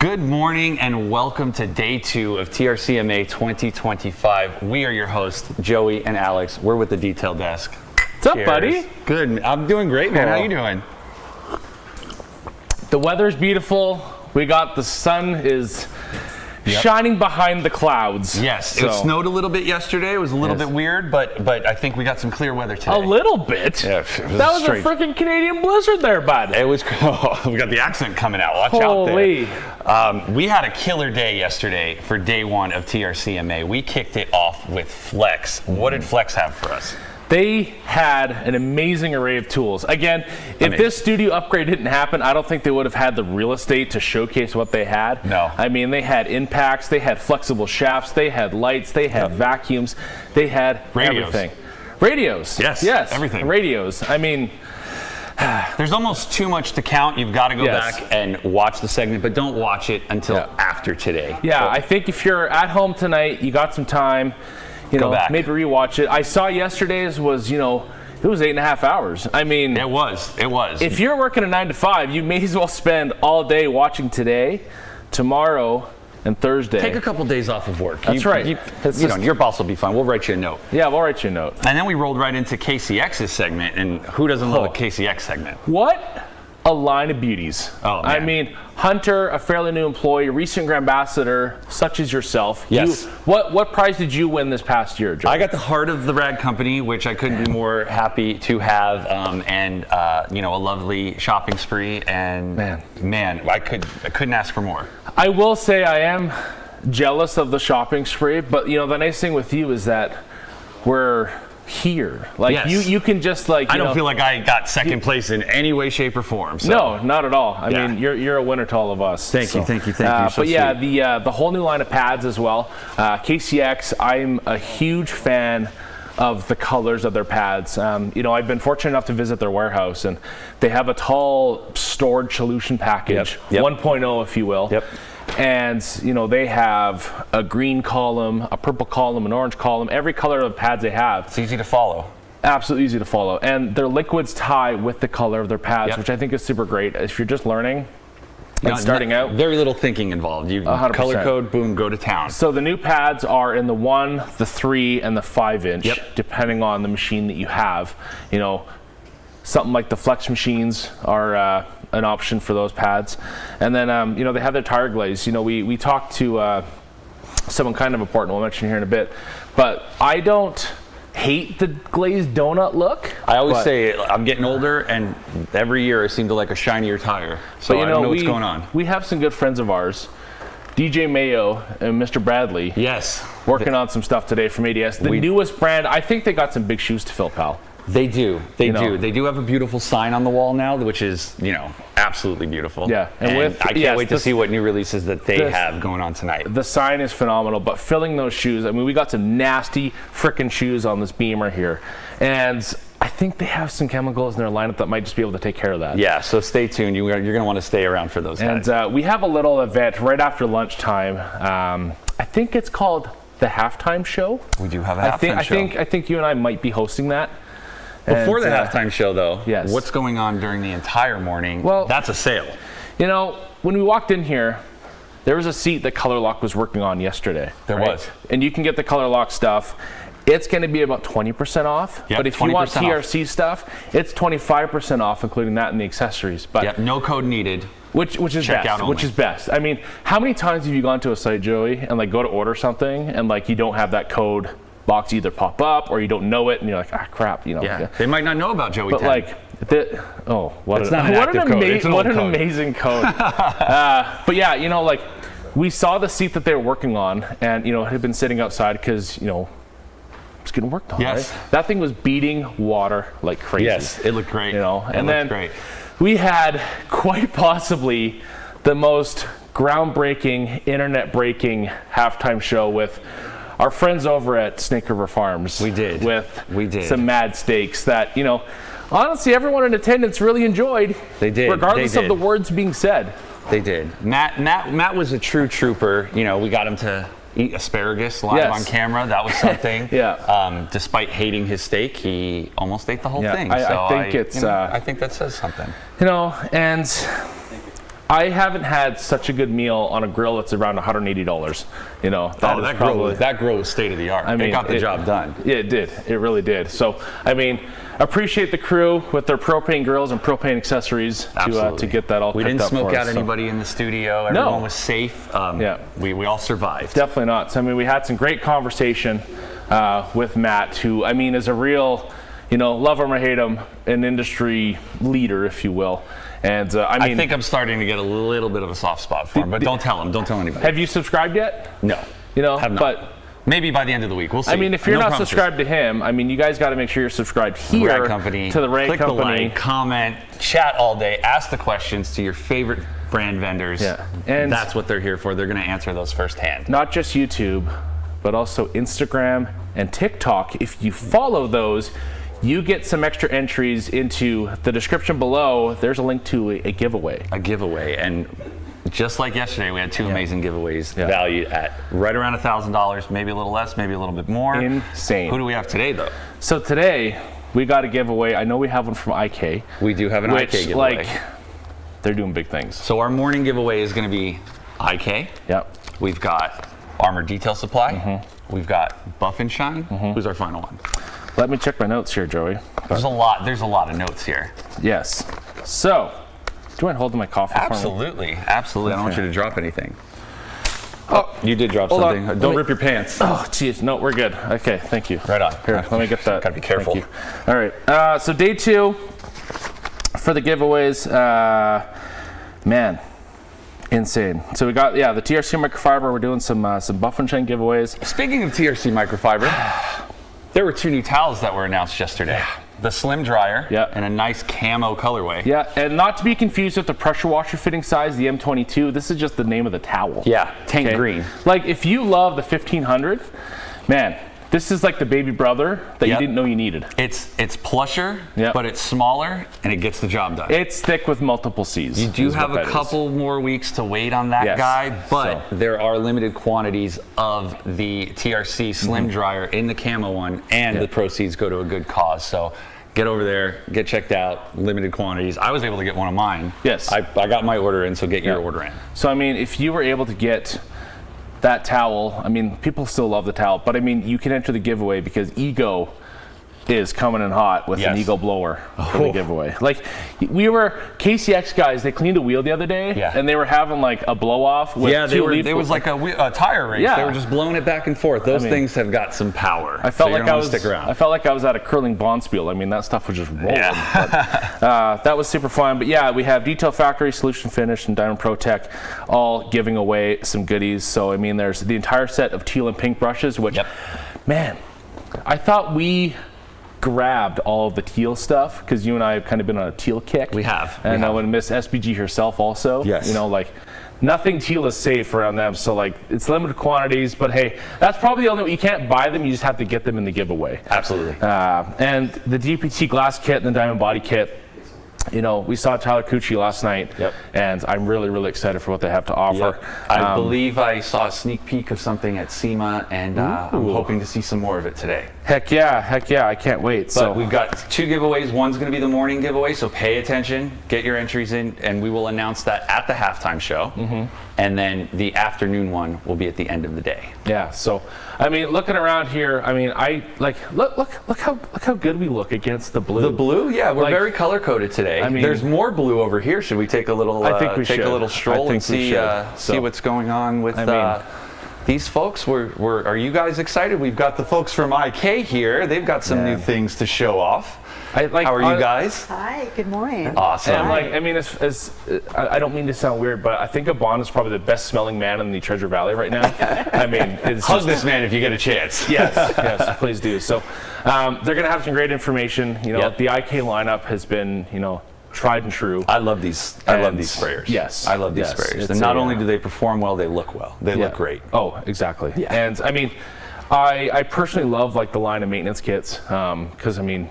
Good morning and welcome to day 2 of TRCMA 2025. We are your hosts, Joey and Alex. We're with the detail desk. What's up, buddy? Good. I'm doing great, man. Cool. How you doing? The weather's beautiful. We got the sun is shining behind the clouds. Yes, it snowed a little bit yesterday. It was a little bit weird, but I think we got some clear weather today. A little bit? Yeah, that was a freaking Canadian blizzard there, bud. It was, we got the accent coming out. Watch Holy. out there. We had a killer day yesterday for day 1 of TRCMA. We kicked it off with Flex. What did Flex have for us? They had an amazing array of tools. Again, if this studio upgrade didn't happen, I don't think they would have had the real estate to showcase what they had. No. I mean, they had impacts, they had flexible shafts, they had lights, they had vacuums, they had everything. Radios. Yes, everything. Radios. I mean, there's almost too much to count. You've got to go back and watch the segment, but don't watch it until after today. Yeah, I think if you're at home tonight, you got some time, you know, maybe rewatch it. I saw yesterday's was, you know, it was 8.5 hours. I mean, it was. If you're working a 9 to 5, you may as well spend all day watching today, tomorrow, and Thursday. Take a couple days off of work. That's right. Your boss will be fine. We'll write you a note. Yeah, we'll write you a note. And then we rolled right into KCX's segment, and who doesn't love a KCX segment? What a line of beauties. Oh, man. I mean, Hunter, a fairly new employee, recent Grand Ambassador, such as yourself. Yes. What prize did you win this past year, Joe? I got the Heart of the Rad Company, which I couldn't be more happy to have, and you know, a lovely shopping spree. And man, I couldn't ask for more. I will say I am jealous of the shopping spree, but you know, the nice thing with you is that we're here. Like you can just like. I don't feel like I got second place in any way, shape, or form. So. No, not at all. I mean, you're a winner to all of us. Thank you. So but yeah, the whole new line of pads as well. KCX, I'm a huge fan of the colors of their pads. You know, I've been fortunate enough to visit their warehouse, and they have a tall storage solution package, 1.0, if you will. Yep. And you know, they have a green column, a purple column, an orange column, every color of pads they have. It's easy to follow. Absolutely easy to follow. And their liquids tie with the color of their pads, which I think is super great. If you're just learning and starting out. Very little thinking involved. You 100%. Color code, boom, go to town. So the new pads are in the 1, the 3, and the 5-inch, depending on the machine that you have. You know, something like the Flex machines are an option for those pads. And then, you know, they have their tire glaze. You know, we talked to someone kind of important, we'll mention here in a bit, but I don't hate the glazed donut look. I always say I'm getting older, and every year I seem to like a shinier tire. So you know, I don't know what's going on. We have some good friends of ours, DJ Mayo and Mr. Bradley. Yes. Working on some stuff today from ADS. The newest brand, I think they got some big shoes to fill, pal. They do. They do have a beautiful sign on the wall now, which is, you know, absolutely beautiful. Yeah. And I can't wait to see what new releases that they have going on tonight. The sign is phenomenal, but filling those shoes, I mean, we got some nasty frickin' shoes on this Beamer here. And I think they have some chemicals in their lineup that might just be able to take care of that. Yeah, so stay tuned. You're going to want to stay around for those guys. And we have a little event right after lunchtime. I think it's called the Halftime Show. We do have a halftime show. I think you and I might be hosting that. Before the halftime show, though, what's going on during the entire morning? Well, that's a sale. You know, when we walked in here, there was a seat that Color Lock was working on yesterday. There was. And you can get the Color Lock stuff. It's going to be about 20% off. Yep, but if you want TRC stuff, it's 25% off, including that and the accessories. But no code needed. Which is best. Which is best. I mean, how many times have you gone to a site, Joey, and like go to order something and like you don't have that code box either pop up or you don't know it and you're like, ah, crap, you know. Yeah, they might not know about Joey 10. But like, what an amazing code. But yeah, you know, like we saw the seat that they were working on, and you know, it had been sitting outside because, you know, it's getting worked on. Yes. Right? That thing was beating water like crazy. Yes, it looked great. You know, and then we had quite possibly the most groundbreaking, internet-breaking halftime show with our friends over at Snake River Farms. We did. With some mad steaks that, you know, honestly, everyone in attendance really enjoyed. They did. Regardless of the words being said. They did. Matt was a true trooper. You know, we got him to eat asparagus live on camera. That was something. Despite hating his steak, he almost ate the whole thing. I think that says something. You know, and I haven't had such a good meal on a grill that's around $180. You know, that grill was state of the art. I mean, it got the job done. Yeah, it did. It really did. So, I mean, appreciate the crew with their propane grills and propane accessories to get that all cooked up. We didn't smoke out so. anybody in the studio. Everyone was safe. We all survived. Definitely not. So, I mean, we had some great conversation with Matt, who, I mean, is a real, you know, love him or hate him, an industry leader, if you will. And I think I'm starting to get a little bit of a soft spot for him, but don't tell him. Don't tell anybody. Have you subscribed yet? No. You know, have not. But maybe by the end of the week. We'll see. I mean, if you're not subscribed to him, I mean, you guys got to make sure you're subscribed here to the right company. Click the like, comment, chat all day, ask the questions to your favorite brand vendors. Yeah. And that's what they're here for. They're going to answer those firsthand. Not just YouTube, but also Instagram and TikTok. If you follow those, you get some extra entries into the description below. There's a link to a giveaway. A giveaway. And just like yesterday, we had two amazing giveaways valued at right around $1,000, maybe a little less, maybe a little bit more. Insane. Who do we have today, though? So today, we got a giveaway. I know we have one from IK. We do have an IK giveaway. Like, they're doing big things. So our morning giveaway is going to be IK. Yep. We've got Armour Detail Supply. We've got Buff and Shine. Who's our final one? Let me check my notes here, Joey. There's a lot of notes here. Yes. So, do you mind holding my coffee for me? Absolutely. Absolutely. I don't want you to drop anything. Oh, you did drop something. Don't rip your pants. Oh, jeez. No, we're good. Okay, thank you. Right on. Here, let me get that. Gotta be careful. Thank you. All right. So day 2 for the giveaways. Man, insane. So we got the TRC microfiber. We're doing some Buff and Shine giveaways. Speaking of TRC microfiber. There were 2 new towels that were announced yesterday. The Slim Dryer and a nice camo colorway. Yeah, and not to be confused with the pressure washer fitting size, the M22. This is just the name of the towel. Yeah, tank green. Like, if you love the 1500, man, this is like the baby brother that you didn't know you needed. It's plusher, but it's smaller, and it gets the job done. It's thick with multiple C's. You do have a couple more weeks to wait on that guy, but there are limited quantities of the TRC Slim Dryer in the camo one, and the proceeds go to a good cause. So get over there, get checked out, limited quantities. I was able to get one of mine. Yes. I got my order in, so get your order in. So, I mean, if you were able to get that towel, I mean, people still love the towel, but I mean, you can enter the giveaway because Ego is coming in hot with an Ego blower for the giveaway. Like, we were KCX guys, they cleaned a wheel the other day, and they were having like a blow off with it was like a tire race. They were just blowing it back and forth. Those things have got some power. I felt like I was at a curling bonspiel. I mean, that stuff was just rolling. But, that was super fun. But yeah, we have Detail Factory, Solution Finish, and Diamond Protech all giving away some goodies. So I mean, there's the entire set of teal and pink brushes, which, man, I thought we grabbed all of the teal stuff because you and I have kind of been on a teal kick. We have. And I would miss SBG herself also. Yes. You know, like, nothing teal is safe around them. So, like, it's limited quantities, but hey, that's probably the only way. You can't buy them, you just have to get them in the giveaway. Absolutely. And the DPT glass kit and the diamond body kit, you know, we saw Tyler Cucci last night, and I'm really, really excited for what they have to offer. I believe I saw a sneak peek of something at SEMA, and I'm hoping to see some more of it today. Heck yeah, I can't wait. But we've got 2 giveaways. One's going to be the morning giveaway, so pay attention, get your entries in, and we will announce that at the halftime show. And then the afternoon one will be at the end of the day. Yeah, so, I mean, looking around here, I mean, look how good we look against the blue. The blue, yeah, we're very color coded today. I mean, there's more blue over here. Should we take a little? I think we take a little stroll and see what's going on with these folks. Are you guys excited? We've got the folks from IK here. They've got some new things to show off. How are you guys? Hi, good morning. Awesome. And I mean, I don't mean to sound weird, but I think Abon is probably the best smelling man in the Treasure Valley right now. I mean, hug this man if you get a chance. Yes, please do. So they're going to have some great information. You know, the IK lineup has been, you know, tried and true. I love these. I love these sprayers. Yes, I love these sprayers. And not only do they perform well, they look well. They look great. Oh, exactly. Yeah. And I mean, I personally love like the line of maintenance kits because I mean,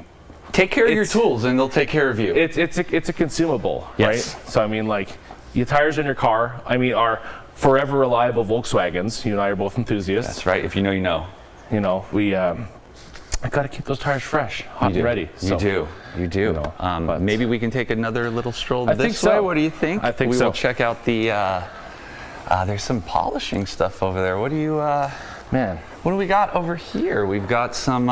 take care of your tools and they'll take care of you. It's a consumable, right? So I mean, like, your tires in your car, I mean, are forever reliable Volkswagens. You and I are both enthusiasts. That's right. If you know, you know. You know, I got to keep those tires fresh, hot and ready. You do. Maybe we can take another little stroll this way. What do you think? I think we so. will check out the. There's some polishing stuff over there. What do you? Man, what do we got over here? We've got some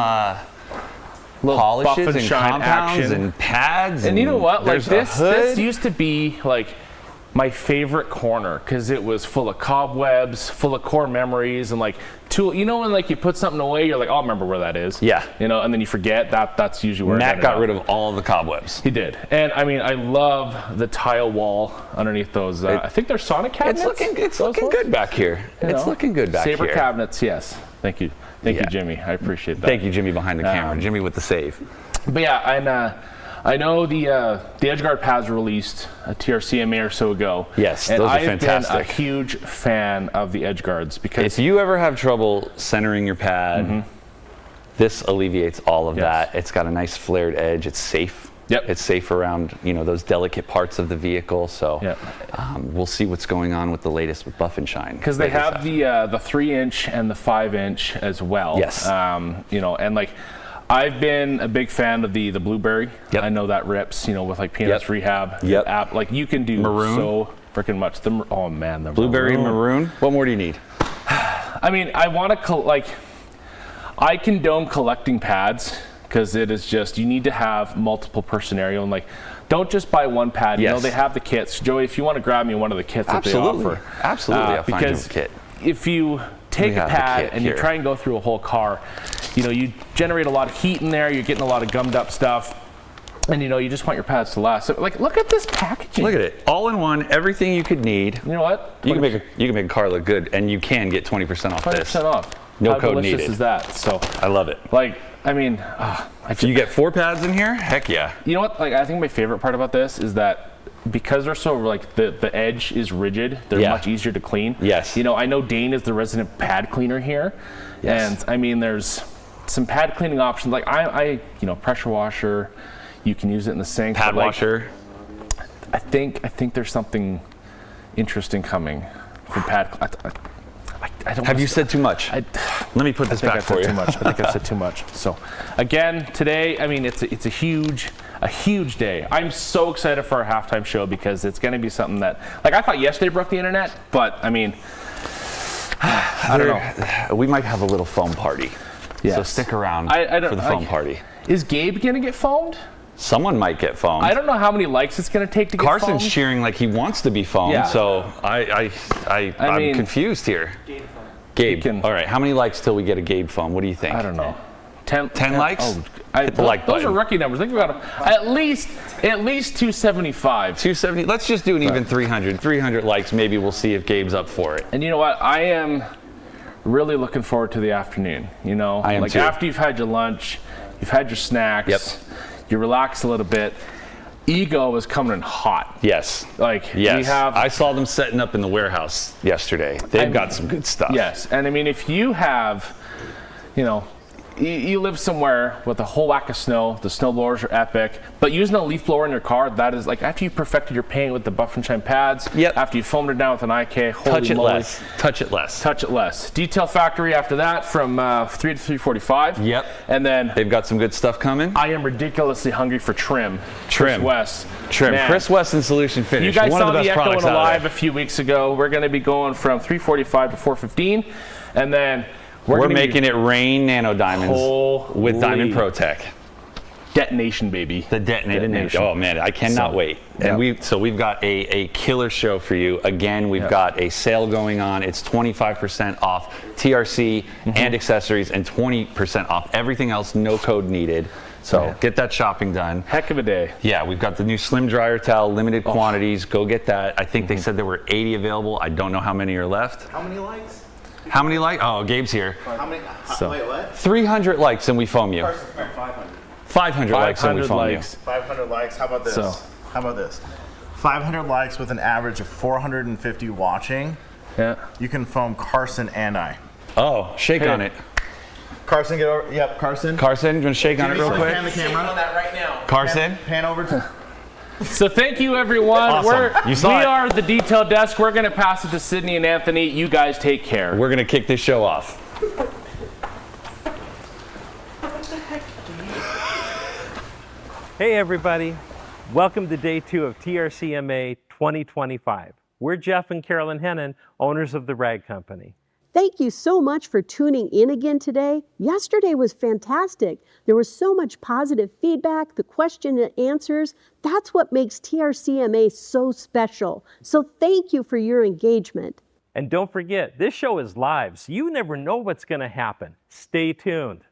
polishes and compounds and pads. And you know what? Like this used to be like my favorite corner because it was full of cobwebs, full of core memories, and like tool. You know when like you put something away, you're like, I'll remember where that is. Yeah. You know, and then you forget that. That's usually where Matt got rid of all of the cobwebs. He did, and I mean, I love the tile wall underneath those. I think they're Sonic cabinets. It's looking good back here. It's looking good back here. Saber cabinets, yes. Thank you. Thank you, Jimmy. I appreciate that. Thank you, Jimmy, behind the camera. Jimmy with the save. But yeah, and I know the edgeguard pads were released a TRCMA or so ago. Yes, and those are I've fantastic. been a huge fan of the edgeguards because if you ever have trouble centering your pad, this alleviates all of that. It's got a nice flared edge. It's safe. Yep. It's safe around those delicate parts of the vehicle. So we'll see what's going on with the latest with Buff and Shine. Because they have the 3-inch and the 5-inch as well. Yes. And like I've been a big fan of the blueberry. I know that rips. With like Paintless rehab. App. Like you can do maroon. So freaking much. The blueberry maroon. What more do you need? I mean, I want to I condone collecting pads. Because it is just, you need to have multiple per scenario, and like, don't just buy one pad. They have the kits. Joey, if you want to grab me one of the kits that they offer. Absolutely, I'll find you a kit. If you take a pad and you try and go through a whole car, you generate a lot of heat in there, you're getting a lot of gummed up stuff, and you just want your pads to last. So, like, look at this packaging. Look at it, all in one, everything you could need. You know what? You can make a car look good, and you can get 20% off this. 20% off. No How code delicious needed. Is that? So I love it. Like, I mean, you get 4 pads in here? Heck yeah. You know what? Like, I think my favorite part about this is that because they're so like the edge is rigid, they're much easier to clean. Yes. I know Dane is the resident pad cleaner here, and I mean, there's some pad cleaning options. Like I pressure washer, you can use it in the sink. Pad washer. I think there's something interesting coming from pad. Have you said too much? Let me put this back for you. I think I said too much. So, again, today, I mean, it's a huge day. I'm so excited for our halftime show because it's going to be something that, like, I thought yesterday broke the internet, but I mean, I don't know. We might have a little foam party. So stick around for the foam party. Is Gabe going to get foamed? Someone might get foamed. I don't know how many likes it's going to take to get foamed. Carson's cheering like he wants to be foamed, so I'm confused here. Gabe. All right, how many likes till we get a Gabe foam? What do you think? I don't know. 10 likes? Oh, hit the like button. Those are rookie numbers. Think about it. At least 275. 270. Let's just do an even 300. 300 likes. Maybe we'll see if Gabe's up for it. And you know what? I am really looking forward to the afternoon. I am too. After you've had your lunch, you've had your snacks, you relax a little bit. Ego is coming in hot. Yes. We have. I saw them setting up in the warehouse yesterday. They've got some good stuff. Yes, and I mean, if you have, you live somewhere with a whole whack of snow, the snow blowers are epic, but using a leaf blower in your car, that is like after you perfected your paint with the Buff and Shine pads, after you foamed it down with an IK, Touch it less. Detail Factory after that from 3 to 345. Yep. And then they've got some good stuff coming. I am ridiculously hungry for trim. Chris West. Man. Chris West and Solution Finish. You guys One saw of the the best Echo in products a live a few weeks ago. We're going to be going from 345 to 415, and then we're making it rain nano diamonds with Diamond Protech. Detonation, baby. The detonation. Oh man, I cannot wait. And we've got a killer show for you. Again, we've got a sale going on. It's 25% off TRC and accessories, and 20% off everything else. No code needed. So get that shopping done. Heck of a day. Yeah, we've got the new Slim Dryer Towel, limited quantities. Go get that. I think they said there were 80 available. I don't know how many are left. How many likes? How many likes? Oh, Gabe's here. How many? Wait, what? 300 likes and we foam you. 500. 500 likes and we foam you. 500 likes. How about this? How about this? 500 likes with an average of 450 watching. Yeah. You can foam Carson and I. Oh, shake on it. Carson, get over. Yep, Carson. Carson, you want to shake on it real quick? Pan the camera. On that right now. Carson. Pan over to. So thank you, everyone. Awesome. We are the Detail Desk. We're going to pass it to Sydney and Anthony. You guys take care. We're going to kick this show off. Hey everybody, welcome to day 2 of TRCMA 2025. We're Jeff and Carolyn Hennon, owners of the Rag Company. Thank you so much for tuning in again today. Yesterday was fantastic. There was so much positive feedback, the question and answers. That's what makes TRCMA so special. So thank you for your engagement. And don't forget, this show is live, so you never know what's going to happen. Stay tuned.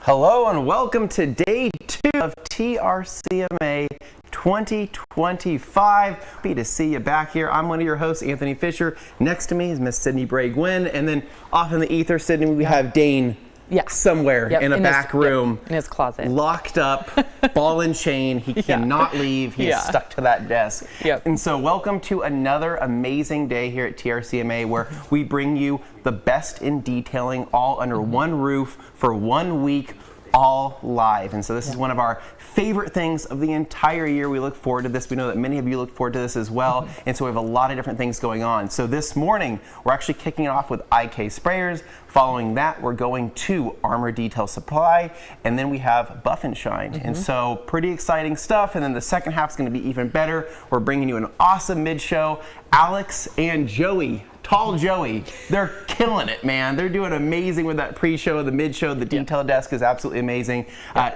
Hello and welcome to day 2 of TRCMA 2025. Happy to see you back here. I'm one of your hosts, Anthony Fisher. Next to me is Miss Sydney Bray-Gwynn, and then off in the ether, Sydney, we have Dane somewhere in a back room. In his closet. Locked up, ball and chain. He cannot leave. He is stuck to that desk. And so welcome to another amazing day here at TRCMA where we bring you the best in detailing all under one roof for 1 week, all live. And so this is one of our favorite things of the entire year. We look forward to this. We know that many of you look forward to this as well. And so we have a lot of different things going on. So this morning, we're actually kicking it off with IK sprayers. Following that, we're going to Armour Detail Supply, and then we have Buff and Shine. And so pretty exciting stuff. And then the second half is going to be even better. We're bringing you an awesome mid-show. Alex and Joey, Tall Joey, they're killing it, man. They're doing amazing with that pre-show, the mid-show, the detail desk is absolutely amazing.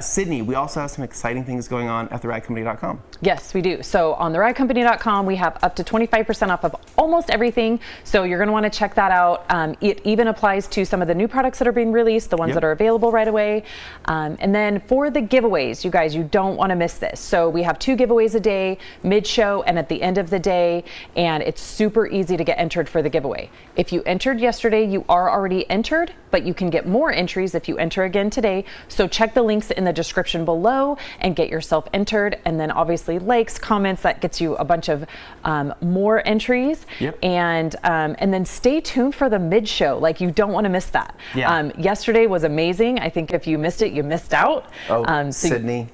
Sydney, we also have some exciting things going on at theragcompany.com. Yes, we do. So on theragcompany.com, we have up to 25% off of almost everything. So you're going to want to check that out. It even applies to some of the new products that are being released, the ones that are available right away. And then for the giveaways, you guys, you don't want to miss this. So we have 2 giveaways a day, mid-show and at the end of the day. And it's super easy to get entered for the giveaway. If you entered yesterday, you are already entered, but you can get more entries if you enter again today. So check the links in the description below and get yourself entered. And then obviously likes, comments, that gets you a bunch of more entries. And then stay tuned for the mid-show. Like, you don't want to miss that. Yesterday was amazing. I think if you missed it, you missed out. Sydney,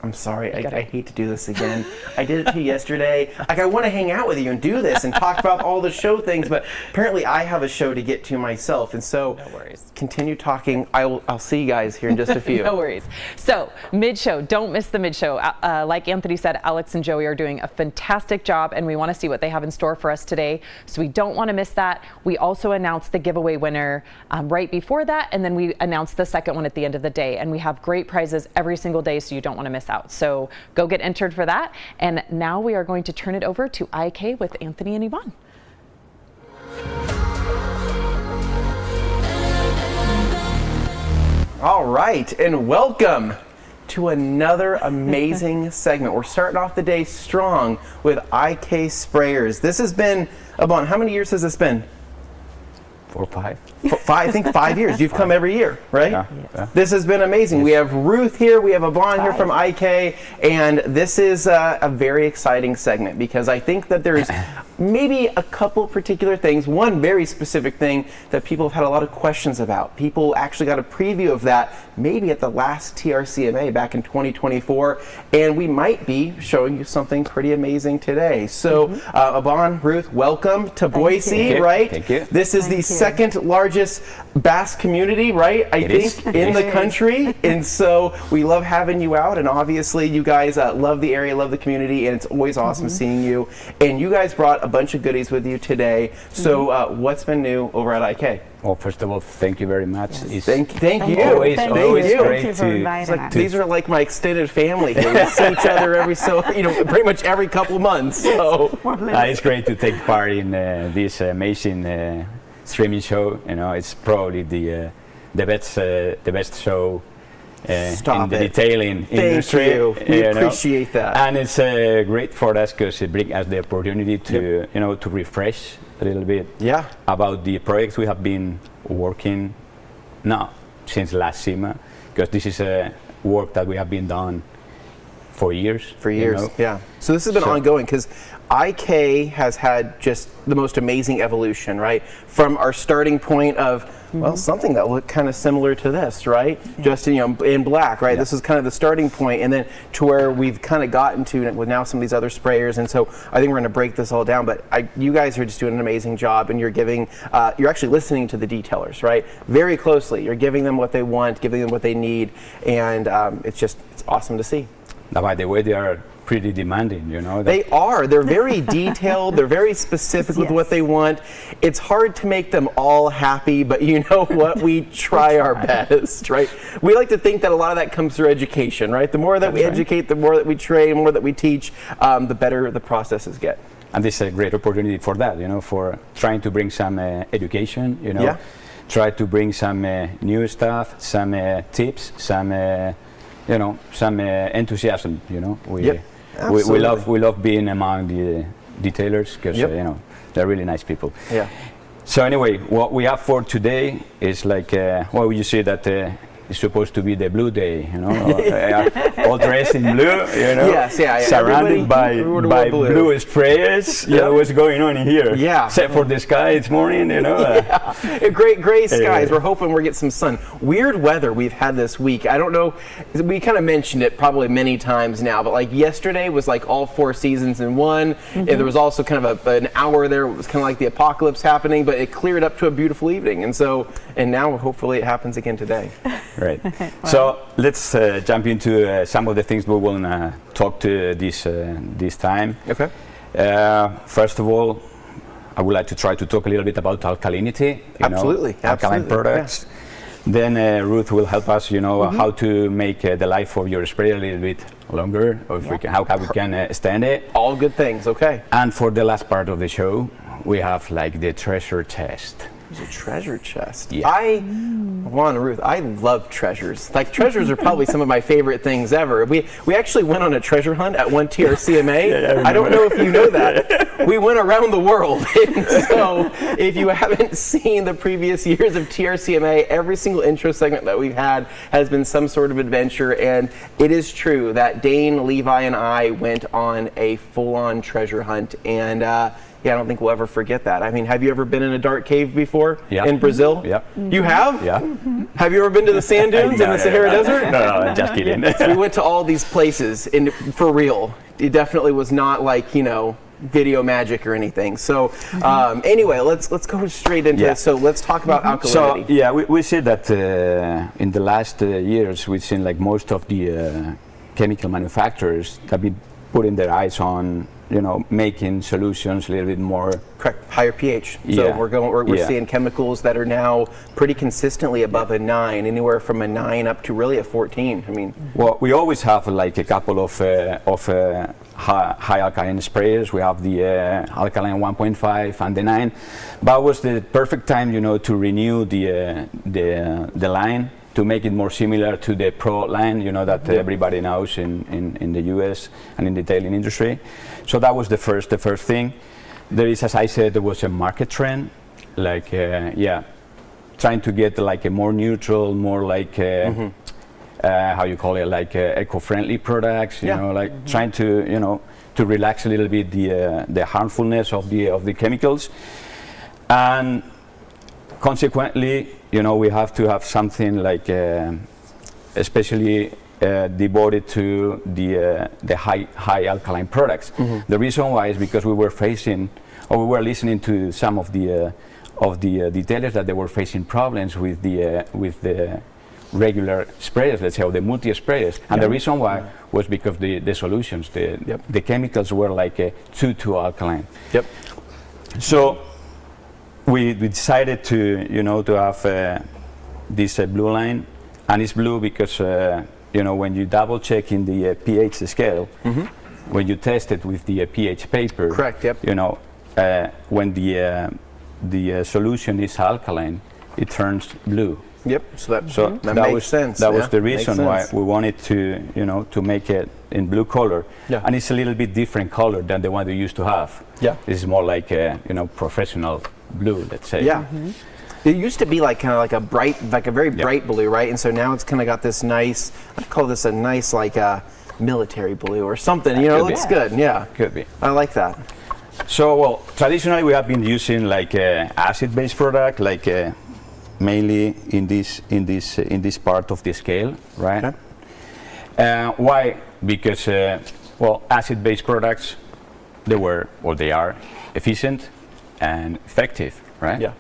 I'm sorry. I hate to do this again. I did it to you yesterday. Like, I want to hang out with you and do this and talk about all the show things, but apparently I have a show to get to myself. And so no worries. Continue talking. I'll see you guys here in just a few. No worries. So mid-show, don't miss the mid-show. Like Anthony said, Alex and Joey are doing a fantastic job, and we want to see what they have in store for us today. So we don't want to miss that. We also announced the giveaway winner right before that, and then we announced the second one at the end of the day. And we have great prizes every single day, so you don't want to miss out. So go get entered for that. And now we are going to turn it over to IK with Anthony and Yvonne. All right, and welcome to another amazing segment. We're starting off the day strong with IK sprayers. This has been, Abon, how many years has this been? 4 or 5. I think 5 years. You've come every year, right? Yeah. This has been amazing. We have Ruth here, we have Abon here from IK, and this is a very exciting segment because I think that there's maybe a couple particular things, one very specific thing that people have had a lot of questions about. People actually got a preview of that maybe at the last TRCMA back in 2024, and we might be showing you something pretty amazing today. So Abon, Ruth, welcome to Boise, right? Thank you. This is the second largest bass community, right? I think in the country, and so we love having you out, and obviously you guys love the area, love the community, and it's always awesome seeing you. And you guys brought a bunch of goodies with you today. So what's been new over at IK? Well, first of all, thank you very much. Thank you. Always you. great to... These are like my extended family here. We see each other pretty much every couple months. So it's great to take part in this amazing streaming show. You know, it's probably the best show in the detailing industry. Thank you. We appreciate that. And it's great for us because it brings us the opportunity to to refresh a little bit about the projects we have been working now since last SEMA, because this is a work that we have been done for years. Yeah. So this has been ongoing, because IK has had just the most amazing evolution, right? From our starting point of, well, something that looked kind of similar to this, right? Just in black, right? This is kind of the starting point, and then to where we've kind of gotten to with now some of these other sprayers. And so I think we're going to break this all down, but you guys are just doing an amazing job, and you're giving, you're actually listening to the detailers, right? Very closely. You're giving them what they want, giving them what they need, and it's awesome to see. Now, by the way, they are pretty demanding, They are. They're very detailed. They're very specific with what they want. It's hard to make them all happy, but you know what? We try our best, right? We like to think that a lot of that comes through education, right? The more that we educate, the more that we train, the more that we teach, the better the processes get. And this is a great opportunity for that, for trying to bring some education, try to bring some new stuff, some tips, some some enthusiasm. We love being among the detailers, because they're really nice people. Yeah. So anyway, what we have for today is like, you see that it's supposed to be the blue day, all dressed in blue, surrounded by blue sprayers. What's going on in here? Yeah. Except for the sky this morning, Great gray skies. We're hoping we're getting some sun. Weird weather we've had this week. I don't know, we kind of mentioned it probably many times now, but like yesterday was like all 4 seasons in one. And there was also kind of an hour there, it was kind of like the apocalypse happening, but it cleared up to a beautiful evening. And now hopefully it happens again today. Right. So let's jump into some of the things we want to talk to this time. Okay. First of all, I would like to try to talk a little bit about alkalinity. Alkaline products. Then Ruth will help us, how to make the life of your spray a little bit longer, or if we can, how we can extend it. All good things. Okay. And for the last part of the show, we have like the treasure chest. There's a treasure chest. Yeah. Ruth, I love treasures. Like, treasures are probably some of my favorite things ever. We actually went on a treasure hunt at one TRCMA. I don't know if you know that. We went around the world. And so if you haven't seen the previous years of TRCMA, every single intro segment that we've had has been some sort of adventure. And it is true that Dane, Levi, and I went on a full-on treasure hunt. And I don't think we'll ever forget that. I mean, have you ever been in a dark cave before in Brazil? Yeah. You have? Yeah. Have you ever been to the sand dunes in the Sahara Desert? No, just kidding. We went to all these places, and for real, it definitely was not like, video magic or anything. So anyway, let's go straight into this. So let's talk about alkalinity. So we see that in the last years, we've seen like most of the chemical manufacturers have been putting their eyes on making solutions a little bit more higher pH. So we're seeing chemicals that are now pretty consistently above a 9, anywhere from a 9 up to really a 14. I mean, well, we always have like a couple of high alkaline sprayers. We have the alkaline 1.5 and the 9, but it was the perfect time, to renew the line, to make it more similar to the Pro line, that everybody knows in the US and in the detailing industry. So that was the first thing. There is, as I said, there was a market trend, like trying to get like a more neutral, more like how you call it, like eco-friendly products. Like trying to to relax a little bit the harmfulness of the chemicals, and consequently, we have to have something like, especially devoted to the high alkaline products. The reason why is because we were listening to some of the detailers that they were facing problems with the regular sprayers, let's say, or the multi sprayers, and the reason why was because the solutions, the chemicals were like too alkaline. So we decided to, to have this blue line, and it's blue because, when you double check in the pH scale, when you test it with the pH paper, correct, yep. When the solution is alkaline, it turns blue. Yep. So that makes sense. That was the reason why we wanted to, to make it in blue color. Yeah. And it's a little bit different color than the one they used to have. Yeah. This is more like a, professional blue, let's say. Yeah. It used to be like kind of like a bright, like a very bright blue, right? And so now it's kind of got this nice, I'd call this a nice like a military blue or something. It looks good. Yeah. Could be. I like that. So, well, traditionally we have been using like acid-based product, like mainly in this part of the scale, right? Okay. Why? Because acid-based products, they are efficient and effective, right? Yeah.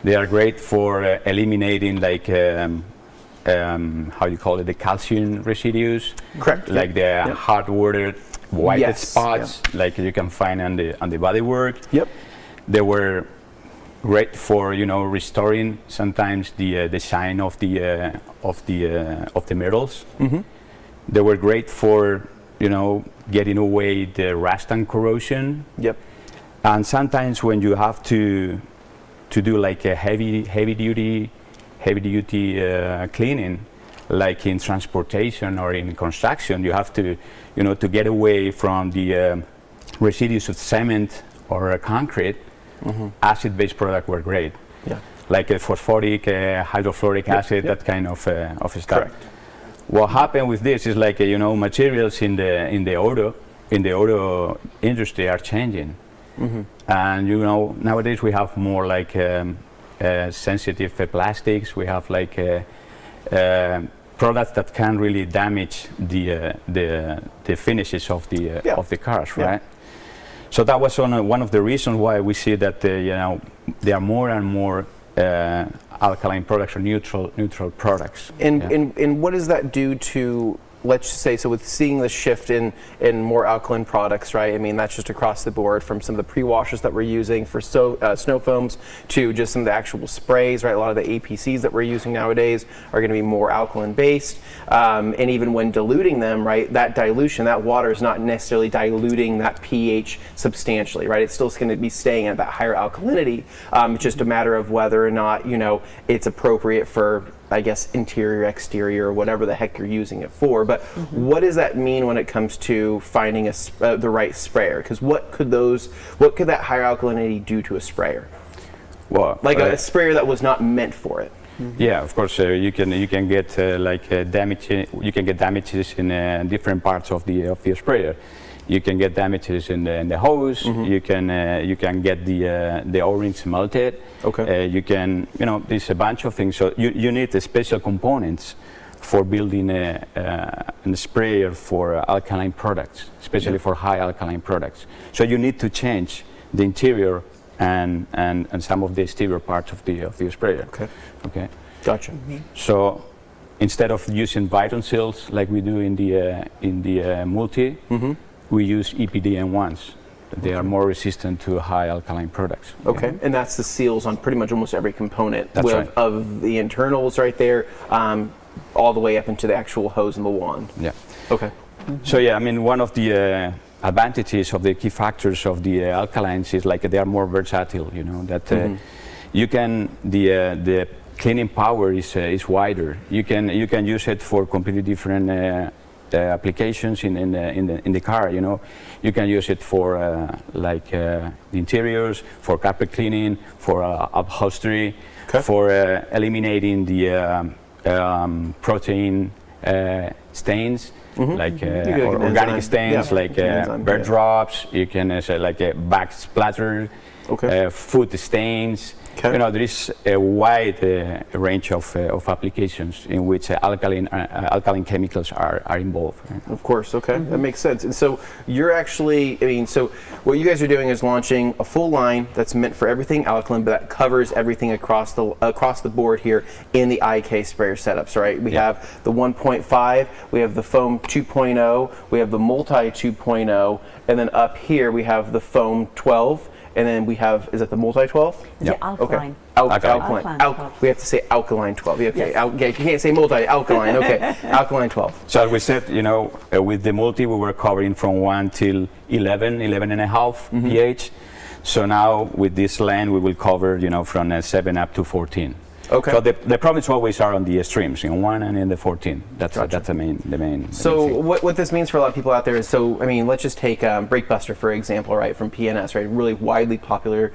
They are great for eliminating like how you call it, the calcium residues. Correct. Like the hard water white spots, like you can find on the bodywork. Yep. They were great for restoring sometimes the shine of the metals. Mm-hmm. They were great for getting away the rust and corrosion. Yep. And sometimes when you have to do like a heavy duty cleaning, like in transportation or in construction, you have to to get away from the residues of cement or concrete. Mm-hmm. Acid-based products were great. Yeah. Like a phosphoric, hydrofluoric acid, that kind of stuff. Correct. What happened with this is like materials in the auto industry are changing. Mm-hmm. And nowadays we have more like sensitive plastics. We have like products that can really damage the finishes of the cars, right? So that was one of the reasons why we see that there are more and more alkaline products or neutral products. And what does that do to, let's say, so with seeing the shift in more alkaline products, right? I mean, that's just across the board from some of the pre-washers that we're using for snow foams to just some of the actual sprays, right? A lot of the APCs that we're using nowadays are going to be more alkaline based. And even when diluting them, right, that dilution, that water is not necessarily diluting that pH substantially, right? It's still going to be staying at that higher alkalinity. It's just a matter of whether or not, it's appropriate for, I guess, interior, exterior, whatever the heck you're using it for. But what does that mean when it comes to finding the right sprayer? Because what could that higher alkalinity do to a sprayer? Well, like a sprayer that was not meant for it. Mm-hmm. Yeah, of course, you can get damage. You can get damages in different parts of the sprayer. You can get damages in the hose. Mm-hmm. You can get the O-rings melted. Okay. You can there's a bunch of things. So you need special components for building a sprayer for alkaline products, especially for high alkaline products. So you need to change the interior and some of the exterior parts of the sprayer. Okay. Okay. Gotcha. Mm-hmm. So instead of using Viton seals like we do in the multi. Mm-hmm. We use EPDM1s. They are more resistant to high alkaline products. Okay, and that's the seals on pretty much almost every component right. of the internals right there, all the way up into the actual hose and the wand. Yeah. Okay. Mm-hmm. So yeah, I mean, one of the advantages of the key factors of the alkalines is like they are more versatile. That you can the cleaning power is wider. You can use it for completely different. Applications in the car, you can use it for the interiors, for carpet cleaning, for upholstery, for eliminating the protein stains, like organic stains, like bird drops. You can back splatter, food stains. There is a wide range of applications in which alkaline chemicals are involved. Of course, okay, that makes sense. And so you're actually, so what you guys are doing is launching a full line that's meant for everything alkaline, but that covers everything across the board here in the IK sprayer setups, right? We have the 1.5, we have the foam 2.0, we have the multi 2.0, and then up here we have the foam 12. and then we have, is it the multi-12? Yeah, alkaline. Okay. Alkaline. We have to say alkaline 12. Okay. Yes. You can't say multi-alkaline. Okay. Alkaline 12. So as we said, with the multi, we were covering from 1 till 11 and a half pH. So now with this line, we will cover, from 7 up to 14. Okay. So the problems always are on the extremes, in 1 and in the 14. That's the main. So what this means for a lot of people out there is, let's just take Brake Buster for example, right, from PNS, right, really widely popular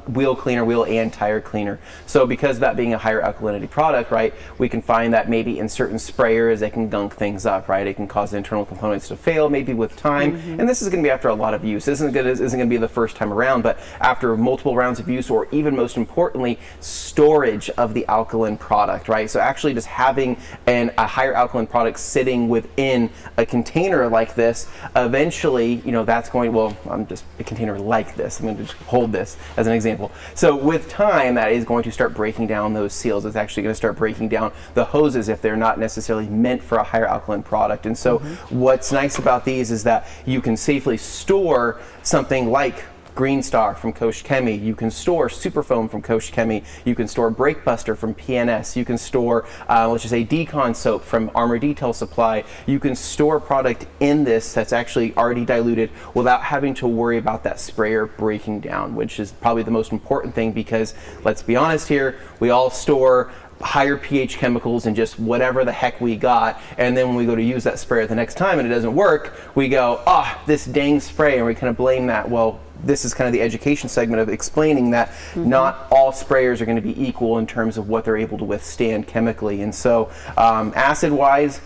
wheel cleaner, wheel and tire cleaner. So because of that being a higher alkalinity product, right, we can find that maybe in certain sprayers it can gunk things up, right, it can cause the internal components to fail maybe with time, and this is going to be after a lot of use. This isn't going to be the first time around, but after multiple rounds of use, or even most importantly, storage of the alkaline product, right? So actually just having a higher alkaline product sitting within a container like this, eventually, that's going, I'm just a container like this. I'm going to just hold this as an example. So with time, that is going to start breaking down those seals. It's actually going to start breaking down the hoses if they're not necessarily meant for a higher alkaline product. And so what's nice about these is that you can safely store something like Green Star from Kosh Chemie. You can store Superfoam from Kosh Chemie. You can store Brake Buster from PNS. You can store, let's just say, Decon soap from Armour Detail Supply. You can store product in this that's actually already diluted without having to worry about that sprayer breaking down, which is probably the most important thing, because let's be honest here, we all store higher pH chemicals and just whatever the heck we got, and then when we go to use that sprayer the next time and it doesn't work, we go, this dang spray, and we kind of blame that. Well, this is kind of the education segment of explaining that not all sprayers are going to be equal in terms of what they're able to withstand chemically. And so acid wise,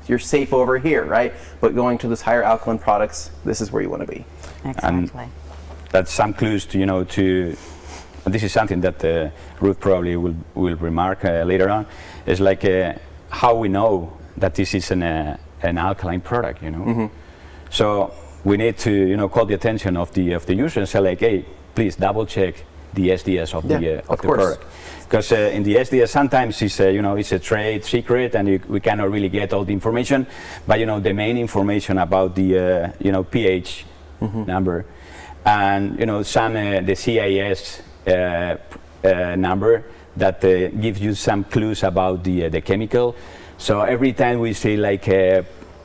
you're safe over here, right? But going to those higher alkaline products, this is where you want to be. Exactly. And that's some clues to this is something that Ruth probably will remark later on, is like how we know that this is an alkaline product, So we need to call the attention of the user and say, like, hey, please double check the SDS of the product, because in the SDS sometimes it's it's a trade secret and we cannot really get all the information, but the main information about the pH number and some the CIS number that gives you some clues about the chemical. So every time we see like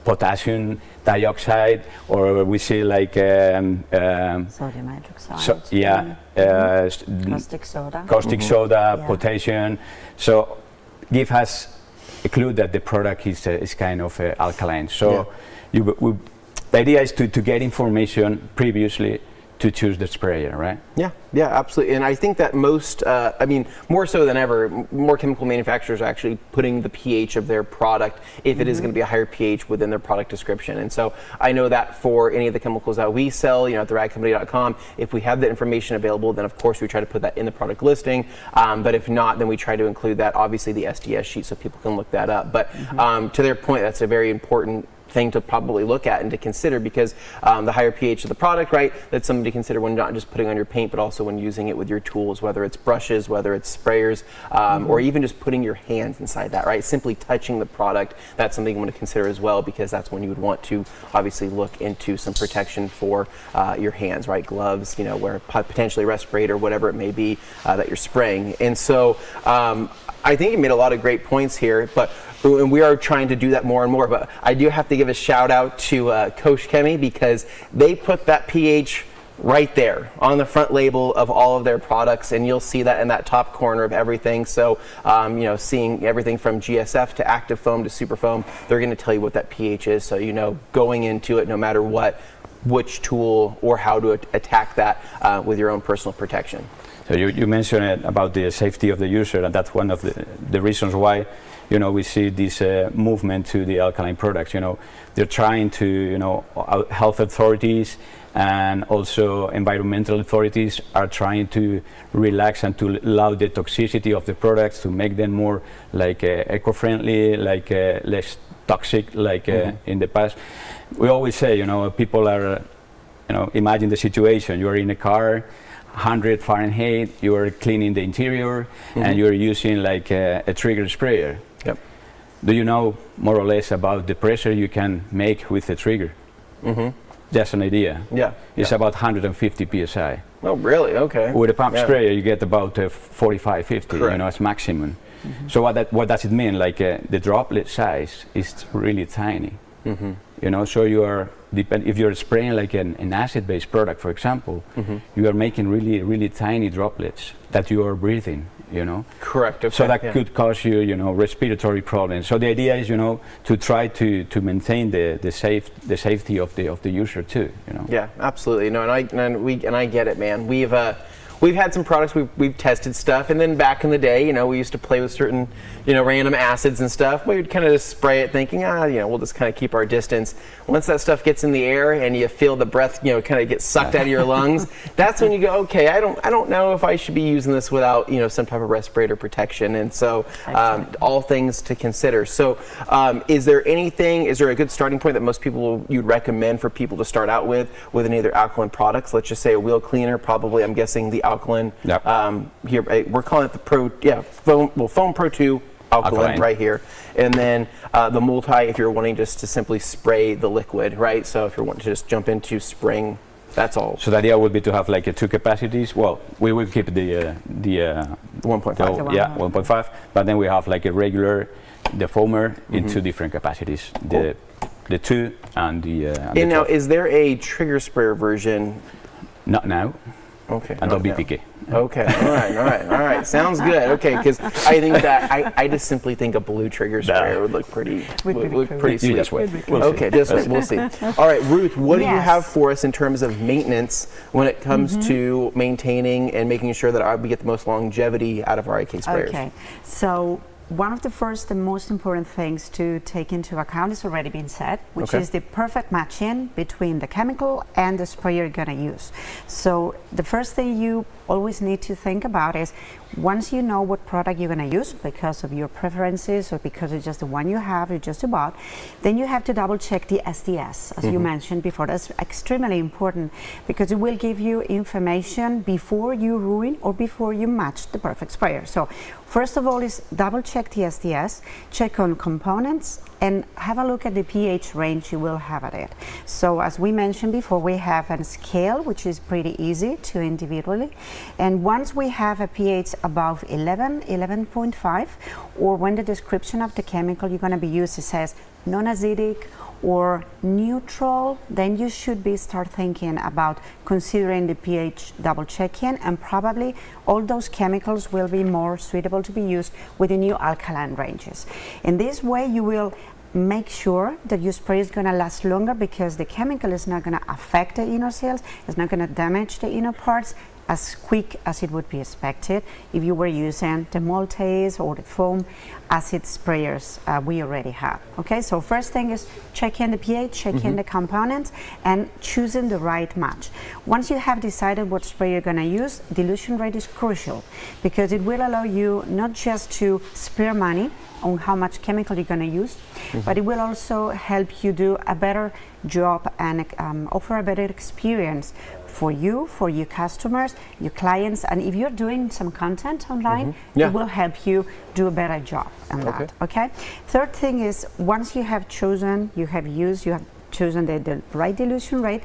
potassium dioxide, or we see like sodium hydroxide, caustic soda, potassium. So give us a clue that the product is kind of alkaline. So the idea is to get information previously to choose the sprayer, right? Yeah, absolutely. And I think that most, more so than ever, more chemical manufacturers are actually putting the pH of their product, if it is going to be a higher pH, within their product description. And so I know that for any of the chemicals that we sell, at theradcompany.com, if we have that information available, then of course we try to put that in the product listing. But if not, then we try to include that, obviously, the SDS sheet, so people can look that up. But to their point, that's a very important thing to probably look at and to consider, because the higher pH of the product, right, that's something to consider when not just putting on your paint, but also when using it with your tools, whether it's brushes, whether it's sprayers, or even just putting your hands inside that, right, simply touching the product. That's something you want to consider as well, because that's when you would want to obviously look into some protection for your hands, right, gloves, where potentially respirator, whatever it may be that you're spraying. And so I think you made a lot of great points here, and we are trying to do that more and more, but I do have to give a shout out to Kosh Chemie, because they put that pH right there on the front label of all of their products, and you'll see that in that top corner of everything. So seeing everything from GSF to active foam to super foam, they're going to tell you what that pH is, so going into it, no matter which tool or how to attack that with your own personal protection. So you mentioned about the safety of the user, and that's one of the reasons why we see this movement to the alkaline products. They're trying to, health authorities and also environmental authorities are trying to relax and to allow the toxicity of the products, to make them more like eco-friendly, like less toxic, like in the past. We always say, people are, imagine the situation: you are in a car, 100 Fahrenheit, you are cleaning the interior, and you're using like a trigger sprayer. Yep. Do you know more or less about the pressure you can make with a trigger? just an idea. Yeah. It's about 150 psi. Oh, really? Okay. With a pump sprayer, you get about 45, 50. You know, it's maximum. So what does it mean? Like the droplet size is really tiny. You know, so you are if you're spraying like an acid-based product, for example, you are making really tiny droplets that you are breathing. You know. Correct. Okay. So that could cause you, you know, respiratory problems. So the idea is, you know, to try to maintain the safety of the user too. You know. Yeah, absolutely. No, and I get it, man. We've had some products we've tested stuff, and then back in the day, you know, we used to play with certain, you know, random acids and stuff. We would kind of just spray it, thinking, you know, we'll just kind of keep our distance. Once that stuff gets in the air and you feel the breath, you know, kind of get sucked out of your lungs, that's when you go, okay, I don't know if I should be using this without, you know, some type of respirator protection. And so, all things to consider. So, is there a good starting point that most people you'd recommend for people to start out with any of their alkaline products? Let's just say a wheel cleaner, probably. I'm guessing the alkaline. Yep. Here we're calling it the Foam Pro 2 alkaline right here, and then the multi if you're wanting just to simply spray the liquid, right? So if you're wanting to just jump into spraying, that's all. So the idea would be to have like two capacities. Well, we will keep the 1.5. Yeah, 1.5, but then we have like a regular foamer in two different capacities. The 2 and the. And now, is there a trigger sprayer version? Not now. Okay. And don't be picky. Okay. All right. Sounds good. Okay, because I think that I just simply think a blue trigger sprayer would look pretty sweet. You just wait. Okay, just wait. We'll see. All right, Ruth, what do you have for us in terms of maintenance when it comes to maintaining and making sure that we get the most longevity out of our IK sprayers? Okay. So one of the first and most important things to take into account is already been said, which is the perfect matching between the chemical and the sprayer you're going to use. So the first thing you always need to think about is, once you know what product you're going to use because of your preferences or because it's just the one you just bought, then you have to double check the SDS, as you mentioned before. That's extremely important because it will give you information before you ruin or before you match the perfect sprayer. So first of all is double check the SDS, check on components, and have a look at the pH range you will have at it. So as we mentioned before, we have a scale which is pretty easy to individually, and once we have a pH above 11, 11.5, or when the description of the chemical you're going to be using says non-acidic or neutral, then you should start thinking about considering the pH double checking, and probably all those chemicals will be more suitable to be used with the new alkaline ranges. In this way you will make sure that your spray is going to last longer because the chemical is not going to affect the inner cells, it's not going to damage the inner parts as quick as it would be expected if you were using the multis or the foam acid sprayers we already have. Okay, so first thing is checking the pH, checking the components, and choosing the right match. Once you have decided what spray you're going to use, dilution rate is crucial because it will allow you not just to spare money on how much chemical you're going to use, but it will also help you do a better job and offer a better experience for you, for your customers, your clients, and if you're doing some content online, it will help you do a better job on that. Okay. Third thing is, once you have chosen, you have chosen the right dilution rate,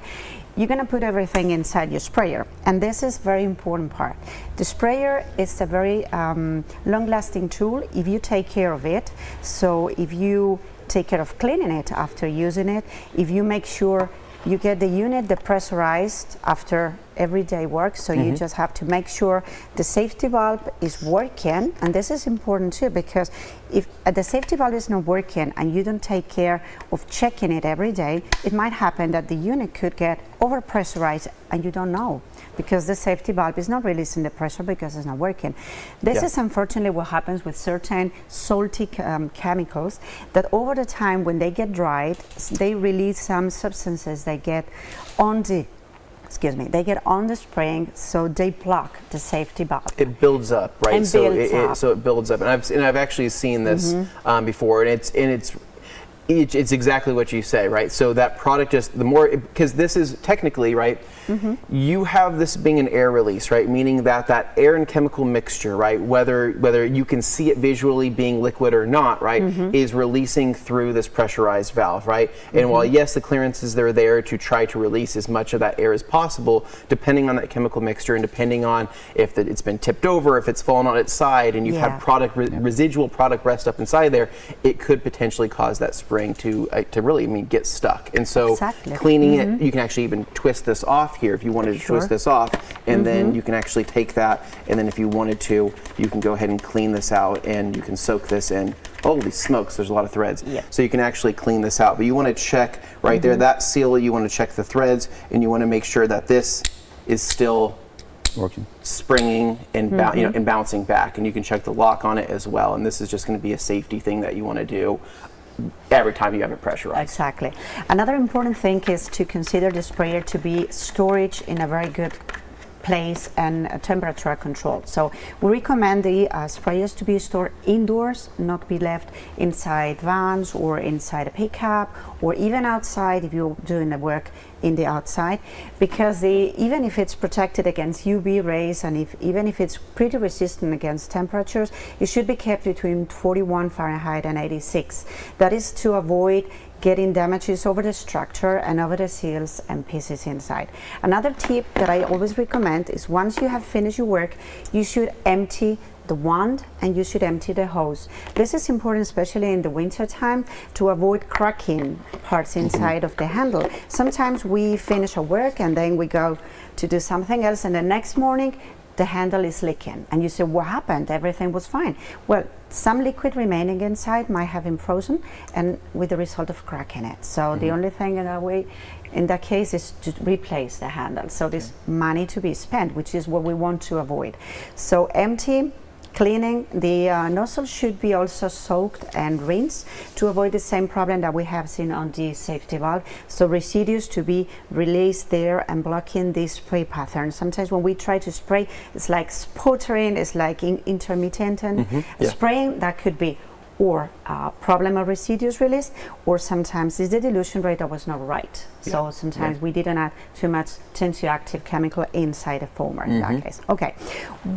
you're going to put everything inside your sprayer, and this is very important part. The sprayer is a very long-lasting tool if you take care of it. So if you take care of cleaning it after using it, if you make sure you get the unit depressurized after everyday work, so you just have to make sure the safety valve is working, and this is important too because if the safety valve is not working and you don't take care of checking it every day, it might happen that the unit could get overpressurized and you don't know because the safety valve is not releasing the pressure because it's not working. This is unfortunately what happens with certain salty chemicals, that over the time when they get dried, they release some substances they get on the spring, so they block the safety valve. It builds up, right? And So it builds up, and I've actually seen this before, and It's exactly what you say, right? So that product just, the more, because this is technically, right, you have this being an air release, right? Meaning that that air and chemical mixture, right, whether you can see it visually being liquid or not, right, is releasing through this pressurized valve, right? And while yes, the clearances are there to try to release as much of that air as possible, depending on that chemical mixture and depending on if it's been tipped over, if it's fallen on its side, and you've had residual product rest up inside there, it could potentially cause that spring to really, get stuck. And so cleaning it, you can actually even twist this off here if you wanted to twist this off, and then you can actually take that, and then if you wanted to, you can go ahead and clean this out, and you can soak this in. Holy smokes, there's a lot of threads. So you can actually clean this out, but you want to check right there, that seal, you want to check the threads, and you want to make sure that this is still working, springing and and bouncing back, and you can check the lock on it as well. And this is just going to be a safety thing that you want to do every time you have it pressurized. Exactly. Another important thing is to consider the sprayer to be storage in a very good place and temperature controlled. So we recommend the sprayers to be stored indoors, not be left inside vans or inside a pickup, or even outside if you're doing the work in the outside, because even if it's protected against UV rays, and even if it's pretty resistant against temperatures, it should be kept between 41 Fahrenheit and 86. That is to avoid getting damages over the structure and over the seals and pieces inside. Another tip that I always recommend is once you have finished your work, you should empty the wand and you should empty the hose. This is important, especially in the winter time, to avoid cracking parts inside of the handle. Sometimes we finish our work and then we go to do something else, and the next morning the handle is leaking, and you say, what happened? Everything was fine. Well, some liquid remaining inside might have been frozen, and with the result of cracking it. So the only thing in that case is to replace the handle. So there's money to be spent, which is what we want to avoid. So empty, cleaning. The nozzle should be also soaked and rinsed to avoid the same problem that we have seen on the safety valve. So residues to be released there and blocking the spray pattern. Sometimes when we try to spray, it's like sputtering, it's like intermittent spraying. That could be or problem of residues released, or sometimes it's the dilution rate that was not right. So sometimes we didn't add too much tensioactive chemical inside the foamer in that case. Okay,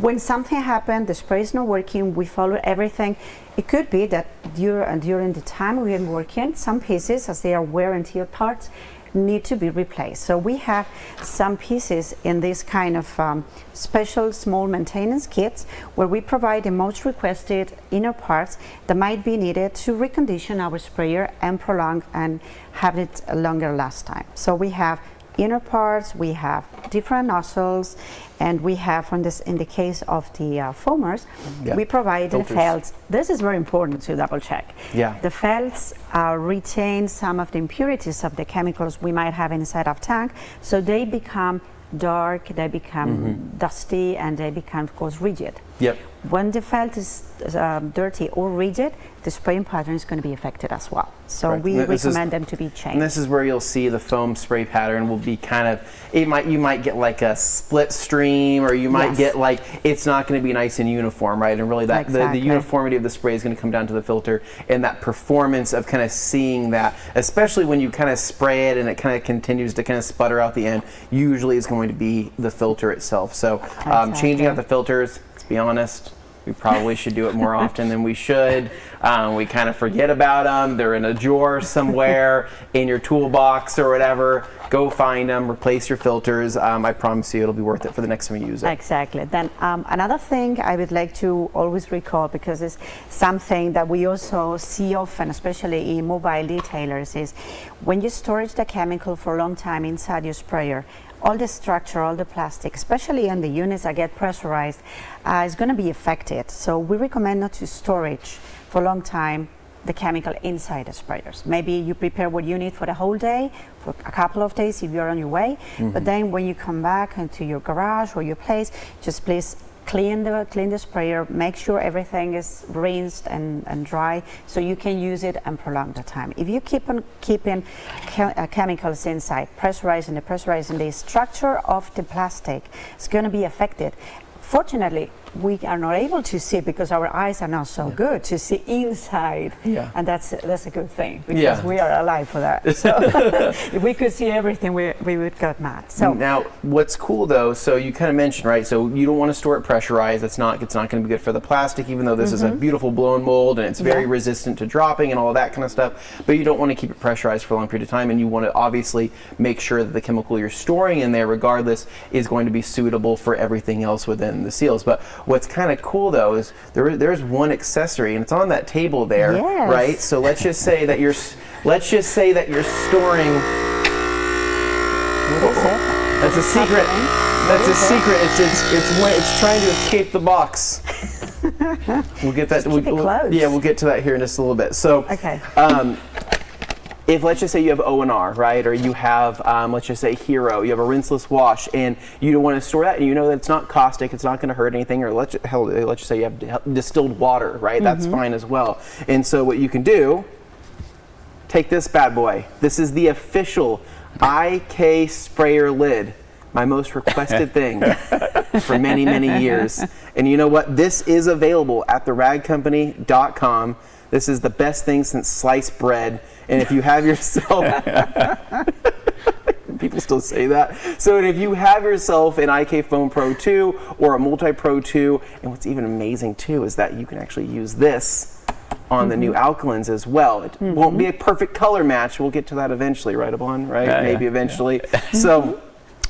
when something happened, the spray is not working, we follow everything. It could be that during the time we've been working, some pieces, as they are wear and tear parts, need to be replaced. So we have some pieces in this kind of special small maintenance kits where we provide the most requested inner parts that might be needed to recondition our sprayer and prolong and have it a longer last time. So we have inner parts, we have different nozzles, and we have in the case of the foamers, we provide the felts. This is very important to double check. The felts retain some of the impurities of the chemicals we might have inside of tank, so they become dark, they become dusty, and they become, of course, rigid. When the felt is dirty or rigid, the spraying pattern is going to be affected as well. So we recommend them to be changed. And this is where you'll see the foam spray pattern will be kind of, you might get like a split stream, or you might get like, it's not going to be nice and uniform, right? And really that the uniformity of the spray is going to come down to the filter, and that performance of kind of seeing that, especially when you kind of spray it and it kind of continues to kind of sputter out the end, usually is going to be the filter itself. So changing out the filters, to be honest, we probably should do it more often than we should. We kind of forget about them. They're in a drawer somewhere in your toolbox or whatever. Go find them, replace your filters. I promise you it'll be worth it for the next time you use it. Exactly. Then another thing I would like to always recall, because it's something that we also see often, especially in mobile detailers, is when you store the chemical for a long time inside your sprayer, all the structure, all the plastic, especially on the units that get pressurized, is going to be affected. So we recommend not to storage for a long time the chemical inside the sprayers. Maybe you prepare what you need for the whole day, for a couple of days if you're on your way, but then when you come back into your garage or your place, just please clean the sprayer, make sure everything is rinsed and dry, so you can use it and prolong the time. If you keep on keeping chemicals inside, pressurizing the structure of the plastic is going to be affected. Fortunately, we are not able to see because our eyes are not so good to see inside. Yeah. And that's a good thing because we are alive for that. So if we could see everything, we would get mad. So now, what's cool though, so you kind of mentioned, right, so you don't want to store it pressurized. It's not going to be good for the plastic, even though this is a beautiful blown mold and it's very resistant to dropping and all that kind of stuff, but you don't want to keep it pressurized for a long period of time, and you want to obviously make sure that the chemical you're storing in there, regardless, is going to be suitable for everything else within the seals. But what's kind of cool though is there's one accessory, and it's on that table there, right? So let's just say that you're storing. what is it? That's a secret. That's a secret. It's trying to escape the box. We'll get that. We'll get to that here in just a little bit. So, if let's just say you have O&R, right, or you have let's just say Hero, you have a rinseless wash, and you don't want to store that, and you know that it's not caustic, it's not going to hurt anything, or let's just say you have distilled water, right? That's fine as well. And so what you can do, take this bad boy. This is the official IK sprayer lid. My most requested thing for many, many years. And you know what? This is available at theragcompany.com. This is the best thing since sliced bread. And if you have yourself, people still say that. So if you have yourself an IK Foam Pro 2 or a Multi Pro 2, and what's even amazing too is that you can actually use this on the new alkalins as well. It won't be a perfect color match. We'll get to that eventually, right, Abon? Right? Maybe eventually. So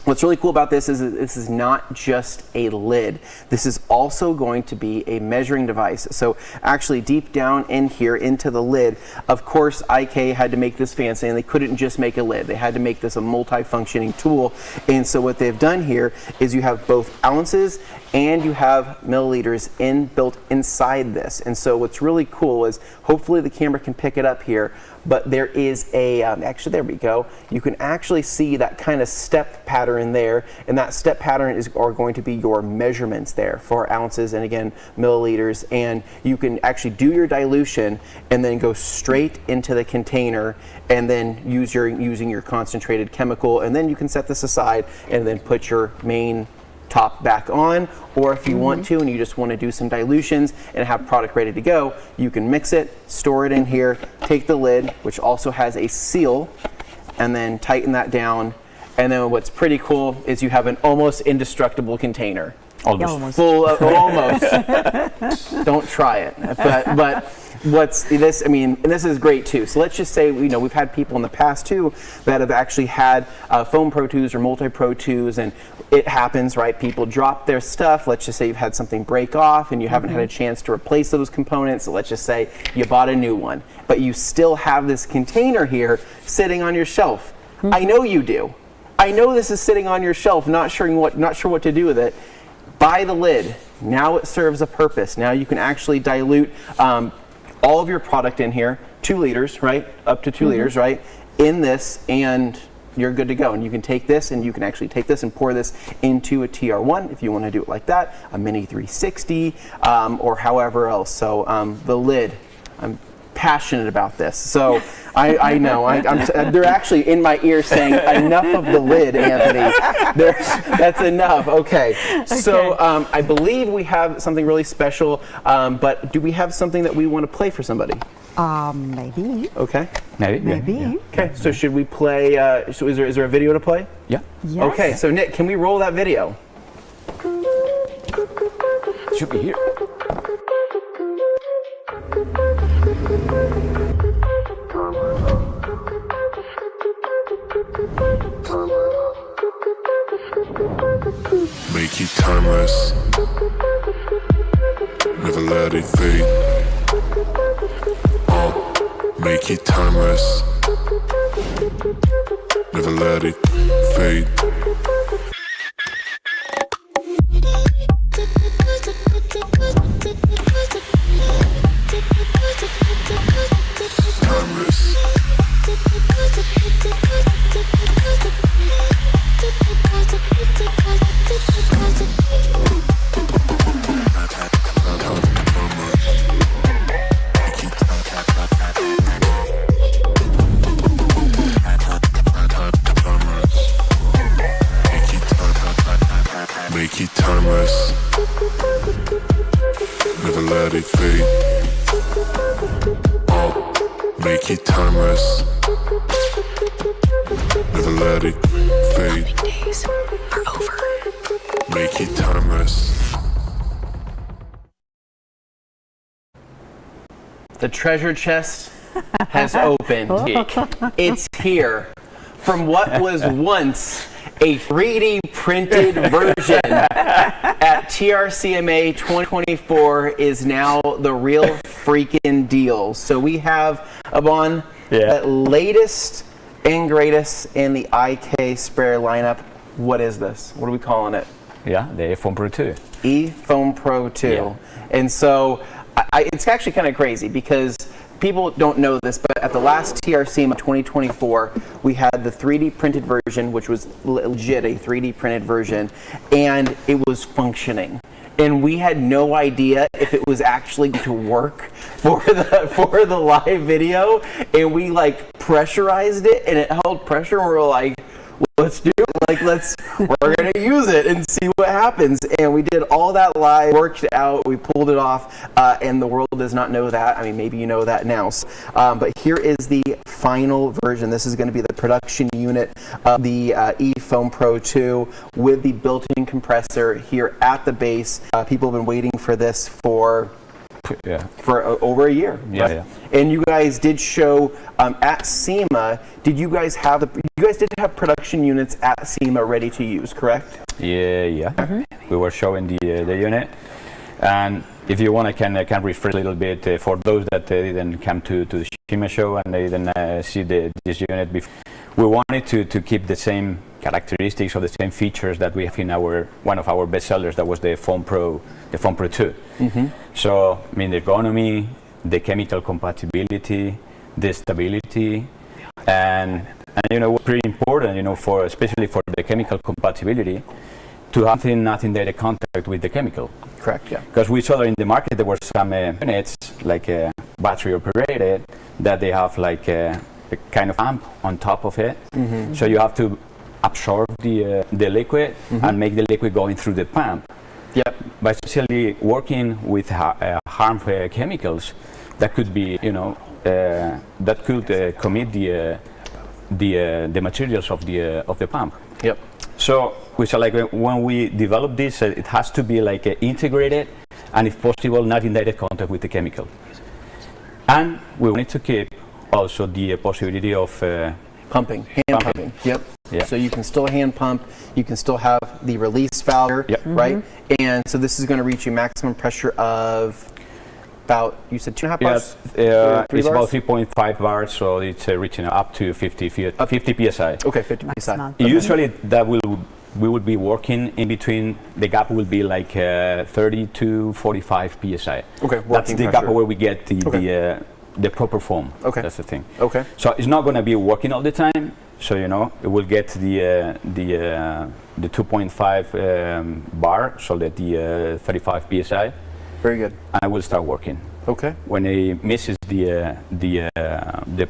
what's really cool about this is this is not just a lid. This is also going to be a measuring device. So actually deep down in here into the lid, of course IK had to make this fancy, and they couldn't just make a lid. They had to make this a multi-functioning tool. And so what they've done here is you have both ounces and you have milliliters built inside this. And so what's really cool is, hopefully the camera can pick it up here, but there is a, actually there we go, you can actually see that kind of step pattern there, and that step pattern are going to be your measurements there for ounces and again milliliters, and you can actually do your dilution and then go straight into the container and then using your concentrated chemical, and then you can set this aside and then put your main top back on, or if you want to and you just want to do some dilutions and have product ready to go, you can mix it, store it in here, take the lid, which also has a seal, and then tighten that down. And then what's pretty cool is you have an almost indestructible container. Almost. Full of, almost. Don't try it. But what's this, I mean, and this is great too. So let's just say, we've had people in the past too that have actually had Foam Pro 2s or Multi Pro 2s, and it happens, right? People drop their stuff. Let's just say you've had something break off and you haven't had a chance to replace those components. So let's just say you bought a new one, but you still have this container here sitting on your shelf. I know you do. I know this is sitting on your shelf, not sure what to do with it. Buy the lid. Now it serves a purpose. Now you can actually dilute all of your product in here, 2 liters, right? Up to 2 liters, right? In this, and you're good to go. And you can take this, and you can actually take this and pour this into a TR1 if you want to do it like that, a Mini 360, or however else. So the lid, I'm passionate about this. So I know, they're actually in my ear saying, enough of the lid, Anthony. That's enough. Okay. So I believe we have something really special, but do we have something that we want to play for somebody? Maybe. Okay. Maybe. Yeah. Okay, so should we play, so is there a video to play? Yeah. Yes. Okay, so Nick, can we roll that video? Should be here. Make it timeless. Never let it fade. Make it timeless. Never let it fade. Timeless. Make it timeless. let it fade. Make it timeless. Never let it fade. Days are over. Make it timeless. The treasure chest has opened. It's here. From what was once a 3D printed version at TRCMA 2024 is now the real freaking deal. So we have, Abon, the latest and greatest in the IK sprayer lineup. What is this? What are we calling it? Yeah, the eFoam Pro 2. eFoam Pro 2. Yeah. And so it's actually kind of crazy because people don't know this, but at the last TRCMA 2024, we had the 3D printed version, which was legit a 3D printed version, and it was functioning. And we had no idea if it was actually going to work for the live video, and we like pressurized it, and it held pressure, and we were like, let's do it. Like, we're gonna use it and see what happens. And we did all that live, worked it out, we pulled it off, and the world does not know that. I mean, maybe you know that now. But here is the final version. This is going to be the production unit of the eFoam Pro 2 with the built-in compressor here at the base. People have been waiting for this for over a year. Yeah. And you guys did show at SEMA. You guys did have production units at SEMA ready to use, correct? Yeah. We were showing the unit, and if you want, I can refresh a little bit for those that didn't come to the SEMA show and they didn't see this unit before. We wanted to keep the same characteristics or the same features that we have in one of our best sellers, that was the Foam Pro 2. So, I mean, the ergonomy, the chemical compatibility, the stability, and pretty important, especially for the chemical compatibility, to have nothing direct contact with the chemical. Correct, yeah. Because we saw that in the market there were some units, like battery operated, that they have like a kind of pump on top of it. So you have to absorb the liquid and make the liquid going through the pump. Yep. But especially working with harmful chemicals, that could be, that could commit the materials of the pump. Yep. So we said, like, when we develop this, it has to be like integrated, and if possible, not in direct contact with the chemical. And we wanted to keep also the possibility of hand pumping. Yep. Yeah. So you can still hand pump. You can still have the release valve, right? And so this is going to reach a maximum pressure of about, you said 2.5 bars? It's about 3.5 bars, so it's reaching up to 50 psi. Okay, 50 psi. Usually that we will be working in between. The gap will be like 30 to 45 psi. Okay, that's the gap where we get the proper foam. Okay, that's the thing. Okay. So it's not going to be working all the time. So it will get the 2.5 bar, so that the 35 psi. Very good. And I will start working. Okay. When it misses the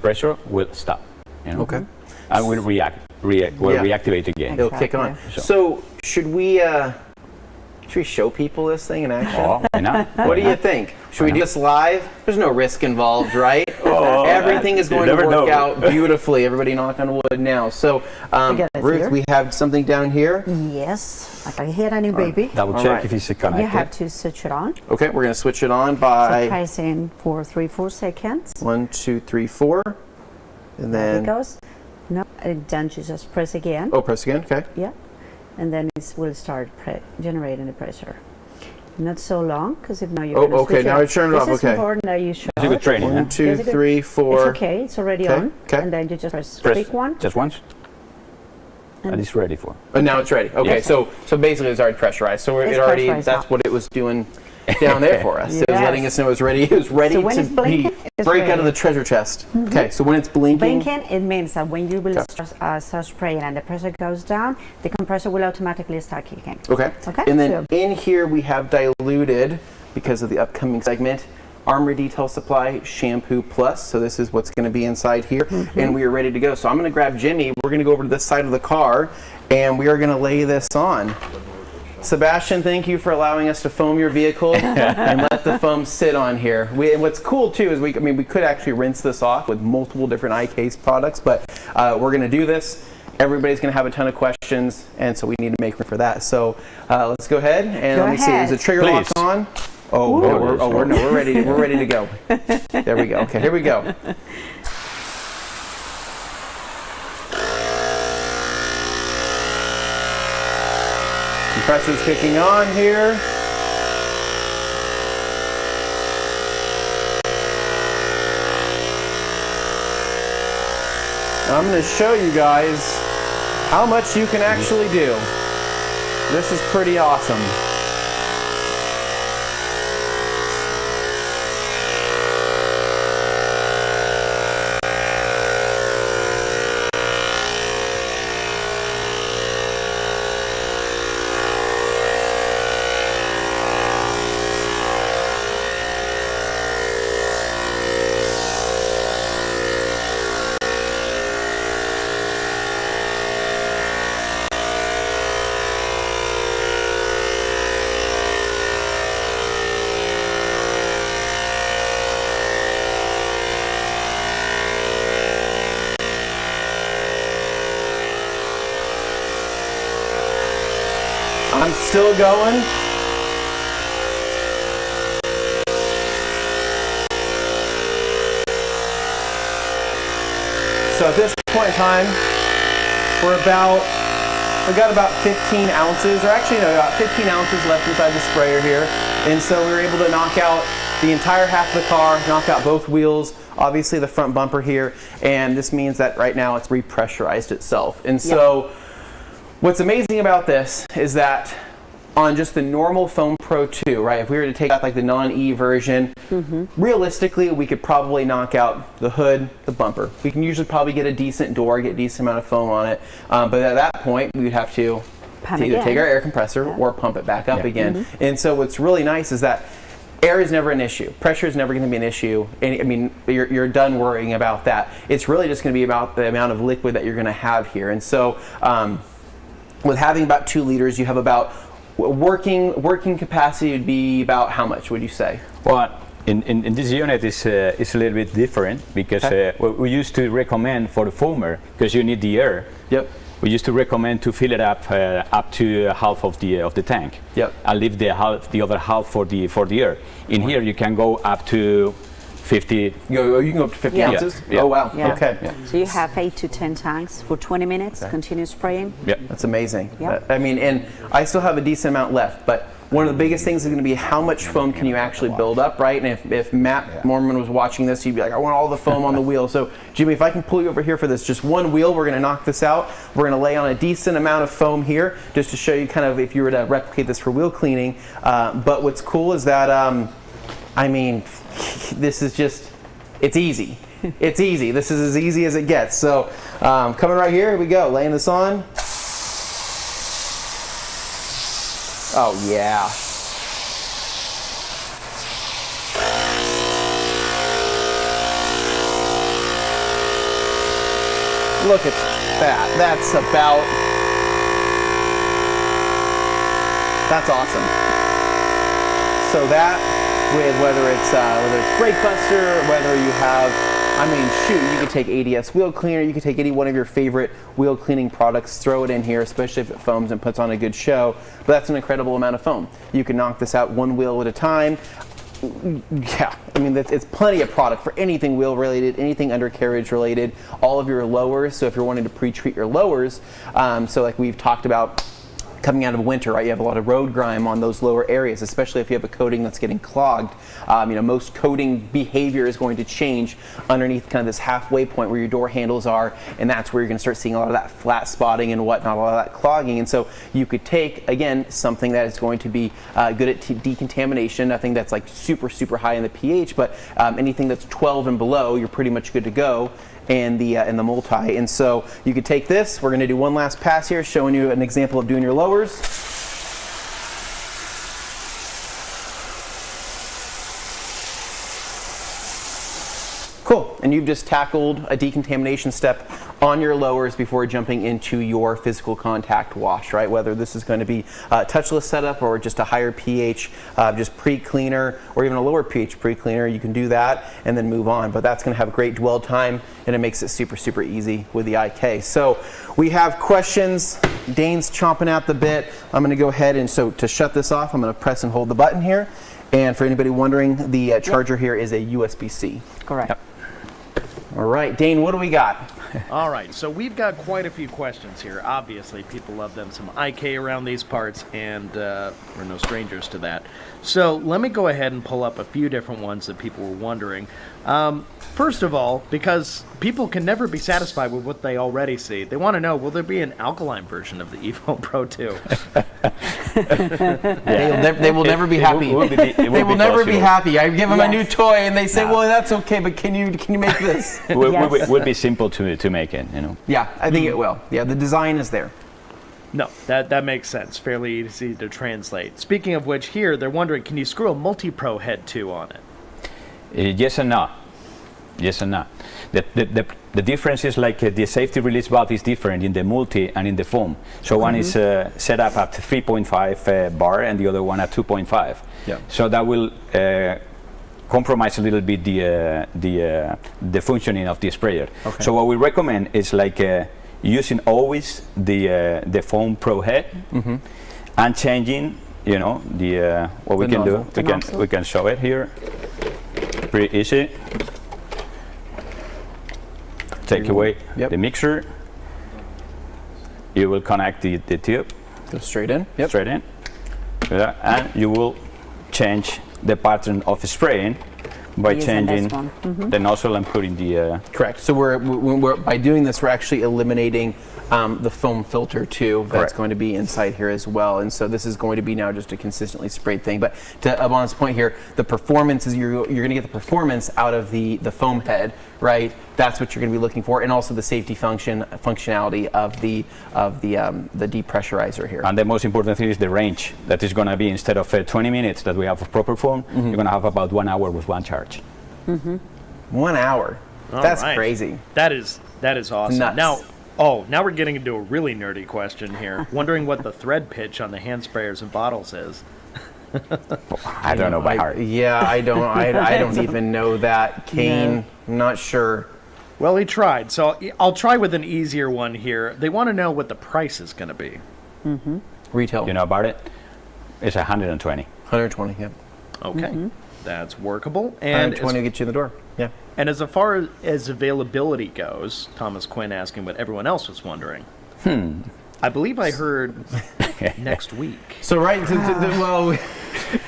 pressure, we'll stop. Okay. And we'll reactivate again. It'll kick on. So should we show people this thing in action? Oh, why not? What do you think? Should we do this live? There's no risk involved, right? Everything is going to work out beautifully. Everybody knock on wood now. So, Ruth, we have something down here. Yes, like a head on your baby. Double check if it's connected. You have to switch it on. Okay, we're going to switch it on by... Pressing for 3-4 seconds. 1, 2, 3, 4. And then... There it goes. No, and then you just press again. Oh, press again, okay. Yeah. And then it will start generating the pressure. Not so long, because if now you're going to switch now I turned it off. This Okay. is important that you show. It's a good training. 1, 2, 3, 4. It's okay. It's already on. Okay. And then you just press click one. Just once. And it's ready for. Oh, now it's ready. Okay. Yes. So basically it's already pressurized. So it already. That's what it was doing down there for us. Yes. It was letting us know it was ready. It was ready to break out of the treasure chest. Okay. So when it's blinking. It means that when you will start spraying and the pressure goes down, the compressor will automatically start kicking. Okay. Okay. And then in here we have diluted, because of the upcoming segment, Armour Detail Supply Shampoo Plus. So this is what's going to be inside here, and we are ready to go. So I'm going to grab Jimmy. We're going to go over to this side of the car, and we are going to lay this on. Sebastian, thank you for allowing us to foam your vehicle and let the foam sit on here. And what's cool too is we could actually rinse this off with multiple different iCase products, but we're going to do this. Everybody's going to have a ton of questions, and so we need to make room for that. So let's go ahead and let me see. Is the trigger lock on? Oh, we're ready. We're ready to go. There we go. Okay, here we go. Compressor's kicking on here. I'm going to show you guys how much you can actually do. This is pretty awesome. I'm still going. So at this point in time, we've got about 15 ounces, or actually no, about 15 ounces left inside the sprayer here. And so we were able to knock out the entire half of the car, knock out both wheels, obviously the front bumper here, and this means that right now it's repressurized itself. And so what's amazing about this is that on just the normal Foam Pro 2, right, if we were to take out like the non-E version, realistically we could probably knock out the hood, the bumper. We can usually probably get a decent door, get a decent amount of foam on it, but at that point we would have to either take our air compressor or pump it back up again. And so what's really nice is that air is never an issue. Pressure is never going to be an issue. And, I mean, you're done worrying about that. It's really just going to be about the amount of liquid that you're going to have here. And so with having about 2 liters, you have about working capacity would be about how much would you say? Well, in this unit it's a little bit different because we used to recommend for the foamer, because you need the air. We used to recommend to fill it up to half of the tank. And leave the other half for the air. In here you can go up to 50. You can go up to 50 ounces? Oh wow. Okay. So you have 8 to 10 tanks for 20 minutes, continue spraying? That's amazing. I mean, and I still have a decent amount left, but one of the biggest things is going to be how much foam can you actually build up, right? And if Matt Mormon was watching this, he'd be like, I want all the foam on the wheel. So Jimmy, if I can pull you over here for this, just one wheel, we're going to knock this out. We're going to lay on a decent amount of foam here, just to show you kind of if you were to replicate this for wheel cleaning. But what's cool is that, I mean, this is just, it's easy. It's easy. This is as easy as it gets. So coming right here we go, laying this on. Oh yeah. Look at that. That's awesome. So that, with whether it's brake buster, or whether you have, I mean, shoot, you could take ADS wheel cleaner, you could take any one of your favorite wheel cleaning products, throw it in here, especially if it foams and puts on a good show. But that's an incredible amount of foam. You can knock this out one wheel at a time. Yeah, I mean, it's plenty of product for anything wheel related, anything undercarriage related, all of your lowers. So if you're wanting to pre-treat your lowers, so like we've talked about, coming out of winter, right? You have a lot of road grime on those lower areas, especially if you have a coating that's getting clogged. You know, most coating behavior is going to change underneath kind of this halfway point where your door handles are, and that's where you're going to start seeing a lot of that flat spotting and whatnot, a lot of that clogging. And so you could take, again, something that is going to be good at decontamination, nothing that's like super high in the pH, but anything that's 12 and below, you're pretty much good to go. And the multi. And so you could take this. We're going to do one last pass here, showing you an example of doing your lowers. Cool. And you've just tackled a decontamination step on your lowers before jumping into your physical contact wash, right? Whether this is going to be a touchless setup or just a higher pH, just pre-cleaner, or even a lower pH pre-cleaner, you can do that and then move on. But that's going to have great dwell time, and it makes it super, super easy with the IK. So we have questions. Dane's chomping at the bit. I'm going to go ahead and so to shut this off, I'm going to press and hold the button here. And for anybody wondering, the charger here is a USB-C. Correct. Yep. All right, Dane, what do we got? All right, so we've got quite a few questions here. Obviously, people love them some IK around these parts, and we're no strangers to that. So let me go ahead and pull up a few different ones that people were wondering. First of all, because people can never be satisfied with what they already see, they want to know, will there be an alkaline version of the eVo Pro 2? They will never be happy. They will never be happy. I give them a new toy and they say, well, that's okay, but can you make this? It would be simple to make it, you know. Yeah, I think it will. Yeah, the design is there. No, that makes sense. Fairly easy to translate. Speaking of which, here, they're wondering, can you screw a multi-pro head 2 on it? Yes and no. Yes and no. The difference is like the safety release valve is different in the multi and in the foam. So one is set up at 3.5 bar and the other one at 2.5. Yeah. So that will compromise a little bit the functioning of the sprayer. Okay. So what we recommend is like using always the foam pro head and changing, you know, what we can do. We can show it here. Pretty easy. Take away the mixer. You will connect the tube. Go straight in. Yep. Straight in. Yeah, and you will change the pattern of spraying by changing the nozzle and putting the. Correct. So we're by doing this, we're actually eliminating the foam filter too. That's going to be inside here as well. And so this is going to be now just a consistently sprayed thing. But to Abon's point here, the performance is you're going to get the performance out of the foam head, right? That's what you're going to be looking for, and also the safety functionality of the depressurizer here. And the most important thing is the range. That is going to be, instead of 20 minutes that we have of proper foam, you're going to have about 1 hour with one charge. 1 hour. That's crazy. That is awesome. Nuts. Now we're getting into a really nerdy question here. Wondering what the thread pitch on the hand sprayers and bottles is. I don't know by heart. Yeah, I don't even know that. Kane, I'm not sure. Well, he tried, so I'll try with an easier one here. They want to know what the price is going to be. Retail. You know about it? It's 120. 120, yeah. Okay, that's workable. And 120 to get you in the door. Yeah. And as far as availability goes, Thomas Quinn asking what everyone else was wondering. I believe I heard next week. So well,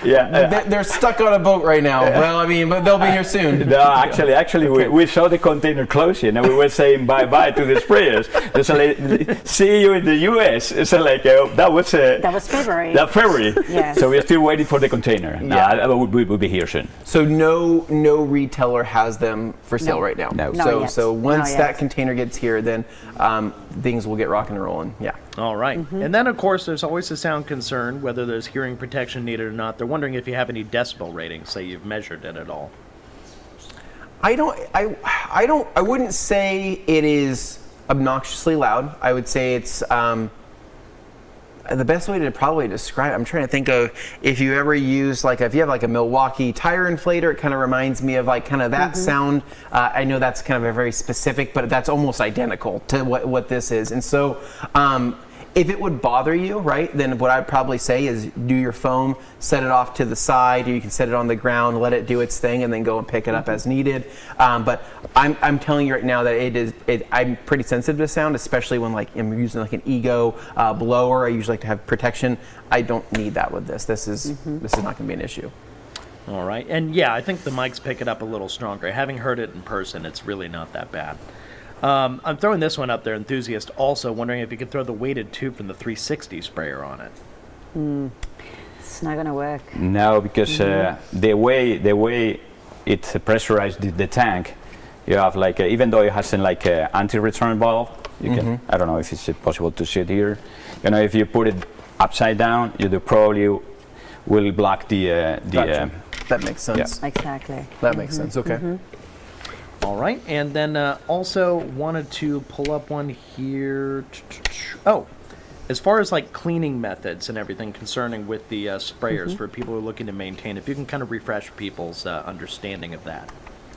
yeah, they're stuck on a boat right now. Well, I mean, but they'll be here soon. No, actually, we saw the container closing, and we were saying bye-bye to the sprayers. It's like, see you in the U.S. It's like that was February. That February. Yes. So we're still waiting for the container. We'll be here soon. So no retailer has them for sale right now. No. So once that container gets here, then things will get rocking and rolling. Yeah. All right. And then, of course, there's always a sound concern, whether there's hearing protection needed or not. They're wondering if you have any decibel ratings, say you've measured it at all. I wouldn't say it is obnoxiously loud. I would say it's the best way to probably describe it, I'm trying to think of if you ever use if you have like a Milwaukee tire inflator, it kind of reminds me of like kind of that sound. I know that's kind of a very specific, but that's almost identical to what this is. And so if it would bother you, right, then what I'd probably say is do your foam, set it off to the side, or you can set it on the ground, let it do its thing, and then go and pick it up as needed. But I'm telling you right now that I'm pretty sensitive to sound, especially when I'm using like an Ego blower. I usually like to have protection. I don't need that with this. This is not going to be an issue. All right. And yeah, I think the mics pick it up a little stronger. Having heard it in person, it's really not that bad. I'm throwing this one up there, Enthusiast, also wondering if you could throw the weighted tube from the 360 sprayer on it. It's not going to work. No, because the way it pressurized the tank, you have even though it has an anti-return valve, you can, I don't know if it's possible to see it here. You know, if you put it upside down, you probably will block the. Gotcha. That makes sense. Yeah. Exactly. That makes sense. Okay. All right, and then also wanted to pull up one here. Oh, as far as like cleaning methods and everything concerning with the sprayers for people who are looking to maintain, if you can kind of refresh people's understanding of that.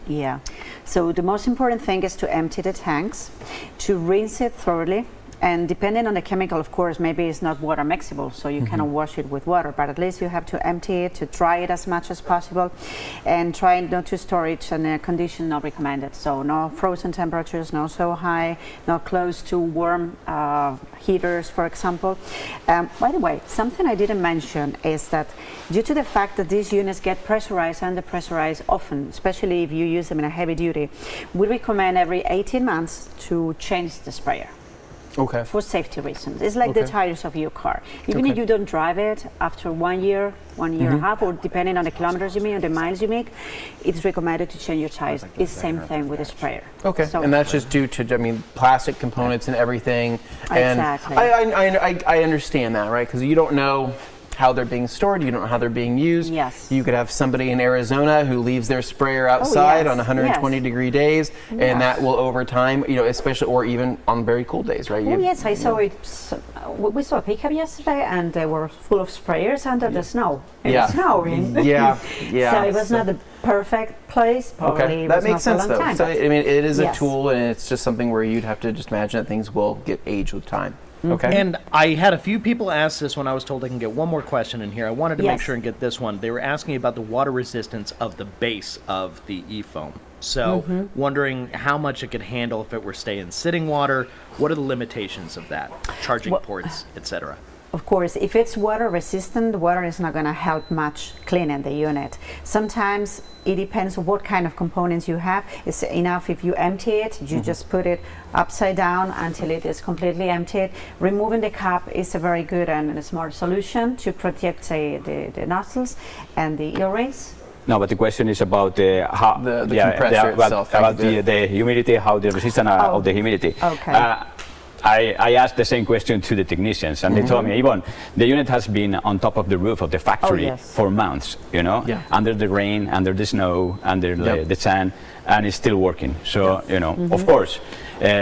Yeah, so the most important thing is to empty the tanks, to rinse it thoroughly, and depending on the chemical, of course, maybe it's not water mixable, so you cannot wash it with water, but at least you have to empty it, to dry it as much as possible, and try not to store it in a condition not recommended. So no frozen temperatures, no so high, not close to warm heaters, for example. By the way, something I didn't mention is that due to the fact that these units get pressurized and depressurized often, especially if you use them in a heavy duty, we recommend every 18 months to change the sprayer. Okay. For safety reasons. It's like the tires of your car. Even if you don't drive it, after 1 year, 1 year and a half, or depending on the kilometers you make or the miles you make, it's recommended to change your tires. It's the same thing with the sprayer. Okay, so, and that's just due to, I mean, plastic components and everything. And exactly. I understand that, right? Because you don't know how they're being stored, you don't know how they're being used. Yes. You could have somebody in Arizona who leaves their sprayer outside on 120 degree days, and that will over time, you know, especially, or even on very cool days, right? Oh yes, I saw it. We saw a pickup yesterday, and they were full of sprayers under the snow. It was snowing. Yeah. So it was not the perfect place. Probably that makes sense though. Time, so I mean, it is a tool, and it's just something where you'd have to just imagine that things will get aged with time. Okay. And I had a few people ask this when I was told I can get one more question in here. I wanted to make sure and get this one. They were asking about the water resistance of the base of the e-foam. So wondering how much it could handle if it were staying sitting water. What are the limitations of that? Charging ports, etc. Of course, if it's water resistant, the water is not going to help much cleaning the unit. Sometimes it depends on what kind of components you have. It's enough if you empty it, you just put it upside down until it is completely emptied. Removing the cap is a very good and a smart solution to protect, say, the nozzles and the earrings. No, but the question is about how the compressor itself. About the humidity, how the resistance of the humidity. Okay. I asked the same question to the technicians, and they told me, Yvonne, the unit has been on top of the roof of the factory for months, you know, under the rain, under the snow, under the sand, and it's still working. So, you know, of course,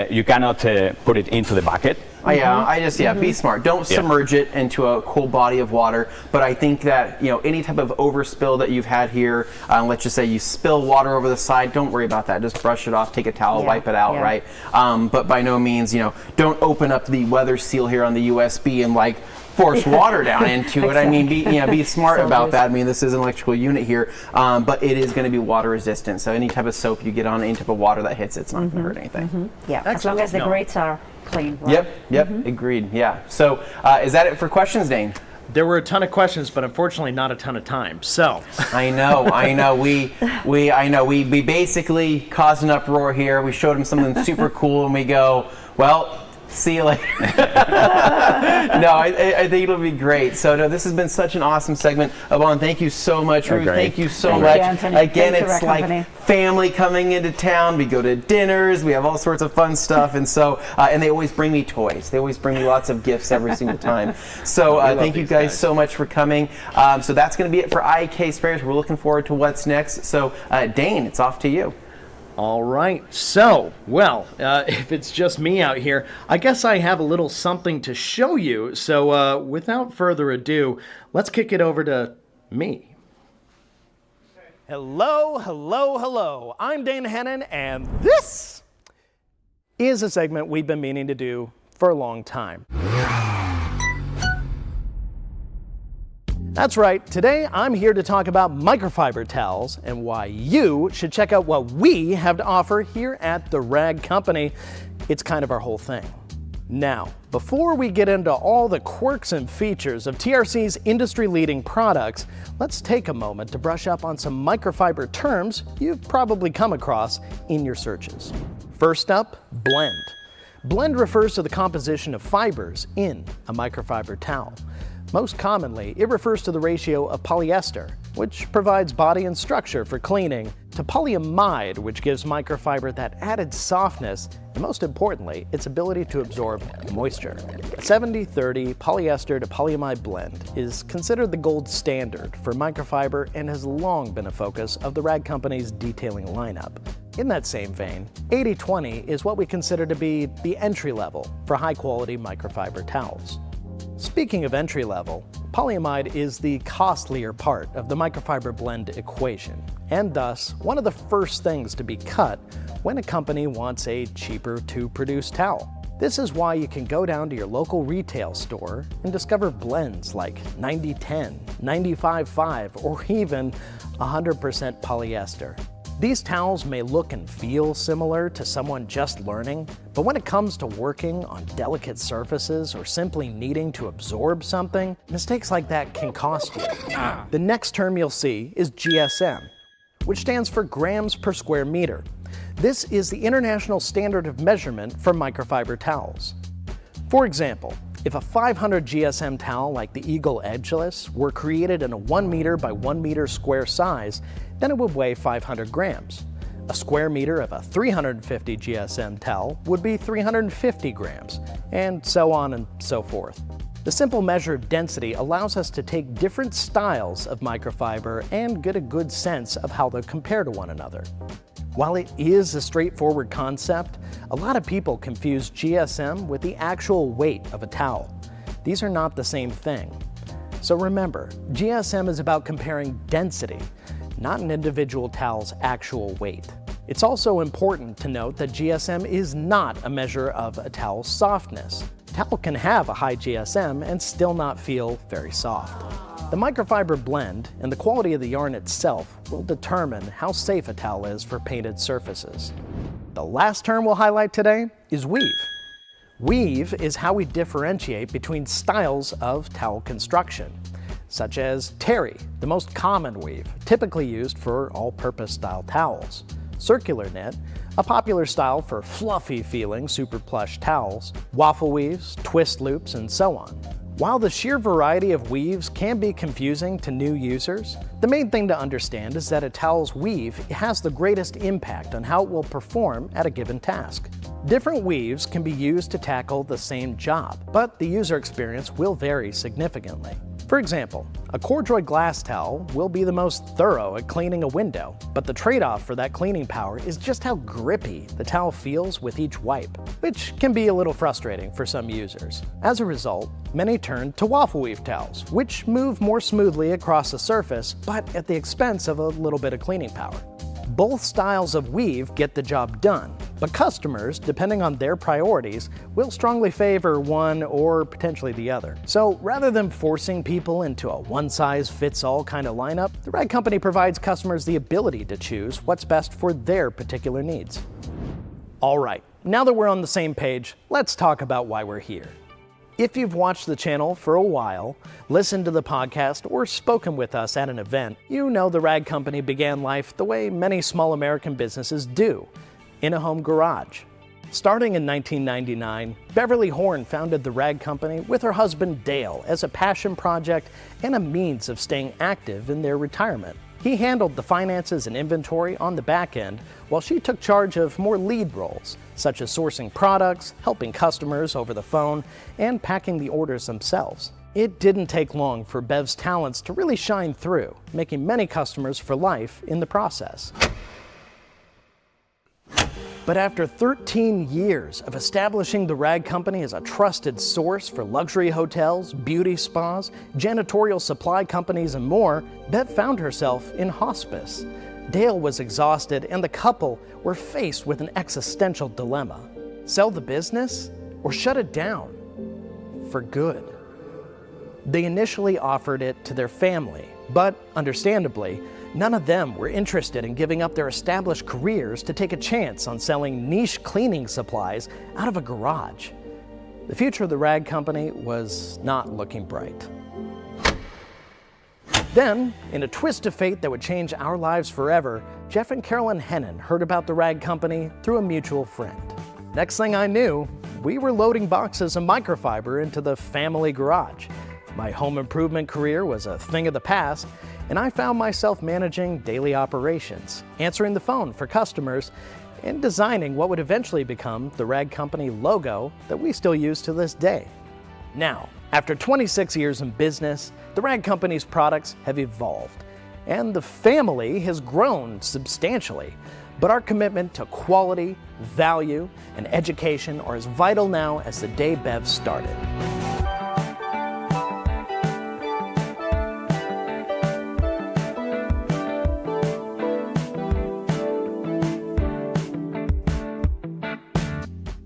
you cannot put it into the bucket. Be smart. Don't submerge it into a cool body of water. But I think that, you know, any type of overspill that you've had here, let's just say you spill water over the side, don't worry about that. Just brush it off, take a towel, wipe it out, right? But by no means, you know, don't open up the weather seal here on the USB and like force water down into it. I mean, be smart about that. I mean, this is an electrical unit here, but it is going to be water resistant. So any type of soap you get on any type of water that hits, it's not going to hurt anything. Yeah, as long as the grates are clean. Right? Yep, agreed. Yeah. So is that it for questions, Dane? There were a ton of questions, but unfortunately not a ton of time. So I know. We basically caused an uproar here. We showed him something super cool, and we go, well, see you later. No, I think it'll be great. So no, this has been such an awesome segment. Yvonne, thank you so much. Ruth, thank you so much. Again, it's like family coming into town. We go to dinners. We have all sorts of fun stuff, and so and they always bring me toys. They always bring me lots of gifts every single time. So thank you guys so much for coming. So that's going to be it for IK Sprayers. We're looking forward to what's next. So Dane, it's off to you. All right. So, well, if it's just me out here, I guess I have a little something to show you. So, without further ado, let's kick it over to me. Hello. I'm Dane Hennon, and this is a segment we've been meaning to do for a long time. That's right, today I'm here to talk about microfiber towels and why you should check out what we have to offer here at The Rag Company. It's kind of our whole thing. Now, before we get into all the quirks and features of TRC's industry-leading products, let's take a moment to brush up on some microfiber terms you've probably come across in your searches. First up, blend. Blend refers to the composition of fibers in a microfiber towel. Most commonly, it refers to the ratio of polyester, which provides body and structure for cleaning, to polyamide, which gives microfiber that added softness, and most importantly, its ability to absorb moisture. A 70-30 polyester to polyamide blend is considered the gold standard for microfiber and has long been a focus of the Rag Company's detailing lineup. In that same vein, 80/20 is what we consider to be the entry level for high-quality microfiber towels. Speaking of entry level, polyamide is the costlier part of the microfiber blend equation, and thus one of the first things to be cut when a company wants a cheaper to produce towel. This is why you can go down to your local retail store and discover blends like 90/10, 95/5, or even 100% polyester. These towels may look and feel similar to someone just learning, but when it comes to working on delicate surfaces or simply needing to absorb something, mistakes like that can cost you. The next term you'll see is GSM, which stands for grams per square meter. This is the international standard of measurement for microfiber towels. For example, if a 500 GSM towel like the Eagle Edgeless were created in a 1 meter by 1 meter square size, then it would weigh 500 grams. A square meter of a 350 GSM towel would be 350 grams, and so on and so forth. The simple measure of density allows us to take different styles of microfiber and get a good sense of how they compare to one another. While it is a straightforward concept, a lot of people confuse GSM with the actual weight of a towel. These are not the same thing. So remember, GSM is about comparing density, not an individual towel's actual weight. It's also important to note that GSM is not a measure of a towel's softness. A towel can have a high GSM and still not feel very soft. The microfiber blend and the quality of the yarn itself will determine how safe a towel is for painted surfaces. The last term we'll highlight today is weave. Weave is how we differentiate between styles of towel construction, such as terry, the most common weave, typically used for all-purpose style towels. Circular knit, a popular style for fluffy feeling super plush towels, waffle weaves, twist loops, and so on. While the sheer variety of weaves can be confusing to new users, the main thing to understand is that a towel's weave has the greatest impact on how it will perform at a given task. Different weaves can be used to tackle the same job, but the user experience will vary significantly. For example, a corduroy glass towel will be the most thorough at cleaning a window, but the trade-off for that cleaning power is just how grippy the towel feels with each wipe, which can be a little frustrating for some users. As a result, many turn to waffle weave towels, which move more smoothly across the surface, but at the expense of a little bit of cleaning power. Both styles of weave get the job done, but customers, depending on their priorities, will strongly favor one or potentially the other. So rather than forcing people into a one-size-fits-all kind of lineup, the Rag Company provides customers the ability to choose what's best for their particular needs. All right, now that we're on the same page, let's talk about why we're here. If you've watched the channel for a while, listened to the podcast, or spoken with us at an event, you know the Rag Company began life the way many small American businesses do, in a home garage. Starting in 1999, Beverly Horn founded the Rag Company with her husband Dale as a passion project and a means of staying active in their retirement. He handled the finances and inventory on the back end, while she took charge of more lead roles, such as sourcing products, helping customers over the phone, and packing the orders themselves. It didn't take long for Bev's talents to really shine through, making many customers for life in the process. But after 13 years of establishing the Rag Company as a trusted source for luxury hotels, beauty spas, janitorial supply companies, and more, Bev found herself in hospice. Dale was exhausted, and the couple were faced with an existential dilemma. Sell the business or shut it down for good? They initially offered it to their family, but understandably, none of them were interested in giving up their established careers to take a chance on selling niche cleaning supplies out of a garage. The future of the Rag Company was not looking bright. Then, in a twist of fate that would change our lives forever, Jeff and Carolyn Hennon heard about the Rag Company through a mutual friend. Next thing I knew, we were loading boxes of microfiber into the family garage. My home improvement career was a thing of the past, and I found myself managing daily operations, answering the phone for customers, and designing what would eventually become the Rag Company logo that we still use to this day. Now, after 26 years in business, the Rag Company's products have evolved, and the family has grown substantially. But our commitment to quality, value, and education are as vital now as the day Bev started.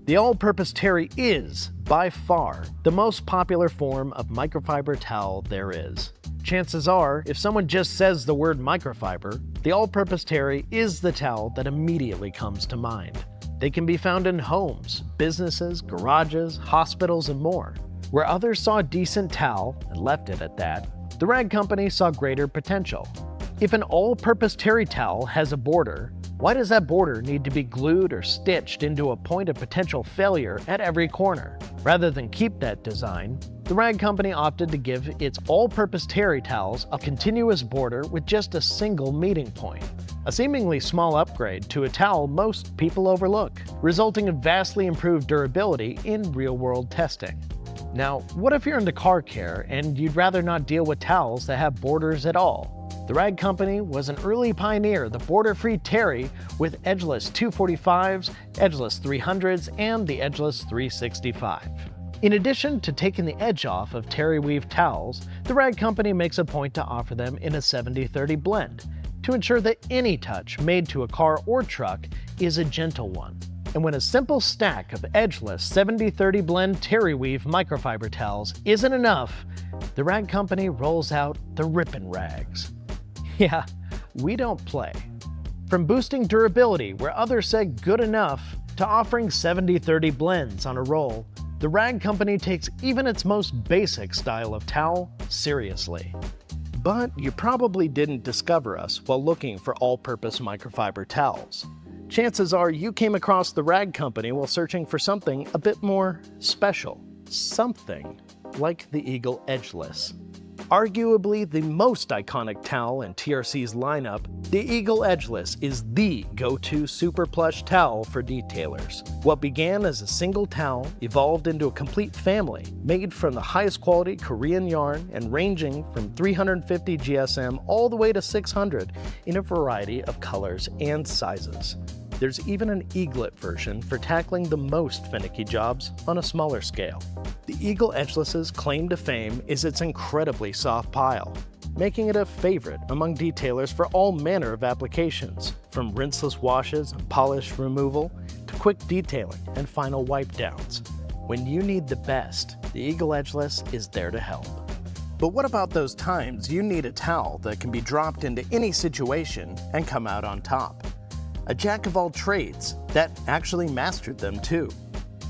The all-purpose terry is, by far, the most popular form of microfiber towel there is. Chances are, if someone just says the word microfiber, the all-purpose terry is the towel that immediately comes to mind. They can be found in homes, businesses, garages, hospitals, and more. Where others saw a decent towel and left it at that, the rag company saw greater potential. If an all-purpose terry towel has a border, why does that border need to be glued or stitched into a point of potential failure at every corner? Rather than keep that design, the rag company opted to give its all-purpose terry towels a continuous border with just a single meeting point. A seemingly small upgrade to a towel most people overlook, resulting in vastly improved durability in real-world testing. Now, what if you're into car care and you'd rather not deal with towels that have borders at all? The rag company was an early pioneer of the border-free terry with edgeless 245s, edgeless 300s, and the edgeless 365. In addition to taking the edge off of terry weave towels, the rag company makes a point to offer them in a 70-30 blend to ensure that any touch made to a car or truck is a gentle one. And when a simple stack of edgeless 70-30 blend terry weave microfiber towels isn't enough, the rag company rolls out the Rippin' Rags. Yeah, we don't play. From boosting durability where others said good enough, to offering 70-30 blends on a roll, the rag company takes even its most basic style of towel seriously. But you probably didn't discover us while looking for all-purpose microfiber towels. Chances are you came across the rag company while searching for something a bit more special. Something like the Eagle Edgeless. Arguably the most iconic towel in TRC's lineup, the Eagle Edgeless is the go-to super plush towel for detailers. What began as a single towel evolved into a complete family, made from the highest quality Korean yarn and ranging from 350 GSM all the way to 600 in a variety of colors and sizes. There's even an eaglet version for tackling the most finicky jobs on a smaller scale. The Eagle Edgeless's claim to fame is its incredibly soft pile, making it a favorite among detailers for all manner of applications, from rinseless washes and polish removal to quick detailing and final wipe downs. When you need the best, the Eagle Edgeless is there to help. But what about those times you need a towel that can be dropped into any situation and come out on top? A jack of all trades that actually mastered them too.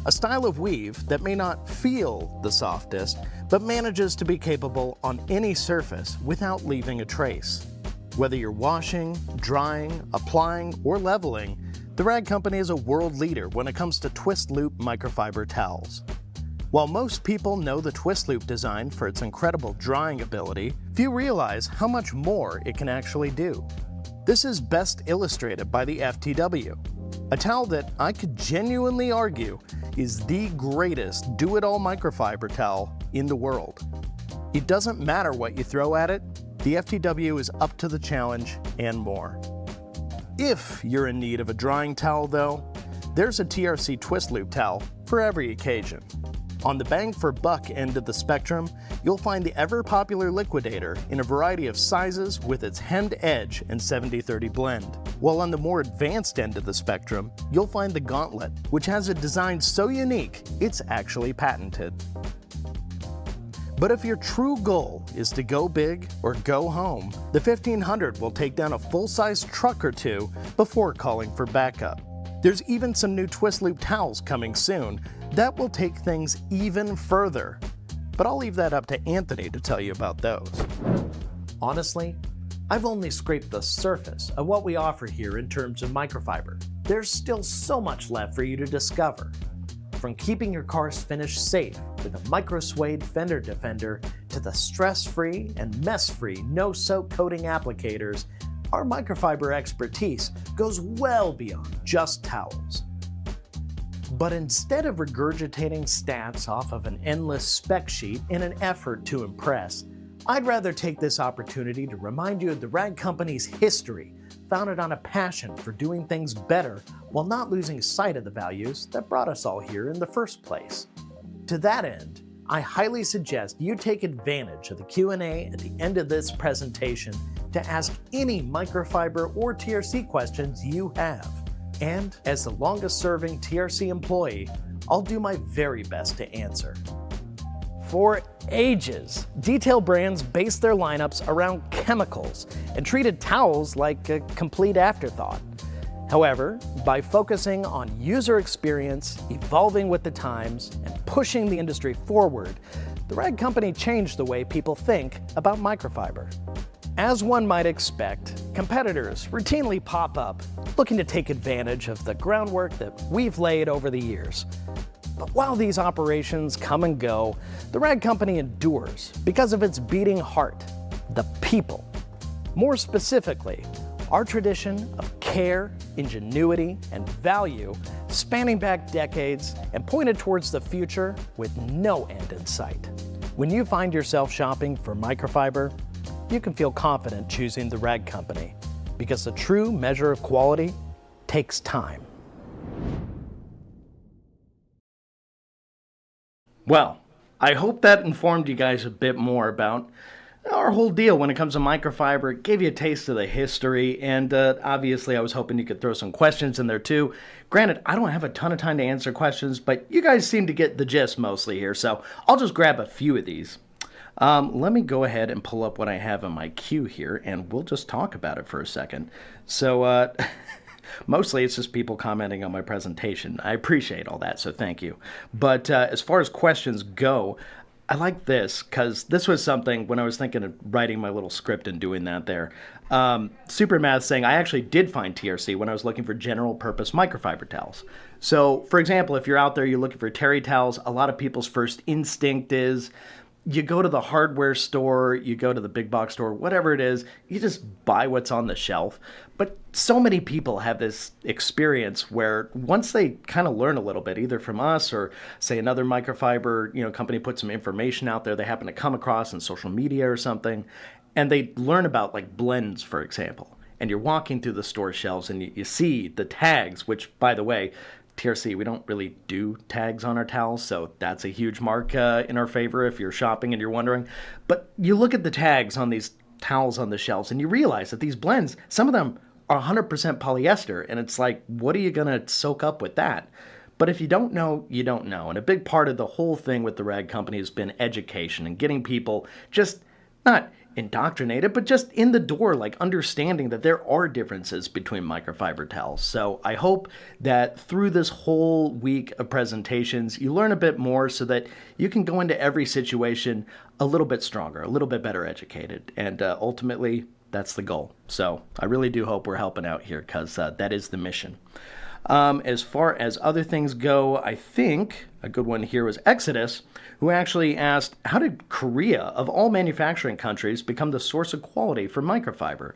A style of weave that may not feel the softest, but manages to be capable on any surface without leaving a trace. Whether you're washing, drying, applying, or leveling, the rag company is a world leader when it comes to twist loop microfiber towels. While most people know the twist loop design for its incredible drying ability, few realize how much more it can actually do. This is best illustrated by the FTW, a towel that I could genuinely argue is the greatest do-it-all microfiber towel in the world. It doesn't matter what you throw at it, the FTW is up to the challenge and more. If you're in need of a drying towel though, there's a TRC twist loop towel for every occasion. On the bang for buck end of the spectrum, you'll find the ever-popular Liquidator in a variety of sizes with its hemmed edge and 70-30 blend. While on the more advanced end of the spectrum, you'll find the Gauntlet, which has a design so unique, it's actually patented. But if your true goal is to go big or go home, the 1500 will take down a full-size truck or two before calling for backup. There's even some new twist loop towels coming soon that will take things even further. But I'll leave that up to Anthony to tell you about those. Honestly, I've only scraped the surface of what we offer here in terms of microfiber. There's still so much left for you to discover. From keeping your car's finish safe with a micro suede fender defender to the stress-free and mess-free no-soak coating applicators, our microfiber expertise goes well beyond just towels. But instead of regurgitating stats off of an endless spec sheet in an effort to impress, I'd rather take this opportunity to remind you of the rag company's history, founded on a passion for doing things better while not losing sight of the values that brought us all here in the first place. To that end, I highly suggest you take advantage of the Q&A at the end of this presentation to ask any microfiber or TRC questions you have. And as the longest serving TRC employee, I'll do my very best to answer. For ages, detail brands based their lineups around chemicals and treated towels like a complete afterthought. However, by focusing on user experience, evolving with the times, and pushing the industry forward, the rag company changed the way people think about microfiber. As one might expect, competitors routinely pop up looking to take advantage of the groundwork that we've laid over the years. But while these operations come and go, the rag company endures because of its beating heart, the people. More specifically, our tradition of care, ingenuity, and value spanning back decades and pointed towards the future with no end in sight. When you find yourself shopping for microfiber, you can feel confident choosing the rag company because the true measure of quality takes time. Well, I hope that informed you guys a bit more about our whole deal when it comes to microfiber. It gave you a taste of the history, and obviously I was hoping you could throw some questions in there too. Granted, I don't have a ton of time to answer questions, but you guys seem to get the gist mostly here, so I'll just grab a few of these. Let me go ahead and pull up what I have in my queue here, and we'll just talk about it for a second. So, mostly it's just people commenting on my presentation. I appreciate all that, so thank you. But as far as questions go, I like this because this was something when I was thinking of writing my little script and doing that there. Supermath saying I actually did find TRC when I was looking for general purpose microfiber towels. So, for example, if you're out there, you're looking for terry towels, a lot of people's first instinct is you go to the hardware store, you go to the big box store, whatever it is, you just buy what's on the shelf. But so many people have this experience where once they kind of learn a little bit, either from us or say another microfiber company put some information out there they happen to come across in social media or something, and they learn about like blends, for example. And you're walking through the store shelves and you see the tags, which, by the way, TRC, we don't really do tags on our towels, so that's a huge mark in our favor if you're shopping and you're wondering. But you look at the tags on these towels on the shelves and you realize that these blends, some of them are 100% polyester, and it's like, what are you going to soak up with that? But if you don't know, you don't know. And a big part of the whole thing with the rag company has been education and getting people just not indoctrinated, but just in the door, like understanding that there are differences between microfiber towels. So I hope that through this whole week of presentations, you learn a bit more so that you can go into every situation a little bit stronger, a little bit better educated. And ultimately, that's the goal. So I really do hope we're helping out here because that is the mission. As far as other things go, I think a good one here was Exodus, who actually asked, how did Korea, of all manufacturing countries, become the source of quality for microfiber?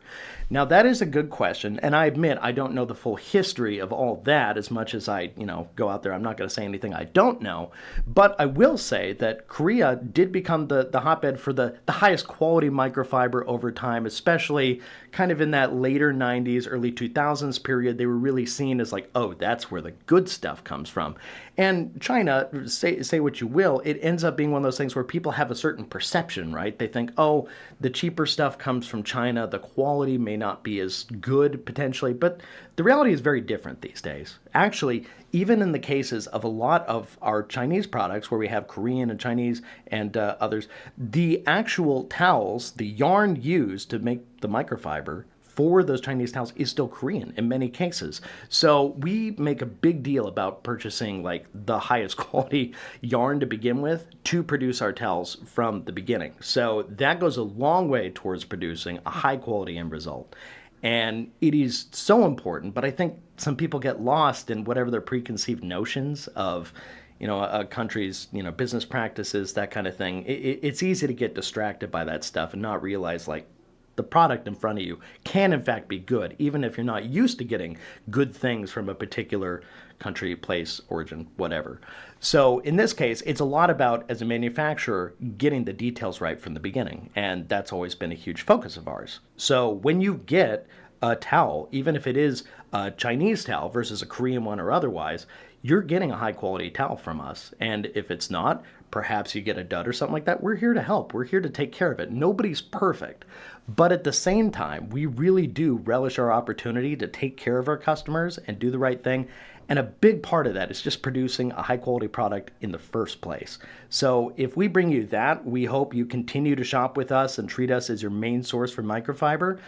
Now, that is a good question, and I admit I don't know the full history of all that as much as I, go out there. I'm not going to say anything I don't know, but I will say that Korea did become the hotbed for the highest quality microfiber over time, especially kind of in that later 90s, early 2000s period. They were really seen as like, oh, that's where the good stuff comes from. And China, say what you will, it ends up being one of those things where people have a certain perception, right? They think, oh, the cheaper stuff comes from China, the quality may not be as good potentially, but the reality is very different these days. Actually, even in the cases of a lot of our Chinese products where we have Korean and Chinese and others, the actual towels, the yarn used to make the microfiber for those Chinese towels is still Korean in many cases. So we make a big deal about purchasing like the highest quality yarn to begin with to produce our towels from the beginning. So that goes a long way towards producing a high quality end result. And it is so important, but I think some people get lost in whatever their preconceived notions of a country's, business practices, that kind of thing. It's easy to get distracted by that stuff and not realize like the product in front of you can in fact be good, even if you're not used to getting good things from a particular country, place, origin, whatever. So in this case, it's a lot about, as a manufacturer, getting the details right from the beginning. And that's always been a huge focus of ours. So when you get a towel, even if it is a Chinese towel versus a Korean one or otherwise, you're getting a high quality towel from us. And if it's not, perhaps you get a dud or something like that, we're here to help. We're here to take care of it. Nobody's perfect. But at the same time, we really do relish our opportunity to take care of our customers and do the right thing. And a big part of that is just producing a high quality product in the first place. So if we bring you that, we hope you continue to shop with us and treat us as your main source for microfiber.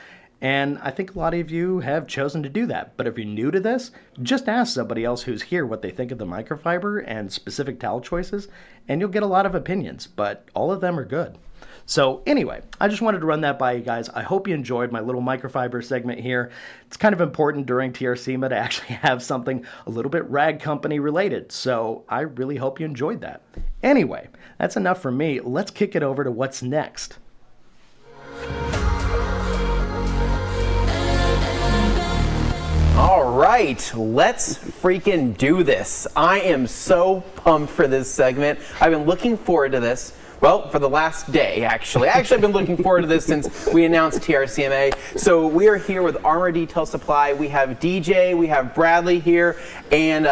And I think a lot of you have chosen to do that. But if you're new to this, just ask somebody else who's here what they think of the microfiber and specific towel choices, and you'll get a lot of opinions, but all of them are good. So anyway, I just wanted to run that by you guys. I hope you enjoyed my little microfiber segment here. It's kind of important during TRCMA to actually have something a little bit rag company related. So I really hope you enjoyed that. Anyway, that's enough from me. Let's kick it over to what's next. All right, let's freaking do this. I am so pumped for this segment. I've been looking forward to this. Well, for the last day, actually. I've been looking forward to this since we announced TRCMA. So we are here with Armour Detail Supply. We have DJ, we have Bradley here, and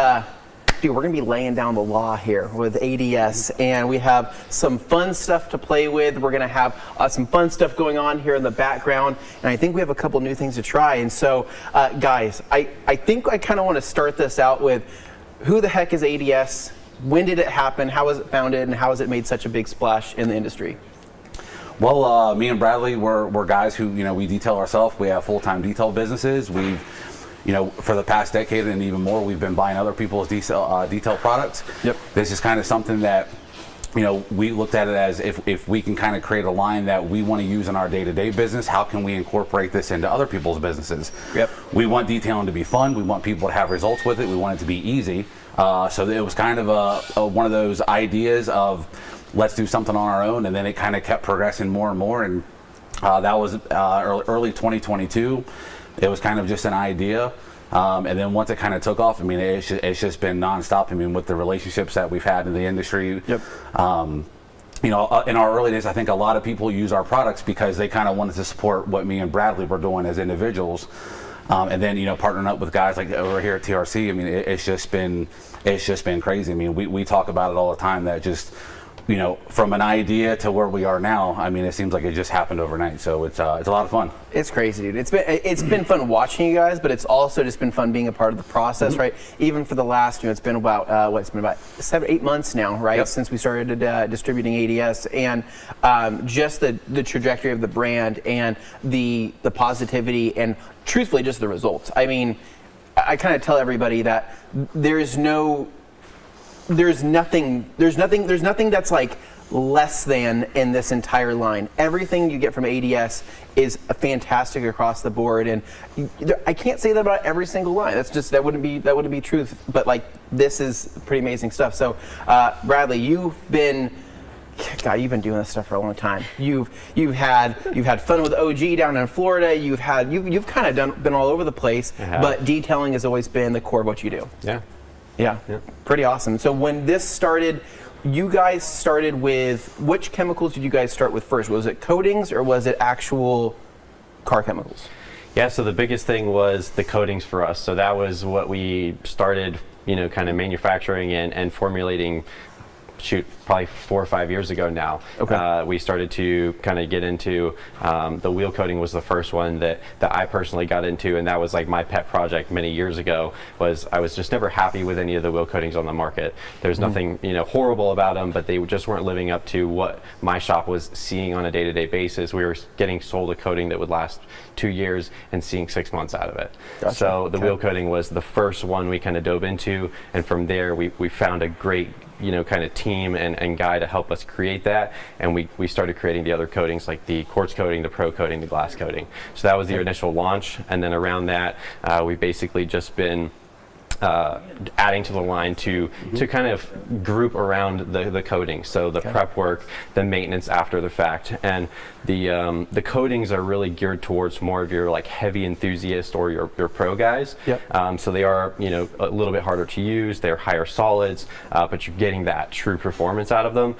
dude, we're gonna be laying down the law here with ADS, and we have some fun stuff to play with. We're gonna have some fun stuff going on here in the background, and I think we have a couple new things to try. And so, guys, I think I kind of want to start this out with who the heck is ADS? When did it happen? How was it founded? And how has it made such a big splash in the industry? Well, me and Bradley, we're guys who, we detail ourselves. We have full-time detail businesses. We've, for the past decade and even more, we've been buying other people's detail products. Yep. This is kind of something that, we looked at it as if we can kind of create a line that we want to use in our day-to-day business, how can we incorporate this into other people's businesses? Yep. We want detailing to be fun. We want people to have results with it. We want it to be easy. So it was kind of one of those ideas of let's do something on our own, and then it kind of kept progressing more and more, and that was early 2022. It was kind of just an idea, and then once it kind of took off, it's just been nonstop. With the relationships that we've had in the industry. Yep. In our early days, I think a lot of people use our products because they kind of wanted to support what me and Bradley were doing as individuals. And then partnering up with guys like over here at TRC, it's just been crazy. We talk about it all the time that just from an idea to where we are now, it seems like it just happened overnight. So it's a lot of fun. It's crazy, dude. It's been fun watching you guys, but it's also just been fun being a part of the process, right? Even for the last, it's been about 7-8 months now, right? Yep. Since we started distributing ADS, and just the trajectory of the brand and the positivity and truthfully just the results. I kind of tell everybody that there's nothing that's like less than in this entire line. Everything you get from ADS is fantastic across the board, and I can't say that about every single line. That wouldn't be truth. But this is pretty amazing stuff. So, Bradley, you've been doing this stuff for a long time. You've had fun with OG down in Florida. You've kind of been all over the place. But detailing has always been the core of what you do. Yeah. Pretty awesome. So when this started, you guys started with, which chemicals did you guys start with first? Was it coatings or was it actual car chemicals? Yeah, so the biggest thing was the coatings for us. So that was what we started, kind of manufacturing and formulating, probably 4 or 5 years ago now. Okay. We started to kind of get into the wheel coating was the first one that I personally got into, and that was like my pet project many years ago. I was just never happy with any of the wheel coatings on the market. There's nothing horrible about them, but they just weren't living up to what my shop was seeing on a day-to-day basis. We were getting sold a coating that would last 2 years and seeing 6 months out of it. Gotcha. So the wheel coating was the first one we kind of dove into, and from there we found a great kind of team and guy to help us create that, and we started creating the other coatings like the quartz coating, the pro coating, the glass coating. So that was the initial launch, and then around that we've basically just been adding to the line to kind of group around the coating. So the prep work, the maintenance after the fact, and the coatings are really geared towards more of your heavy enthusiast or your pro guys. Yep. So they are a little bit harder to use. They're higher solids, but you're getting that true performance out of them.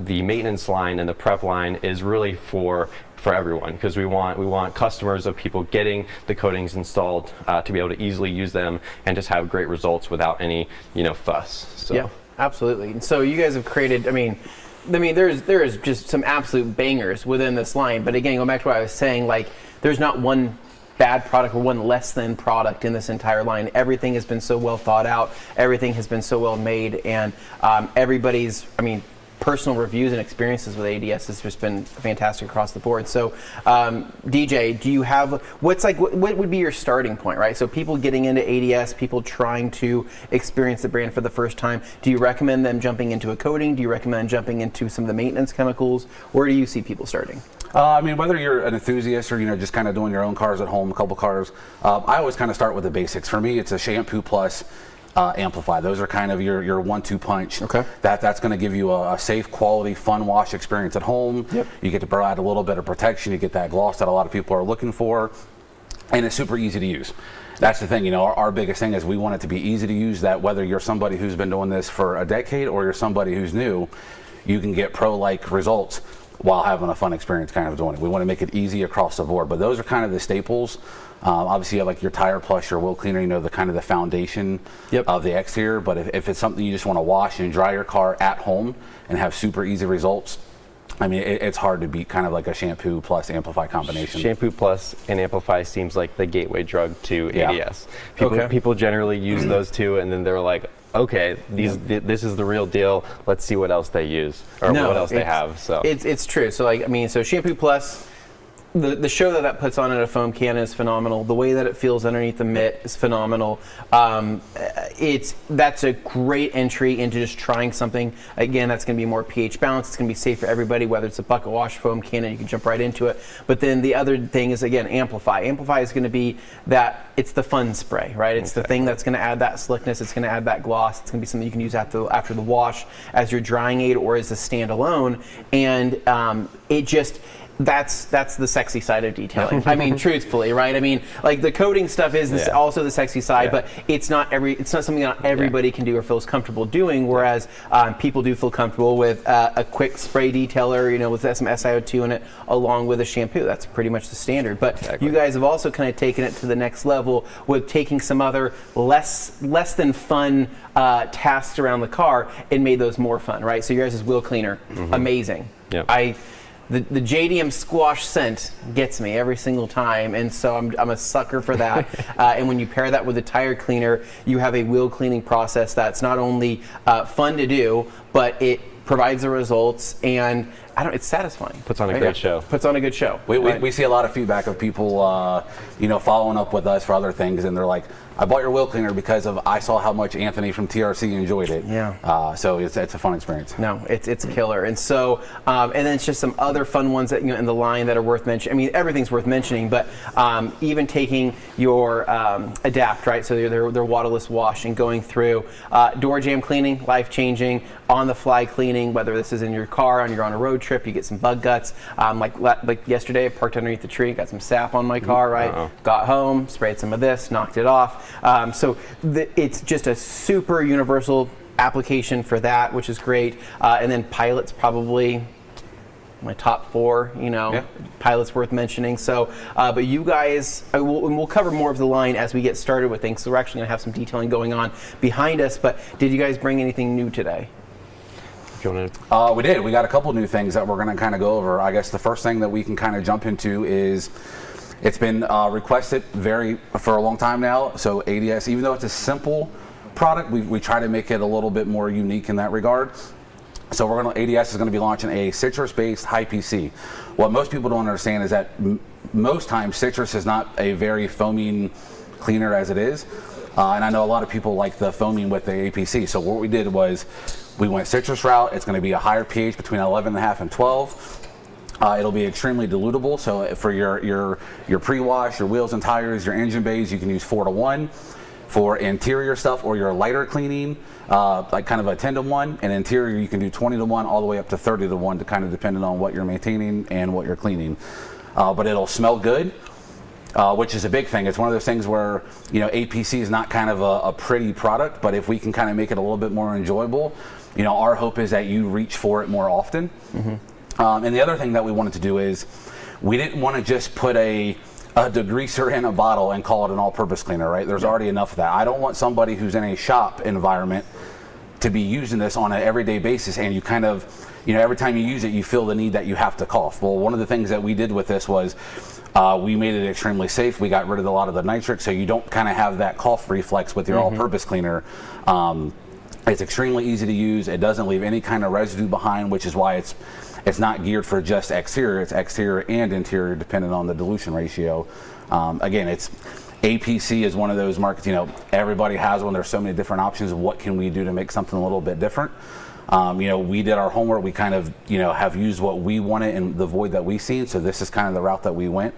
The maintenance line and the prep line is really for for everyone, because we want customers of people getting the coatings installed to be able to easily use them and just have great results without any fuss. So. Yeah, absolutely. And so you guys have created, I mean, there is just some absolute bangers within this line. But again, going back to what I was saying, like, there's not one bad product or one less than product in this entire line. Everything has been so well thought out. Everything has been so well made, and everybody's, personal reviews and experiences with ADS has just been fantastic across the board. So, DJ, do you have what would be your starting point, right? So people getting into ADS, people trying to experience the brand for the first time, do you recommend them jumping into a coating? Do you recommend jumping into some of the maintenance chemicals? Where do you see people starting? Whether you're an enthusiast or just kind of doing your own cars at home, a couple cars, I always kind of start with the basics. For me, it's a shampoo plus amplify. Those are kind of your 1-2 punch. Okay. That's going to give you a safe, quality, fun wash experience at home. Yep. You get to provide a little bit of protection. You get that gloss that a lot of people are looking for, and it's super easy to use. That's the thing, our biggest thing is we want it to be easy to use, that whether you're somebody who's been doing this for a decade or you're somebody who's new, you can get pro-like results while having a fun experience kind of doing it. We want to make it easy across the board, but those are kind of the staples. Obviously, you have like your tire plus, your wheel cleaner, the kind of the foundation of the exterior. But if it's something you just want to wash and dry your car at home and have super easy results, it's hard to beat kind of like a shampoo plus amplify combination. Shampoo plus and amplify seems like the gateway drug to ADS. People generally use those two, and then they're like, okay, this is the real deal. Let's see what else they use or what else they have. So it's true. So so shampoo plus. The show that puts on in a foam can is phenomenal. The way that it feels underneath the mitt is phenomenal. That's a great entry into just trying something. Again, that's going to be more pH balanced. It's going to be safe for everybody, whether it's a bucket wash foam can and you can jump right into it. But then the other thing is, again, amplify. Amplify is going to be it's the fun spray, right? It's the thing that's going to add that slickness. It's going to add that gloss. It's going to be something you can use after the wash as your drying aid or as a standalone. And that's the sexy side of detailing. Truthfully, right? Like the coating stuff is also the sexy side, but it's not something that everybody can do or feels comfortable doing. Whereas people do feel comfortable with a quick spray detailer, with some SiO2 in it, along with a shampoo. That's pretty much the standard. But you guys have also kind of taken it to the next level with taking some other less than fun tasks around the car and made those more fun, right? So yours is wheel cleaner, amazing. Yep. The JDM squash scent gets me every single time, and so I'm a sucker for that. And when you pair that with a tire cleaner, you have a wheel cleaning process that's not only fun to do, but it provides the results, and it's satisfying. Puts on a great show. Puts on a good show. We see a lot of feedback of people, following up with us for other things, and they're like, I bought your wheel cleaner because I saw how much Anthony from TRC enjoyed it. Yeah. So it's a fun experience. No, it's killer. And so, and then it's just some other fun ones that in the line that are worth mentioning. Everything's worth mentioning, but even taking your Adapt, right? So their waterless wash and going through door jamb cleaning, life changing, on the fly cleaning, whether this is in your car, you're on a road trip, you get some bug guts. Like yesterday, I parked underneath the tree, got some sap on my car, right? Got home, sprayed some of this, knocked it off. It's just a super universal application for that, which is great. And then Pilot's probably my top 4, Pilot's worth mentioning. So, but you guys, we'll cover more of the line as we get started with things. So we're actually gonna have some detailing going on behind us, but did you guys bring anything new today? We did. We got a couple new things that we're going to kind of go over. I guess the first thing that we can kind of jump into is it's been requested for a long time now. So ADS, even though it's a simple product, we try to make it a little bit more unique in that regard. So ADS is going to be launching a citrus-based high PC. What most people don't understand is that most times citrus is not a very foaming cleaner as it is. And I know a lot of people like the foaming with the APC. So what we did was we went citrus route. It's going to be a higher pH between 11.5 and 12. It'll be extremely dilutable. So for your pre-wash, your wheels and tires, your engine bays, you can use 4-to-1. For interior stuff or your lighter cleaning, like kind of a 10-to-1. And interior, you can do 20-to-1 all the way up to 30-to-1, to kind of depending on what you're maintaining and what you're cleaning. But it'll smell good. Which is a big thing. It's one of those things where, APC is not kind of a pretty product, but if we can kind of make it a little bit more enjoyable, our hope is that you reach for it more often. And the other thing that we wanted to do is we didn't want to just put a degreaser in a bottle and call it an all-purpose cleaner, right? There's already enough of that. I don't want somebody who's in a shop environment to be using this on an everyday basis, and you kind of, every time you use it, you feel the need that you have to cough. Well, one of the things that we did with this was we made it extremely safe. We got rid of a lot of the nitric, so you don't kind of have that cough reflex with your all-purpose cleaner. It's extremely easy to use. It doesn't leave any kind of residue behind, which is why it's not geared for just exterior. It's exterior and interior, depending on the dilution ratio. Again, APC is one of those markets, everybody has one. There's so many different options of what can we do to make something a little bit different. We did our homework. We kind of, have used what we wanted in the void that we seen. So this is kind of the route that we went.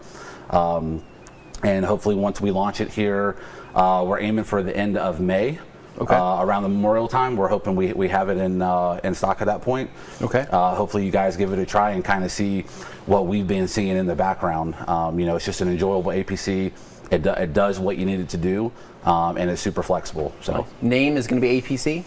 And hopefully once we launch it here, we're aiming for the end of May. Okay. Around the Memorial time, we're hoping we have it in stock at that point. Okay. Hopefully you guys give it a try and kind of see what we've been seeing in the background. It's just an enjoyable APC. It does what you need it to do, and it's super flexible. So name is going to be APC.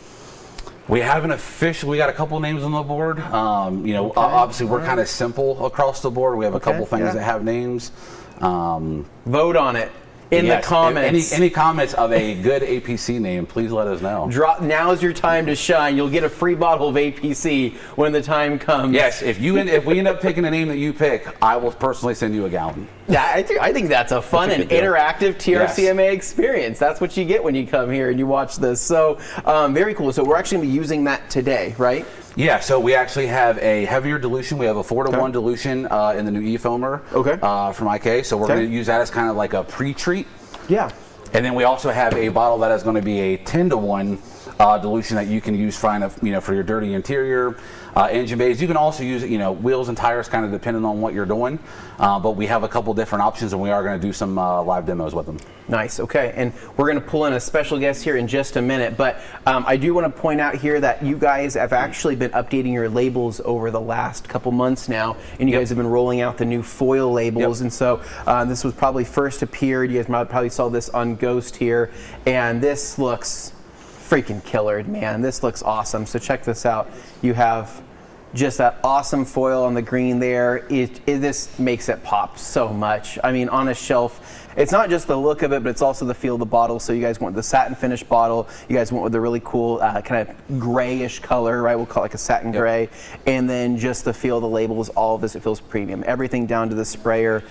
We haven't officially. We got a couple names on the board. Obviously we're kind of simple across the board. We have a couple things that have names. Vote on it. In the comments. Any comments of a good APC name, please let us know. Now's your time to shine. You'll get a free bottle of APC when the time comes. Yes, if we end up picking a name that you pick, I will personally send you a gallon. Yeah, I think that's a fun and interactive TRCMA experience. That's what you get when you come here and you watch this. So very cool. So we're actually going to be using that today, right? Yeah, so we actually have a heavier dilution. We have a 4-to-1 dilution in the new e-foamer from IK. So we're going to use that as kind of like a pre-treat. Yeah. And then we also have a bottle that is going to be a 10-to-1 dilution that you can use for your dirty interior, engine bays. You can also use wheels and tires, kind of depending on what you're doing. But we have a couple different options, and we are going to do some live demos with them. Nice. Okay, and we're going to pull in a special guest here in just a minute. But I do want to point out here that you guys have actually been updating your labels over the last couple months now, and you guys have been rolling out the new foil labels. And so this was probably first appeared. You guys probably saw this on Ghost here, and this looks freaking killer, man. This looks awesome. So check this out. You have just that awesome foil on the green there. This makes it pop so much. I mean, on a shelf, it's not just the look of it, but it's also the feel of the bottle. So you guys went with the satin finish bottle. You guys went with the really cool kind of grayish color, right? We'll call it like a satin gray. And then just the feel of the labels, all of this, it feels premium. Everything down to the sprayer.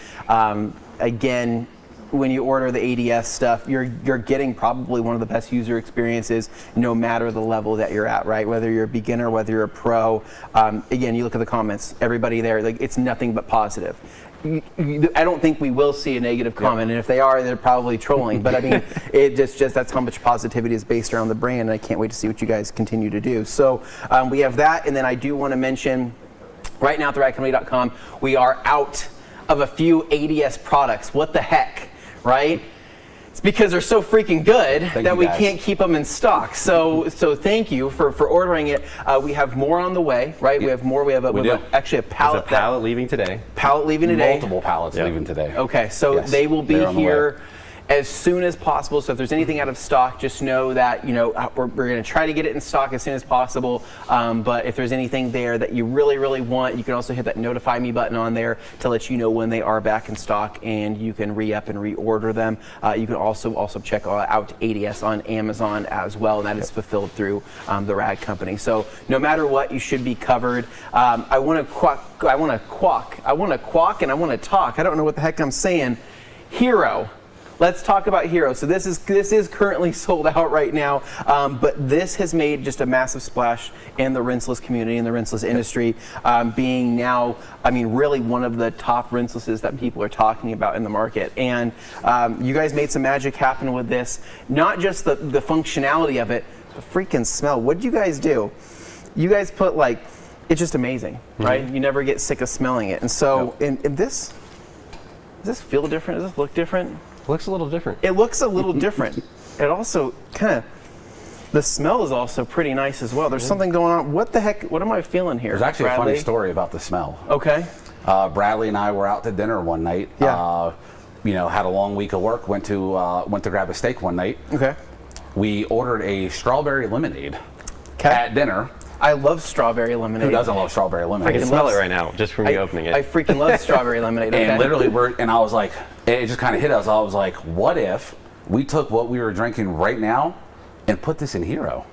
Again, when you order the ADS stuff, you're getting probably one of the best user experiences, no matter the level that you're at, right? Whether you're a beginner, whether you're a pro. Again, you look at the comments, everybody there, like, it's nothing but positive. I don't think we will see a negative comment, and if they are, they're probably trolling. But I mean, it just that's how much positivity is based around the brand, and I can't wait to see what you guys continue to do. So we have that, and then I do want to mention, right now at theradcompany.com, we are out of a few ADS products. What the heck? Right? It's because they're so freaking good that we can't keep them in stock. So thank you for ordering it. We have more on the way, right? We have more. We have actually a pallet. There's a pallet leaving today. Pallet leaving today. Multiple pallets leaving today. Okay, so they will be here as soon as possible. So if there's anything out of stock, just know that we're going to try to get it in stock as soon as possible. But if there's anything there that you really, really want, you can also hit that notify me button on there to let you know when they are back in stock, and you can re-up and reorder them. You can also check out ADS on Amazon as well, and that is fulfilled through the Rad Company. So no matter what, you should be covered. I want to quack, and I want to talk. I don't know what the heck I'm saying. Hero. Let's talk about Hero. So this is currently sold out right now, but this has made just a massive splash in the rinseless community, in the rinseless industry, being now, I mean, really one of the top rinselesses that people are talking about in the market. And you guys made some magic happen with this. Not just the functionality of it, the freaking smell. What did you guys do? You guys put it's just amazing, right? You never get sick of smelling it. And so, in this, does this feel different? Does this look different? It looks a little different. It looks a little different. It also the smell is also pretty nice as well. There's something going on. What the heck? What am I feeling here? There's actually Bradley? a funny story about the smell. Okay. Bradley and I were out to dinner one night. Yeah. Had a long week of work. Went to grab a steak one night. Okay. We ordered a strawberry lemonade at dinner. I love strawberry lemonade. Who doesn't love strawberry lemonade? I can smell it right now just from you opening it. I freaking love strawberry lemonade. And literally, I was like, it just kind of hit us. I was like, what if we took what we were drinking right now and put this in Hero?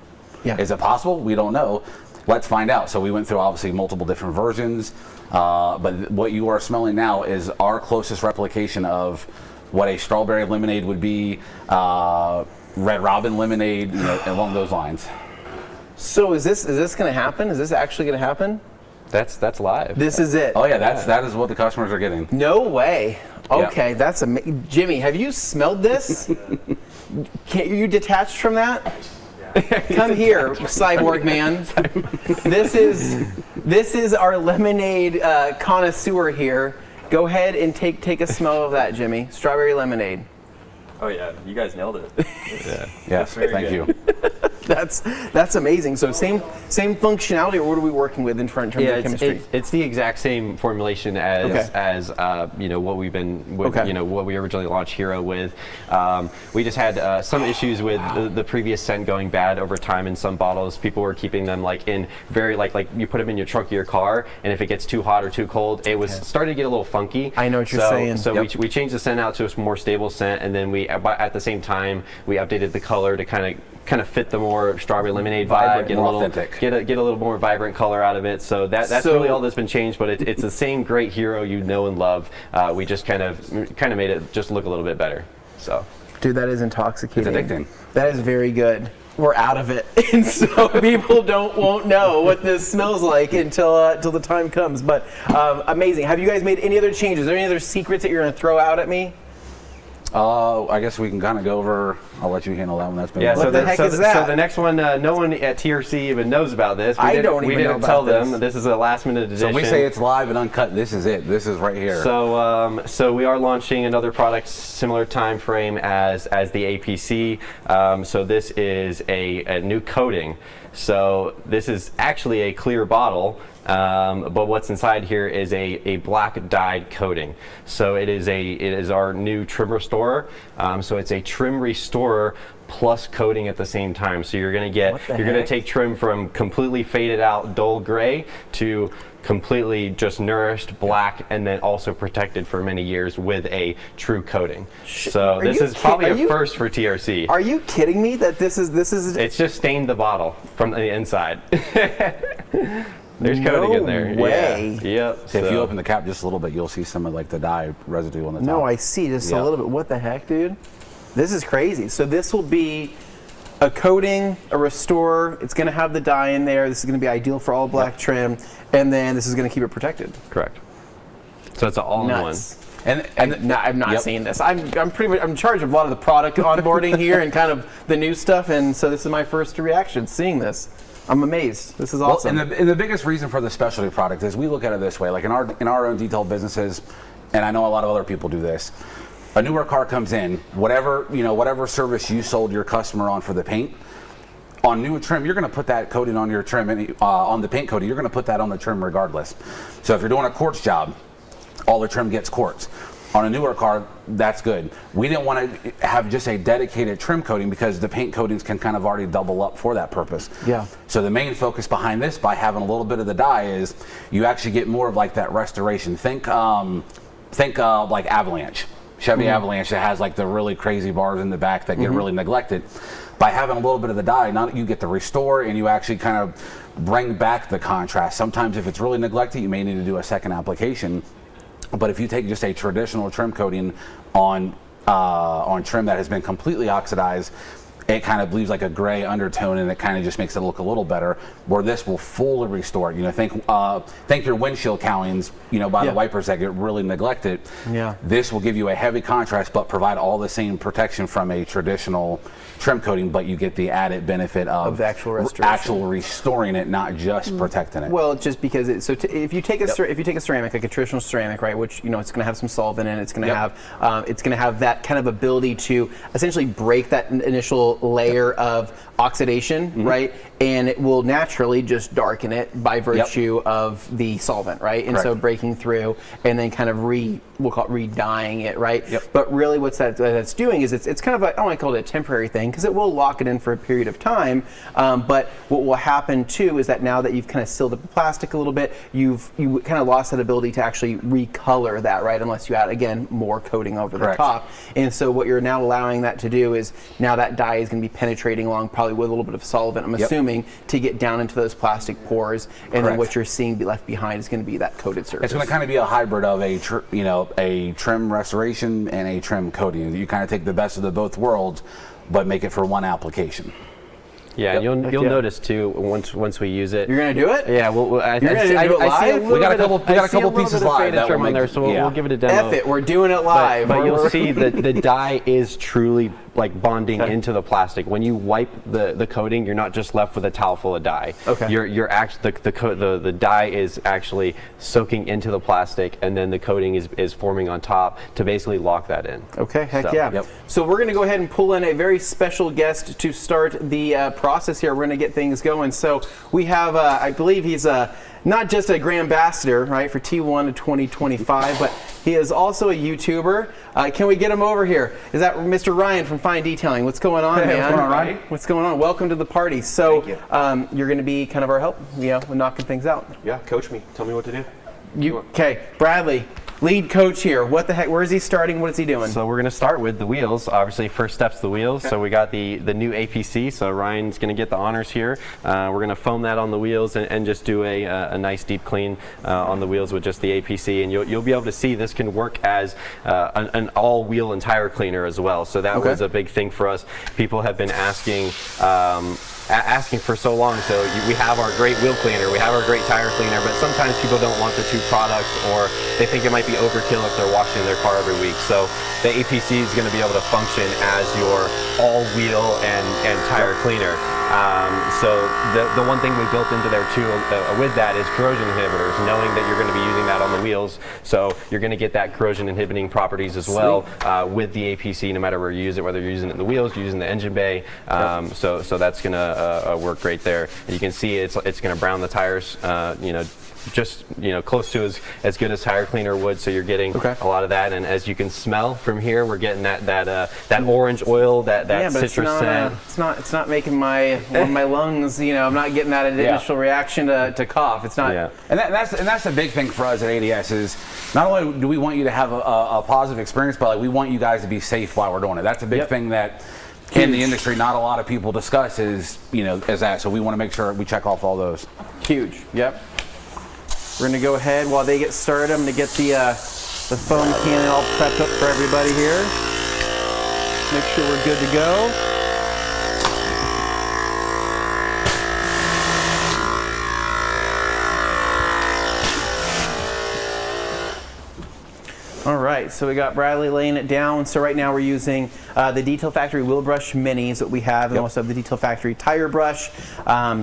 Yeah. Is it possible? We don't know. Let's find out. So we went through obviously multiple different versions, but what you are smelling now is our closest replication of what a strawberry lemonade would be, Red Robin lemonade, along those lines. So is this going to happen? Is this actually going to happen? That's live. This is it. Oh yeah, that is what the customers are getting. No way. Okay, that's amazing. Jimmy, have you smelled this? You detached from that? Come here, cyborg man. This is our lemonade connoisseur here. Go ahead and take a smell of that, Jimmy. Strawberry lemonade. Oh yeah, you guys nailed it. Yes, thank you. That's amazing. So same functionality, or what are we working with in terms of chemistry? It's the exact same formulation as what we've been what we originally launched Hero with. We just had some issues with the previous scent going bad over time in some bottles. People were keeping them in very like you put them in your trunk of your car, and if it gets too hot or too cold, it was starting to get a little funky. I know what you're saying. So we changed the scent out to a more stable scent, and then we at the same time we updated the color to kind of fit the more strawberry lemonade vibe, get a little more vibrant color out of it. So that's really all that's been changed, but it's the same great Hero you know and love. We just kind of made it just look a little bit better. So, dude, that is intoxicating. It's addicting. That is very good. We're out of it, and so people won't know what this smells like until the time comes. But amazing. Have you guys made any other changes? Are there any other secrets that you're going to throw out at me? I guess we can kind of go over. I'll let you handle that one. That's been what the heck is that? So the next one, no one at TRC even knows about this. We didn't tell them. This is a last minute edition. So we say it's live and uncut. This is it. This is right here. So we are launching another product similar time frame as the APC. So this is a new coating. So this is actually a clear bottle. But what's inside here is a black dyed coating. So it is our new trim restorer. So it's a trim restorer plus coating at the same time. So you're going to take trim from completely faded out dull gray to completely just nourished black, and then also protected for many years with a true coating. So this is probably a first for TRC. Are you kidding me that this is? It's just stained the bottle from the inside. There's coating in there. Way. Yeah. Yep. So if you open the cap just a little bit, you'll see some of the dye residue on the top. No, I see just a little bit. What the heck, dude? This is crazy. So this will be a coating, a restorer. It's going to have the dye in there. This is going to be ideal for all black trim, and then this is going to keep it protected. Correct. So it's an all-in-one. And I'm not seeing this. I'm pretty much in charge of a lot of the product onboarding here and kind of the new stuff, and so this is my first reaction seeing this. I'm amazed. This is awesome. Well, and the biggest reason for the specialty product is we look at it this way, like in our own detailed businesses, and I know a lot of other people do this. A newer car comes in, whatever service you sold your customer on for the paint, on new trim, you're going to put that coating on your trim, on the paint coating, you're going to put that on the trim regardless. So if you're doing a quartz job, all the trim gets quartz. On a newer car, that's good. We didn't want to have just a dedicated trim coating because the paint coatings can kind of already double up for that purpose. Yeah. So the main focus behind this, by having a little bit of the dye, is you actually get more of like that restoration. Think like Avalanche. Chevy Avalanche that has like the really crazy bars in the back that get really neglected. By having a little bit of the dye, now you get the restore and you actually kind of bring back the contrast. Sometimes if it's really neglected, you may need to do a second application. But if you take just a traditional trim coating on trim that has been completely oxidized, it kind of leaves like a gray undertone, and it kind of just makes it look a little better. Where this will fully restore it. Think your windshield cowlings, by the wipers that get really neglected. Yeah. This will give you a heavy contrast, but provide all the same protection from a traditional trim coating, but you get the added benefit of the actual restoration. Actual restoring it, not just protecting it. Well, just because if you take a ceramic, like a traditional ceramic, right, which it's going to have some solvent in it, it's going to have that kind of ability to essentially break that initial layer of oxidation, right? And it will naturally just darken it by virtue of the solvent, right? And so breaking through and then kind of we'll call it re-dyeing it, right? But really what that's doing is it's kind of I don't want to call it a temporary thing because it will lock it in for a period of time. But what will happen too is that now that you've kind of sealed up the plastic a little bit, you kind of lost that ability to actually recolor that, right? Unless you add, again, more coating over the top. And so what you're now allowing that to do is now that dye is going to be penetrating along probably with a little bit of solvent, I'm assuming, to get down into those plastic pores. And then what you're seeing be left behind is going to be that coated surface. It's going to kind of be a hybrid of a trim restoration and a trim coating. You kind of take the best of the both worlds, but make it for one application. Yeah, and you'll notice too once we use it. You're gonna do it? Yeah, I see a We got a couple pieces live that on there, so we'll give it a demo. F it, we're doing it live. But you'll see that the dye is truly like bonding into the plastic. When you wipe the coating, you're not just left with a towel full of dye. You're actually the dye is actually soaking into the plastic, and then the coating is forming on top to basically lock that in. Okay, heck yeah. So we're gonna go ahead and pull in a very special guest to start the process here. We're going to get things going. So we have, I believe he's not just a grand ambassador, right, for T1 of 2025, but he is also a YouTuber. Can we get him over here? Is that Mr. Ryan from Fine Detailing? What's going on, man? What's going on, Ryan? What's going on? Welcome to the party. So you're going to be kind of our help, with knocking things out. Yeah, coach me. Tell me what to do. Okay, Bradley. Lead coach here. What the heck? Where is he starting? What is he doing? So we're going to start with the wheels. Obviously, first step's the wheels. So we got the new APC. So Ryan's going to get the honors here. We're going to foam that on the wheels and just do a nice deep clean on the wheels with just the APC. And you'll be able to see this can work as an all-wheel and tire cleaner as well. So that was a big thing for us. People have been asking for so long. So we have our great wheel cleaner, we have our great tire cleaner, but sometimes people don't want the two products, or they think it might be overkill if they're washing their car every week. So the APC is going to be able to function as your all-wheel and tire cleaner. So the one thing we built into there too with that is corrosion inhibitors, knowing that you're going to be using that on the wheels. So you're going to get that corrosion inhibiting properties as well with the APC, no matter where you use it, whether you're using it in the wheels, you're using the engine bay. So that's going to work great there. And you can see it's going to brown the tires, just close to as good as tire cleaner would. So you're getting a lot of that, and as you can smell from here, we're getting that orange oil, that citrus scent. It's not making my lungs. I'm not getting that initial reaction to cough. It's not. And that's the big thing for us at ADS is not only do we want you to have a positive experience, but we want you guys to be safe while we're doing it. That's a big thing that in the industry not a lot of people discuss is that. So we want to make sure we check off all those. Huge. Yep. We're going to go ahead while they get started. I'm going to get the foam cannon all prepped up for everybody here. Make sure we're good to go. All right, so we got Bradley laying it down. So right now we're using the Detail Factory Wheel Brush Minis that we have, and also the Detail Factory Tire Brush.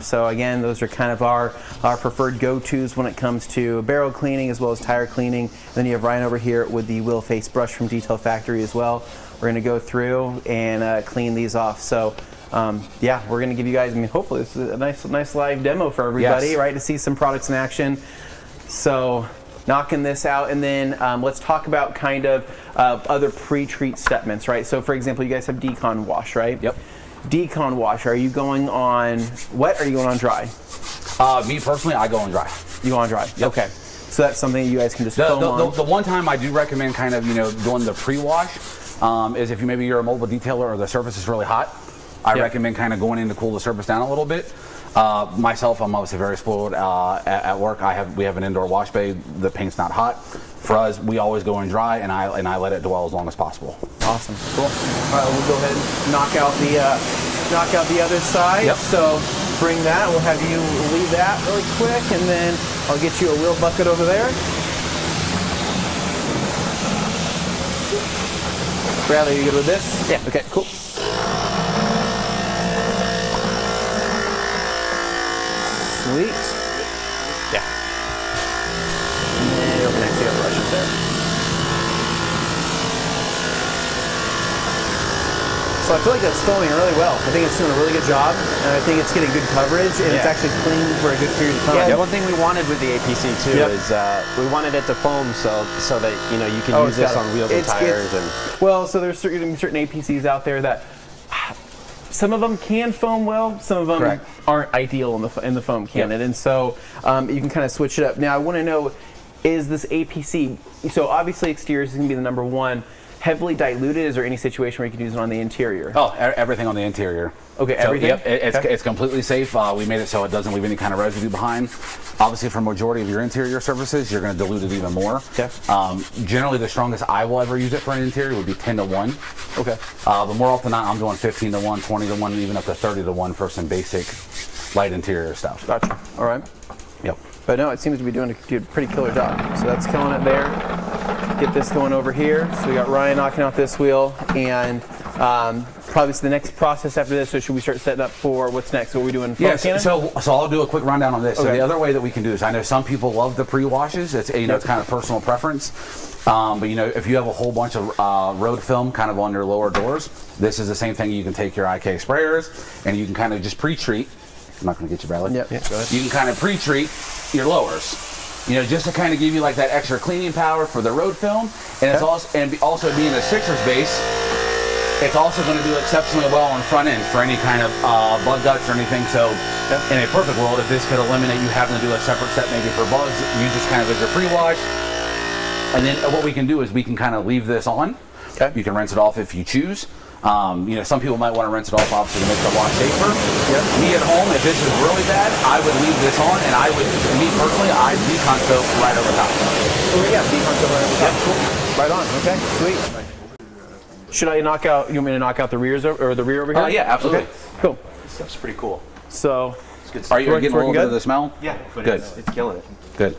So again, those are kind of our preferred go-tos when it comes to barrel cleaning as well as tire cleaning. And then you have Ryan over here with the Wheel Face Brush from Detail Factory as well. We're going to go through and clean these off. So we're going to give you guys, hopefully this is a nice live demo for everybody, right, to see some products in action. So knocking this out, and then let's talk about kind of other pre-treat stepments, right? So for example, you guys have decon wash, right? Yep. Decon wash, are you going on wet or are you going on dry? Me personally, I go on dry. You go on dry? Yep. Okay. So that's something you guys can just foam on. The one time I do recommend kind of, doing the pre-wash is if maybe you're a mobile detailer or the surface is really hot. I recommend kind of going in to cool the surface down a little bit. Myself, I'm obviously very spoiled at work. We have an indoor wash bay. The paint's not hot. For us, we always go in dry, and I let it dwell as long as possible. Awesome, cool. All right, we'll go ahead and knock out the other side. Yep. So bring that. We'll have you leave that really quick, and then I'll get you a wheel bucket over there. Bradley, you good with this? Yeah. Okay, cool. Sweet. Yeah. And then over next to the other brushes there. So I feel like that's foaming really well. I think it's doing a really good job, and I think it's getting good coverage, and it's actually clean for a good period of time. Yeah, one thing we wanted with the APC too is we wanted it to foam so that you can use this on wheels and tires. Well, so there's certain APCs out there that some of them can foam well, some of them aren't ideal in the foam cannon, and so you can kind of switch it up. Now I want to know, is this APC, so obviously exteriors is going to be the number one, heavily diluted? Is there any situation where you can use it on the interior? Oh, everything on the interior. Okay, so, everything? Yep, it's completely safe. We made it so it doesn't leave any kind of residue behind. Obviously, for majority of your interior surfaces, you're going to dilute it even more. Okay. Generally, the strongest I will ever use it for an interior would be 10-to-1. Okay. But more often than not, I'm doing 15-to-1, 20-to-1, even up to 30-to-1 for some basic light interior stuff. Gotcha. All right. Yep. But no, it seems to be doing a pretty killer job. So that's killing it there. Get this going over here. So we got Ryan knocking out this wheel, and probably the next process after this. So should we start setting up for what's next? What are we doing? Yes. So I'll do a quick rundown on this. So the other way that we can do this, I know some people love the pre-washes. It's it's kind of personal preference. But if you have a whole bunch of road film kind of on your lower doors, this is the same thing. You can take your IK sprayers and you can kind of just pre-treat. I'm not going to get you, Bradley. Yeah, go ahead. You can kind of pre-treat your lowers. Just to kind of give you like that extra cleaning power for the road film, and it's also being a Sixers base, it's also going to do exceptionally well on front end for any kind of bug guts or anything. So, in a perfect world, if this could eliminate you having to do a separate set maybe for bugs, you just kind of as your pre-wash, and then what we can do is we can kind of leave this on. Okay. You can rinse it off if you choose. Some people might want to rinse it off obviously to make the wash safer. Me at home, if this is really bad, I would leave this on, and me personally, I'd decon soap right over top. Oh yeah, decon soap right over top. Cool. Right on. Okay, sweet. Should I knock out? You want me to knock out the rears or the rear over here? Yeah, absolutely. Okay, cool. This stuff's pretty cool. So, are you getting a little bit of the smell? Yeah, but good. It's killing it. Good.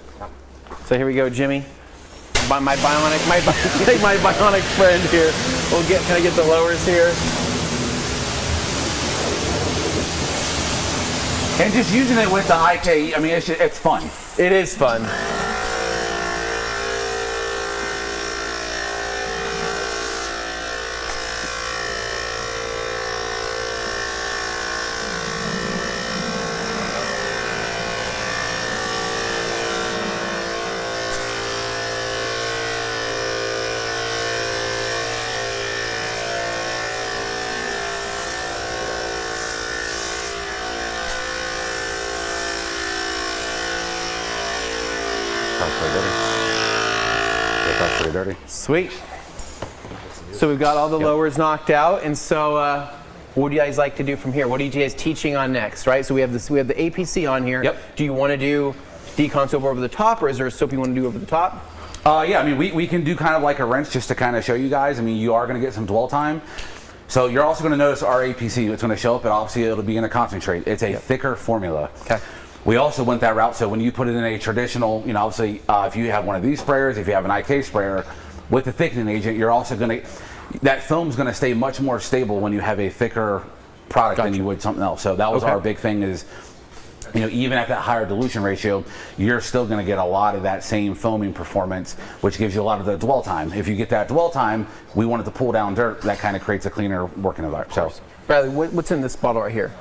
So here we go, Jimmy. My bionic friend here. Can I get the lowers here? And just using it with the IK, I mean, it's fun. It is fun. Pretty dirty. Sweet. So we've got all the lowers knocked out, and so what do you guys like to do from here? What are you guys teaching on next, right? So we have this. We have the APC on here. Yep. Do you want to do decon soap over the top, or is there a soap you want to do over the top? Yeah, I mean, we can do kind of like a rinse just to kind of show you guys. I mean, you are going to get some dwell time. So you're also going to notice our APC. It's going to show up, and obviously it'll be in a concentrate. It's a thicker formula. Okay. We also went that route, so when you put it in a traditional, obviously if you have one of these sprayers, if you have an IK sprayer, with the thickening agent, you're also going to, that film's going to stay much more stable when you have a thicker product than you would something else. So that was our big thing is, even at that higher dilution ratio, you're still going to get a lot of that same foaming performance, which gives you a lot of the dwell time. If you get that dwell time, we wanted to pull down dirt, that kind of creates a cleaner working environment. So, Bradley, what's in this bottle right here?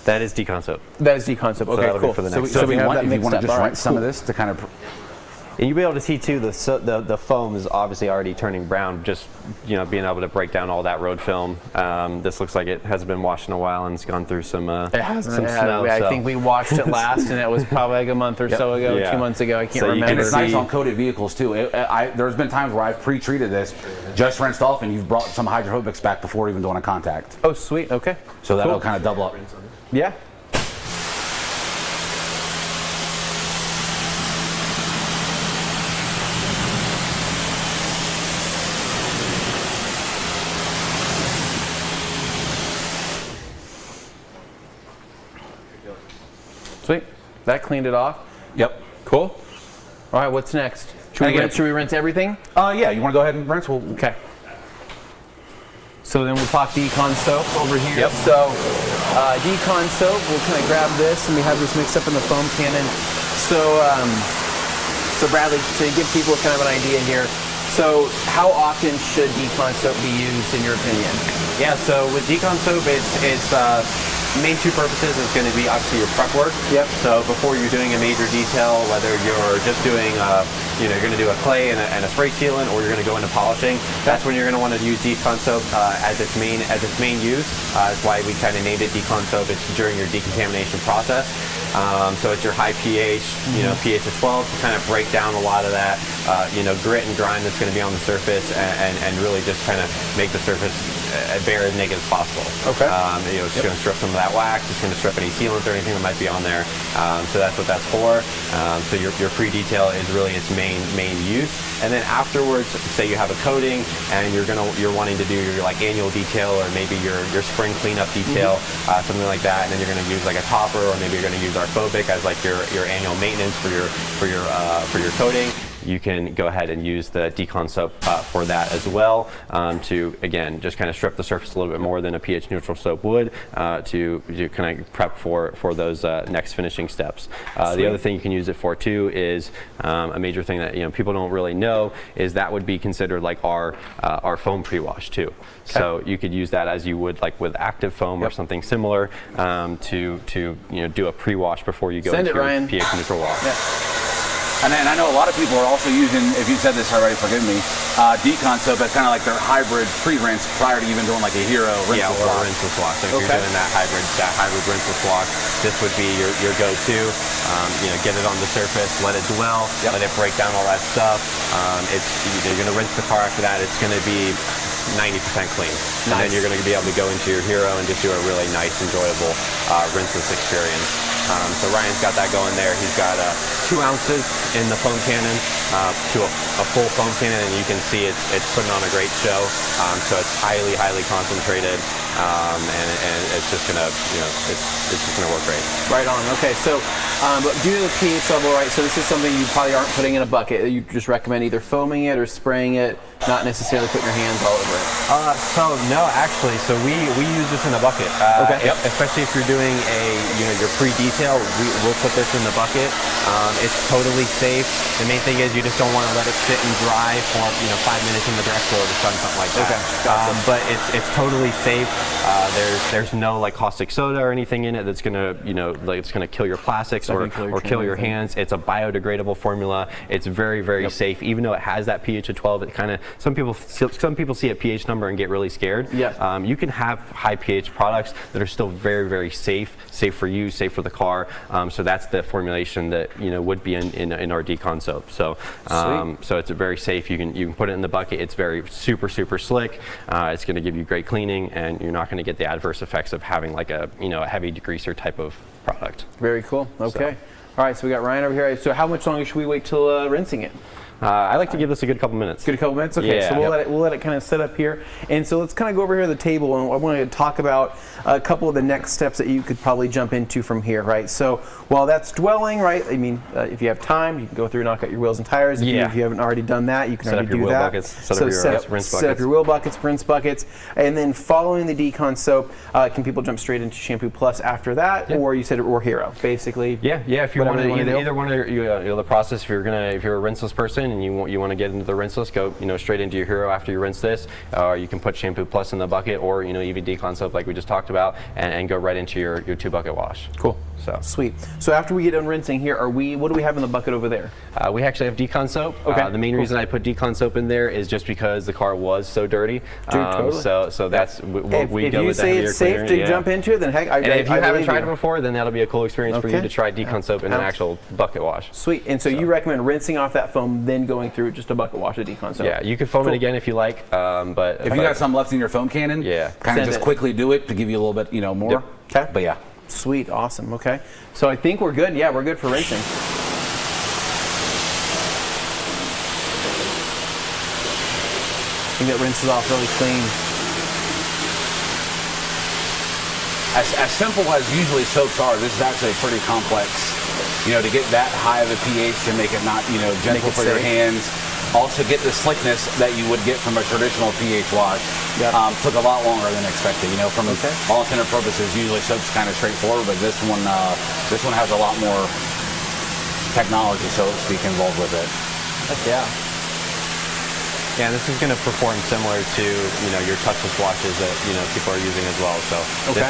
That is decon soap. That is decon soap. Okay, cool. For the So next we have that if you want to just rinse some of this this to kind of... And you'll be able to see too, the foam is obviously already turning brown, just being able to break down all that road film. This looks like it hasn't been washed in a while and it's gone through some it hasn't. some snow. I think we washed it last, and it was probably like a month or so ago, 2 months ago. I can't remember. And it's nice on coated vehicles too. There's been times where I've pre-treated this, just rinsed off, and you've brought some hydrophobics back before even doing a contact. Oh, sweet. Okay. So that'll kind of double up. Yeah. Sweet. That cleaned it off. Yep. Cool. All right, what's next? Should we rinse everything? Yeah, you want to go ahead and rinse? Okay. So then we'll talk decon soap over here. Yep. So decon soap, we'll kind of grab this, and we have this mixed up in the foam cannon. So, so Bradley, to give people kind of an idea here, So how often should decon soap be used in your opinion? Yeah, so with decon soap, its main two purposes is going to be obviously your prep work. Yep. So before you're doing a major detail, whether you're just doing, you're going to do a clay and a spray sealant, or you're going to go into polishing, that's when you're going to want to use decon soap as its main use. That's why we kind of named it decon soap. It's during your decontamination process. So it's your high pH, pH of 12 to kind of break down a lot of that, grit and grime that's going to be on the surface, and really just kind of make the surface bare as naked as possible. Okay. It's going to strip some of that wax. It's going to strip any sealants or anything that might be on there. So that's what that's for. So your pre-detail is really its main use. And then afterwards, say you have a coating and you're wanting to do your annual detail, or maybe your spring cleanup detail, something like that. And then you're going to use like a topper, or maybe you're going to use our phobic as like your annual maintenance for your coating. You can go ahead and use the decon soap for that as well, to again just kind of strip the surface a little bit more than a pH neutral soap would, to kind of prep for those next finishing steps. The other thing you can use it for too is a major thing that people don't really know is that would be considered like our foam pre-wash too. Okay. So you could use that as you would like with active foam or something similar, to do a pre-wash before you go into your pH neutral wash. Yeah. And then I know a lot of people are also using, if you said this already, forgive me, decon soap as kind of like their hybrid pre-rinse prior to even doing like a hero rinseless wash. Or rinseless wash. So if you're doing that hybrid rinseless wash, this would be your go-to. Get it on the surface, let it dwell, let it break down all that stuff. You're going to rinse the car after that. It's going to be 90% clean. Nice. And then you're going to be able to go into your hero and just do a really nice, enjoyable rinseless experience. So Ryan's got that going there. He's got 2 ounces in the foam cannon to a full foam cannon, and you can see it's putting on a great show. So it's highly concentrated, and it's just gonna it's just gonna work great. Right on. Okay, so due to the pH level, right? So this is something you probably aren't putting in a bucket. You just recommend either foaming it or spraying it, not necessarily putting your hands all over it. So no, actually, so we use this in a bucket. Okay. Especially if you're doing your pre-detail, we'll put this in the bucket. It's totally safe. The main thing is you just don't want to let it sit and dry for 5 minutes in the direct flow of the sun, something like that. Okay. Gotcha. But it's totally safe. There's no like caustic soda or anything in it that's gonna it's gonna kill your plastics or kill your hands. It's a biodegradable formula. It's very safe. Even though it has that pH of 12, it kind of some people see a pH number and get really scared. Yeah. You can have high pH products that are still very safe for you, safe for the car. So that's the formulation that would be in our decon soap. So so it's very safe. You can put it in the bucket. It's very super slick. It's going to give you great cleaning, and you're not going to get the adverse effects of having like a heavy degreaser type of product. Very cool. Okay. All right. So we got Ryan over here. So how much longer should we wait till rinsing it? I like to give this a good couple minutes. Good couple minutes? Okay, yeah. So we'll let it kind of sit up here. And so let's kind of go over here to the table, and I want to talk about a couple of the next steps that you could probably jump into from here, right? So while that's dwelling, right, I mean, if you have time, you can go through and knock out your wheels and tires. If you haven't already done that, you can set already up your do wheel that. Buckets, set up your wheel buckets, rinse buckets. And then following the decon soap, can people jump straight into Shampoo Plus after that? Yeah. Or you said or Hero, basically? Yeah, if you want to either one of the process, if you're a rinseless person and you want to get into the rinseless, go straight into your Hero after you rinse this. You can put Shampoo Plus in the bucket, or even decon soap like we just talked about, and go right into your 2-bucket wash. Cool. So sweet. So after we get done rinsing here, what do we have in the bucket over there? We actually have decon soap. Okay. The main reason I put decon soap in there is just because the car was so dirty. Totally. So that's we go with the heavier cleaner. If you say it's safe to jump into it, then heck, if you haven't tried it before, then that'll be a cool experience for you to try decon soap in an actual bucket wash. Sweet. And so you recommend rinsing off that foam, then going through just a bucket wash of decon soap. Yeah, you can foam it again if you like, but if you got some left in your foam cannon, kind of just quickly do it to give you a little bit, more. Yep. Okay. But yeah. Sweet, awesome. Okay, so I think we're good. Yeah, we're good for rinsing. I think that rinses off really clean. As simple as usually soaps are, this is actually pretty complex. To get that high of a pH to make it not, gentle for your hands. Also get the slickness that you would get from a traditional pH wash. Took a lot longer than expected. From all intended purposes, usually soap's kind of straightforward, but this one has a lot more technology, so to speak, involved with it. Heck yeah. Yeah, and this is going to perform similar to your touchless washes that people are using as well. So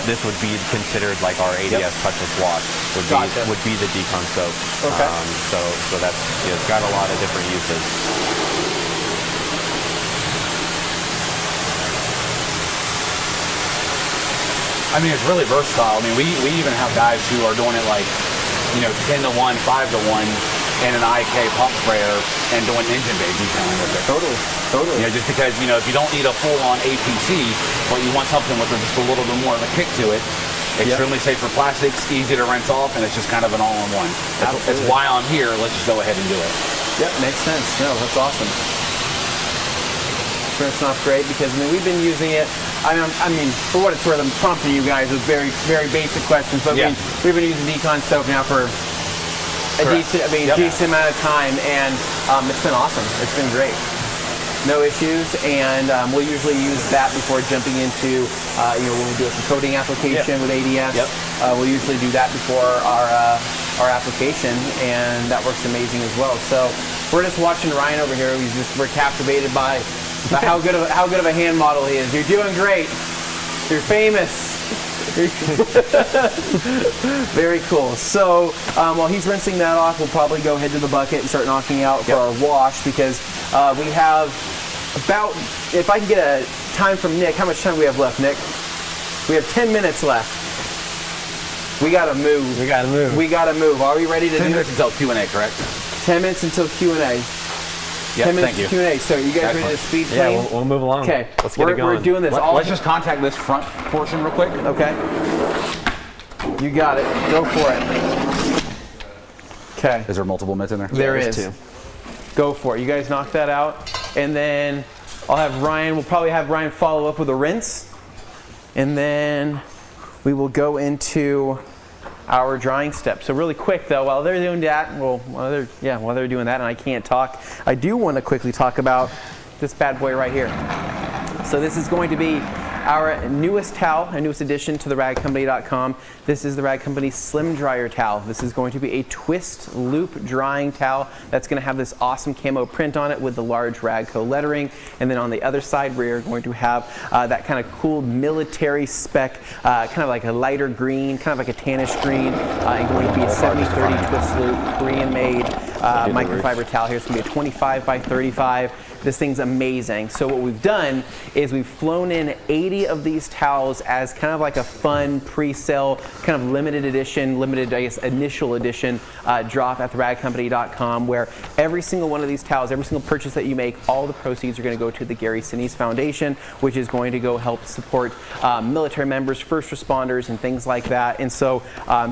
this would be considered like our ADS touchless wash would be the decon soap. Okay. So that's it's got a lot of different uses. I mean, it's really versatile. I mean, we even have guys who are doing it like 10 to 1, 5 to 1. And an IK pump sprayer and doing engine bay detailing with it. Totally. Just because, if you don't need a full-on APC, but you want something with just a little bit more of a kick to it, extremely safe for plastics, easy to rinse off, and it's just kind of an all-in-one. That's why I'm here. Let's just go ahead and do it. Yep, makes sense. No, that's awesome. It's rinsing off great because, we've been using it. I mean, for what it's worth, I'm prompting you guys with very, very basic questions, but we've been using decon soap now for a decent amount of time, and it's been awesome. It's been great. No issues, and we'll usually use that before jumping into, when we do a coating application with ADS. We'll usually do that before our application, and that works amazing as well. So we're just watching Ryan over here. We're captivated by how good of a hand model he is. You're doing great. You're famous. Very cool. So while he's rinsing that off, we'll probably go ahead to the bucket and start knocking out for our wash, because we have about, if I can get a time from Nick, how much time do we have left, Nick? We have 10 minutes left. We gotta move. Are we ready to 10 minutes until Q&A, correct? 10 minutes until Q&A. Yep, 10 minutes thank you. Q&A. So you guys ready to speed plane? Yeah, we'll move along. Okay, let's get it going. We're doing this. Let's just contact this front portion real quick. Okay. You got it. Go for it. Okay. Is there multiple mitts in there? There is. Two. Go for it. You guys knock that out, and then we'll probably have Ryan follow up with a rinse, and then we will go into our drying step. So really quick though, while they're doing that, while they're doing that and I can't talk, I do want to quickly talk about this bad boy right here. So this is going to be our newest towel, a newest addition to the ragcompany.com. This is the Rag Company Slim Dryer Towel. This is going to be a twist loop drying towel that's going to have this awesome camo print on it with the large Ragco lettering. And then on the other side, we're going to have that kind of cool military spec, kind of like a lighter green, kind of like a tannish green, and going to be a 70-30 twist loop, Korean made microfiber towel here. It's going to be a 25 by 35. This thing's amazing. So what we've done is we've flown in 80 of these towels as kind of like a fun pre-sale, kind of limited edition, initial edition drop at theragcompany.com, where every single one of these towels, every single purchase that you make, all the proceeds are going to go to the Gary Sinise Foundation, which is going to go help support military members, first responders, and things like that. And so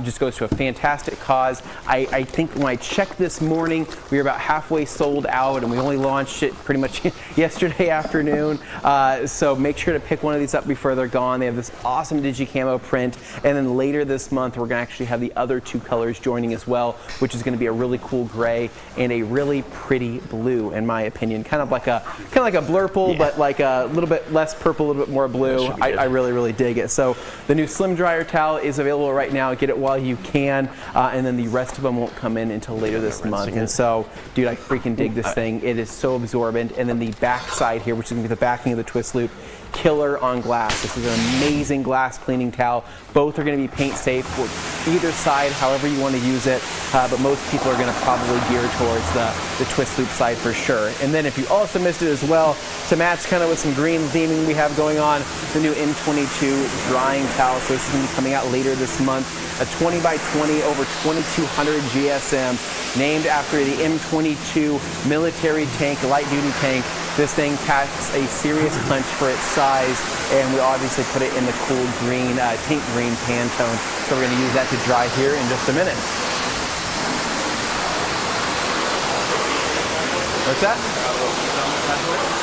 just goes to a fantastic cause. I think when I checked this morning, we were about halfway sold out, and we only launched it pretty much yesterday afternoon. So make sure to pick one of these up before they're gone. They have this awesome Digi-Camo print, and then later this month we're going to actually have the other two colors joining as well, which is going to be a really cool gray and a really pretty blue, in my opinion. Kind of like a blurple, but like a little bit less purple, a little bit more blue. I really dig it. So the new Slim Dryer Towel is available right now. Get it while you can, and then the rest of them won't come in until later this month. And so, dude, I freaking dig this thing. It is so absorbent. And then the back side here, which is going to be the backing of the twist loop, killer on glass. This is an amazing glass cleaning towel. Both are going to be paint safe for either side, however you want to use it, but most people are going to probably gear towards the twist loop side for sure. And then if you also missed it as well, to match kind of with some green theming we have going on, the new M22 drying towel. So this is going to be coming out later this month. A 20 by 20 over 2200 GSM, named after the M22 military tank, light duty tank. This thing packs a serious punch for its size, and we obviously put it in the cool green, tank green Pantone. So we're going to use that to dry here in just a minute. What's that?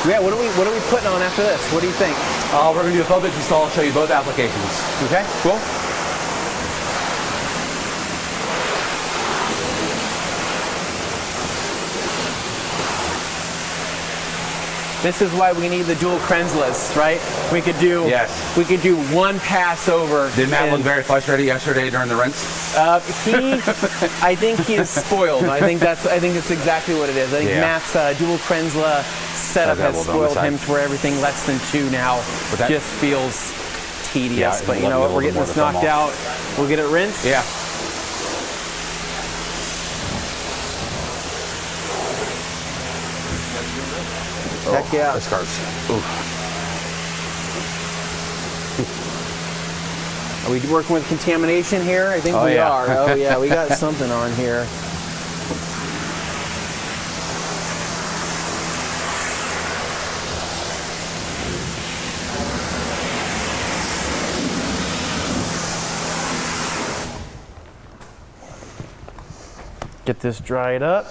Yeah, what are we putting on after this? What do you think? We're going to do a phobic install, show you both applications. Okay, cool. This is why we need the dual Krensless, right? We could do one pass over. Did Matt look very frustrated yesterday during the rinse? I think he is spoiled. I think that's exactly what it is. I think Matt's dual Krensla setup has spoiled him to where everything less than 2 now just feels tedious. But you know what? We're getting this knocked out. We'll get it rinsed. Yeah. Heck yeah. This car's. Are we working with contamination here? I think we are. Oh yeah, we got something on here. Get this dried up,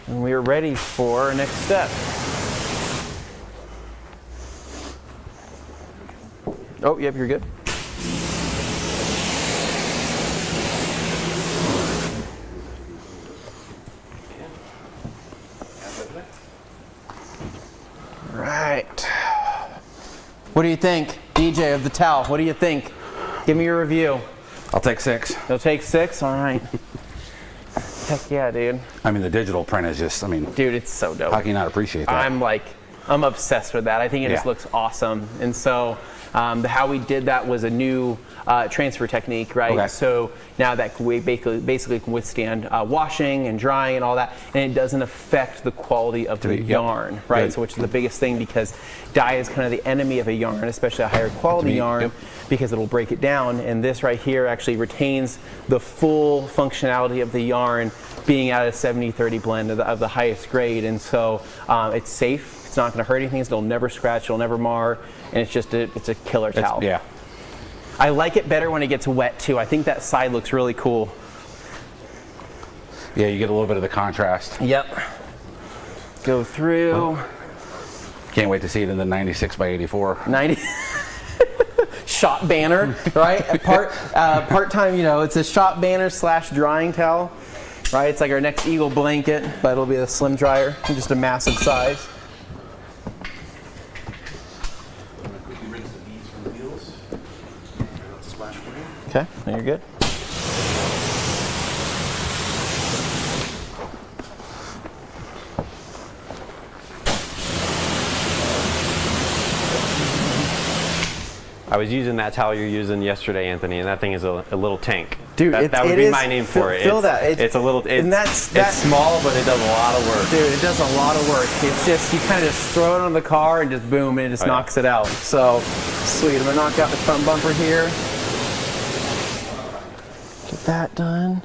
and we are ready for our next step. Oh, yep, you're good. Right. What do you think, DJ of the towel? What do you think? Give me your review. I'll take 6. You'll take 6? All right. Heck yeah, dude. I mean, the digital print is just, I mean. Dude, it's so dope. How can you not appreciate that? I'm obsessed with that. I think it just looks awesome. And so how we did that was a new transfer technique, right? Okay. So now that we basically can withstand washing and drying and all that, and it doesn't affect the quality of the yarn, right? Good. So which is the biggest thing, because dye is kind of the enemy of a yarn, especially a higher quality yarn, because it'll break it down. And this right here actually retains the full functionality of the yarn, being at a 70-30 blend of the highest grade. And so it's safe. It's not going to hurt anything. It'll never scratch. It'll never mar. And it's just it's a killer towel. Yeah. I like it better when it gets wet too. I think that side looks really cool. Yeah, you get a little bit of the contrast. Yep. Go through. Oh. Can't wait to see it in the 96 by 84. 90. Shop banner, right? Part-time, you know, it's a shop banner / drying towel, right? It's like our next Eagle blanket, but it'll be a slim dryer, just a massive size. Okay, now you're good. I was using that towel you're using yesterday, Anthony, and that thing is a little tank. Dude, that would be my name for it. Feel that. It's a little. It's small, but it does a lot of work. Dude, it does a lot of work. It's just, you kind of just throw it on the car and just boom, and it just knocks it out. So, sweet. I'm gonna knock out the front bumper here. Get that done.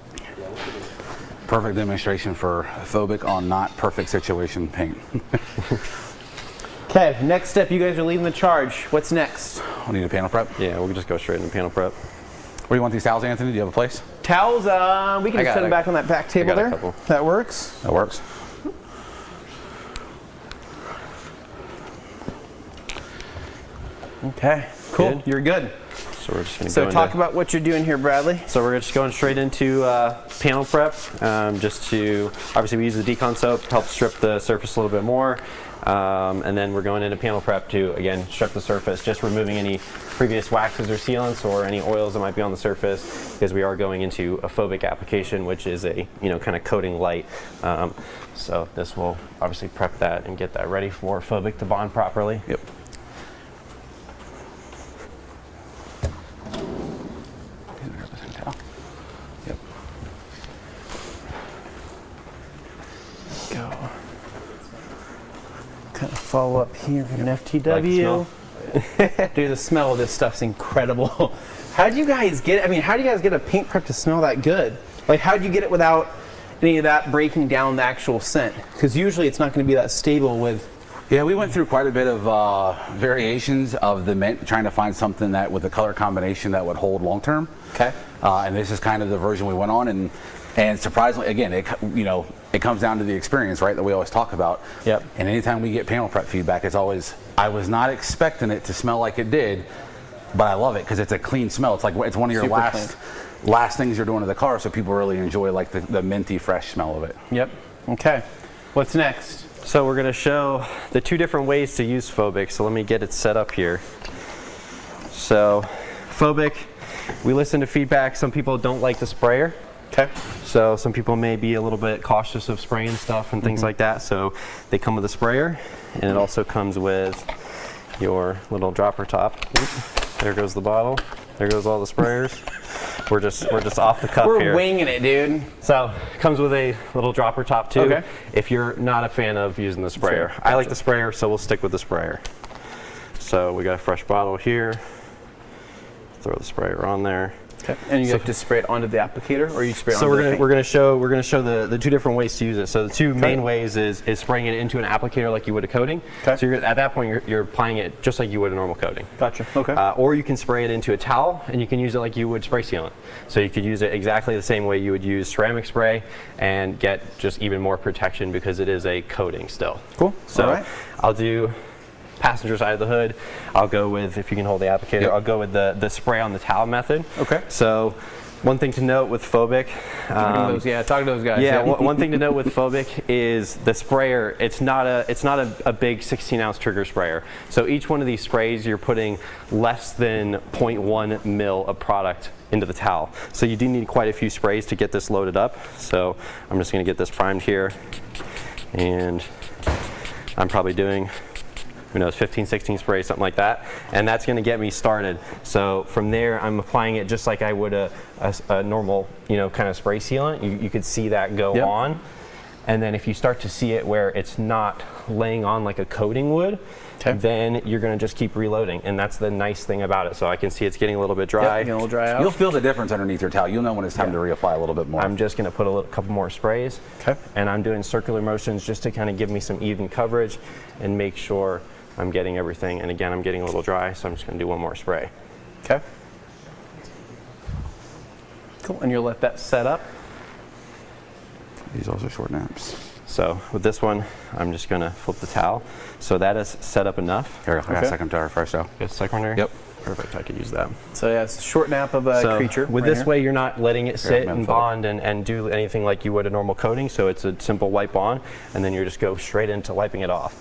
Perfect demonstration for phobic on not perfect situation paint. Okay, next step, you guys are leading the charge. What's next? We need a panel prep. Yeah, we'll just go straight into panel prep. Where do you want these towels, Anthony? Do you have a place? Towels, we can just set them back on that back table there. That works. That works. Okay, cool. Good. You're good. So we're just going to talk about what you're doing here, Bradley. So we're just going straight into panel prep, just to, obviously we use the decon soap to help strip the surface a little bit more. And then we're going into panel prep to, again, strip the surface, just removing any previous waxes or sealants or any oils that might be on the surface, because we are going into a phobic application, which is a, kind of coating light. So this will obviously prep that and get that ready for phobic to bond properly. Yep. Yep. Go. Kind of follow up here with an FTW. Dude, the smell of this stuff's incredible. How do you guys get a paint prep to smell that good? Like, how do you get it without any of that breaking down the actual scent? Because usually it's not going to be that stable with. Yeah, we went through quite a bit of variations of the mint, trying to find something that with a color combination that would hold long term. Okay. And this is kind of the version we went on, and surprisingly, again, it comes down to the experience, right, that we always talk about. Yep. And anytime we get panel prep feedback, it's always, I was not expecting it to smell like it did, but I love it because it's a clean smell. It's like it's one of your last things you're doing to the car, so people really enjoy like the minty, fresh smell of it. Yep. Okay. What's next? So we're going to show the 2 different ways to use Phobic. So let me get it set up here. So Phobic, we listen to feedback. Some people don't like the sprayer. Okay. So some people may be a little bit cautious of spraying stuff and things like that. So they come with a sprayer, and it also comes with your little dropper top. There goes the bottle. There goes all the sprayers. We're just off the cuff here. We're winging it, dude. So it comes with a little dropper top too. Okay. If you're not a fan of using the sprayer. Sure. I like the sprayer, so we'll stick with the sprayer. So we got a fresh bottle here. Throw the sprayer on there. Okay. And you have to spray it onto the applicator, or you spray it so onto we're the paint? we're gonna show the 2 different ways to use it. So the 2 main ways is spraying it into an applicator like you would a coating. Okay. So at that point you're applying it just like you would a normal coating. Gotcha. Okay. Or you can spray it into a towel, and you can use it like you would spray sealant. So you could use it exactly the same way you would use ceramic spray and get just even more protection because it is a coating still. Cool. So all right. I'll do passenger side of the hood. I'll go with, if you can hold the applicator, Yep. I'll go with the spray on the towel method. Okay. So one thing to note with Phobic, talk to those guys. Yeah, one thing to note with Phobic is the sprayer. It's not a big 16-ounce trigger sprayer. So each one of these sprays, you're putting less than 0.1 mil of product into the towel. So you do need quite a few sprays to get this loaded up. So I'm just going to get this primed here, and I'm probably doing, who knows, 15, 16 sprays, something like that. And that's gonna get me started. So from there, I'm applying it just like I would a normal, kind of spray sealant. You could see that go on. And then if you start to see it where it's not laying on like a coating would, then you're gonna just keep reloading. And that's the nice thing about it. So I can see it's getting a little bit dry. Getting a little dry out. You'll feel the difference underneath your towel. You'll know when it's time to reapply a little bit more. I'm just gonna put a couple more sprays. Okay. And I'm doing circular motions just to kind of give me some even coverage and make sure I'm getting everything. And again, I'm getting a little dry, so I'm just gonna do one more spray. Okay. Cool, and you'll let that set up. These also short naps. So with this one, I'm just gonna flip the towel. So that is set up enough. Here, I got a second tire first though. Got a second one here? Yep. Perfect, I could use that. So yeah, it's a short nap of a creature. With right this here. way, you're not letting it sit I'm and gonna bond and do anything like you would a normal coating. So it's a simple wipe on, and then you just go straight into wiping it off.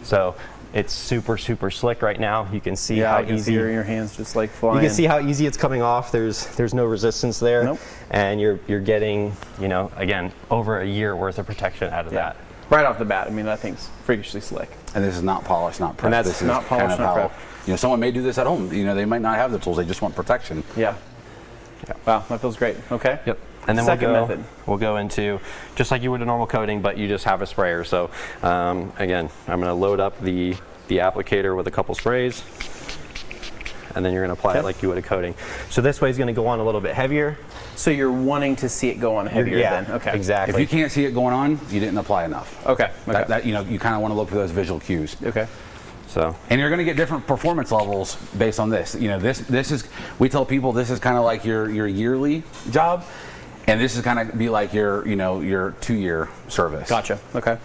So it's super, super slick right now. You can see how I can easy see your hands just like flying. You can see how easy it's coming off. There's no resistance there. Nope. And you're getting, again, over a year worth of protection out of that. Right off the bat, I mean, that thing's freakishly slick. And this is not polished, not prepped. And that's this not is polished, kind of not how, someone may do this at home. They might not have the tools. They just want protection. Yeah. Wow, that feels great. Okay. Yep. And then Second method. We'll go into just like you would a normal coating, but you just have a sprayer. So again, I'm going to load up the applicator with a couple sprays, and then you're going to apply it like you would a coating. So this way is going to go on a little bit heavier. So you're wanting to see it go on heavier then? Okay. Exactly. If you can't see it going on, you didn't apply enough. Okay. You kind of want to look for those visual cues. Okay. So. And you're going to get different performance levels based on this. This is, we tell people this is kind of like your yearly job, and this is kind of be like your 2-year service. Gotcha. Okay.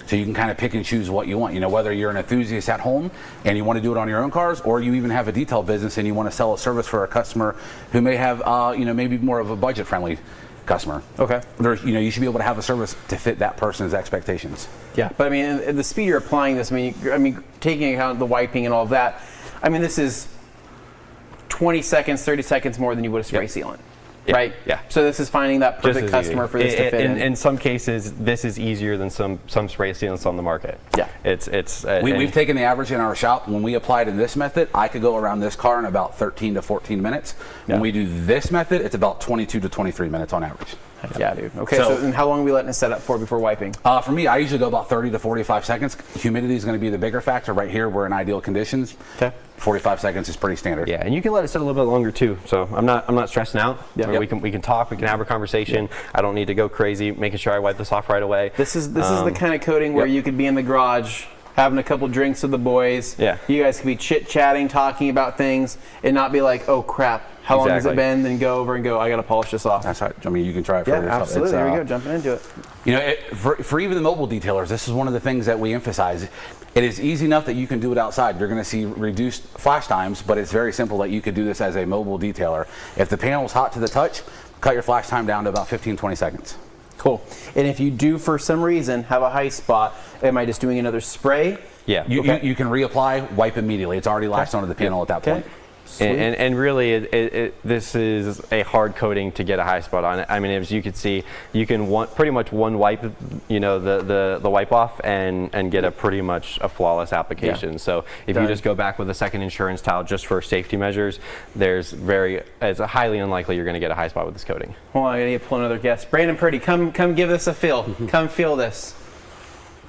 So you can kind of pick and choose what you want. Whether you're an enthusiast at home and you want to do it on your own cars, or you even have a detail business and you want to sell a service for a customer who may have, maybe more of a budget-friendly customer. Okay. You should be able to have a service to fit that person's expectations. Yeah, but I mean, at the speed you're applying this, I mean, taking into account the wiping and all of that, I mean, this is 20 seconds, 30 seconds more than you would a spray sealant. Yeah. Right? Yeah. So this is finding that perfect customer for this to fit in. In some cases, this is easier than some spray sealants on the market. Yeah. We've taken the average in our shop. When we applied in this method, I could go around this car in about 13 to 14 minutes. When we do this method, it's about 22 to 23 minutes on average. Yeah, dude. Okay, so and how long are we letting it set up for before wiping? For me, I usually go about 30 to 45 seconds. Humidity is going to be the bigger factor. Right here, we're in ideal conditions. Okay. 45 seconds is pretty standard. Yeah, and you can let it sit a little bit longer too. So I'm not stressing out. Yeah. We can talk. We can have a conversation. I don't need to go crazy making sure I wipe this off right away. This is the kind of coating where you could be in the garage having a couple drinks with the boys. Yeah. You guys could be chit-chatting, talking about things, and not be like, oh crap, how long has it been? Then go over and go, I got to polish this off. That's right. I mean, you can try it for yourself. Yeah, absolutely. There we go, jumping into it. For even the mobile detailers, this is one of the things that we emphasize. It is easy enough that you can do it outside. You're going to see reduced flash times, but it's very simple that you could do this as a mobile detailer. If the panel is hot to the touch, cut your flash time down to about 15, 20 seconds. Cool. And if you do, for some reason, have a high spot, am I just doing another spray? Yeah. You can reapply, wipe immediately. It's already latched onto the panel at that point. And really, this is a hard coating to get a high spot on it. I mean, as you can see, you can pretty much one wipe, the wipe off and get a pretty much a flawless application. So if you just go back with a second insurance towel just for safety measures, it's highly unlikely you're going to get a high spot with this coating. Hold on, I need to pull another guest. Brandon Purdy, come give this a feel. Come feel this.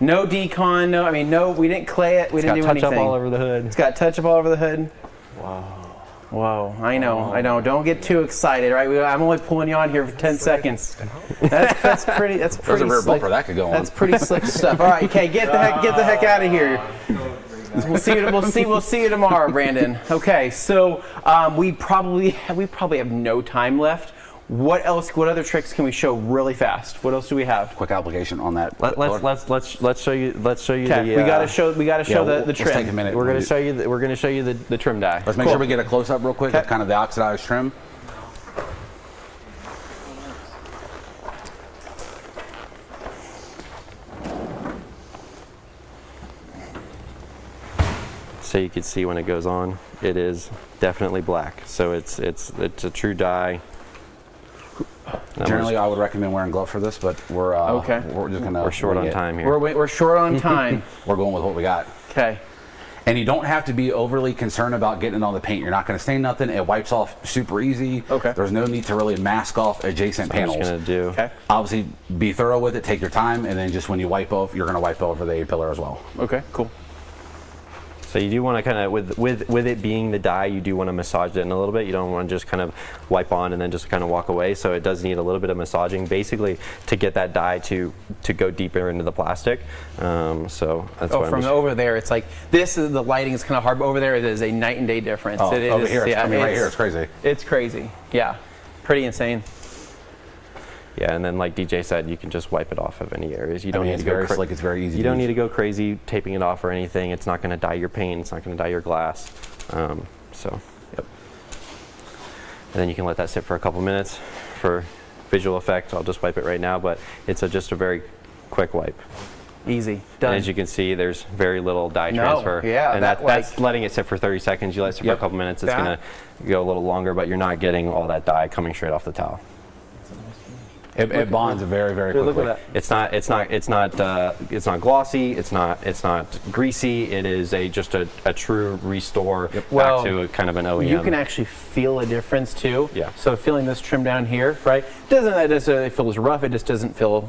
No decon, no, we didn't clay it, we didn't do anything. It's got touch up all over the hood. It's got touch up all over the hood. Wow. Whoa, I know. Don't get too excited, right? I'm only pulling you on here for 10 seconds. That's pretty There's a rear slick. bumper that could go on. That's pretty slick stuff. All right, okay, get the heck out of here. We'll see you tomorrow, Brandon. Okay, so we probably have no time left. What other tricks can we show really fast? What else do we have? Quick application on that. Let's show you. Okay, we gotta show the trim. Let's take a minute. We're gonna show you the trim die. Let's make sure we get a close up real quick of kind of the oxidized trim. So you can see when it goes on, it is definitely black. So it's a true dye. Generally, I would recommend wearing gloves for this, but we're we're short on time here. We're short on time. We're going with what we got. Okay. And you don't have to be overly concerned about getting it on the paint. You're not going to stain nothing. It wipes off super easy. Okay. There's no need to really mask off adjacent panels. I'm just going to do. Okay. Obviously, be thorough with it. Take your time, and then just when you wipe off, you're going to wipe over the A-pillar as well. Okay. Cool. So you do want to kind of, with it being the dye, you do want to massage it in a little bit. You don't want to just kind of wipe on and then just kind of walk away. So it does need a little bit of massaging, basically, to get that dye to go deeper into the plastic. So that's why from over there, it's like the lighting is kind of hard, but over there it is a night and day difference. Oh, it is, over here, right here, it's crazy. It's crazy. Yeah, pretty insane. Yeah, and then like DJ said, you can just wipe it off of any areas. You don't need to go slick. It's very easy. You don't need to go crazy taping it off or anything. It's not going to dye your paint. It's not going to dye your glass. So, yep. And then you can let that sit for a couple minutes for visual effect. I'll just wipe it right now, but it's just a very quick wipe. Easy. Done. And as you can see, there's very little dye transfer. Yeah, and that's letting it sit for 30 seconds. You let it sit for a couple minutes. It's going to go a little longer, but you're not getting all that dye coming straight off the towel. It bonds very, very quickly. Look at that. It's not glossy. It's not greasy. It is just a true restore back to kind of an OEM. You can actually feel a difference too. Yeah. So feeling this trim down here, right? Doesn't necessarily feel as rough. It just doesn't feel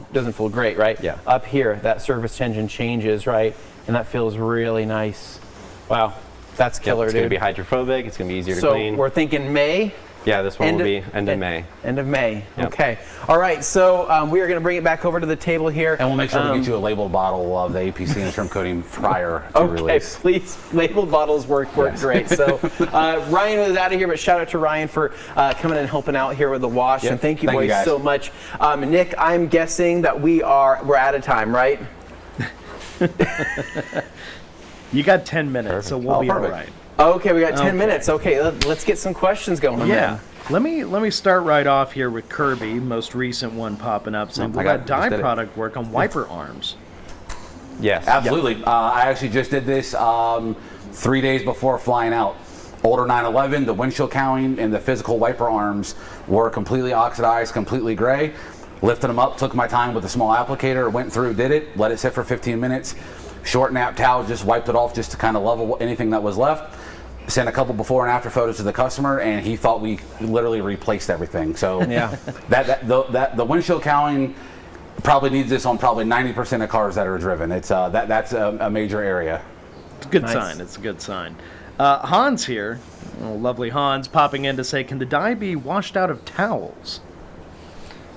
great, right? Yeah. Up here, that surface tension changes, right? And that feels really nice. Wow, that's killer, dude. It's going to be hydrophobic. It's going to be easier to clean. So we're thinking May. Yeah, this one will be end of May. End of May. Yep. Okay. All right. So we are going to bring it back over to the table here, and we'll make sure we get you a labeled bottle of the APC and trim coating prior to release. Please. Labeled bottles work great. So Ryan was out of here, but shout out to Ryan for coming and helping out here with the wash, and thank you boys so much. Nick, I'm guessing that we're out of time, right? You got 10 minutes, so we'll be all right. Okay, we got 10 minutes. Okay, let's get some questions going. Yeah. Let me start right off here with Kirby, most recent one popping up, saying, will that dye product work on wiper arms? Yes. Absolutely. I actually just did this 3 days before flying out. Older 911, the windshield cowling and the physical wiper arms were completely oxidized, completely gray. Lifted them up, took my time with a small applicator, went through, did it, let it sit for 15 minutes. Short nap towel, just wiped it off just to kind of level anything that was left. Sent a couple before and after photos to the customer, and he thought we literally replaced everything. So yeah, the windshield cowling probably needs this on probably 90% of cars that are driven. It's that's a major area. It's a good sign. It's a good sign. Hans here, lovely Hans, popping in to say, can the dye be washed out of towels?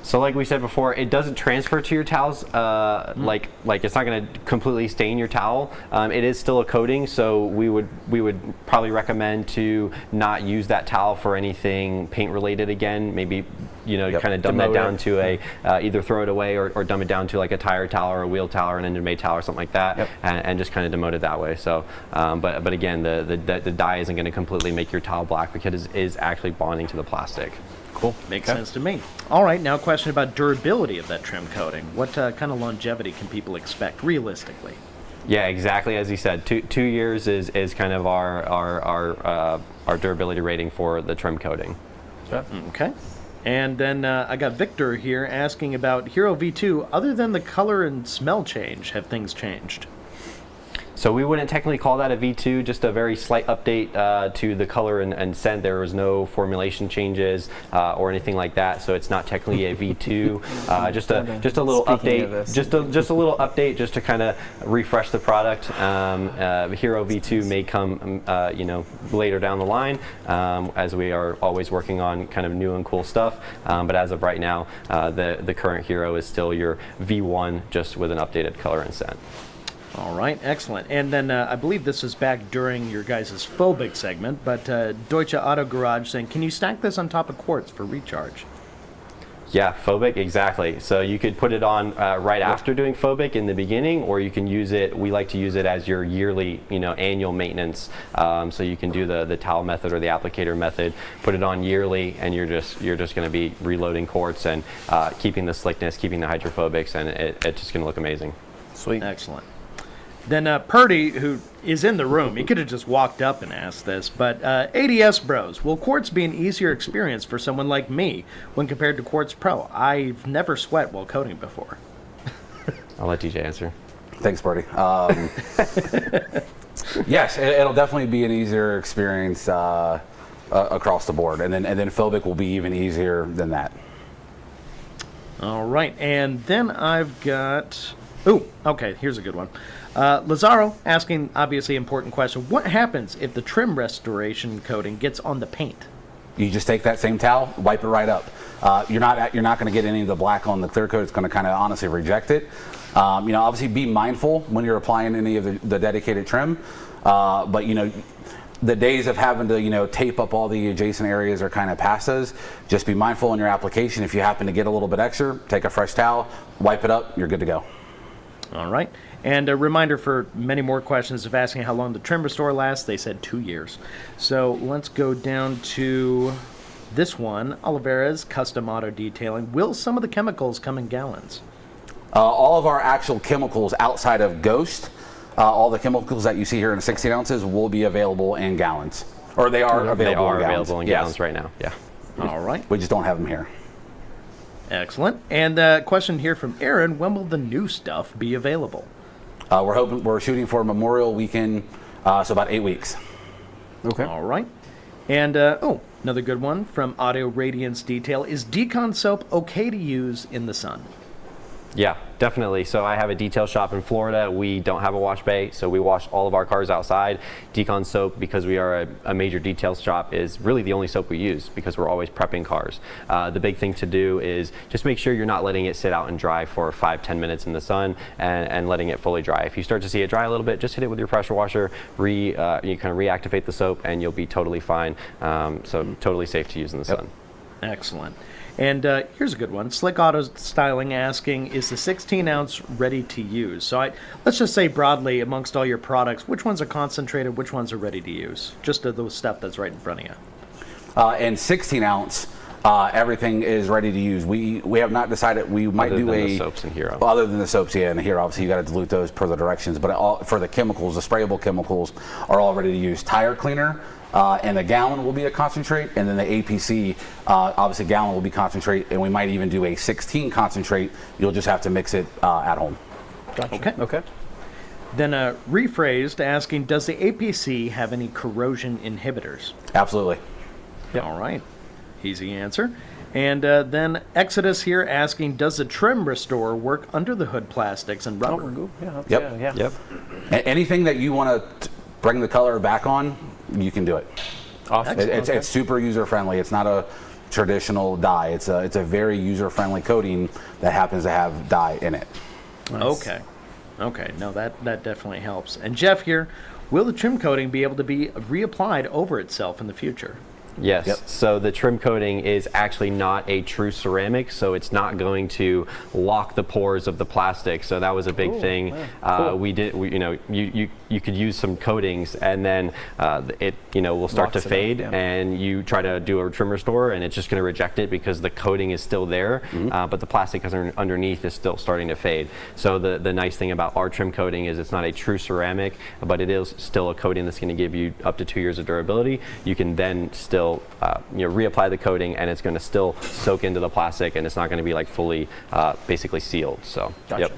So like we said before, it doesn't transfer to your towels. Like it's not going to completely stain your towel. It is still a coating, so we would probably recommend to not use that towel for anything paint related again. Maybe kind of dumb that down to a either throw it away or dumb it down to like a tire towel or a wheel towel or an engine bay towel or something like that, and just kind of demote it that way. So, but again, the dye isn't going to completely make your towel black because it is actually bonding to the plastic. Cool. Makes sense to me. All right, now a question about durability of that trim coating. What kind of longevity can people expect realistically? Yeah, exactly as you said. 2 years is kind of our durability rating for the trim coating. Okay. And then I got Victor here asking about Hero V2. Other than the color and smell change, have things changed? So we wouldn't technically call that a V2, just a very slight update to the color and scent. There was no formulation changes or anything like that, so it's not technically a V2. Just a little update, just a little update, just to kind of refresh the product. Hero V2 may come, later down the line, as we are always working on kind of new and cool stuff. But as of right now, the current Hero is still your V1, just with an updated color and scent. All right, excellent. And then I believe this is back during your guys' phobic segment, but Deutsche Auto Garage saying, can you stack this on top of quartz for recharge? Yeah, phobic, exactly. So you could put it on right after doing phobic in the beginning, or you can use it, we like to use it as your yearly, annual maintenance. So you can do the towel method or the applicator method, put it on yearly, and you're just going to be reloading quartz and keeping the slickness, keeping the hydrophobics, and it's just going to look amazing. Sweet. Excellent. Then Purdy, who is in the room, he could have just walked up and asked this, but ADS Bros, will quartz be an easier experience for someone like me when compared to Quartz Pro? I've never sweat while coating before. I'll let DJ answer. Thanks, Purdy. Yes, it'll definitely be an easier experience across the board, and then phobic will be even easier than that. All right, and then I've got... Oh, okay, here's a good one. Lazaro asking, obviously important question, what happens if the trim restoration coating gets on the paint? You just take that same towel, wipe it right up. You're not going to get any of the black on the clear coat. It's going to kind of honestly reject it. Obviously be mindful when you're applying any of the dedicated trim. But the days of having to tape up all the adjacent areas are kind of past us. Just be mindful in your application. If you happen to get a little bit extra, take a fresh towel, wipe it up. You're good to go. All right. And a reminder for many more questions of asking how long the trim restore lasts. They said 2 years. So let's go down to this one. Oliveira's Custom Auto Detailing. Will some of the chemicals come in gallons? All of our actual chemicals outside of Ghost, all the chemicals that you see here in 16 ounces will be available in gallons. Or they are available in gallons right now. Yeah. All right. We just don't have them here. Excellent. And a question here from Aaron. When will the new stuff be available? We're shooting for Memorial Weekend, so about 8 weeks. Okay. All right. And another good one from Audio Radiance Detail. Is Decon soap okay to use in the sun? Yeah, definitely. So I have a detail shop in Florida. We don't have a wash bay, so we wash all of our cars outside. Decon soap, because we are a major detail shop, is really the only soap we use because we're always prepping cars. The big thing to do is just make sure you're not letting it sit out and dry for 5-10 minutes in the sun and letting it fully dry. If you start to see it dry a little bit, just hit it with your pressure washer, you kind of reactivate the soap, and you'll be totally fine. So totally safe to use in the sun. Excellent. And here's a good one. Slick Auto Styling asking, is the 16-ounce ready to use? So let's just say broadly, amongst all your products, which ones are concentrated, which ones are ready to use? Just the stuff that's right in front of you. And 16-ounce, everything is ready to use. We have not decided. We might do the soaps in Hero. Other than the soaps, yeah, in Hero, obviously you got to dilute those per the directions. But for the chemicals, the sprayable chemicals are all ready to use. Tire cleaner. And the gallon will be a concentrate, and then the APC, obviously gallon will be concentrate, and we might even do a 16 concentrate. You'll just have to mix it at home. Gotcha. Okay. Then rephrased asking, does the APC have any corrosion inhibitors? Absolutely. Yep. All right. Easy answer. And then Exodus here asking, does the trim restore work under the hood plastics and rubber? Yep. Anything that you want to bring the color back on, you can do it. Awesome. It's super user friendly. It's not a traditional dye. It's a very user friendly coating that happens to have dye in it. Nice. Okay. No, that definitely helps. And Jeff here, will the trim coating be able to be reapplied over itself in the future? Yes. Yep. So the trim coating is actually not a true ceramic, so it's not going to lock the pores of the plastic. So that was a big thing. We did. You could use some coatings, and then it will start to fade, and you try to do a trim restore, and it's just going to reject it because the coating is still there, but the plastic underneath is still starting to fade. So the nice thing about our trim coating is it's not a true ceramic, but it is still a coating that's going to give you up to 2 years of durability. You can then still reapply the coating, and it's going to still soak into the plastic, and it's not going to be like fully basically sealed. So Gotcha.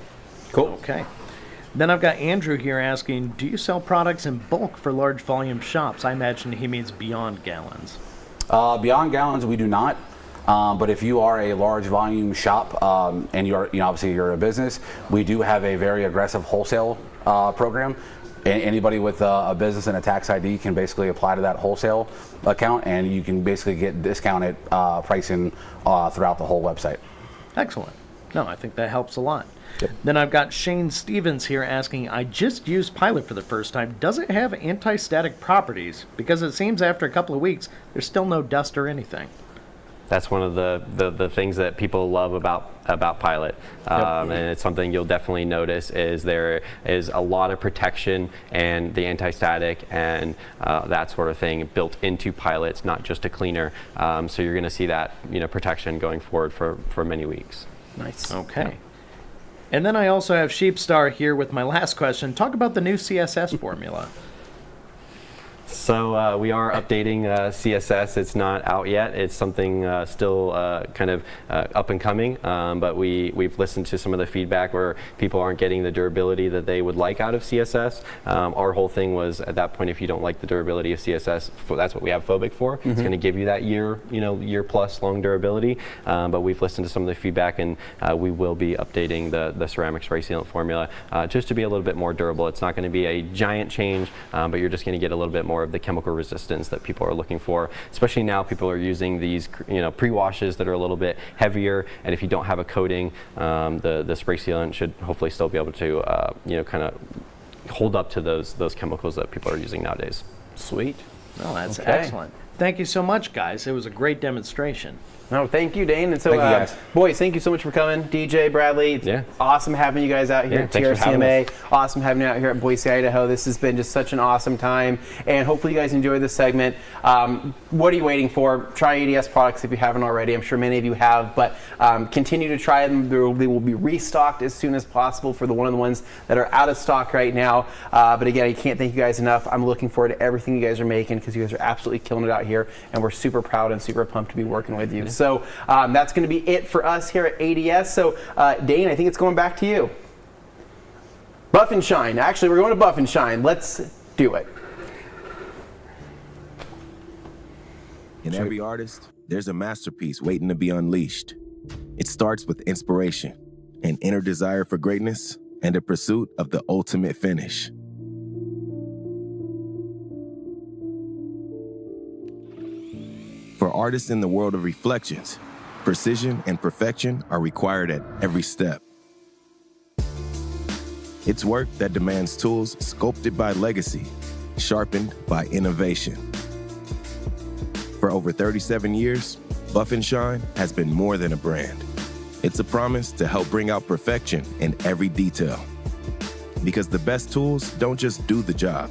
Cool. Okay. Then I've got Andrew here asking, do you sell products in bulk for large volume shops? I imagine he means beyond gallons. Beyond gallons, we do not. But if you are a large volume shop and you're, obviously you're a business, we do have a very aggressive wholesale program. Anybody with a business and a tax ID can basically apply to that wholesale account, and you can basically get discounted pricing throughout the whole website. Excellent. No, I think that helps a lot. Yep. Then I've got Shane Stevens here asking, I just used Pilot for the first time. Does it have anti-static properties? Because it seems after a couple of weeks, there's still no dust or anything. That's one of the things that people love about Pilot, and it's something you'll definitely notice is there is a lot of protection and the anti-static and that sort of thing built into Pilot. It's not just a cleaner, so you're going to see that protection going forward for many weeks. Nice. Okay. Yeah. And then I also have Sheepstar here with my last question. Talk about the new CSS formula. So we are updating CSS. It's not out yet. It's something still kind of up and coming, but we've listened to some of the feedback where people aren't getting the durability that they would like out of CSS. Our whole thing was at that point, if you don't like the durability of CSS, that's what we have Phobic for. It's going to give you that year plus long durability. But we've listened to some of the feedback, and we will be updating the ceramic spray sealant formula just to be a little bit more durable. It's not going to be a giant change, but you're just going to get a little bit more of the chemical resistance that people are looking for. Especially now, people are using these pre-washes that are a little bit heavier, and if you don't have a coating, the spray sealant should hopefully still be able to kind of hold up to those chemicals that people are using nowadays. Sweet. Well, that's excellent. Thank you so much, guys. It was a great demonstration. No, thank you, Dane. And so, thank you guys. Boys, thank you so much for coming. DJ, Bradley, it's awesome having you guys out here at TRCMA. Awesome having you out here at Boise, Idaho. This has been just such an awesome time, and hopefully you guys enjoyed this segment. What are you waiting for? Try ADS products if you haven't already. I'm sure many of you have, but continue to try them. They will be restocked as soon as possible for the ones that are out of stock right now. But again, I can't thank you guys enough. I'm looking forward to everything you guys are making because you guys are absolutely killing it out here, and we're super proud and super pumped to be working with you. So that's going to be it for us here at ADS. So Dane, I think it's going back to you. Buff and Shine. Actually, we're going to Buff and Shine. Let's do it. In every artist, there's a masterpiece waiting to be unleashed. It starts with inspiration, an inner desire for greatness, and a pursuit of the ultimate finish. For artists in the world of reflections, precision and perfection are required at every step. It's work that demands tools sculpted by legacy, sharpened by innovation. For over 37 years, Buff and Shine has been more than a brand. It's a promise to help bring out perfection in every detail. Because the best tools don't just do the job,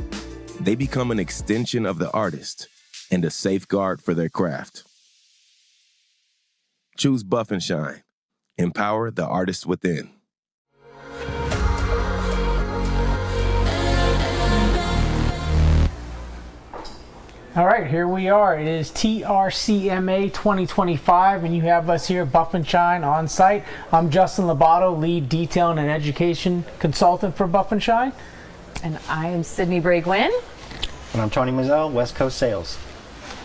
they become an extension of the artist and a safeguard for their craft. Choose Buff and Shine. Empower the artist within. All right, here we are. It is TRCMA 2025, and you have us here, Buff and Shine, on site. I'm Justin Lobato, lead detailing and education consultant for Buff and Shine. And I am Sydney Bray-Gwynn. And I'm Tony Mazzell, West Coast Sales.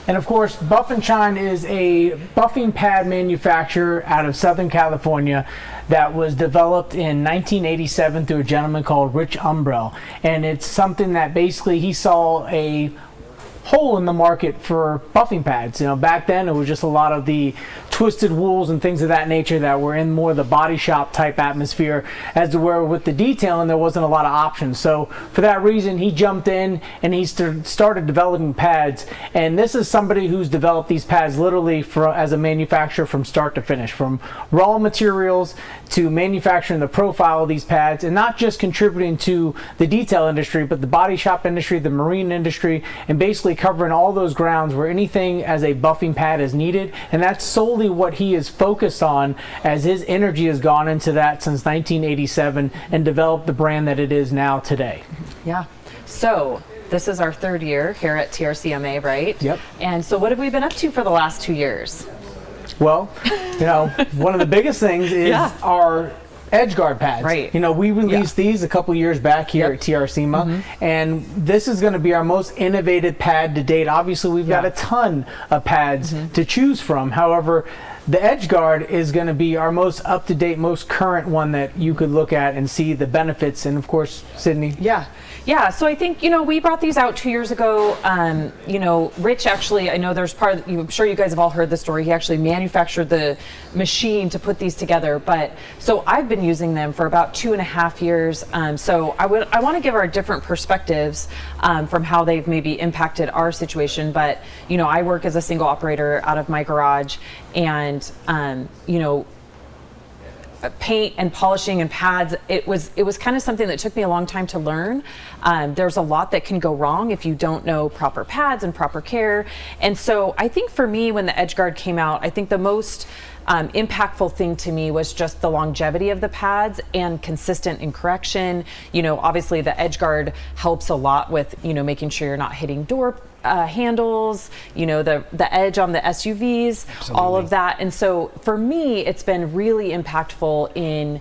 And of course, Buff and Shine is a buffing pad manufacturer out of Southern California that was developed in 1987 through a gentleman called Rich Umbrell. And it's something that basically he saw a hole in the market for buffing pads. Back then it was just a lot of the twisted wools and things of that nature that were in more the body shop type atmosphere, as to where with the detailing there wasn't a lot of options. So for that reason, he jumped in and he started developing pads. And this is somebody who's developed these pads literally as a manufacturer from start to finish, from raw materials to manufacturing the profile of these pads, and not just contributing to the detail industry, but the body shop industry, the marine industry, and basically covering all those grounds where anything as a buffing pad is needed. And that's solely what he is focused on, as his energy has gone into that since 1987 and developed the brand that it is now today. Yeah. So this is our 3rd year here at TRCMA, right? Yep. And so what have we been up to for the last 2 years? Well, you know, one of the biggest things is our edge guard pads. Right. You know, we released these a couple years back here at TRCMA, and this is going to be our most innovative pad to date. Obviously, we've got a ton of pads to choose from. However, the edge guard is going to be our most up-to-date, most current one that you could look at and see the benefits. And of course, Sydney. Yeah, so I think, you know, we brought these out 2 years ago. You know, Rich actually, I know there's part of, I'm sure you guys have all heard the story. He actually manufactured the machine to put these together. But so I've been using them for about 2.5 years. So I want to give our different perspectives from how they've maybe impacted our situation. But, you know, I work as a single operator out of my garage, and, you know, paint and polishing and pads, it was kind of something that took me a long time to learn. There's a lot that can go wrong if you don't know proper pads and proper care. And so I think for me, when the edge guard came out, I think the most impactful thing to me was just the longevity of the pads and consistent in correction. You know, obviously the edge guard helps a lot with, you know, making sure you're not hitting door handles, you know, the edge on the SUVs, all of that. And so for me, it's been really impactful in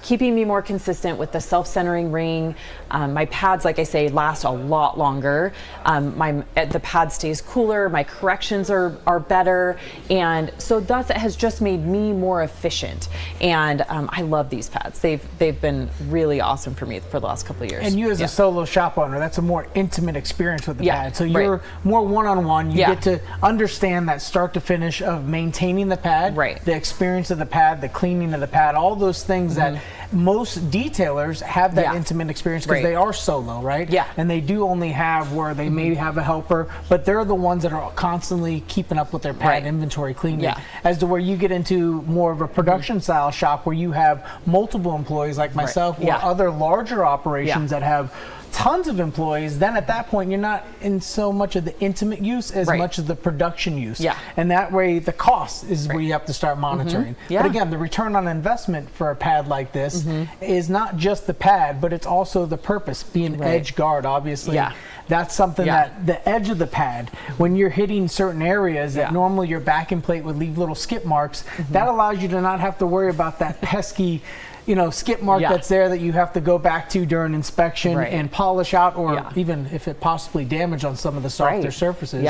keeping me more consistent with the self-centering ring. My pads, like I say, last a lot longer. The pad stays cooler, my corrections are better, and so thus it has just made me more efficient. And I love these pads. They've been really awesome for me for the last couple of years. And you as a solo shop owner, that's a more intimate experience with the pad. So you're more one-on-one. You get to understand that start to finish of maintaining the pad, the experience of the pad, the cleaning of the pad, all those things that most detailers have that intimate experience because they are solo, right? And they do only have where they may have a helper, but they're the ones that are constantly keeping up with their pad inventory cleaning. As to where you get into more of a production style shop where you have multiple employees like myself or other larger operations that have tons of employees, then at that point you're not in so much of the intimate use as much as the production use. And that way the cost is where you have to start monitoring. But again, the return on investment for a pad like this is not just the pad, but it's also the purpose, being edge guard, obviously. That's something that the edge of the pad, when you're hitting certain areas that normally your backing plate would leave little skip marks, that allows you to not have to worry about that pesky, you know, skip mark that's there that you have to go back to during inspection and polish out, or even if it possibly damaged on some of the softer surfaces.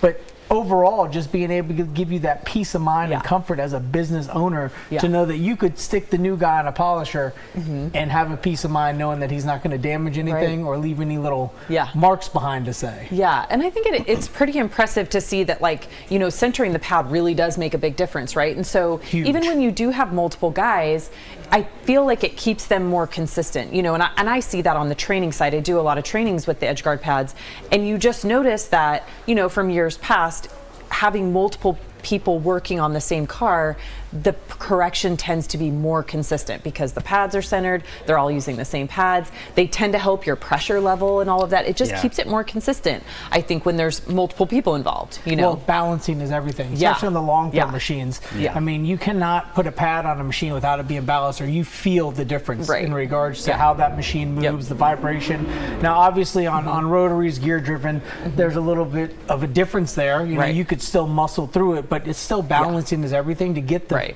But overall, just being able to give you that peace of mind and comfort as a business owner to know that you could stick the new guy on a polisher and have a peace of mind knowing that he's not going to damage anything or leave any little marks behind to say. And I think it's pretty impressive to see that, like, you know, centering the pad really does make a big difference, right? And so even when you do have multiple guys, I feel like it keeps them more consistent, you know, and I see that on the training side. I do a lot of trainings with the edge guard pads, and you just notice that, you know, from years past, having multiple people working on the same car, the correction tends to be more consistent because the pads are centered, they're all using the same pads, they tend to help your pressure level and all of that. It just keeps it more consistent, I think, when there's multiple people involved, you know. Well, balancing is everything, especially on the long form machines. I mean, you cannot put a pad on a machine without it being balanced, or you feel the difference in regards to how that machine moves, the vibration. Now, obviously on rotaries, gear driven, there's a little bit of a difference there. You know, you could still muscle through it, but it's still balancing is everything to get the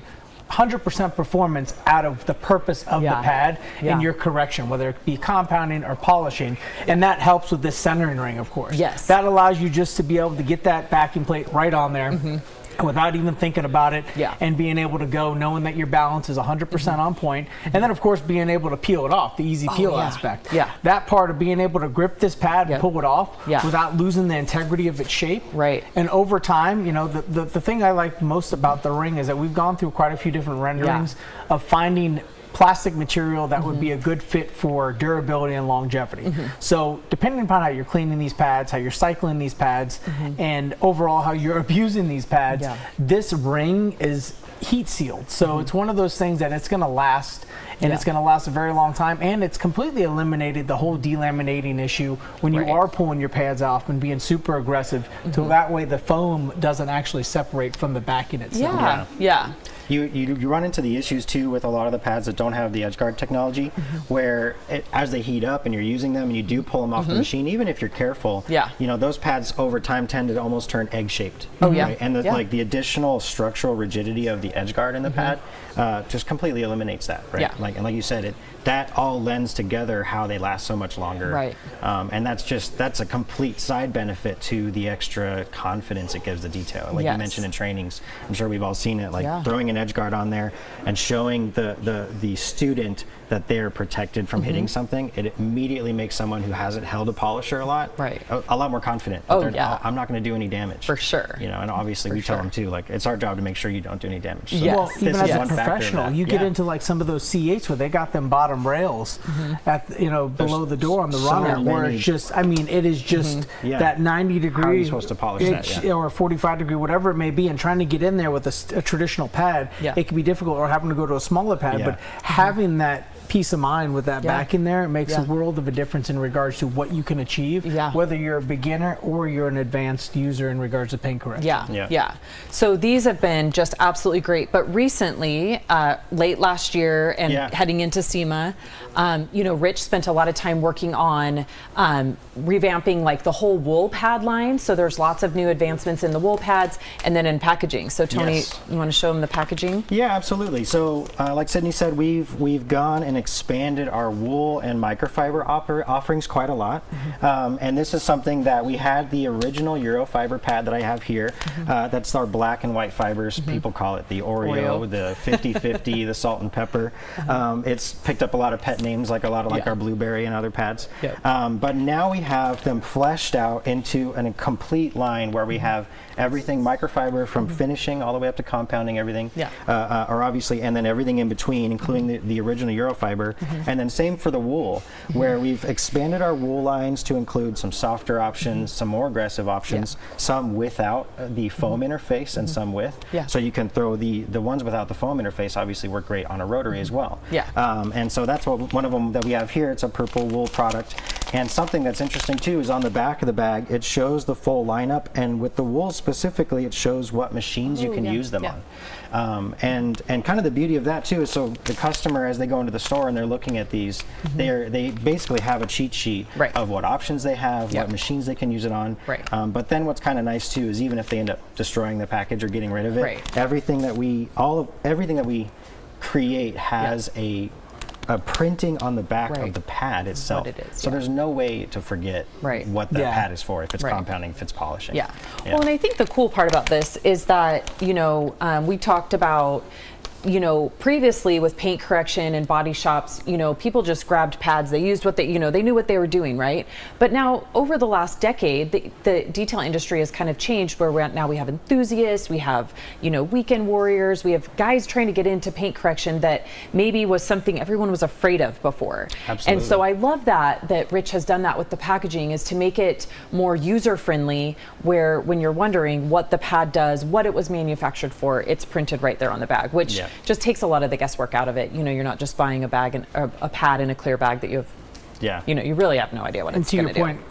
100% performance out of the purpose of the pad in your correction, whether it be compounding or polishing. And that helps with this centering ring, of course. That allows you just to be able to get that backing plate right on there. without even thinking about it, and being able to go knowing that your balance is 100% on point, and then of course being able to peel it off, the easy peel aspect. That part of being able to grip this pad and pull it off without losing the integrity of its shape. And over time, you know, the thing I like most about the ring is that we've gone through quite a few different renderings of finding plastic material that would be a good fit for durability and longevity. So depending upon how you're cleaning these pads, how you're cycling these pads, and overall how you're abusing these pads, this ring is heat sealed. So it's one of those things that it's going to last, and it's going to last a very long time, and it's completely eliminated the whole delaminating issue when you are pulling your pads off and being super aggressive, so that way the foam doesn't actually separate from the backing itself. You run into the issues too with a lot of the pads that don't have the edge guard technology, where as they heat up and you're using them and you do pull them off the machine, even if you're careful, you know, those pads over time tend to almost turn egg-shaped. And like the additional structural rigidity of the edge guard in the pad just completely eliminates that, right? And like you said, that all lends together how they last so much longer. And that's a complete side benefit to the extra confidence it gives the detail. Like you mentioned in trainings, I'm sure we've all seen it, like throwing an edge guard on there and showing the student that they're protected from hitting something, it immediately makes someone who hasn't held a polisher a lot more confident. I'm not going to do any damage. For sure. You know, and obviously we tell them too, like, it's our job to make sure you don't do any damage. So well, even as a professional, you get into like some of those C8s where they got them bottom rails at, you know, below the door on the runner, where it's just, I mean, it is just that 90 degree, how are you supposed to polish that, or 45 degree, whatever it may be, and trying to get in there with a traditional pad, it can be difficult, or having to go to a smaller pad, but having that peace of mind with that back in there, it makes a world of a difference in regards to what you can achieve, whether you're a beginner or you're an advanced user in regards to paint correction. So these have been just absolutely great, but recently, late last year and heading into SEMA, you know, Rich spent a lot of time working on revamping like the whole wool pad line. So there's lots of new advancements in the wool pads and then in packaging. So Tony, you want to show them the packaging? Yeah, absolutely. So like Sydney said, we've gone and expanded our wool and microfiber offerings quite a lot. And this is something that we had the original Eurofiber pad that I have here. That's our black and white fibers. People call it the Oreo, the 50-50, the salt and pepper. It's picked up a lot of pet names, like a lot of like our blueberry and other pads. But now we have them fleshed out into a complete line where we have everything microfiber from finishing all the way up to compounding, everything, or obviously, and then everything in between, including the original Eurofiber. And then same for the wool, where we've expanded our wool lines to include some softer options, some more aggressive options, some without the foam interface and some with. So you can throw the ones without the foam interface obviously work great on a rotary as well. And so that's one of them that we have here. It's a purple wool product. And something that's interesting too is on the back of the bag, it shows the full lineup, and with the wool specifically, it shows what machines you can use them on. And kind of the beauty of that too is, so the customer, as they go into the store and they're looking at these, they basically have a cheat sheet of what options they have, what machines they can use it on. But then what's kind of nice too is, even if they end up destroying the package or getting rid of it, everything that we create has a printing on and back of the pad itself. So there's no way to forget what the pad is for, if it's compounding, if it's polishing. Well, and I think the cool part about this is that, you know, we talked about, you know, previously with paint correction and body shops, you know, people just grabbed pads. They used what they, you know, they knew what they were doing, right? But now, over the last decade, the detail industry has kind of changed, where now we have enthusiasts, we have, you know, weekend warriors, we have guys trying to get into paint correction that maybe was something everyone was afraid of before. And so I love that Rich has done that with the packaging, is to make it more user-friendly, where when you're wondering what the pad does, what it was manufactured for, it's printed right there on the bag, which just takes a lot of the guesswork out of it. You know, you're not just buying a bag and a pad in a clear bag that you have. You know, you really have no idea what it's going to do. And to your point,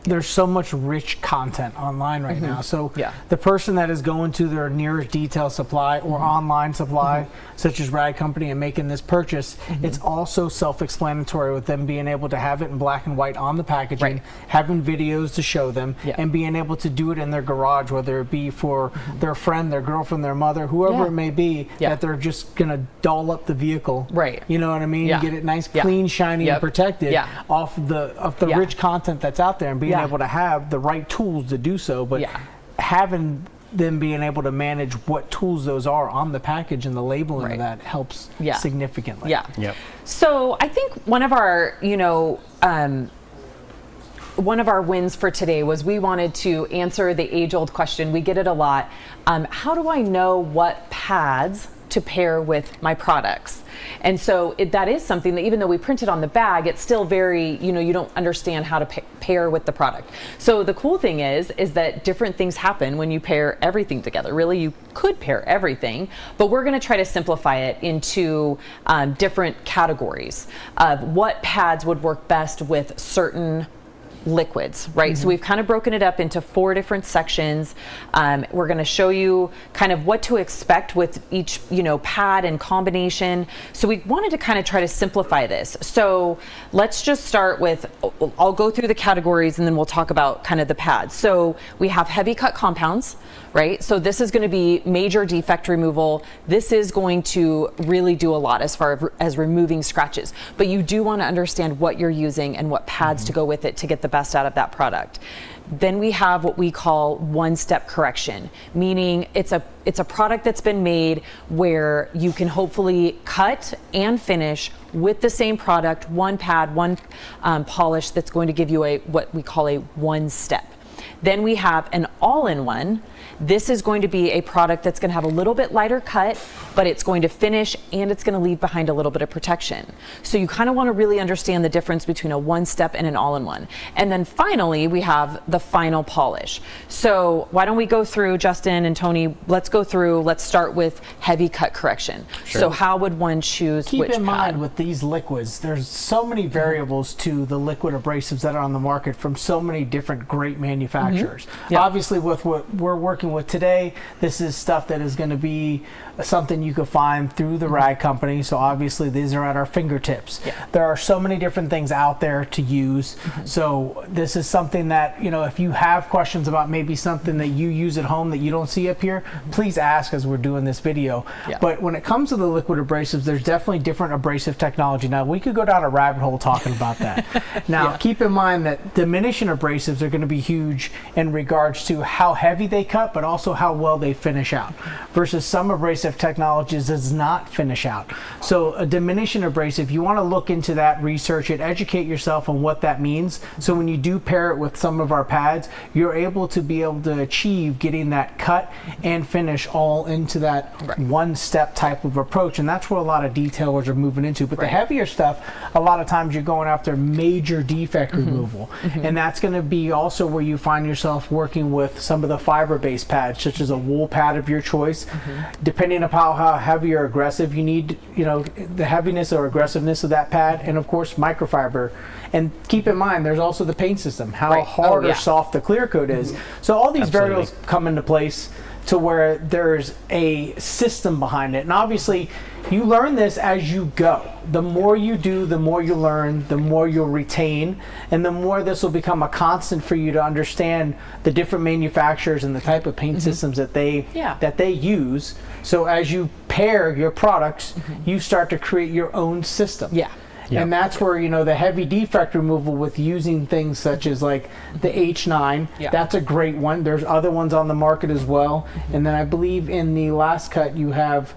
there's so much rich content online right now. So the person that is going to their nearest detail supply or online supply, such as Rag Company, and making this purchase, it's also self-explanatory with them being able to have it in black and white on the packaging, having videos to show them, and being able to do it in their garage, whether it be for their friend, their girlfriend, their mother, whoever it may be, that they're just going to doll up the vehicle. You know what I mean? Get it nice, clean, shiny, and protected off the rich content that's out there, and being able to have the right tools to do so. But having them being able to manage what tools those are on the package and the labeling of that helps significantly. Yeah. So I think one of our, one of our wins for today was we wanted to answer the age-old question. We get it a lot. How do I know what pads to pair with my products? And so that is something that even though we print it on the bag, it's still very, you don't understand how to pair with the product. So the cool thing is that different things happen when you pair everything together. Really, you could pair everything, but we're going to try to simplify it into different categories of what pads would work best with certain liquids, right? So we've kind of broken it up into 4 different sections. We're going to show you kind of what to expect with each, pad and combination. So we wanted to kind of try to simplify this. So let's just start with, I'll go through the categories and then we'll talk about kind of the pads. So we have heavy cut compounds, right? So this is going to be major defect removal. This is going to really do a lot as far as removing scratches, but you do want to understand what you're using and what pads to go with it to get the best out of that product. Then we have what we call one-step correction, meaning it's a product that's been made where you can hopefully cut and finish with the same product, one pad, one polish that's going to give you what we call a one-step. Then we have an all-in-one. This is going to be a product that's going to have a little bit lighter cut, but it's going to finish and it's going to leave behind a little bit of protection. So you kind of want to really understand the difference between a one-step and an all-in-one. And then finally, we have the final polish. So why don't we go through, Justin and Tony, let's go through, let's start with heavy cut correction. Sure. So how would one choose which pad? Keep in mind with these liquids, there's so many variables to the liquid abrasives that are on the market from so many different great manufacturers. Obviously with what we're working with today, this is stuff that is going to be something you could find through the rag company. So obviously these are at our fingertips. There are so many different things out there to use. So this is something that, if you have questions about maybe something that you use at home that you don't see up here, please ask as we're doing this video. But when it comes to the liquid abrasives, there's definitely different abrasive technology. Now we could go down a rabbit hole talking about that. Now keep in mind that diminishing abrasives are going to be huge in regards to how heavy they cut, but also how well they finish out, versus some abrasive technologies does not finish out. So a diminishing abrasive, you want to look into that, research it, educate yourself on what that means. So when you do pair it with some of our pads, you're able to achieve getting that cut and finish all into that one-step type of approach. And that's where a lot of detailers are moving into. But the heavier stuff, a lot of times you're going after major defect removal. And that's going to be also where you find yourself working with some of the fiber-based pads, such as a wool pad of your choice. Depending upon how heavy or aggressive you need, the heaviness or aggressiveness of that pad, and of course microfiber. And keep in mind, there's also the paint system, how hard or soft the clear coat is. So all these variables come into place to where there's a system behind it. And obviously, you learn this as you go. The more you do, the more you learn, the more you'll retain, and the more this will become a constant for you to understand the different manufacturers and the type of paint systems that they use. So as you pair your products, you start to create your own system. And that's where, the heavy defect removal with using things such as like the H9, that's a great one. There's other ones on the market as well. And then I believe in the Last Cut you have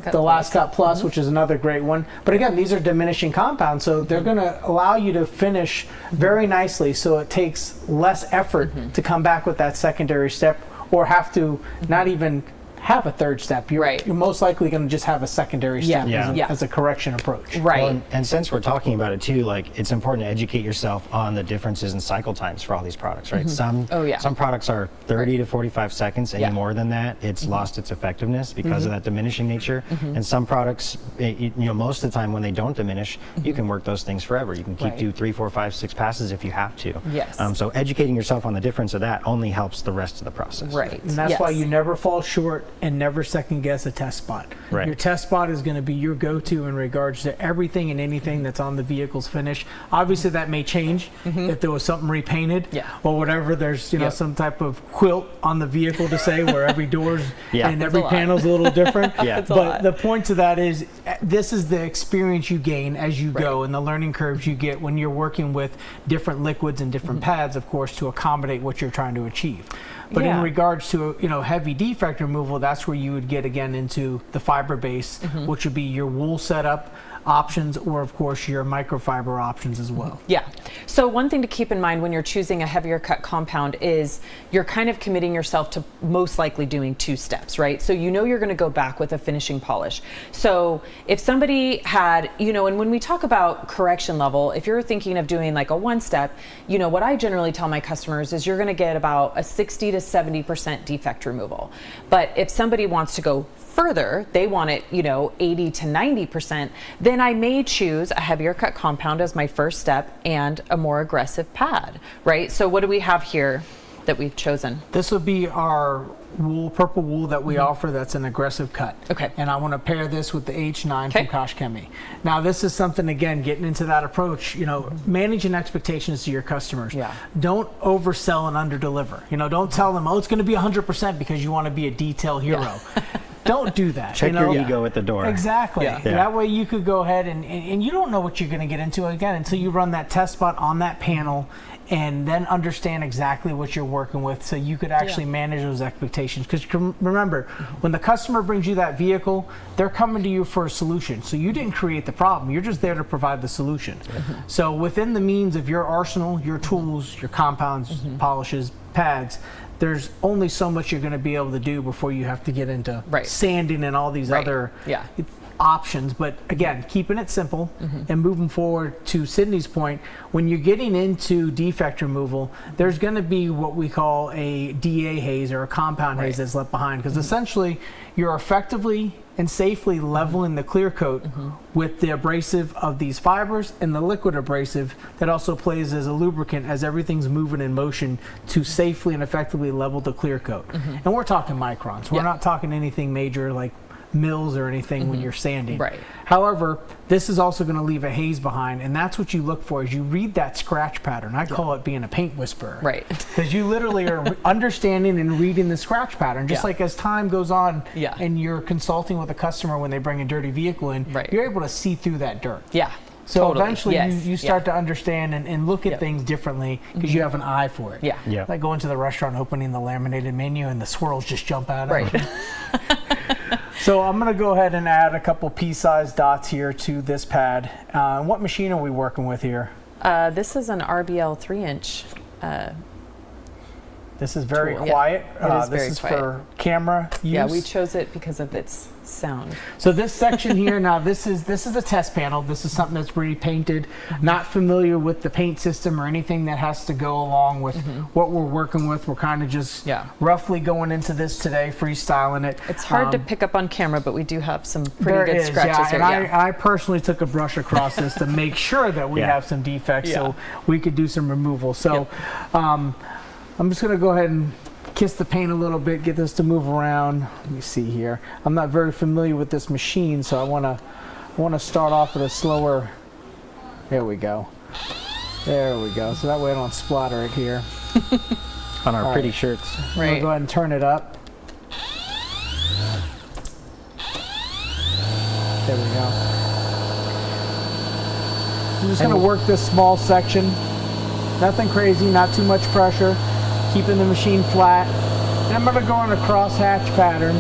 the Last Cut Plus, which is another great one. But again, these are diminishing compounds, so they're going to allow you to finish very nicely, so it takes less effort to come back with that secondary step or have to not even have a third step. You're most likely going to just have a secondary step as a correction approach. Well, and since we're talking about it too, it's important to educate yourself on the differences in cycle times for all these products, right? Some products are 30 to 45 seconds. Any more than that, it's lost its effectiveness because of that diminishing nature. And some products, most of the time when they don't diminish, you can work those things forever. You can keep do 3, 4, 5, 6 passes if you have to. So educating yourself on the difference of that only helps the rest of the process. And that's why you never fall short and never second guess a test spot. Right. Your test spot is going to be your go-to in regards to everything and anything that's on the vehicle's finish. Obviously that may change if there was something repainted or whatever. There's some type of quilt on the vehicle to say where every door's and every panel's a little different. But the point to that is this is the experience you gain as you go and the learning curves you get when you're working with different liquids and different pads, of course, to accommodate what you're trying to achieve. But in regards to heavy defect removal, that's where you would get again into the fiber base, which would be your wool setup options, or of course your microfiber options as well. Yeah. So one thing to keep in mind when you're choosing a heavier cut compound is you're kind of committing yourself to most likely doing 2 steps, right? So you're going to go back with a finishing polish. So if somebody had, and when we talk about correction level, if you're thinking of doing like a 1-step, what I generally tell my customers is you're going to get about a 60 to 70% defect removal. But if somebody wants to go further, they want it, 80 to 90%, then I may choose a heavier cut compound as my first step and a more aggressive pad, right? So what do we have here that we've chosen? This would be our wool, purple wool that we offer that's an aggressive cut. Okay. And I want to pair this with the H9 from KoshChemie. Now this is something, again, getting into that approach, managing expectations to your customers. Yeah. Don't oversell and underdeliver. Don't tell them, oh, it's going to be 100% because you want to be a detail hero. Don't do that. Check your ego at the door. Exactly. That way you could go ahead and you don't know what you're going to get into again until you run that test spot on that panel and then understand exactly what you're working with so you could actually manage those expectations. Because remember, when the customer brings you that vehicle, they're coming to you for a solution. So you didn't create the problem. You're just there to provide the solution. So within the means of your arsenal, your tools, your compounds, polishes, pads, there's only so much you're going to be able to do before you have to get into sanding and all these other options. But again, keeping it simple and moving forward to Sydney's point, when you're getting into defect removal, there's going to be what we call a DA haze or a compound haze that's left behind, because essentially you're effectively and safely leveling the clear coat with the abrasive of these fibers and the liquid abrasive that also plays as a lubricant as everything's moving in motion to safely and effectively level the clear coat. And we're talking microns. We're not talking anything major like mils or anything when you're sanding. However, this is also going to leave a haze behind, and that's what you look for as you read that scratch pattern. I call it being a paint whisperer. Because you literally are understanding and reading the scratch pattern. Just like as time goes on and you're consulting with a customer when they bring a dirty vehicle in, you're able to see through that dirt. So eventually you start to understand and look at things differently because you have an eye for it. Like going to the restaurant, opening the laminated menu, and the swirls just jump out of it. So I'm going to go ahead and add a couple pea-sized dots here to this pad. What machine are we working with here? This is an RBL 3-inch. This is very quiet. This is for camera use. Yeah, we chose it because of its sound. So this section here, now this is a test panel. This is something that's pre-painted. Not familiar with the paint system or anything that has to go along with what we're working with. We're kind of just roughly going into this today, freestyling it. It's hard to pick up on camera, but we do have some pretty good scratches here. And I personally took a brush across this to make sure that we have some defects so we could do some removal. So I'm just going to go ahead and kiss the paint a little bit, get this to move around. Let me see here. I'm not very familiar with this machine, so I want to start off at a slower. There we go. There we go. So that way I don't splatter it here. On our pretty shirts. I'm going to go ahead and turn it up. There we go. I'm just going to work this small section. Nothing crazy, not too much pressure. Keeping the machine flat. And I'm going to go on a crosshatch pattern.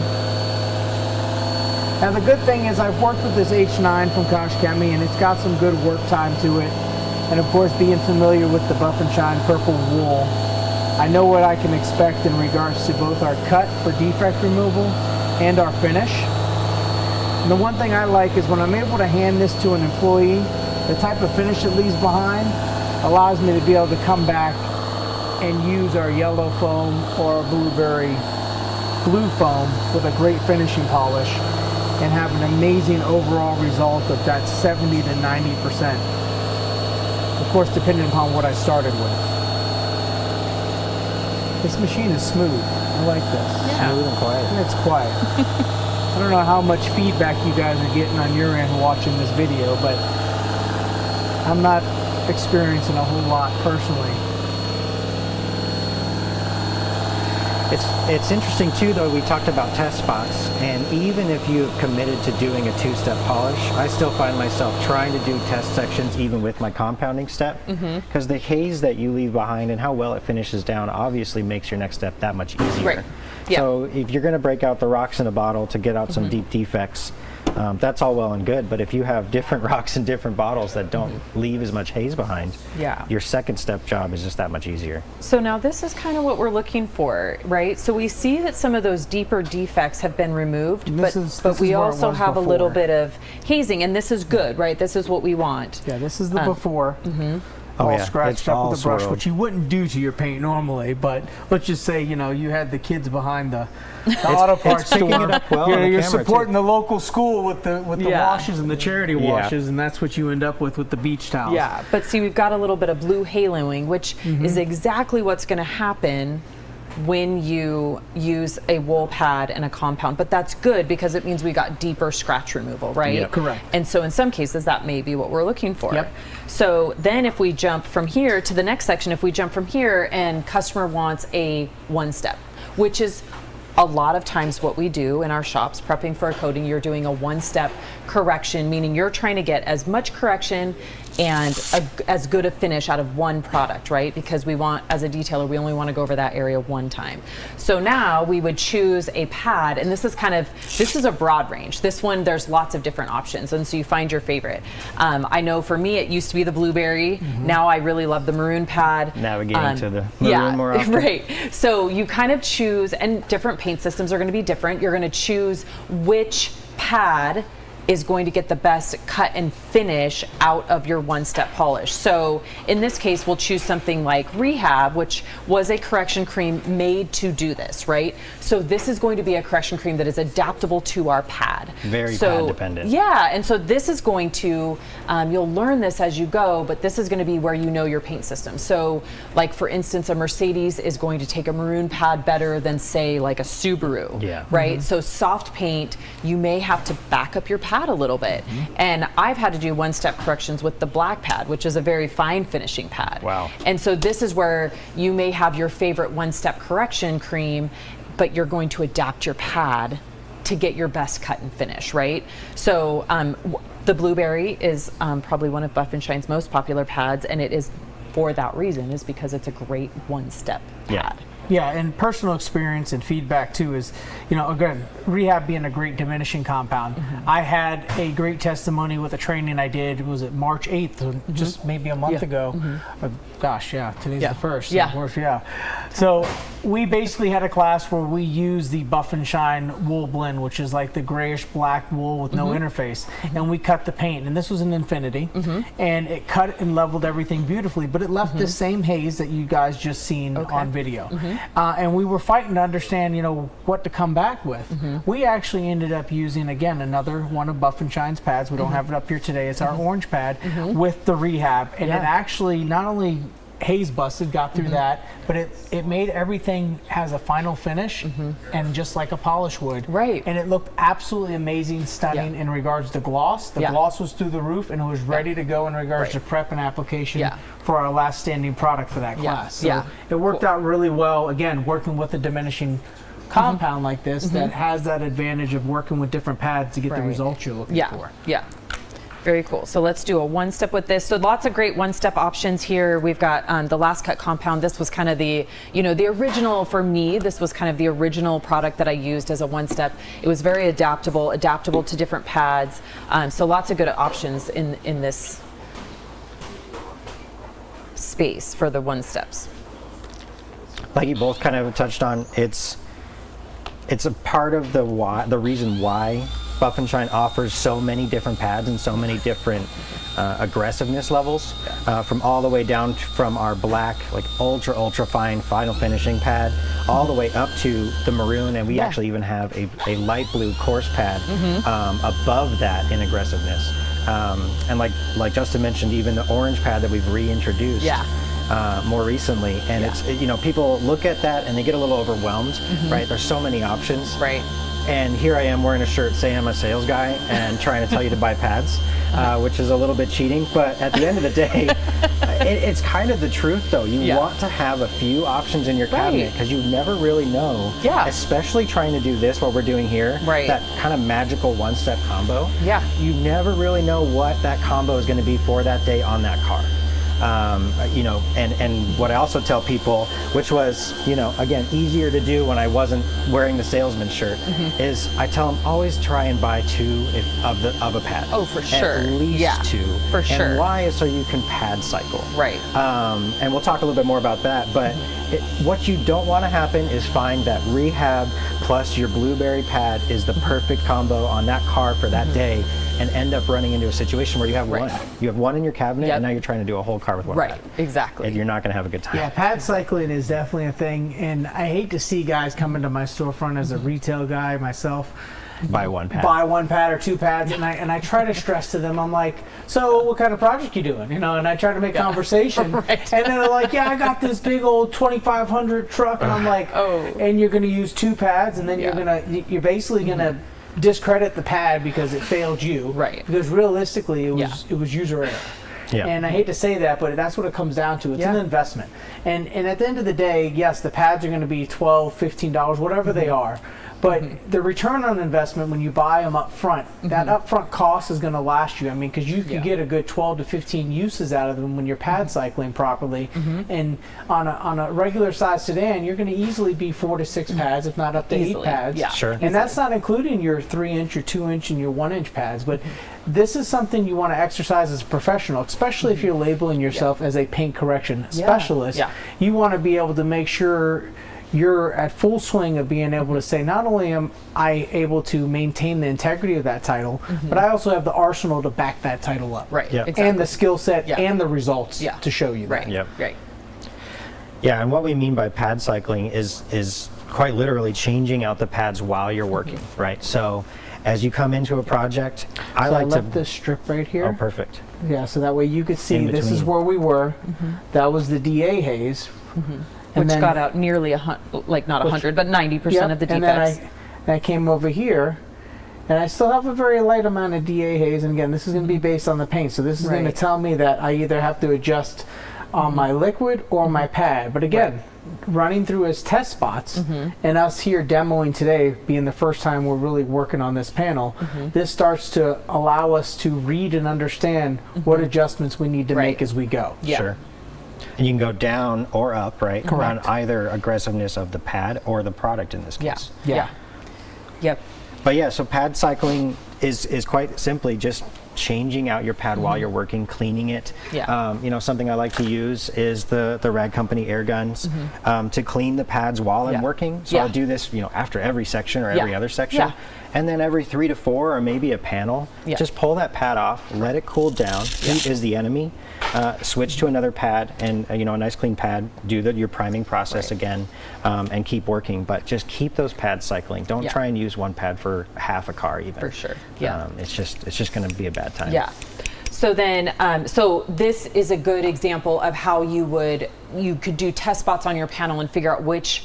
Now the good thing is I've worked with this H9 from KoshChemie, and it's got some good work time to it. And of course, being familiar with the Buff and Shine purple wool, I know what I can expect in regards to both our cut for defect removal and our finish. And the one thing I like is when I'm able to hand this to an employee, the type of finish it leaves behind allows me to be able to come back and use our yellow foam or blueberry blue foam with a great finishing polish and have an amazing overall result of that 70 to 90%. Of course, depending upon what I started with. This machine is smooth. I like this. Yeah. Smooth and quiet. And it's quiet. I don't know how much feedback you guys are getting on your end watching this video, but I'm not experiencing a whole lot personally. It's interesting too, though. We talked about test spots, and even if you've committed to doing a two-step polish, I still find myself trying to do test sections even with my compounding step, because the haze that you leave behind and how well it finishes down obviously makes your next step that much easier. Right. Yeah. So if you're going to break out the rocks in a bottle to get out some deep defects, that's all well and good, but if you have different rocks in different bottles that don't leave as much haze behind, your second step job is just that much easier. So now this is kind of what we're looking for, right? So we see that some of those deeper defects have been removed, but we also have a little bit of hazing, and this is good, right? This is what we want. Yeah, this is the before. All scratched up with a brush, which you wouldn't do to your paint normally, but let's just say, you know, you had the kids behind the auto parts store. You're supporting the local school with the washes and the charity washes, and that's what you end up with the beach towels. Yeah, but see, we've got a little bit of blue haloing, which is exactly what's going to happen when you use a wool pad and a compound, but that's good because it means we got deeper scratch removal, right? Yeah, correct. And so in some cases that may be what we're looking for. Yep. So then if we jump from here to the next section, if we jump from here and customer wants a one step, which is a lot of times what we do in our shops, prepping for a coating, you're doing a one-step correction, meaning you're trying to get as much correction and as good a finish out of one product, right? Because we want, as a detailer, we only want to go over that area one time. So now we would choose a pad, and this is a broad range. This one, there's lots of different options, and so you find your favorite. I know for me, it used to be the blueberry. Now I really love the maroon pad. Navigating to the maroon more often. Right. So you kind of choose, and different paint systems are going to be different. You're going to choose which pad is going to get the best cut and finish out of your one-step polish. So in this case, we'll choose something like Rehab, which was a correction cream made to do this, right? So this is going to be a correction cream that is adaptable to our pad. Very pad dependent. Yeah, and so this is going to, you'll learn this as you go, but this is going to be where you know your paint system. So like for instance, a Mercedes is going to take a maroon pad better than say like a Subaru, right? So soft paint, you may have to back up your pad a little bit. And I've had to do one-step corrections with the black pad, which is a very fine finishing pad. Wow. And so this is where you may have your favorite one-step correction cream, but you're going to adapt your pad to get your best cut and finish, right? So the blueberry is probably one of Buff and Shine's most popular pads, and it is for that reason, is because it's a great one-step pad. Yeah, and personal experience and feedback too is, you know, again, Rehab being a great diminishing compound. I had a great testimony with a training I did, was it March 8th, just maybe a month ago. Gosh, yeah, today's the 1st. Yeah. Of course, yeah. So we basically had a class where we used the Buff and Shine wool blend, which is like the grayish black wool with no interface, and we cut the paint, and this was an Infinity, and it cut and leveled everything beautifully, but it left the same haze that you guys just seen on video. And we were fighting to understand, you know, what to come back with. We actually ended up using, again, another one of Buff and Shine's pads. We don't have it up here today. It's our orange pad with the Rehab, and it actually not only haze busted, got through that, but it made everything has a final finish, and just like a polish would. Right. And it looked absolutely amazing, stunning in regards to gloss. The gloss was through the roof, and it was ready to go in regards to prep and application for our last standing product for that class. So it worked out really well, again, working with a diminishing compound like this that has that advantage of working with different pads to get the results you're looking for. Yeah. Very cool. So let's do a one-step with this. So lots of great one-step options here. We've got the Last Cut compound. This was kind of the, you know, the original for me. This was kind of the original product that I used as a one-step. It was very adaptable to different pads. So lots of good options in this space for the one-steps. Like you both kind of touched on, it's a part of the reason why Buff and Shine offers so many different pads and so many different aggressiveness levels, from all the way down from our black, like ultra fine final finishing pad, all the way up to the maroon, and we actually even have a light blue coarse pad above that in aggressiveness. And like Justin mentioned, even the orange pad that we've reintroduced. more recently, and it's people look at that and they get a little overwhelmed, right? There's so many options, right? And here I am wearing a shirt saying I'm a sales guy and trying to tell you to buy pads, which is a little bit cheating. But at the end of the day, it's kind of the truth, though. You want to have a few options in your cabinet because you never really know. Yeah. Especially trying to do this, what we're doing here. Right. That kind of magical one-step combo. Yeah. You never really know what that combo is going to be for that day on that car. And what I also tell people, which was, again, easier to do when I wasn't wearing the salesman shirt, is I tell them always try and buy 2 of a pad. Oh, for sure. At least 2. For sure. And why is so you can pad cycle. Right. And we'll talk a little bit more about that, but what you don't want to happen is find that rehab plus your blueberry pad is the perfect combo on that car for that day, and end up running into a situation where you have one. You have one in your cabinet, and now you're trying to do a whole car with one pad. Exactly. And you're not going to have a good time. Yeah, pad cycling is definitely a thing, and I hate to see guys come into my storefront as a retail guy myself. Buy one pad. Buy 1 pad or 2 pads, and I try to stress to them, I'm like, so what kind of project you doing? And I try to make conversation, and then they're like, yeah, I got this big old 2500 truck, and I'm like, oh, and you're going to use 2 pads, and then you're basically going to discredit the pad because it failed you, right? Because realistically, it was user error. Yeah. And I hate to say that, but that's what it comes down to. It's an investment. And at the end of the day, yes, the pads are going to be $12, $15, whatever they are. But the return on investment when you buy them up front, that upfront cost is going to last you. I mean, because you can get a good 12 to 15 uses out of them when you're pad cycling properly. And on a regular size sedan, you're going to easily be 4 to 6 pads, if not up to 8 pads. Yeah. Sure. And that's not including your 3-inch, your 2-inch, and your 1-inch pads. But this is something you want to exercise as a professional, especially if you're labeling yourself as a paint correction specialist. You want to be able to make sure you're at full swing of being able to say, not only am I able to maintain the integrity of that title, but I also have the arsenal to back that title up. Right. Exactly. And the skill set and the results to show you that. Right. Yeah, and what we mean by pad cycling is quite literally changing out the pads while you're working, right? So as you come into a project, I left this strip right here. Oh, perfect. Yeah, so that way you could see this is where we were. That was the DA haze. Which got out nearly not 100, but 90% of the defects. And then I came over here, and I still have a very light amount of DA haze. And again, this is going to be based on the paint, so this is going to tell me that I either have to adjust on my liquid or my pad. But again, running through as test spots, and us here demoing today, being the first time we're really working on this panel, this starts to allow us to read and understand what adjustments we need to make as we go. Sure. And you can go down or up, right? Correct. On either aggressiveness of the pad or the product in this case. Yep. But yeah, so pad cycling is quite simply just changing out your pad while you're working, cleaning it. Something I like to use is the Rag Company air guns to clean the pads while I'm working. So I'll do this, after every section or every other section. And then every 3 to 4 or maybe a panel, just pull that pad off, let it cool down. Heat is the enemy. Switch to another pad and a nice clean pad. Do your priming process again, and keep working. But just keep those pads cycling. Don't try and use one pad for half a car even. For sure. It's just going to be a bad time. Yeah. So then, so this is a good example of how you could do test spots on your panel and figure out which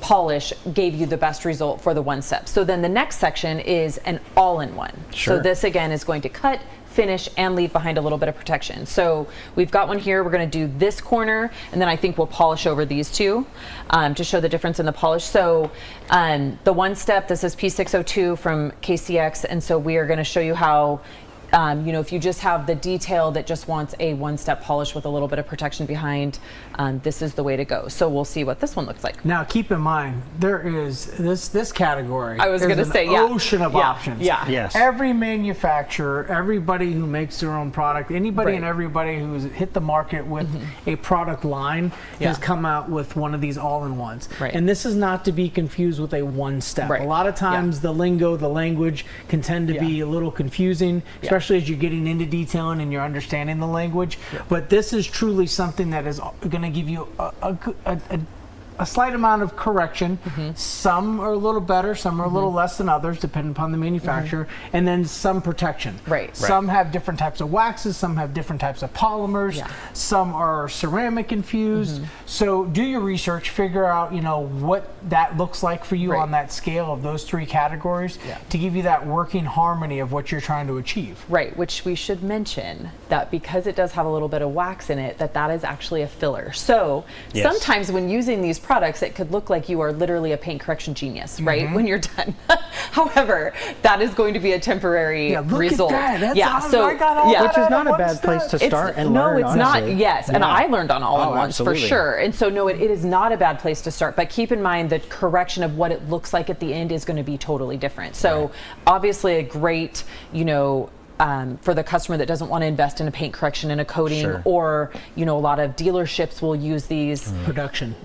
polish gave you the best result for the one step. So then the next section is an all-in-one. Sure. So this again is going to cut, finish, and leave behind a little bit of protection. So we've got one here. We're going to do this corner, and then I think we'll polish over these two to show the difference in the polish. So the one step, this is P602 from KCX, and so we are going to show you how if you just have the detail that just wants a one-step polish with a little bit of protection behind, this is the way to go. So we'll see what this one looks like. Now, keep in mind, there is this category. I was going to say, ocean of options. Yeah. Yes. Every manufacturer, everybody who makes their own product, anybody and everybody who's hit the market with a product line has come out with one of these all-in-ones. Right. And this is not to be confused with a one-step. Right. A lot of times the lingo, the language can tend to be a little confusing, especially as you're getting into detailing and you're understanding the language. But this is truly something that is going to give you a a slight amount of correction. Some are a little better, some are a little less than others, depending upon the manufacturer, and then some protection. Some have different types of waxes, some have different types of polymers, some are ceramic infused. So do your research, figure out, you know, what that looks like for you on that scale of those 3 categories to give you that working harmony of what you're trying to achieve. Right, which we should mention that because it does have a little bit of wax in it, that is actually a filler. So sometimes when using these products, it could look like you are literally a paint correction genius, right? When you're done. However, that is going to be a temporary result. Which is not a bad place to start and learn. No, it's not. Yes, and I learned on all-in-ones for sure. And so no, it is not a bad place to start. But keep in mind the correction of what it looks like at the end is going to be totally different. So obviously a great, you know, for the customer that doesn't want to invest in a paint correction and a coating, or, you know, a lot of dealerships will use these production.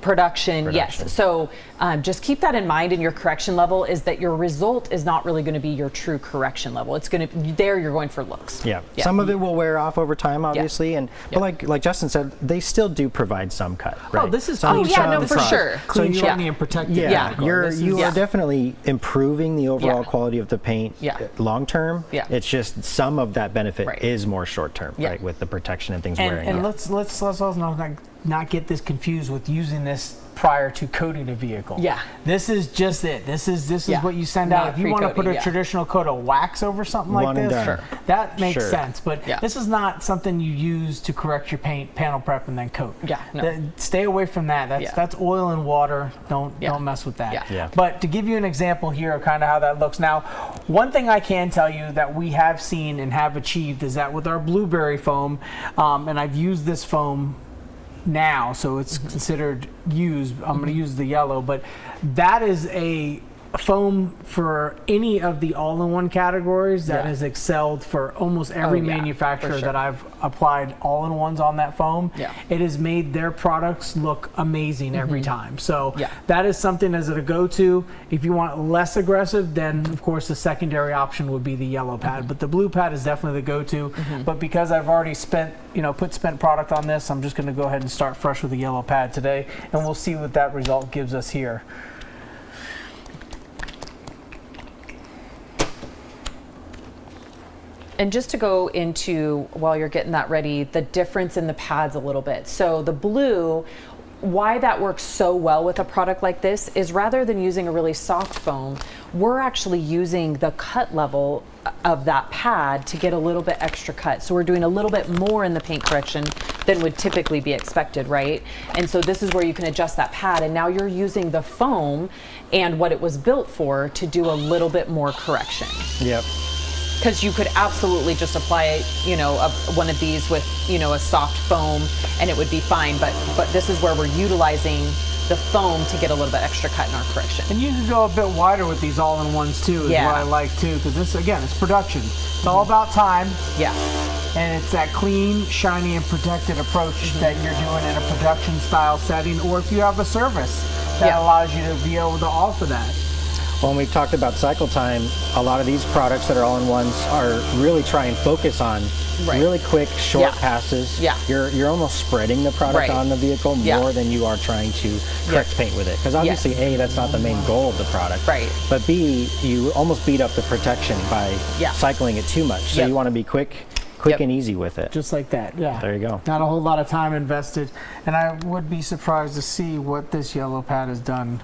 Yes. So just keep that in mind in your correction level, is that your result is not really going to be your true correction level. It's going to, there you're going for looks. Some of it will wear off over time, obviously, and but like Justin said, they still do provide some cut. Right? This is for sure. Clean, shiny, and protected. You are definitely improving the overall quality of the paint long term. It's just some of that benefit is more short term, right, with the protection and things wearing. And let's also not get this confused with using this prior to coating a vehicle. This is just it. This is what you send out. If you want to put a traditional coat of wax over something like this, that makes sense. But this is not something you use to correct your paint, panel prep, and then coat. Stay away from that. That's oil and water. Don't mess with that. But to give you an example here of kind of how that looks. Now, one thing I can tell you that we have seen and have achieved is that with our blueberry foam, and I've used this foam now, so it's considered used. I'm going to use the yellow, but that is a foam for any of the all-in-one categories that has excelled for almost every manufacturer that I've applied all-in-ones on that foam. It has made their products look amazing every time. So that is something as a go-to. If you want less aggressive, then of course the secondary option would be the yellow pad, but the blue pad is definitely the go-to. But because I've already put spent product on this, I'm just going to go ahead and start fresh with the yellow pad today, and we'll see what that result gives us here. And just to go into, while you're getting that ready, the difference in the pads a little bit. So the blue, why that works so well with a product like this is rather than using a really soft foam, we're actually using the cut level of that pad to get a little bit extra cut. So we're doing a little bit more in the paint correction than would typically be expected, right? And so this is where you can adjust that pad, and now you're using the foam and what it was built for to do a little bit more correction. Because you could absolutely just apply, one of these with, a soft foam, and it would be fine. But this is where we're utilizing the foam to get a little bit extra cut in our correction. And you can go a bit wider with these all-in-ones too, is what I like too, because this, again, it's production. It's all about time. And it's that clean, shiny, and protected approach that you're doing in a production style setting, or if you have a service that allows you to be able to offer that. When we talked about cycle time, a lot of these products that are all-in-ones are really try and focus on really quick, short passes. You're almost spreading the product on the vehicle more than you are trying to correct paint with it. Because obviously, A, that's not the main goal of the product. But B, you almost beat up the protection by cycling it too much. So you want to be quick and easy with it. Just like that, There you go. Not a whole lot of time invested. And I would be surprised to see what this yellow pad has done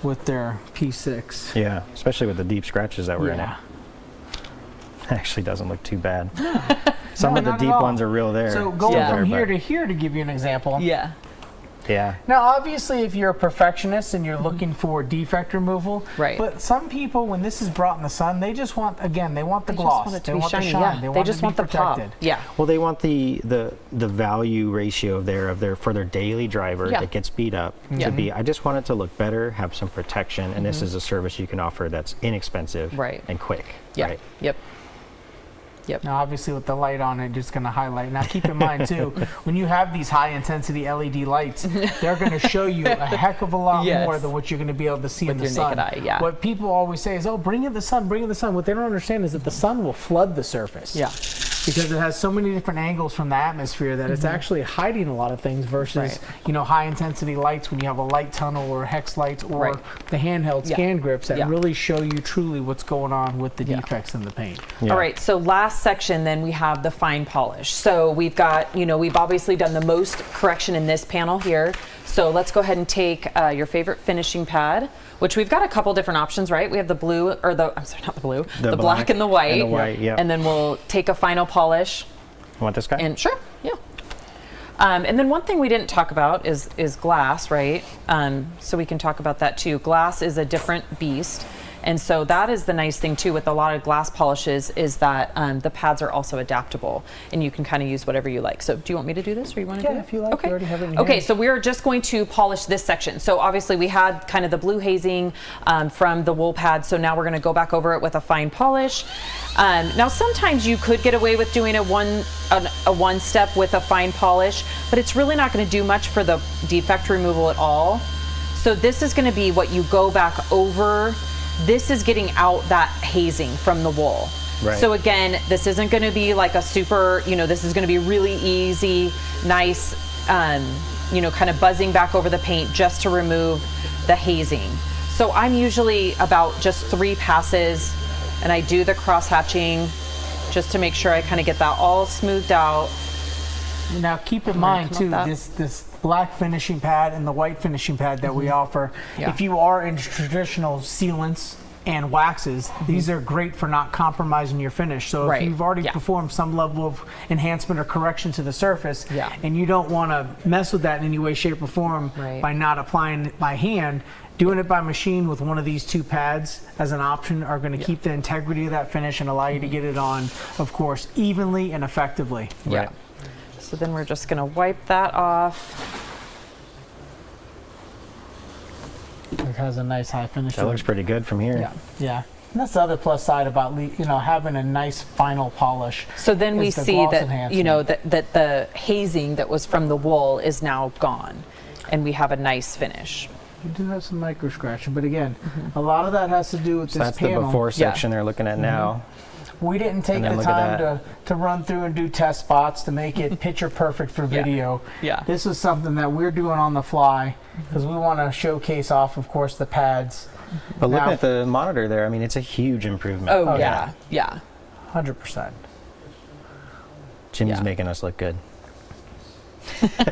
with their P6. Yeah, especially with the deep scratches that were in it. Actually doesn't look too bad. Some of the deep ones are real there. So going from here to here, to give you an example. Now, obviously, if you're a perfectionist and you're looking for defect removal, but some people, when this is brought in the sun, they just want, they want the gloss. They want the shine. They just want the pop. Well, they want the value ratio for their daily driver that gets beat up to be, I just want it to look better, have some protection, and this is a service you can offer that's inexpensive and quick. Now, obviously, with the light on it, just going to highlight. Now, keep in mind, too, when you have these high-intensity LED lights, they're going to show you a heck of a lot more than what you're going to be able to see in the sun. Naked eye, What people always say is, oh, bring in the sun, bring in the sun. What they don't understand is that the sun will flood the surface. because it has so many different angles from the atmosphere that it's actually hiding a lot of things versus, you know, high intensity lights when you have a light tunnel or hex lights or the handheld scan grips that really show you truly what's going on with the defects in the paint. All right, so last section then we have the fine polish. So we've got, you know, we've obviously done the most correction in this panel here. So let's go ahead and take your favorite finishing pad, which we've got a couple different options, right? We have the blue, or the, I'm sorry, not the blue, the black and the white. And the white, And then we'll take a final polish. You want this guy? And sure, yeah. And then one thing we didn't talk about is glass, right? So we can talk about that too. Glass is a different beast. And so that is the nice thing too with a lot of glass polishes is that the pads are also adaptable and you can kind of use whatever you like. So do you want me to do this or you want to do it? If you like. Okay. You already have it in your Okay, hand. so we're just going to polish this section. So obviously we had kind of the blue hazing from the wool pad. So now we're going to go back over it with a fine polish. Now sometimes you could get away with doing a one step with a fine polish, but it's really not going to do much for the defect removal at all. So this is going to be what you go back over. This is getting out that hazing from the wool. Right. So again, this isn't going to be like a super, you know, this is going to be really easy, nice, you know, kind of buzzing back over the paint just to remove the hazing. So I'm usually about just 3 passes and I do the cross hatching just to make sure I kind of get that all smoothed out. Now keep in mind too, this black finishing pad and the white finishing pad that we offer, if you are into traditional sealants and waxes, these are great for not compromising your finish. So if you've already performed some level of enhancement or correction to the surface and you don't want to mess with that in any way, shape or form by not applying it by hand, doing it by machine with one of these 2 pads as an option are going to keep the integrity of that finish and allow you to get it on, of course, evenly and effectively. Right. So then we're just going to wipe that off. It has a nice high finish. That looks pretty good from here. Yeah, yeah. And that's the other plus side about having a nice final polish. So then we is the see gloss that enhancement. you know that the hazing that was from the wool is now gone, and we have a nice finish. We do have some micro scratching, but again, a lot of that has to do with So this that's panel. the before section they're looking at now. We didn't take the time to run through and do test spots to make it picture perfect for video. This is something that we're doing on the fly because we want to showcase off, of course, the pads. But looking at the monitor there, I mean, it's a huge improvement. Oh, yeah. 100%. Jimmy's making us look good.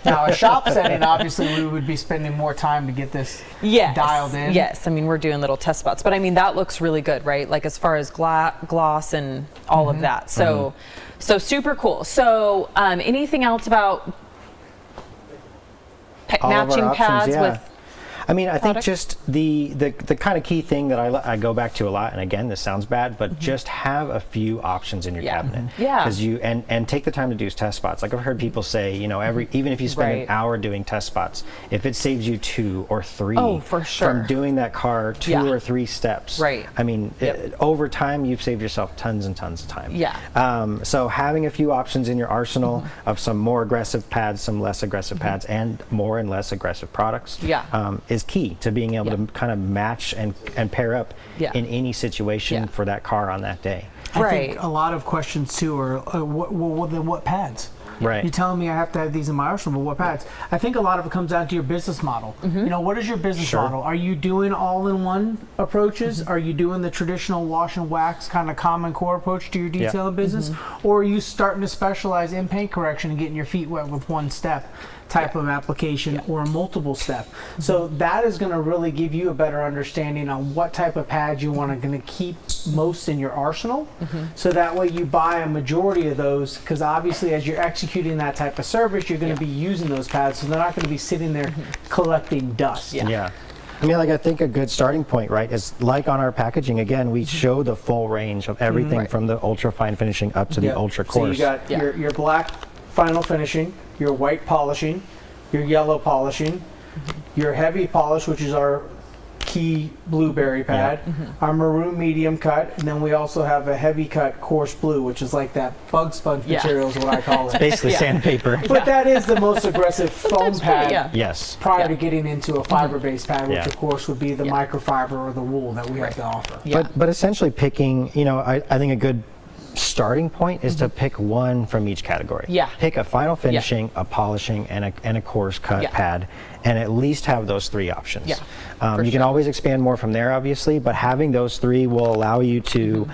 Now, a shop setting, obviously, we would be spending more time to get this dialed in. Yes, I mean, we're doing little test spots, but I mean, that looks really good, right? Like as far as gloss and all of that. So, so super cool. So, anything else about matching pads with? I mean, I think just the kind of key thing that I go back to a lot, and again, this sounds bad, but just have a few options in your cabinet. Because and take the time to do test spots. Like I've heard people say, you know, even if you spend an hour doing test spots, if it saves you 2 or 3 from doing that car 2 or 3 steps, I mean, over time, you've saved yourself tons and tons of time. So having a few options in your arsenal of some more aggressive pads, some less aggressive pads, and more and less aggressive products is key to being able to kind of match and pair up in any situation for that car on that day. I think a lot of questions too are, what pads? Right. You're telling me I have to have these in my arsenal, but what pads? I think a lot of it comes down to your business model. You know, what is your business model? Are you doing all-in-one approaches? Are you doing the traditional wash and wax kind of common core approach to your detailing business? Or are you starting to specialize in paint correction and getting your feet wet with one step type of application or a multiple step? So that is going to really give you a better understanding on what type of pads you want to keep most in your arsenal. So that way you buy a majority of those, because obviously as you're executing that type of service, you're going to be using those pads, so they're not going to be sitting there collecting dust. I mean, like, I think a good starting point, right, is like on our packaging, again, we show the full range of everything from the ultra fine finishing up to the ultra coarse. So you got your black final finishing, your white polishing, your yellow polishing, your heavy polish, which is our key blueberry pad, our maroon medium cut, and then we also have a heavy cut coarse blue, which is like that bug sponge material is what I call it. It's basically sandpaper. But that is the most aggressive foam pad Yes. prior to getting into a fiber-based pad, which of course would be the microfiber or the wool that we have to offer. But essentially picking, you know, I think a good starting point is to pick one from each category. Yeah. Pick a final finishing, a polishing, and a coarse cut pad, and at least have those 3 options. Yeah. You can always expand more from there, obviously, but having those 3 will allow you to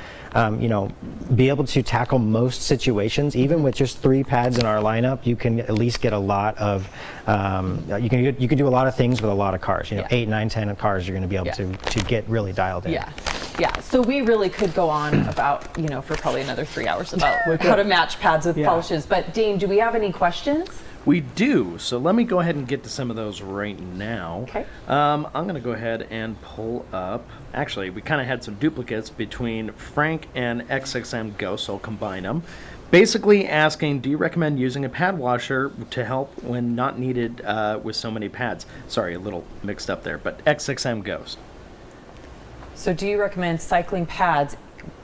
be able to tackle most situations. Even with just 3 pads in our lineup, you can at least get a lot of, you can do a lot of things with a lot of cars. 8, 9, 10 cars, you're going to be able to get really dialed in. Yeah, so we really could go on about, for probably another 3 hours about how to match pads with polishes. But Dane, do we have any questions? We do, so let me go ahead and get to some of those right now. Okay. I'm going to go ahead and pull up. Actually, we kind of had some duplicates between Frank and XXM Ghost, so I'll combine them. Basically asking, do you recommend using a pad washer to help when not needed with so many pads? Sorry, a little mixed up there, but XXM Ghost. So do you recommend cycling pads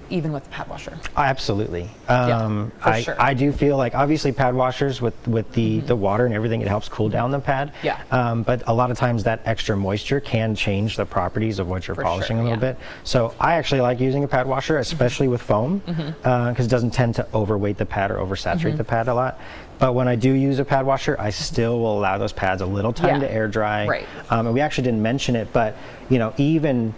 even with the pad washer? Absolutely. For sure. I do feel like obviously pad washers with the water and everything, it helps cool down the pad. But a lot of times that extra moisture can change the properties of what you're polishing a little bit. So I actually like using a pad washer, especially with foam, because it doesn't tend to overweight the pad or oversaturate the pad a lot. But when I do use a pad washer, I still will allow those pads a little time to air dry. And we actually didn't mention it, but even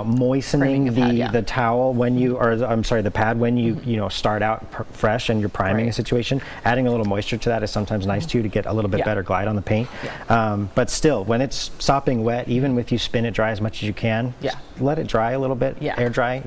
moistening the towel when you, or I'm sorry, the pad when you start out fresh and you're priming a situation, adding a little moisture to that is sometimes nice too, to get a little bit better glide on the paint. But still, when it's sopping wet, even if you spin it dry as much as you can, let it dry a little bit, air dry.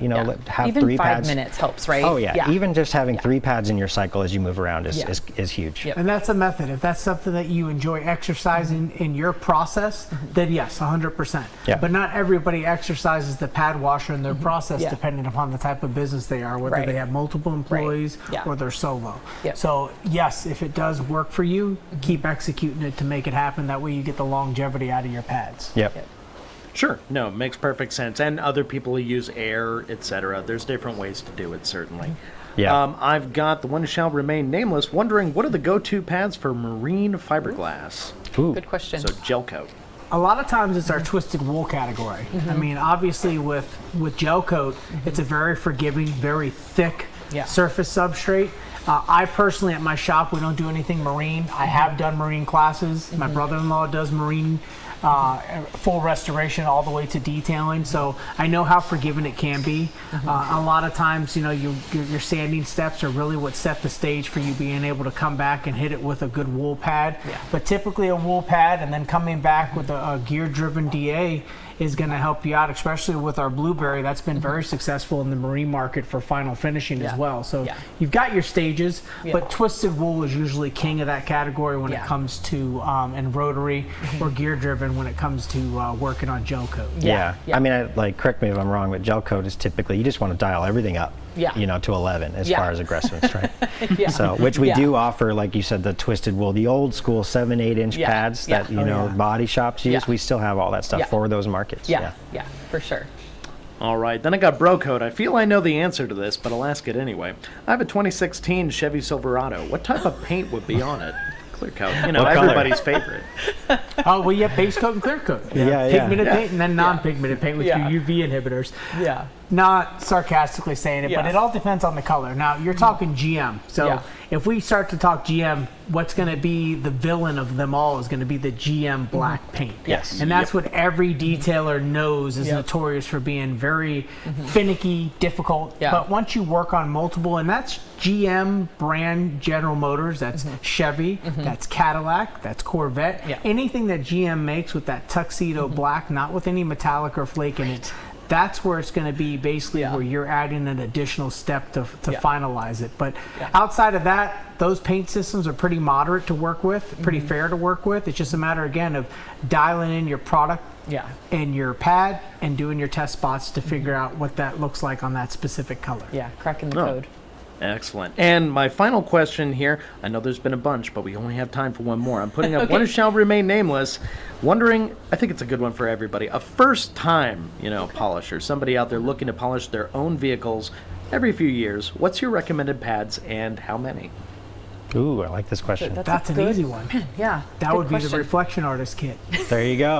Have even 3 5 pads. minutes helps, right? Oh yeah, even just having 3 pads in your cycle as you move around is huge. And that's a method. If that's something that you enjoy exercising in your process, then yes, 100%. But not everybody exercises the pad washer in their process depending upon the type of business they are, whether they have multiple employees or they're solo. So yes, if it does work for you, keep executing it to make it happen. That way you get the longevity out of your pads. Sure. No, it makes perfect sense. And other people who use air, etc. There's different ways to do it, certainly. I've got the one who shall remain nameless wondering, what are the go-to pads for marine fiberglass? Good question. So gel coat. A lot of times it's our twisted wool category. I mean, obviously with gel coat, it's a very forgiving, very thick surface substrate. I personally, at my shop, we don't do anything marine. I have done marine classes. My brother-in-law does marine full restoration all the way to detailing, so I know how forgiving it can be. A lot of times, your sanding steps are really what set the stage for you being able to come back and hit it with a good wool pad. But typically a wool pad and then coming back with a gear-driven DA is going to help you out, especially with our blueberry. That's been very successful in the marine market for final finishing as well. So you've got your stages, but twisted wool is usually king of that category when it comes to and rotary or gear driven when it comes to working on gel coat. I mean, correct me if I'm wrong, but gel coat is typically, you just want to dial everything up. To 11 as far as aggressiveness, right? So, which we do offer, like you said, the twisted wool, the old school 7-8 inch pads that body shops use. We still have all that stuff for those markets. Yeah, for sure. All right, then I got bro coat. I feel I know the answer to this, but I'll ask it anyway. I have a 2016 Chevy Silverado. What type of paint would be on it? Clear coat, everybody's favorite. Oh, well, you have base coat and clear coat. Pigmented paint and then non-pigmented paint with your UV inhibitors. Not sarcastically saying it, but it all depends on the color. Now, you're talking GM. So if we start to talk GM, what's going to be the villain of them all is going to be the GM black paint. And that's what every detailer knows is notorious for being very finicky, difficult. But once you work on multiple, and that's GM brand General Motors, that's Chevy, that's Cadillac, that's Corvette. Anything that GM makes with that tuxedo black, not with any metallic or flake in it, that's where it's going to be basically where you're adding an additional step to finalize it. But outside of that, those paint systems are pretty moderate to work with, pretty fair to work with. It's just a matter, again, of dialing in your product and your pad and doing your test spots to figure out what that looks like on that specific color. Cracking the code. Excellent. And my final question here, I know there's been a bunch, but we only have time for one more. I'm putting up one who shall remain nameless, wondering, I think it's a good one for everybody, a first-time, polisher, somebody out there looking to polish their own vehicles every few years. What's your recommended pads and how many? Ooh, I like this question. That's an easy one. Yeah. That would be the reflection artist kit. There you go.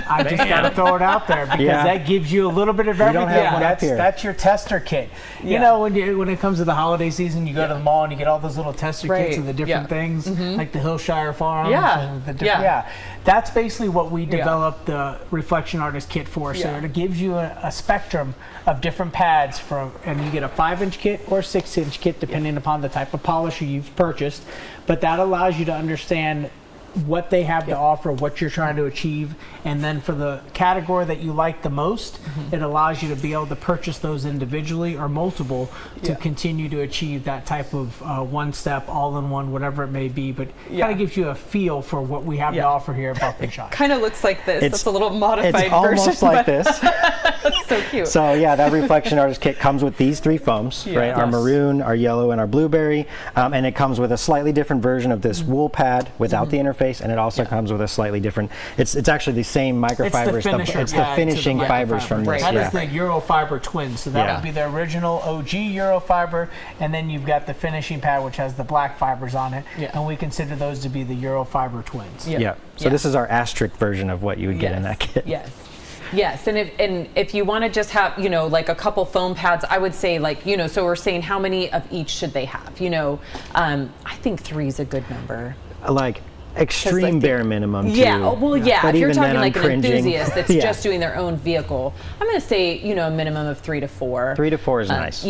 I just got to throw it out there because that gives you a little bit of We don't everything. have one up here. That's your tester kit. You know, when it comes to the holiday season, you go to the mall and you get all those little tester kits of the different things, like the Hillshire Farms. And the different, That's basically what we developed the reflection artist kit for. So it gives you a spectrum of different pads and you get a 5-inch kit or 6-inch kit depending upon the type of polisher you've purchased. But that allows you to understand what they have to offer, what you're trying to achieve, and then for the category that you like the most, it allows you to be able to purchase those individually or multiple to continue to achieve that type of one-step, all-in-one, whatever it may be. But it kind of gives you a feel for what we have to offer here at Buff and Shine. Kind of looks like this. That's a little modified version. It's almost like this. That's so cute. So yeah, that reflection artist kit comes with these 3 foams, right? Our maroon, our yellow, and our blueberry, and it comes with a slightly different version of this wool pad without the interface. And it also comes with a slightly different. It's actually the same microfibers. It's the finishing fibers from this. That is the Eurofiber Twin. So that would be the original OG Eurofiber, and then you've got the finishing pad, which has the black fibers on it. And we consider those to be the Eurofiber Twins. So this is our asterisk version of what you would get in that kit. Yes, and if you want to just have, you know, like a couple foam pads, I would say, like, you know, so we're saying how many of each should they have? You know, I think 3 is a good number. Like extreme bare minimum. If you're talking like an enthusiast that's just doing their own vehicle, I'm going to say, you know, a minimum of 3 to 4. 3 to 4 is nice.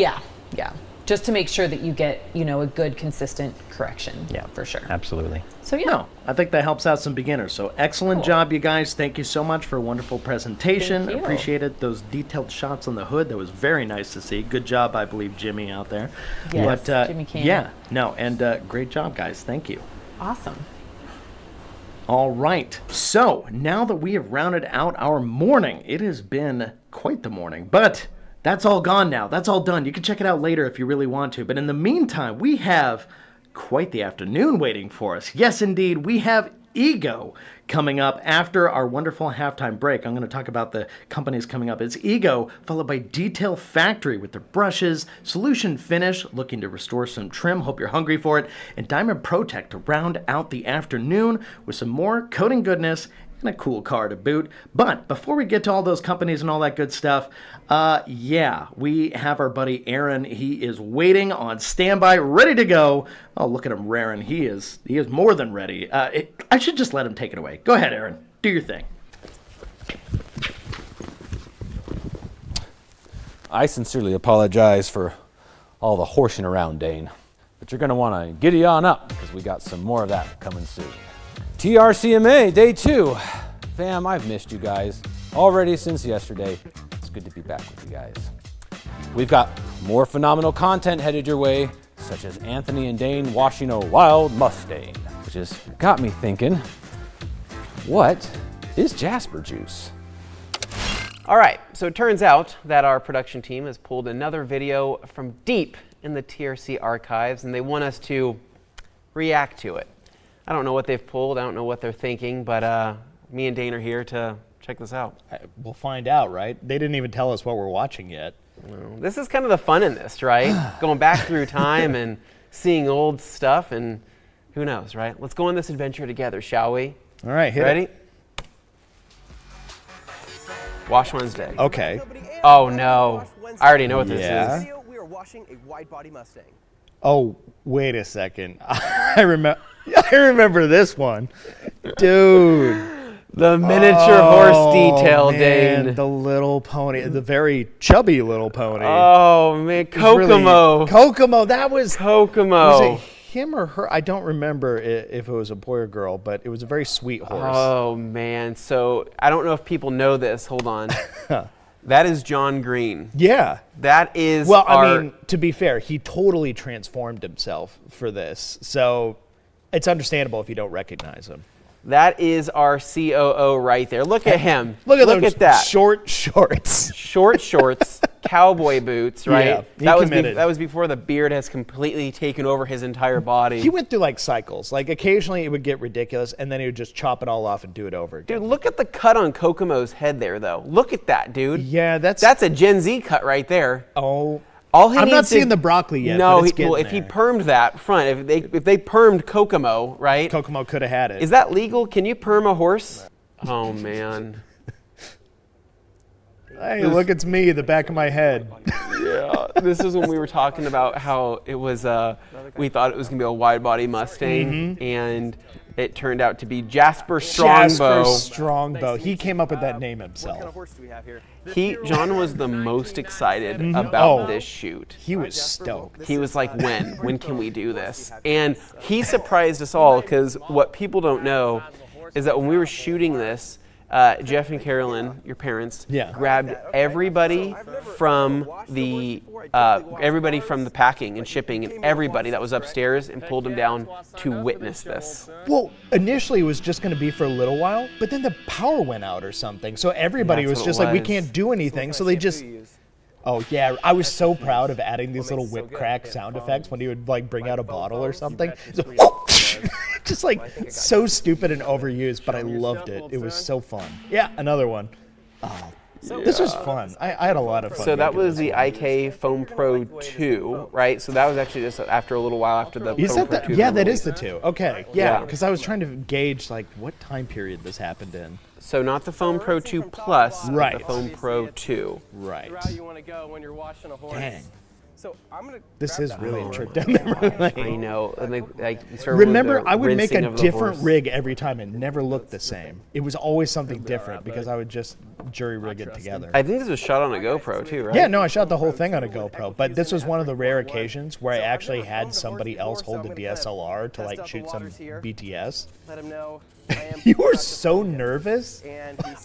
Just to make sure that you get, you know, a good consistent correction. For sure. Absolutely. So No, I think that helps out some beginners. So excellent job, you guys. Thank you so much for a wonderful presentation. Thank you. Appreciated those detailed shots on the hood. That was very nice to see. Good job, I believe, Jimmy out there. Yes, But, Jimmy King. Great job, guys. Thank you. Awesome. All right. So now that we have rounded out our morning, it has been quite the morning, but that's all gone now. That's all done. You can check it out later if you really want to. But in the meantime, we have quite the afternoon waiting for us. Yes, indeed. We have Ego coming up after our wonderful halftime break. I'm going to talk about the companies coming up. It's Ego, followed by Detail Factory with their brushes, Solution Finish, looking to restore some trim. Hope you're hungry for it. And Diamond Protech to round out the afternoon with some more coating goodness and a cool car to boot. But before we get to all those companies and all that good stuff, we have our buddy Aaron. He is waiting on standby, ready to go. Oh, look at him raring. He is more than ready. I should just let him take it away. Go ahead, Aaron. Do your thing. I sincerely apologize for all the horsing around, Dane, but you're going to want to giddy on up because we got some more of that coming soon. TRCMA Day 2. Fam, I've missed you guys already since yesterday. It's good to be back with you guys. We've got more phenomenal content headed your way, such as Anthony and Dane washing a wild Mustang, which has got me thinking, what is Jasper Juice? All right, so it turns out that our production team has pulled another video from deep in the TRC archives, and they want us to react to it. I don't know what they've pulled, I don't know what they're thinking, but me and Dane are here to check this out. We'll find out, right? They didn't even tell us what we're watching yet. Well, this is kind of the fun in this, right? Going back through time and seeing old stuff, and who knows, right? Let's go on this adventure together, shall we? All right, hit Ready? it. Wash Wednesday. Okay. Oh no, I already know what this is. We are washing a wide body Mustang. Oh, wait a second. I remember this one. Dude. The miniature horse detail, man, Dane. The little pony, the very chubby little pony. Oh man, Kokomo. Kokomo, that was Kokomo. Was it him or her? I don't remember if it was a boy or girl, but it was a very sweet horse. Oh man, so I don't know if people know this. Hold on. That is John Green. Yeah. That is I mean, to be fair, he totally transformed himself for this. So it's understandable if you don't recognize him. That is our COO right there. Look at him. Look at that. Short shorts. Short shorts, cowboy boots, right? Yeah, that was before the beard has completely taken over his entire body. He went through like cycles. Like occasionally it would get ridiculous and then he would just chop it all off and do it over again. Dude, look at the cut on Kokomo's head there though. Look at that, dude. Yeah, that's a Gen Z cut right there. Oh, All he I'm not needs to- seeing the broccoli yet. No, but it's well, getting if he there. permed that front, if they permed Kokomo, right? Kokomo could have had it. Is that legal? Can you perm a horse? Oh man. Hey, look, it's me, the back of my head. Yeah, this is when we were talking about how it was. We thought it was gonna be a wide body Mustang, and it turned out to be Jasper Strongbow. Jasper Strongbow. He came up with that name himself. What kind of horse do we have here? John was the most excited about this shoot. He was stoked. He was like, when can we do this? And he surprised us all, because what people don't know is that when we were shooting this, Jeff and Carolyn, your parents, grabbed everybody from the packing and shipping and everybody that was upstairs and pulled them down to witness this. Well, initially it was just going to be for a little while, but then the power went out or something. So everybody was just like, we can't do anything. So they just... Oh yeah, I was so proud of adding these little whip crack sound effects when he would like bring out a bottle or something. Just like so stupid and overused, but I loved it. It was so fun. Yeah, another one. Oh, this was fun. I had a lot of fun. So that was the IK Foam Pro 2, right? So that was actually just after a little while after the Foam Pro 2. Yeah, that is the 2. Okay, yeah, because I was trying to gauge like what time period this happened in. So not the Foam Pro 2 Plus, right. But the Foam Pro 2. Right. You want to go when you're watching a horse. Dang. So I'm gonna This is really a trip down memory lane. I know. And Remember, I would make a different rig every time. It never looked the same. It was always something different because I would just jury rig it together. I think this was shot on a GoPro too, right? Yeah, no, I shot the whole thing on a GoPro, but this was one of the rare occasions where I actually had somebody else hold the DSLR to like shoot some BTS. Let him know. You were so nervous.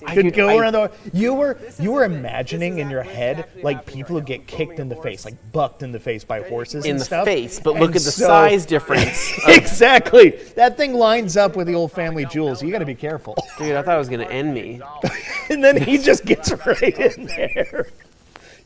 Could go around the. You were imagining in your head like people would get kicked in the face, like bucked in the face by horses in and the stuff. face, but look at the size difference. Exactly. That thing lines up with the old family jewels. You got to be careful. Dude, I thought it was gonna end me. And then he just gets right in there.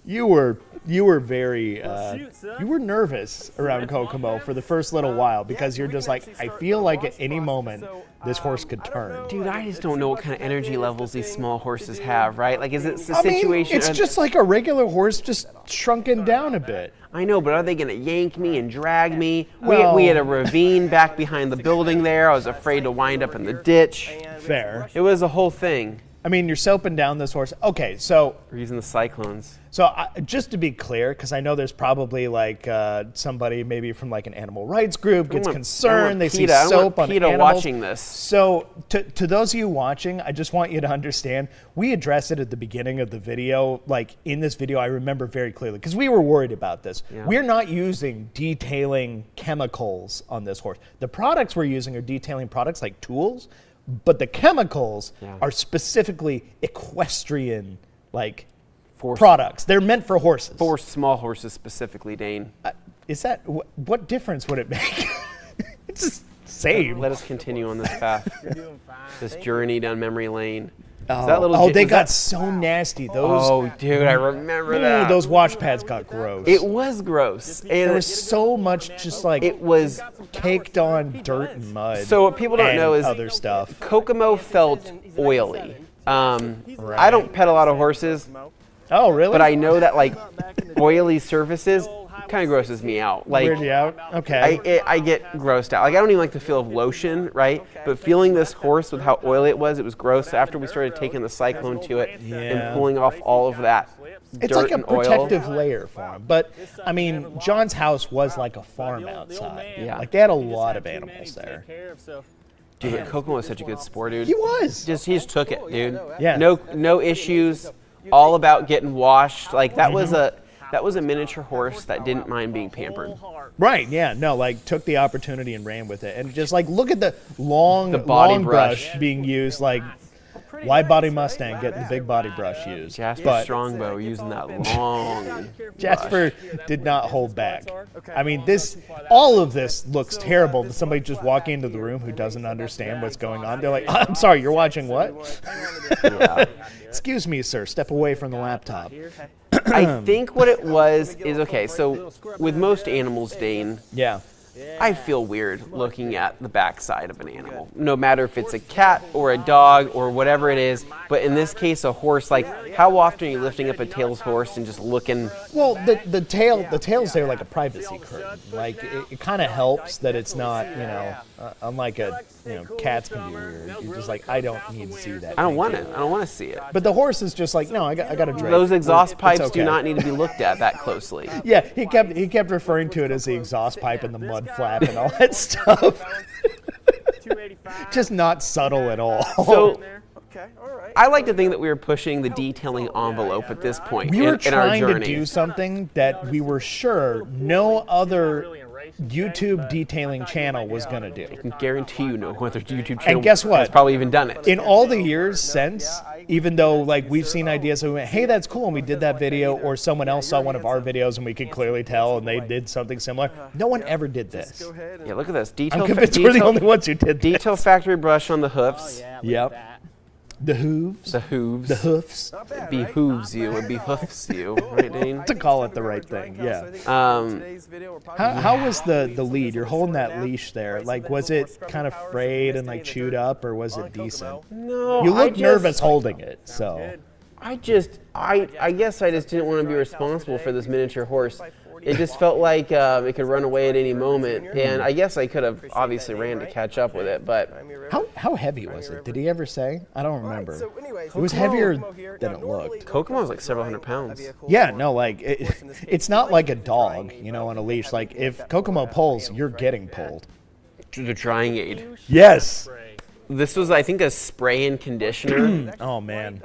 You were very you were nervous around Kokomo for the first little while because you're just like, I feel like at any moment this horse could turn. Dude, I just don't know what kind of energy levels these small horses have, right? Like, is it the situation? It's just like a regular horse, just shrunken down a bit. I know, but are they gonna yank me and drag me? We had a ravine back behind the building there. I was afraid to wind up in the ditch. Fair. It was a whole thing. I mean, you're soaping down this horse. Okay, so we're using the Cyclones. So just to be clear, because I know there's probably like somebody maybe from like an animal rights group gets concerned. They see soap on animals. Watching this. So to those of you watching, I just want you to understand, we addressed it at the beginning of the video. Like in this video, I remember very clearly because we were worried about this. Yeah. We're not using detailing chemicals on this horse. The products we're using are detailing products like tools, but the chemicals are specifically equestrian like products. They're meant for horses. For small horses specifically, Dane. Is that what difference would it make? It's just same. Let us continue on this path. This journey down memory lane. They got so nasty. Those. Dude, I remember that. Those wash pads got gross. It was gross. And there was so much just like it was caked on dirt and mud. So what people don't know is other stuff. Kokomo felt oily. I don't pet a lot of horses. Oh, really? But I know that like oily surfaces kind of grosses me out. Like, weird you out? Okay. I get grossed out. Like I don't even like the feel of lotion, right? But feeling this horse with how oily it was gross. After we started taking the Cyclone to it and pulling off all of that it's dirt like a and oil. protective layer for him. But I mean, John's house was like a farm outside. Yeah. Like they had a lot of animals there. Dude, Kokomo was such a good sport, dude. He was. He just took it, dude. Yeah. No issues. All about getting washed. Like that was a miniature horse that didn't mind being pampered. Right, yeah, no, like took the opportunity and ran with it. And just like look at the long brush being used, like wide body Mustang getting the big body brush used. Jasper Strongbow using that long Jasper did not hold back. I mean, all of this looks terrible to somebody just walking into the room who doesn't understand what's going on. They're like, I'm sorry, you're watching what? Yeah. Excuse me, sir, step away from the laptop. I think what it was is, okay, so with most animals, Dane, I feel weird looking at the backside of an animal, no matter if it's a cat or a dog or whatever it is. But in this case, a horse, like how often are you lifting up a tailless horse and just looking? Well, the tail's there like a privacy curtain. Like it kind of helps that it's not, unlike cats can be weird. You're just like, I don't need to see that. I don't want it. I don't want to see it. But the horse is just like, no, I got to drape. Those exhaust pipes do not need to be looked at that closely. Yeah, he kept referring to it as the exhaust pipe and the mud flap and all that stuff. Just not subtle at all. So, I like to think that we were pushing the detailing envelope at this point we were in our trying journey. to do something that we were sure no other YouTube detailing channel was going to do. I can guarantee you no other YouTube channel and guess what? has probably even done it. In all the years since, even though like we've seen ideas and we went, hey, that's cool, and we did that video, or someone else saw one of our videos and we could clearly tell and they did something similar, no one ever did this. Yeah, look at this. I'm convinced we're the only ones who did this. Detail factory brush on the hoofs. Yep. The hooves. The hooves. The hoofs. It behooves you. It behoofs you. Right, Dane? To call it the right thing, yeah. How was the lead? You're holding that leash there. Like, was it kind of frayed and like chewed up, or was it decent? No. You look nervous holding it, so. I guess I just didn't want to be responsible for this miniature horse. It just felt like it could run away at any moment, and I guess I could have obviously ran to catch up with it, but... How heavy was it? Did he ever say? I don't remember. It was heavier than it looked. Kokomo was like several hundred pounds. Yeah, no, like, it's not like a dog, on a leash. Like, if Kokomo pulls, you're getting pulled. The drying aid. Yes! This was, I think, a spray and conditioner. Oh, man.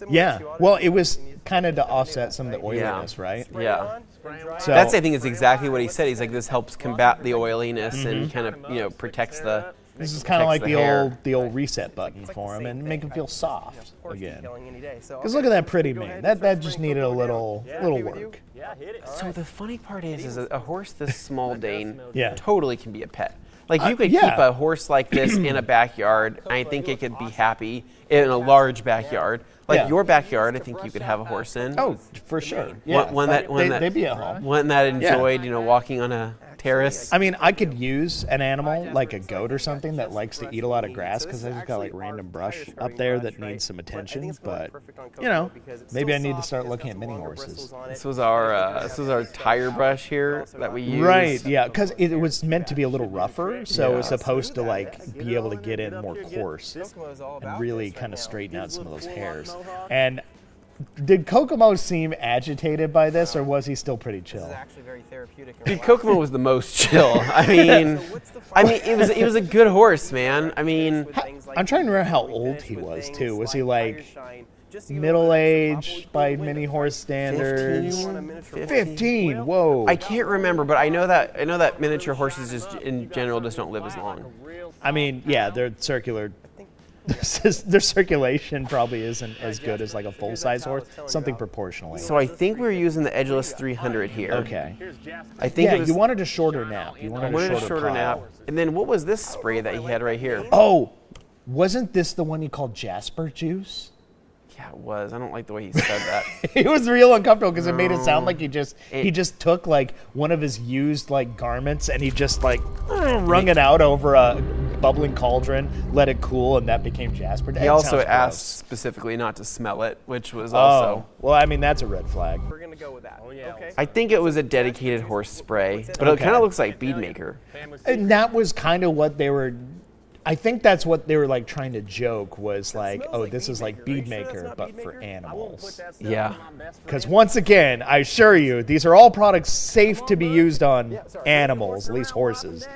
Yeah. Well, it was kind of to offset some of the oiliness, right? Yeah. So, That's, I think, is exactly what he said. He's like, this helps combat the oiliness and kind of, protects the... This is kind of like the old reset button for him and make him feel soft again. Because look at that pretty mane. That just needed a little work. So the funny part is a horse this small, Dane, Yeah. totally can be a pet. Like, you could keep a horse like this in a backyard. I think it could be happy in a large backyard. Like your backyard, I think you could have a horse in. Oh, for sure. Yeah. They'd be at home. One that enjoyed, walking on a terrace. I mean, I could use an animal like a goat or something that likes to eat a lot of grass because I just got like random brush up there that needs some attention. But maybe I need to start looking at mini horses. This was our tire brush here that we used. Right. Yeah, because it was meant to be a little rougher, so it was supposed to like be able to get in more coarse and really kind of straighten out some of those hairs. And did Kokomo seem agitated by this, or was he still pretty chill? Dude, Kokomo was the most chill. I mean, it was a good horse, man. I mean, I'm trying to remember how old he was too. Was he like middle-aged by mini horse standards? 15. Whoa. I can't remember, but I know that miniature horses just in general just don't live as long. I mean, yeah, they're circular. Their circulation probably isn't as good as like a full-size horse, something proportionally. So I think we were using the Edgeless 300 here. Okay. I think you wanted a shorter nap. You wanted a shorter nap. And then what was this spray that he had right here? Oh, wasn't this the one you called Jasper Juice? Yeah, it was. I don't like the way he said that. It was real uncomfortable because it made it sound like he just took like one of his used like garments and he just like wrung it out over a bubbling cauldron, let it cool, and that became Jasper. He also asked specifically not to smell it, which was also... Well, I mean, that's a red flag. We're going to go with that. Oh, yeah. Okay. I think it was a dedicated horse spray, but it kind of looks like Beadmaker. And that was kind of what they were... I think that's what they were like trying to joke was like, oh, this is like Beadmaker, but for animals. Yeah. Because once again, I assure you, these are all products safe to be used on animals, at least horses.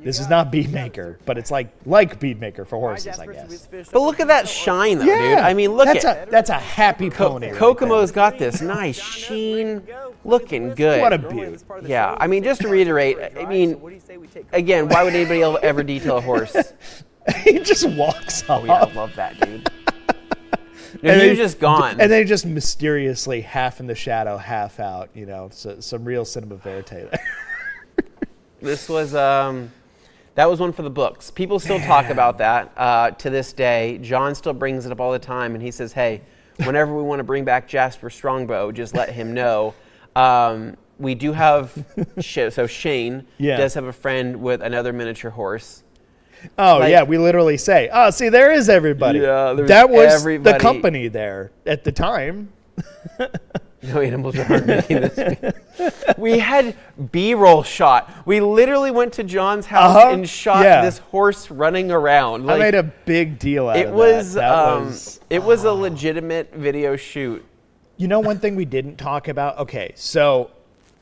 This is not Beadmaker, but it's like Beadmaker for horses, I guess. But look at that shine, though, dude. I mean, look at that's a happy pony. Kokomo's got this nice sheen, looking good. What a beaut. Yeah, I mean, just to reiterate, I mean, again, why would anybody ever detail a horse? He just walks off. Oh yeah, I love that, dude. And he was just gone. And they just mysteriously, half in the shadow, half out. So some real cinema verite there. This was that was one for the books. People still talk about that to this day. John still brings it up all the time, and he says, "Hey, whenever we want to bring back Jasper Strongbow, just let him know." we do have, so Shane Yeah. does have a friend with another miniature horse. Oh, Like- yeah, we literally say, oh, see, there is everybody. Yeah, there's that was everybody. the company there at the time. No animals are making this. We had B-roll shot. We literally went to John's house and shot this horse running around. I made a big deal out it of was, that. It was a legitimate video shoot. You know, one thing we didn't talk about? Okay, so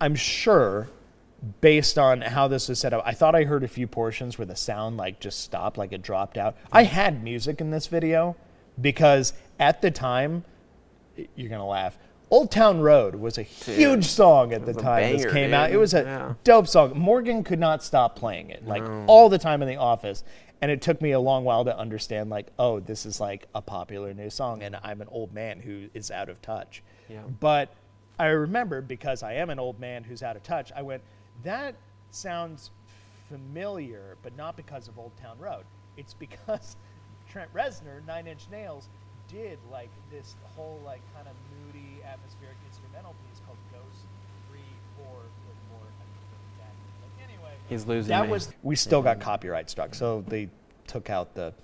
I'm sure based on how this was set up, I thought I heard a few portions where the sound like just stopped, like it dropped out. I had music in this video because at the time, you're going to laugh, Old Town Road was a huge song at the time this came out. It was a dope song. Morgan could not stop playing it, like all the time in the office. And it took me a long while to understand, like, oh, this is like a popular new song, and I'm an old man who is out of touch. Yeah. But I remember, because I am an old man who's out of touch, I went, that sounds familiar, but not because of Old Town Road. It's because Trent Reznor, Nine Inch Nails, did like this whole like kind of moody atmospheric instrumental piece called Ghost 3, 4, 4. But anyway, He's losing that me. was, we still got copyright struck, so they took out the.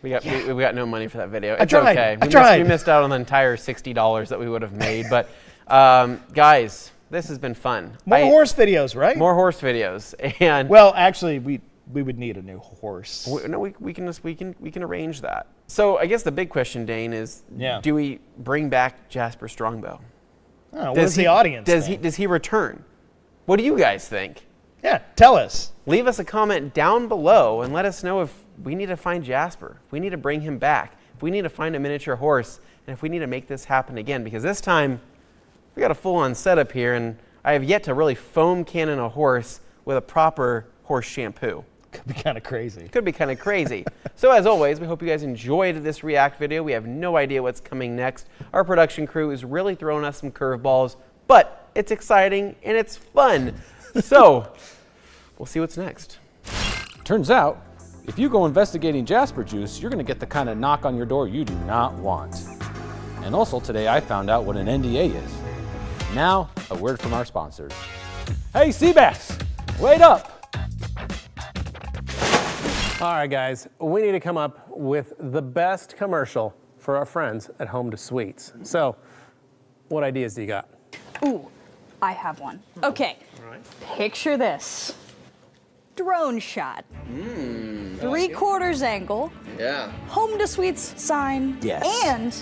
We got no money for that video. I It's tried. okay. I tried. We missed out on the entire $60 that we would have made. But guys, this has been fun. More horse videos, right? More horse videos. And well, actually, we would need a new horse. We can arrange that. So I guess the big question, Dane, is do we bring back Jasper Strongbow? What does the audience think? Does he return? What do you guys think? Yeah, tell us. Leave us a comment down below and let us know if we need to find Jasper, if we need to bring him back, if we need to find a miniature horse, and if we need to make this happen again. Because this time, we got a full-on setup here, and I have yet to really foam cannon a horse with a proper horse shampoo. Could be kind of crazy. Could be kind of crazy. So as always, we hope you guys enjoyed this React video. We have no idea what's coming next. Our production crew is really throwing us some curveballs, but it's exciting and it's fun. So we'll see what's next. Turns out, if you go investigating Jasper Juice, you're going to get the kind of knock on your door you do not want. And also today I found out what an NDA is. Now, a word from our sponsors. Hey, Seabass, wait up! All right, guys, we need to come up with the best commercial for our friends at Home to Suites. So, what ideas do you got? Ooh, I have one. Okay, picture this. Drone shot. 3/4 angle. Yeah. Home to Suites sign. Yes. And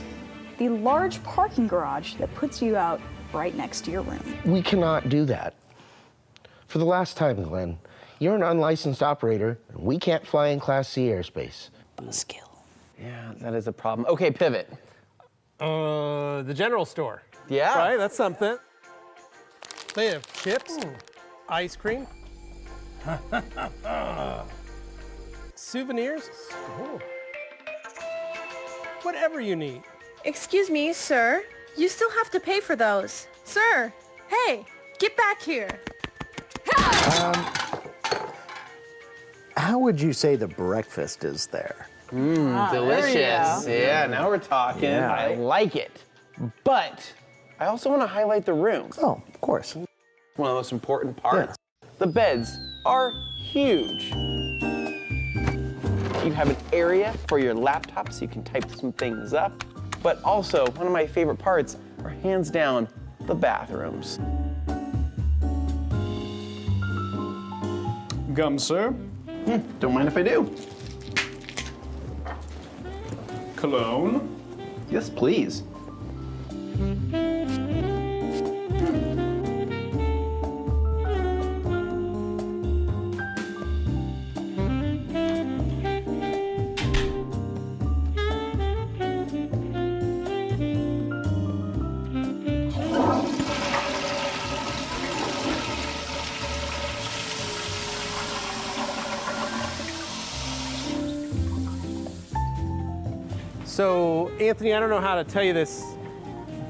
the large parking garage that puts you out right next to your room. We cannot do that. For the last time, Glenn, you're an unlicensed operator, and we can't fly in Class C airspace. Skill. Yeah, that is a problem. Okay, pivot. The general store. Yeah. Right, that's something. They have chips, ice cream, souvenirs, whatever you need. Excuse me, sir. You still have to pay for those. Sir, hey, get back here. How would you say the breakfast is there? Delicious. Yeah, now we're talking. Yeah. I like it. But I also want to highlight the rooms. Oh, of course. One of the most important parts. The beds are huge. You have an area for your laptop so you can type some things up. But also, one of my favorite parts are hands down the bathrooms. Gum, sir? Don't mind if I do. Cologne? Yes, please. So, Anthony, I don't know how to tell you this,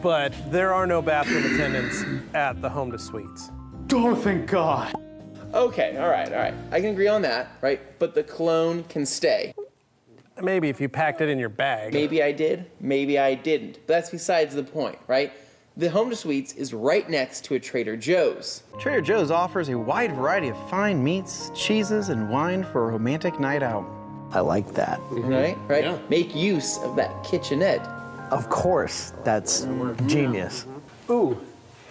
but there are no bathroom attendants at the Home to Suites. Oh, thank God. Okay, all right. I can agree on that, right? But the cologne can stay. Maybe if you packed it in your bag. Maybe I did, maybe I didn't. But that's besides the point, right? The Home to Suites is right next to a Trader Joe's. Trader Joe's offers a wide variety of fine meats, cheeses, and wine for a romantic night out. I like that. Right? Yeah. Make use of that kitchenette. Of course, that's genius. Ooh,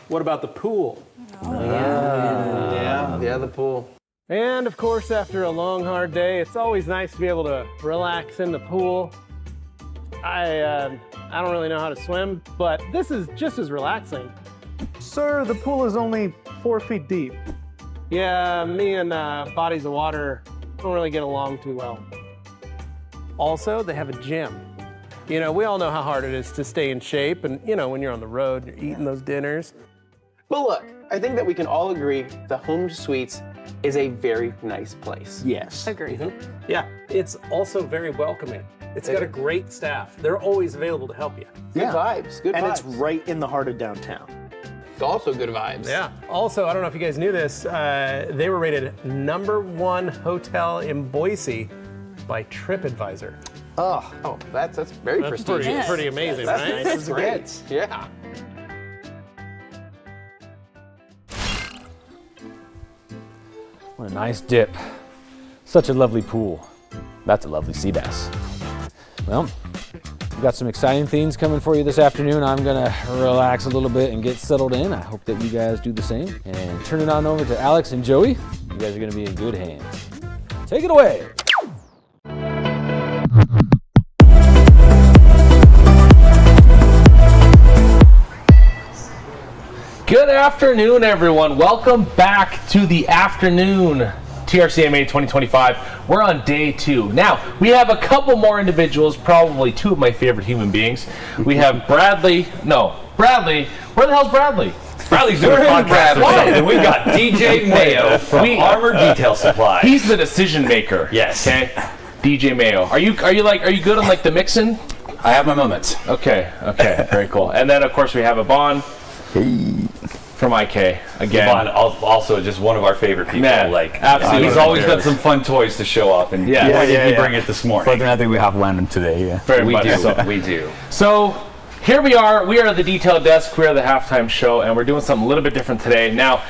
what about the pool? Yeah, the pool. And of course, after a long, hard day, it's always nice to be able to relax in the pool. I don't really know how to swim, but this is just as relaxing. Sir, the pool is only 4 feet deep. Yeah, me and bodies of water don't really get along too well. Also, they have a gym. You know, we all know how hard it is to stay in shape, and you know, when you're on the road, you're eating those dinners. But look, I think that we can all agree the Home to Suites is a very nice place. Yes. Agreed. Yeah, it's also very welcoming. It's got a great staff. They're always available to help you. Good vibes, good And vibes. it's right in the heart of downtown. It's also good vibes. Yeah. Also, I don't know if you guys knew this, they were rated #1 hotel in Boise by TripAdvisor. Oh, that's very prestigious. Pretty amazing, That's right? nice as it gets. Yeah. What a nice dip. Such a lovely pool. That's a lovely sea bass. Well, we've got some exciting things coming for you this afternoon. I'm gonna relax a little bit and get settled in. I hope that you guys do the same. And turn it on over to Alex and Joey. You guys are gonna be in good hands. Take it away. Good afternoon, everyone. Welcome back to the afternoon TRCMA 2025. We're on day 2. Now, we have a couple more individuals, probably 2 of my favorite human beings. We have Bradley. Where the hell's Bradley? Bradley's doing a podcast today. And we got DJ Mayo from Armour Detail Supply. He's the decision maker. Yes. Okay. DJ Mayo. Are you good on like the mixing? I have my moments. Okay. Very cool. And then of course we have a Bon. From IK again. Bon, also just one of our favorite people. Man, absolutely. He's always got some fun toys to show off, and he bring it this morning. Fortunately, we have one today. Yeah. Very much so. We do. So here we are. We are the detail desk. We are the halftime show, and we're doing something a little bit different today. Now,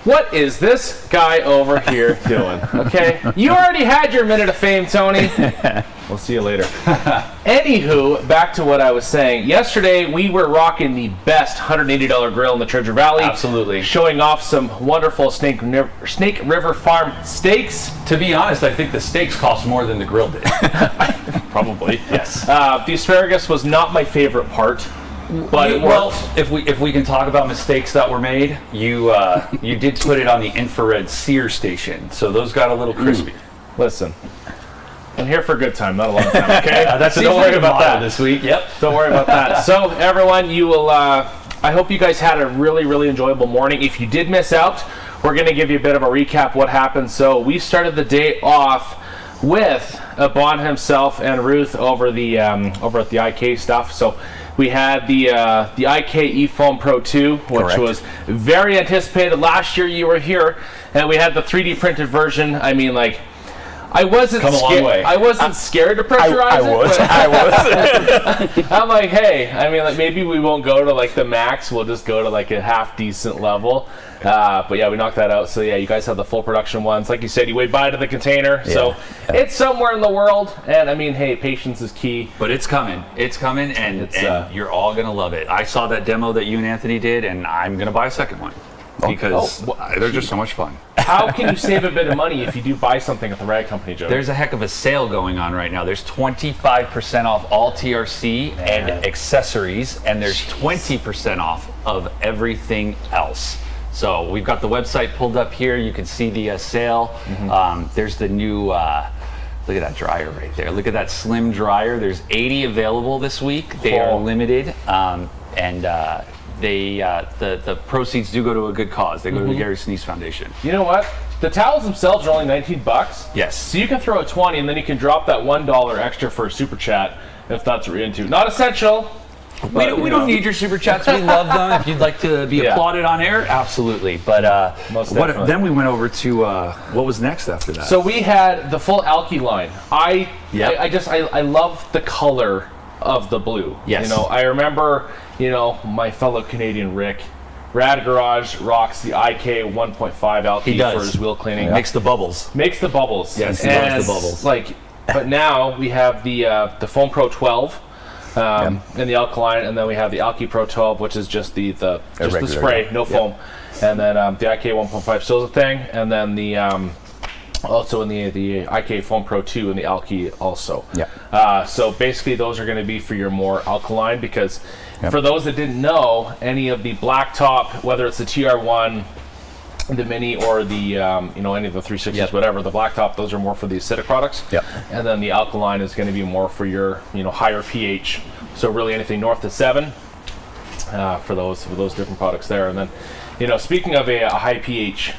what is this guy over here doing? Okay, you already had your minute of fame, Tony. We'll see you later. Anywho, back to what I was saying. Yesterday, we were rocking the best $180 grill in the Treasure Valley. Absolutely. Showing off some wonderful Snake River Farm steaks. To be honest, I think the steaks cost more than the grill did. Probably. Yes. The asparagus was not my favorite part. But if we can talk about mistakes that were made, you did put it on the infrared sear station, so those got a little crispy. Listen, I'm here for a good time, not a long time. Okay, so don't worry about that this week. Yep. Don't worry about that. So everyone, you will. I hope you guys had a really enjoyable morning. If you did miss out, we're going to give you a bit of a recap what happened. So we started the day off with Bon himself and Ruth over at the IK stuff. So we had the IK eFoam Pro 2, which was very anticipated. Last year you were here, and we had the 3D printed version. I mean, like, I wasn't scared. I wasn't scared to pressurize it. I was. I'm like, hey, I mean, like, maybe we won't go to like the max. We'll just go to like a half decent level. But yeah, we knocked that out. So yeah, you guys have the full production ones. Like you said, you weighed by to the container. Yeah. So it's somewhere in the world. And I mean, hey, patience is key. But it's coming. It's coming, and you're all going to love it. I saw that demo that you and Anthony did, and I'm going to buy a second one. Because they're just so much fun. How can you save a bit of money if you do buy something at the Rag Company, Joe? There's a heck of a sale going on right now. There's 25% off all TRC and accessories, and there's 20% off of everything else. So we've got the website pulled up here. You can see the sale. There's the new, look at that dryer right there. Look at that slim dryer. There's 80 available this week. They are limited, the proceeds do go to a good cause. They go to the Gary Sinise Foundation. You know what? The towels themselves are only $19. Yes. So you can throw a 20, and then you can drop that $1 extra for a super chat if that's what you're into. Not essential. We don't need your super chats. We love them. If you'd like to be applauded on air, absolutely. But then we went over to what was next after that? So we had the full Alki line. I love the color of the blue. Yes. You know, I remember, you know, my fellow Canadian Rick, Rad Garage rocks the IK 1.5 alky for his wheel cleaning. Yeah. Makes the bubbles. Makes the bubbles. Yes, he loves the bubbles. Like, but now we have the Foam Pro 12 and the alkaline, and then we have the Alky Pro 12, which is just the spray, no foam, and then the IK 1.5 still is a thing, and then the also in the IK Foam Pro 2 and the Alky also. Yeah. So basically, those are going to be for your more alkaline, because for those that didn't know, any of the blacktop, whether it's the TR1, the Mini, or the you know, any of the 360s, whatever, the blacktop, those are more for the acidic products. Yep. And then the alkaline is going to be more for your, you know, higher pH. So really anything north of 7 for those different products there. And then, you know, speaking of a high pH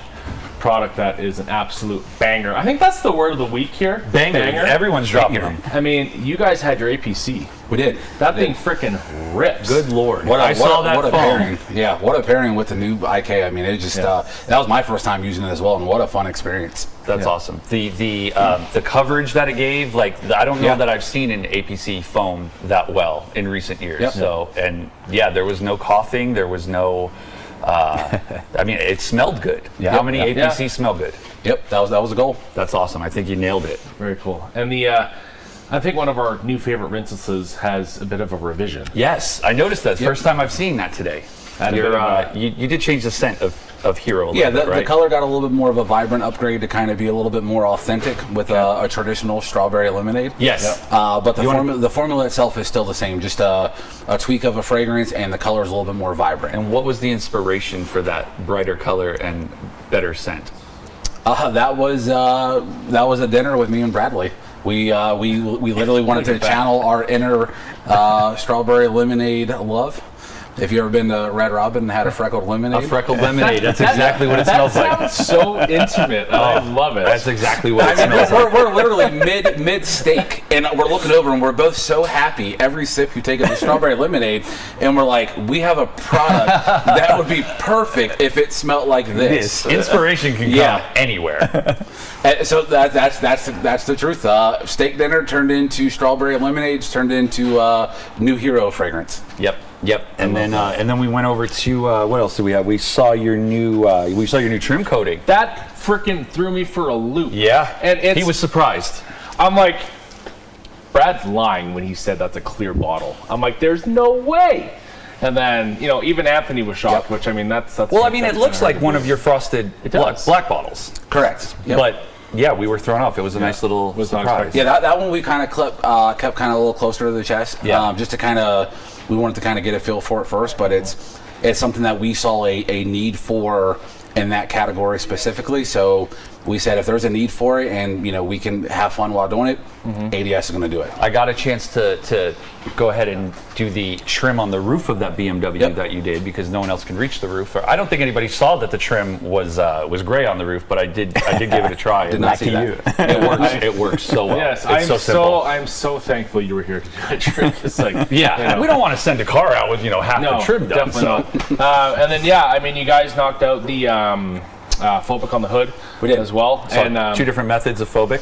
product that is an absolute banger, I think that's the word of the week here. Banger. Everyone's dropping them. I mean, you guys had your APC. We did. That thing freaking rips. Good Lord. What a pairing. Yeah, what a pairing with the new IK. I mean, it just that was my first time using it as well, and what a fun experience. That's awesome. The coverage that it gave, like, I don't know that I've seen an APC foam that well in recent years. So, and there was no coughing, there was no I mean, it smelled good. How many APC smell good? Yep, that was the goal. That's awesome. I think you nailed it. Very cool. And I think one of our new favorite rinses has a bit of a revision. Yes, I noticed that. First time I've seen that today. You did change the scent of Hero a little bit, right? The color got a little bit more of a vibrant upgrade to kind of be a little bit more authentic with a traditional strawberry lemonade. Yes. But the formula itself is still the same, just a tweak of a fragrance, and the color is a little bit more vibrant. And what was the inspiration for that brighter color and better scent? That was a dinner with me and Bradley. We literally wanted to channel our inner strawberry lemonade love. If you ever been to Red Robin and had a freckled lemonade? A freckled lemonade. That's exactly what it smells like. That sounds so intimate. I love it. That's exactly what it smells like. We're literally mid steak, and we're looking over, and we're both so happy every sip you take of the strawberry lemonade, and we're like, we have a product that would be perfect if it smelled like this. Inspiration can come anywhere. So that's the truth. Steak dinner turned into strawberry lemonades, turned into new Hero fragrance. Yep. And then we went over to what else did we have? We saw your new trim coating. That freaking threw me for a loop. Yeah. And he was surprised. I'm like, Brad's lying when he said that's a clear bottle. I'm like, there's no way. And then, you know, even Anthony was shocked, which, I mean, that's well, I mean, it looks like one of your frosted black bottles. Correct. Yep. But yeah, we were thrown off. It was a nice little surprise. Yeah, that one we kind of kept kind of a little closer to the chest, just to kind of, we wanted to kind of get a feel for it first, but it's something that we saw a need for in that category specifically. So we said if there's a need for it, and you know we can have fun while doing it, ADS is going to do it. I got a chance to go ahead and do the trim on the roof of that BMW that you did, because no one else can reach the roof. I don't think anybody saw that the trim was gray on the roof, but I did give it a try. Did not see that. It works so well. Yes, I'm so thankful you were here to do that trim. It's like, we don't want to send a car out with half the trim done. Definitely not. And then I mean, you guys knocked out the phobic on the hood. We did as well. So and two different methods of phobic.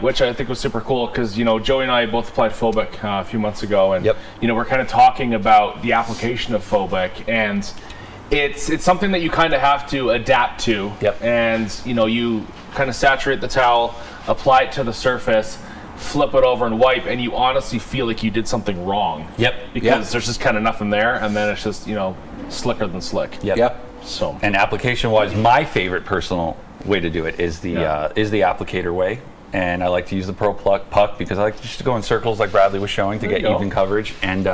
Which I think was super cool, because Joey and I both applied phobic a few months ago, and we're kind of talking about the application of phobic, and it's something that you kind of have to adapt to. And you kind of saturate the towel, apply it to the surface, flip it over and wipe, and you honestly feel like you did something wrong. Because there's just kind of nothing there, and then it's just slicker than slick. So, and application-wise, my favorite personal way to do it is the applicator way, and I like to use the Pro Puck because I like just to go in circles like Bradley was showing to get even coverage, and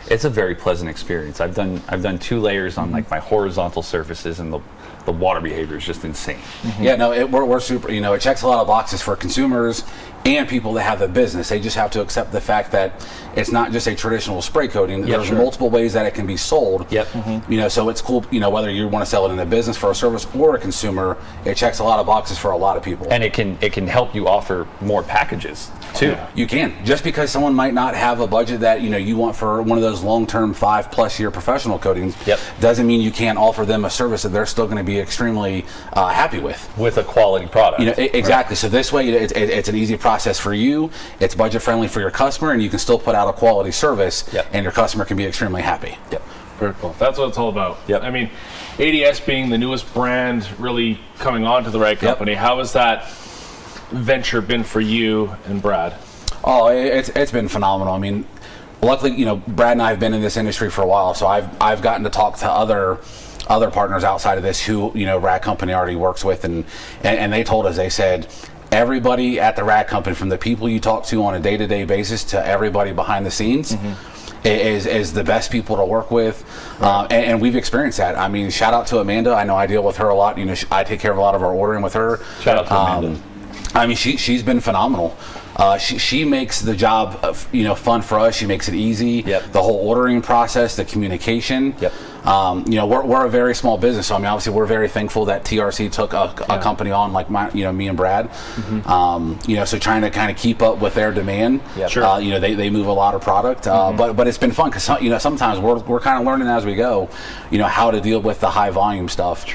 it's a very pleasant experience. I've done 2 layers on like my horizontal surfaces, and the water behavior is just insane. Yeah, no, we're super. It checks a lot of boxes for consumers and people that have a business. They just have to accept the fact that it's not just a traditional spray coating. There's multiple ways that it can be sold. So it's cool. Whether you want to sell it in a business for a service or a consumer, it checks a lot of boxes for a lot of people. And it can help you offer more packages. too. You can. Just because someone might not have a budget that you want for one of those long-term 5+ year professional coatings, doesn't mean you can't offer them a service that they're still going to be extremely happy with a quality product. Exactly. So this way, it's an easy process for you. It's budget friendly for your customer, and you can still put out a quality service, and your customer can be extremely happy. Very cool. That's what it's all about. I mean, ADS being the newest brand, really coming on to the right company. How has that venture been for you and Brad? Oh, it's been phenomenal. I mean, luckily, Brad and I have been in this industry for a while, so I've gotten to talk to other partners outside of this who Rag Company already works with, and they told us, they said, everybody at the Rag Company, from the people you talk to on a day-to-day basis to everybody behind the scenes, is the best people to work with, and we've experienced that. I mean, shout out to Amanda. I know I deal with her a lot. I take care of a lot of our ordering with her. Shout out to Amanda. I mean, she's been phenomenal. She makes the job fun for us. She makes it easy. The whole ordering process, the communication. We're a very small business, so I mean, obviously, we're very thankful that TRC took a company on like me and Brad. So trying to kind of keep up with their demand. They move a lot of product, but it's been fun because sometimes we're kind of learning as we go. How to deal with the high volume stuff.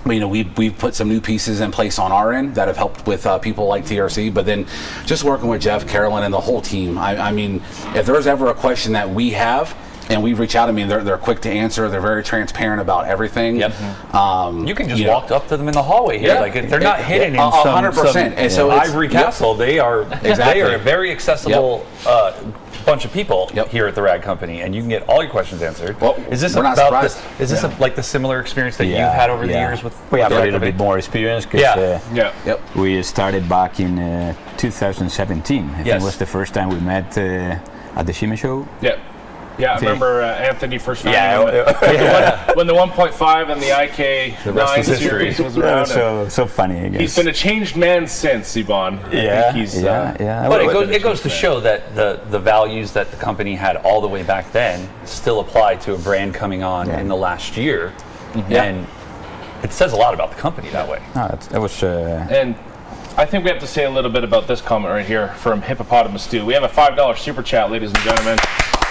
We've put some new pieces in place on our end that have helped with people like TRC, but then just working with Jeff, Carolyn, and the whole team. I mean, if there's ever a question that we have, and we reach out, I mean, they're quick to answer. They're very transparent about everything. You can just walk up to them in the hallway here. Like they're not hidden in 100%. And so Ivory Castle, they are a very accessible bunch of people here at the Rag Company, and you can get all your questions answered. Is this like the similar experience that you've had over the years with? We have a little bit more experience because we started back in 2017. I think it was the first time we met at the SHIMA show. Yeah, I remember Anthony first found when the 1.5 and the IK9 series was around. So funny, I guess. He's been a changed man since, Ivan. But it goes to show that the values that the company had all the way back then still apply to a brand coming on in the last year. And it says a lot about the company that way. That was... And I think we have to say a little bit about this comment right here from Hippopotamus Stew. We have a $5 super chat, ladies and gentlemen.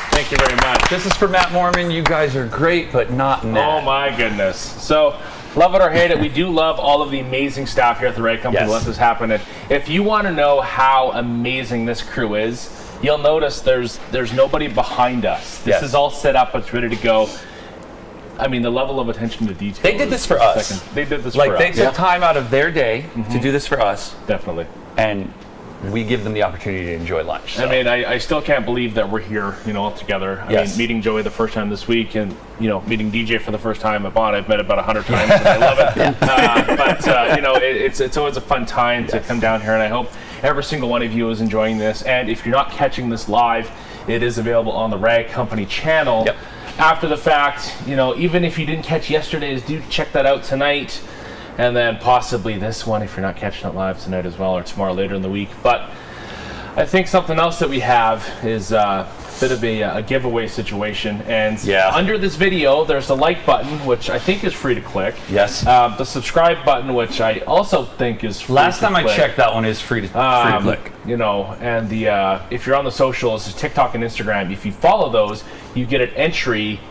Thank you very much. This is for Matt Mormon. You guys are great, but not Matt. Oh my goodness. So, love it or hate it, we do love all of the amazing staff here at the Rag Company who let this happen. And if you want to know how amazing this crew is, you'll notice there's nobody behind us. This is all set up. It's ready to go. I mean, the level of attention to detail. They did this for us. They did this for us. Like, they took time out of their day to do this for us. Definitely. And we give them the opportunity to enjoy lunch. So. I mean, I still can't believe that we're here, all together. I mean, meeting Joey the first time this week, and meeting DJ for the first time at Bond. I've met about 100 times, and I love it. It's always a fun time to come down here, and I hope every single one of you is enjoying this. And if you're not catching this live, it is available on the Rag Company channel. After the fact, even if you didn't catch yesterday's, do check that out tonight. And then possibly this one if you're not catching it live tonight as well, or tomorrow later in the week. But I think something else that we have is a bit of a giveaway situation. And under this video, there's the like button, which I think is free to click. The subscribe button, which I also think is free Last to time click. I checked, that one is free to click. And the if you're on the socials, TikTok and Instagram, if you follow those, you get an entry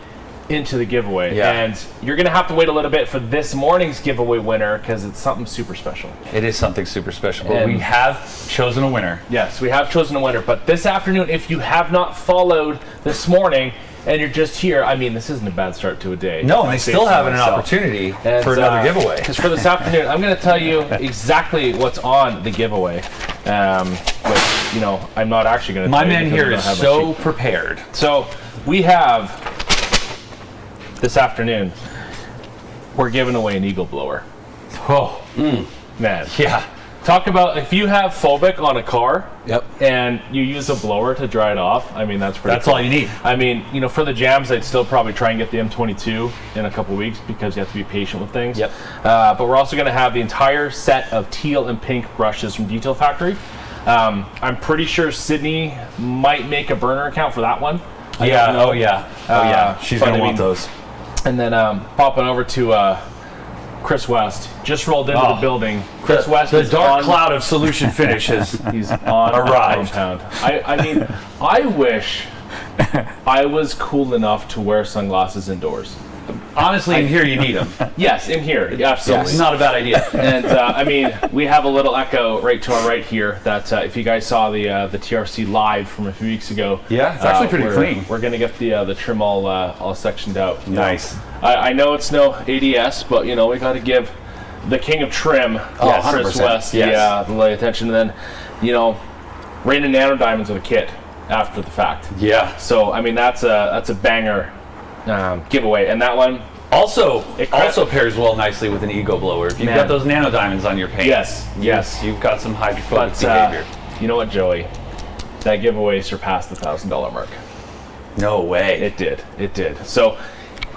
into the giveaway. And you're gonna have to wait a little bit for this morning's giveaway winner because it's something super special. It is something super special, but we have chosen a winner. Yes, we have chosen a winner, but this afternoon, if you have not followed this morning and you're just here, I mean, this isn't a bad start to a day. No, and they still have an opportunity for another giveaway. Because for this afternoon, I'm going to tell you exactly what's on the giveaway. Which, I'm not actually going to tell you. My man here is so prepared. So, we have, this afternoon, we're giving away an Eagle blower. Man. Yeah. Talk about if you have phobic on a car and you use a blower to dry it off, I mean, that's pretty cool. all you need. I mean, for the jams, I'd still probably try and get the M22 in a couple weeks because you have to be patient with things. But we're also going to have the entire set of teal and pink brushes from Detail Factory. I'm pretty sure Sydney might make a burner account for that one. She's going to want those. And then popping over to Chris West just rolled into the building. Chris West, the is dark on, cloud of solution finishes. He's on arrived. Compound. I mean, I wish I was cool enough to wear sunglasses indoors. Honestly, in here you need them. Yes, in here, absolutely. It's not a bad idea. And I mean, we have a little echo right to our right here. That if you guys saw the TRC live from a few weeks ago, yeah, it's actually pretty clean. We're gonna get the trim all sectioned out. Nice. I know it's no ADS, but you know we got to give the king of trim, Chris West, the light attention. And then, you know, Rain and Nano Diamonds with a kit after the fact. Yeah. So I mean that's a banger giveaway, and that one also pairs well nicely with an ego blower. If you've got those nano diamonds on your paint, yes, you've got some hydrophobic behavior. You know what, Joey? That giveaway surpassed the $1,000 mark. No way. It did. So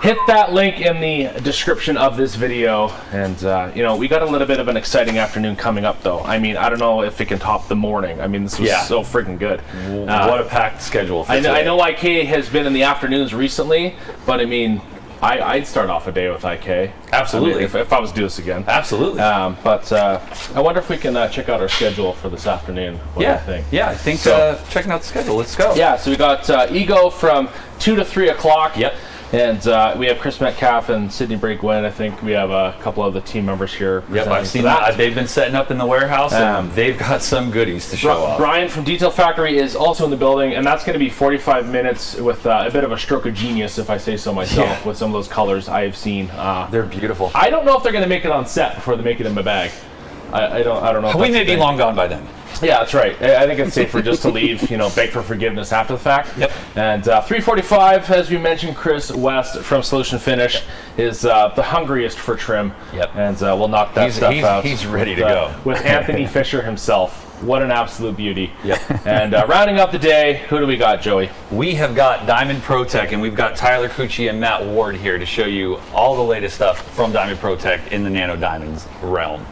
hit that link in the description of this video, and you know, we got a little bit of an exciting afternoon coming up, though. I mean, I don't know if it can top the morning. I mean, this was so freaking good. What a packed schedule for today. I know IK has been in the afternoons recently, but I mean, I'd start off a day with IK. Absolutely. I mean, if I was to do this again. Absolutely. But I wonder if we can check out our schedule for this afternoon. What do you think? Yeah, I think checking out the schedule. Let's go. Yeah, so we got Ego from 2 to 3 o'clock. Yep. And we have Chris Metcalf and Sydney Breakwin. I think we have a couple of the team members here. Yep, I've seen that. They've been setting up in the warehouse, and they've got some goodies to show off. Brian from Detail Factory is also in the building, and that's going to be 45 minutes with a bit of a stroke of genius, if I say so myself, with some of those colors I have seen. They're beautiful. I don't know if they're going to make it on set before they make it in my bag. I don't know. If we may be long gone by then. Yeah, that's right. I think it's safer just to leave, you know, beg for forgiveness after the fact. Yep. And 345, as we mentioned, Chris West from Solution Finish is the hungriest for trim. Yep. And we'll knock that stuff out. He's ready to go. With Anthony Fisher himself. What an absolute beauty. Yep. And rounding up the day, who do we got, Joey? We have got Diamond Protech, and we've got Tyler Cucci and Matt Ward here to show you all the latest stuff from Diamond Protech in the Nano Diamonds realm.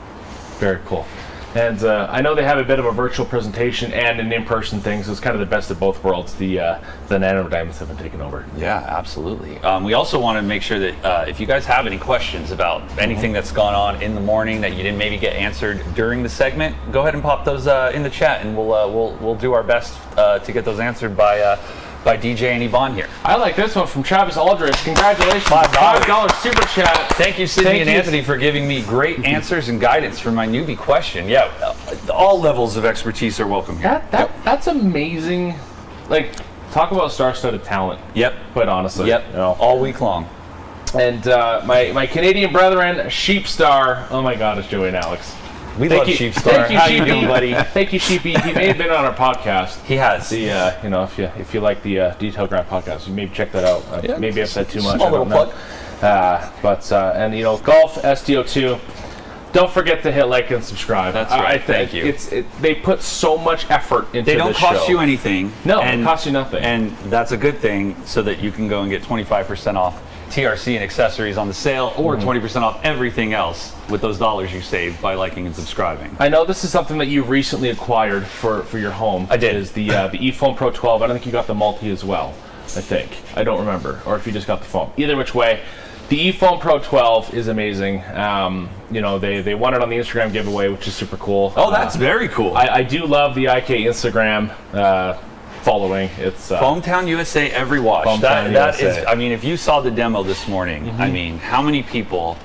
Very cool. And I know they have a bit of a virtual presentation and an in-person thing, so it's kind of the best of both worlds. The Nano Diamonds have been taken over. Yeah, absolutely. We also want to make sure that if you guys have any questions about anything that's gone on in the morning that you didn't maybe get answered during the segment, go ahead and pop those in the chat, and we'll do our best to get those answered by DJ and Yvonne here. I like this one from Travis Aldridge. Congratulations. $5 super chat. Thank you, Sydney and Anthony, for giving me great answers and guidance for my newbie question. Yeah, all levels of expertise are welcome here. That's amazing. Like, talk about star-studded talent. Yep. Quite honestly. Yep. You know. All week long. And my Canadian brethren, Sheepstar. Oh my God, it's Joey and Alex. We love Sheepstar. Thank you, How Sheepy. you doing, buddy? Thank you, Sheepy. He may have been on our podcast. He has. The you know, if you like the Detail Grind podcast, you maybe check that out. Maybe I've said too much. Small little plug. And you know, Golf SDO2. Don't forget to hit like and subscribe. That's right. Thank you. They put so much effort into this show. They don't cost you anything. No, it costs you nothing. And that's a good thing, so that you can go and get 25% off TRC and accessories on the sale, or 20% off everything else with those dollars you saved by liking and subscribing. I know this is something that you recently acquired for your home. I did. Is the eFoam Pro 12. I don't think you got the multi as well. I think. I don't remember. Or if you just got the foam. Either which way, the eFoam Pro 12 is amazing. You know, they won it on the Instagram giveaway, which is super cool. Oh, that's very cool. I do love the IK Instagram following. It's Foamtown USA every wash. That is, I mean, if you saw the demo this morning, I mean, how many people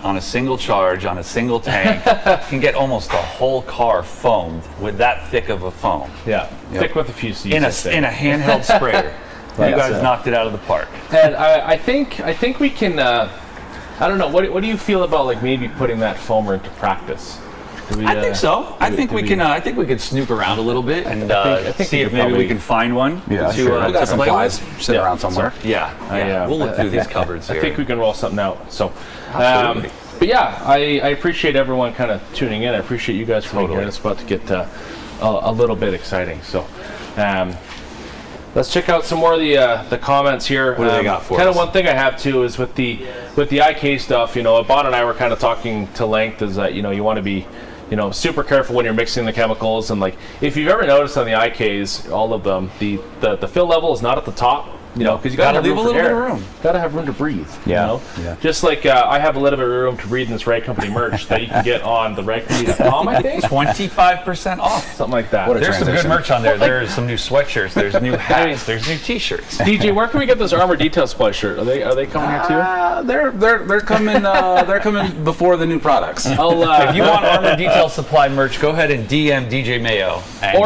on a single charge, on a single tank, can get almost a whole car foamed with that thick of a foam? Yeah, thick with a few C's. In a handheld sprayer. You guys knocked it out of the park. And I think we can. I don't know. What do you feel about like maybe putting that foamer into practice? I think so. I think we can. I think we could snoop around a little bit and see if maybe we can find one. Yeah, sure. We got some flies sitting around somewhere. Yeah. We'll look through these cupboards here. I think we can roll something out. So, absolutely. But yeah, I appreciate everyone kind of tuning in. I appreciate you guys for being here. It's about to get a little bit exciting. So, let's check out some more of the comments here. What do they got for us? Kind of one thing I have too is with the IK stuff. You know, Bon and I were kind of talking to length. Is that, you know, you want to be, you know, super careful when you're mixing the chemicals. And like, if you've ever noticed on the IKs, all of them, the fill level is not at the top. You know, because you Gotta gotta leave a little bit of room. Gotta have room to breathe. Yeah. You know? Yeah. Just like I have a little bit of room to breathe in this Rag Company merch that you can get on the ragcompany.com, I think. 25% off. Something like that. There's some good merch on there. There's some new sweatshirts. There's new hats. There's new T-shirts. DJ, where can we get this Armour Detail Supply shirt? Are they coming here too? They're coming. They're coming before the new products. If you want Armour Detail Supply merch, go ahead and DM DJ Mayo. And,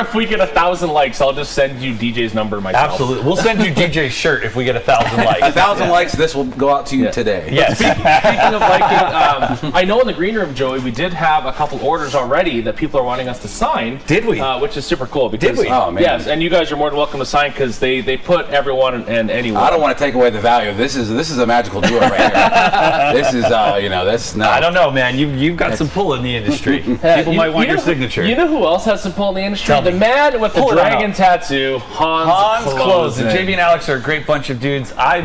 if we get 1,000 likes, I'll just send you DJ's number myself. Absolutely. We'll send you DJ's shirt if we get 1,000 likes. 1,000 likes, this will go out to you today. Yes. Speaking of liking, I know in the green room, Joey, we did have a couple orders already that people are wanting us to sign. Did we? Which is super cool. Because, Did we? Oh, man. Yes, and you guys are more than welcome to sign because they put everyone and anyone. I don't want to take away the value. This is a magical jewel right here. This is that's no. I don't know, man. You've got some pull in the industry. People might want your signature. You know who else has some pull in the industry? Tell the me. man with the dragon tattoo, Hans Clothes. And JB and Alex are a great bunch of dudes. I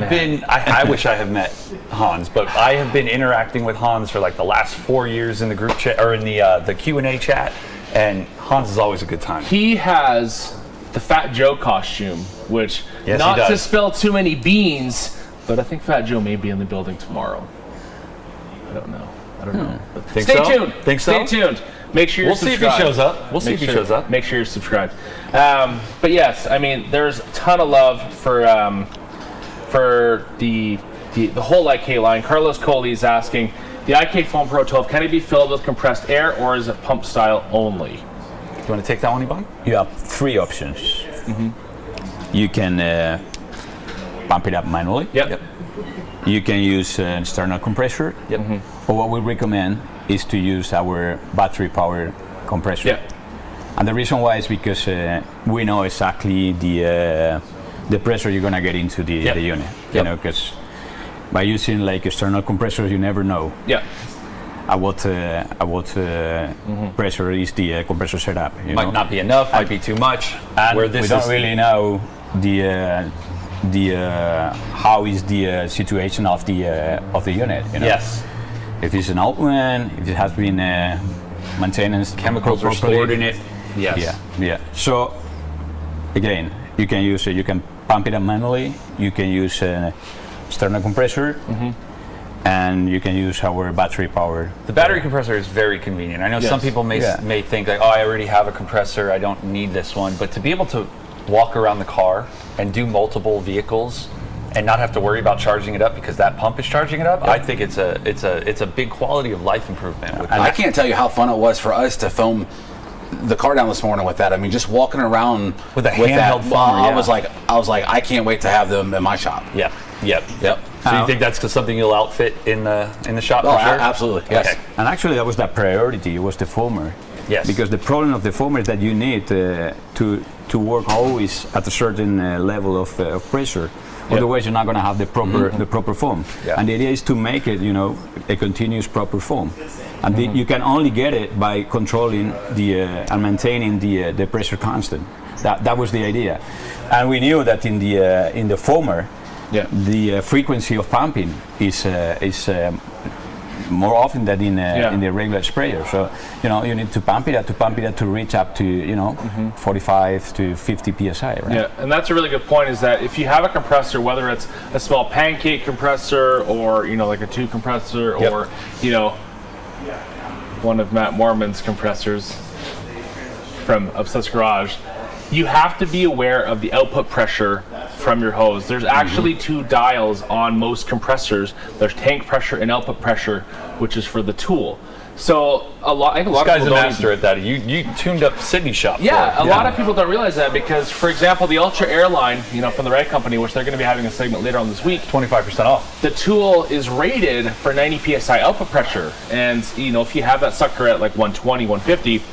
wish I had met Hans, but I have been interacting with Hans for like the last 4 years in the group chat or in the Q&A chat, and Hans is always a good time. He has the Fat Joe costume, which not to spill too many beans, but I think Fat Joe may be in the building tomorrow. I don't know. But Think stay so? tuned. Think so? Stay tuned. Make sure you're We'll see if subscribed. he shows up. We'll see if he shows up. Make sure you're subscribed. But yes, I mean, there's a ton of love for the whole IK line. Carlos Coley is asking, the IK Foam Pro 12, can it be filled with compressed air or is it pump style only? You want to take that one, Ivan? You have three options. You can pump it up manually. Yep. You can use an external compressor. Yep. But what we recommend is to use our battery power compressor. Yep. And the reason why is because we know exactly the pressure you're gonna get into the unit. You know, because by using like external compressors, you never know. Yeah. What pressure is the compressor setup? Might not be enough. Might be too much. And where this we don't really know how is the situation of the unit. You know? Yes. If it's an open, if it has been maintenance, chemicals are stored in it. Yes. Yeah. So again, you can use you can pump it up manually. You can use an external compressor. And you can use our battery power. The battery compressor is very convenient. I know some people may think like, oh, I already have a compressor, I don't need this one. But to be able to walk around the car and do multiple vehicles and not have to worry about charging it up because that pump is charging it up, I think it's a big quality of life improvement. And I can't tell you how fun it was for us to film the car down this morning with that. I mean, just walking around with a handheld phone. I was like, I can't wait to have them in my shop. Yep. So you think that's something you'll outfit in the shop for sure? Absolutely. Yes. Okay. And actually, that was the priority. It was the foamer. Yes. Because the problem of the foamer is that you need to work always at a certain level of pressure. Otherwise, you're not going to have the proper foam. Yeah. And the idea is to make it, a continuous proper foam. And you can only get it by controlling and maintaining the pressure constant. That was the idea. And we knew that in the foamer, the frequency of pumping is more often than in the regular sprayer. So you need to pump it up to reach up to 45 to 50 psi. Right? Yeah, and that's a really good point. Is that if you have a compressor, whether it's a small pancake compressor or like a tube compressor or one of Matt Mormon's compressors from Obsessed Garage, you have to be aware of the output pressure from your hose. There's actually two dials on most compressors. There's tank pressure and output pressure, which is for the tool. So I think a lot this of guy's people a master at that. You tuned up Sydney shop. Yeah, for it. a lot of people don't realize that because, for example, the Ultra Airline, from the Rag Company, which they're going to be having a segment later on this week, 25% off. The tool is rated for 90 psi output pressure, and if you have that sucker at like 120, 150,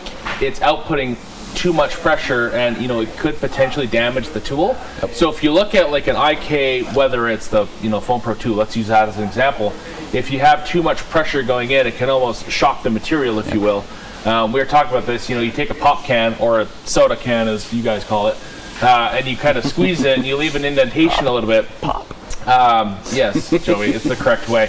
it's outputting too much pressure, and it could potentially damage the tool. So if you look at like an IK, whether it's the Foam Pro 2, let's use that as an example. If you have too much pressure going in, it can almost shock the material, if you will. We were talking about this. You take a pop can or a soda can, as you guys call it, and you kind of squeeze it, and you leave an indentation a little bit. Pop. Yes, Joey, it's the correct way.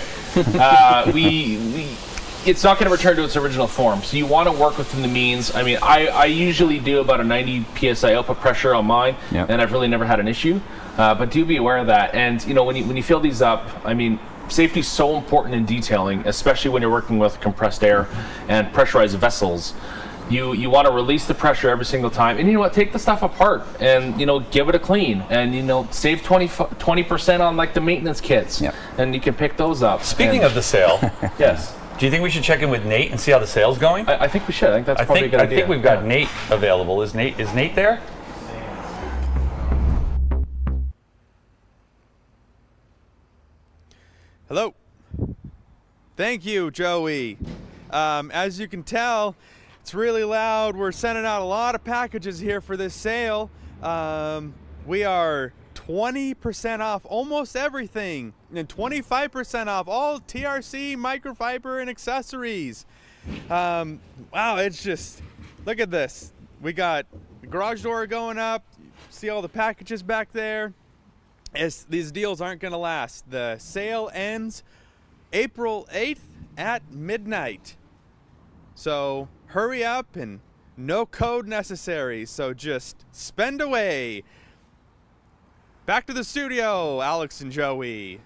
it's not going to return to its original form. So you want to work within the means. I mean, I usually do about a 90 psi output pressure on mine, and I've really never had an issue. But do be aware of that. And you know, when you fill these up, I mean, safety is so important in detailing, especially when you're working with compressed air and pressurized vessels. You want to release the pressure every single time, and you know what, take the stuff apart and, you know, give it a clean, and, you know, save 20% on like the maintenance kits, and you can pick those up. Speaking of the sale, yes. Do you think we should check in with Nate and see how the sale's going? I think we should. I think that's probably a good idea. I think we've got Nate available. Is Nate there? Hello. Thank you, Joey. As you can tell, it's really loud. We're sending out a lot of packages here for this sale. We are 20% off almost everything, and 25% off all TRC microfiber and accessories. Wow, it's just, look at this. We got the garage door going up. See all the packages back there. These deals aren't going to last. The sale ends April 8th at midnight. So hurry up, and no code necessary. So just spend away. Back to the studio, Alex and Joey.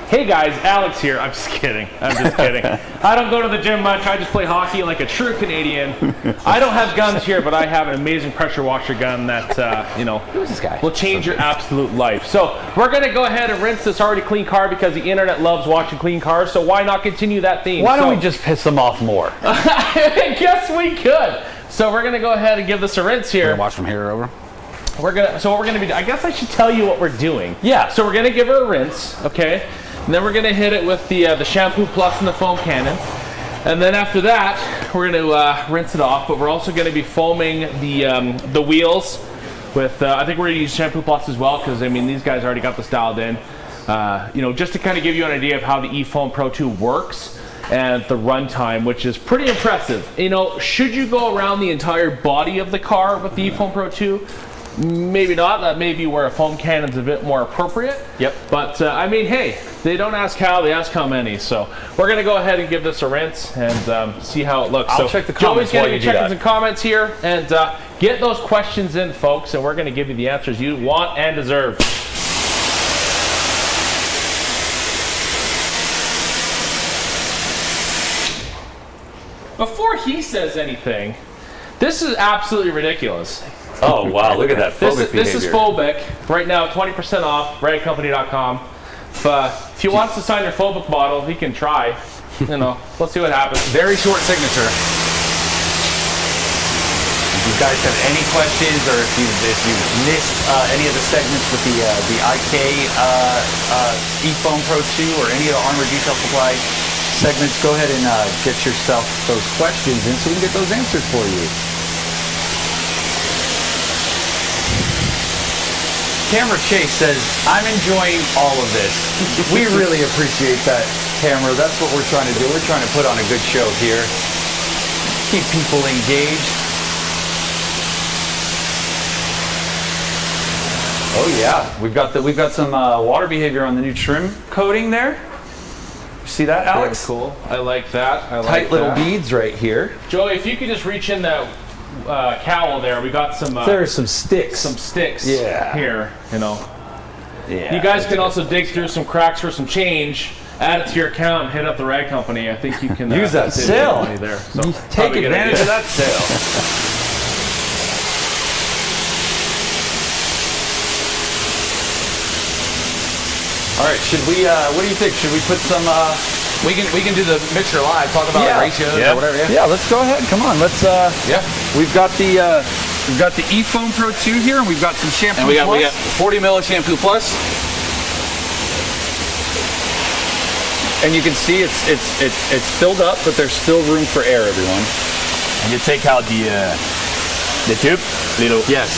Hey guys, Alex here. I'm just kidding. I'm just kidding. I don't go to the gym much. I just play hockey like a true Canadian. I don't have guns here, but I have an amazing pressure washer gun that, you know, who's this guy? Will change your absolute life. So we're going to go ahead and rinse this already clean car because the internet loves watching clean cars. So why not continue that theme? Why don't we just piss them off more? I guess we could. So we're going to go ahead and give this a rinse here. We're gonna watch from here over. So what we're gonna be, I guess I should tell you what we're doing. Yeah. So we're gonna give her a rinse, okay? And then we're gonna hit it with the shampoo plus and the foam cannon. And then after that, we're gonna rinse it off, but we're also gonna be foaming the wheels with, I think we're gonna use shampoo plus as well, because I mean, these guys already got this dialed in. You know, just to kind of give you an idea of how the eFoam Pro 2 works and the runtime, which is pretty impressive. You know, should you go around the entire body of the car with the eFoam Pro 2? Maybe not. That may be where a foam cannon's a bit more appropriate. Yep. But I mean, hey, they don't ask how, they ask how many. So we're gonna go ahead and give this a rinse and see how it looks. I'll so check the comments Joey's while gonna you be do checking that. some comments here, and get those questions in, folks, and we're gonna give you the answers you want and deserve. Before he says anything, this is absolutely ridiculous. Oh wow, look at that phobic This is behavior. phobic. Right now, 20% off, RedCompany.com. If he wants to sign your phobic bottle, he can try. You know, let's see what happens. Very short signature. If you guys have any questions, or if you've missed any of the segments with the IK eFoam Pro 2 or any of the Armour Detail Supply segments, go ahead and get yourself those questions in so we can get those answered for you. Camera Chase says, I'm enjoying all of this. We really appreciate that, Camera. That's what we're trying to do. We're trying to put on a good show here. Keep people engaged. Oh yeah, we've got some water behavior on the new trim coating there. See that, Alex? Very cool. I like that. I like Tight little that. beads right here. Joey, if you could just reach in that cowl there, we got some. There's some sticks. Some sticks. Yeah. Here, you know. Yeah. You guys can also dig through some cracks for some change. Add it to your account and hit up the Rag Company. I think you can use that save sale. money there. So Take probably a good advantage idea. of that sale. All right, should we? What do you think? Should we put some? We can do the mixture live. Talk about ratios or whatever. Yeah, let's go ahead. Come on, let's. Yeah. We've got the eFoam Pro 2 here, and we've got some shampoo. And we got 40 ml of shampoo plus. And you can see it's filled up, but there's still room for air, everyone. And you take out the tube, little. Yes.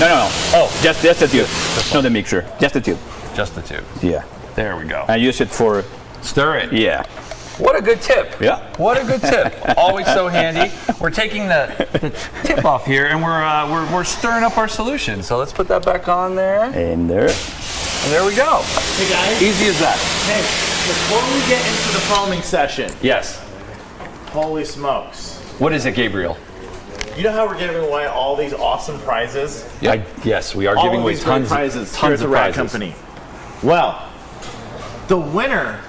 No. Oh, just the tube, not the mixture. Just the tube. Just the tube. Yeah. There we go. I use it for. Stir it. Yeah. What a good tip. Yeah. What a good tip. Always so handy. We're taking the tip off here, and we're stirring up our solution. So let's put that back on there. And there. And there we go. Hey guys. Easy as that. Hey, before we get into the foaming session, Yes. holy smokes. What is it, Gabriel? You know how we're giving away all these awesome prizes? Yes, we are all giving of away these great tons prizes here at of the Rad prizes. Company. Well, the winner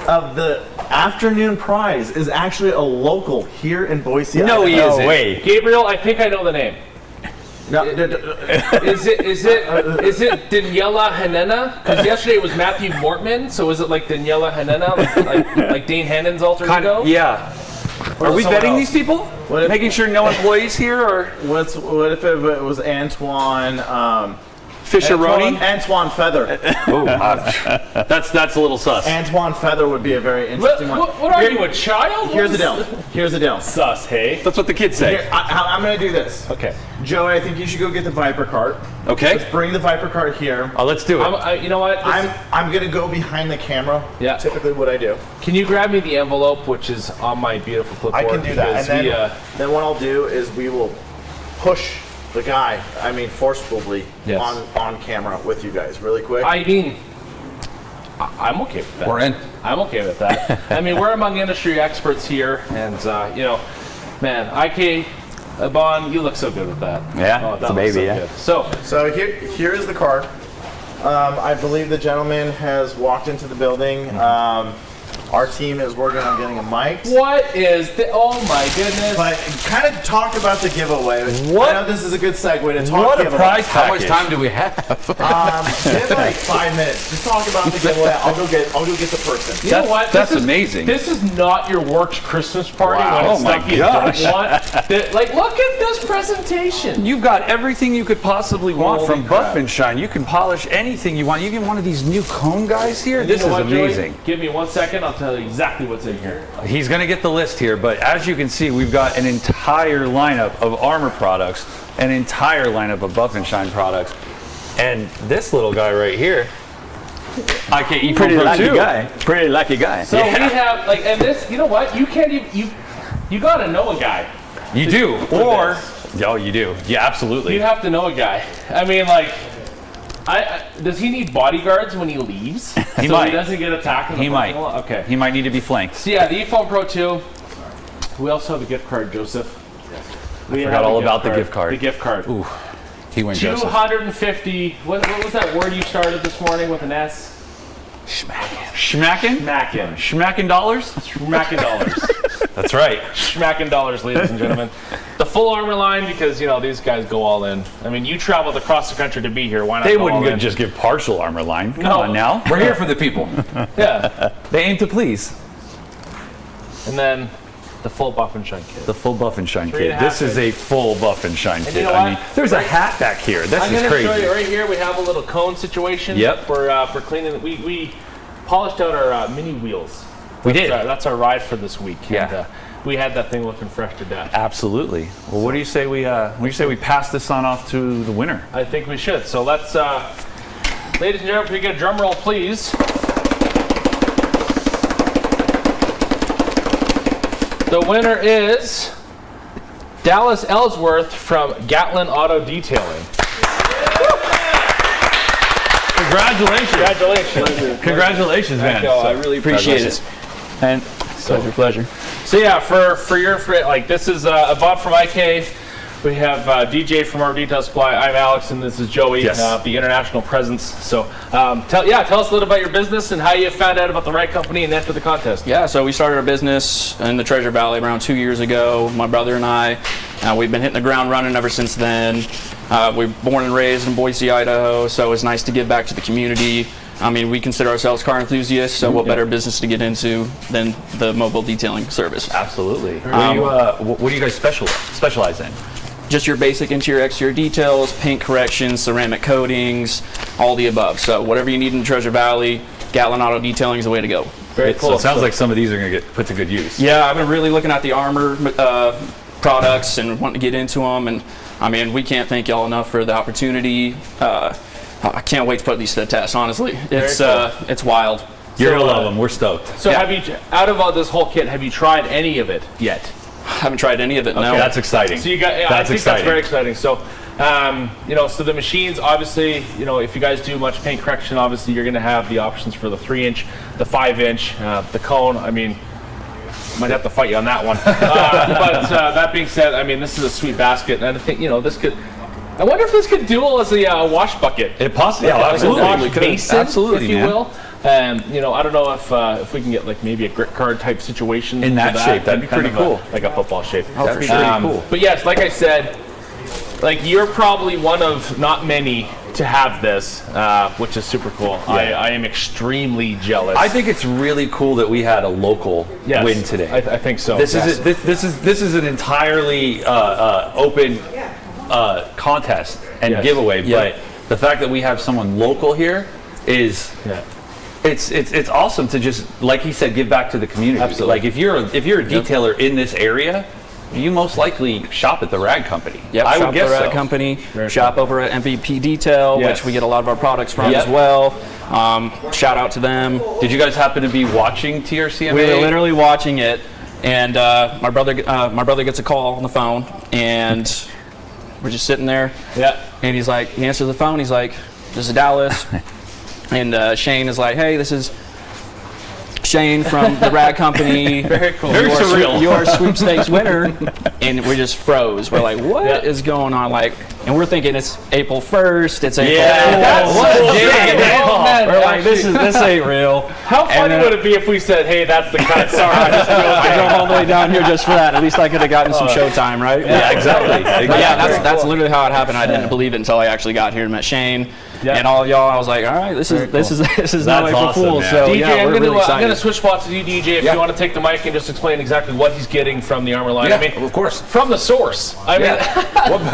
of the afternoon prize is actually a local here in Boise. No, he Idaho. isn't. Gabriel, I think I know the name. No, Is it Daniela Hanena? Because yesterday it was Matthew Mortman, so is it like Daniela Hanena, like Dane Hannon's alter ego? Yeah. Or Are we someone vetting else? these people? Making sure no employees here, or what if it was Antoine Fisher-Roni? Antoine Feather. That's a little sus. Antoine Feather would be a very interesting one. What are you, a child? Here's the deal. Here's the deal. Sus, hey? That's what the kids say. Here, I'm going to do this. Okay. Joey, I think you should go get the Viper cart. Okay. Let's bring the Viper cart here. Oh, let's do it. You know what? I'm going to go behind the camera. Yeah. Typically what I do. Can you grab me the envelope, which is on my beautiful clipboard? I can do that. And because then what I'll do is we will push the guy, forcibly Yes. on camera with you guys really quick. I mean, I'm okay with that. We're in. I'm okay with that. I mean, we're among industry experts here, and man, IK, Bon, you look so good with that. Yeah, it's a baby, yeah. Good. So here is the card. I believe the gentleman has walked into the building. Our team is working on getting a mic. What is the? Oh my goodness! But kind of talk about the giveaway. What? I know this is a good segue to talk. What a giveaway. prize How package. much time do we have? We have like 5 minutes. Just talk about the giveaway. I'll go get the person. You know what? That's This is amazing. This is not your work's Christmas party. Wow. When it's Oh my stuff you gosh. don't want. Like, look at this presentation. You've got everything you could possibly want Holy from crap. Buff and Shine. You can polish anything you want. You get one of these new cone guys here. You This know is what, Joey? amazing. Give me 1 second. I'll tell you exactly what's in here. He's going to get the list here, but as you can see, we've got an entire lineup of Armour products, an entire lineup of Buff and Shine products, and this little guy right here, IKE Pretty Pro lucky 2. guy. Pretty lucky guy. So we have and this. You know what? You can't even you gotta know a guy. You do, or you do. Yeah, absolutely. You have to know a guy. I mean, does he need bodyguards when he leaves? He so might. he doesn't get attacked in the He might. parking lot? Okay. He might need to be flanked. So yeah, the eFoam Pro 2. We also have a gift card, Joseph. We forgot have a all about the gift card. The gift card. Ooh, he went Joseph. 250. What was that word you started this morning with an S? Schmackin'? Schmackin'. Schmackin' dollars? Schmackin' dollars. That's right. Schmackin' dollars, ladies and gentlemen. The full Armour line, because these guys go all in. I mean, you traveled across the country to be here. Why not? They go all wouldn't in? just give partial Armour line. Come No. on now. We're here for the people. Yeah. They aim to please. And then the full Buff and Shine kit. The full Buff and Shine 3.5 kit. This is a inch. full Buff and Shine And kit. you know I mean, what? there's a hat back here. This I'm is going to crazy. show you right here. We have a little cone situation. Yep. For cleaning. We polished out our mini wheels. We did. That's our ride for this week. Yeah. And, we had that thing looking fresh to death. Absolutely. Well, what do you say we pass this on off to the winner? I think we should. So let's, ladies and gentlemen, if we get a drum roll, please. The winner is Dallas Ellsworth from Gatlin Auto Detailing. Congratulations. Congratulations, man. Thank you. I really appreciate it. And pleasure. So yeah, this is Bob from IK. We have DJ from Armour Detail Supply. I'm Alex, and this is Joey, the international presence. So tell us a little about your business and how you found out about the right company and entered the contest. Yeah, so we started our business in the Treasure Valley around 2 years ago. My brother and I, we've been hitting the ground running ever since then. We're born and raised in Boise, Idaho, so it's nice to give back to the community. I mean, we consider ourselves car enthusiasts, so what better business to get into than the mobile detailing service? Absolutely. What do you guys specialize in? Just your basic interior, exterior details, paint corrections, ceramic coatings, all the above. So whatever you need in Treasure Valley, Gatlin Auto Detailing is the way to go. Very cool. So it sounds like some of these are going to get put to good use. Yeah, I've been really looking at the Armour products and wanting to get into them. And I mean, we can't thank y'all enough for the opportunity. I can't wait to put these to the test, honestly. It's wild. You're going to love them. We're stoked. So have you, out of all this whole kit, have you tried any of it yet? haven't tried any of it. Okay. No, that's exciting. So you got, yeah, I think that's very exciting. So, you know, so the machines, obviously, you know, if you guys do much paint correction, obviously you're going to have the options for the 3-inch, the 5-inch, the cone. I mean, might have to fight you on that one. But that being said, I mean, this is a sweet basket, and I think, you know, this could. I wonder if this could dual as a wash bucket. It possibly, like absolutely, a wash basin, absolutely, if you man. will. You know, I don't know if we can get like maybe a grit card type situation in that shape. That'd be pretty cool, like a football shape. That'd be pretty cool. But yes, like I said, like you're probably one of not many to have this, which is super cool. Yeah. I am extremely jealous. I think it's really cool that we had a local win today. I think so. This is an entirely open contest and giveaway. But the fact that we have someone local here is it's awesome to just, like he said, give back to the community. Absolutely. Like if you're a detailer in this area, you most likely shop at the Rag Company. Yep, I shop would guess at the Rag so. Company, shop over at MVP Detail, Yes. which we get a lot of our products from Yep. as well. Shout out to them. Did you guys happen to be watching TRCMA? We were literally watching it, and my brother gets a call on the phone, and we're just sitting there. Yeah. And he's like, he answers the phone. He's like, "This is Dallas," and Shane is like, "Hey, this is Shane from the Rag Company." Very cool. Very surreal. You are sweepstakes winner, and we just froze. We're like, "What is going on?" Like, and we're thinking it's April 1st. It's April Fool's. What a day. We're like, this ain't real. How funny would it be if we said, "Hey, that's the cut." Sorry, I drove all the way down here just for that. At least I could have gotten some showtime, right? Yeah, exactly. But yeah, that's literally how it happened. I didn't believe it until I actually got here and met Shane and all y'all. I was like, all right, this is no April Fool's. So DJ, yeah, we're really I'm excited. gonna switch spots with you, DJ. If you want to take the mic and just explain exactly what he's getting from the Armour line. Yeah, I mean, of course. from the source. I mean,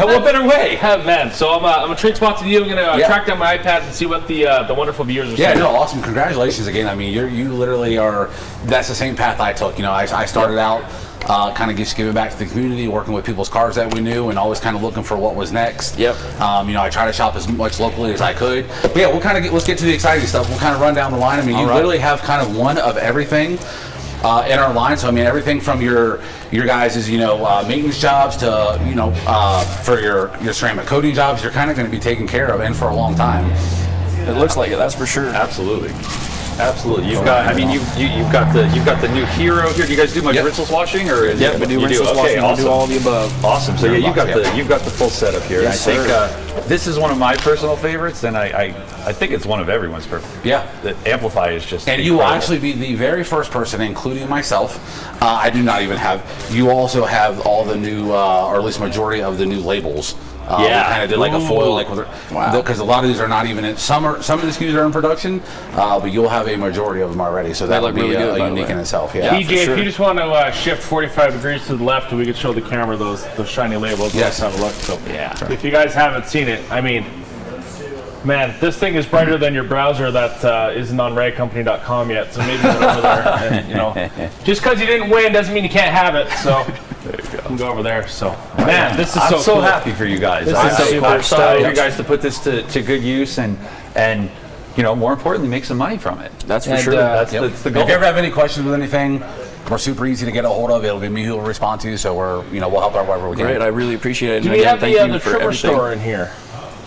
what better way? Man, so I'm gonna trade spots with you. I'm gonna track down my iPad and see what the wonderful viewers are saying. Yeah, no, awesome. Congratulations again. I mean, you literally are. That's the same path I took. You know, I started out kind of just giving back to the community, working with people's cars that we knew, and always kind of looking for what was next. Yep. You know, I try to shop as much locally as I could. But yeah, let's get to the exciting stuff. We'll kind of run down the line. I mean, you literally have kind of one of everything in our line. So I mean, everything from your guys' maintenance jobs to for your ceramic coating jobs, you're kind of going to be taken care of, and for a long time. It looks like it. That's for sure. Absolutely. Absolutely. You've got. I mean, you've got the new Hero here. Do you guys do much rinseless washing, or is we do rinseless washing. Awesome. We do all the above. Awesome. So yeah, you've got the full setup here. Yes, and I think this is one of my personal favorites, and I think it's one of everyone's perfect. Yeah. The Amplify is just. And you will actually be the very first person, including myself. I do not even have. You also have all the new, or at least majority of the new labels. We kind of did like a foil, because a lot of these are not even in. Some of the SKUs are in production, but you'll have a majority of them already. So that would be really good, unique in itself. Yeah. DJ, if you just want to shift 45 degrees to the left, we could show the camera those shiny labels. Yes. Let's have a look. So if you guys haven't seen it, I mean, man, this thing is brighter than your browser that isn't on ragcompany.com yet. So maybe go over there. And, just because you didn't win doesn't mean you can't have it. So. There you go. You can go over there. So, man, this is I'm so cool. happy for you guys. This I'm is so super happy stoked. for you guys to put this to good use and more importantly, make some money from it. That's for sure. That's the goal. If you ever have any questions with anything, we're super easy to get a hold of. It'll be me who will respond to you. So we'll help out wherever we can. Great. I really appreciate it. Do And we again, have thank you the for trimmer everything. store in here?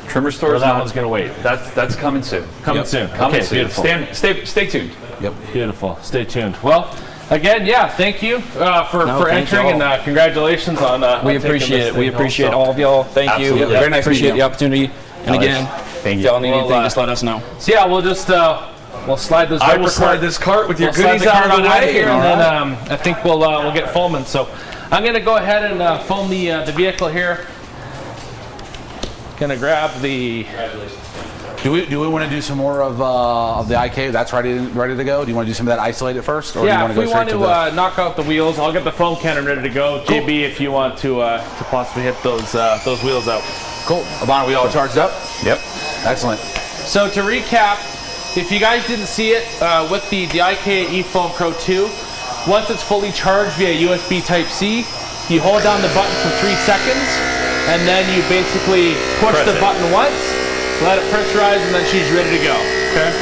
Trimmer store. Or that one's gonna wait. That's coming soon. Coming soon. Coming Okay, soon. beautiful. Stay tuned. Yep. Beautiful. Stay tuned. Well, again, thank you for thank entering, y'all. and congratulations on. We appreciate it. We appreciate all of y'all. Thank you. Absolutely. Very nice. Appreciate the opportunity. And Nice. again, Thank if you. y'all need anything, just let us know. So yeah, we'll just we'll slide this. I will Viper slide cart- this cart with your we'll slide goodies the cart out of the on way, here, all and then I think we'll get foaming. So I'm gonna go ahead and foam the vehicle here. Gonna grab the. Do we want to do some more of the IK? That's ready to go. Do you want to do some of that isolated first, or do you Yeah, want if to we go want straight to to the? knock out the wheels, I'll get the foam cannon ready to go. Cool. JB, if you want to possibly hit those wheels out. Cool. Abana, we all charged up? Yep. Excellent. So to recap, if you guys didn't see it, with the IK eFoam Pro 2, once it's fully charged via USB Type-C, you hold down the button for 3 seconds, and then you basically push the button once, let it pressurize, and then she's ready to go. Okay.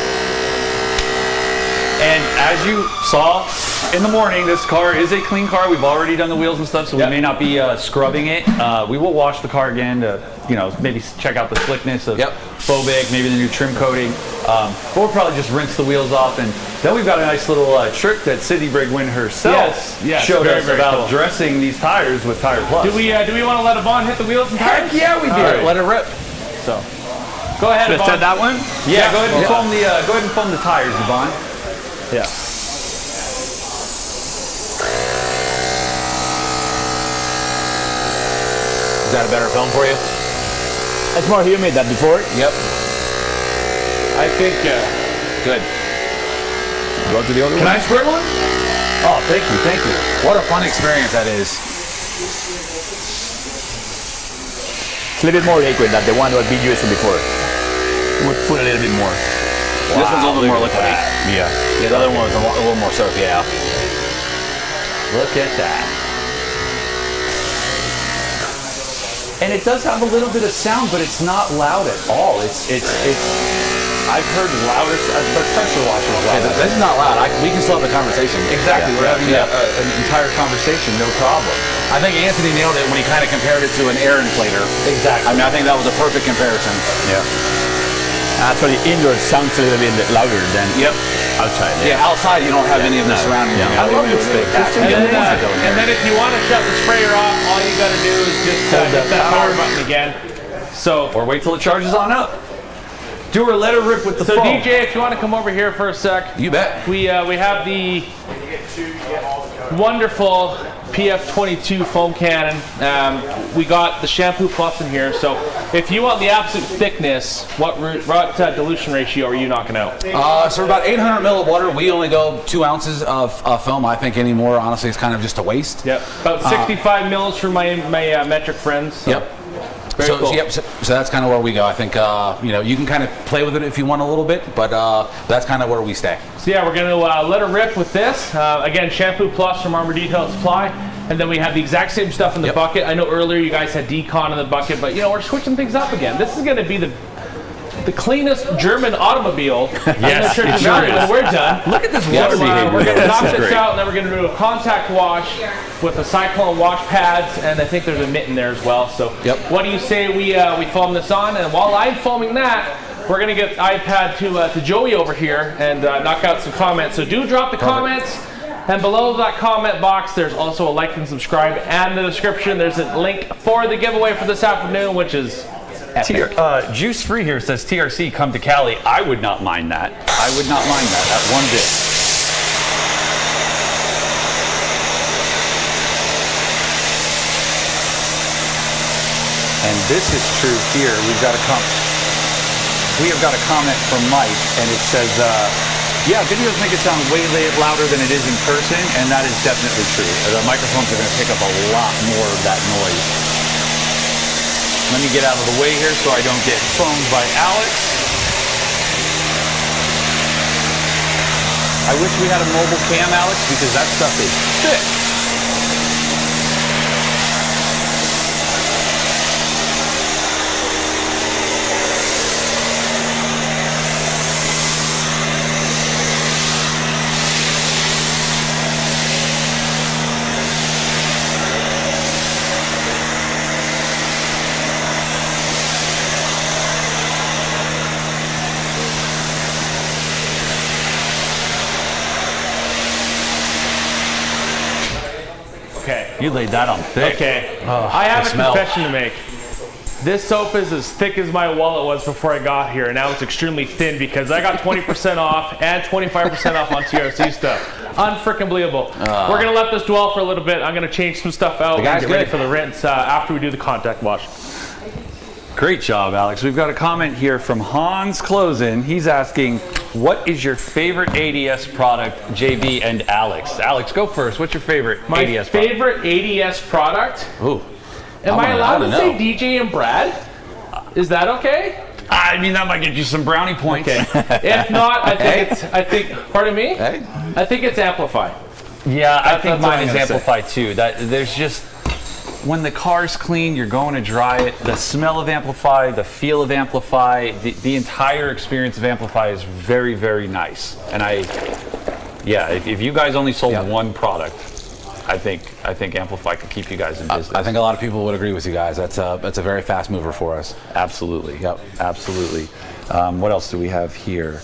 And as you saw, in the morning, this car is a clean car. We've already done the wheels and stuff, so we may not be scrubbing it. We will wash the car again to, maybe check out the slickness of Phobic, maybe the new trim coating. But we'll probably just rinse the wheels off. And then we've got a nice little trick that Sydney Brigwin herself showed us about dressing these tires with Tire Plus. Do we want to let Yvonne hit the wheels and tires? Heck yeah, we do. Right, let it rip. So, go ahead, Yvonne. Set that one? Yeah, go ahead and foam the tires, Yvonne. Yeah. Is that a better film for you? That's more humid than before. Yep. I think, good. Go to the other one? Can I squirt one? Oh, thank you, thank you. What a fun experience that is. It's a little bit more liquid than the one that we used before. We'll put a little bit more. Wow, this one's a little bit more liquid. Yeah. The other one was a little more soap, yeah. Look at that. And it does have a little bit of sound, but it's not loud at all. I've heard louder, but pressure washer is loud. This is not loud. We can still have a conversation. Exactly. We're having an entire conversation, no problem. I think Anthony nailed it when he kind of compared it to an air inflator. Exactly. I mean, I think that was a perfect comparison. Yeah. Actually, indoor sounds a little bit louder than outside. Yeah, outside you don't have any of the surrounding. I love this thing. And then if you want to shut the sprayer off, all you got to do is just hit that power button again. Or wait till it charges on up. Do or let her rip with the phone. So DJ, if you want to come over here for a sec. You bet. We have the wonderful PF22 foam cannon. We got the Shampoo Plus in here. So if you want the absolute thickness, what dilution ratio are you knocking out? So about 800 mil of water. We only go 2 ounces of film. I think anymore, honestly, it's kind of just a waste. Yep. About 65 mils for my metric friends. So. Yep. So that's kind of where we go. I think you can kind of play with it if you want a little bit, but that's kind of where we stay. So yeah, we're going to let her rip with this. Again, Shampoo Plus from Armour Detail Supply, and then we have the exact same stuff in the bucket. I know earlier you guys had Decon in the bucket, but we're switching things up again. This is going to be the cleanest German automobile in the Church Valley when we're done. Look at this water behavior. We're going to knock this out, and then we're going to do a contact wash with the Cyclone wash pads, and I think there's a mitt in there as well. So what do you say we foam this on? And while I'm foaming that, we're going to get iPad to Joey over here and knock out some comments. So do drop the comments. And below that comment box, there's also a like and subscribe. And in the description, there's a link for the giveaway for this afternoon, which is Juice Free here says TRC come to Cali. I would not mind that. I would not mind that one bit. And this is true here. We have got a comment from Mike, and it says, yeah, videos make it sound way louder than it is in person, and that is definitely true. The microphones are going to pick up a lot more of that noise. Let me get out of the way here so I don't get foamed by Alex. I wish we had a mobile cam, Alex, because that stuff is thick. Okay. You laid that on thick. Okay. I have a confession to make. This soap is as thick as my wallet was before I got here, and now it's extremely thin because I got 20% off and 25% off on TRC stuff. Unfreaking believable. We're going to let this dwell for a little bit. I'm going to change some stuff out and get ready for the rinse after we do the contact wash. Great job, Alex. We've got a comment here from Hans Closen. He's asking, what is your favorite ADS product, JB and Alex? Alex, go first. What's your favorite ADS product? My favorite ADS product? Ooh. Am I allowed to say DJ and Brad? Is that okay? I mean, that might get you some brownie points. Okay. If not, I think, pardon me? Hey. I think it's Amplify. Yeah, I think mine is Amplify too. There's just, when the car's clean, you're going to dry it. The smell of Amplify, the feel of Amplify, the entire experience of Amplify is very, very nice. And Yeah, if you guys only sold one product, I think Amplify could keep you guys in business. I think a lot of people would agree with you guys. That's a very fast mover for us. Absolutely. Yep. Absolutely. What else do we have here?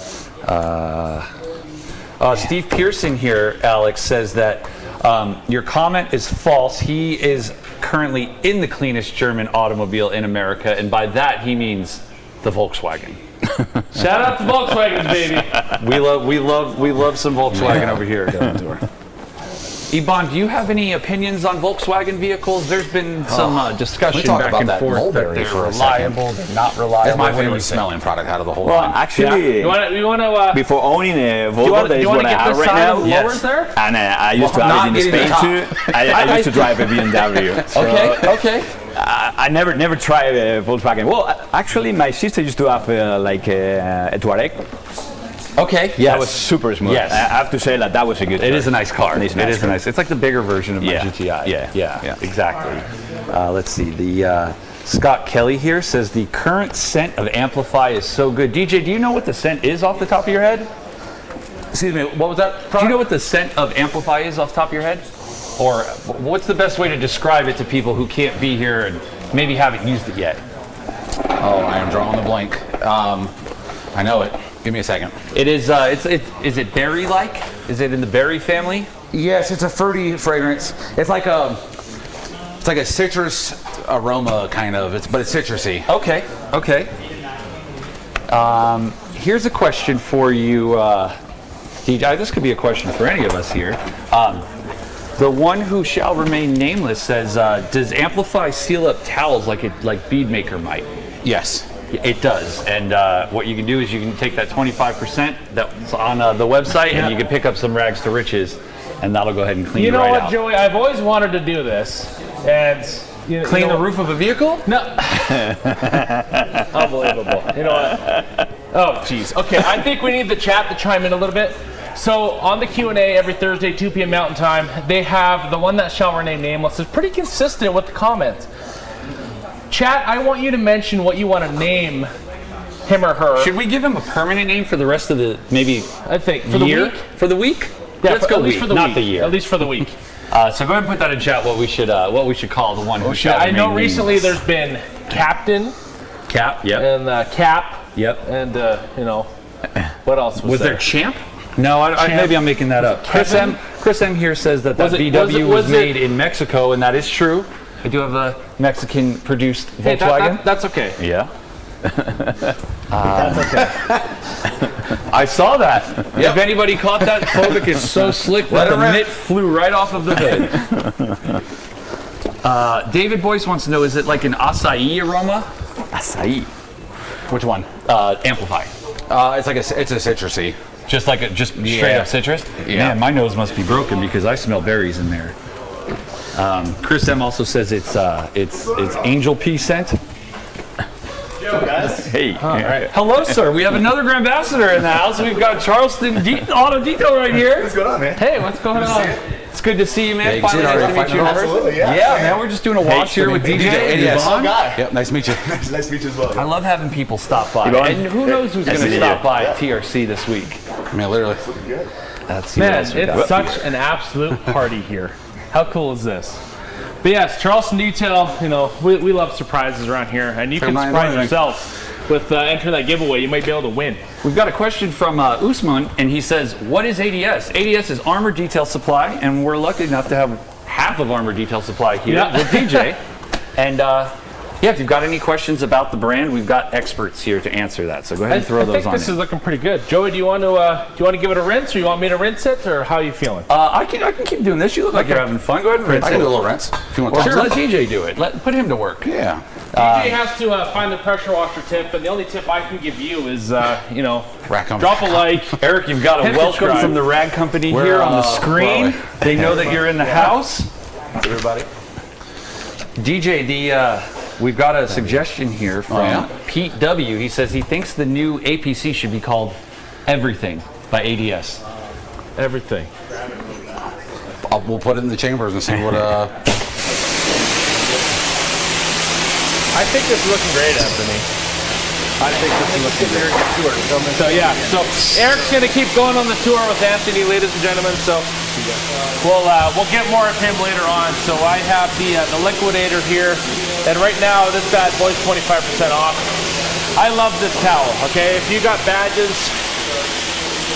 Steve Pearson here, Alex, says that your comment is false. He is currently in the cleanest German automobile in America, and by that he means the Volkswagen. Shout out to Volkswagen, baby. We love some Volkswagen over here. Iban, do you have any opinions on Volkswagen vehicles? There's been some discussion back and forth that they're reliable, they're not reliable. That's my favorite smelling product out of the whole Well, line. actually, You want to before owning a Volvo, that is what I have right now. Lowers there? And I used to have it in Spain too. I used to drive a BMW. So Okay. I never tried a Volkswagen. Well, actually, my sister used to have a Touareg. Okay. Yeah, that was super smooth. Yes. I have to say that was a good car. It is a nice car. It's It's like the bigger version of my GTI. Yeah. Exactly. Let's see. The Scott Kelly here says the current scent of Amplify is so good. DJ, do you know what the scent is off the top of your head? Excuse me, what was that? Do you know what the scent of Amplify is off the top of your head? Or what's the best way to describe it to people who can't be here and maybe haven't used it yet? Oh, I am drawing the blank. I know it. Give me a second. It is. Is it berry-like? Is it in the berry family? Yes, it's a fruity fragrance. It's like a citrus aroma kind of. But it's citrusy. Okay. Here's a question for you, DJ. This could be a question for any of us here. The one who shall remain nameless says, "Does Amplify seal up towels like Beadmaker might?" Yes. It does, and what you can do is you can take that 25% that's on the website, and you can pick up some rags to riches, and that'll go ahead and clean You know right what, out. Joey? I've always wanted to do this, and Clean the roof of a vehicle? No. Unbelievable. You know what? Oh, jeez. Okay, I think we need the chat to chime in a little bit. So on the Q&A every Thursday, 2 p.m. Mountain Time, they have the one that shall remain nameless is pretty consistent with the comments. Chat, I want you to mention what you want to name him or her. Should we give him a permanent name for the rest of the I think for year? the week? For the week? Yeah, Let's go at least week, for the not week. the year. At least for the week. So go ahead and put that in chat. What we should call the one who shall I know remain recently nameless. there's been Captain. Cap. Yep. And Cap. Yep. And what else was there? Champ? No, maybe I'm making that up. Chris M here says that VW was made in Mexico, and that is true. I do have a Mexican-produced Volkswagen. That's okay. Yeah. That's okay. I saw that. If anybody caught that, Phobic is so slick that the mitt flew right off of the hood. David Boyce wants to know, is it like an acai aroma? Acai. Which one? Amplify. It's a citrusy. Just straight up citrus? Yeah. Man, my nose must be broken because I smell berries in there. Chris M also says it's angel pea scent. Yo, guys. Hey. All right. Hello, sir. We have another Grand Ambassador in the house. We've got Charleston Auto Detail right here. What's going on, man? Hey, what's going on? It's good to see you, man. Yeah, Finally, nice to meet you. Absolutely, yeah. Man, we're just doing a watch here with DJ and Yvonne. Yep, nice to meet you. Nice to meet you as well. I love having people stop by. Yvonne. And who knows who's going to stop by at TRC this week. I mean, literally. That's Man, it's such an absolute party here. How cool is this? But yes, Charleston Detail, we love surprises around here, and you can surprise yourself with entering that giveaway. You might be able to win. We've got a question from Usman, and he says, what is ADS? ADS is Armour Detail Supply, and we're lucky enough to have half of Armour Detail Supply here with DJ. And if you've got any questions about the brand, we've got experts here to answer that. So go ahead and throw those on. I think this is looking pretty good. Joey, do you want to give it a rinse, or you want me to rinse it, or how are you feeling? I can keep doing this. You look like you're having fun. Go ahead and rinse it. I can do a little rinse. If you want Or to let DJ do it. Put him to work. Yeah. DJ has to find the pressure washer tip, and the only tip I can give you is, drop a like. Eric, you've got a welcome from the Rag Company here on the screen. They know that you're in the house. Everybody. DJ, we've got a suggestion here from Pete W. He says he thinks the new APC should be called Everything by ADS. Everything. We'll put it in the chambers and see what. I think it's looking great, Anthony. I think this is looking very good. So yeah, so Eric's gonna keep going on the tour with Anthony, ladies and gentlemen. So we'll get more of him later on. So I have the liquidator here, and right now this bad boy's 25% off. I love this towel. Okay, if you got badges,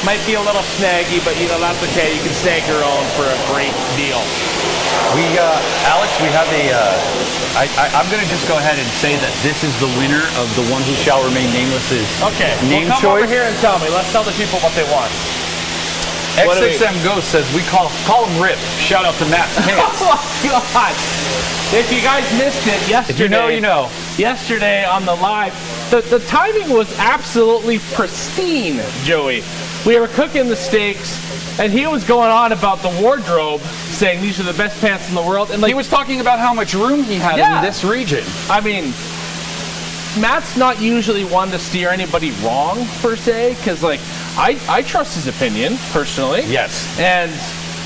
might be a little snaggy, but you know that's okay. You can snag your own for a great deal. We, Alex, we have I'm going to just go ahead and say that this is the winner of the One Who Shall Remain Nameless's name well, come choice. over here and tell me. Let's tell the people what they want. XXM Ghost says we call him Rip. Shout out to Matt's pants. Oh my God! If you guys missed it yesterday, if you know, you know. Yesterday on the live, the timing was absolutely pristine, Joey. We were cooking the steaks, and he was going on about the wardrobe, saying these are the best pants in the world. And like, he was talking about how much room he had in this region. I mean, Matt's not usually one to steer anybody wrong, per se, because like, I trust his opinion, personally. Yes. And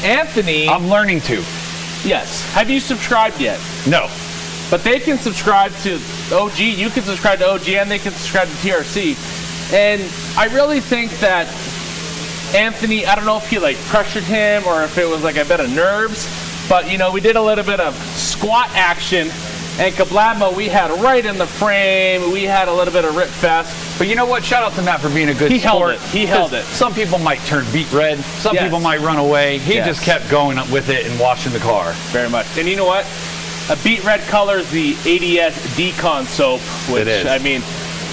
Anthony... I'm learning to. Yes. Have you subscribed yet? No. But they can subscribe to OG, you can subscribe to OG, and they can subscribe to TRC. And I really think that Anthony, I don't know if he like pressured him or if it was like a bit of nerves, but you know, we did a little bit of squat action, and Kablamo we had right in the frame. We had a little bit of rip fest. But you know what? Shout out to Matt for being a good sport. He held it. Some people might turn beet red. Some people might run away. He just kept going with it and washing the car. Very much. And you know what? A beet red color is the ADS Decon soap, which it is. I mean,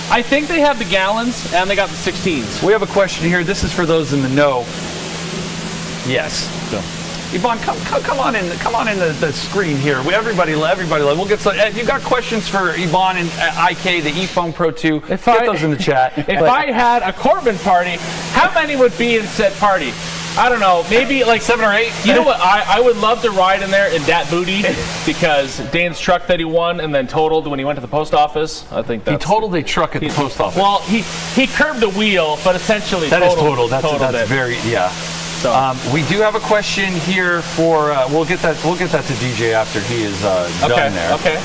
I think they have the gallons and they got the 16s. We have a question here. This is for those in the know. Yes. So, Yvonne, come on in. Come on in the screen here. Everybody, we'll get some. If you got questions for Yvonne and IK, the eFoam Pro 2, get those in the chat. If I had a Corbin party, how many would be in said party? I don't know, maybe like 7 or 8. You know what? I would love to ride in there in that booty, because Dane's truck that he won and then totaled when he went to the post office. I think that's, he totaled a truck at the post office. Well, he curbed a wheel, but essentially that totaled, is total. That's very So. We do have a question here for. We'll get that to DJ after he is done there. Okay.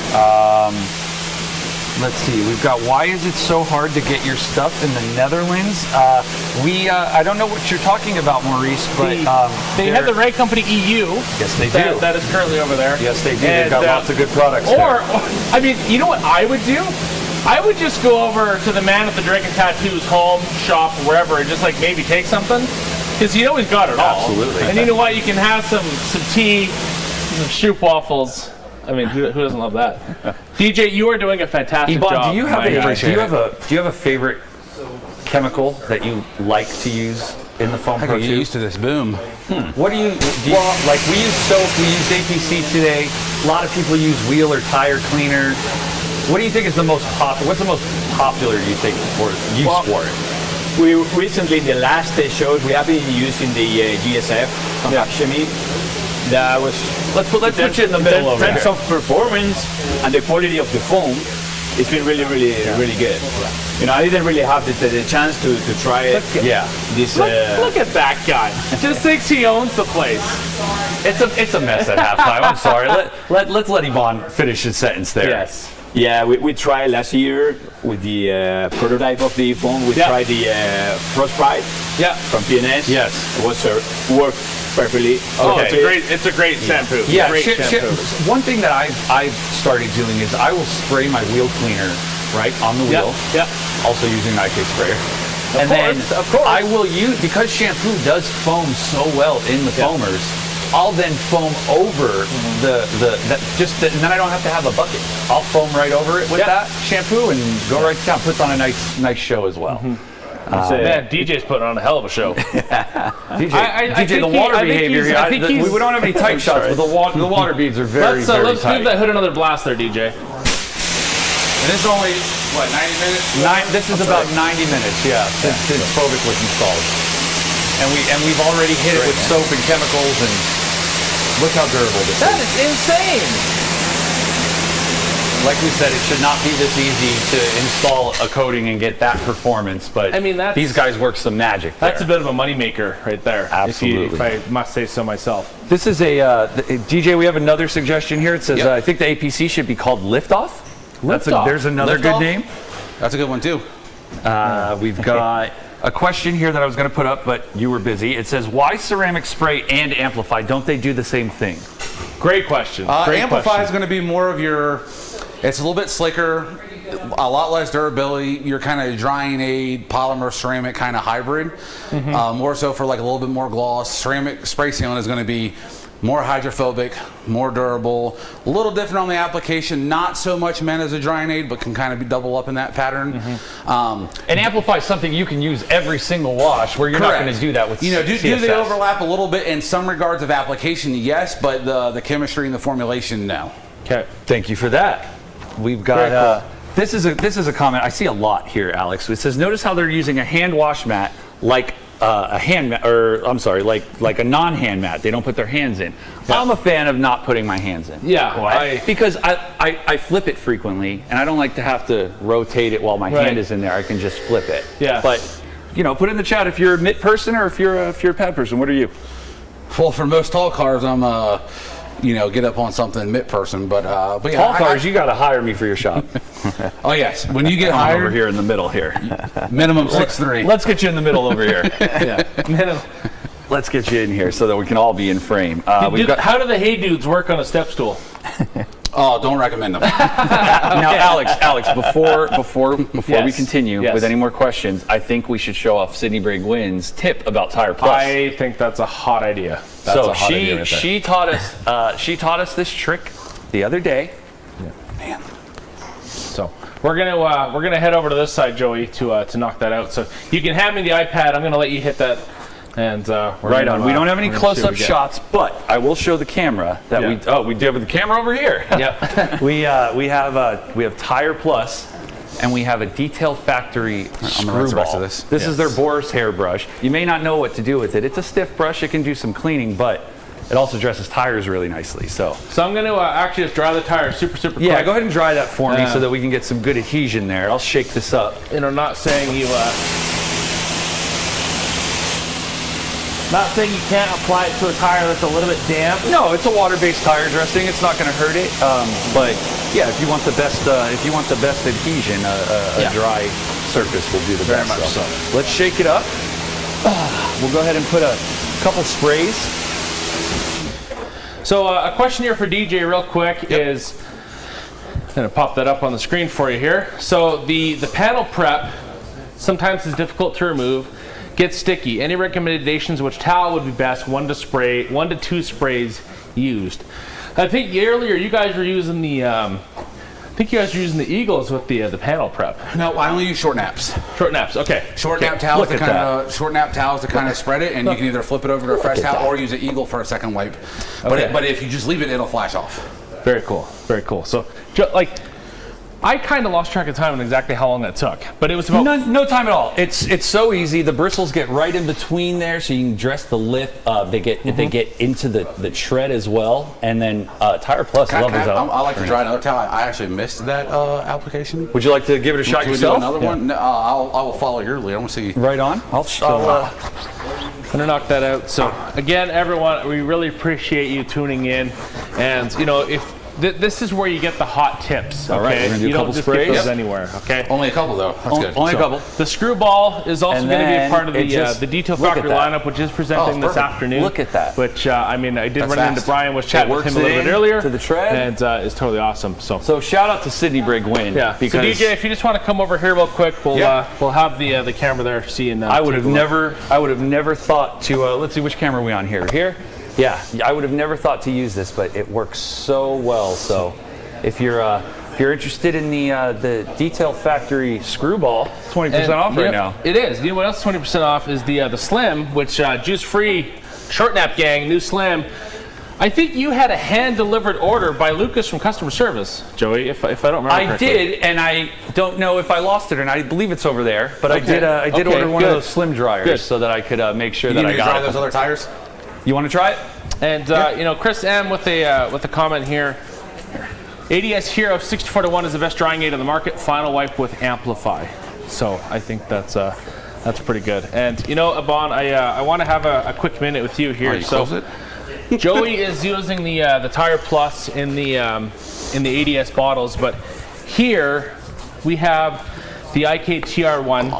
Let's see. We've got. Why is it so hard to get your stuff in the Netherlands? I don't know what you're talking about, Maurice, but they have the Ray Company EU. Yes, they do. That is currently over there. Yes, they do. They've got lots of good products. Or, I mean, you know what I would do? I would just go over to the man at the Dragon Tattoos home, shop, wherever, and just like maybe take something. Because you always got it all. Absolutely. And you know what? You can have some tea, some Shoop waffles. I mean, who doesn't love that? DJ, you are doing a fantastic job. Do you have a favorite chemical that you like to use in the foam Pro 2? I get used to this boom. What do you like? We use soap. We used APC today. A lot of people use wheel or tire cleaner. What do you think is the most popular? What's the most popular, do you think, for use for it? We recently, in the last shows, we have been using the GSF from Chemie. That was let's put you in the middle over here. In terms here. of performance and the quality of the foam, it's been really good. You know, I didn't really have the chance to try it. Look at that guy. Just thinks he owns the place. It's a mess at halftime. I'm sorry. Let's let Yvonne finish his sentence there. Yes. Yeah, we tried last year with the prototype of the foam. We tried the Frostbite from PNS. Yes. It was worked perfectly. Oh, it's a great shampoo. Yeah, great shampoo. One thing that I've started doing is I will spray my wheel cleaner right on the wheel. Yeah. Also using an IK sprayer. Of course. I will use, because shampoo does foam so well in the foamers, I'll then foam over and then I don't have to have a bucket. I'll foam right over it with that shampoo and go right down. Puts on a nice show as well. Man, DJ's putting on a hell of a show. DJ, the water behavior here. We don't have any tight shots, but the water beads are very tight. Let's give that hood another blast there, DJ. And this is only, 90 minutes? This is about 90 minutes, since Phobic was installed. And we've already hit it with soap and chemicals, and look how durable this is. That is insane. Like we said, it should not be this easy to install a coating and get that performance, but I mean, these guys work some magic there. That's a bit of a moneymaker right there. Absolutely. If I must say so myself. This is DJ, we have another suggestion here. It says, I think the APC should be called Liftoff. Liftoff. There's another good name. That's a good one too. We've got a question here that I was going to put up, but you were busy. It says, why ceramic spray and amplify? Don't they do the same thing? Great question. Amplify is going to be more of your, it's a little bit slicker, a lot less durability. You're kind of drying aid, polymer, ceramic kind of hybrid. More so for like a little bit more gloss. Ceramic spray sealant is going to be more hydrophobic, more durable, a little different on the application, not so much meant as a drying aid, but can kind of be double up in that pattern. And amplify is something you can use every single wash, where you're not going to do that with do CSS. they overlap a little bit in some regards of application? Yes, but the chemistry and the formulation, no. Okay, thank you for that. We've got this is a comment I see a lot here, Alex. It says, notice how they're using a hand wash mat like a hand mat, or I'm sorry, like a non-hand mat. They don't put their hands in. I'm a fan of not putting my hands in. Because I flip it frequently, and I don't like to have to rotate it while my hand is in there. I can just flip it. But you know, put in the chat if you're a mitt person or if you're a pad person. What are you? Well, for most tall cars, I'm you know, get up on something mitt person, but yeah, tall cars, you got to hire me for your shop. Oh yes, when you get hired over here in the middle here, minimum 6'3". Let's get you in the middle over here. Minimum. Let's get you in here so that we can all be in frame. How do the Hey Dudes work on a step stool? Oh, don't recommend them. Now, Alex, before we continue with any more questions, I think we should show off Sydney Brigg Wynn's tip about Tire Plus. I think that's a hot idea. She taught us this trick the other day. Man. So we're gonna head over to this side, Joey, to knock that out. So you can hand me the iPad. I'm gonna let you hit that. And right on. We don't have any close-up shots, but I will show the camera that we do have the camera over here. Yep. we have Tire Plus, and we have a Detail Factory screwball. This is their Boar's hairbrush. You may not know what to do with it. It's a stiff brush. It can do some cleaning, but it also dresses tires really nicely. So I'm going to actually just dry the tires super quick. Yeah, go ahead and dry that for me so that we can get some good adhesion there. I'll shake this up. And I'm not saying you. Not saying you can't apply it to a tire that's a little bit damp. No, it's a water-based tire dressing. It's not going to hurt it. But yeah, if you want the best, adhesion, a dry surface will do the best. Very much so. Let's shake it up. We'll go ahead and put a couple sprays. So a question here for DJ, real quick, is I'm going to pop that up on the screen for you here. So the panel prep sometimes is difficult to remove. Gets sticky. Any recommendations which towel would be best? 1 to 2 sprays used. I think earlier you guys were using the Eagles with the panel prep. No, I only use short naps. Short naps, okay. Short nap towels to kind of spread it, and you can either flip it over to a fresh towel or use an Eagle for a second wipe. But if you just leave it, it'll flash off. Very cool. Very cool. So I kind of lost track of time on exactly how long that took, but it was about no time at all. It's so easy. The bristles get right in between there, so you can dress the lip. They get into the tread as well, and then Tire Plus levels out. I like to dry another towel. I actually missed that application. Would you like to give it a shot yourself? Another one? No, I will follow your lead. I want to see. Right on. I'm gonna knock that out. So again, everyone, we really appreciate you tuning in, and you know if. This is where you get the hot tips. Okay? All right, we're gonna do a couple sprays. Get those anywhere. Okay. Only a couple though. That's good. Only a couple. The screwball is also going to be a part of the Detail Factory lineup, which is presenting this afternoon. Look at that. Which I did run into Brian. Was chatting with him a little bit earlier. To the tread, and it's totally awesome. So shout out to Sydney Brigg Wynn. Yeah. Because so DJ, if you just want to come over here real quick, we'll have the camera there seeing. I would have never thought to. Let's see, which camera are we on here? Here. Yeah. I would have never thought to use this, but it works so well. So. If you're interested in the Detail Factory screwball, 20% off right now. It is. You know what else is 20% off is the Slim, which juice-free short nap gang, new Slim. I think you had a hand-delivered order by Lucas from customer service, Joey, if I don't remember correctly. I did, and I don't know if I lost it or not. I believe it's over there, but I did order one of those Slim dryers so that I could make sure that I got try those other tires. You want to try it? And you know, Chris M with a comment here. ADS Hero 64-1 is the best drying aid on the market. Final wipe with Amplify. So I think that's pretty good. And you know, Abon, I want to have a quick minute with you here. Joey is using the Tire Plus in the ADS bottles, but here we have the IKTR one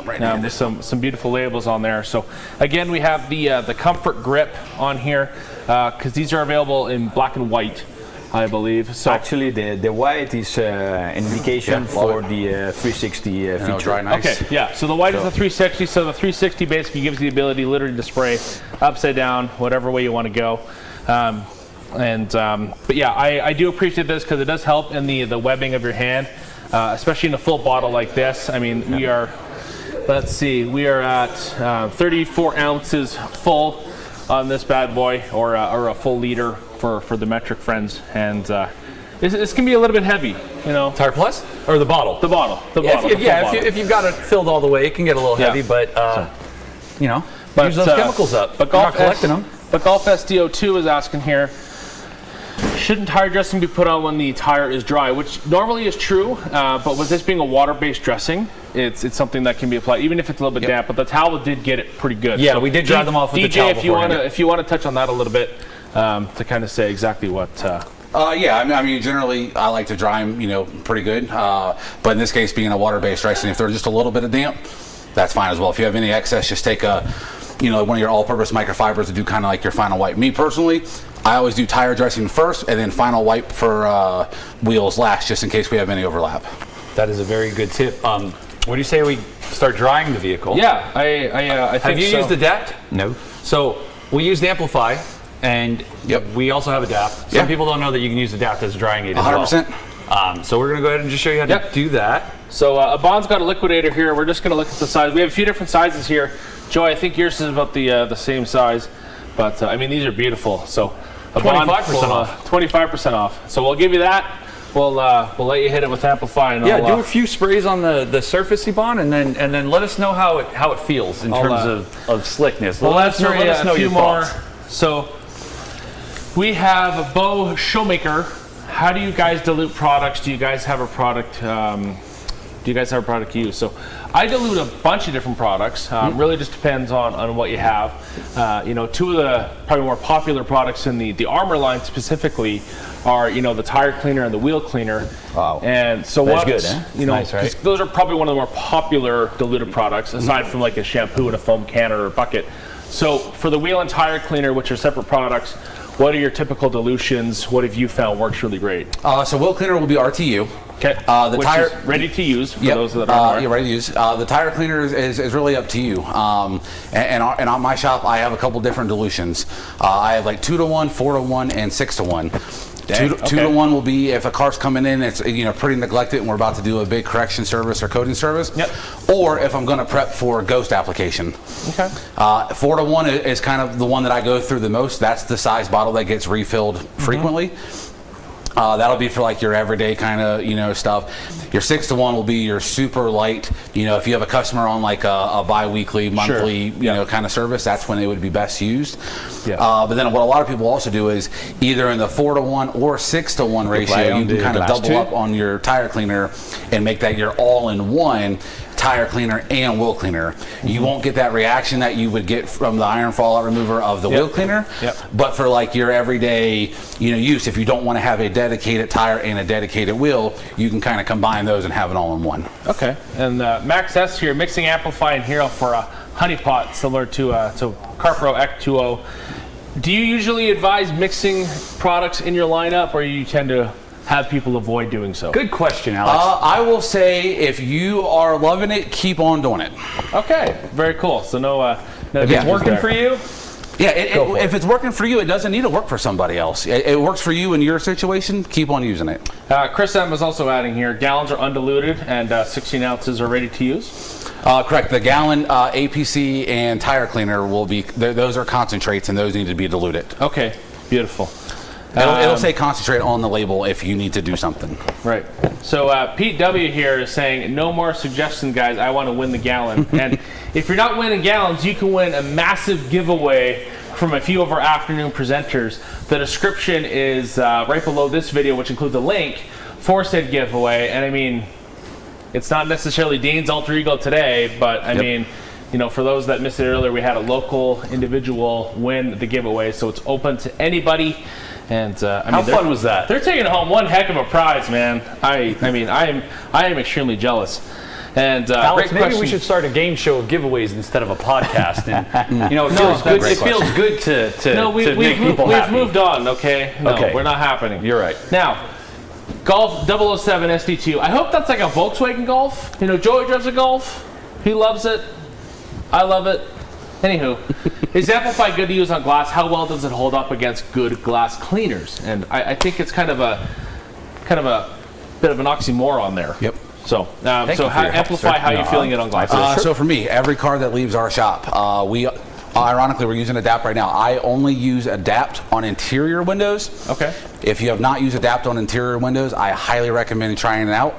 with some beautiful labels on there. So again, we have the comfort grip on here because these are available in black and white, I believe. So actually, the white is an indication for the 360 feature. Dry nice. Okay, yeah. So the white is the 360. So the 360 basically gives you the ability literally to spray upside down, whatever way you want to go. But yeah, I do appreciate this because it does help in the webbing of your hand, especially in a full bottle like this. I mean, we are, let's see, we are at 34 ounces full on this bad boy, or a full liter for the metric friends, and this can be a little bit heavy, you know. Tire Plus or the bottle? The bottle. If you've got it filled all the way, it can get a little heavy, but you know, use those chemicals up. But You're not collecting them. But Golf SDO2 is asking here, shouldn't tire dressing be put on when the tire is dry? Which normally is true, but with this being a water-based dressing, it's something that can be applied, even if it's a little bit damp. But the towel did get it pretty good. Yeah, so we did dry them off with the towel. DJ, if you want to touch on that a little bit, to kind of say exactly what. Yeah, I mean, generally I like to dry them, you know, pretty good. But in this case, being a water-based dressing, if there's just a little bit of damp, that's fine as well. If you have any excess, just take one of your all-purpose microfibers to do kind of like your final wipe. Me personally, I always do tire dressing first and then final wipe for wheels last, just in case we have any overlap. That is a very good tip. What do you say we start drying the vehicle? Yeah, I think so. Have you used Adapt? No. So we used Amplify, and we also have Adapt. Some people don't know that you can use Adapt as a drying aid as 100%. So we're going to go ahead and just show you how to do that. So Abon's got a liquidator here. We're just going to look at the size. We have a few different sizes here. Joey, I think yours is about the same size, but I mean, these are beautiful. So 25% off. 25% off. So we'll give you that. We'll let you hit it with Amplify. And do a few sprays on the surface, Ebon, and then let us know how it feels in terms of slickness. Well, let us know a few your more. thoughts. So we have a Bo Showmaker. How do you guys dilute products? Do you guys have a product? Use? So I dilute a bunch of different products. Really just depends on what you have. Two of the probably more popular products in the Armour line specifically are the tire cleaner and the wheel cleaner. Wow. And so that's good, eh? Nice, right? Those are probably one of the more popular diluted products, aside from like a shampoo and a foam can or a bucket. So for the wheel and tire cleaner, which are separate products, what are your typical dilutions? What have you found works really great? So wheel cleaner will be RTU. Okay. The tire is ready to use for those that are ready to use. The tire cleaner is really up to you. And on my shop, I have a couple different dilutions. I have like 2-to-1, 4-to-1, and 6-to-1. 2-to-1 will be if a car's coming in, it's pretty neglected, and we're about to do a big correction service or coating service. Yep. Or if I'm going to prep for a ghost application. Okay. 4-to-1 is kind of the one that I go through the most. That's the size bottle that gets refilled frequently. That'll be for like your everyday kind of stuff. Your 6-to-1 will be your super light. If you have a customer on like a bi-weekly, monthly, kind of service, that's when it would be best used. Yeah. But then what a lot of people also do is either in the 4-to-1 or 6-to-1 ratio, you can kind of double up on your tire cleaner and make that your all-in-one tire cleaner and wheel cleaner. You won't get that reaction that you would get from the iron fallout remover of the wheel cleaner. But for like your everyday use, if you don't want to have a dedicated tire and a dedicated wheel, you can kind of combine those and have it all in one. Okay. And Max S here, mixing Amplify and Hero for a honey pot similar to Carpro X2O. Do you usually advise mixing products in your lineup, or you tend to have people avoid doing so? Good question, Alex. I will say if you are loving it, keep on doing it. Okay, very cool. So no if it's working for you, if it's working for you, it doesn't need to work for somebody else. It works for you in your situation, keep on using it. Chris M is also adding here, gallons are undiluted and 16 ounces are ready to use. Correct. The gallon APC and tire cleaner will be, those are concentrates and those need to be diluted. Okay, beautiful. It'll say concentrate on the label if you need to do something. Right. So Pete W here is saying, no more suggestions, guys. I want to win the gallon. And if you're not winning gallons, you can win a massive giveaway from a few of our afternoon presenters. The description is right below this video, which includes a link for said giveaway. And I mean, it's not necessarily Dean's alter ego today, but I mean, for those that missed it earlier, we had a local individual win the giveaway, so it's open to anybody. And how fun was that? They're taking home one heck of a prize, man. I am extremely jealous. And Alex, great maybe question. we should start a game show of giveaways instead of a podcast. And, you know, it feels good to make people happy. We've moved on, okay? No, we're not happening. You're right. Now, Golf 007 SD2. I hope that's like a Volkswagen Golf. You know, Joey drives a Golf. He loves it. I love it. Anywho, is Amplify good to use on glass? How well does it hold up against good glass cleaners? And I think it's kind of a bit of an oxymoron there. Yep. So, Amplify, how are you feeling it on glass? So for me, every car that leaves our shop, ironically, we're using Adapt right now. I only use Adapt on interior windows. Okay. If you have not used Adapt on interior windows, I highly recommend trying it out.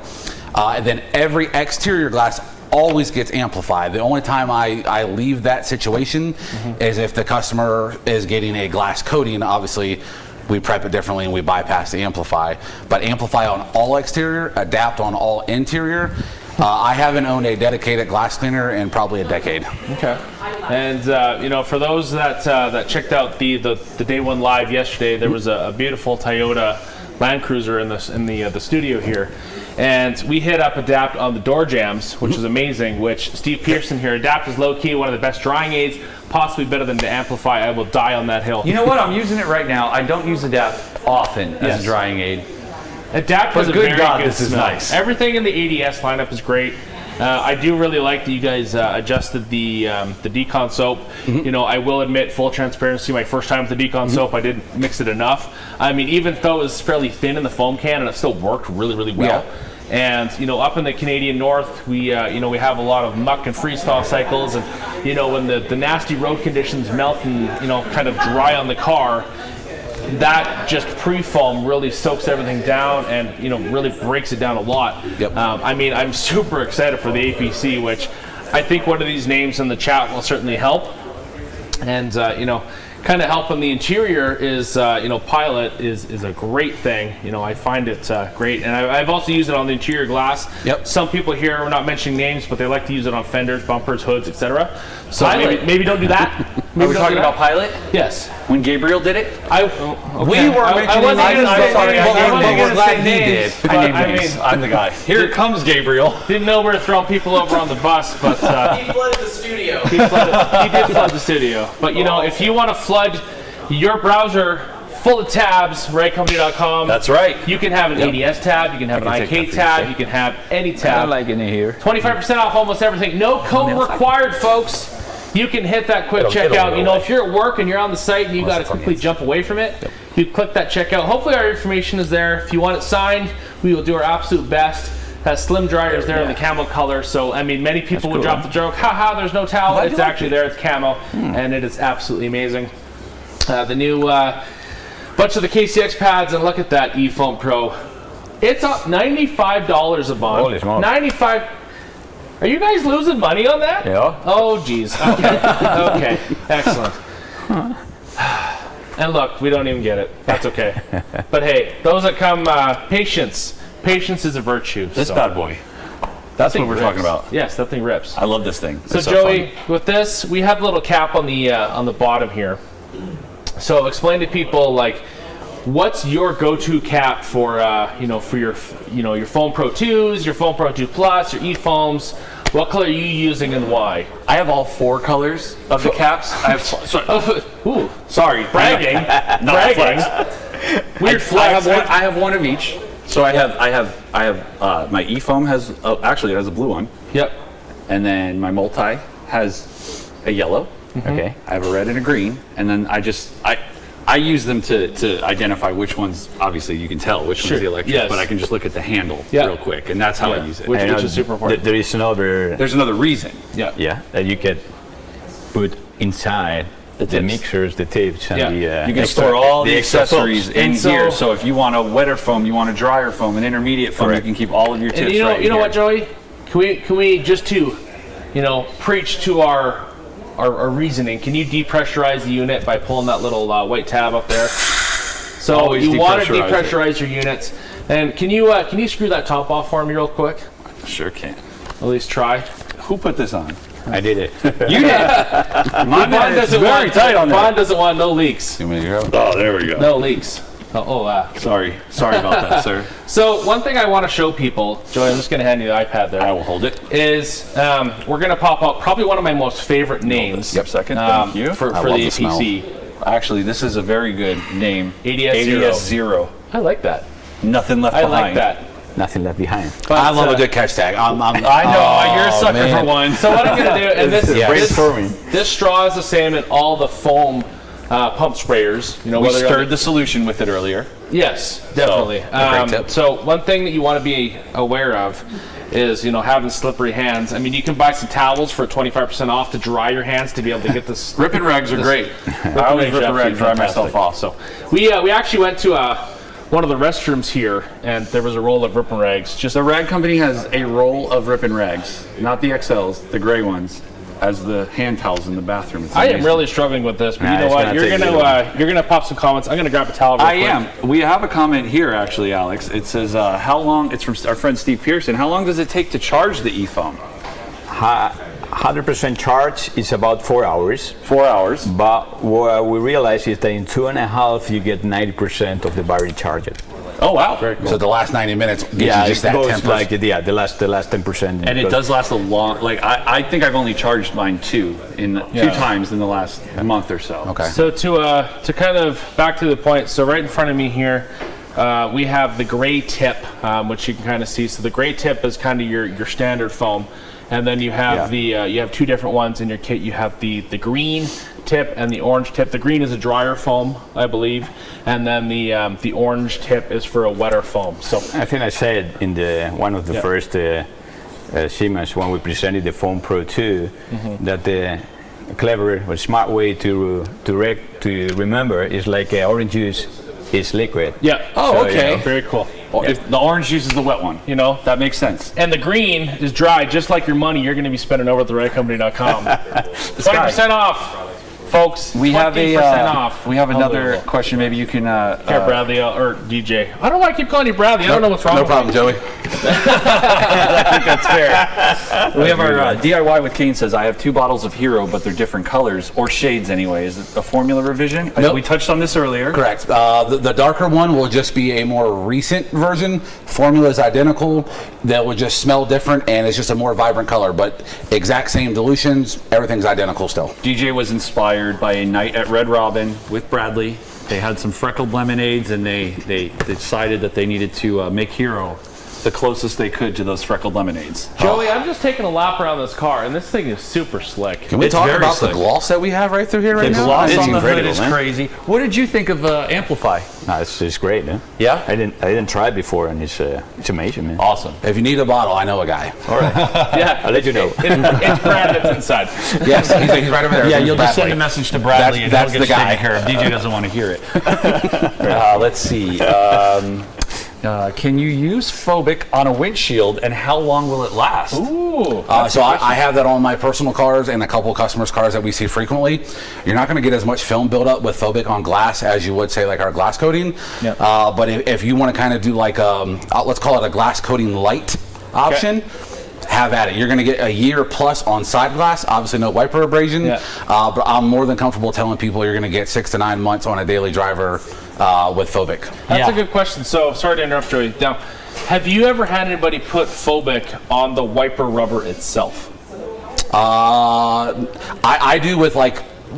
And then every exterior glass always gets amplified. The only time I leave that situation is if the customer is getting a glass coating. Obviously, we prep it differently and we bypass the amplify. But amplify on all exterior, Adapt on all interior. I haven't owned a dedicated glass cleaner in probably a decade. Okay. And you know, for those that checked out the day one live yesterday, there was a beautiful Toyota Land Cruiser in the studio here, and we hit up Adapt on the door jambs, which is amazing. Which Steve Pearson here, Adapt is low key one of the best drying aids, possibly better than the Amplify. I will die on that hill. You know what? I'm using it right now. I don't use Adapt often as a drying aid. Adapt has a good very God, good this is smell. nice. Everything in the ADS lineup is great. I do really like that you guys adjusted the decon soap. You know, I will admit, full transparency, my first time with the decon soap, I didn't mix it enough. I mean, even though it was fairly thin in the foam can, and it still worked really, really well. Yeah. And you know, up in the Canadian North, we you know, we have a lot of muck and freeze thaw cycles, and you know, when the nasty road conditions melt and you know, kind of dry on the car, that just pre-foam really soaks everything down and you know, really breaks it down a lot. Yep. I mean, I'm super excited for the APC, which I think one of these names in the chat will certainly help. And you know, kind of helping the interior is you know, Pilot is a great thing. You know, I find it great, and I've also used it on the interior glass. Yep. Some people here, we're not mentioning names, but they like to use it on fenders, bumpers, hoods, etc. So maybe don't do that. Are we talking about Pilot? Yes. When Gabriel did it? We were mentioning names. I'm glad he did. I'm the guy. Here comes Gabriel. Didn't know we were throwing people over on the bus, but He flooded the studio. he did flood the studio. But you know, if you want to flood your browser full of tabs, RayCompany.com. That's right. You can have an ADS tab, you can have an IK tab, you can have any tab. I don't like any here. 25% off almost everything. No code required, folks. You can hit that quick checkout. You know, if you're at work and you're on the site and you got to quickly jump away from it, you click that checkout. Hopefully our information is there. If you want it signed, we will do our absolute best. That slim dryer is there in the camo color. So, I mean, many people would drop the joke, haha, there's no towel. It's actually there, it's camo, and it is absolutely amazing. The new bunch of the KCX pads, and look at that eFoam Pro. It's up $95 a month. Holy smokes. 95. Are you guys losing money on that? Yeah. Oh, geez. Okay. Okay. Excellent. And look, we don't even get it. That's okay. But hey, those that come, patience. Patience is a virtue. This bad boy. That's what we're talking about. Yes, that thing rips. I love this thing. So Joey, with this, we have a little cap on the bottom here. So explain to people, like, what's your go-to cap for you know, for your your Foam Pro 2s, your Foam Pro 2 Plus, your e-foams? What color are you using and why? I have all 4 colors of the caps. I have. Ooh, sorry, bragging. Bragging. Weird flex. I have one of each. So I have my e-foam has actually it has a blue one. Yep. And then my multi has a yellow. Okay. I have a red and a green, and then I use them to identify which ones. Obviously, you can tell which one's the electric, but I can just look at the handle real quick, and that's how I use it. Which is super important. There's another reason. Yeah, that you can put inside the mixers, the tapes, and the you can store all the accessories in here. So if you want a wetter foam, you want a drier foam, an intermediate foam, you can keep all of your tips. And you know what, Joey? Can we just to preach to our reasoning? Can you depressurize the unit by pulling that little white tab up there? So Always you want to depressurize your units. And can you screw that top off for me real quick? Sure can. At least try. Who put this on? I did it. You did. Bond doesn't want no leaks. Oh, there we go. No leaks. Sorry about that, sir. So one thing I want to show people, Joey, I'm just going to hand you the iPad there. I will hold it. Is we're going to pop up probably one of my most favorite names. Yep, second. Thank you. For the APC. Actually, this is a very good name. ADS 0. I like that. Nothing left behind. I like that. Nothing left behind. But, I love a good catch tag. I know, you're a sucker for one. So what I'm going to do, and brainstorming. This straw is the same in all the foam pump sprayers. You know, we stirred the solution with it earlier. Yes, definitely. So one thing that you want to be aware of is, you know, having slippery hands. I mean, you can buy some towels for 25% off to dry your hands to be able to get this. Rip and rags are great. I always rip and rag, dry myself off. So we actually went to one of the restrooms here, and there was a roll of Rip and Rags. Just the rag company has a roll of Rip and Rags, not the XLs, the gray ones, as the hand towels in the bathroom. I am really struggling with this, but you know what? You're gonna pop some comments. I'm gonna grab a towel. I am. We have a comment here, actually, Alex. It says, "How long?" It's from our friend Steve Pearson. How long does it take to charge the e-foam? 100% charge is about 4 hours. 4 hours. But what we realize is that in 2.5 you get 90% of the battery charged. Oh wow! Very cool. So the last 90 minutes gets you just that 10%. Like the last 10%. And it does last a long. Like I think I've only charged mine two times in the last month or so. Okay. So to kind of back to the point. So right in front of me here, we have the gray tip, which you can kind of see. So the gray tip is kind of your standard foam. And then you have you have two different ones in your kit. You have the green tip and the orange tip. The green is a drier foam, I believe, and then the orange tip is for a wetter foam. So I think I said in one of the first shipments when we presented the Foam Pro 2 that the clever or smart way to remember is like orange juice is liquid. Yeah. Oh, so, okay. Very cool. Well, if the orange juice is the wet one, that makes sense. And the green is dry, just like your money you're going to be spending over at theredcompany.com. 20% off, folks. We have off. We have another question. Maybe you can. Here, Bradley or DJ. I don't know why I keep calling you Bradley. I don't know what's wrong. No problem, Joey. I think that's fair. We have our DIY with Kane says, I have 2 bottles of Hero, but they're different colors or shades anyway. Is it a formula revision? Nope. We touched on this earlier. Correct. The darker one will just be a more recent version. Formula is identical. That will just smell different, and it's just a more vibrant color. But exact same dilutions. Everything's identical still. DJ was inspired by a night at Red Robin with Bradley. They had some freckled lemonades, and they decided that they needed to make Hero the closest they could to those freckled lemonades. Joey, I'm just taking a lap around this car, and this thing is super slick. Can we talk about the gloss that we have right through here right now? The gloss on the hood is crazy. What did you think of Amplify? No, it's great, man. Yeah? I didn't try it before, and it's amazing, man. Awesome. If you need a bottle, I know a guy. All right. Yeah, I'll let you know. It's Brad that's inside. Yes, he's right over there. Yeah, you'll just send a message to Bradley, and that's he'll get the guy. taken care of. DJ doesn't want to hear it. Let's see. Can you use phobic on a windshield, and how long will it last? Ooh. So I have that on my personal cars and a couple of customers' cars that we see frequently. You're not going to get as much film buildup with phobic on glass as you would say like our glass coating. Yep. But if you want to kind of do like let's call it a glass coating light option. Have at it. You're going to get a year plus on side glass. Obviously, no wiper abrasion. Yeah. But I'm more than comfortable telling people you're going to get 6 to 9 months on a daily driver with phobic. That's a good question. So, sorry to interrupt, Joey. Now, have you ever had anybody put phobic on the wiper rubber itself? I do with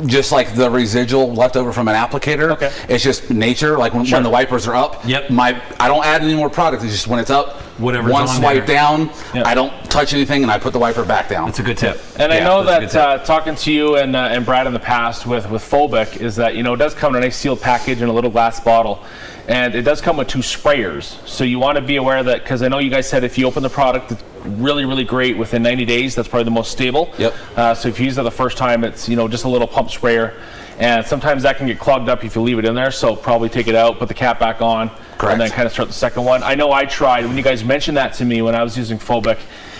just like the residual left over from an applicator. Okay. It's just nature. Like when the wipers are up. Yep. I don't add any more product. It's just when it's up. Whatever's one on swipe there. down. Yep. I don't touch anything, and I put the wiper back down. That's a good tip. And I know that talking to you and Brad in the past with phobic is that it does come in a nice sealed package in a little glass bottle, and it does come with 2 sprayers. So you want to be aware that, because I know you guys said if you open the product, it's really, really great within 90 days. That's probably the most stable. Yep. So if you use it the first time, it's just a little pump sprayer. And sometimes that can get clogged up if you leave it in there, so probably take it out, put the cap back on, Correct. and then kind of start the second one. I know I tried, when you guys mentioned that to me when I was using phobic,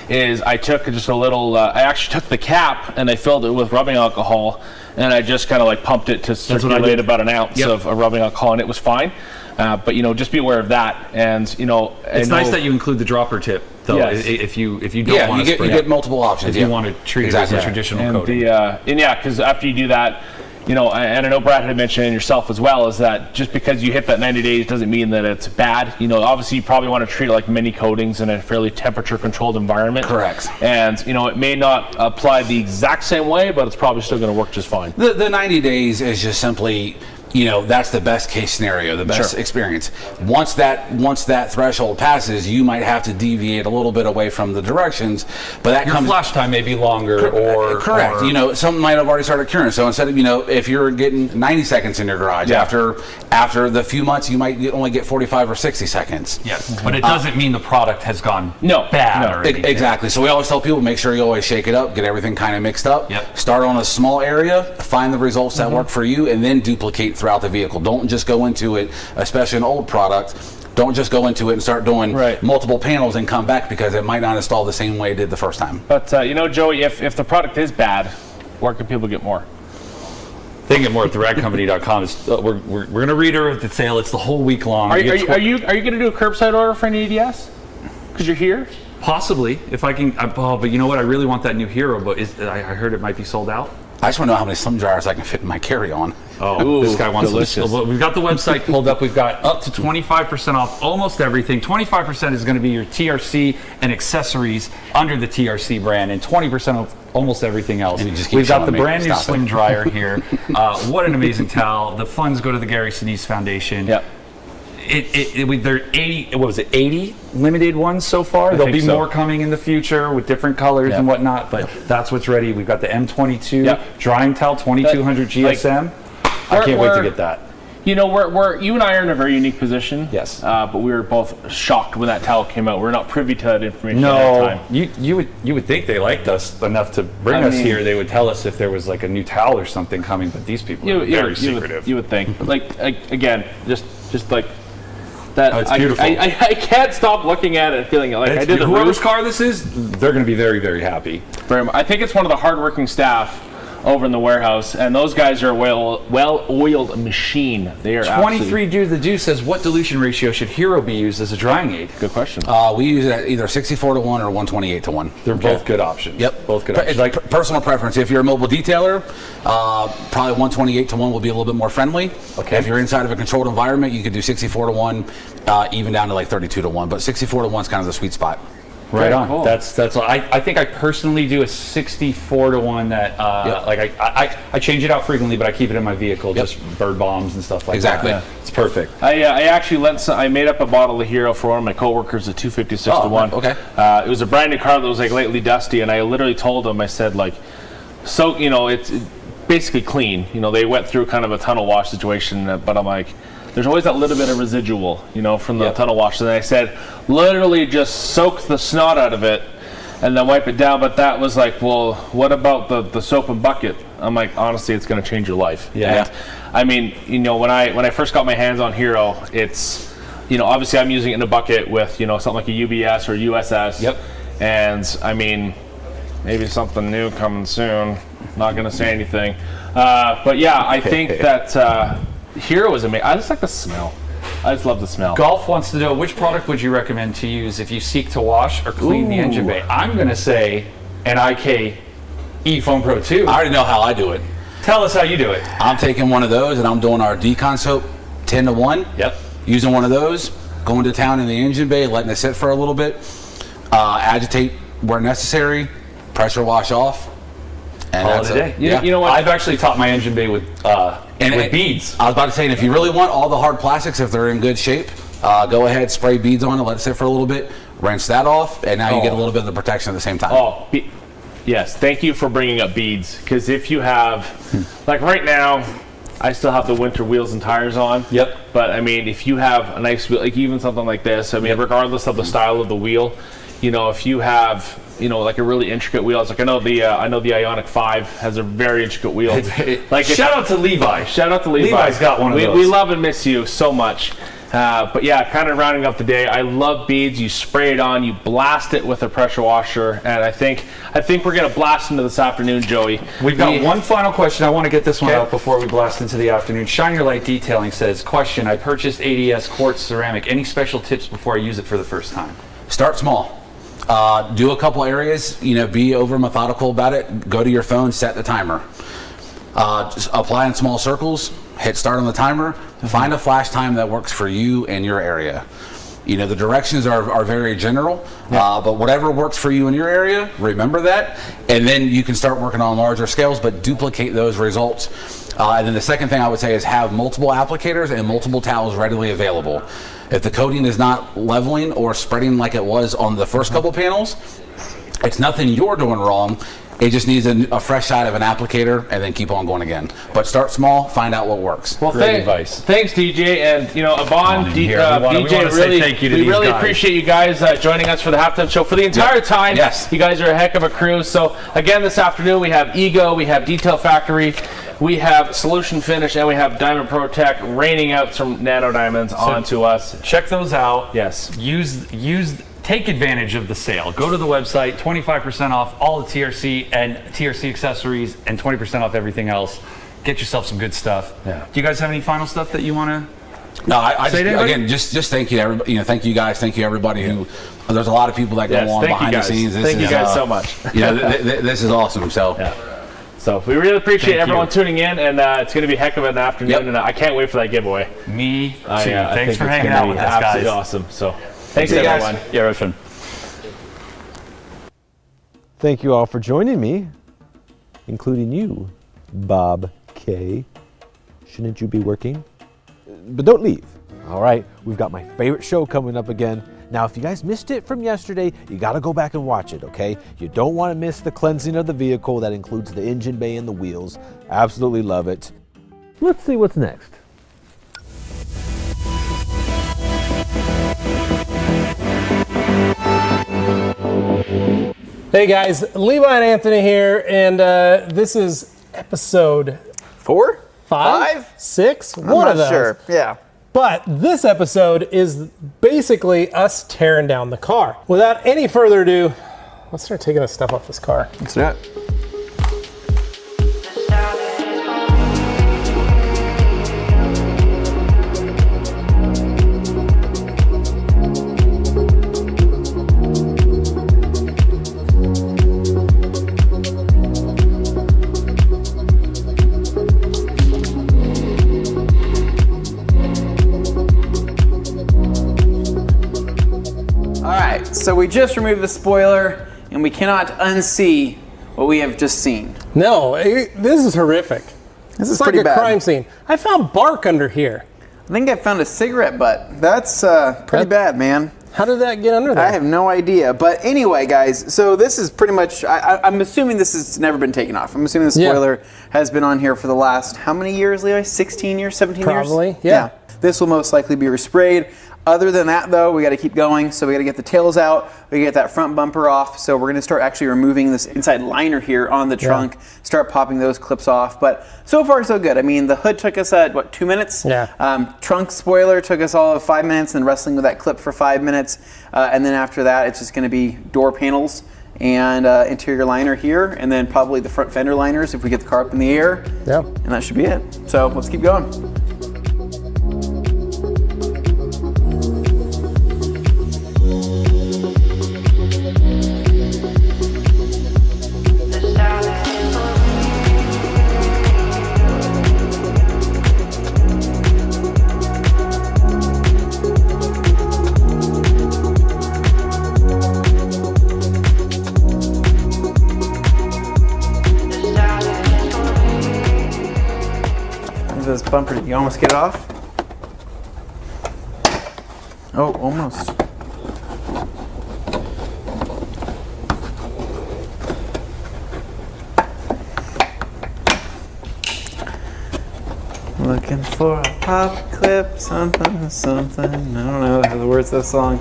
is I took just a little, I actually took the cap and I filled it with rubbing alcohol, and I just kind of pumped it to circulate about an ounce of rubbing alcohol, and it was fine. But just be aware of that, and it's nice that you include the dropper tip, though. Yes. If you don't want to spray, you get multiple options. If you want to treat it as a traditional coating. Because after you do that, you know, and I know Brad had mentioned and yourself as well, is that just because you hit that 90 days doesn't mean that it's bad. You know, obviously you probably want to treat it like many coatings in a fairly temperature controlled environment. Correct. And, you know, it may not apply the exact same way, but it's probably still going to work just fine. The 90 days is just simply, you know, that's the best case scenario, the best experience. Once that threshold passes, you might have to deviate a little bit away from the directions, but that Your comes flash time may be longer, correct. or you know, something might have already started curing. So instead of, you know, if you're getting 90 seconds in your garage, after the few months, you might only get 45 or 60 seconds. Yes, but it doesn't mean the product has gone bad or anything. Exactly. So we always tell people, make sure you always shake it up, get everything kind of mixed up. Start on a small area, find the results that work for you, and then duplicate throughout the vehicle. Don't just go into it, especially an old product. Don't just go into it and start doing multiple panels and come back, because it might not install the same way it did the first time. But you know, Joey, if the product is bad, where can people get more? They can get more at theradcompany.com. We're going to reiterate the sale. It's the whole week long. Are you going to do a curbside order for any ADS? Because you're here. Possibly, if I can. But you know what? I really want that new Hero. But I heard it might be sold out. I just want to know how many slim dryers I can fit in my carry-on. Oh, this guy wants delicious. We've got the website pulled up. We've got up to 25% off almost everything. 25% is going to be your TRC and accessories under the TRC brand, and 20% off almost everything else. We've got the brand new slim dryer here. What an amazing towel. The funds go to the Gary Sinise Foundation. Yep. There are 80 limited ones so far. There'll be more coming in the future with different colors and whatnot, but that's what's ready. We've got the M22 drying towel 2200 GSM. I can't wait to get that. You know, you and I are in a very unique position. Yes. But we were both shocked when that towel came out. We're not privy to that information at that time. You would think they liked us enough to bring us here. They would tell us if there was like a new towel or something coming, but these people are very secretive. You would think. Like again, just like that. Oh, it's beautiful. I can't stop looking at it and feeling it. Like I did the whoever's car this is, they're going to be very, very happy. Very much. I think it's one of the hardworking staff over in the warehouse, and those guys are a well-oiled machine. They are 23 Do the Do says, what dilution ratio should Hero be used as a drying aid? Good question. We use it at either 64 to 1 or 128 to 1. They're both good options. Yep. Both good options. Like personal preference. If you're a mobile detailer, probably 128 to 1 will be a little bit more friendly. Okay. If you're inside of a controlled environment, you could do 64 to 1, even down to like 32 to 1. But 64 to 1 is kind of the sweet spot. Right on. Cool. That's I think I personally do a 64 to 1 that like I change it out frequently, but I keep it in my vehicle, just bird bombs and stuff like that. Yeah. It's perfect. I actually I made up a bottle of Hero for one of my coworkers at 256 to 1. Okay. It was a brand new car that was like lately dusty, and I literally told him, I said, like, so you know, it's basically clean. You know, they went through kind of a tunnel wash situation, but I'm like, there's always that little bit of residual, you know, from the tunnel wash. And I said, literally just soak the snot out of it and then wipe it down. But that was like, well, what about the soap and bucket? I'm like, honestly, it's going to change your life. Yeah. And, I mean, you know, when I first got my hands on Hero, it's, you know, obviously I'm using it in a bucket with, you know, something like a UBS or USS. Yep. And I mean, maybe something new coming soon. Not going to say anything. But yeah, I think that Hero is amazing. I just like the smell. I just love the smell. Golf wants to know, which product would you recommend to use if you seek to wash or clean the engine bay? I'm going to say an IK E-Foam Pro 2. I already know how I do it. Tell us how you do it. I'm taking one of those and I'm doing our decon soap 10 to 1. Yep. Using one of those, going to town in the engine bay, letting it sit for a little bit, agitate where necessary, pressure wash off. And that's it. You know what? I've actually topped my engine bay with beads. I was about to say, and if you really want all the hard plastics, if they're in good shape, go ahead, spray beads on it, let it sit for a little bit, rinse that off, and now you get a little bit of the protection at the same time. Yes, thank you for bringing up beads, because if you have, like right now, I still have the winter wheels and tires on. Yep. But I mean, if you have a nice wheel, like even something like this, I mean, regardless of the style of the wheel, you know, if you have, you know, like a really intricate wheel, it's like I know the Ioniq 5 has a very intricate wheel. Like shout out to Levi. Shout out to Levi. Levi's got one of those. We love and miss you so much. But yeah, kind of rounding up the day, I love beads. You spray it on, you blast it with a pressure washer, and I think we're gonna blast into this afternoon, Joey. We've got one final question. I want to get this one out before we blast into the afternoon. Shine Your Light Detailing says, question, I purchased ADS quartz ceramic. Any special tips before I use it for the first time? Start small. Do a couple areas, you know, be over methodical about it. Go to your phone, set the timer. Just apply in small circles, hit start on the timer, find a flash time that works for you and your area. You know, the directions are very general, but whatever works for you in your area, remember that, and then you can start working on larger scales, but duplicate those results. And then the second thing I would say is have multiple applicators and multiple towels readily available. If the coating is not leveling or spreading like it was on the first couple panels, it's nothing you're doing wrong. It just needs a fresh side of an applicator, and then keep on going again. But start small, find out what works. Well, Great advice. Thanks, DJ, and you know, Yvonne, DJ, we really appreciate you guys joining us for the halftime show for the entire time. Yes, you guys are a heck of a crew. So again, this afternoon we have Ego, we have Detail Factory, we have Solution Finish, and we have Diamond Protech raining out some nano diamonds onto us. Check those out. Yes. Take advantage of the sale. Go to the website, 25% off all the TRC and TRC accessories and 20% off everything else. Get yourself some good stuff. Yeah. Do you guys have any final stuff that you want to No, I just thank you to everybody. You know, thank you guys. Thank you everybody who. There's a lot of people that go on behind the scenes. Thank you guys so much. You know, this is awesome. So. So we really appreciate everyone tuning in, and it's going to be a heck of an afternoon, and I can't wait for that giveaway. Me too. Thanks for hanging out with us, guys. Absolutely awesome. So. Thanks, everyone. Yeah, Roshan. Thank you all for joining me, including you, Bob K. Shouldn't you be working? But don't leave. All right, we've got my favorite show coming up again. Now, if you guys missed it from yesterday, you got to go back and watch it, okay? You don't want to miss the cleansing of the vehicle. That includes the engine bay and the wheels. Absolutely love it. Let's see what's next. Hey guys, Levi and Anthony here, and this is episode 4? 5? 6? I'm One not of those. sure. Yeah. But this episode is basically us tearing down the car. Without any further ado, let's start taking the stuff off this car. Let's do it. So we just removed the spoiler, and we cannot unsee what we have just seen. No, this is horrific. This is like pretty a bad. crime scene. I found bark under here. I think I found a cigarette butt. That's pretty bad, man. How did that get under there? I have no idea. But anyway, guys, so this is pretty much, I'm assuming this has never been taken off. I'm assuming the spoiler has been on here for the last, how many years, Levi? 16 years, 17 years? Probably, yeah. This will most likely be resprayed. Other than that, though, we got to keep going. So we got to get the tails out. We get that front bumper off. So we're going to start actually removing this inside liner here on the trunk. Start popping those clips off. But so far, so good. I mean, the hood took us what, 2 minutes? Yeah. Trunk spoiler took us all of 5 minutes, and wrestling with that clip for 5 minutes. And then after that, it's just going to be door panels and interior liner here, and then probably the front fender liners if we get the car up in the air. Yeah. And that should be it. So let's keep going. This bumper, did you almost get it off? Oh, almost. Looking for a pop clip, something, something. I don't know the words of the song.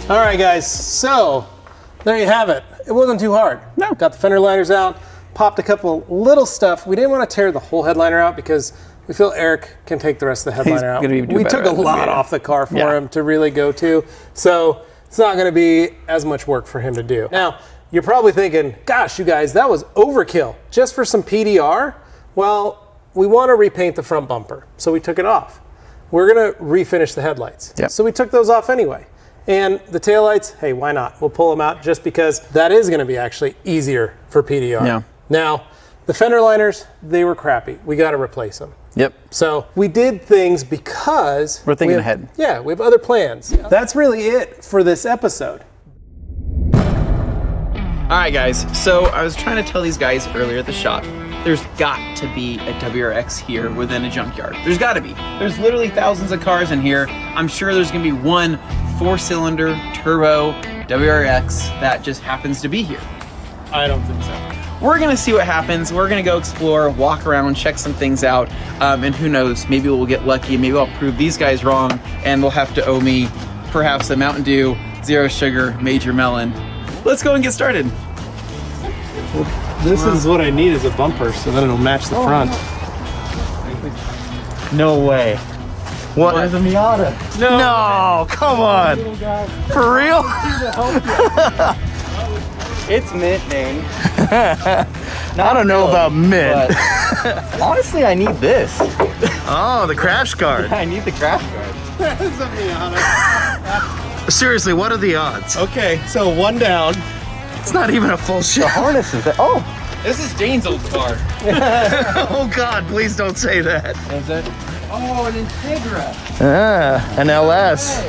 All right, guys, so there you have it. It wasn't too hard. No. Got the fender liners out, popped a couple little stuff. We didn't want to tear the whole headliner out because we feel Eric can take the rest of the headliner out. We took a lot off the car for him to really go to, so it's not going to be as much work for him to do. Now, you're probably thinking, gosh, you guys, that was overkill just for some PDR. Well, we want to repaint the front bumper, so we took it off. We're going to refinish the headlights. So we took those off anyway. And the taillights, hey, why not? We'll pull them out just because that is going to be actually easier for PDR. Yeah. Now, the fender liners, they were crappy. We got to replace them. Yep. So we did things because we're thinking ahead. Yeah, we have other plans. That's really it for this episode. All right, guys. So I was trying to tell these guys earlier at the shop, there's got to be a WRX here within a junkyard. There's got to be. There's literally thousands of cars in here. I'm sure there's going to be one 4-cylinder turbo WRX that just happens to be here. I don't think so. We're gonna see what happens. We're gonna go explore, walk around, check some things out, and who knows, maybe we'll get lucky, maybe I'll prove these guys wrong, and they'll have to owe me perhaps a Mountain Dew, Zero Sugar, Major Melon. Let's go and get started. Well, this is what I need as a bumper, so then it'll match the front. No way. What? There's a Miata. No, come on. For real? It's mint, Dane. I don't know about mint. Honestly, I need this. Oh, the crash card. I need the crash card. That's a Miata. Seriously, what are the odds? Okay, so one down. It's not even a full shot. The harness is oh, this is Dane's old car. Oh God, please don't say that. Is it? Oh, an Integra. Ah, an LS.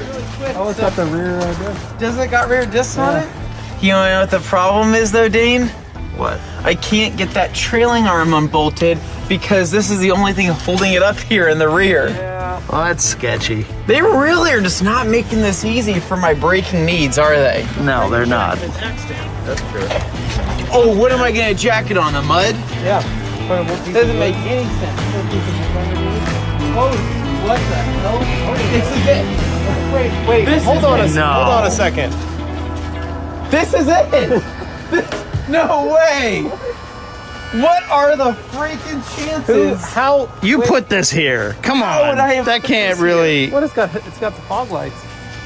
Oh, it's got the rear disc. Does it got rear discs on it? You know what the problem is though, Dane? What? I can't get that trailing arm unbolted because this is the only thing holding it up here in the rear. Yeah. Oh, that's sketchy. They really are just not making this easy for my braking needs, are they? No, they're not. That's true. Oh, what am I gonna jack it on, the mud? Yeah. Doesn't make any sense. Oh, what the hell? This is it. Wait, hold on a second. This is it! No way! What are the freaking chances? How you put this here? Come on, that can't really. What it's got the fog lights.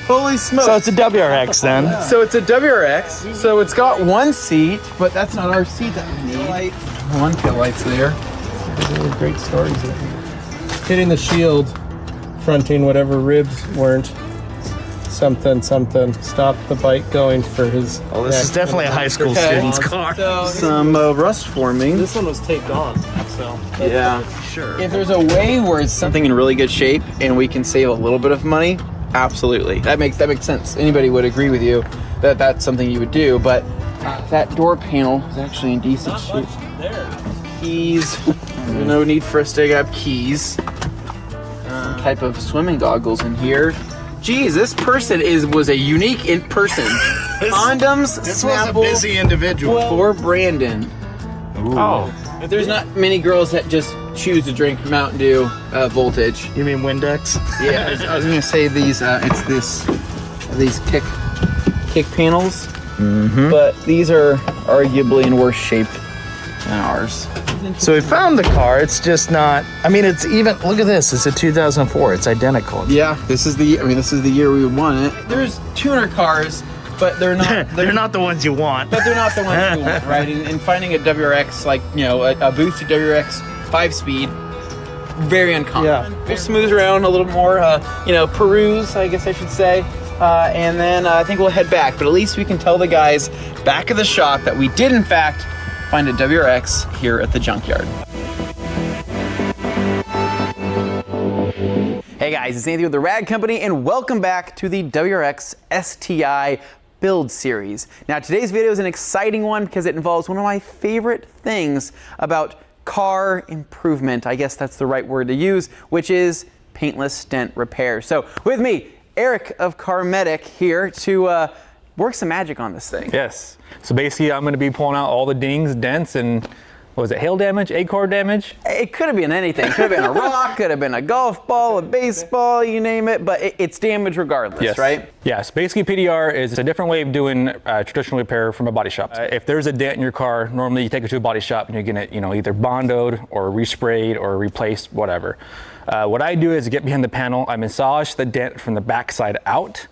Holy smokes! So it's a WRX then. So it's a WRX. So it's got one seat, but that's not our seat that we need. One tail lights there. Great stories. Hitting the shield, fronting whatever ribs weren't. Something, stopped the bike going for his... Oh, this is definitely a high school student's car. Some rust forming. This one was taped on, so... Yeah, sure. If there's a way where it's something in really good shape and we can save a little bit of money, absolutely. That makes sense. Anybody would agree with you that that's something you would do, but that door panel is actually in decent shape. Keys. No need for us to grab keys. Some type of swimming goggles in here. Geez, this person was a unique person. Condoms, this was a busy individual. For Brandon. Ooh. Oh. There's not many girls that just choose to drink Mountain Dew Voltage. You mean Windex? Yeah, I was gonna say these. It's these kick panels, but these are arguably in worse shape than ours. So we found the car. It's just not. I mean, it's even. Look at this. It's a 2004. It's identical. Yeah, this is the year we would want it. There's tuner cars, but they're not. They're not the ones you want. But they're not the ones you want, right? And finding a WRX like a boosted WRX 5-speed, very uncommon. Yeah. We'll smooth around a little more. Peruse, I guess I should say. And then I think we'll head back. But at least we can tell the guys back at the shop that we did in fact find a WRX here at the Junkyard. Hey guys, it's Anthony with the Rad Company and welcome back to the WRX STI build series. Now today's video is an exciting one because it involves one of my favorite things about car improvement. I guess that's the right word to use, which is paintless dent repair. So with me, Eric of Car Medic here to work some magic on this thing. Yes. So basically I'm going to be pulling out all the dings, dents, and was it hail damage, acorn damage? It could have been anything. It could have been a rock, could have been a golf ball, a baseball, you name it, but it's damage regardless, Yes. right? Yes, basically PDR is a different way of doing traditional repair from a body shop. If there's a dent in your car, normally you take it to a body shop and you're gonna, either bondoed or resprayed or replaced, whatever. What I do is get behind the panel, I massage the dent from the backside out,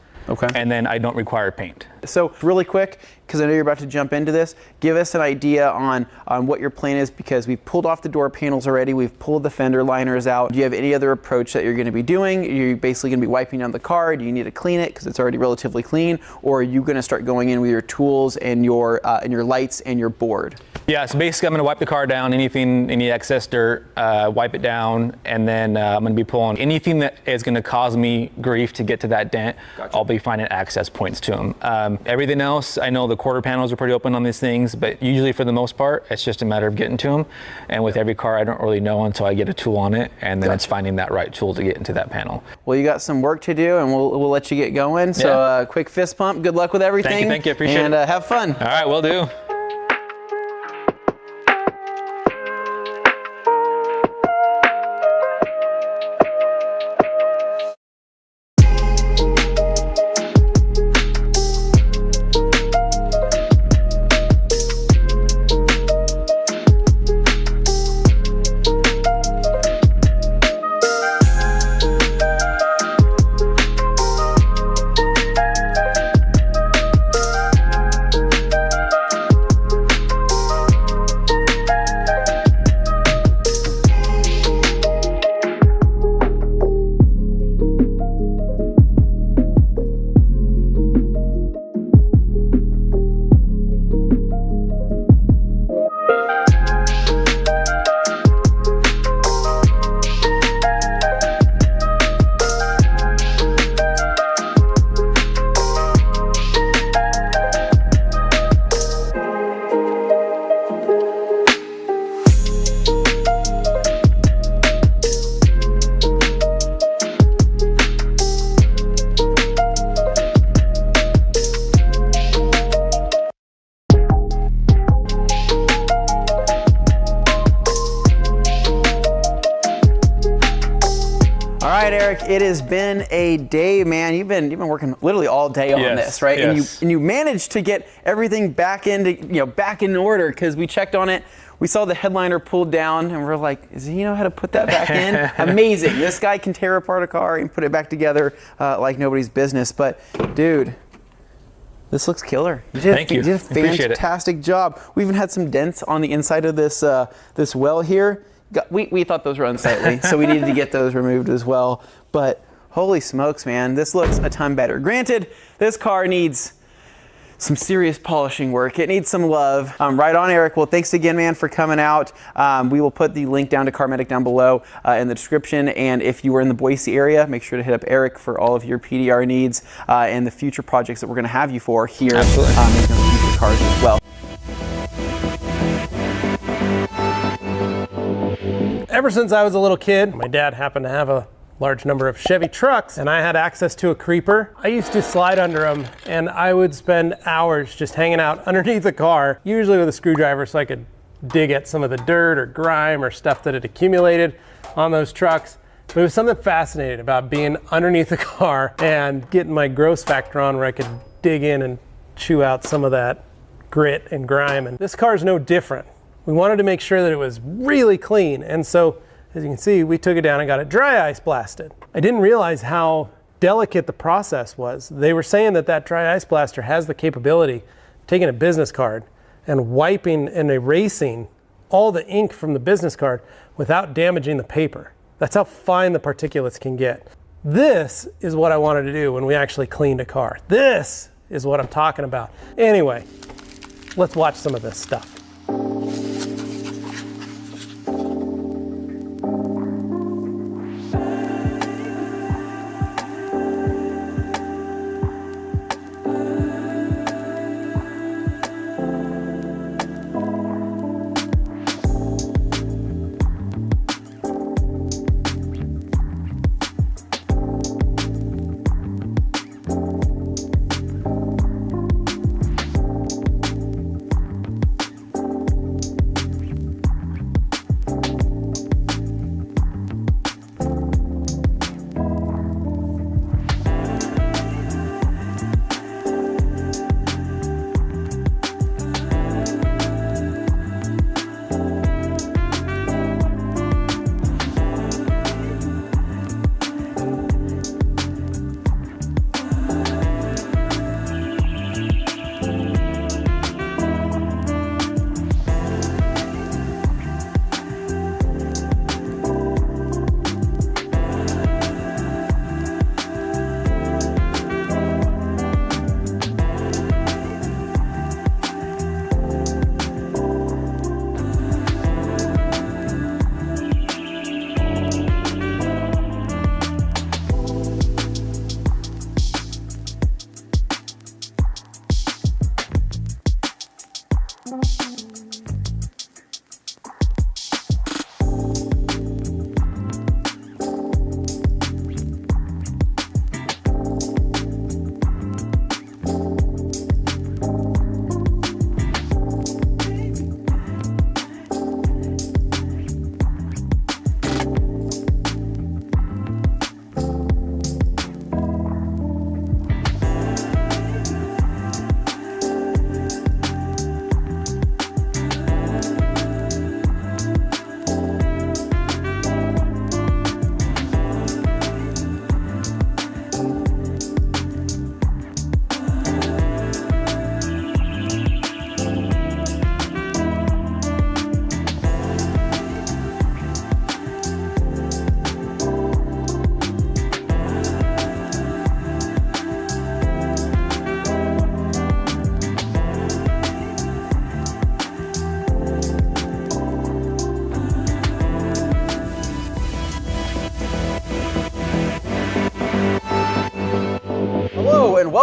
and then I don't require paint. So really quick, because I know you're about to jump into this, give us an idea on what your plan is, because we've pulled off the door panels already, we've pulled the fender liners out. Do you have any other approach that you're going to be doing? Are you basically going to be wiping down the car? Do you need to clean it because it's already relatively clean? Or are you going to start going in with your tools and your lights and your board? Yeah, so basically I'm going to wipe the car down, any excess dirt, wipe it down, and then I'm going to be pulling anything that is going to cause me grief to get to that dent. I'll be finding access points to them. Everything else, I know the quarter panels are pretty open on these things, but usually for the most part, it's just a matter of getting to them. And with every car, I don't really know until I get a tool on it, and then it's finding that right tool to get into that panel. Well, you got some work to do, and we'll let you get going. So quick fist pump. Good luck with everything. Thank you, appreciate it. And have fun. All right, will do. Eric, it has been a day, man. You've been working literally all day on this, right? Yes. And you managed to get everything back in order, because we checked on it. We saw the headliner pulled down, and we're like, does he know how to put that back in? Amazing. This guy can tear apart a car and put it back together like nobody's business. But dude, this looks killer. Thank you. You did a fantastic job. We even had some dents on the inside of this this well here. We thought those were unsightly, so we needed to get those removed as well. But holy smokes, man, this looks a ton better. Granted, this car needs some serious polishing work. It needs some love. Right on, Eric. Well, thanks again, man, for coming out. We will put the link down to Carmatic down below in the description. And if you are in the Boise area, make sure to hit up Eric for all of your PDR needs and the future projects that we're going to have you for here in the future cars as well. Ever since I was a little kid, my dad happened to have a large number of Chevy trucks, and I had access to a creeper. I used to slide under them, and I would spend hours just hanging out underneath the car, usually with a screwdriver so I could dig at some of the dirt or grime or stuff that had accumulated on those trucks. But there was something fascinating about being underneath the car and getting my gross factor on where I could dig in and chew out some of that grit and grime. And this car is no different. We wanted to make sure that it was really clean, and so as you can see, we took it down and got it dry ice blasted. I didn't realize how delicate the process was. They were saying that dry ice blaster has the capability of taking a business card and wiping and erasing all the ink from the business card without damaging the paper. That's how fine the particulates can get. This is what I wanted to do when we actually cleaned a car. This is what I'm talking about. Anyway, let's watch some of this stuff.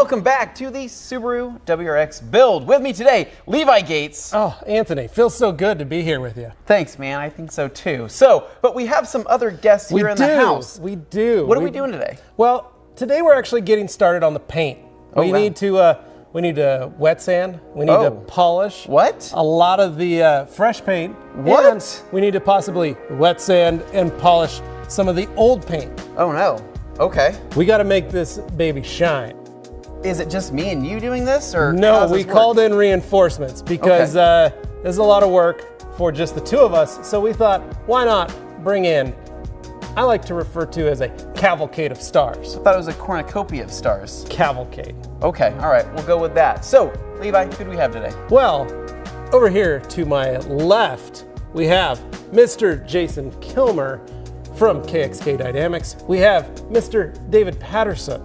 welcome back to the Subaru WRX build. With me today, Levi Gates. Oh, Anthony, feels so good to be here with you. Thanks, man. I think so too. So, but we have some other guests here in the house. We do. What are we doing today? Well, today we're actually getting started on the paint. We need to wet sand. We need to polish. What? A lot of the fresh paint. What? And we need to possibly wet sand and polish some of the old paint. Oh no. Okay. We got to make this baby shine. Is it just me and you doing this, or no? We called in reinforcements because there's a lot of work for just the two of us. So we thought, why not bring in? I like to refer to as a cavalcade of stars. I thought it was a cornucopia of stars. Cavalcade. Okay. All right. We'll go with that. So, Levi, who do we have today? Well, over here to my left, we have Mr. Jason Kilmer from KXK Dynamics. We have Mr. David Patterson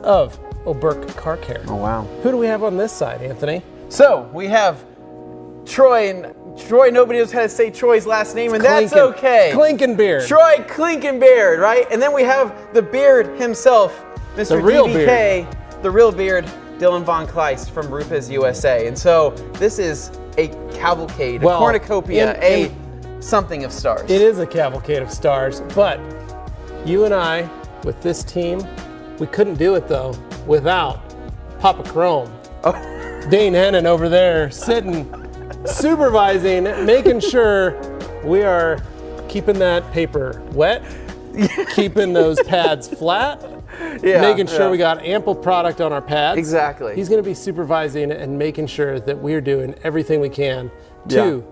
of O'Burke Car Care. Oh, wow. Who do we have on this side, Anthony? So we have Troy, and Troy, nobody knows how to say Troy's last name, and that's okay. Klinkenbeard. Troy Klinkenbeard, right? And then we have the beard himself, Mr. The real DBK, beard. the real beard, Dylan Von Kleist from Rupes USA. And so this is a cavalcade, a cornucopia, something of stars. It is a cavalcade of stars, but you and I, with this team, we couldn't do it though without Papa Chrome. Dane Hennon over there sitting, supervising, making sure we are keeping that paper wet, keeping those pads flat, making sure we got ample product on our pads. Exactly. He's going to be supervising and making sure that we're doing everything we can to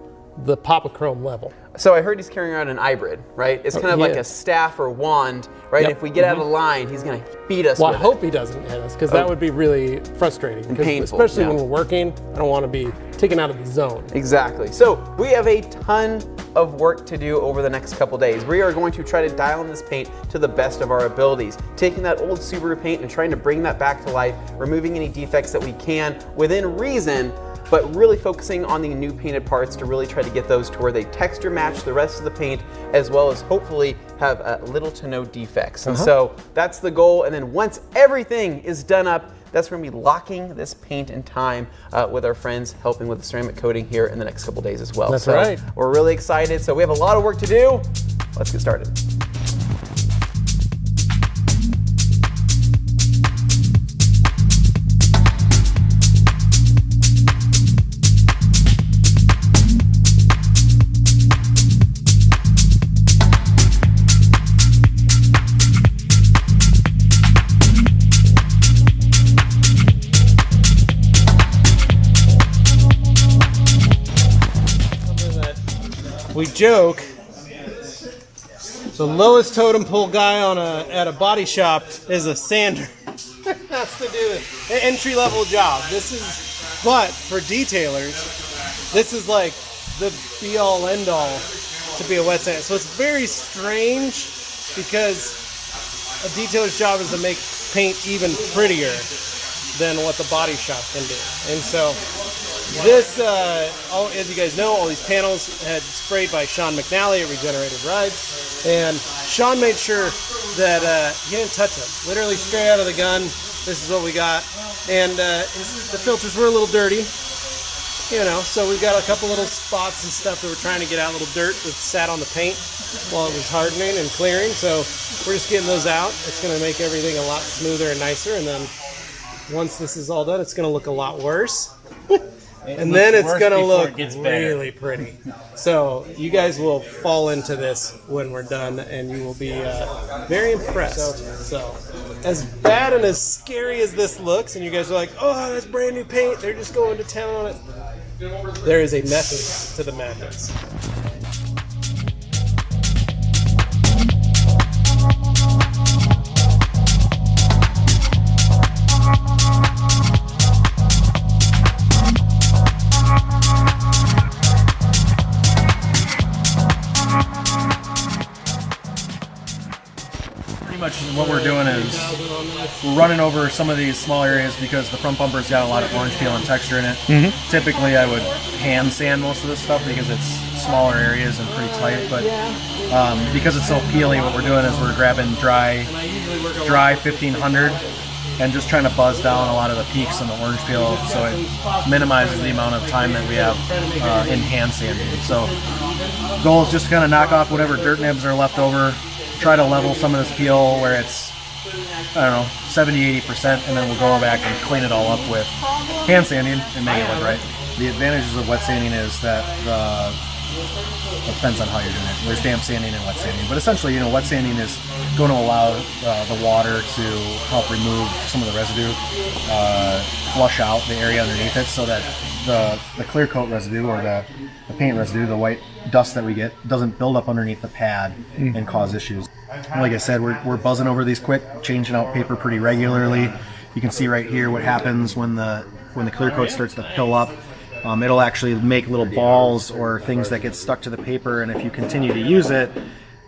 the Papa Chrome level. So I heard he's carrying around an hybrid, right? It's kind of like a staff or wand, right? Yep. If we get out of line, he's going to beat us Well, with I hope he doesn't hit us, because that would be really frustrating. And painful. Especially when we're working, I don't want to be taken out of the zone. Exactly. So we have a ton of work to do over the next couple days. We are going to try to dial in this paint to the best of our abilities, taking that old Subaru paint and trying to bring that back to life, removing any defects that we can within reason, but really focusing on the new painted parts to really try to get those to where they texture match the rest of the paint, as well as hopefully have little to no defects. And so that's the goal. And then once everything is done up, that's when we're going to be locking this paint in time with our friends helping with the ceramic coating here in the next couple days as well. That's right. We're really excited. So we have a lot of work to do. Let's get started. We joke, the lowest totem pole guy at a body shop is a sander. Has to do with an entry-level job. But for detailers, this is like the be-all, end-all to be a wet sander. So it's very strange because a detailer's job is to make paint even prettier than what the body shop can do. And so this, as you guys know, all these panels had sprayed by Sean McNally at Regenerated Rides, and Sean made sure that he didn't touch them. Literally straight out of the gun, this is what we got. And the filters were a little dirty, you know, so we've got a couple little spots and stuff that we're trying to get out, little dirt that sat on the paint while it was hardening and clearing. So we're just getting those out. It's going to make everything a lot smoother and nicer, and then once this is all done, it's going to look a lot worse. And then it's going to look really pretty. So you guys will fall into this when we're done, and you will be very impressed. So as bad and as scary as this looks, and you guys are like, oh, that's brand new paint, they're just going to town on it. There is a method to the madness. What we're doing is we're running over some of these small areas because the front bumper's got a lot of orange peel and texture in it. Typically I would hand sand most of this stuff because it's smaller areas and pretty tight, but because it's so peely, what we're doing is we're grabbing dry 1500 and just trying to buzz down a lot of the peaks in the orange peel so it minimizes the amount of time that we have in hand sanding. So the goal is just to kind of knock off whatever dirt nibs are left over, try to level some of this peel where it's, I don't know, 70–80%, and then we'll go back and clean it all up with hand sanding and make it look right. The advantages of wet sanding is that it depends on how you're doing it. There's damp sanding and wet sanding, but essentially, you know, wet sanding is going to allow the water to help remove some of the residue, flush out the area underneath it, so that the clear coat residue or the paint residue, the white dust that we get, doesn't build up underneath the pad and cause issues. Like I said, we're buzzing over these quick, changing out paper pretty regularly. You can see right here what happens when the clear coat starts to pill up. It'll actually make little balls or things that get stuck to the paper, and if you continue to use it,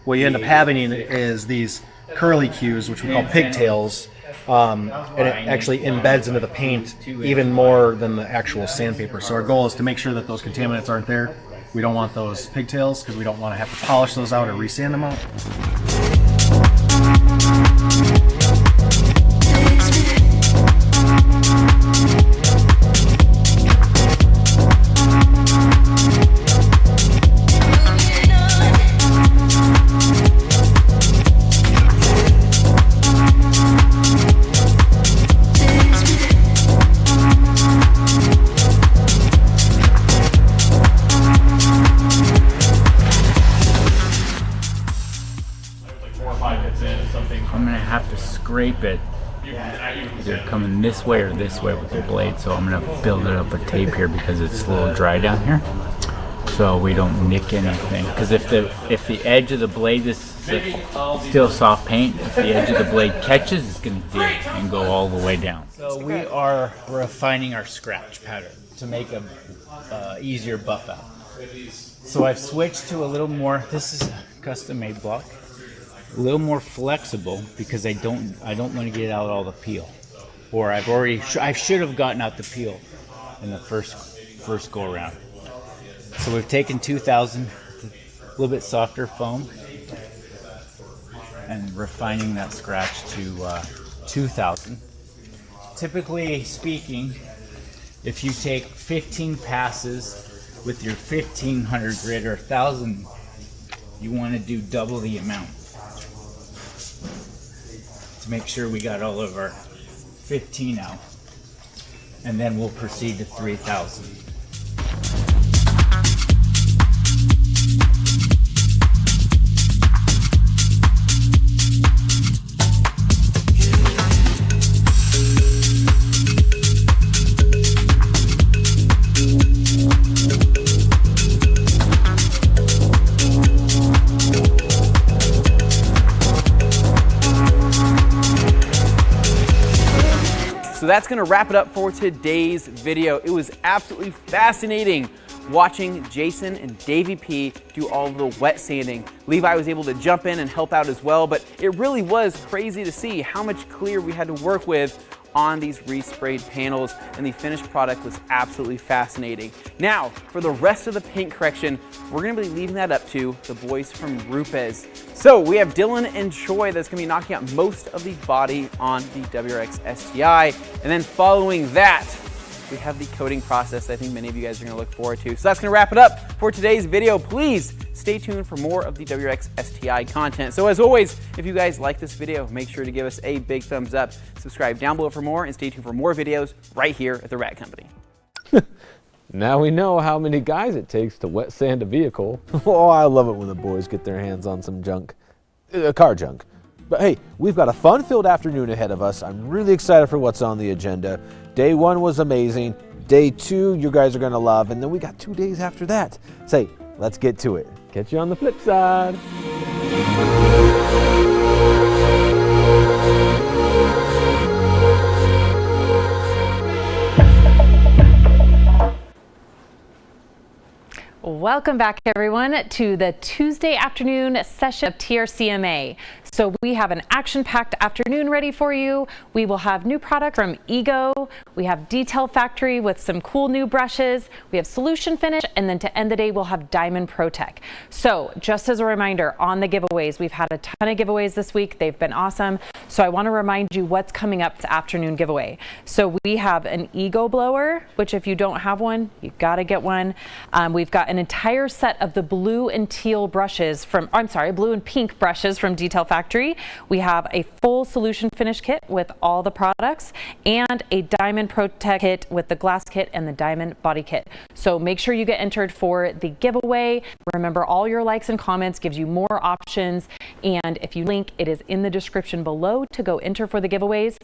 what you end up having is these curly cues, which we call pigtails, and it actually embeds into the paint even more than the actual sandpaper. So our goal is to make sure that those contaminants aren't there. We don't want those pigtails because we don't want to have to polish those out or resand them out. Scrape it either coming this way or this way with the blade, so I'm going to build it up with tape here because it's a little dry down here, so we don't nick anything. Because if the edge of the blade is still soft paint, if the edge of the blade catches, it's going to dig and go all the way down. So we are refining our scratch pattern to make a easier buff out. So I've switched to a little more. This is a custom-made block. A little more flexible because I don't want to get out all the peel, or I should have gotten out the peel in the first go around. So we've taken 2000, a little bit softer foam, and refining that scratch to 2000. Typically speaking, if you take 15 passes with your 1500 grit or 1000, you want to do double the amount. To make sure we got all of our 15 out, and then we'll proceed to 3000. So that's going to wrap it up for today's video. It was absolutely fascinating watching Jason and Davey P do all of the wet sanding. Levi was able to jump in and help out as well, but it really was crazy to see how much clear we had to work with on these resprayed panels, and the finished product was absolutely fascinating. Now, for the rest of the paint correction, we're going to be leaving that up to the boys from Rupes. So we have Dylan and Troy that's going to be knocking out most of the body on the WRX STI, and then following that, we have the coating process I think many of you guys are going to look forward to. So that's going to wrap it up for today's video. Please stay tuned for more of the WRX STI content. So as always, if you guys like this video, make sure to give us a big thumbs up, subscribe down below for more, and stay tuned for more videos right here at The Rat Company. Now we know how many guys it takes to wet sand a vehicle. Oh, I love it when the boys get their hands on some junk. Car junk. But hey, we've got a fun-filled afternoon ahead of us. I'm really excited for what's on the agenda. Day 1 was amazing. Day 2, you guys are going to love. And then we got 2 days after that. Say, let's get to it. Catch you on the flip side. Welcome back, everyone, to the Tuesday afternoon session of TRCMA. So So we have an action-packed afternoon ready for you. We will have new product from Ego. We have Detail Factory with some cool new brushes. We have Solution Finish, and then to end the day, we'll have Diamond Protech. So just as a reminder on the giveaways, we've had a ton of giveaways this week. They've been awesome. So I want to remind you what's coming up to afternoon giveaway. So we have an Ego blower, which if you don't have one, you've got to get one. We've got an entire set of the blue and teal brushes from, blue and pink brushes from Detail Factory. We have a full Solution Finish kit with all the products and a Diamond Protech kit with the glass kit and the Diamond body kit. So make sure you get entered for the giveaway. Remember, all your likes and comments gives you more options. And if you link, it is in the description below to go enter for the giveaways.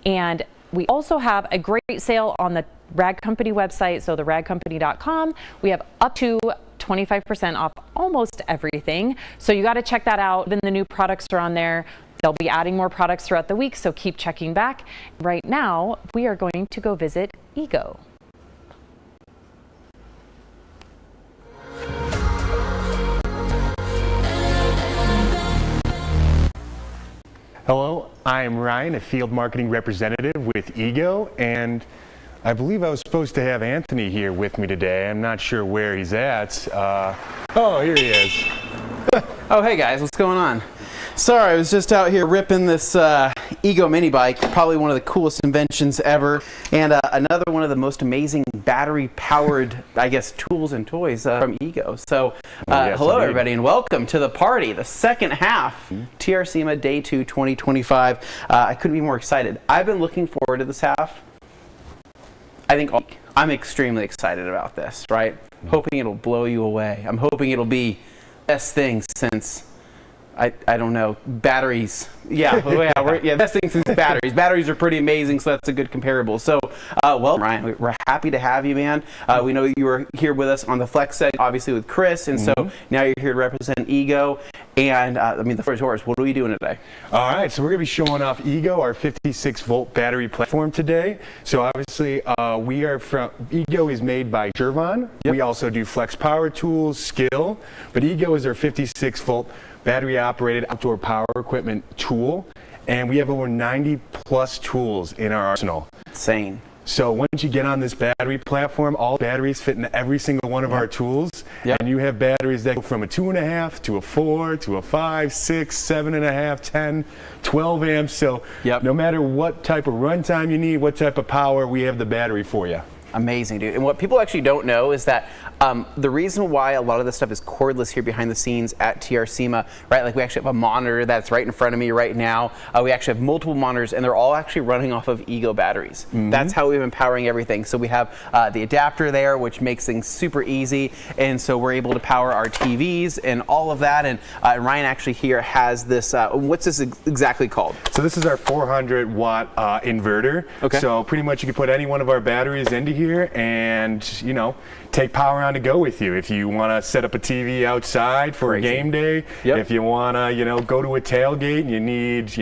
And we also have a great sale on the Rag Company website, so the ragcompany.com. We have up to 25% off almost everything. So you got to check that out. Then the new products are on there. They'll be adding more products throughout the week, so keep checking back. Right now, we are going to go visit Ego. Hello, I'm Ryan, a field marketing representative with Ego, and I believe I was supposed to have Anthony here with me today. I'm not sure where he's at. Oh, here he is. Oh, hey guys, what's going on? Sorry, I was just out here ripping this Ego mini bike, probably one of the coolest inventions ever, and another one of the most amazing battery-powered, I guess, tools and toys from Ego. So, yes, hello indeed. everybody, and welcome to the party, the second half, TRCMA Day 2 2025. I couldn't be more excited. I've been looking forward to this half. I think I'm extremely excited about this, right? Hoping it'll blow you away. I'm hoping it'll be the best thing since, I don't know, batteries. Yeah, best thing since batteries. Batteries are pretty amazing, so that's a good comparable. So, well, Ryan, we're happy to have you, man. We know you were here with us on the Flex set, obviously with Chris, and so now you're here to represent Ego. And I mean, the floor is yours. What are we doing today? All right, so we're going to be showing off Ego, our 56-volt battery platform today. So obviously, Ego is made by Shervon. Yep. We also do flex power tools, Skill, but Ego is our 56-volt battery-operated outdoor power equipment tool, and we have over 90+ tools in our arsenal. Insane. So once you get on this battery platform, all batteries fit into every single one of our tools, and you have batteries that go from a 2.5 to a 4 to a 5, 6, 7.5, 10, 12 amps. So no matter what type of runtime you need, what type of power, we have the battery for you. Amazing, dude. And what people actually don't know is that the reason why a lot of this stuff is cordless here behind the scenes at TRCMA, right? Like we actually have a monitor that's right in front of me right now. We actually have multiple monitors, and they're all actually running off of Ego batteries. That's how we've been powering everything. So we have the adapter there, which makes things super easy, and so we're able to power our TVs and all of that. And Ryan actually here has this. What's this exactly called? So this is our 400-watt inverter. Okay. So pretty much you can put any one of our batteries into here, and take power on to go with you. If you want to set up a TV outside for a game day, if you want to, go to a tailgate and you need,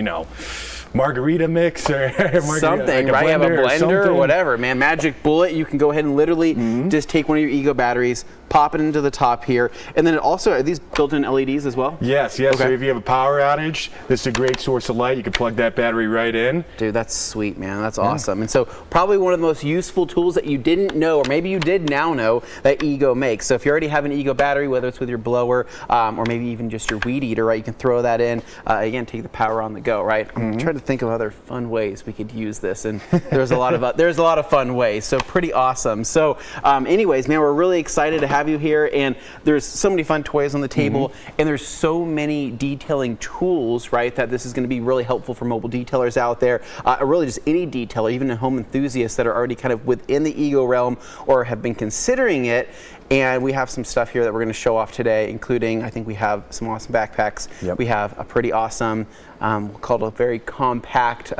margarita mix or something, right? You have a blender or whatever, man. Magic Bullet. You can go ahead and literally just take one of your Ego batteries, pop it into the top here, and then it also, are these built-in LEDs as well? Yes. Okay. So if you have a power outage, this is a great source of light. You can plug that battery right in. Dude, that's sweet, man. That's awesome. And so probably one of the most useful tools that you didn't know, or maybe you did now know, that Ego makes. So if you already have an Ego battery, whether it's with your blower or maybe even just your weed eater, right, you can throw that in. Again, take the power on the go, right? I'm trying to think of other fun ways we could use this, and there's a lot of fun ways. So pretty awesome. So anyways, man, we're really excited to have you here, and there's so many fun toys on the table, and there's so many detailing tools, right, that this is going to be really helpful for mobile detailers out there, or really just any detailer, even a home enthusiasts that are already kind of within the Ego realm or have been considering it. And we have some stuff here that we're going to show off today, including, I think we have some awesome backpacks. We have a pretty awesome, called a very compact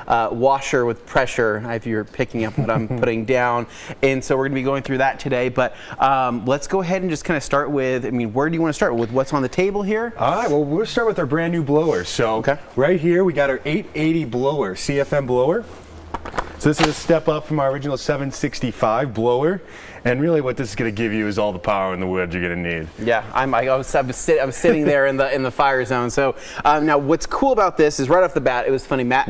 washer with pressure, if you're picking up what I'm putting down. And so we're going to be going through that today. But let's go ahead and just kind of start with, where do you want to start? With what's on the table here? All right, well, we'll start with our brand new blower. So right here, we got our 880 blower, CFM blower. So this is a step up from our original 765 blower, and really what this is going to give you is all the power in the wood you're going to need. Yeah, I was sitting there in the fire zone. So now what's cool about this is right off the bat, it was funny. Matt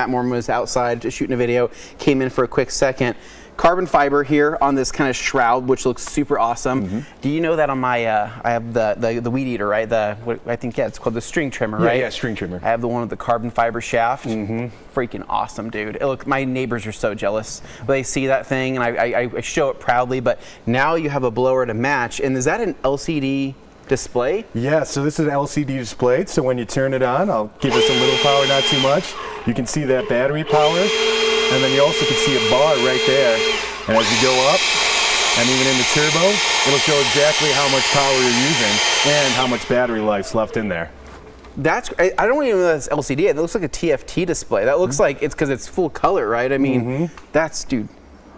Mormon was outside shooting a video, came in for a quick second. Carbon fiber here on this kind of shroud, which looks super awesome. Do you know that on my, I have the weed eater, right? I think, it's called the string trimmer, right? Yeah, string trimmer. I have the one with the carbon fiber shaft. Freaking awesome, dude. My neighbors are so jealous. They see that thing, and I show it proudly, but now you have a blower to match. And is that an LCD display? Yeah, so this is an LCD display, so when you turn it on, I'll give us a little power, not too much. You can see that battery power. And then you also can see a bar right there. And as you go up, and even in the turbo, it'll show exactly how much power you're using and how much battery life's left in there. I don't even know that's LCD. It looks like a TFT display. That looks like it's because it's full color, right? I mean, dude.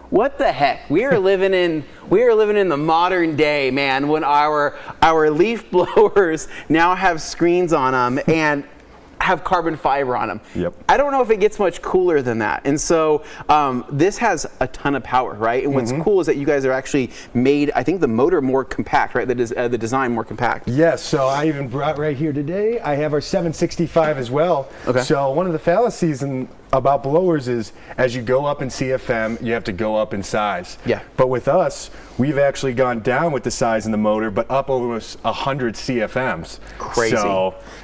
What the heck? We are living in the modern day, man, when our leaf blowers now have screens on them and have carbon fiber on them. Yep. I don't know if it gets much cooler than that. And so this has a ton of power, right? And what's cool is that you guys are actually made, I think, the motor more compact, right? The design more compact. Yes, so I even brought right here today, I have our 765 as well. Okay. So one of the fallacies about blowers is as you go up in CFM, you have to go up in size. Yeah. But with us, we've actually gone down with the size in the motor, but up over 100 CFMs.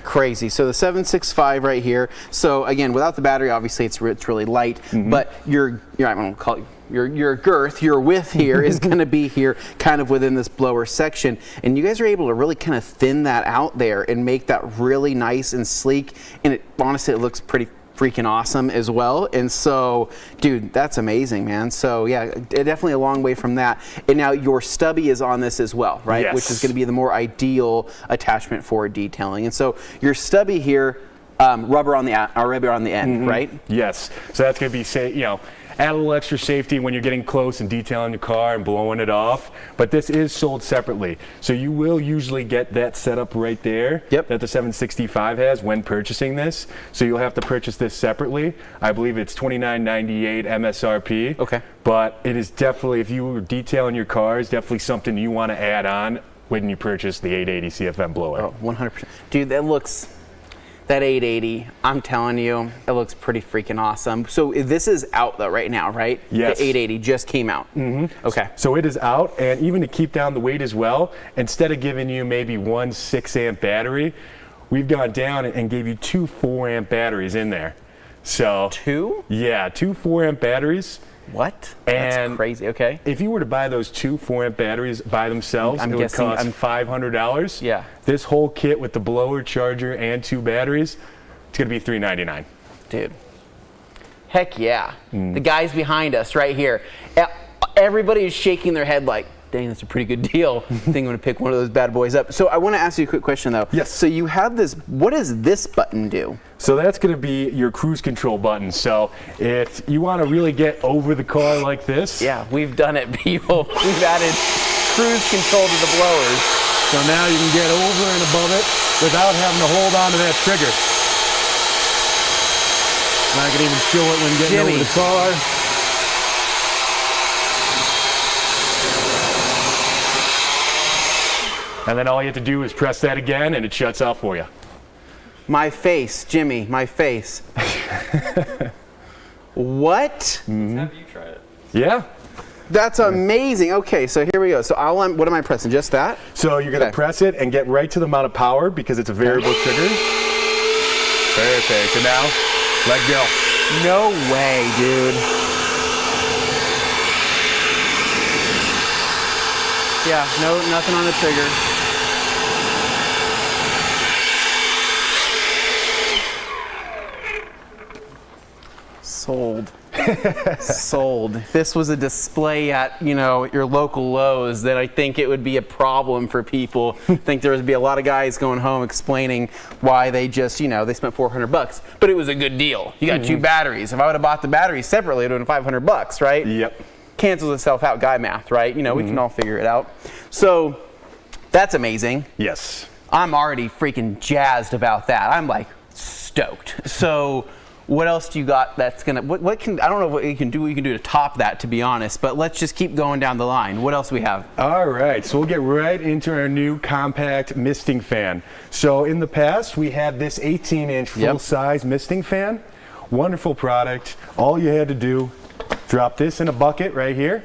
Crazy. So the 765 right here. So again, without the battery, obviously it's really light, but your girth, your width here is going to be here kind of within this blower section. And you guys are able to really kind of thin that out there and make that really nice and sleek. And honestly, it looks pretty freaking awesome as well. And so, dude, that's amazing, man. So yeah, definitely a long way from that. And now your stubby is on this as well, right? Yes. Which is going to be the more ideal attachment for detailing. And so your stubby here, rubber on the end, right? Yes. So that's going to be, add a little extra safety when you're getting close and detailing your car and blowing it off. But this is sold separately. So you will usually get that setup right there that the 765 has when purchasing this. So you'll have to purchase this separately. I believe it's $29.98 MSRP. Okay. But it is definitely, if you were detailing your cars, definitely something you want to add on when you purchase the 880 CFM blower. Oh, 100%. Dude, that 880, I'm telling you, it looks pretty freaking awesome. So this is out though right now, right? Yes. The 880 just came out. Okay. So it is out, and even to keep down the weight as well, instead of giving you maybe one 6-amp battery, we've gone down and gave you 2 4-amp batteries in there. So 2? Yeah, 2 4-amp batteries. What? And that's crazy. Okay. If you were to buy those 2 4-amp batteries by themselves, it would cost $500. Yeah. This whole kit with the blower, charger, and 2 batteries, it's going to be $399. Dude. Heck yeah. The guys behind us right here. Everybody is shaking their head like, dang, that's a pretty good deal. I think I'm going to pick one of those bad boys up. So I want to ask you a quick question though. Yes. So you have this, what does this button do? So that's going to be your cruise control button. So if you want to really get over the car like this. Yeah, we've done it, people. We've added cruise control to the blowers. So now you can get over and above it without having to hold on to that trigger. And I can even show it when getting over the car. And then all you have to do is press that again and it shuts off for you. My face, Jimmy, my face. What? Have you tried it? Yeah. That's amazing. Okay, so here we go. So what am I pressing? Just that? So you're going to press it and get right to the amount of power because it's a variable trigger. Perfect. And now, let go. No way, dude. Yeah, nothing on the trigger. Sold. Sold. If this was a display at, your local Lowe's, then I think it would be a problem for people. I think there would be a lot of guys going home explaining why they just, they spent $400, but it was a good deal. You got 2 batteries. If I would have bought the batteries separately, it would have been $500, right? Yep. Cancels itself out, guy math, right? We can all figure it out. So that's amazing. Yes. I'm already freaking jazzed about that. I'm like stoked. So What else do you got that's gonna, what can, I don't know what you can do to top that, to be honest, but let's just keep going down the line. What else do we have? All right, so we'll get right into our new compact misting fan. So in the past, we had this 18-inch full-size misting fan. Wonderful product. All you had to do, drop this in a bucket right here,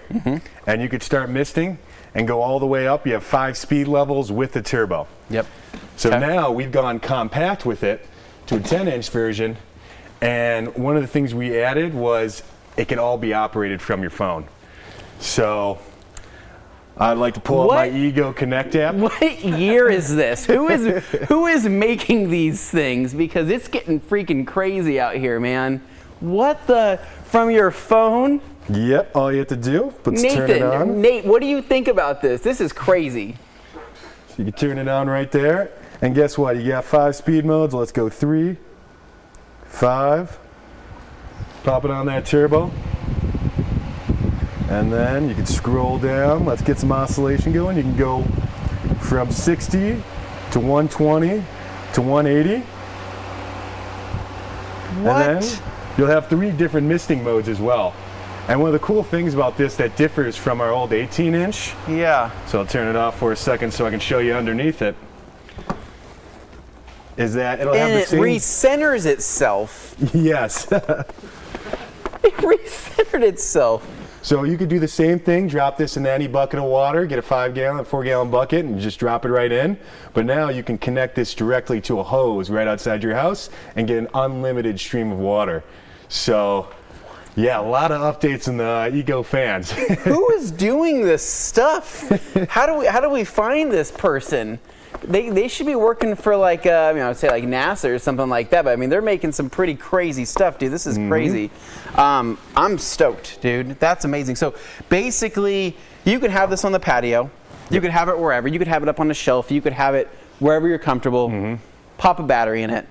and you could start misting and go all the way up. You have 5 speed levels with the turbo. So now we've gone compact with it to a 10-inch version, and one of the things we added was it can all be operated from your phone. So I'd like to pull up my Ego Connect app. What year is this? Who is making these things? Because it's getting freaking crazy out here, man. What the, from your phone? Yep, all you have to do, let's turn it on. Nate, what do you think about this? This is crazy. So you can turn it on right there. And guess what? You got 5 speed modes. Let's go 3, 5. Pop it on that turbo. And then you can scroll down. Let's get some oscillation going. You can go from 60 to 120 to 180. What? And then you'll have 3 different misting modes as well. And one of the cool things about this that differs from our old 18-inch. So I'll turn it off for a second so I can show you underneath it. Is that it'll have the same. And it recenters itself. Yes. It recentered itself. So you could do the same thing, drop this in any bucket of water, get a 5-gallon, 4-gallon bucket, and just drop it right in. But now you can connect this directly to a hose right outside your house and get an unlimited stream of water. So, yeah, a lot of updates in the Ego fans. Who is doing this stuff? How do we find this person? They should be working for like I would say like NASA or something like that, but I mean they're making some pretty crazy stuff, dude. This is crazy. I'm stoked, dude. That's amazing. So basically you could have this on the patio, you could have it wherever, you could have it up on the shelf, you could have it wherever you're comfortable, pop a battery in it,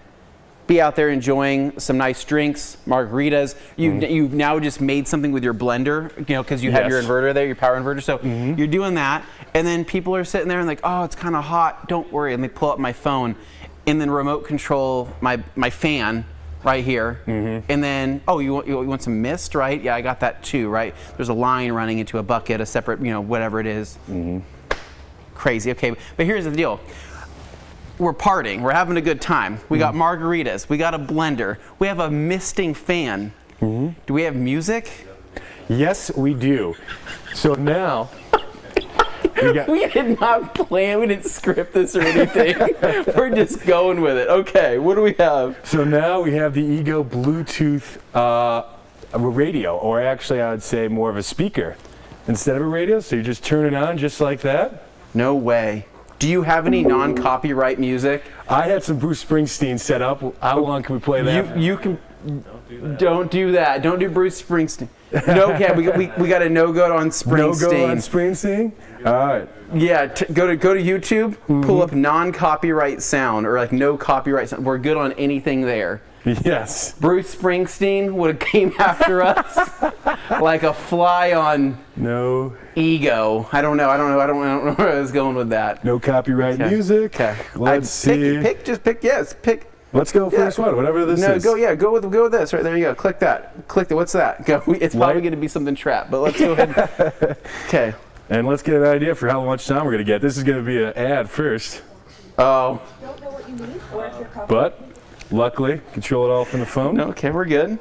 be out there enjoying some nice drinks, margaritas. You've now just made something with your blender, you know, because you have your inverter there, your power inverter. So you're doing that, and then people are sitting there and like, oh, it's kind of hot. Don't worry. Let me pull up my phone, and then remote control my fan right here, and then you want some mist, right? Yeah, I got that too, right? There's a line running into a bucket, a separate, you know, whatever it is. Crazy. Okay, but here's the deal. We're partying, we're having a good time. We got margaritas, we got a blender, we have a misting fan. Do we have music? Yes, we do. So now, we did not plan, we didn't script this or anything. We're just going with it. Okay, what do we have? So now we have the Ego Bluetooth radio, or actually I would say more of a speaker instead of a radio. So you just turn it on just like that. No way. Do you have any non-copyright music? I had some Bruce Springsteen set up. How long can we play that? You can. Don't do that. Don't do Bruce Springsteen. No, we got a no-go on Springsteen. No-go on Springsteen? All right. Yeah, go to YouTube, pull up non-copyright sound, or like no copyright sound. We're good on anything there. Yes. Bruce Springsteen would have came after us like a fly on Ego. I don't know where I was going with that. No copyright music. Okay. Let's see. Pick. Let's go first one, whatever this is. Go with this. Right there you go. Click that. What's that? Go. It's probably going to be something trap, but let's go ahead. Okay. And let's get an idea for how much time we're going to get. This is going to be an ad first. Oh. Don't know what you need, or if you're comfortable. But luckily, control it all from the phone. Okay, we're good.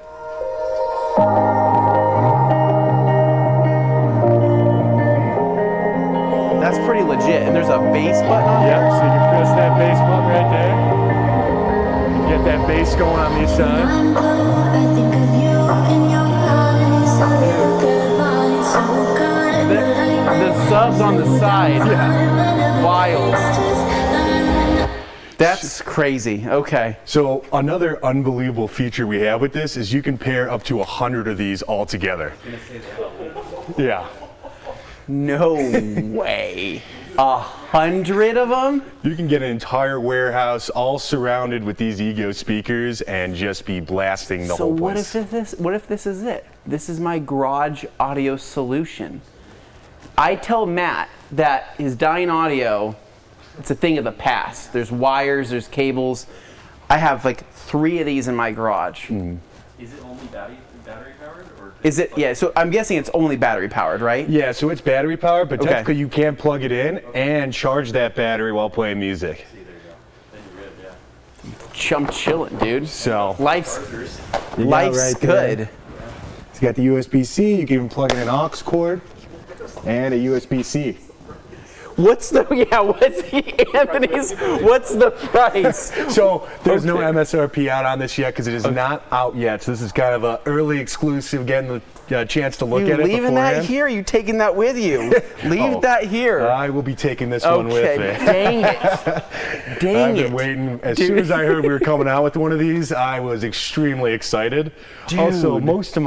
That's pretty legit. And there's a bass button on there? Yep, so you can press that bass button right there. Get that bass going on the side. The subs on the side. Wild. That's crazy. Okay. So another unbelievable feature we have with this is you can pair up to 100 of these all together. Yeah. No way. 100 of them? You can get an entire warehouse all surrounded with these Ego speakers and just be blasting the whole place. So what if this is it? This is my garage audio solution. I tell Matt that his dying audio, it's a thing of the past. There's wires, there's cables. I have like 3 of these in my garage. Is it only battery powered, or is it? Yeah. So I'm guessing it's only battery powered, right? Yeah. So it's battery powered, but Okay. technically you can plug it in and charge that battery while playing music. I'm chilling, dude. So life's you got life's right good. there. It's got the USB-C. You can even plug in an aux cord and a USB-C. What's the price? So there's no MSRP out on this yet because it is not out yet. So this is kind of an early exclusive, getting the chance to look You at it leaving beforehand. that here? You taking that with you? Leave that here. I will be taking this one with me. Dang it. Dang I've it. been waiting. As soon as I heard we were coming out with one of these, I was extremely excited. Dude. Also, most of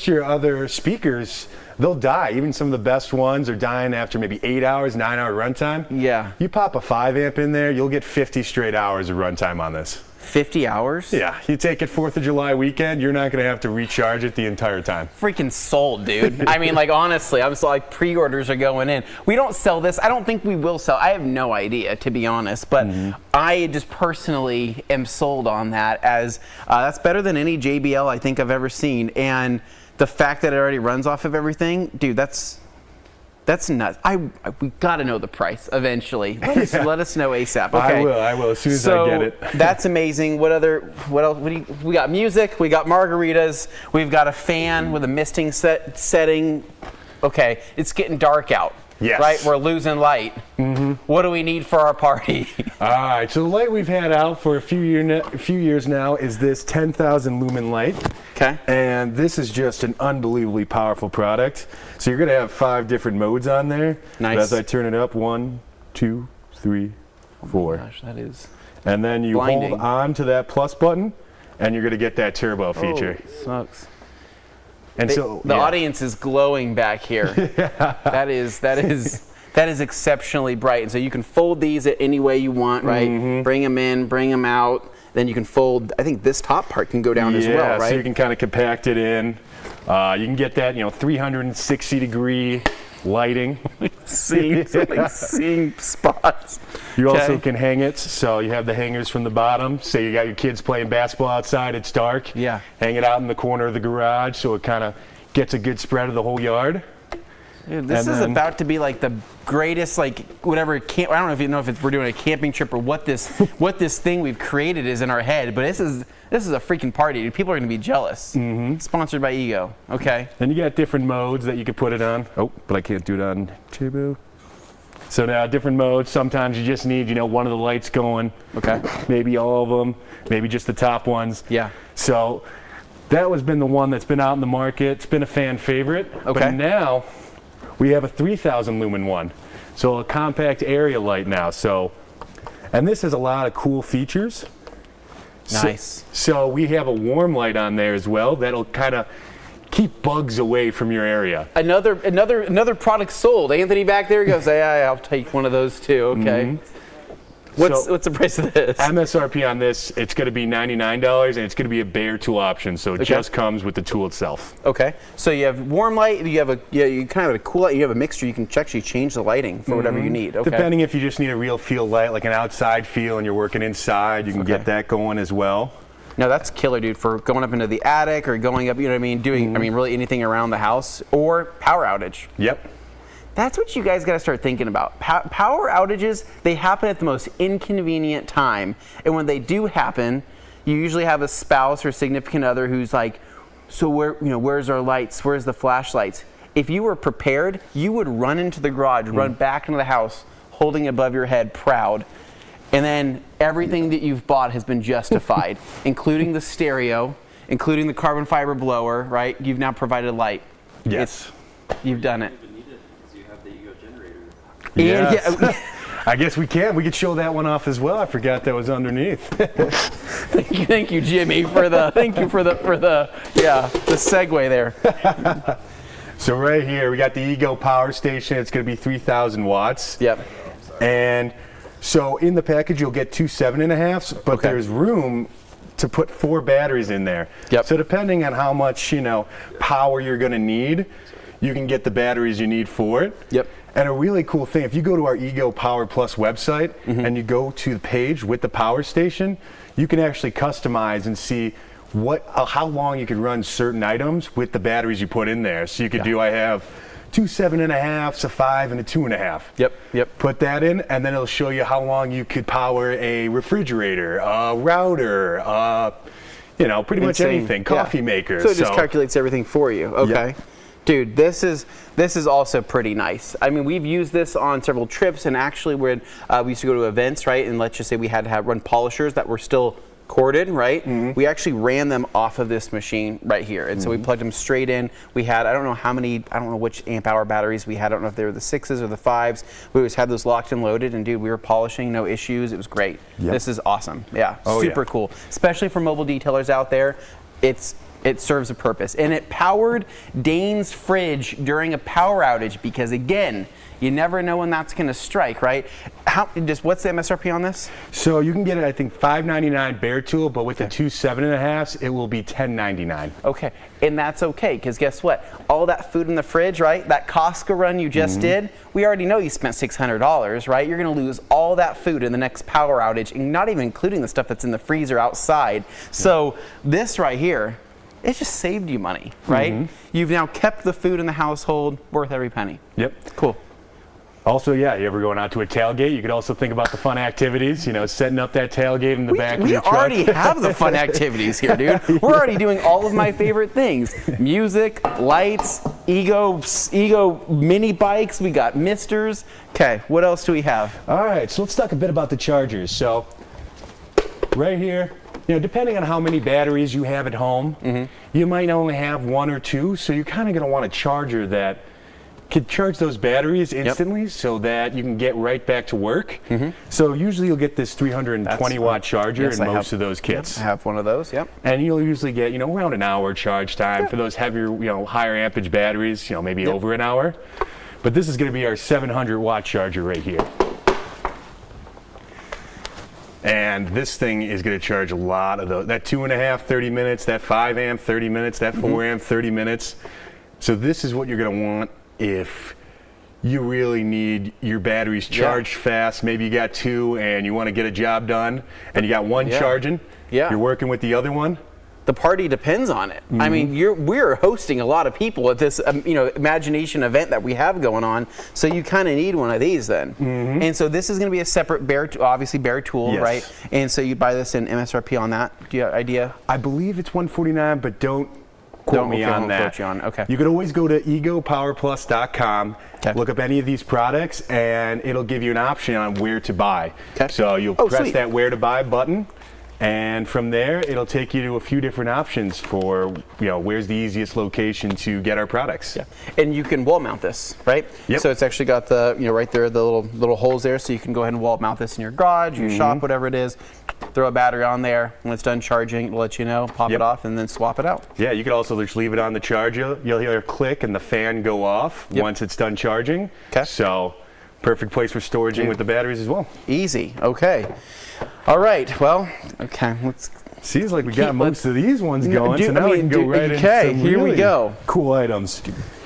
your other speakers, they'll die. Even some of the best ones are dying after maybe 8 hours, 9 hour runtime. Yeah. You pop a 5 amp in there, you'll get 50 straight hours of runtime on this. 50 hours? Yeah. You take it 4th of July weekend, you're not going to have to recharge it the entire time. Freaking sold, dude. I mean, like, honestly, I'm so, like, pre-orders are going in. We don't sell this. I don't think we will sell. I have no idea, to be honest, but I just personally am sold on that, as that's better than any JBL I think I've ever seen. And the fact that it already runs off of everything, dude, that's nuts. We got to know the price eventually. Let us know ASAP. Okay. I will as soon as I get it. That's amazing. What else? We got music. We got margaritas. We've got a fan with a misting setting. Okay, it's getting dark out. Yes. Right, we're losing light. What do we need for our party? All right, so the light we've had out for a few years now is this 10,000 lumen light. Okay. And this is just an unbelievably powerful product. So you're going to have 5 different modes on there. Nice. But as I turn it up, 1, 2, 3, 4. Oh my gosh, that is And then you blinding. hold on to that plus button, and you're going to get that turbo feature. Oh, sucks. And the audience is glowing back here. That is exceptionally bright. And so you can fold these any way you want, right? Bring them in, bring them out. Then you can fold. I think this top part can go down as well, right? So you can kind of compact it in. You can get that, 360-degree lighting. seeing spots. You also can hang it, so you have the hangers from the bottom. Say you got your kids playing basketball outside, it's dark. Yeah. Hang it out in the corner of the garage so it kind of gets a good spread of the whole yard. Dude, this is about to be like the greatest, like, whatever camp. I don't know if you know if we're doing a camping trip or what this thing we've created is in our head, but this is a freaking party, dude. People are gonna be jealous. Sponsored by Ego. Okay. Then you got different modes that you could put it on. Oh, but I can't do it on Turbo. So now different modes. Sometimes you just need, one of the lights going. Okay. Maybe all of them. Maybe just the top ones. Yeah. So that has been the one that's been out in the market. It's been a fan favorite. Okay. But now we have a 3,000 lumen one. So a compact area light now. And this has a lot of cool features. Nice. So we have a warm light on there as well. That'll kind of keep bugs away from your area. Another product sold. Anthony back there goes, yeah, I'll take one of those too. Okay. What's the price of this? MSRP on this, it's going to be $99, and it's going to be a bare tool option, so it just comes with the tool itself. Okay. So you have warm light, you kind of have a cool light, you have a mixture, you can actually change the lighting for whatever you need. Okay. Depending if you just need a real feel light, like an outside feel, and you're working inside, you can get that going as well. No, that's killer, dude, for going up into the attic or going up, doing, really anything around the house or power outage. Yep. That's what you guys got to start thinking about. Power outages, they happen at the most inconvenient time. And when they do happen, you usually have a spouse or significant other who's like, so where's our lights? Where's the flashlights? If you were prepared, you would run into the garage, run back into the house, holding it above your head, proud. And then everything that you've bought has been justified, including the stereo, including the carbon fiber blower, right? You've now provided light. Yes. You've done it. Yes. I guess we can. We could show that one off as well. I forgot that was underneath. Thank you, Jimmy, for the segue there. So right here, we got the Ego power station. It's going to be 3,000 watts. Yep. And so in the package, you'll get 2 7.5s, but there's room to put 4 batteries in there. Yep. So depending on how much, power you're going to need, you can get the batteries you need for it. Yep. And a really cool thing, if you go to our Ego Power Plus website and you go to the page with the power station, you can actually customize and see how long you could run certain items with the batteries you put in there. So you could do, I have 2 7.5s, a 5, and a 2.5. Yep. Put that in, and then it'll show you how long you could power a refrigerator, a router, you know, pretty much anything, coffee maker. So it just calculates everything for you. Okay. Yep. Dude, this is also pretty nice. I mean, we've used this on several trips, and actually when we used to go to events, right, and let's just say we had to run polishers that were still corded, right? We actually ran them off of this machine right here. And so we plugged them straight in. We had, I don't know which amp hour batteries we had. I don't know if they were the 6s or the 5s. We always had those locked and loaded, and dude, we were polishing, no issues. It was great. This is awesome. Yeah, super cool. Especially for mobile detailers out there. It serves a purpose. And it powered Dane's fridge during a power outage because, again, you never know when that's going to strike, right? What's the MSRP on this? So you can get it, I think, $5.99 bare tool, but with the 2 7.5s, it will be $10.99. Okay, and that's okay, because guess what? All that food in the fridge, right? That Costco run you just did, we already know you spent $600, right? You're going to lose all that food in the next power outage, and not even including the stuff that's in the freezer outside. So this right here, it just saved you money, right? You've now kept the food in the household worth every penny. Yep. Cool. Also, yeah, you ever going out to a tailgate, you could also think about the fun activities, you know, setting up that tailgate in the back of your truck. We already have the fun activities here, dude. We're already doing all of my favorite things. Music, lights, Ego mini bikes, we got misters. Okay, what else do we have? All right, so let's talk a bit about the chargers. So, right here, you know, depending on how many batteries you have at home, you might only have 1 or 2, so you're kind of going to want a charger that can charge those batteries instantly so that you can get right back to work. So usually you'll get this 320 watt charger in most of those kits. I have one of those, And you'll usually get, you know, around an hour charge time for those heavier, you know, higher ampage batteries, you know, maybe over an hour. But this is going to be our 700 watt charger right here. And this thing is going to charge a lot of those. That 2.5, 30 minutes, that 5 amp, 30 minutes, that 4 amp, 30 minutes. So this is what you're going to want if you really need your batteries charged fast. Maybe you got 2 and you want to get a job done and you got 1 charging. You're working with the other one. The party depends on it. I mean, we're hosting a lot of people at this, you know, imagination event that we have going on. So you kind of need one of these then. And so this is going to be a separate obviously bare tool, right? And so you buy this in MSRP on that. Do you have an idea? I believe it's $149, but don't quote me on that. Okay. You could always go to egopowerplus.com, look up any of these products, and it'll give you an option on where to buy. So you'll press that where to buy button, and from there it'll take you to a few different options for, you know, where's the easiest location to get our products. And you can wall mount this, right? So it's actually got the, you know, right there, the little holes there, so you can go ahead and wall mount this in your garage, your shop, whatever it is. Throw a battery on there. When it's done charging, it'll let you know, pop it off, and then swap it out. Yeah, you could also just leave it on the charger. You'll hear a click and the fan go off once it's done charging. So perfect place for storage with the batteries as well. Easy. Okay. All right. Well, okay. Let's. Seems like we got most of these ones going, so now we can go right into some here we go. Cool items.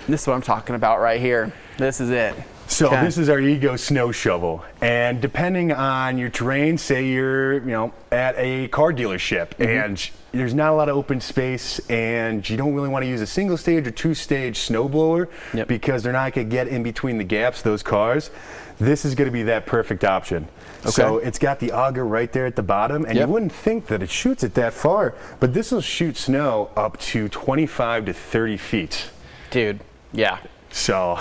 This is what I'm talking about right here. This is it. So this is our Ego snow shovel, and depending on your terrain, say you're, you know, at a car dealership and there's not a lot of open space and you don't really want to use a single stage or 2-stage snow blower because they're not going to get in between the gaps, those cars, this is going to be that perfect option. So it's got the auger right there at the bottom, and you wouldn't think that it shoots it that far, but this will shoot snow up to 25 to 30 feet. Dude, yeah. So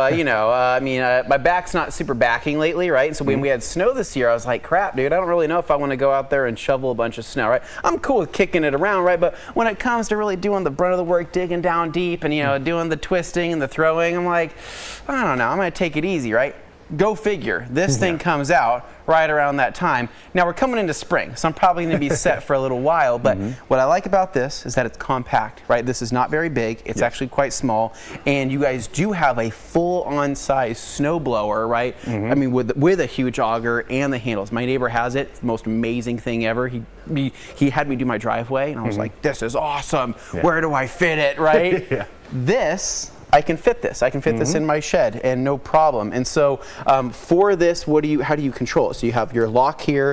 you know, I mean, my back's not super backing lately, right? So when we had snow this year, I was like, crap, dude, I don't really know if I want to go out there and shovel a bunch of snow, right? I'm cool with kicking it around, right? But when it comes to really doing the brunt of the work, digging down deep and, you know, doing the twisting and the throwing, I'm like, I don't know, I'm going to take it easy, right? Go figure. This thing comes out right around that time. Now we're coming into spring, so I'm probably going to be set for a little while, but what I like about this is that it's compact, right? This is not very big. It's actually quite small, and you guys do have a full-on size snow blower, right? I mean, with a huge auger and the handles. My neighbor has it. It's the most amazing thing ever. He had me do my driveway, and I was like, this is awesome. Where do I fit it, right? This, I can fit this. I can fit this in my shed, and no problem. And so for this, how do you control it? So you have your lock here,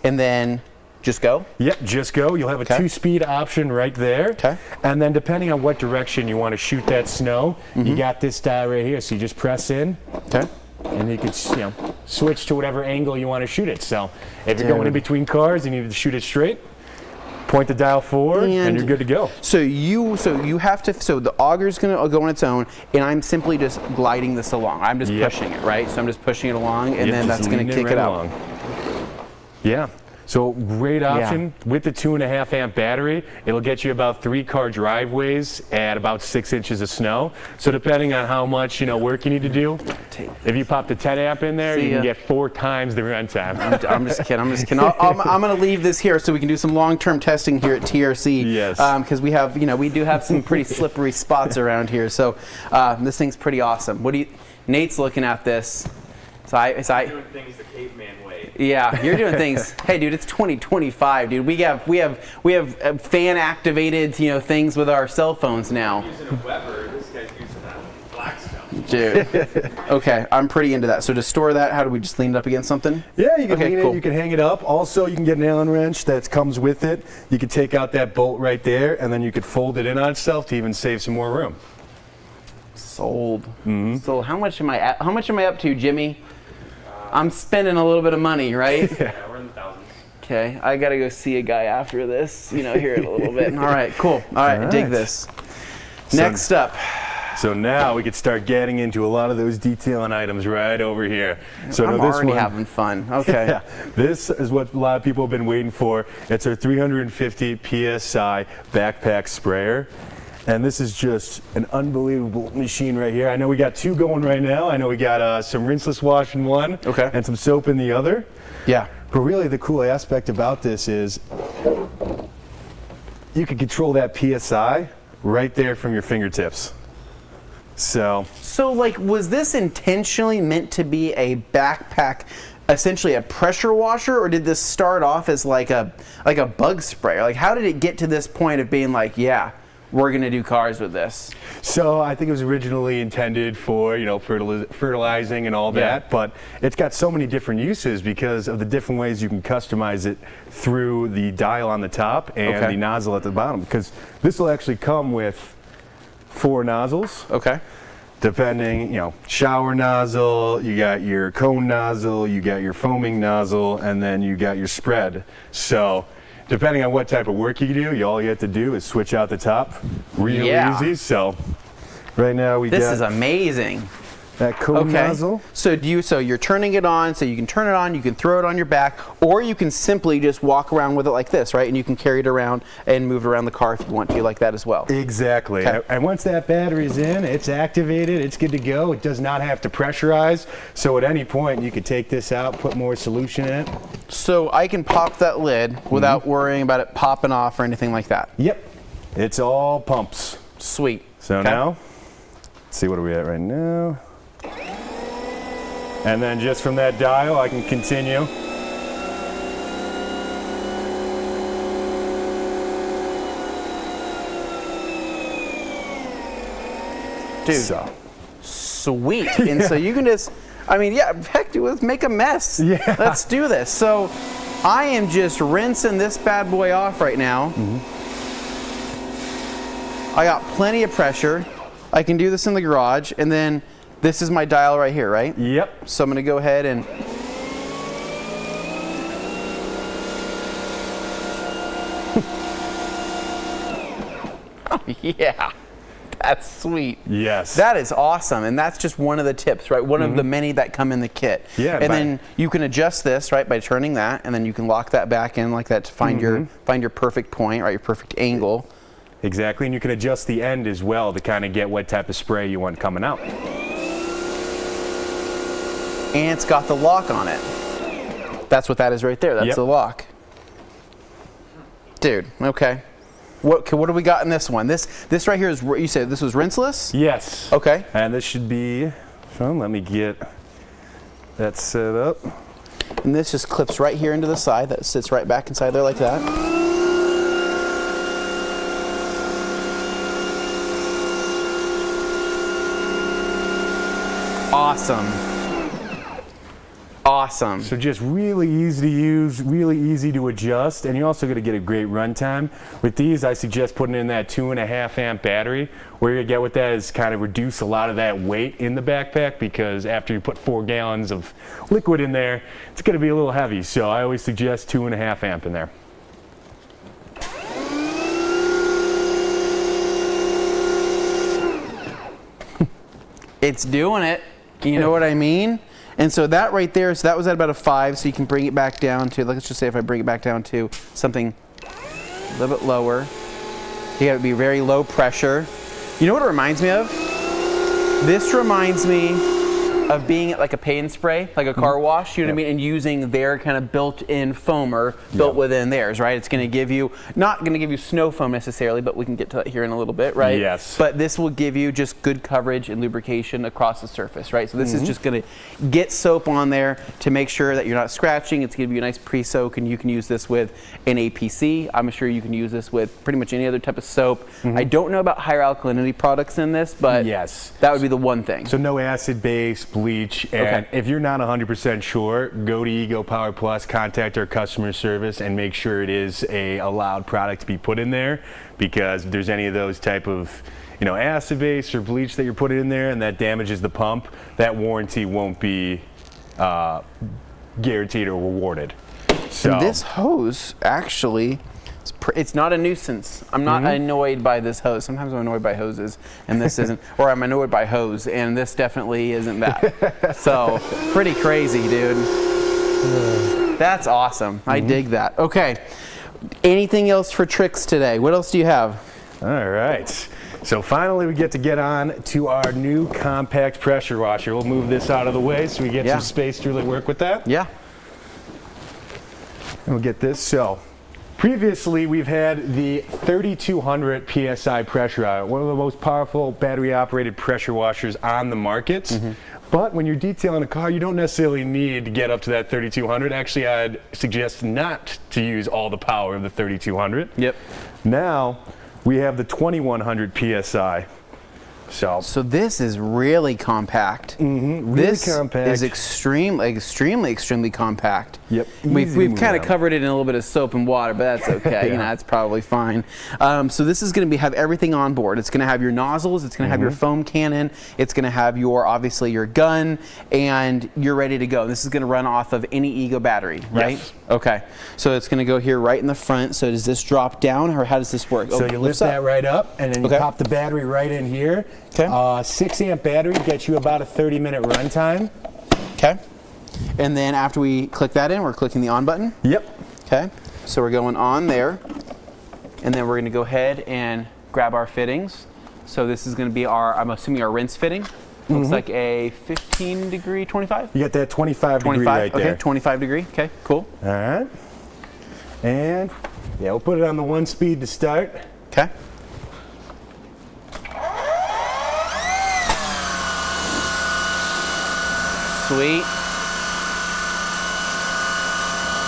and then just go? Yep, just go. You'll have a 2-speed option right there. Okay. And then depending on what direction you want to shoot that snow, you got this dial right here. So you just press in. Okay. And you can, switch to whatever angle you want to shoot it. So if you're going in between cars, you need to shoot it straight. Point the dial forward, and you're good to go. So you have to. So the auger's going to go on its own, and I'm simply just gliding this along. I'm just pushing it, right? So I'm just pushing it along, and then that's going to kick it out. Yeah. So great option with the 2.5 amp battery. It'll get you about 3-car driveways at about 6 inches of snow. So depending on how much work you need to do, if you pop the 10 amp in there, you can get 4 times the run time. I'm just kidding. I'm just kidding. I'm going to leave this here so we can do some long-term testing here at TRC. Yes. Because we have, we do have some pretty slippery spots around here. So this thing's pretty awesome. What do you? Nate's looking at this. So I doing things the caveman way. Yeah, you're doing things. Hey, dude, it's 2025, dude. We have fan activated, things with our cell phones now. I'm using a Weber. This guy's using a Blackstone. Dude. Okay, I'm pretty into that. So to store that, how do we just lean it up against something? Yeah, you can lean it. You can hang it up. Also, you can get an Allen wrench that comes with it. You can take out that bolt right there, and then you could fold it in on itself to even save some more room. Sold. So how much am I up to, Jimmy? I'm spending a little bit of money, right? Yeah, we're in the thousands. Okay, I gotta go see a guy after this, here in a little bit. All right, cool. All right, dig this. Next up. So now we could start getting into a lot of those detailing items right over here. So I'm this already one, having fun. Okay. Yeah, this is what a lot of people have been waiting for. It's our 350 PSI backpack sprayer. And this is just an unbelievable machine right here. I know we got 2 going right now. I know we got some rinseless wash in one and some soap in the other. Yeah. But really the cool aspect about this is you can control that PSI right there from your fingertips. So was this intentionally meant to be a backpack, essentially a pressure washer, or did this start off as like a bug sprayer? Like, how did it get to this point of being like, yeah, we're going to do cars with this? So I think it was originally intended for, fertilizing and all that, but it's got so many different uses because of the different ways you can customize it through the dial on the top and the nozzle at the bottom, because this will actually come with 4 nozzles. Okay. Depending, shower nozzle, you got your cone nozzle, you got your foaming nozzle, and then you got your spread. So depending on what type of work you do, all you have to do is switch out the top. Real easy. So right now This is amazing. That cone nozzle. So you're turning it on, so you can turn it on, you can throw it on your back, or you can simply just walk around with it like this, right? And you can carry it around and move it around the car if you want to, like that as well. Exactly. And once that battery's in, it's activated, it's good to go. It does not have to pressurize. So at any point, you could take this out, put more solution in it. So I can pop that lid without worrying about it popping off or anything like that. Yep. It's all pumps. Sweet. So now, let's see what are we at right now. And then just from that dial, I can continue. Dude, sweet. And so you can just, heck, dude, let's make a mess. Yeah. Let's do this. So I am just rinsing this bad boy off right now. I got plenty of pressure. I can do this in the garage, and then this is my dial right here, right? Yep. So I'm going to go ahead and yeah, that's sweet. Yes. That is awesome, and that's just one of the tips, right? One of the many that come in the kit. Yeah. And then you can adjust this, right, by turning that, and then you can lock that back in like that to find your perfect point, right, your perfect angle. Exactly, and you can adjust the end as well to kind of get what type of spray you want coming out. And it's got the lock on it. That's what that is right there. That's the lock. Dude, okay. What do we got in this one? This right here is, you said this was rinseless? Yes. Okay. And this should be, so let me get that set up. And this just clips right here into the side. That sits right back inside there like that. Awesome. Awesome. So just really easy to use, really easy to adjust, and you're also going to get a great run time. With these, I suggest putting in that 2.5 amp battery. Where you're going to get with that is kind of reduce a lot of that weight in the backpack, because after you put 4 gallons of liquid in there, it's going to be a little heavy. So I always suggest 2.5 amp in there. It's doing it. You know what I mean? And so that right there, so that was at about a 5, so you can bring it back down to, let's just say if I bring it back down to something a little bit lower. You gotta be very low pressure. You know what it reminds me of? This reminds me of being at like a paint spray, like a car wash, you know what I mean? And using their kind of built-in foamer built within theirs, right? It's gonna give you, not gonna give you snow foam necessarily, but we can get to that here in a little bit, right? Yes. But this will give you just good coverage and lubrication across the surface, right? So this is just gonna get soap on there to make sure that you're not scratching. It's gonna give you a nice pre-soak, and you can use this with an APC. I'm sure you can use this with pretty much any other type of soap. I don't know about higher alkalinity products in this, but yes, that would be the one thing. So no acid base, bleach, and if you're not 100% sure, go to Ego Power Plus, contact our customer service, and make sure it is a allowed product to be put in there, because if there's any of those type of, you know, acid base or bleach that you're putting in there and that damages the pump, that warranty won't be guaranteed or rewarded. So And this hose actually, it's not a nuisance. I'm not annoyed by this hose. Sometimes I'm annoyed by hoses, and this isn't, or I'm annoyed by hose, and this definitely isn't that. So, pretty crazy, dude. That's awesome. I dig that. Okay, anything else for tricks today? What else do you have? All right. So finally we get on to our new compact pressure washer. We'll move this out of the way so we get some space to really work with that. Yeah. And we'll get this. So previously we've had the 3200 PSI pressure washer, one of the most powerful battery operated pressure washers on the market. But when you're detailing a car, you don't necessarily need to get up to that 3200. Actually, I'd suggest not to use all the power of the 3200. Yep. Now we have the 2100 PSI. So this is really compact. Really compact. Is extremely compact. Yep. We've kind of covered it in a little bit of soap and water, but that's okay. You know, that's probably fine. So this is going to have everything on board. It's going to have your nozzles. It's going to have your foam cannon. It's going to have obviously your gun, and you're ready to go. This is going to run off of any Ego battery, right? Yes. Okay. So it's going to go here right in the front. So does this drop down, or how does this work? So you lift that right up, and then you pop the battery right in here. Okay. 6 amp battery gets you about a 30-minute run time. Okay. And then after we click that in, we're clicking the on button? Yep. Okay. So we're going on there. And then we're going to go ahead and grab our fittings. So this is going to be I'm assuming our rinse fitting. Looks like a 15 degree, 25? You got that 25 degree right there. Okay, 25 degree. Okay, cool. All right. And yeah, we'll put it on the 1 speed to start. Okay. Sweet.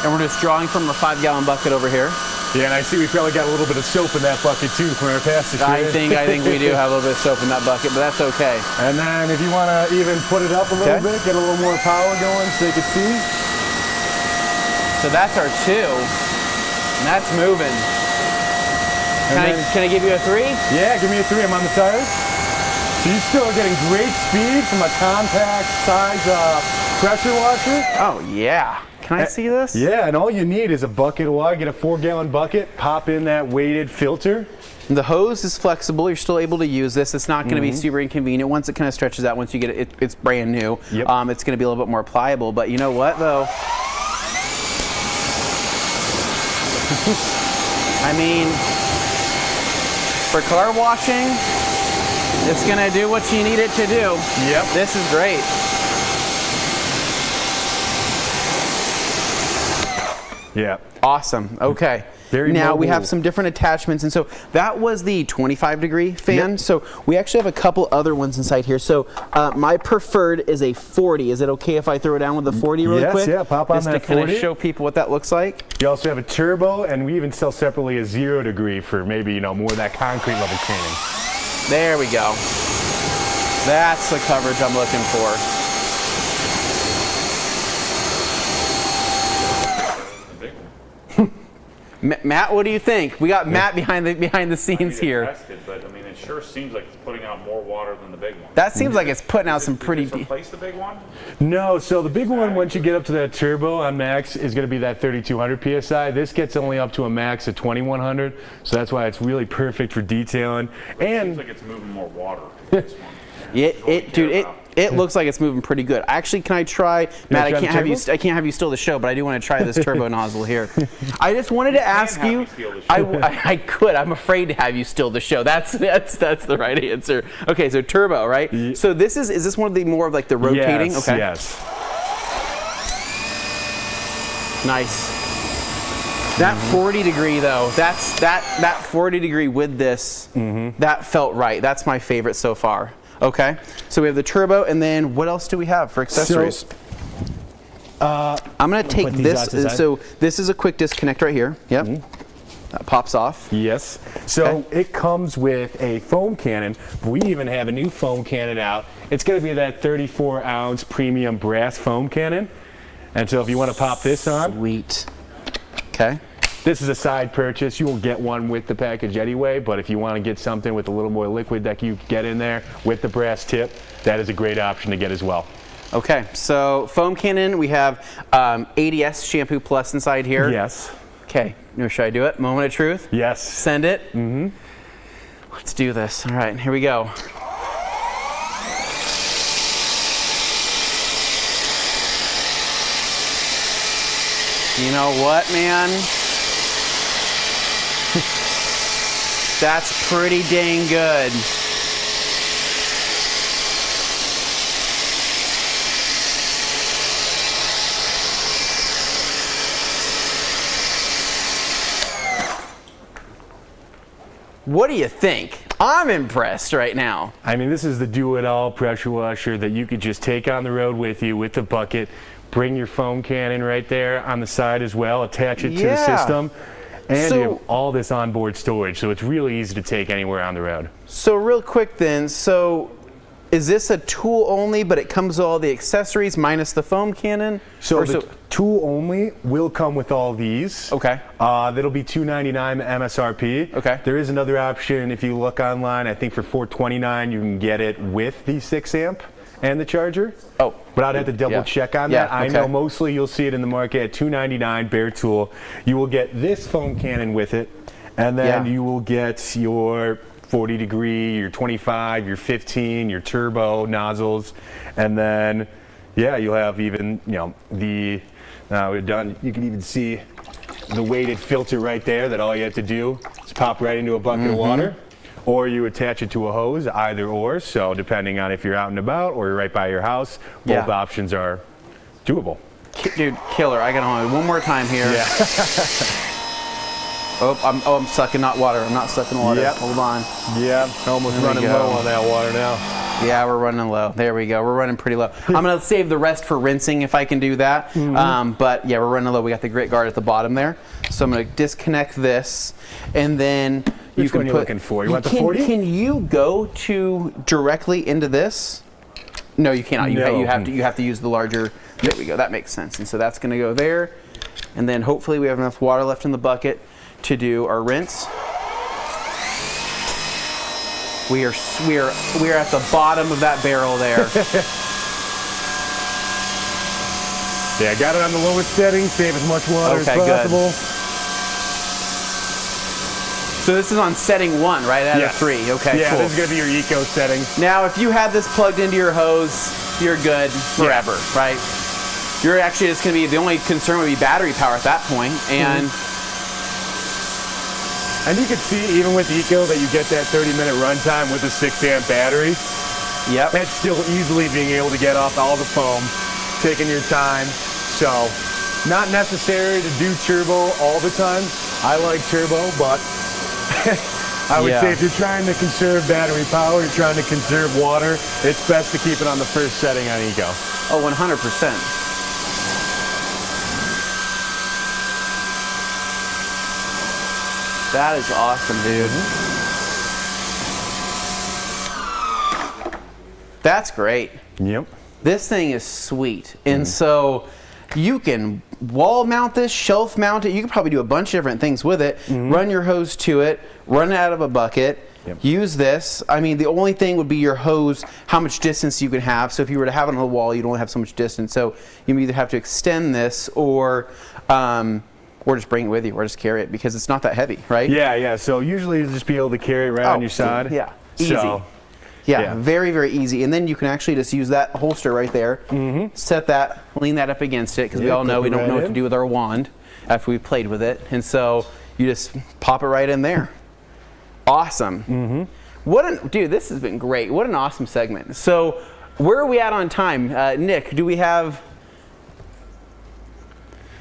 And we're just drawing from the 5-gallon bucket over here. Yeah, and I see we probably got a little bit of soap in that bucket too from our past experience. I think we do have a little bit of soap in that bucket, but that's okay. And then if you want to even put it up a little bit, get a little more power going so you can see. So that's our 2, and that's moving. Can I give you a 3? Yeah, give me a 3. I'm on the tires. So you're still getting great speed from a compact size pressure washer. Oh yeah. Can I see this? Yeah, and all you need is a bucket of water. Get a 4-gallon bucket, pop in that weighted filter. The hose is flexible. You're still able to use this. It's not going to be super inconvenient. Once it kind of stretches out, once you get it, it's brand new. Yep. It's going to be a little bit more pliable. But you know what, though? I mean, for car washing, it's going to do what you need it to do. Yep. This is great. Yeah. Awesome. Okay. Now we have some different attachments, and so that was the 25 degree fan. Yep. So we actually have a couple other ones inside here. So my preferred is a 40. Is it okay if I throw it down with the 40 really quick? Yes, yeah, pop on just that to kind 40. of show people what that looks like. You also have a turbo, and we even sell separately a 0 degree for maybe, more of that concrete level cleaning. There we go. That's the coverage I'm looking for. Matt, what do you think? We got Matt behind the scenes here. Test it, but I mean, it sure seems like it's putting out more water than the big one. That seems like it's putting out some pretty. Replace the big one? No, so the big one, once you get up to that turbo on max, is going to be that 3,200 psi. This gets only up to a max of 2,100, so that's why it's really perfect for detailing. And it seems like it's moving more water. It looks like it's moving pretty good. Actually, can I try, Matt? I can't have you steal the show, but I do want to try this turbo nozzle here. I just wanted to ask you. I could. I'm afraid to have you steal the show. That's the right answer. Okay, so turbo, right? So is this one of the more of like the rotating? Yes, okay. Yes. Nice. That 40 degree though, that 40 degree with this, that felt right. That's my favorite so far. Okay, so we have the turbo, and then what else do we have for accessories? I'm gonna take this. So this is a quick disconnect right here. Yep. That pops off. Yes. So it comes with a foam cannon. We even have a new foam cannon out. It's going to be that 34-ounce premium brass foam cannon. And so if you want to pop this on. Sweet. Okay. This is a side purchase. You will get one with the package anyway, but if you want to get something with a little more liquid that you get in there with the brass tip, that is a great option to get as well. Okay, so foam cannon, we have ADS Shampoo Plus inside here. Yes. Okay, should I do it? Moment of truth? Yes. Send it? Let's do this. All right, here we go. You know what, man? That's pretty dang good. What do you think? I'm impressed right now. I mean, this is the do-it-all pressure washer that you could just take on the road with you with the bucket, bring your foam cannon right there on the side as well, attach it to the system, and you have all this onboard storage, so it's really easy to take anywhere on the road. So real quick then, so is this a tool only, but it comes with all the accessories minus the foam cannon? So the tool only will come with all these. Okay. That'll be $299 MSRP. Okay. There is another option if you look online. I think for $429 you can get it with the 6-amp and the charger. Oh. But I'd have to double check on that. I know mostly you'll see it in the market at $299 bare tool. You will get this foam cannon with it, and then you will get your 40 degree, your 25, your 15, your turbo nozzles, and then you'll have even the we're done. You can even see the weighted filter right there. That all you have to do is pop right into a bucket of water, or you attach it to a hose, either or. So depending on if you're out and about or you're right by your house, both options are doable. Dude, killer! I got on one more time here. Yeah. I'm sucking not water. I'm not sucking water. Yep. Hold on. Yeah, almost running low on that water now. Yeah, we're running low. There we go. We're running pretty low. I'm gonna save the rest for rinsing if I can do that. But yeah, we're running low. We got the grit guard at the bottom there. So I'm gonna disconnect this, and then Which one are you looking for? You want the 40? Can you go directly into this? No, you cannot. You have to use the larger. There we go. That makes sense. And so that's gonna go there, and then hopefully we have enough water left in the bucket to do our rinse. We are at the bottom of that barrel there. Yeah, I got it on the lowest setting, save as much water as possible. Good. So this is on setting 1, right, out of 3. Okay, yeah, cool. this is gonna be your eco setting. Now, if you have this plugged into your hose, you're good forever, right? You're actually just gonna be, the only concern would be battery power at that point, and And you can see, even with Eco, that you get that 30-minute runtime with a 6-amp battery. Yep. And still easily being able to get off all the foam, taking your time. So, not necessary to do turbo all the time. I like turbo, but I would say if you're trying to conserve battery power, you're trying to conserve water, it's best to keep it on the first setting on Eco. Oh, 100%. That is awesome, dude. That's great. Yep. This thing is sweet. And so You can wall mount this, shelf mount it. You can probably do a bunch of different things with it. Run your hose to it, run it out of a bucket. Use this. I mean, the only thing would be your hose, how much distance you can have. So if you were to have it on the wall, you'd only have so much distance. So you either have to extend this or just bring it with you or just carry it because it's not that heavy, right? Yeah. So usually you'll just be able to carry it right on your side. Yeah, easy. So, yeah, very, very easy. And then you can actually just use that holster right there, set that, lean that up against it because we all know we don't know what to do with our wand after we've played with it. And so you just pop it right in there. Awesome. Dude, this has been great. What an awesome segment. So where are we at on time? Nick, do we have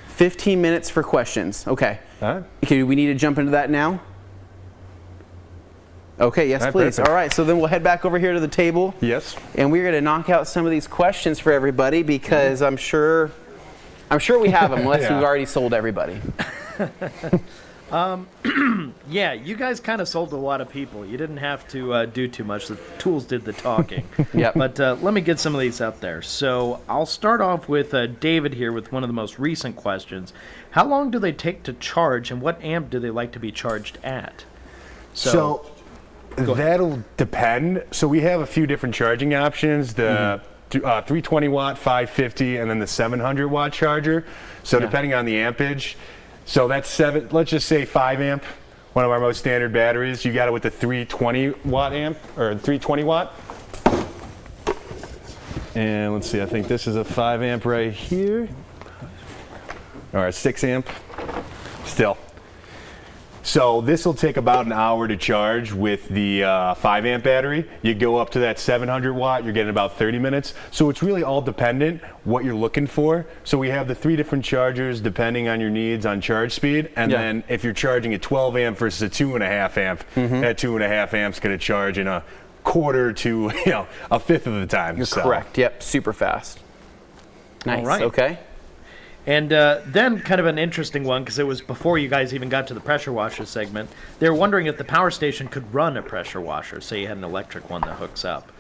15 minutes for questions? Okay. Okay, we need to jump into that now? Okay, yes, please. Perfect. All right, so then we'll head back over here to the table. Yes. And we're going to knock out some of these questions for everybody because I'm sure we have them unless we've already sold everybody. Yeah, you guys kind of sold a lot of people. You didn't have to do too much. The tools did the talking. But let me get some of these out there. So I'll start off with David here with one of the most recent questions. How long do they take to charge, and what amp do they like to be charged at? So that'll depend. So we have a few different charging options. The 320 watt, 550, and then the 700 watt charger. So depending on the ampage. So that's let's just say 5 amp, one of our most standard batteries. You got it with the 320 watt amp, or 320 watt. And let's see, I think this is a 5 amp right here. Or a 6 amp, still. So this will take about an hour to charge with the 5 amp battery. You go up to that 700 watt, you're getting about 30 minutes. So it's really all dependent what you're looking for. So we have the 3 different chargers depending on your needs on charge speed. And then if you're charging a 12 amp versus a 2.5 amp, that 2.5 amp's gonna charge in a quarter to a fifth of the time. You're correct, yep, super fast. Nice, All right. Okay. And then kind of an interesting one, because it was before you guys even got to the pressure washer segment. They were wondering if the power station could run a pressure washer. Say you had an electric one that hooks up.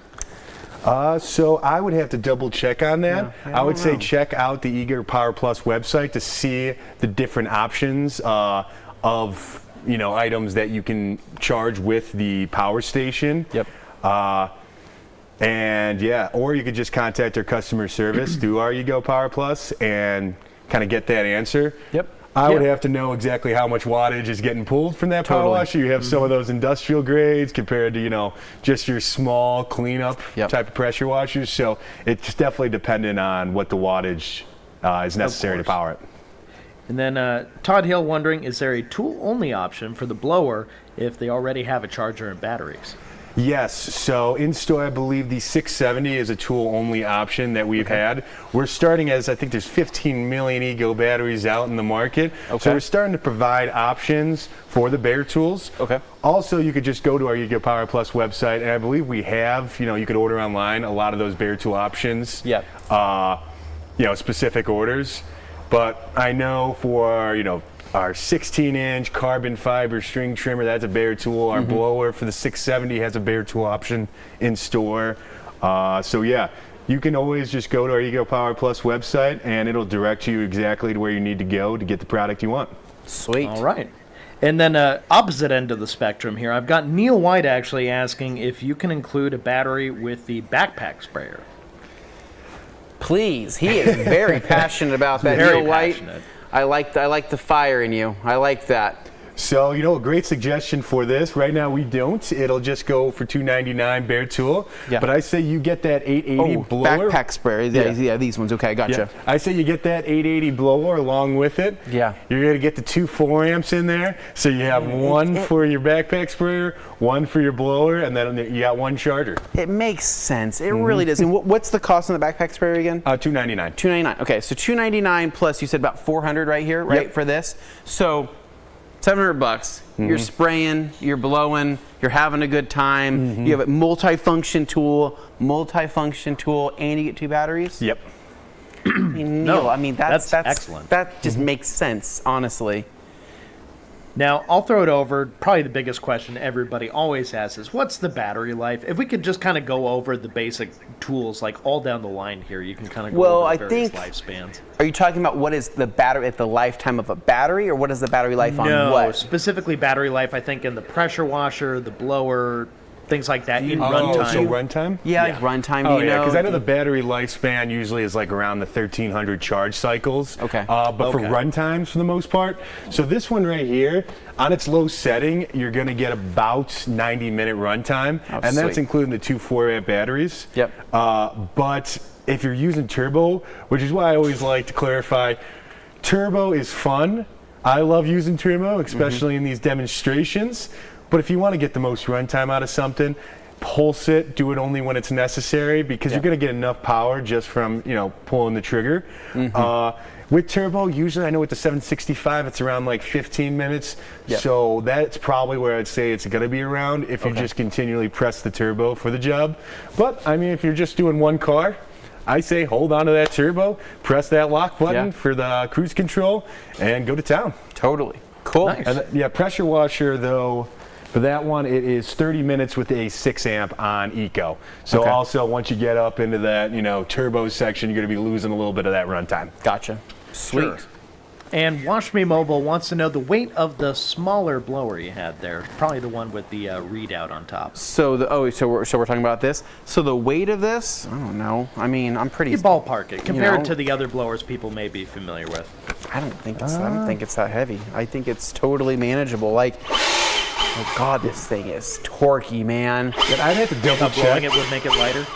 So I would have to double check on that. I would say check out the Eager Power Plus website to see the different options of items that you can charge with the power station. And or you could just contact our customer service through our Ego Power Plus and kind of get that answer. I would have to know exactly how much wattage is getting pulled from that power washer. You have some of those industrial grades compared to just your small cleanup type of pressure washers. So it's definitely dependent on what the wattage is necessary to power it. And then Todd Hill wondering, is there a tool-only option for the blower if they already have a charger and batteries? Yes, so in store I believe the 670 is a tool-only option that we've had. We're starting as, I think there's 15 million Ego batteries out in the market. So we're starting to provide options for the bare tools. Also, you could just go to our Ego Power Plus website, and I believe we have, you could order online a lot of those bare tool options. Specific orders. But I know for, our 16-inch carbon fiber string trimmer, that's a bare tool. Our blower for the 670 has a bare tool option in store. So yeah, you can always just go to our Ego Power Plus website and it'll direct you exactly to where you need to go to get the product you want. Sweet. All right. And then opposite end of the spectrum here, I've got Neil White actually asking if you can include a battery with the backpack sprayer. Please, he is very passionate about that. Neil White. I like the fire in you. I like that. So, a great suggestion for this. Right now we don't. It'll just go for $299 bare tool. But I say you get that 880 blower. Backpack sprayer. Yeah, these ones. Okay, gotcha. I say you get that 880 blower along with it. You're going to get the 2 4 amps in there. So you have one for your backpack sprayer, one for your blower, and then you got one charger. It makes sense. It really does. And what's the cost on the backpack sprayer again? $299. $299. Okay, so $299 plus you said about $400 right here, right, for this. So $700. You're spraying, you're blowing, you're having a good time. You have a multi-function tool, and you get 2 batteries. No, I mean, that's excellent. That just makes sense, honestly. Now, I'll throw it over. Probably the biggest question everybody always asks is, what's the battery life? If we could just kind of go over the basic tools, like all down the line here, you can kind of go over the various lifespans. Are you talking about what is the battery at the lifetime of a battery, or what is the battery life on what? No, specifically battery life, I think, in the pressure washer, the blower, things like that in runtime. So runtime? Yeah, like runtime. Oh, yeah, because I know the battery lifespan usually is like around the 1,300 charge cycles. Okay. But for runtimes, for the most part, so this one right here, on its low setting, you're going to get about 90-minute runtime, and that's including the two 4-amp batteries. Yep. But if you're using turbo, which is why I always like to clarify, turbo is fun. I love using turbo, especially in these demonstrations. But if you want to get the most runtime out of something, pulse it, do it only when it's necessary, because you're going to get enough power just from, pulling the trigger. With turbo, usually I know with the 765, it's around like 15 minutes. So that's probably where I'd say it's going to be around if you just continually press the turbo for the job. But I mean, if you're just doing one car, I say hold on to that turbo, press that lock button for the cruise control, and go to town. Totally. Cool. Nice. And pressure washer though, for that one, it is 30 minutes with a 6-amp on Eco. So also, once you get up into that, turbo section, you're going to be losing a little bit of that runtime. Gotcha. Sweet. Sure. And Wash Me Mobile wants to know the weight of the smaller blower you had there. Probably the one with the readout on top. So so we're talking about this. So the weight of this, I don't know. I mean, I'm pretty. You ballpark it compared to the other blowers people may be familiar with. I don't think it's that heavy. I think it's totally manageable. Like, oh God, this thing is torquey, man. I'd have to double check. Blowing it would make it lighter.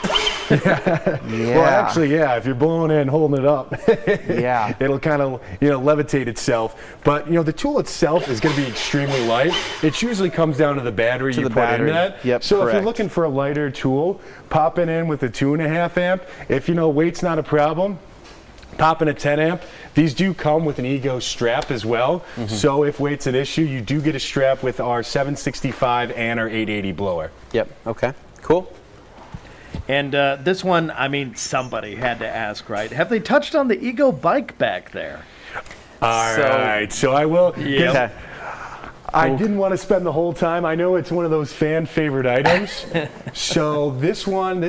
Well, actually, if you're blowing it and holding it up, it'll kind of levitate itself. But the tool itself is going to be extremely light. It usually comes down to the battery you put in that. Yep, so if you're looking for a lighter tool, pop it in with a 2.5 amp. If weight's not a problem, pop in a 10 amp. These do come with an Ego strap as well. So if weight's an issue, you do get a strap with our 765 and our 880 blower. Yep. Okay. Cool. And this one, I mean, somebody had to ask, right? Have they touched on the Ego bike back there? All right. So I will. Yeah. I didn't want to spend the whole time. I know it's one of those fan favorite items. So this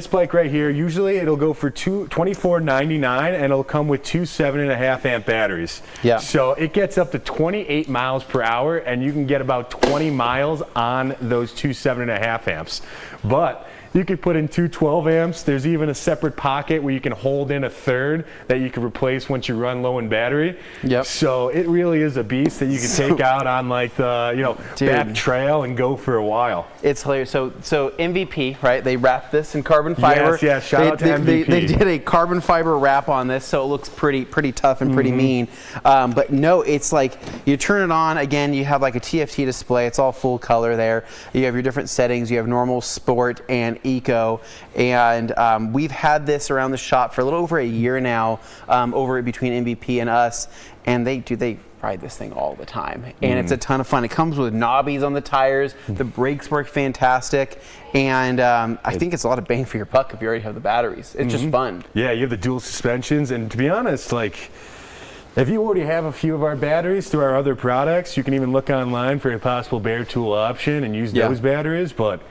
bike right here, usually it'll go for $24.99, and it'll come with two 7.5 amp batteries. Yeah. So it gets up to 28 miles per hour, and you can get about 20 miles on those two 7.5 amps. But you could put in two 12 amps. There's even a separate pocket where you can hold in a third that you can replace once you run low in battery. Yep. So it really is a beast that you can take out on like the back trail and go for a while. It's hilarious. So MVP, right? They wrapped this in carbon fiber. Yes, shout out to MVP. They did a carbon fiber wrap on this, so it looks pretty tough and pretty mean. But no, it's like you turn it on. Again, you have like a TFT display. It's all full color there. You have your different settings. You have normal, sport, and Eco, and we've had this around the shop for a little over a year now, over between MVP and us, and they ride this thing all the time, and it's a ton of fun. It comes with knobbies on the tires. The brakes work fantastic, and I think it's a lot of bang for your buck if you already have the batteries. It's just fun. Yeah, you have the dual suspensions, and to be honest, like, if you already have a few of our batteries through our other products, you can even look online for a possible bare tool option and use those batteries. But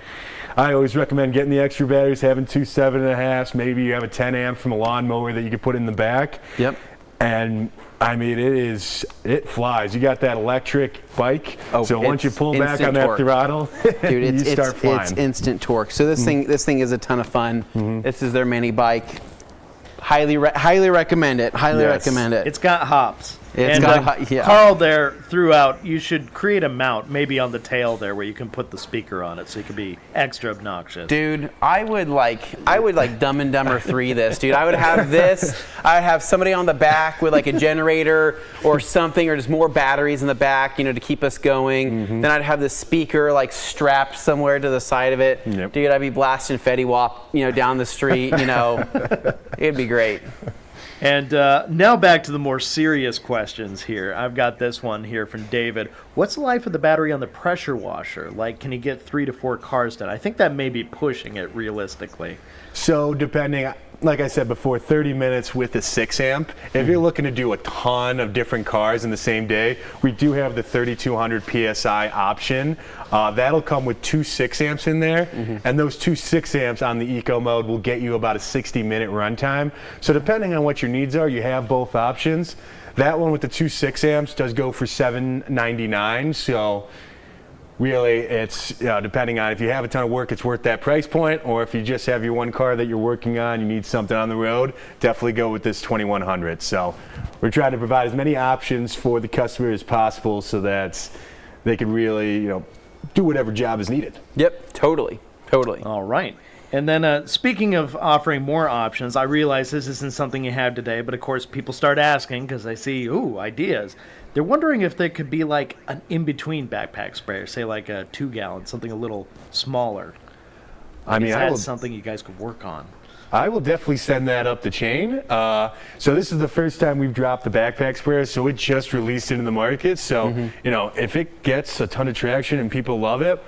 I always recommend getting the extra batteries, having two 7.5s. Maybe you have a 10 amp from a lawnmower that you can put in the back. Yep. And I mean, it flies. You got that electric bike, so once you pull back on that throttle, dude, you start flying. It's instant torque. So this thing is a ton of fun. This is their mini bike. Highly recommend it. Highly recommend it. It's got hops. Yeah. Carl there threw out, you should create a mount maybe on the tail there where you can put the speaker on it so it can be extra obnoxious. Dude, I would like Dumb and Dumber 3 this, dude. I would have this. I would have somebody on the back with like a generator or something, or just more batteries in the back, to keep us going. Then I'd have the speaker like strapped somewhere to the side of it. Dude, I'd be blasting Fetty Wap, down the street, It'd be great. And now back to the more serious questions here. I've got this one here from David. What's the life of the battery on the pressure washer? Like, can you get 3 to 4 cars done? I think that may be pushing it realistically. So depending, like I said before, 30 minutes with the 6 amp. If you're looking to do a ton of different cars in the same day, we do have the 3200 PSI option. That'll come with 2 6 amps in there, and those 2 6 amps on the eco mode will get you about a 60-minute runtime. So depending on what your needs are, you have both options. That one with the 2 6 amps does go for $799. So really, it's depending on if you have a ton of work, it's worth that price point, or if you just have your one car that you're working on, you need something on the road, definitely go with this 2100. So we're trying to provide as many options for the customer as possible so that they can really, do whatever job is needed. Yep, totally. All right. And then speaking of offering more options, I realize this isn't something you have today, but of course people start asking because they see, ideas. They're wondering if there could be like an in-between backpack sprayer, say like a 2-gallon, something a little smaller. Is that something you guys could work on? I will definitely send that up the chain. So this is the first time we've dropped the backpack sprayer, so it just released into the market. So, if it gets a ton of traction and people love it,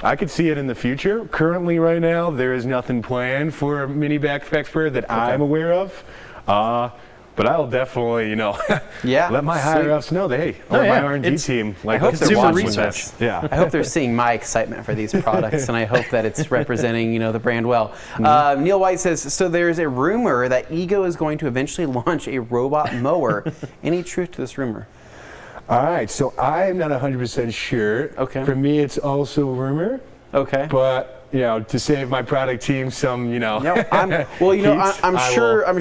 I could see it in the future. Currently, right now, there is nothing planned for a mini backpack sprayer that I'm aware of. But I'll definitely, let my higher-ups know that, hey, my R&D team, I hope they're watching this. Yeah. I hope they're seeing my excitement for these products, and I hope that it's representing, the brand well. Neil White says, so there's a rumor that Ego is going to eventually launch a robot mower. Any truth to this rumor? All right, so I'm not 100% sure. Okay. For me, it's also a rumor. Okay. But to save my product team some, I'm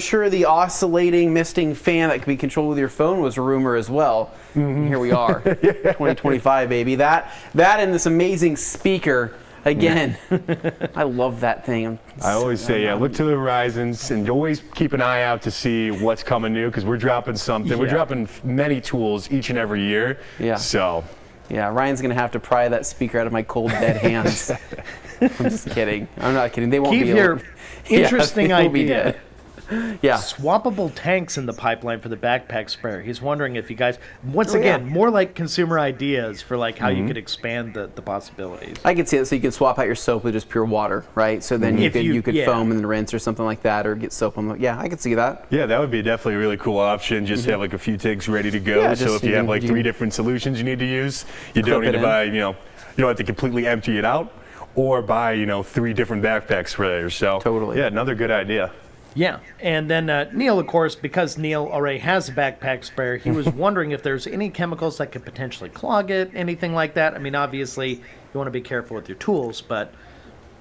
sure the oscillating, misting fan that can be controlled with your phone was a rumor as well. Here we are, 2025, baby. That and this amazing speaker. Again, I love that thing. I always say, look to the horizons and always keep an eye out to see what's coming new because we're dropping something. Yeah. We're dropping many tools each and every year. Yeah. So. Yeah, Ryan's going to have to pry that speaker out of my cold, dead hands. I'm just kidding. I'm not kidding. They won't Keep be your interesting idea. Be dead. Yeah. Swappable tanks in the pipeline for the backpack sprayer. He's wondering if you guys, once again, more like consumer ideas for like how you could expand the possibilities. I could see it. So you could swap out your soap with just pure water, right? So then you could foam and then rinse or something like that, or get soap on. Yeah, I could see that. Yeah, that would be definitely a really cool option. Just have like a few tanks ready to go. So if you have like 3 different solutions you need to use, you don't need to buy. You don't have to completely empty it out, or buy 3 different backpack sprayers. So totally. Yeah, another good idea. Yeah, and then Neil, of course, because Neil already has a backpack sprayer, he was wondering if there's any chemicals that could potentially clog it, anything like that. I mean, obviously, you want to be careful with your tools, but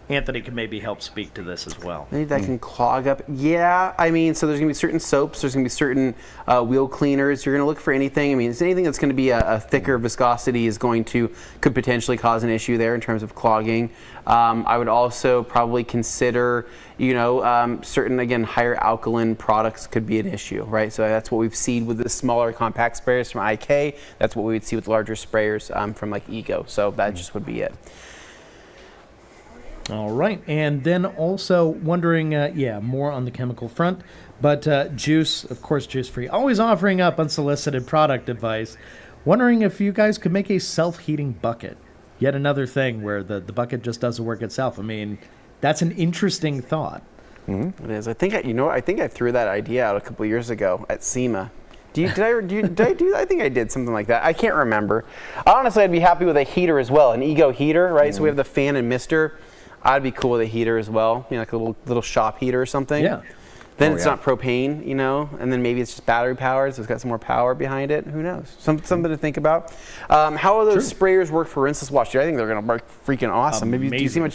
Anthony can maybe help speak to this as well. Maybe that can clog up. Yeah, I mean, so there's going to be certain soaps, there's going to be certain wheel cleaners. You're going to look for anything. I mean, it's anything that's going to be a thicker viscosity could potentially cause an issue there in terms of clogging. I would also probably consider, certain, again, higher alkaline products could be an issue, right? So that's what we've seen with the smaller compact sprayers from IK. That's what we would see with larger sprayers from like Ego. So that just would be it. All right, and then also wondering, more on the chemical front, but Juice, of course, Juice Free, always offering up unsolicited product advice, wondering if you guys could make a self-heating bucket. Yet another thing where the bucket just doesn't work itself. I mean, that's an interesting thought. It is. I think I threw that idea out a couple years ago at SEMA. Did I do that? I think I did something like that. I can't remember. Honestly, I'd be happy with a heater as well, an Ego heater, right? So we have the fan and mister. I'd be cool with a heater as well, like a little shop heater or something. Yeah. Then it's not propane, and then maybe it's just battery powered, so it's got some more power behind it. Who knows? Something to think about. How will those sprayers work for rinseless wash? Dude, I think they're going to work freaking awesome. Maybe do you see how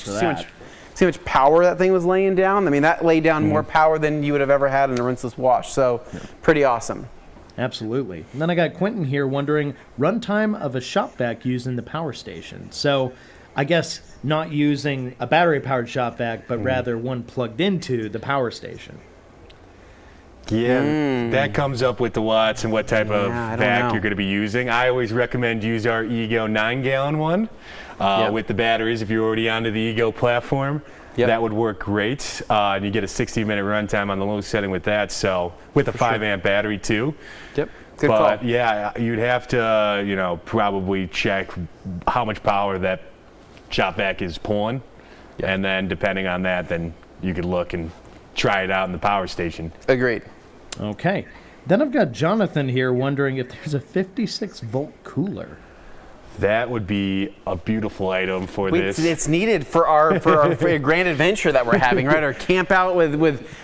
much power that thing was laying down? I mean, that laid down more power than you would have ever had in a rinseless wash. So pretty awesome. Absolutely. And then I got Quentin here wondering runtime of a shop vac used in the power station. So I guess not using a battery-powered shop vac, but rather one plugged into the power station. Yeah, that comes up with the watts and what type of vac you're going to be using. I always recommend use our Ego 9-gallon one with the batteries if you're already onto the Ego platform. That would work great. And you get a 60-minute runtime on the low setting with that. So with a 5-amp battery too. Yep. Good call. Yeah, you'd have to probably check how much power that shop vac is pulling, and then depending on that, then you could look and try it out in the power station. Agreed. Okay. Then I've got Jonathan here wondering if there's a 56-volt cooler. That would be a beautiful item for this. It's needed for our grand adventure that we're having, right? Our camp out with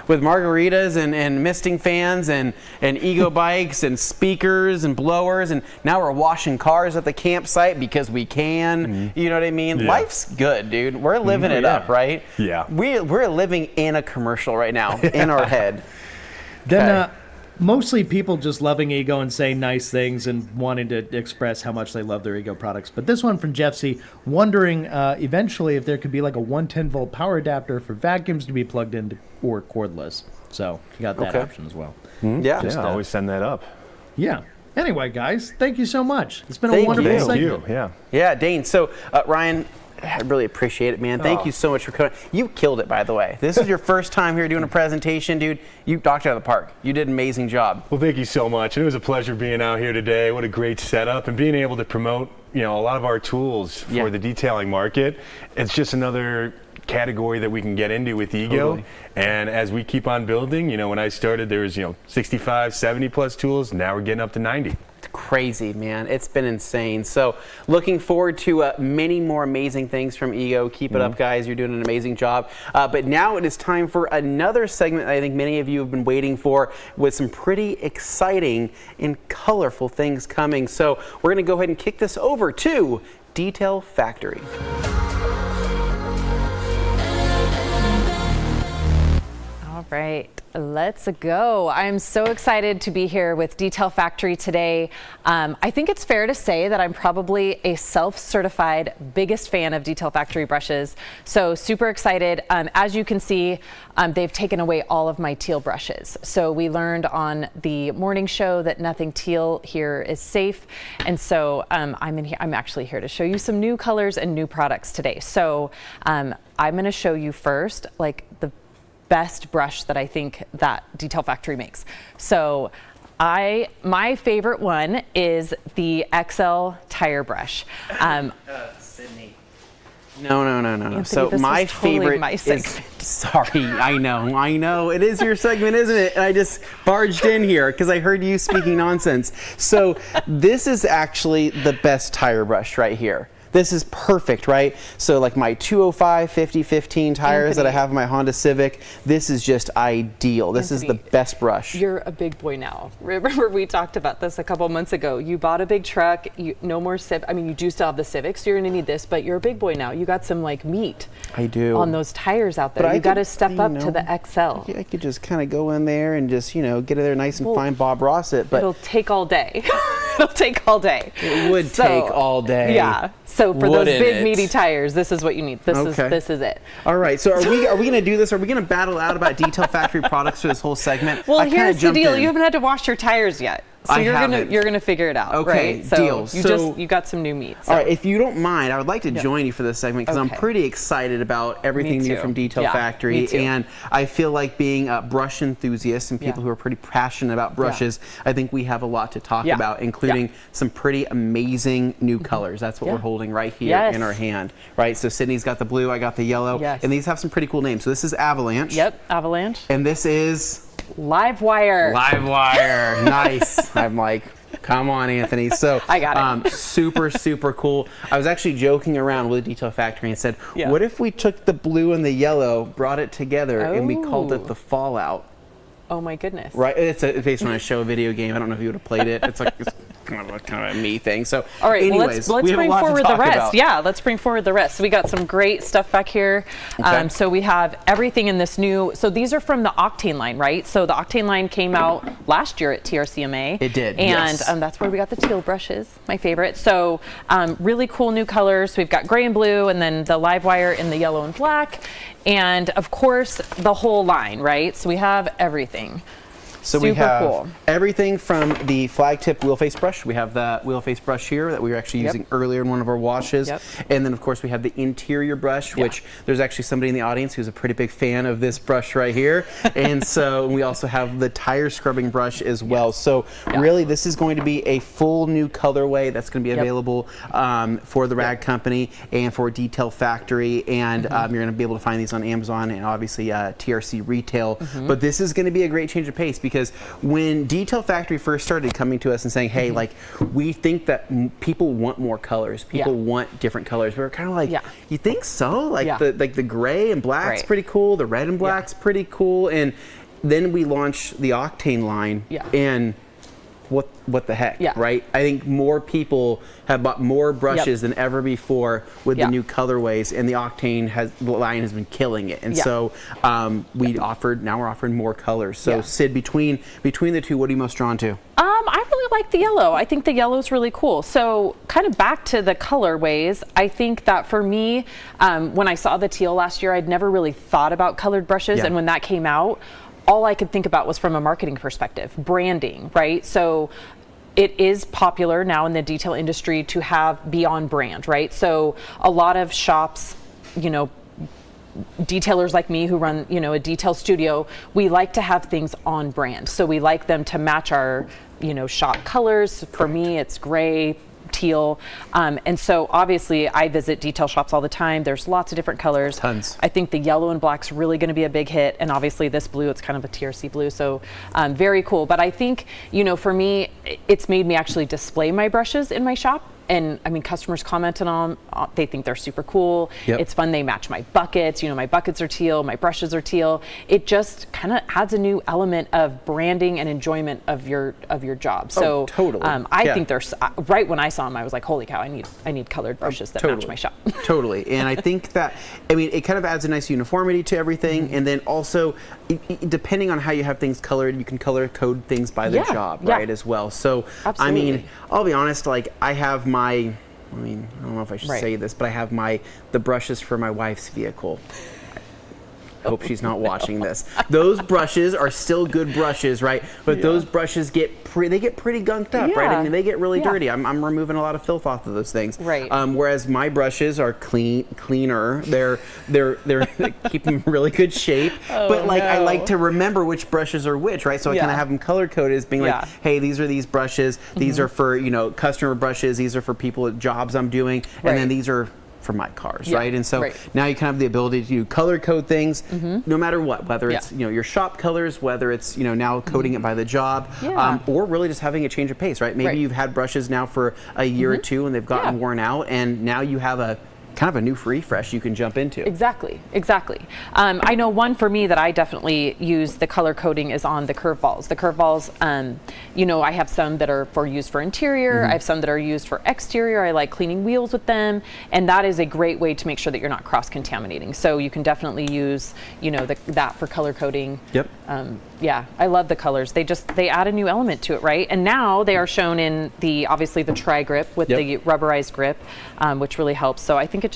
margaritas and misting fans and ego bikes and speakers and blowers, and now we're washing cars at the campsite because we can. You know what I mean? Yeah. Life's good, dude. We're living it up, right? Yeah. We're living in a commercial right now in our head. Then mostly people just loving Ego and saying nice things and wanting to express how much they love their Ego products. But this one from Jeff C. wondering eventually if there could be like a 110-volt power adapter for vacuums to be plugged in or cordless. So you got that option as well. Yeah. Just always send that up. Yeah. Anyway, guys, thank you so much. It's been a wonderful segment. Yeah, Dane. So, Ryan, I really appreciate it, man. Thank you so much for coming. You killed it, by the way. This is your first time here doing a presentation, dude. You knocked it out of the park. You did an amazing job. Well, thank you so much. It was a pleasure being out here today. What a great setup, and being able to promote, a lot of our tools for the detailing market. It's just another category that we can get into with Ego. Totally. And as we keep on building, when I started, there was 65, 70 plus tools. Now we're getting up to 90. Crazy, man. It's been insane. So looking forward to many more amazing things from Ego. Keep it up, guys. You're doing an amazing job. But now it is time for another segment that I think many of you have been waiting for, with some pretty exciting and colorful things coming. So we're going to go ahead and kick this over to Detail Factory. All right, let's go. I'm so excited to be here with Detail Factory today. I think it's fair to say that I'm probably a self-certified biggest fan of Detail Factory brushes. So super excited. As you can see, they've taken away all of my teal brushes. So we learned on the morning show that nothing teal here is safe. And so I'm actually here to show you some new colors and new products today. So I'm gonna show you first, like, the best brush that I think that Detail Factory makes. So my favorite one is the XL tire brush. Sydney. No. Anthony, So my favorite is, sorry, I know. It is your segment, isn't it? And I just barged in here because I heard you speaking nonsense. So this is actually the best tire brush right here. This is perfect, right? So like my 205 50/15 tires that I have in my Honda Civic, this is just ideal. This is the best brush. You're a big boy now. Remember we talked about this a couple months ago. You bought a big truck, no more Civic. I mean, you do still have the Civic, so you're gonna need this, but you're a big boy now. You got some like meat. I do. On those tires out there. But you got to step up to the XL. I could just kind of go in there and just, get it there nice and fine, Bob Ross it. But it'll take all day. It'll take all day. It would take all day. Yeah. So for those big meaty tires, this is what you need. This is it. All right. So are we going to do this? Are we going to battle out about Detail Factory products for this whole segment? Well, here's the deal. You haven't had to wash your tires yet. So you're gonna figure it out, okay, right? So deal. you got some new meat. So. All right, if you don't mind, I would like to join you for this segment because I'm pretty excited about everything new from Detail Factory, and I feel like being brush enthusiasts and people who are pretty passionate about brushes, I think we have a lot to talk about, including some pretty amazing new colors. That's what we're holding right here in our hand, right? So Sydney's got the blue, I got the yellow, and these have some pretty cool names. So this is Avalanche. Yep, Avalanche. And this is Livewire. Livewire. Nice. I'm like, come on, Anthony. So I got it. Super cool. I was actually joking around with Detail Factory and said, what if we took the blue and the yellow, brought it together, and we called it the Fallout? Oh my goodness. Right. It's based on a show, a video game. I don't know if you would have played it. It's like it's kind of a me thing. So all right, anyways, let's bring forward the rest. Yeah, let's bring forward the rest. So we got some great stuff back here. So we have everything in this new. So these are from the Octane line, right? So the Octane line came out last year at TRCMA. It did. And that's where we got the teal brushes, my favorite. So really cool new colors. We've got gray and blue, and then the Livewire in the yellow and black. And of course, the whole line, right? So we have everything. So we have everything from the flag tip wheel face brush. We have the wheel face brush here that we were actually using earlier in one of our washes. And then of course we have the interior brush, which there's actually somebody in the audience who's a pretty big fan of this brush right here. And so we also have the tire scrubbing brush as well. So really this is going to be a full new colorway that's going to be available for the rag company and for Detail Factory. And you're going to be able to find these on Amazon and obviously TRC Retail. But this is going to be a great change of pace, because when Detail Factory first started coming to us and saying, hey, like, we think that people want more colors, people want different colors, we were kind of like, you think so? Like the gray and black's pretty cool, the red and black's pretty cool. And then we launched the Octane line, and what the heck, right? I think more people have bought more brushes than ever before with the new colorways, and the Octane line has been killing it. And so now we're offering more colors. So Sid, between the two, what are you most drawn to? I really like the yellow. I think the yellow is really cool. So kind of back to the colorways, I think that for me, when I saw the teal last year, I'd never really thought about colored brushes. And when that came out, all I could think about was from a marketing perspective, branding, right? So it is popular now in the detail industry to have beyond brand, right? So a lot of shops, you know, detailers like me who run, you know, a detail studio, we like to have things on brand. So we like them to match our, you know, shop colors. For me, it's gray, teal, and so obviously I visit detail shops all the time. There's lots of different colors. Tons. I think the yellow and black's really going to be a big hit, and obviously this blue, it's kind of a TRC blue, so very cool. But I think, you know, for me, it's made me actually display my brushes in my shop. And I mean, customers commented on, they think they're super cool. It's fun. They match my buckets. You know, my buckets are teal, my brushes are teal. It just kind of adds a new element of branding and enjoyment of your job. So totally. I think there's right when I saw them, I was like, holy cow, I need colored brushes that match my shop. Totally. And I think that, I mean, it kind of adds a nice uniformity to everything. And then also, depending on how you have things colored, you can color code things by the job, right, as well. So, I mean, I'll be honest, like, I have I don't know if I should say this, but I have the brushes for my wife's vehicle. I hope she's not watching this. Those brushes are still good brushes, right? But those brushes get pretty gunked up, right? I mean, they get really dirty. I'm removing a lot of filth off of those things. Right. Whereas my brushes are cleaner. They keep them in really good shape. But like, I like to remember which brushes are which, right? So I kind of have them color coded as being like, hey, these are these brushes. These are for, you know, customer brushes. These are for people at jobs I'm doing, and then these are for my cars, right? And so now you kind of have the ability to color code things no matter what, whether it's, you know, your shop colors, whether it's, you know, now coding it by the job, or really just having a change of pace, right? Maybe you've had brushes now for a year or two and they've gotten worn out, and now you have a kind of a new refresh you can jump into. Exactly. I know one for me that I definitely use the color coding is on the curve balls. The curve balls, you know, I have some that are used for interior. I have some that are used for exterior. I like cleaning wheels with them, and that is a great way to make sure that you're not cross-contaminating. So you can definitely use, you know, that for color coding. Yeah, I love the colors. They add a new element to it, right? And now they are shown in obviously the tri-grip with the rubberized grip, which really helps. So I think it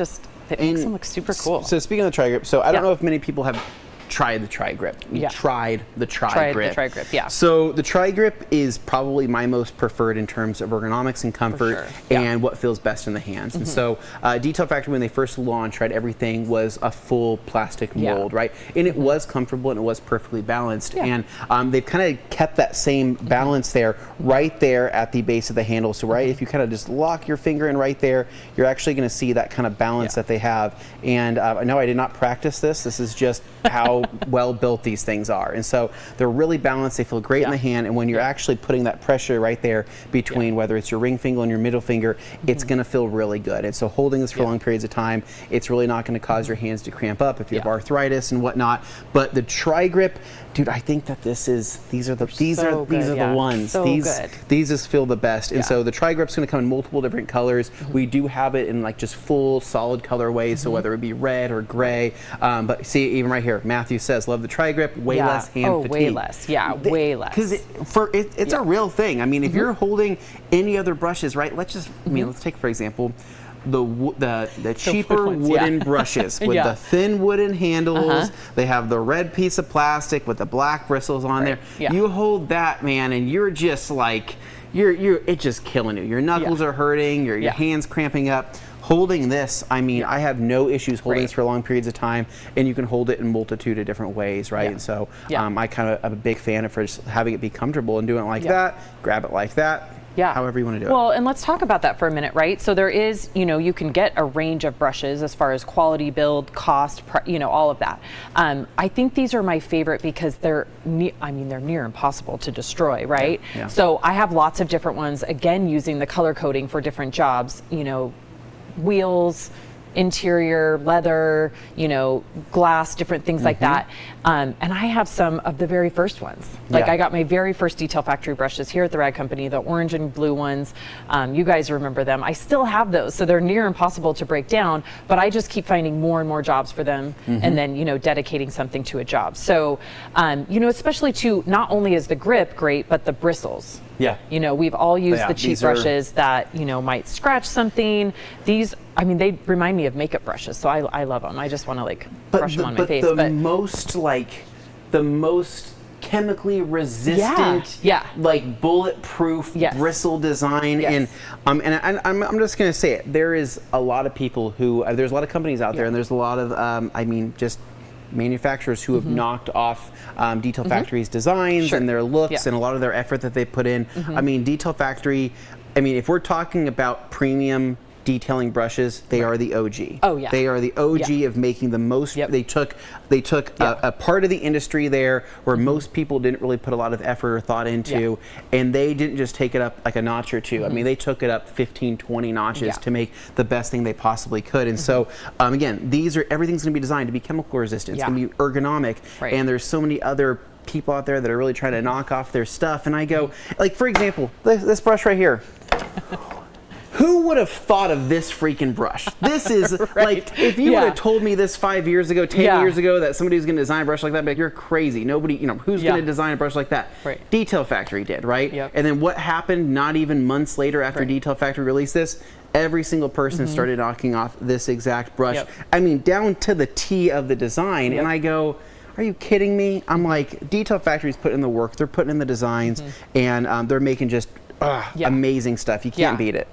makes them look super cool. So speaking of the tri-grip, so I don't know if many people have tried the tri-grip. Tried the tri-grip. Yeah. So the tri-grip is probably my most preferred in terms of ergonomics and comfort and what feels best in the hands. And so Detail Factory, when they first launched, right, everything was a full plastic mold, right? And it was comfortable and it was perfectly balanced. And they've kind of kept that same balance there, right there at the base of the handle. So if you kind of just lock your finger in right there, you're actually going to see that kind of balance that they have. And no, I did not practice this. This is just how well built these things are. And so they're really balanced. They feel great in the hand. And when you're actually putting that pressure right there between whether it's your ring finger and your middle finger, it's going to feel really good. And so holding this for long periods of time, it's really not going to cause your hands to cramp up if you have arthritis and whatnot. But the tri-grip, dude, I think that these are the ones. These just feel the best. And so the tri-grip's going to come in multiple different colors. We do have it in like just full solid colorways. So whether it be red or gray, but see, even right here, Matthew says, love the tri-grip, way less hand fatigue. Way less. Way less. Because it's a real thing. I mean, if you're holding any other brushes, right? Let's take, for example, the cheaper wooden brushes with the thin wooden handles. They have the red piece of plastic with the black bristles on there. You hold that, man, and you're just like, it's just killing you. Your knuckles are hurting, your hands cramping up. Holding this, I mean, I have no issues holding this for long periods of time, and you can hold it in a multitude of different ways, right? And so I kind of am a big fan of just having it be comfortable and doing it like that, grab it like that, however you want to do it. Well, and let's talk about that for a minute, right? So there is, you can get a range of brushes as far as quality, build, cost, all of that. I think these are my favorite because they're near impossible to destroy, right? So I have lots of different ones, again, using the color coding for different jobs, wheels, interior, leather, glass, different things like that. And I have some of the very first ones. Like I got my very first Detail Factory brushes here at the Rag Company, the orange and blue ones. You guys remember them. I still have those, so they're near impossible to break down, but I just keep finding more and more jobs for them and then, dedicating something to a job. So, especially to not only is the grip great, but the bristles. We've all used the cheap brushes that, might scratch something. These, they remind me of makeup brushes, so I love them. I just want to brush them on my face. The most chemically resistant, bulletproof bristle design, and I'm just gonna say it. There is a lot of people who there's a lot of companies out there, and there's a lot of just manufacturers who have knocked off Detail Factory's designs and their looks and a lot of their effort that they put in. Detail Factory, if we're talking about premium detailing brushes, they are the OG. They are the OG of making the most. They took a part of the industry there where most people didn't really put a lot of effort or thought into, and they didn't just take it up like a notch or two. They took it up 15, 20 notches to make the best thing they possibly could. And so, again, everything's going to be designed to be chemical resistant. It's going to be ergonomic, and there's so many other people out there that are really trying to knock off their stuff. And I go, for example, this brush right here. Who would have thought of this freaking brush? This is if you would have told me this 5 years ago, 10 years ago, that somebody was going to design a brush like that, but you're crazy. Nobody, who's going to design a brush like that? Detail Factory did, right? And then what happened not even months later after Detail Factory released this? Every single person started knocking off this exact brush. Down to the T of the design. And I go, are you kidding me? I'm like, Detail Factory's putting in the work. They're putting in the designs, and they're making just amazing stuff. You can't beat it.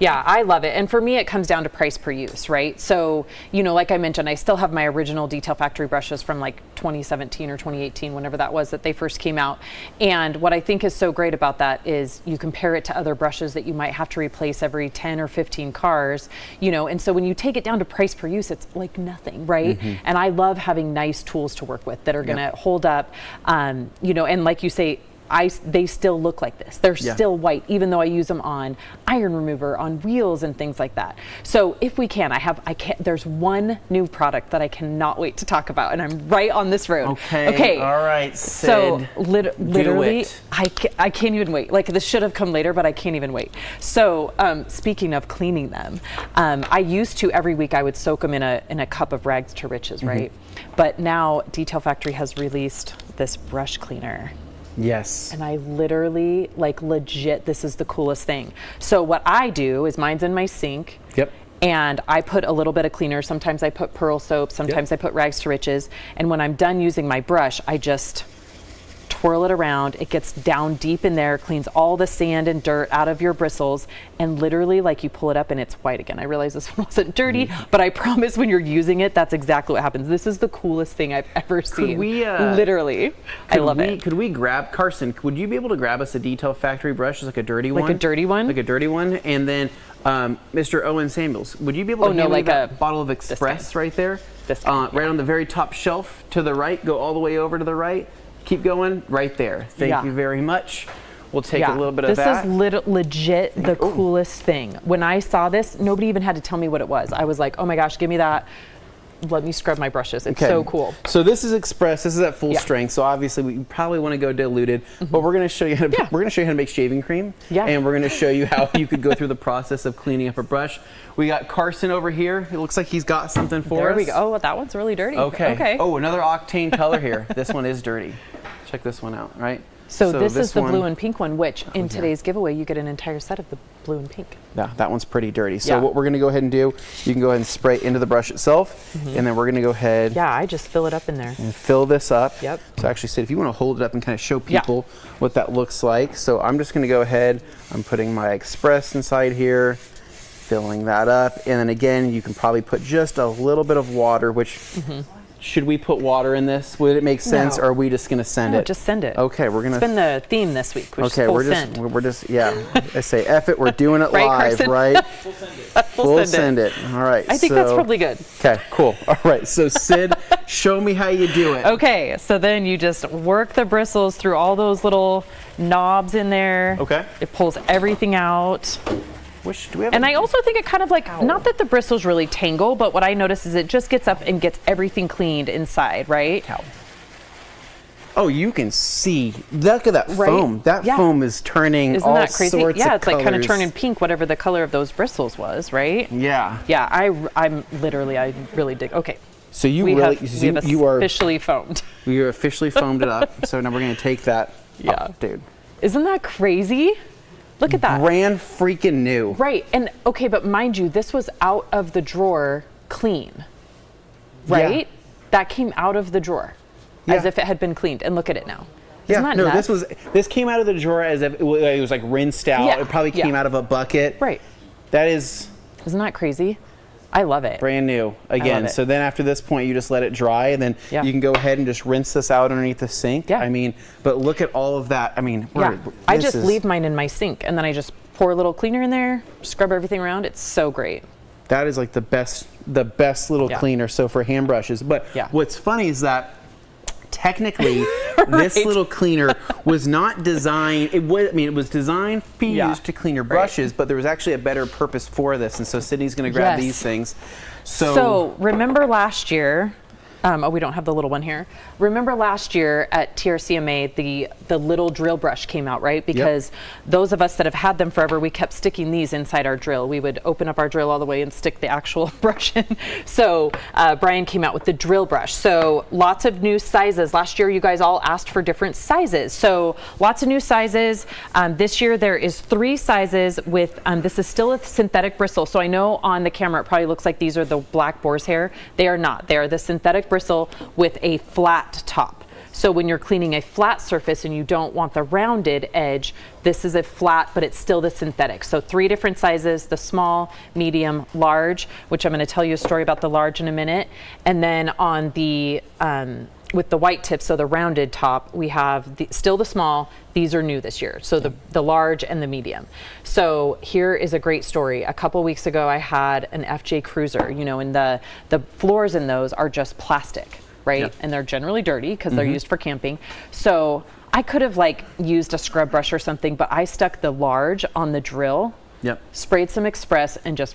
Yeah, I love it. And for me, it comes down to price per use, right? So, like I mentioned, I still have my original Detail Factory brushes from 2017 or 2018, whenever that was that they first came out. And what I think is so great about that is you compare it to other brushes that you might have to replace every 10 or 15 cars, and so when you take it down to price per use, it's like nothing, right? And I love having nice tools to work with that are going to hold up, and like you say, they still look like this. They're still white, even though I use them on iron remover, on wheels and things like that. So if we can, there's one new product that I cannot wait to talk about, and I'm right on this road. Okay. All right, Sid. So literally, I can't even wait. This should have come later, but I can't even wait. So speaking of cleaning them, I used to every week I would soak them in a cup of rags to riches, right? But now Detail Factory has released this brush cleaner. Yes. And I literally, legit, this is the coolest thing. So what I do is mine's in my sink. And I put a little bit of cleaner. Sometimes I put Pearl soap. Sometimes I put rags to riches. And when I'm done using my brush, I just twirl it around. It gets down deep in there, cleans all the sand and dirt out of your bristles, and literally, you pull it up and it's white again. I realize this one wasn't dirty, but I promise when you're using it, that's exactly what happens. This is the coolest thing I've ever seen. Literally, I love it. Could we grab, Carson, would you be able to grab us a Detail Factory brush, just a dirty one? Like a dirty one? Like a dirty one, and then Mr. Owen Samuels, would you be able to hand me that bottle of Express right there? Right on the very top shelf to the right, go all the way over to the right. Keep going right there. Thank you very much. We'll take a little bit of that. This is legit the coolest thing. When I saw this, nobody even had to tell me what it was. I was like, oh my gosh, give me that. Let me scrub my brushes. It's so cool. So this is Express. This is at full strength. So obviously we probably want to go diluted, but we're going to show you how to make shaving cream. And we're going to show you how you could go through the process of cleaning up a brush. We got Carson over here. It looks like he's got something for us. There we go. Oh, that one's really dirty. Okay. Oh, another octane color here. This one is dirty. check this one out, right? So this is the blue and pink one, which in today's giveaway, you get an entire set of the blue and pink. Yeah, that one's pretty dirty. So what we're going to go ahead and do, you can go ahead and spray into the brush itself, and then we're going to go ahead. Yeah, I just fill it up in there. And fill this up. Yep. So actually, Sid, if you want to hold it up and kind of show people what that looks like. So I'm just going to go ahead. I'm putting my Express inside here, filling that up, and then again, you can probably put just a little bit of water, which. Should we put water in this? Would it make sense, or are we just going to send it? Just send it. Okay, we're going to. It's been the theme this week, which is full send. we're just, I say, F it, we're doing it right, live, Carson? right? We'll send it. All right. I think that's probably good. Okay, cool. All right, so Sid, show me how you do it. Okay, so then you just work the bristles through all those little knobs in there. Okay. It pulls everything out. Do we have and I also think it kind of like, not that the bristles really tangle, but what I notice is it just gets up and gets everything cleaned inside, right? Oh, you can see. Look at that foam. That foam is turning Isn't all that crazy? sorts Yeah, of it's like kind of colors. turning pink, whatever the color of those bristles was, right? Yeah. Yeah, I really dig. Okay. So you we really, have you are officially foamed. You officially foamed it up. So now we're going to take that. Yeah. Oh, dude. Isn't that crazy? Look at that. Brand freaking new. Right. And okay, but mind you, this was out of the drawer clean. Right? Yeah. That came out of the drawer as if it had been cleaned. And look at it now. Yeah, Isn't that no, nuts? this came out of the drawer as if it was like rinsed out. Yeah, It probably came out of a bucket. Right. That is. Isn't that crazy? I love it. Brand new. Again, it. so then after this point, you just let it dry, and then you can go ahead and just rinse this out underneath the sink. Yeah. I mean, but look at all of that. I mean, I just leave mine in my sink, and then I just pour a little cleaner in there, scrub everything around. It's so great. That is like the best little cleaner. So for hand brushes, but what's funny is that technically this little cleaner was not designed. It was designed to be used to clean your brushes, but there was actually a better purpose for this. And so Sydney's going to grab these things. So remember last year. We don't have the little one here. Remember last year at TRCMA, the little drill brush came out, right? Because those of us that have had them forever, we kept sticking these inside our drill. We would open up our drill all the way and stick the actual brush in. So Brian came out with the drill brush. So lots of new sizes. Last year, you guys all asked for different sizes. So lots of new sizes. This year, there is 3 sizes with, this is still a synthetic bristle. So I know on the camera, it probably looks like these are the black boar's hair. They are not. They are the synthetic bristle with a flat top. So when you're cleaning a flat surface and you don't want the rounded edge, this is a flat, but it's still the synthetic. So 3 different sizes, the small, medium, large, which I'm going to tell you a story about the large in a minute. And then on the, with the white tip, so the rounded top, we have still the small. These are new this year. So the large and the medium. So here is a great story. A couple weeks ago, I had an FJ Cruiser, and the floors in those are just plastic, right? Yep. And they're generally dirty because they're used for camping. So I could have used a scrub brush or something, but I stuck the large on the drill, sprayed some Express, and just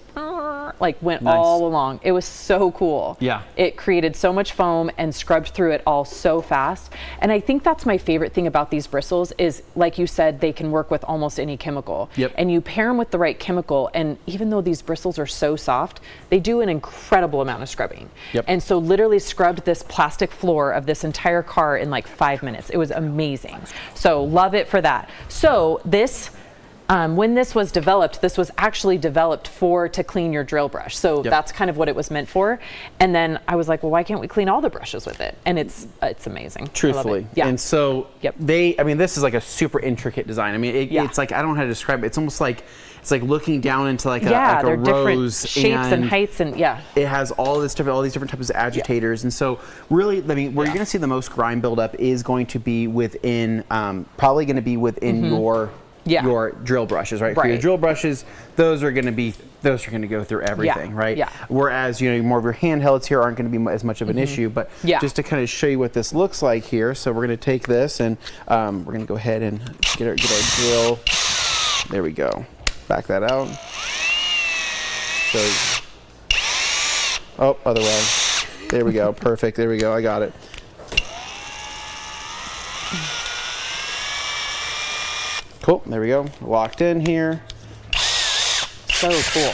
went all along. It was so cool. Yeah. It created so much foam and scrubbed through it all so fast. And I think that's my favorite thing about these bristles is, like you said, they can work with almost any chemical. Yep. And you pair them with the right chemical, and even though these bristles are so soft, they do an incredible amount of scrubbing. Yep. And so literally scrubbed this plastic floor of this entire car in 5 minutes. It was amazing. So love it for that. So this, when this was developed, this was actually developed to clean your drill brush. So that's kind of what it was meant for. And then I was like, well, why can't we clean all the brushes with it? And it's amazing. Truthfully. Yeah. And so this is a super intricate design. I mean, it's I don't know how to describe it. It's almost like, it's like looking down into a they're rose, different shapes and heights, and it has all these different types of agitators. And so really, I mean, where you're going to see the most grime buildup is going to be within, probably going to be within your drill brushes, right? For your drill brushes, those are going to go through everything, right? Yeah. Whereas, more of your handhelds here aren't going to be as much of an issue, but just to kind of show you what this looks like here. So we're going to take this and we're going to go ahead and get our drill. There we go. Back that out. So, other way. There we go. Perfect. There we go. I got it. Cool. There we go. Locked in here. So cool.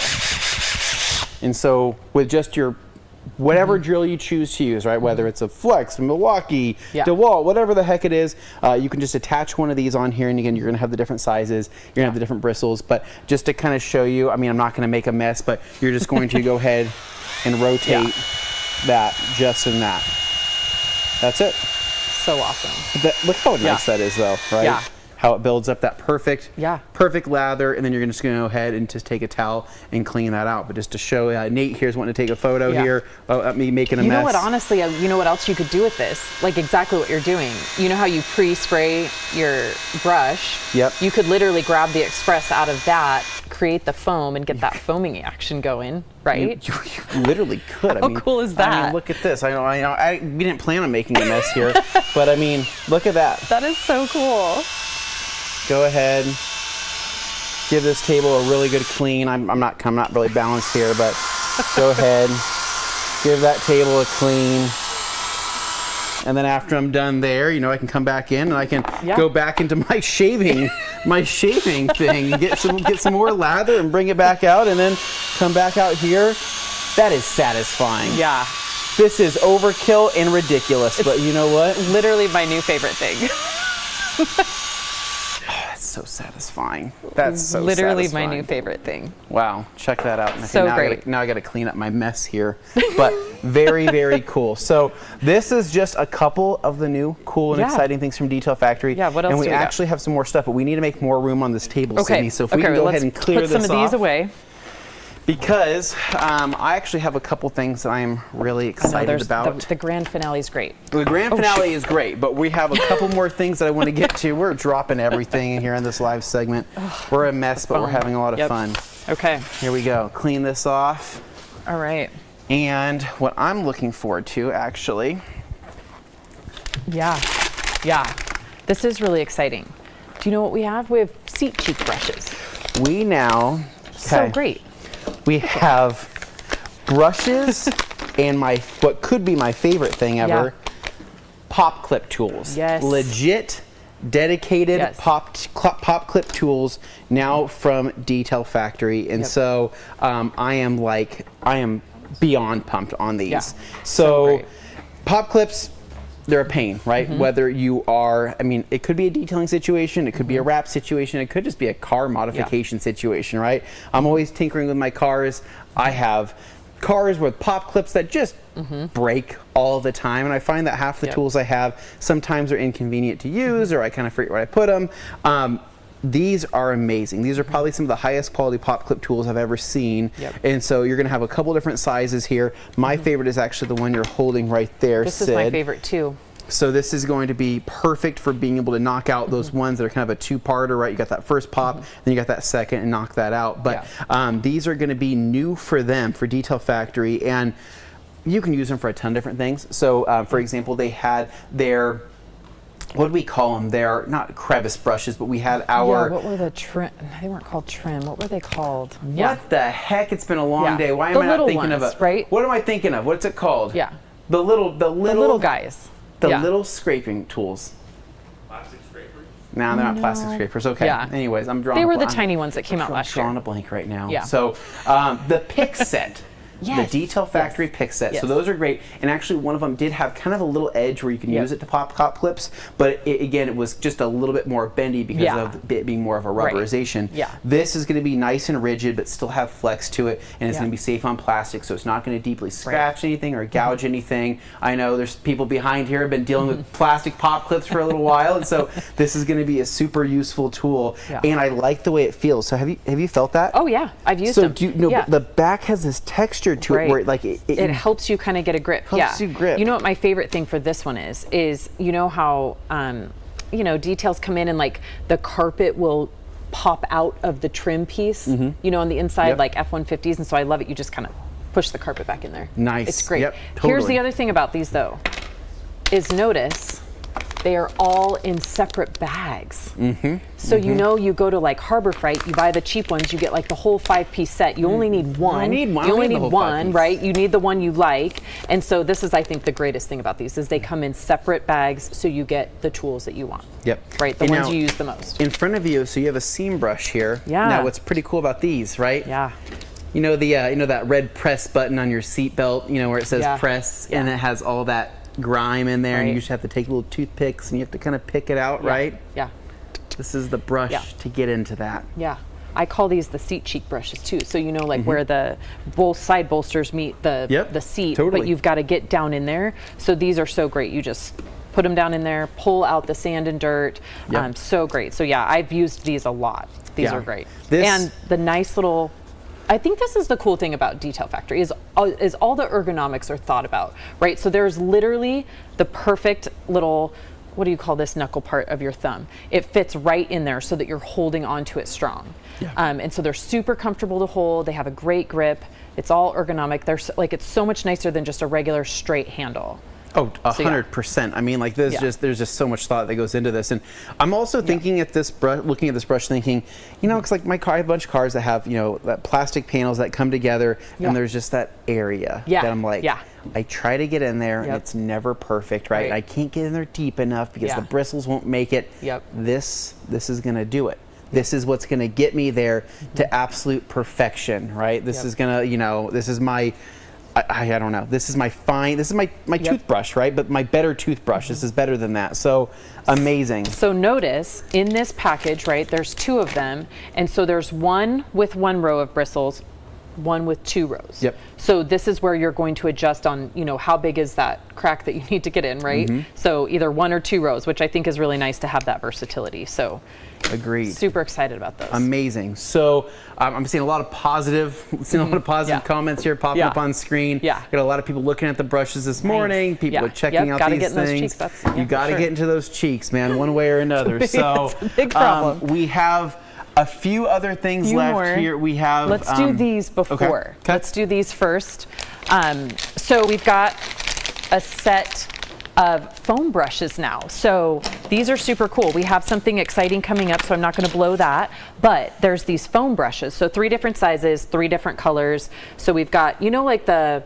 And so with just your whatever drill you choose to use, right? Whether it's a Flex, Milwaukee, DeWalt, whatever the heck it is, you can just attach one of these on here, and again, you're gonna have the different sizes, you're gonna have the different bristles, but just to kind of show you, I mean, I'm not gonna make a mess, but you're just going to go ahead and rotate that just in that. That's it. So awesome. Look how nice that is though, right? Yeah. How it builds up that perfect lather, and then you're just gonna go ahead and just take a towel and clean that out. But just to show Nate here's wanting to take a photo here of me making a mess. You know what, honestly, you know what else you could do with this? Like exactly what you're doing. You know how you pre-spray your brush? Yep. You could literally grab the express out of that, create the foam, and get that foaming action going, right? You literally could. How cool is that? I mean, look at this. We didn't plan on making a mess here, but I mean, look at that. That is so cool. Go ahead, give this table a really good clean. I'm not really balanced here, but go ahead, give that table a clean. And then after I'm done there, you know, I can come back in and I can go back into my shaving thing, get some more lather and bring it back out, and then come back out here. That is satisfying. Yeah. This is overkill and ridiculous, but you know what? Literally my new favorite thing. So satisfying. That's so literally satisfying. my new favorite thing. Wow, check that out. Okay, So great. Now I got to clean up my mess here, but very, very cool. So this is just a couple of the new cool and exciting things from Detail Factory. Yeah, what else And we do we got? actually have some more stuff, but we need to make more room on this table, Sydney. So if we can go ahead and clear put this some of these away. Because I actually have a couple things that I'm really excited about. The grand finale is great. The grand finale is great, but we have a couple more things that I want to get to. We're dropping everything in here in this live segment. We're a mess, but we're having a lot of fun. Okay. Here we go. Clean this off. All right. And what I'm looking forward to, actually. Yeah. This is really exciting. Do you know what we have? We have seat cheek brushes. We now. So great. We have brushes and what could be my favorite thing ever, pop clip tools. Yes. Legit, dedicated pop clip tools now from Detail Factory. And so I am beyond pumped on these. Yeah. So pop clips, they're a pain, right? Whether you are, I mean, it could be a detailing situation, it could be a wrap situation, it could just be a car modification situation, right? I'm always tinkering with my cars. I have cars with pop clips that just break all the time, and I find that half the tools I have sometimes are inconvenient to use, or I kind of forget where I put them. These are amazing. These are probably some of the highest quality pop clip tools I've ever seen. And so you're going to have a couple different sizes here. My favorite is actually the one you're holding right there, This Sid. is my favorite too. So this is going to be perfect for being able to knock out those ones that are kind of a two-parter, right? You got that first pop, then you got that second, and knock that out. But these are going to be new for them, for Detail Factory, and you can use them for a ton of different things. So for example, they had their, what do we call them? They're not crevice brushes, but we had our... Yeah, what were the trim? They weren't called trim. What were they called? What the heck? It's been a long day. Why am I not thinking of it? Right? What am I thinking of? What's it called? Yeah. The little guys. The little scraping tools. Plastic scrapers? No, they're not plastic scrapers. Okay. Yeah. Anyways, I'm drawing. They were the tiny ones that came out last year. I'm drawing a blank right now. Yeah. So the pick set. Yes. The Detail Factory pick set. Yes. So those are great. And actually one of them did have kind of a little edge where you can use it to pop clips, but again, it was just a little bit more bendy because of it being more of a rubberization. Yeah. This is going to be nice and rigid, but still have flex to it, and it's going to be safe on plastic, so it's not going to deeply scratch anything or gouge anything. I know there's people behind here have been dealing with plastic pop clips for a little while, and so this is going to be a super useful tool. And I like the way it feels. So have you felt that? Oh yeah, I've used them. So do you know the back has this texture to it where it helps you kind of get a grip. Helps you grip. You know what my favorite thing for this one is you know how you know, details come in and like the carpet will pop out of the trim piece, you know, on the inside, like F-150s, and so I love it. You just kind of push the carpet back in there. Nice. It's great. Yep, totally. Here's the other thing about these though, is notice they are all in separate bags. So you know, you go to like Harbor Freight, you buy the cheap ones, you get like the whole 5-piece set. You only need one. You only need one, right? You need the one you like. And so this is, I think, the greatest thing about these is they come in separate bags, so you get the tools that you want. Yep. Right, the ones you use the most. In front of you, so you have a seam brush here. Yeah. Now what's pretty cool about these, right? Yeah. you know that red press button on your seatbelt, you know, where it says press, and it has all that grime in there, and you just have to take little toothpicks and you have to kind of pick it out, right? Yeah. This is the brush to get into that. Yeah. I call these the seat cheek brushes too. So you know, like where the both side bolsters meet the seat, but you've got to get down in there. So these are so great. You just put them down in there, pull out the sand and dirt. So great. So yeah, I've used these a lot. These are great. And the nice little, I think this is the cool thing about Detail Factory is all the ergonomics are thought about, right? So there's literally the perfect little, what do you call this knuckle part of your thumb? It fits right in there so that you're holding onto it strong. And so they're super comfortable to hold. They have a great grip. It's all ergonomic. They're like, it's so much nicer than just a regular straight handle. Oh, 100%. I mean, like there's just so much thought that goes into this, and I'm also thinking at this looking at this brush, thinking, you know, it's like my car, I have a bunch of cars that have, you know, that plastic panels that come together, and there's just that area that I'm like, I try to get in there, and it's never perfect, right? I can't get in there deep enough because the bristles won't make it. This is gonna do it. This is what's gonna get me there to absolute perfection, right? This is gonna, you know, this is my. I don't know. This is my toothbrush, right? But my better toothbrush. This is better than that. So amazing. So notice in this package, right, there's 2 of them. And so there's one with 1 row of bristles, one with 2 rows. So this is where you're going to adjust on, you know, how big is that crack that you need to get in, right? So either 1 or 2 rows, which I think is really nice to have that versatility. So agreed. Super excited about those. Amazing. So I'm seeing a lot of positive, comments here popping up on screen. Got a lot of people looking at the brushes this morning. People are checking out these things. You got to get into those cheeks, man, one way or another. So it's a big problem. We have a few other things left here. We have. Let's do these before. Okay. Let's do these first. So we've got a set of foam brushes now. So these are super cool. We have something exciting coming up, so I'm not going to blow that, but there's these foam brushes. So 3 different sizes, 3 different colors. So we've got, you know, like the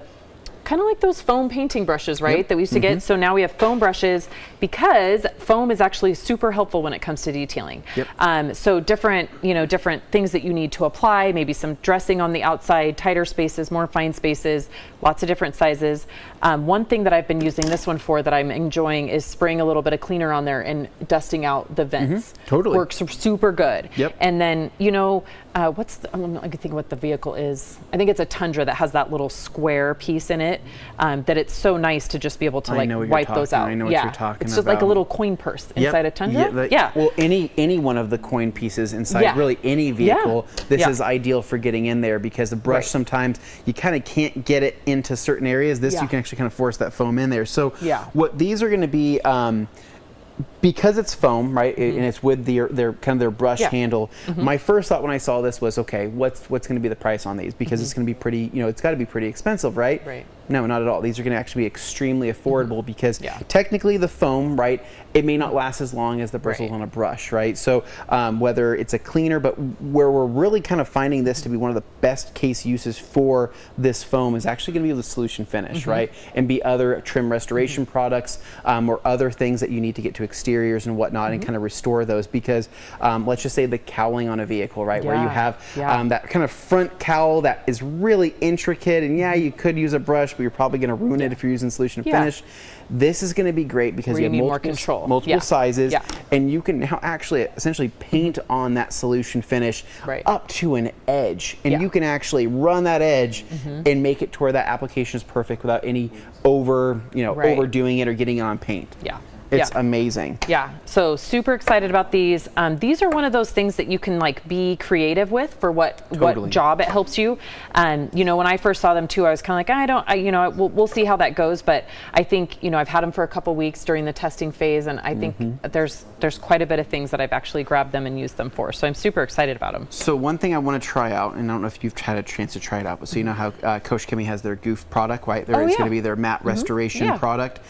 kind of like those foam painting brushes, right? That we used to get. So now we have foam brushes because foam is actually super helpful when it comes to detailing. So different things that you need to apply, maybe some dressing on the outside, tighter spaces, more fine spaces, lots of different sizes. One thing that I've been using this one for that I'm enjoying is spraying a little bit of cleaner on there and dusting out the vents. Works super good. And then, you know, I can think what the vehicle is. I think it's a Tundra that has that little square piece in it, that it's so nice to just be able to like wipe those out. I know what you're talking it's just like a little coin purse inside a Tundra. Well, any one of the coin pieces inside really any vehicle, this is ideal for getting in there because the brush sometimes you kind of can't get it into certain areas. This you can actually kind of force that foam in there. So what these are going to be, because it's foam, right, and it's with their kind of their brush handle. My first thought when I saw this was, okay, what's going to be the price on these? Because it's going to be pretty, you know, it's got to be pretty expensive, right? No, not at all. These are going to actually be extremely affordable because technically the foam, right, it may not last as long as the bristles on a brush, right? So whether it's a cleaner, but where we're really kind of finding this to be one of the best case uses for this foam is actually going to be the solution finish, right? And be other trim restoration products or other things that you need to get to exteriors and whatnot and kind of restore those because let's just say the cowling on a vehicle, right? Where you have that kind of front cowl that is really intricate and you could use a brush, but you're probably going to ruin it if you're using solution finish. This is going to be great because you have multiple sizes and you can now actually essentially paint on that solution finish up to an edge and you can actually run that edge and make it to where that application is perfect without any overdoing it or getting it on paint. It's amazing. So super excited about these. These are one of those things that you can like be creative with for what job it helps you. You know, when I first saw them too, I was kind of like, we'll see how that goes. But I think, you know, I've had them for a couple weeks during the testing phase, and I think there's quite a bit of things that I've actually grabbed them and used them for. So I'm super excited about them. So one thing I want to try out, and I don't know if you've had a chance to try it out, but so you know how Coach Kimmy has their Goof product, right? It's going to be their matte restoration product.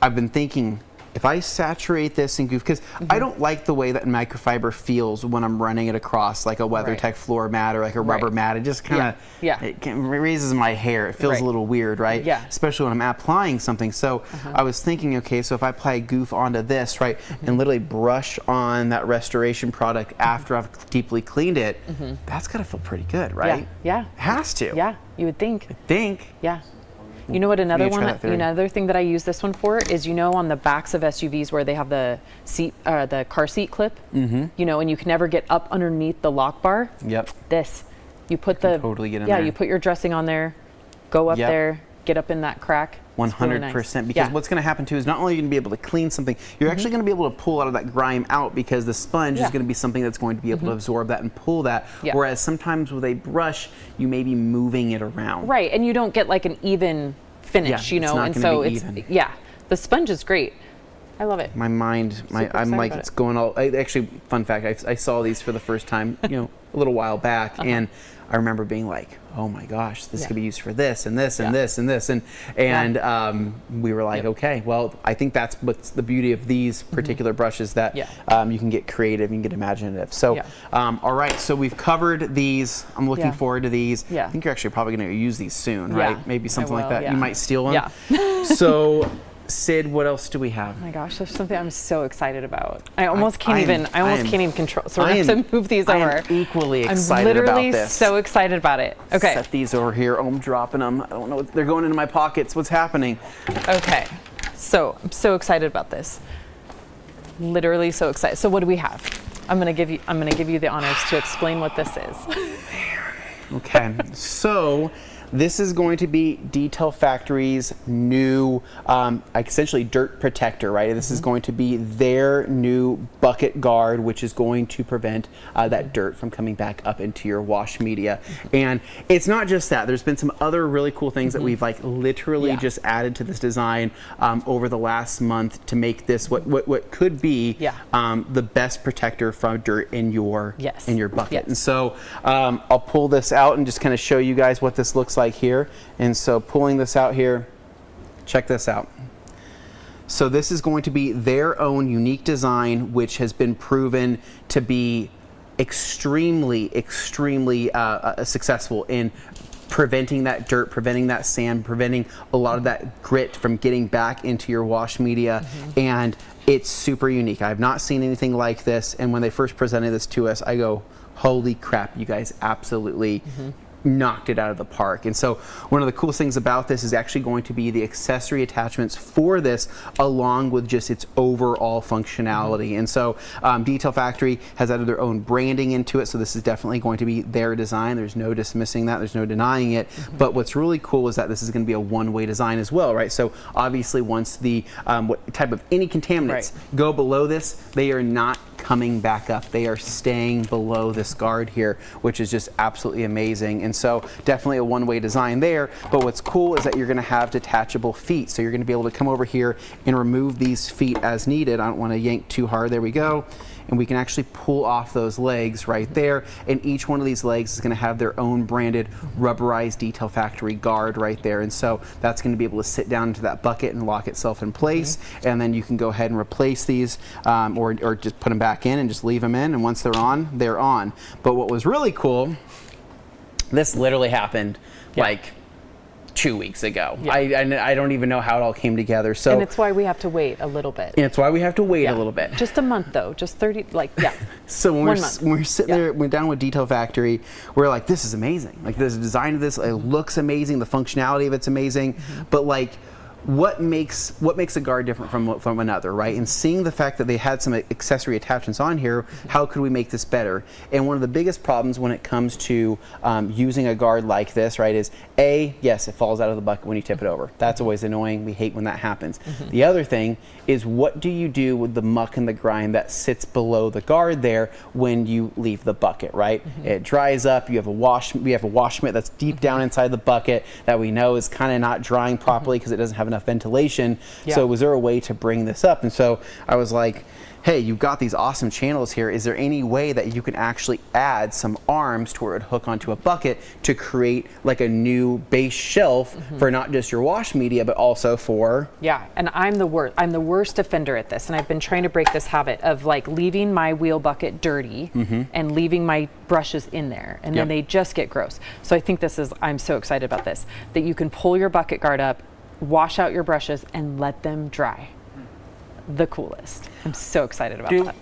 I've been thinking, if I saturate this in goof, because I don't like the way that microfiber feels when I'm running it across like a WeatherTech floor mat or like a rubber mat. It just kind of it raises my hair. It feels a little weird, right? Yeah. Especially when I'm applying something. So I was thinking, okay, so if I apply goof onto this, right, and literally brush on that restoration product after I've deeply cleaned it, that's got to feel pretty good, right? Yeah. Has to. Yeah, you would think. I think. Yeah. You know what, another theory. thing that I use this one for is, you know, on the backs of SUVs where they have the seat, the car seat clip, you know, and you can never get up underneath the lock bar. Yep. This, you put the, totally get in there. you put your dressing on there, go up there, get up in that crack. 100%, because what's going to happen too is not only are you going to be able to clean something, you're actually going to be able to pull a lot of that grime out, because the sponge is going to be something that's going to be able to absorb that and pull that. Whereas sometimes with a brush, you may be moving it around. Right, and you don't get like an even finish, you know, and so it's the sponge is great. I love it. My mind, I'm like, it's going all. Actually, fun fact, I saw these for the first time, you know, a little while back, and I remember being like, oh my gosh, this could be used for this and this and this and this, and we were like, okay, well, I think that's what's the beauty of these particular brushes, that you can get creative, you can get imaginative. So, all right, so we've covered these. I'm looking forward to these. I think you're actually probably going to use these soon, right? Maybe something like that. You might steal one. So. Sid, what else do we have? Oh my gosh, there's something I'm so excited about. I almost can't even control. So I have to move these over. I am equally excited about this. I'm literally so excited about it. Okay. Set these over here. Oh, I'm dropping them. I don't know. They're going into my pockets. What's happening? Okay. So I'm so excited about this. Literally so excited. So what do we have? I'm gonna give you the honors to explain what this is. Okay. So. This is going to be Detail Factory's new, essentially dirt protector, right? This is going to be their new bucket guard, which is going to prevent that dirt from coming back up into your wash media. And it's not just that. There's been some other really cool things that we've like literally just added to this design over the last month to make this what could be the best protector from dirt in your bucket. And so I'll pull this out and just kind of show you guys what this looks like here. And so pulling this out here, check this out. So this is going to be their own unique design, which has been proven to be extremely successful in preventing that dirt, preventing that sand, preventing a lot of that grit from getting back into your wash media. And it's super unique. I've not seen anything like this. And when they first presented this to us, I go, holy crap, you guys absolutely knocked it out of the park. And so one of the coolest things about this is actually going to be the accessory attachments for this, along with just its overall functionality. And so Detail Factory has added their own branding into it, so this is definitely going to be their design. There's no dismissing that, there's no denying it. But what's really cool is that this is going to be a one-way design as well, right? So obviously once the what type of any contaminants go below this, they are not coming back up. They are staying below this guard here, which is just absolutely amazing. And so definitely a one-way design there. But what's cool is that you're going to have detachable feet. So you're going to be able to come over here and remove these feet as needed. I don't want to yank too hard. There we go. And we can actually pull off those legs right there. And each one of these legs is going to have their own branded rubberized Detail Factory guard right there. And so that's going to be able to sit down into that bucket and lock itself in place. And then you can go ahead and replace these or just put them back in and just leave them in. And once they're on, they're on. But what was really cool, this literally happened like 2 weeks ago. I don't even know how it all came together. So and it's why we have to wait a little bit. And it's why we have to wait a little bit. Just a month though, just 30, So when we're sitting there, we're down with Detail Factory, we're like, this is amazing. Like the design of this, it looks amazing. The functionality of it's amazing. But like, what makes a guard different from another, right? And seeing the fact that they had some accessory attachments on here, how could we make this better? And one of the biggest problems when it comes to using a guard like this, right, is yes, it falls out of the bucket when you tip it over. That's always annoying. We hate when that happens. The other thing is, what do you do with the muck and the grime that sits below the guard there when you leave the bucket, right? It dries up. We have a wash mitt that's deep down inside the bucket that we know is kind of not drying properly because it doesn't have enough ventilation. So was there a way to bring this up? And so I was like, hey, you've got these awesome channels here. Is there any way that you can actually add some arms to where it would hook onto a bucket to create like a new base shelf for not just your wash media, but also for... Yeah, and I'm the worst offender at this, and I've been trying to break this habit of like leaving my wheel bucket dirty and leaving my brushes in there, and then they just get gross. So I think I'm so excited about this, that you can pull your bucket guard up, wash out your brushes, and let them dry. The coolest. I'm so excited about that.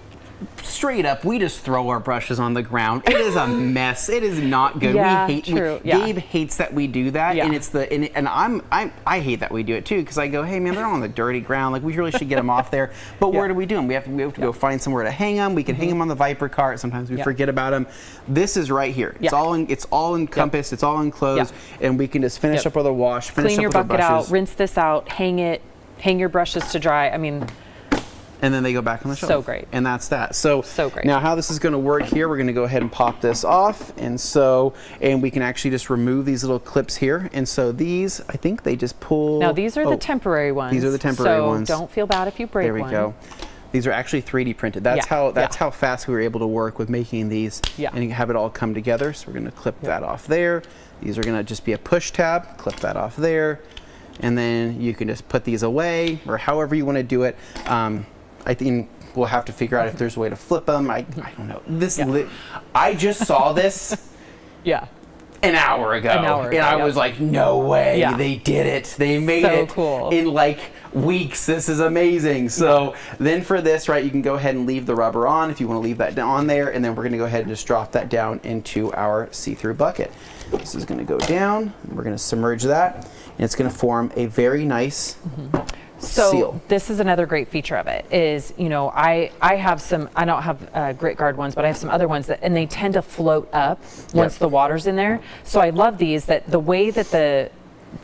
Straight up, we just throw our brushes on the ground. It is a mess. It is not good. Yeah, we hate. Gabe hates that we do that, and it's I hate that we do it too, because I go, hey man, they're on the dirty ground. Like we really should get them off there. But where do we do them? We have to go find somewhere to hang them. We can hang them on the Viper cart. Sometimes we forget about them. This is right here. It's all encompassed. It's all enclosed, and we can just finish up with a wash. Clean your bucket out. Rinse this out. Hang your brushes to dry. I mean. And then they go back on the shelf. So great. And that's that. So great. Now how this is going to work here, we're going to go ahead and pop this off. And we can actually just remove these little clips here. And so these, I think they just pull. Now these are the temporary ones. These are the temporary ones. So don't feel bad if you break one. There we go. These are actually 3D printed. That's how fast we were able to work with making these and have it all come together. So we're going to clip that off there. These are going to just be a push tab. Clip that off there. And then you can just put these away or however you want to do it. I think we'll have to figure out if there's a way to flip them. I don't know. I just saw this an hour ago. And I was like, no way. They did it. They made it in like weeks. This is amazing. So then for this, right, you can go ahead and leave the rubber on if you want to leave that on there. And then we're going to go ahead and just drop that down into our see-through bucket. This is going to go down. We're going to submerge that. And it's going to form a very nice seal. This is another great feature of it is, I have some, I don't have grit guard ones, but I have some other ones and they tend to float up once the water's in there. So I love these, that the way that the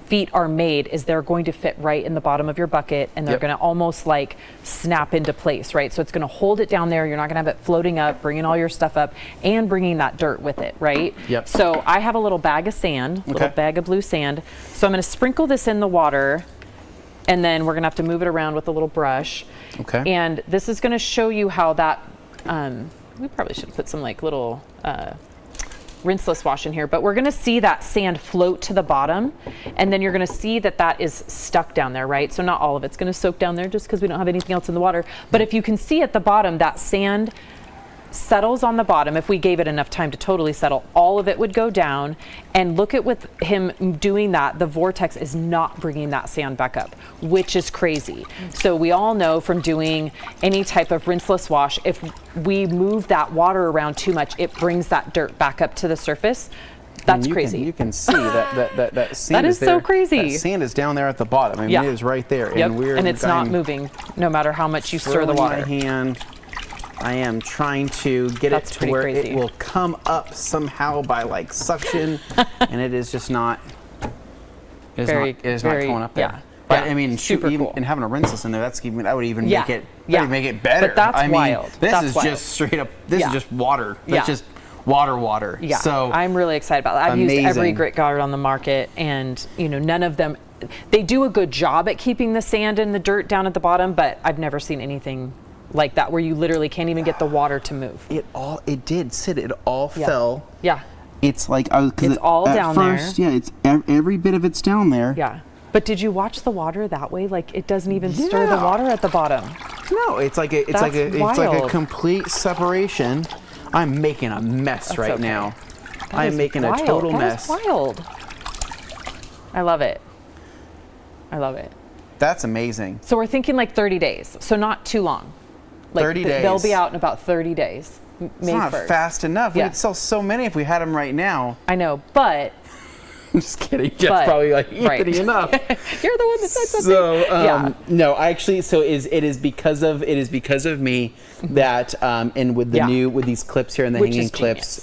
feet are made is they're going to fit right in the bottom of your bucket, and they're going to almost like snap into place, right? So it's going to hold it down there. You're not going to have it floating up, bringing all your stuff up and bringing that dirt with it, right? So I have a little bag of sand, little bag of blue sand. So I'm going to sprinkle this in the water, and then we're going to have to move it around with a little brush. And this is going to show you how that, we probably should put some like little rinseless wash in here, but we're going to see that sand float to the bottom, and then you're going to see that that is stuck down there, right? So not all of it's going to soak down there just because we don't have anything else in the water. But if you can see at the bottom, that sand settles on the bottom. If we gave it enough time to totally settle, all of it would go down. And look at with him doing that, the vortex is not bringing that sand back up, which is crazy. So we all know from doing any type of rinseless wash, if we move that water around too much, it brings that dirt back up to the surface. That's crazy. You can see that sand that is there. so crazy. That sand is down there at the bottom. I mean, it is right there. And it's not moving no matter how much you stir the water. My hand. I am trying to get it to where it will come up somehow by like suction, and it is just not. It is not going up there. But I mean, even having a rinseless in there, that would even make it better. But that's wild. This is just straight up. This is just water. That's just water. Yeah. So I'm really excited about that. I've used every grit guard on the market, and none of them. They do a good job at keeping the sand and the dirt down at the bottom, but I've never seen anything like that where you literally can't even get the water to move. It did sit. It all fell. It's like it's all down there. Yeah, it's every bit of it's down there. Yeah. But did you watch the water that way? Like it doesn't even stir the water at the bottom. No, it's like a complete separation. I'm making a mess right now. I'm making a total mess. That's wild. I love it. That's amazing. So we're thinking like 30 days. So not too long. Like 30 days. They'll be out in about 30 days. It's not fast enough. We'd sell so many if we had them right now. I know, but I'm just kidding. Jeff's probably like, Anthony, enough. You're the one that said something. No, actually, it is because of me that and with these clips here and the hanging clips,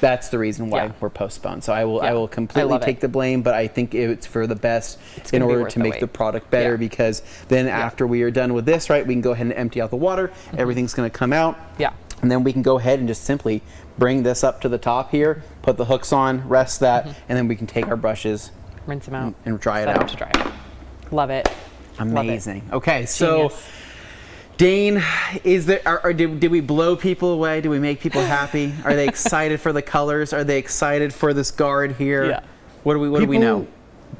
that's the reason why we're postponed. So I will completely take the blame, but I think it's for the best in order to make the product better, because then after we are done with this, right, we can go ahead and empty out the water. Everything's going to come out. And then we can go ahead and just simply bring this up to the top here, put the hooks on, rest that, and then we can take our brushes, rinse them out, and dry it out. Love it. Amazing. Okay, so Dane, is there? Did we blow people away? Did we make people happy? Are they excited for the colors? Are they excited for this guard here? Yeah. What do we know?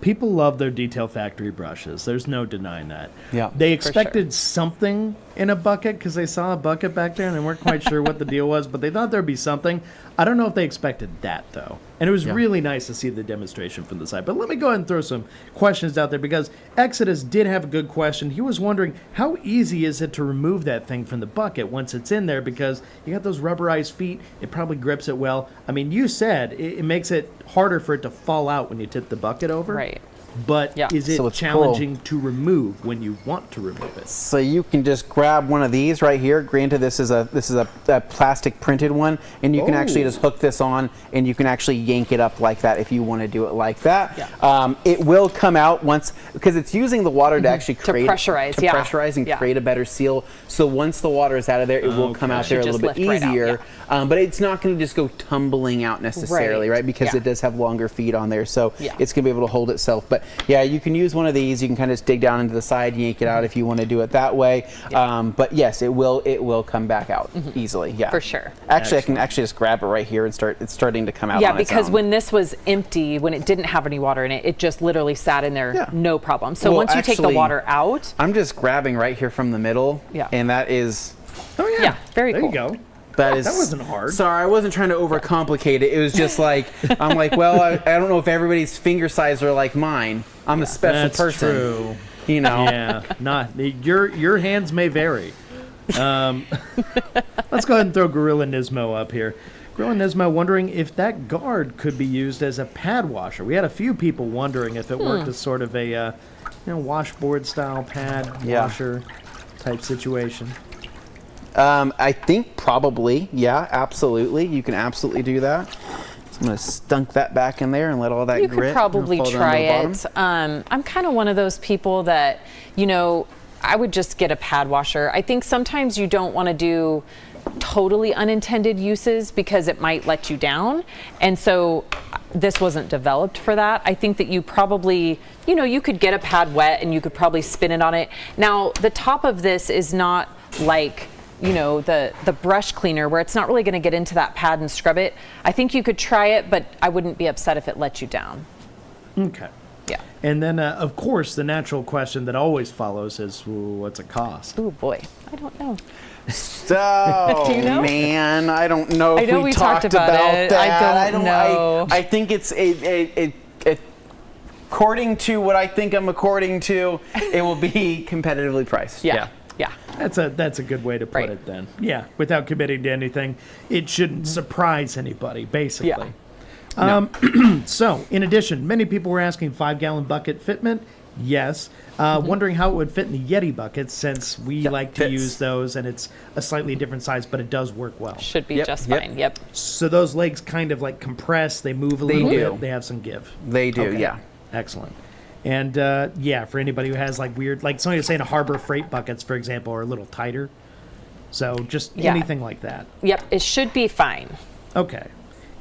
People love their Detail Factory brushes. There's no denying that. Yeah, they expected something in a bucket because they saw a bucket back there and they weren't quite sure what the deal was, but they thought there'd be something. I don't know if they expected that though. And it was really nice to see the demonstration from the side. But let me go ahead and throw some questions out there because Exodus did have a good question. He was wondering how easy is it to remove that thing from the bucket once it's in there, because you got those rubberized feet. It probably grips it well. I mean, you said it makes it harder for it to fall out when you tip the bucket over. Right. But is it So it's challenging to remove when you want to remove it? So you can just grab one of these right here. Granted, this is a plastic printed one, and you can actually just hook this on, and you can actually yank it up like that if you want to do it like that. Yeah. It will come out once, because it's using the water to actually create pressurize, and create a better seal. So once the water is out of there, it will come out there a little bit easier. But it's not going to just go tumbling out necessarily, right? Because it does have longer feet on there, so it's going to be able to hold itself. But yeah, you can use one of these. You can kind of just dig down into the side, yank it out if you want to do it that way. But yes, it will come back out easily. Yeah, for sure. Actually, I can actually just grab it right here and it's starting to come out. Yeah, on its because own. when this was empty, when it didn't have any water in it, it just literally sat in there, no problem. So once you take the water out, I'm just grabbing right here from the middle. Yeah, and that is. Oh yeah, yeah, very cool. There you go. That wasn't hard. Sorry, I wasn't trying to overcomplicate it. It was just like, I'm like, well, I don't know if everybody's finger size are like mine. I'm a special person. True. You know. Yeah, not your hands may vary. Let's go ahead and throw Gorilla Nismo up here. Gorilla Nismo wondering if that guard could be used as a pad washer. We had a few people wondering if it worked as sort of a washboard style pad washer type situation. I think probably, yeah, absolutely. You can absolutely do that. So I'm going to stunk that back in there and let all that you grit could probably fall down try to the bottom. it. I'm kind of one of those people that, I would just get a pad washer. I think sometimes you don't want to do totally unintended uses because it might let you down. And so this wasn't developed for that. I think that you probably, you could get a pad wet and you could probably spin it on it. Now, the top of this is not like, the brush cleaner where it's not really going to get into that pad and scrub it. I think you could try it, but I wouldn't be upset if it let you down. Okay. Yeah. And then, of course, the natural question that always follows is, what's it cost? Oh, boy. I don't know. So, do you know? Man, I don't know if I know we talked about it. that. I don't know. I think it's according to what I think I'm according to, it will be competitively priced. Yeah. That's a good way to put it then. Yeah, without committing to anything, it shouldn't surprise anybody, basically. Yeah. So, in addition, many people were asking 5-gallon bucket fitment. Yes. Wondering how it would fit in the Yeti buckets, since we like to use those, and it's a slightly different size, but it does work well. Should be just fine. Yep. So those legs kind of like compress, they move a little bit, they have some give. They do, yeah. Excellent. And for anybody who has like weird, like somebody was saying Harbor Freight buckets, for example, are a little tighter. So just anything like that. Yep, it should be fine. Okay.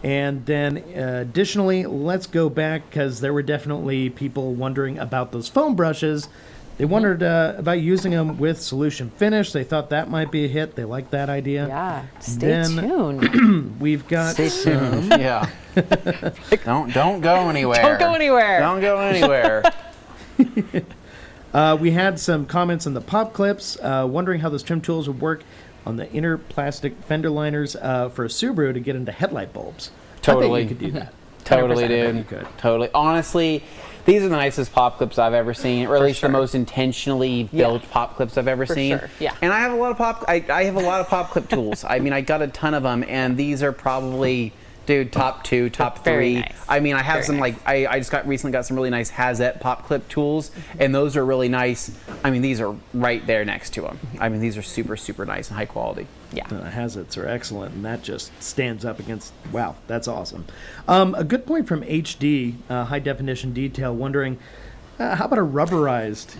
And then additionally, let's go back, because there were definitely people wondering about those foam brushes. They wondered about using them with solution finish. They thought that might be a hit. They liked that idea. Yeah, stay tuned. We've got some. Yeah. Don't go anywhere. Don't go anywhere. Don't go anywhere. We had some comments on the pop clips, wondering how those trim tools would work on the inner plastic fender liners for a Subaru to get into headlight bulbs. Totally. I bet you could do that. Totally, 100% dude. you could. Totally. Honestly, these are the nicest pop clips I've ever seen, or at least the most intentionally built pop clips I've ever seen. Sure. Yeah. And I have a lot of I have a lot of pop clip tools. I mean, I got a ton of them, and these are probably, dude, top 2, top 3. Nice. I mean, I have I just recently got some really nice Hazette pop clip tools, and those are really nice. I mean, these are right there next to them. I mean, these are super, super nice and high quality. Yeah. Hazets are excellent, and that just stands up against, wow, that's awesome. A good point from HD, high definition detail, wondering, how about a rubberized,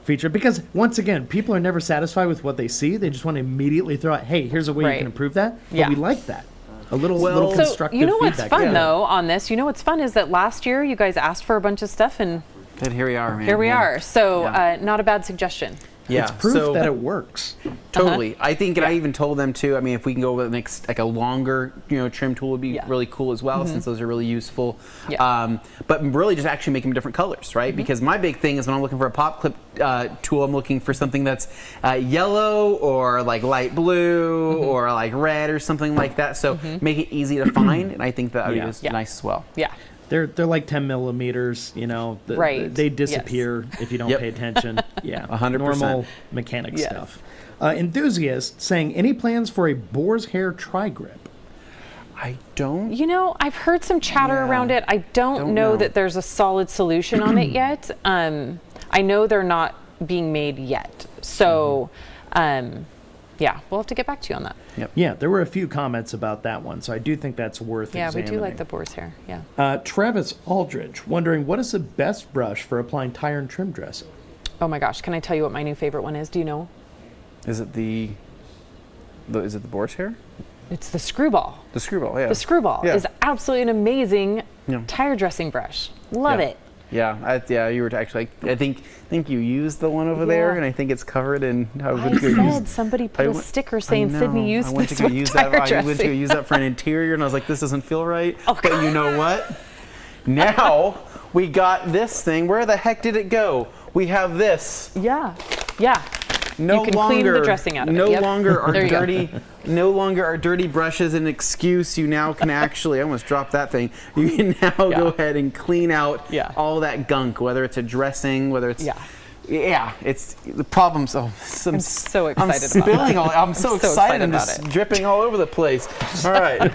feature? Because once again, people are never satisfied with what they see. They just want to immediately throw out, hey, here's a way you can improve that. But we like that. A little constructive feedback. So, what's fun, though, on this? What's fun is that last year you guys asked for a bunch of stuff, and And here we are, man. Here we Yeah. are. So Yeah. not a bad suggestion. Yeah, It's proof that it works. Totally. I think, and I even told them too. I mean, if we can go with like a longer, trim tool would be really cool as well, since those are really useful. Yeah. But really, just actually make them different colors, right? Because my big thing is when I'm looking for a pop clip tool, I'm looking for something that's yellow or like light blue or like red or something like that. So make it easy to find, and I think that would be nice as well. Yeah. They're like 10 millimeters, Right. They disappear if you don't pay attention. Yeah, 100%. Normal mechanic stuff. Enthusiast saying, any plans for a boar's hair tri-grip? I don't. I've heard some chatter around it. I don't know that there's a solid solution on it yet. I know they're not being made yet. So, yeah, we'll have to get back to you on that. Yep. Yeah, there were a few comments about that one, so I do think that's worth examining. Yeah, we do like the boar's hair. Yeah. Travis Aldridge wondering, what is the best brush for applying tire and trim dressing? Oh my gosh, can I tell you what my new favorite one is? Do you know? Is it the boar's hair? It's the Screwball. The Screwball, yeah. The Screwball is absolutely an amazing tire dressing brush. Love it. Yeah, you were actually. I think you used the one over there, and I think it's covered in. I said somebody put a sticker saying Sydney used this for tire dressing. I went to go use that for an interior, and I was like, this doesn't feel right. Oh, but you know what? Now we got this thing. Where the heck did it go? We have this. Yeah. No you can longer, clean the dressing out of it. No longer are There you dirty. No longer are dirty brushes an excuse. You now can actually. I almost dropped that thing. You can now go ahead and clean out all that gunk, whether it's a dressing, whether it's. Yeah, it's the problems. Oh, I'm so excited I'm spilling about it. I'm so excited. I'm just dripping all over the place. All right.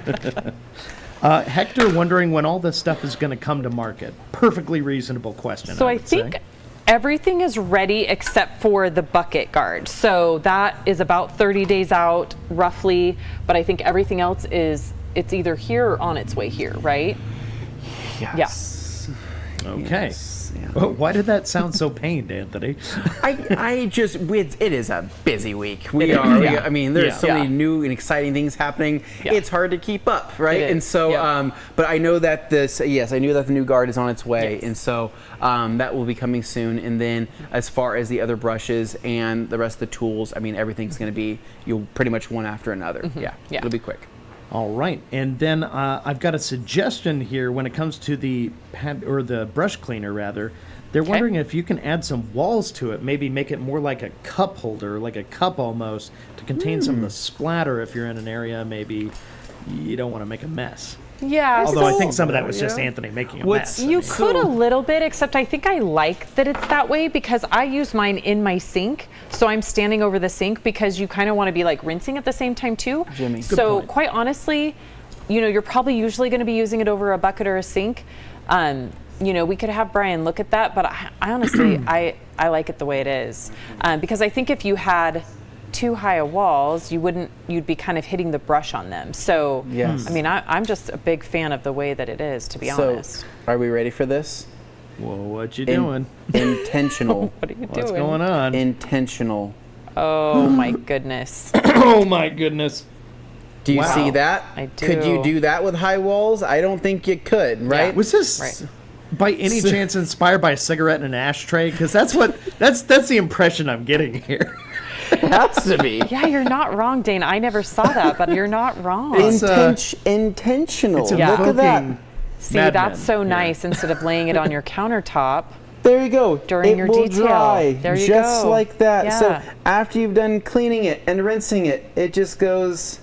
Hector wondering when all this stuff is going to come to market. Perfectly reasonable question. So I think everything is ready except for the bucket guard. So that is about 30 days out roughly, but I think everything else it's either here or on its way here, right? Yes. Yeah. Okay. Well, why did that sound so pained, Anthony? It is a busy week. I mean, there's so many new and exciting things happening. It's hard to keep up, right? And so, but I know that I knew that the new guard is on its way, and so that will be coming soon. And then, as far as the other brushes and the rest of the tools, I mean, everything's going to be pretty much one after another. Yeah, it'll be quick. All right, and then I've got a suggestion here when it comes to the brush cleaner rather. They're wondering if you can add some walls to it, maybe make it more like a cup holder, like a cup almost, to contain some of the splatter if you're in an area maybe you don't want to make a mess. Yeah. Although I think some of that was just Anthony making a mess. You could a little bit, except I think I like that it's that way because I use mine in my sink. So I'm standing over the sink because you kind of want to be like rinsing at the same time too. Jimmy. So quite honestly, you're probably usually going to be using it over a bucket or a sink. We could have Brian look at that, but I honestly, I like it the way it is. Because I think if you had too high a walls, you'd be kind of hitting the brush on them. So, I mean, I'm just a big fan of the way that it is, to be honest. Are we ready for this? Whoa, what you doing? Intentional. What are you doing? What's going on? Intentional. Oh my goodness. Oh my goodness. Do you see that? I do. Could you do that with high walls? I don't think you could, right? Yeah. Was this by any chance inspired by a cigarette and an ashtray? Because that's the impression I'm getting here. It has to be. Yeah, you're not wrong, Dane. I never saw that, but you're not wrong. Intentional. It's Look at that. See, that's so nice. Instead of laying it on your countertop. There you go. During your will detail. Dry there you just go. like that. Yeah. So after you've done cleaning it and rinsing it, it just goes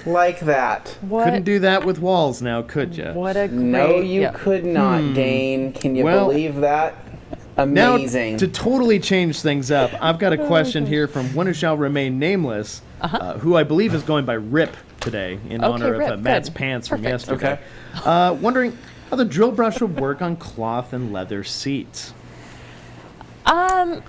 like that. Couldn't do that with walls now, could you? What a great... No, you could not, Dane. Can you believe that? Amazing. Now, to totally change things up, I've got a question here from one who shall remain nameless, who I believe is going by Rip today in honor of Matt's pants from yesterday. Wondering how the drill brush would work on cloth and leather seats. I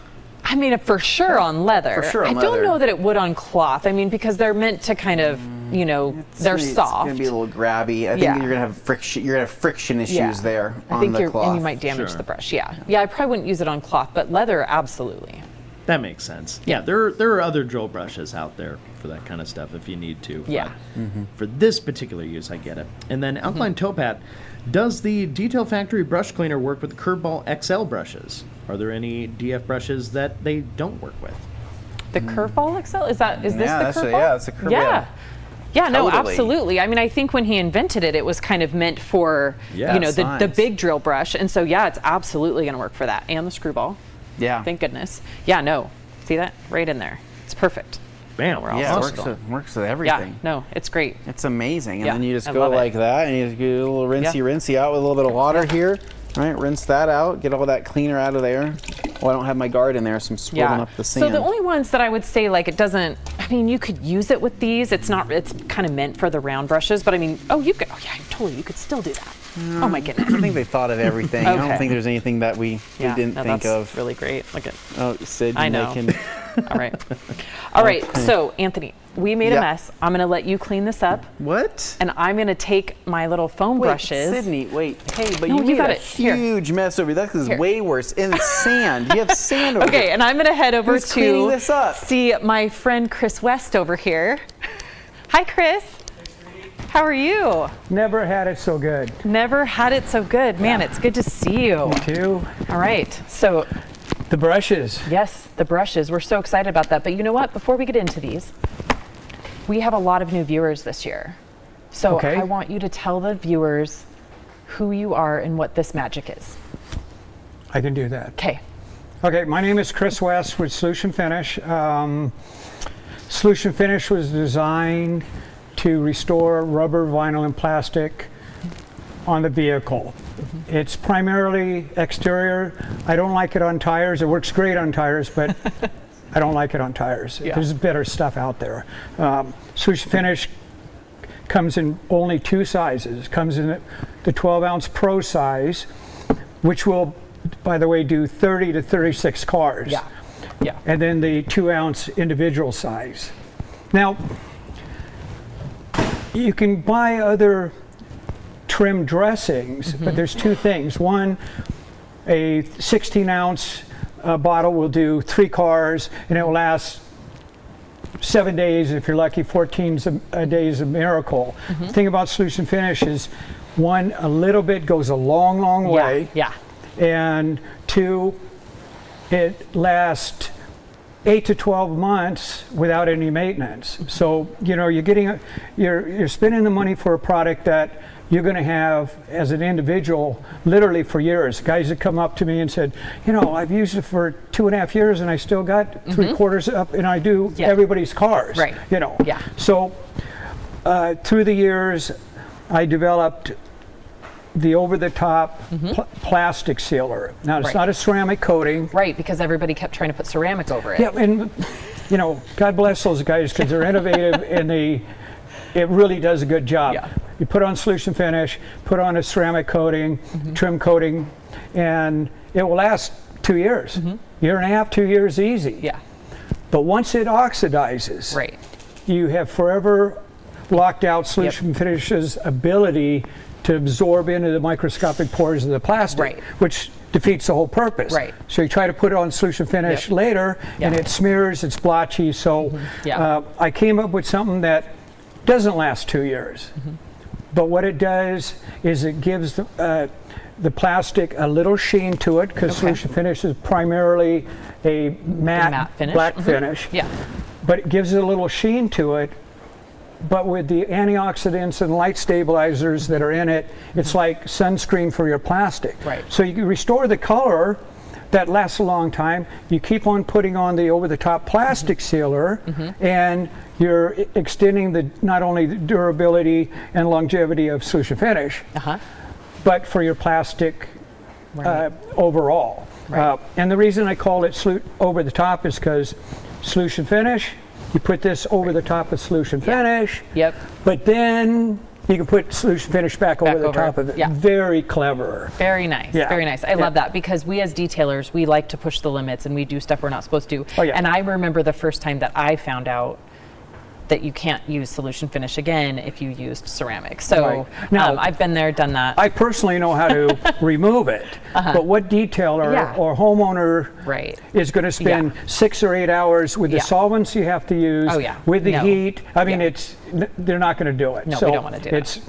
mean, for sure on leather. For sure on I don't leather. know that it would on cloth. I mean, because they're meant to kind of, they're soft. It's going to be a little grabby. I think you're going to have friction. You're going to have friction issues there on the cloth. And you might damage the brush. Yeah, I probably wouldn't use it on cloth, but leather, absolutely. That makes sense. Yeah, there are other drill brushes out there for that kind of stuff if you need to. Yeah. But for this particular use, I get it. And then Alkaline Towpat, does the Detail Factory brush cleaner work with the Curveball XL brushes? Are there any DF brushes that they don't work with? The Curveball XL? Is this the Curveball? That's a Curveball. Yeah. Yeah, no, Totally. absolutely. I mean, I think when he invented it, it was kind of meant for, the big drill brush. And so, yeah, it's absolutely going to work for that. And the screwball. Yeah. Thank goodness. Yeah, no. See that? Right in there. It's perfect. Bam. We're all Yeah, set. it works with everything. Yeah, no, it's great. It's amazing. And Yeah, then you just I go love it. like that, and you just get a little rinsey out with a little bit of water here. All right, rinse that out, get all that cleaner out of there. Oh, I don't have my guard in there, so I'm swirling up the sand. So the only ones that I would say, like, it doesn't, I mean, you could use it with these. It's kind of meant for the round brushes, but I mean, you could still do that. Oh my goodness. I think they thought of everything. I don't think there's anything that we didn't think that's of. Really great. Look at. Oh, Sid, I know. making. All right. All right. So Anthony, we made a mess. I'm gonna let you clean this up. What? And I'm gonna take my little foam brushes. Sydney, wait. Hey, but No, you made got a it. Here. huge mess over there. This is way worse. In sand. You have sand over Okay, there. and I'm gonna head over Who's cleaning to this up? see my friend Chris West over here. Hi, Chris. How are you? Never had it so good. Never had it so good. Man, it's good to see you. Me too. All right. So the brushes. Yes, the brushes. We're so excited about that. But you know what? Before we get into these, we have a lot of new viewers this year. So Okay. I want you to tell the viewers who you are and what this magic is. I can do that. Okay. Okay, my name is Chris West with Solution Finish. Solution Finish was designed to restore rubber, vinyl, and plastic on the vehicle. It's primarily exterior. I don't like it on tires. It works great on tires, but I don't like it on tires. Yeah. There's better stuff out there. Solution Finish comes in only two sizes. It comes in the 12-ounce Pro size, which will, by the way, do 30 to 36 cars. Yeah. Yeah. And then the 2-ounce individual size. Now, you can buy other trim dressings, but there's two things. One, a 16-ounce bottle will do 3 cars, and it will last 7 days, if you're lucky. 14 days a miracle. The thing about Solution Finish is, one, a little bit goes a long, long way. Yeah. And two, it lasts 8 to 12 months without any maintenance. So, you're spending the money for a product that you're going to have as an individual literally for years. Guys that come up to me and said, I've used it for 2.5 years and I still got 3/4 up, and I do everybody's cars. Right. Yeah. So through the years, I developed the over-the-top plastic sealer. Now, it's not a ceramic coating. Right, because everybody kept trying to put ceramic over it. Yeah, and God bless those guys, because they're innovative and it really does a good job. Yeah. You put on Solution Finish, put on a ceramic coating, trim coating, and it will last 2 years. Year and a half, 2 years easy. Yeah. But once it oxidizes, you have forever locked out Solution Finish's ability to absorb into the microscopic pores of the plastic, which defeats the whole purpose. Right. So you try to put it on Solution Finish later, and it smears, it's blotchy. So I came up with something that doesn't last 2 years. But what it does is it gives the plastic a little sheen to it, because Solution Finish is primarily a matte finish. black finish. Yeah. But it gives it a little sheen to it. But with the antioxidants and light stabilizers that are in it, it's like sunscreen for your plastic. Right. So you can restore the color that lasts a long time. You keep on putting on the over-the-top plastic sealer, and you're extending not only the durability and longevity of Solution Finish, but for your plastic overall. Right. And the reason I call it over-the-top is because Solution Finish, you put this over the top of Solution Finish. Yep. But then you can put Solution Finish back over the top of it. Yeah. Very clever. Very nice. Yeah. Very nice. I love that, because we as detailers, we like to push the limits and we do stuff we're not supposed to. Oh, yeah. And I remember the first time that I found out that you can't use solution finish again if you used ceramic. So Right. Now, I've been there, done that. I personally know how to remove it, but what detailer Yeah. or homeowner Right. is going to spend 6 or 8 hours with the solvents you have to use, Oh, yeah. with the No. heat? I mean, they're not going to do it. No, so we don't want to do that.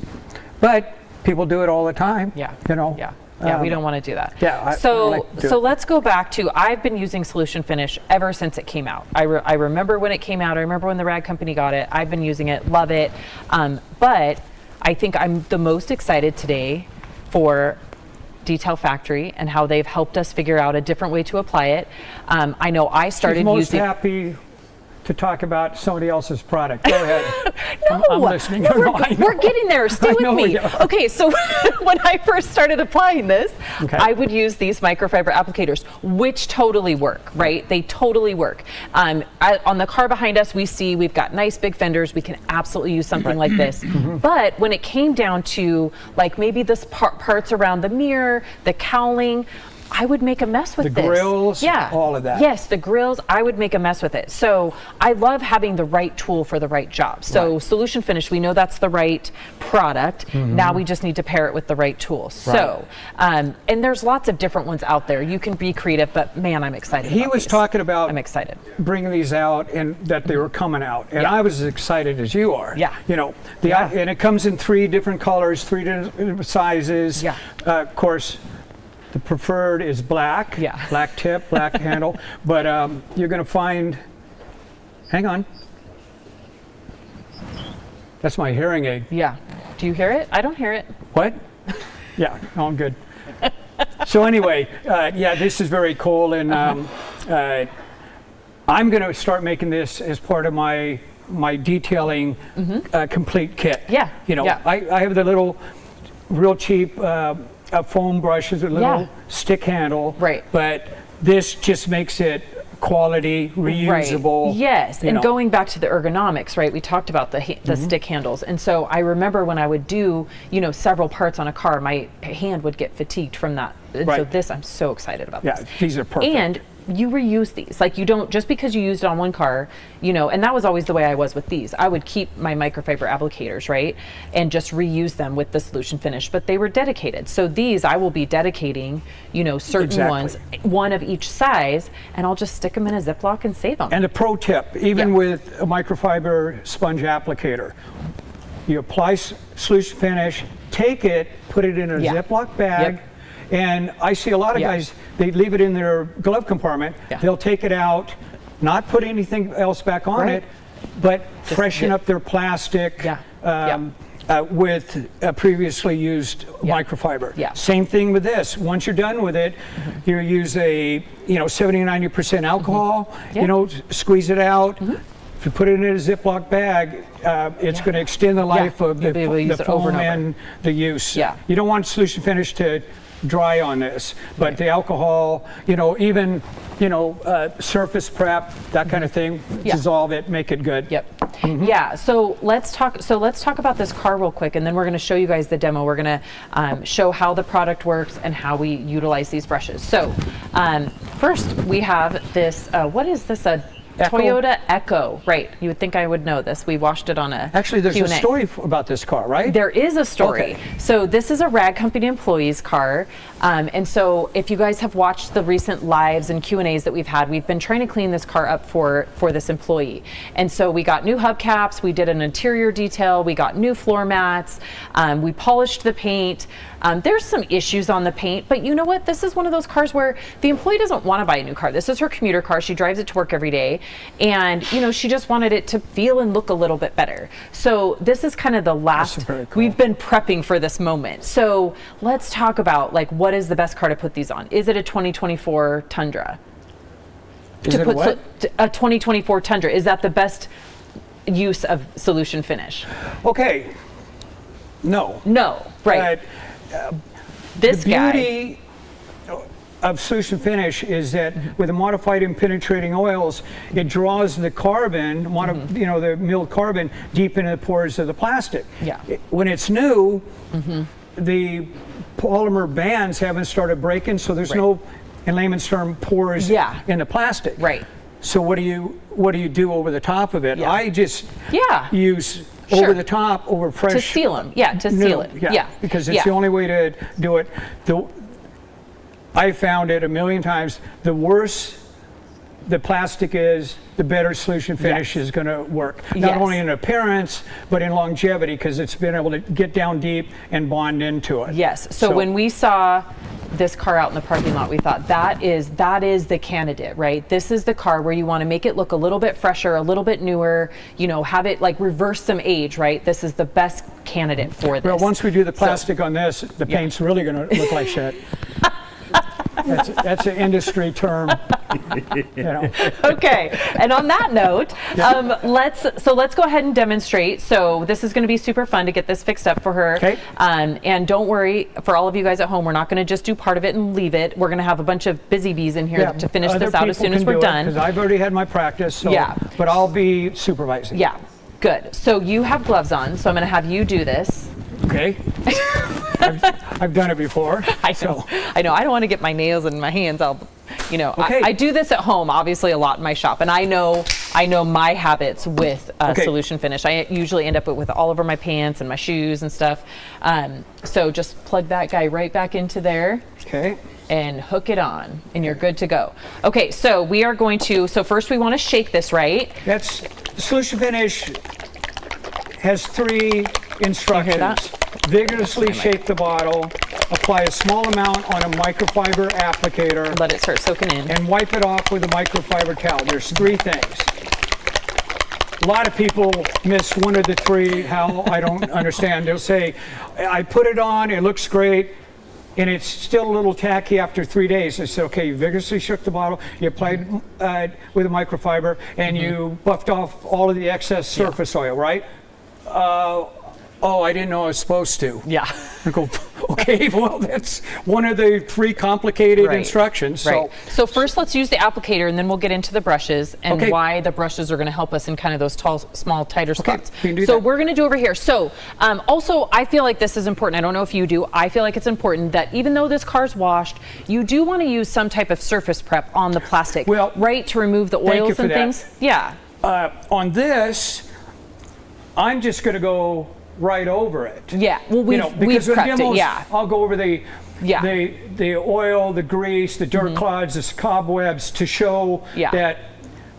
But people do it all the time. Yeah. You know. Yeah. Yeah, we don't want to do that. Yeah. I So like to do so it. let's go back to, I've been using solution finish ever since it came out. I remember when it came out. I remember when the rag company got it. I've been using it, love it. But I think I'm the most excited today for Detail Factory and how they've helped us figure out a different way to apply it. I know I started She's most using. happy to talk about somebody else's product. Go ahead. No, I'm listening. no, No, I know. we're getting there. Stay I with know we me. are. Okay, so when I first started applying this, I would use these microfiber applicators, which totally work, right? They totally work. On the car behind us, we've got nice big fenders. We can absolutely use something like this. But when it came down to like maybe this parts around the mirror, the cowling, I would make a mess with The this. grills, yeah, all of that. Yes, the grills, I would make a mess with it. So I love having the right tool for the right job. So Solution Finish, we know that's the right product. Now we just need to pair it with the right tool. So, and there's lots of different ones out there. You can be creative, but man, I'm excited. He was talking about I'm excited. bringing these out and that they were coming out, and I was as excited as you are. Yeah. You know, and it comes in 3 different colors, 3 different sizes. Yeah. Of course, the preferred is black. Yeah. Black tip, black handle. But you're going to find. Hang on. That's my hearing aid. Yeah. Do you hear it? I don't hear it. What? Yeah, no, I'm good. So anyway, this is very cool, and I'm going to start making this as part of my detailing complete kit. Yeah. You know, Yeah. I have the little, real cheap foam brushes, a little stick handle. Right. But this just makes it quality, reusable. Right. Yes, you and know. going back to the ergonomics, right? We talked about the stick handles, and so I remember when I would do, several parts on a car, my hand would get fatigued from that. And so this, I'm so excited about this. Yeah, these are perfect. And you reuse these. Like, you don't, just because you used it on one car, and that was always the way I was with these. I would keep my microfiber applicators, right? And just reuse them with the solution finish, but they were dedicated. So these, I will be dedicating, certain ones, one of each size, and I'll just stick them in a Ziploc and save them. And a pro tip, even with a microfiber sponge applicator, you apply solution finish, take it, put it in a Ziploc bag, and I see a lot of guys, they leave it in their glove compartment, they'll take it out, not put anything else back on it, but just freshen up their plastic with previously used microfiber. Same thing with this. Once you're done with it, you use a 70-90% alcohol, squeeze it out. If you put it in a Ziploc bag, it's going to extend the life of the foam and the use. You don't want solution finish to dry on this, but the alcohol, even surface prep, that kind of thing, dissolve it, make it good. Yeah, so let's talk about this car real quick, and then we're going to show you guys the demo. We're going to show how the product works and how we utilize these brushes. So first we have this, what is this, a Echo? Toyota Echo, right? You would think I would know this. We watched it on a Actually, there's Q&A. a story about this car, right? There is a story. Okay. So this is a rag company employee's car, and so if you guys have watched the recent lives and Q&As that we've had, we've been trying to clean this car up for this employee. And so we got new hubcaps, we did an interior detail, we got new floor mats, we polished the paint. There's some issues on the paint, but you know what? This is one of those cars where the employee doesn't want to buy a new car. This is her commuter car. She drives it to work every day, and she just wanted it to feel and look a little bit better. So this is kind of the last. We've been prepping for this moment. So let's talk about what is the best car to put these on? Is it a 2024 Tundra? Is it what? A 2024 Tundra. Is that the best use of solution finish? Okay. No. No. Right. This the guy. beauty of solution finish is that with the modified and penetrating oils, it draws the carbon, the milled carbon, deep into the pores of the plastic. Yeah. When it's new, the polymer bands haven't started breaking, so there's no, in layman's term, pores in the plastic. Right. So what do you do over the top of it? Yeah. I just use Sure. over the top, over fresh. To seal them. Yeah, to seal it. Yeah. Because it's the only way to do it. I found it a million times. The worse the plastic is, the better solution finish is going to work. Not only in appearance, but in longevity, because it's been able to get down deep and bond into it. Yes. So when we saw this car out in the parking lot, we thought that is the candidate, right? This is the car where you want to make it look a little bit fresher, a little bit newer, you know, have it like reverse some age, right? This is the best candidate for this. Well, once we do the plastic on this, the paint's really going to look like shit. That's an industry term. You know. Okay, and on that note, let's go ahead and demonstrate. So this is going to be super fun to get this fixed up for her. Okay. And don't worry, for all of you guys at home, we're not going to just do part of it and leave it. We're going to have a bunch of busy bees in here to finish this out as soon as we're done. Because I've already had my practice. So, but I'll be supervising. Yeah. Good. So you have gloves on. So I'm going to have you do this. Okay. I've done it before. I know. I know. I don't want to get my nails and my hands all, you know. I do this at home, obviously, a lot in my shop, and I know my habits with solution finish. I usually end up with all over my pants and my shoes and stuff. So just plug that guy right back into there. Okay. And hook it on, and you're good to go. Okay. So we are going to. So first, we want to shake this, right? That's solution finish. Has 3 instructions. Vigorously shake the bottle, apply a small amount on a microfiber applicator. Let it start soaking in. And wipe it off with a microfiber towel. There's 3 things. A lot of people miss one of the 3, how I don't understand. They'll say, I put it on, it looks great, and it's still a little tacky after 3 days. I said, okay, you vigorously shook the bottle, you applied with a microfiber, and you buffed off all of the excess surface oil, right? Oh, I didn't know I was supposed to. Yeah. I go, okay, well, that's one of the 3 complicated instructions. Right. So first, let's use the applicator, and then we'll get into the brushes and why the brushes are going to help us in kind of those tall, small, tighter spots. So we're going to do over here. So also, I feel like this is important. I don't know if you do. I feel like it's important that even though this car's washed, you do want to use some type of surface prep on the plastic, right, to remove the oils and things. Yeah. On this, I'm just going to go right over it. Yeah, well, we've prepped it, yeah. I'll go over the oil, the grease, the dirt clods, the cobwebs to show that.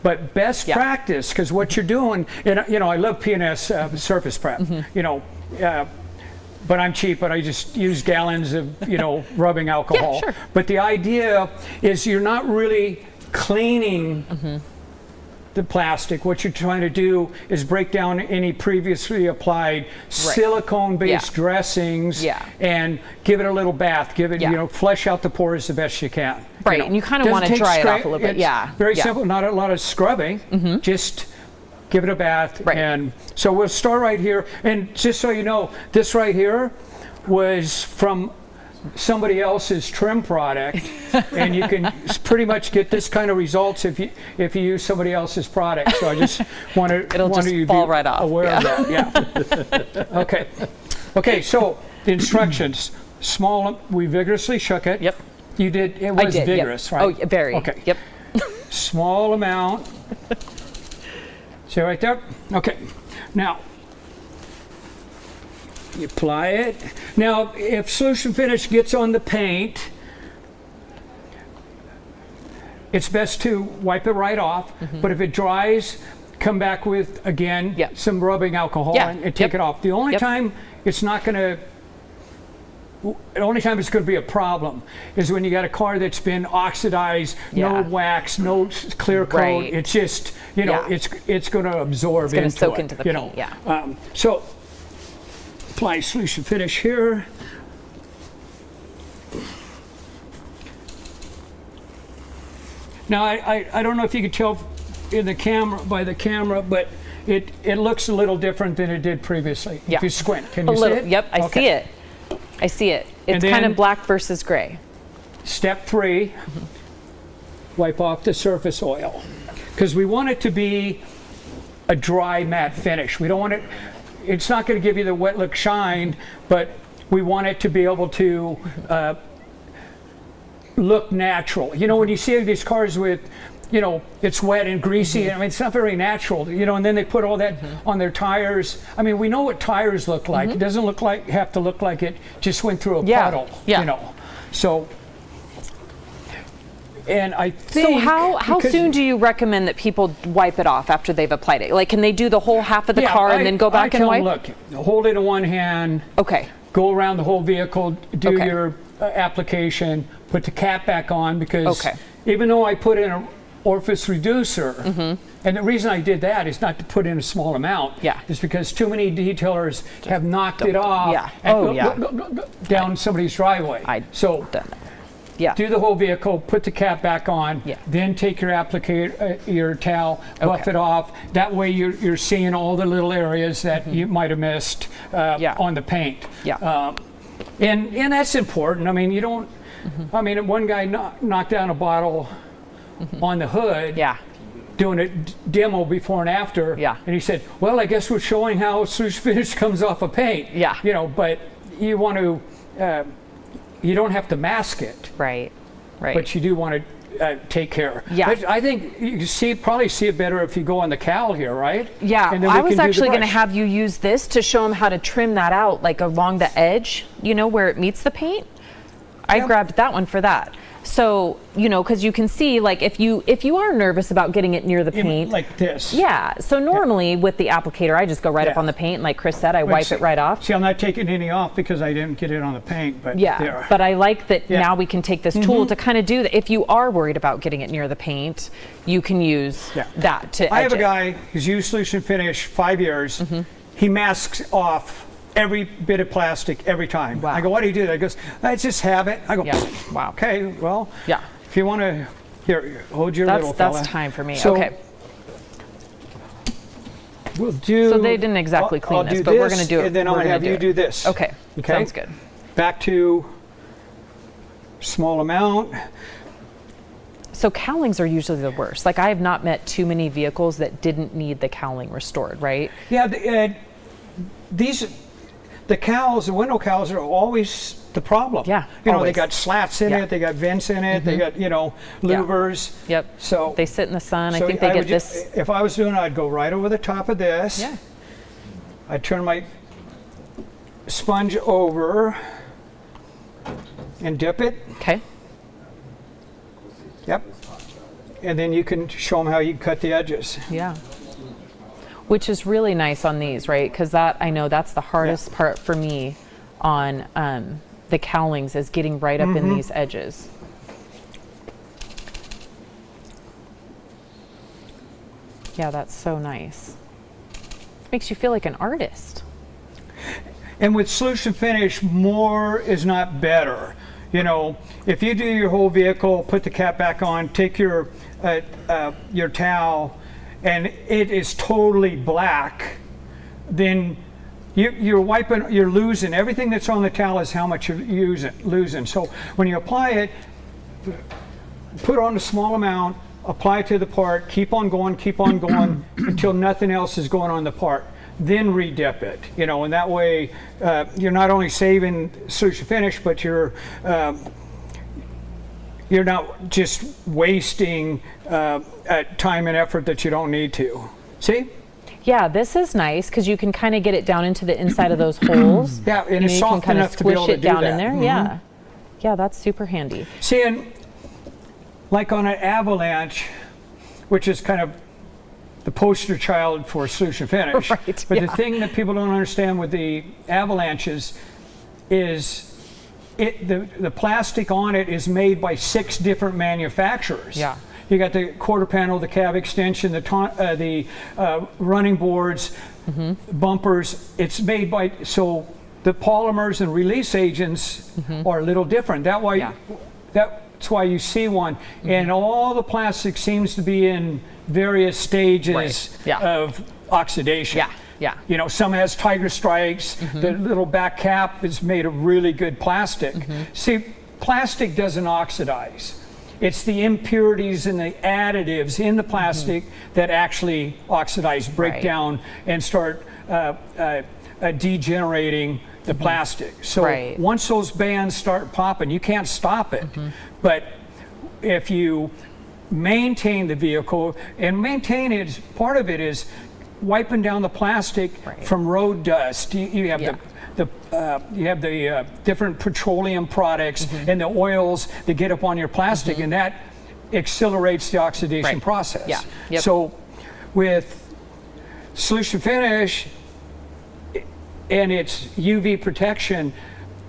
But best practice, because what you're doing, and you know, I love P&S surface prep, you know, but I'm cheap, but I just use gallons of, you know, rubbing alcohol. Yeah, sure. But the idea is you're not really cleaning the plastic. What you're trying to do is break down any previously applied silicone-based dressings and give it a little bath. Give it, you know, flesh out the pores the best you can. Right, you know, and you kind of want to dry it off a little bit. It's very simple, not a lot of scrubbing. Just give it a bath. And so we'll start right here. And just so you know, this right here was from somebody else's trim product, and you can pretty much get this kind of results if you use somebody else's product. So I just want to you to be right off. aware of that. Yeah. Okay. So the instructions: small. We vigorously shook it. Yep. You did. It was vigorous, right? Oh, very. Okay. Yep. Small amount. See right there? Okay. Now. You apply it. Now, if solution finish gets on the paint, it's best to wipe it right off. But if it dries, come back with, again, some rubbing alcohol and take it off. The only time it's not going to, the only time it's going to be a problem is when you got a car that's been oxidized, no wax, no clear coat. It's just, you know, it's going to absorb into it. It's going to soak into the paint, So, apply solution finish here. Now I don't know if you can tell in the camera but it looks a little different than it did previously. If you squint, can you see it? Yep, I see it. I see it. It's kind of black versus gray. Step 3, wipe off the surface oil, because we want it to be a dry matte finish. We don't want it. It's not going to give you the wet look shine, but we want it to be able to look natural. You know, when you see these cars with you know, it's wet and greasy. I mean, it's not very natural, you know, and then they put all that on their tires. I mean, we know what tires look like. It doesn't have to look like it just went through a puddle, you know. So, and I think... So how soon do you recommend that people wipe it off after they've applied it? Like, can they do the whole half of the car and then go back and wipe? Look, hold it in one hand. Okay. Go around the whole vehicle, do your application, put the cap back on, because even though I put in an orifice reducer, and the reason I did that is not to put in a small amount, is because too many detailers have knocked it off and down somebody's driveway. So do the whole vehicle, put the cap back on, then take your your towel, buff it off. That way you're seeing all the little areas that you might have missed on the paint. And that's important. I mean, you don't, I mean, one guy knocked down a bottle on the hood doing a demo before and after, and he said, well, I guess we're showing how solution finish comes off a paint. You know, but you want to, you don't have to mask it. Right. But you do want to take care. But I think you probably see it better if you go on the cowl here, right? And then I was actually going to have you use this to show them how to trim that out, like along the edge, you know, where it meets the paint. I grabbed that one for that. So, you know, because you can see, like, if you are nervous about getting it near the paint, like this. So normally with the applicator, I just go right up on the paint, like Chris said, I wipe it right off. See, I'm not taking any off because I didn't get it on the paint, but but I like that now we can take this tool to kind of do that. If you are worried about getting it near the paint, you can use that to I have a guy who's used Solution Finish 5 years. He masks off every bit of plastic every time. I go, what do you do? He goes, I just have it. I go, wow. Okay, well, if you want to, here, hold your little fella. That's time for me. So, okay. We'll do. So they didn't exactly clean this, but we're going to do it. And then I'll have you do this. Okay. Sounds good. Back to small amount. So cowlings are usually the worst. Like, I have not met too many vehicles that didn't need the cowling restored, right? Yeah, the cowls, the window cowls are always the problem. You know, they got slats in it, they got vents in it, they got, you know, louvers. So they sit in the sun. I think they get this. If I was doing it, I'd go right over the top of this. I'd turn my sponge over and dip it. And then you can show them how you cut the edges. Which is really nice on these, right? Because that, I know that's the hardest part for me on the cowlings, is getting right up in these edges. Yeah, that's so nice. It makes you feel like an artist. And with Solution Finish, more is not better. You know, if you do your whole vehicle, put the cap back on, take your towel, and it is totally black, then you're wiping, you're losing. Everything that's on the towel is how much you're losing. So when you apply it, put on a small amount, apply it to the part, keep on going until nothing else is going on the part. Then re-dip it, you know, and that way you're not only saving Solution Finish, but you're not just wasting time and effort that you don't need to. See? Yeah, this is nice because you can kind of get it down into the inside of those holes. And it's soft enough to be able to do that. Squish it down in there. Yeah, that's super handy. See, and like on an avalanche, which is kind of the poster child for Solution Finish. But the thing that people don't understand with the avalanches is the plastic on it is made by 6 different manufacturers. You got the quarter panel, the cab extension, the running boards, bumpers. It's made by, so the polymers and release agents are a little different. That's why you see one. And all the plastic seems to be in various stages of oxidation. You know, some has tiger stripes. The little back cap is made of really good plastic. See, plastic doesn't oxidize. It's the impurities and the additives in the plastic that actually oxidize, break down, and start degenerating the plastic. So once those bands start popping, you can't stop it. But if you maintain the vehicle, and maintain it, part of it is wiping down the plastic from road dust. You have the different petroleum products and the oils that get up on your plastic, and that accelerates the oxidation process. Yeah. Yep. So with Solution Finish and its UV protection,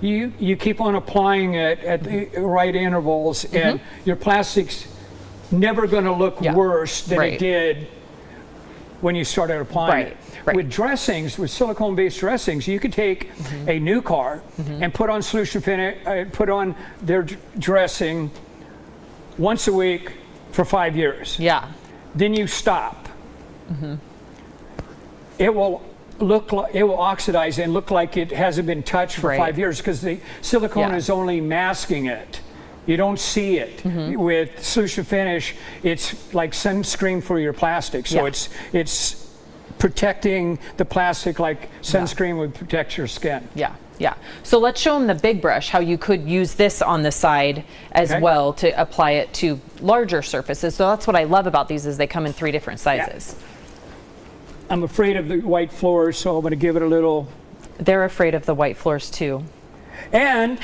you keep on applying it at the right intervals, and your plastic's never going to look worse than it did when you started applying it. With dressings, with silicone-based dressings, you could take a new car and put on Solution Finish, put on their dressing once a week for 5 years. Yeah. Then you stop. It will look like, it will oxidize and look like it hasn't been touched for 5 years, because the silicone is only masking it. You don't see it. With Solution Finish, it's like sunscreen for your plastic. So it's protecting the plastic like sunscreen would protect your skin. Yeah. Yeah. So let's show them the big brush, how you could use this on the side as well to apply it to larger surfaces. So that's what I love about these, is they come in 3 different sizes. I'm afraid of the white floors, so I'm going to give it a little. They're afraid of the white floors too. And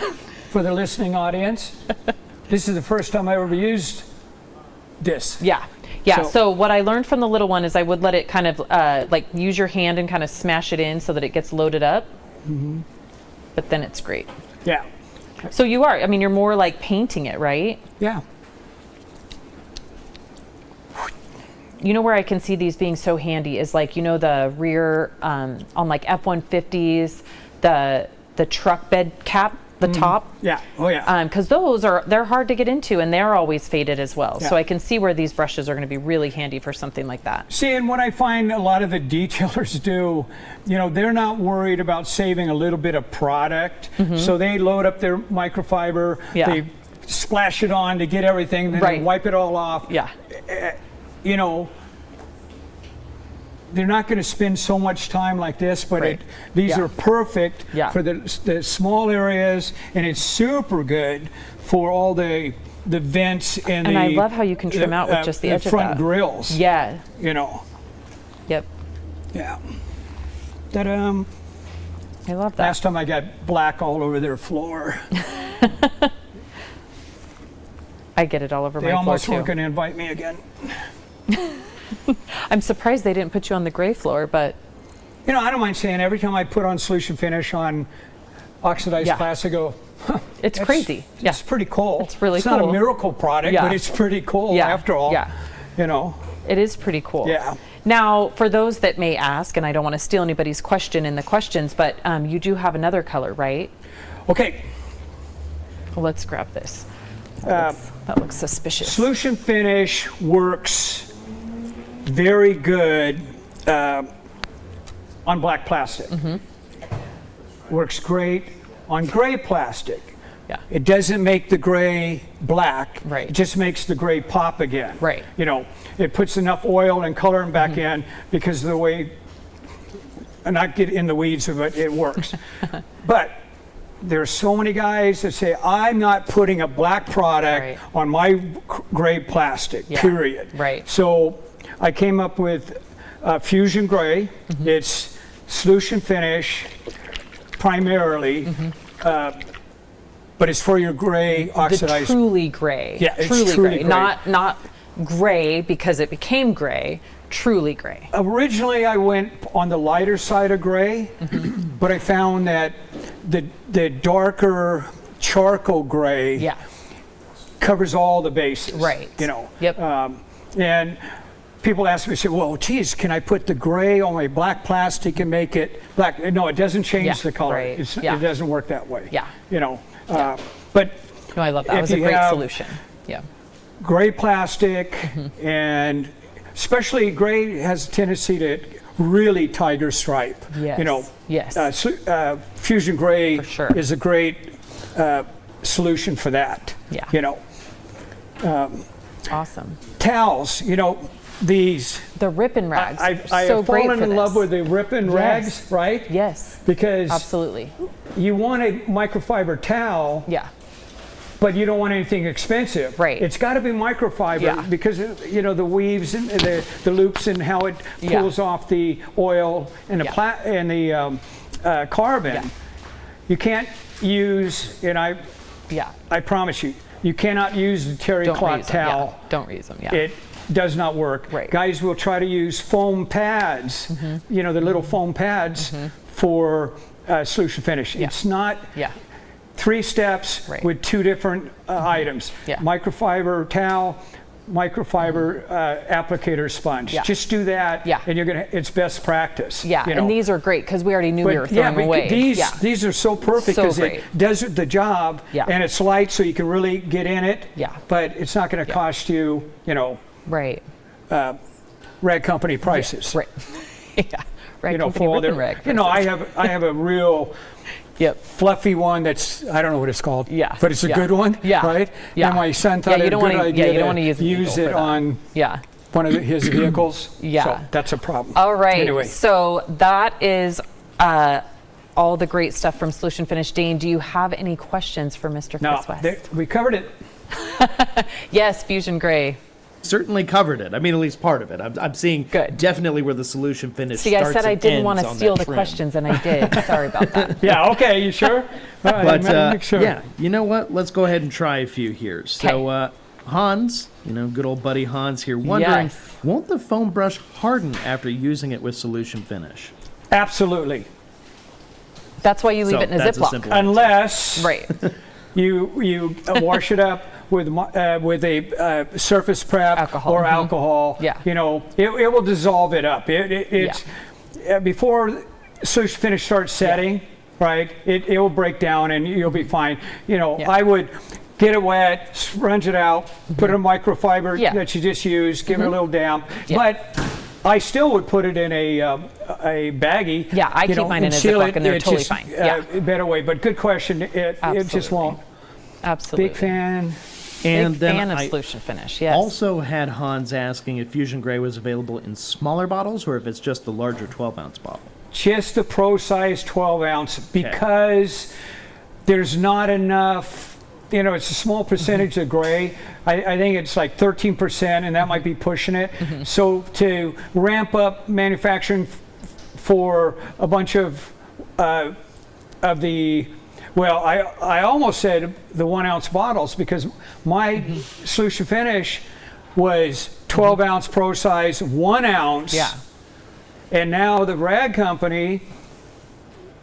for the listening audience, this is the first time I ever used this. Yeah. Yeah, so what I learned from the little one is I would let it kind of like use your hand and kind of smash it in so that it gets loaded up. But then it's great. Yeah. So you are, I mean, you're more like painting it, right? Yeah. You know where I can see these being so handy is like, you know, the rear on like F-150s, the truck bed cap, the top. Yeah. Oh yeah. Because they're hard to get into, and they're always faded as well. So I can see where these brushes are going to be really handy for something like that. See, and what I find a lot of the detailers do, you know, they're not worried about saving a little bit of product. So they load up their microfiber, they splash it on to get everything, then they wipe it all off. Yeah. You know, they're not going to spend so much time like this, but these are perfect for the small areas, and it's super good for all the vents and I love how you can trim out with just the edge of front that. grills. Yeah. You know. Yep. Yeah. Ta-da. I love that. Last time I got black all over their floor. I get it all over my They floor almost too. weren't going to invite me again. I'm surprised they didn't put you on the gray floor, but you know, I don't mind saying every time I put on Solution Finish on oxidized plastic, I go, huh, it's crazy. It's pretty cool. It's really It's cool. not a miracle product, but it's pretty cool after all. Yeah. You know. It is pretty cool. Yeah. Now, for those that may ask, and I don't want to steal anybody's question in the questions, but you do have another color, right? Okay. Well, let's grab this. That looks suspicious. Solution Finish works very good on black plastic. Works great on gray plastic. Yeah. It doesn't make the gray black. Right. It just makes the gray pop again. Right. You know, it puts enough oil and coloring back in because of the way, and not get in the weeds of it, it works. But there's so many guys that say, I'm not putting a black product on my gray plastic, period. Right. So I came up with Fusion Gray. It's Solution Finish primarily, but it's for your gray oxidized. The truly gray. Yeah, it's truly truly gray. gray. Not gray because it became gray. Truly gray. Originally, I went on the lighter side of gray, but I found that the darker charcoal gray covers all the bases. Right. You know. Yep. And people ask me, say, well, geez, can I put the gray on my black plastic and make it black? No, it doesn't change the color. Right. It doesn't work that way. Yeah. You know. But no, I love that. That was a great solution. Yeah. Gray plastic, and especially gray has a tendency to really tiger stripe. Yes. You know. Yes. Fusion Gray For sure. is a great solution for that. Yeah. You know. Awesome. Towels, you know, these. The Rip-N Rags. I so have great fallen for in this. love with the Rip-N Rags, right? Yes. Because absolutely. you want a microfiber towel. Yeah. but you don't want anything expensive. Right. It's got to be microfiber Yeah. because the weaves and the loops and how it pulls off the oil and the carbon. Yeah. You can't use, and I promise you cannot use the terry cloth towel. Don't reuse them. Yeah. It does not work. Right. Guys will try to use foam pads, the little foam pads for solution finish. It's not 3 steps with 2 different items. Microfiber towel, microfiber applicator sponge. Just do that, and it's best practice. And these are great because we already knew we were throwing away. These are so perfect because it does the job, and it's light, so you can really get in it. But it's not going to cost you, rag company prices. Right. Rag company for ripping rag prices. I have a real fluffy one that's, I don't know what it's called, but it's a good one, right? And my son thought it was a good idea you don't want to use it on one of his vehicles. So that's a problem. All right. Anyway. So that is all the great stuff from Solution Finish. Dane, do you have any questions for Mr. Fitzwest? We covered it. Yes, Fusion Gray. Certainly covered it. I mean, at least part of it. I'm seeing definitely where the Solution Finish See, starts I said I and didn't ends want to on steal that the trim. questions, and I did. Sorry about that. Okay, you sure? But make sure. yeah, you know what? Let's go ahead and try a few here. So Hans, good old buddy Hans here, wondering, won't the foam brush harden after using it with Solution Finish? Absolutely. That's why you leave it in a Ziploc. Unless you wash it up with a surface prep or alcohol. It will dissolve it up. It's before Solution Finish starts setting, right? It will break down and you'll be fine. I would get it wet, sponge it out, put it in microfiber that you just used, give it a little damp, but I still would put it in a baggie. Yeah, I keep mine in a Ziploc and they're totally fine. Better way, but good question. It just won't. Absolutely. Big fan. And Big then fan of I Solution Finish, yes. Also had Hans asking if Fusion Gray was available in smaller bottles or if it's just the larger 12-ounce bottle. Just the pro size 12 ounce because there's not enough, it's a small percentage of gray. I think it's like 13% and that might be pushing it. So to ramp up manufacturing for a bunch of the, I almost said the 1 ounce bottles because my Solution Finish was 12 ounce pro size, 1 ounce. And now the rag company,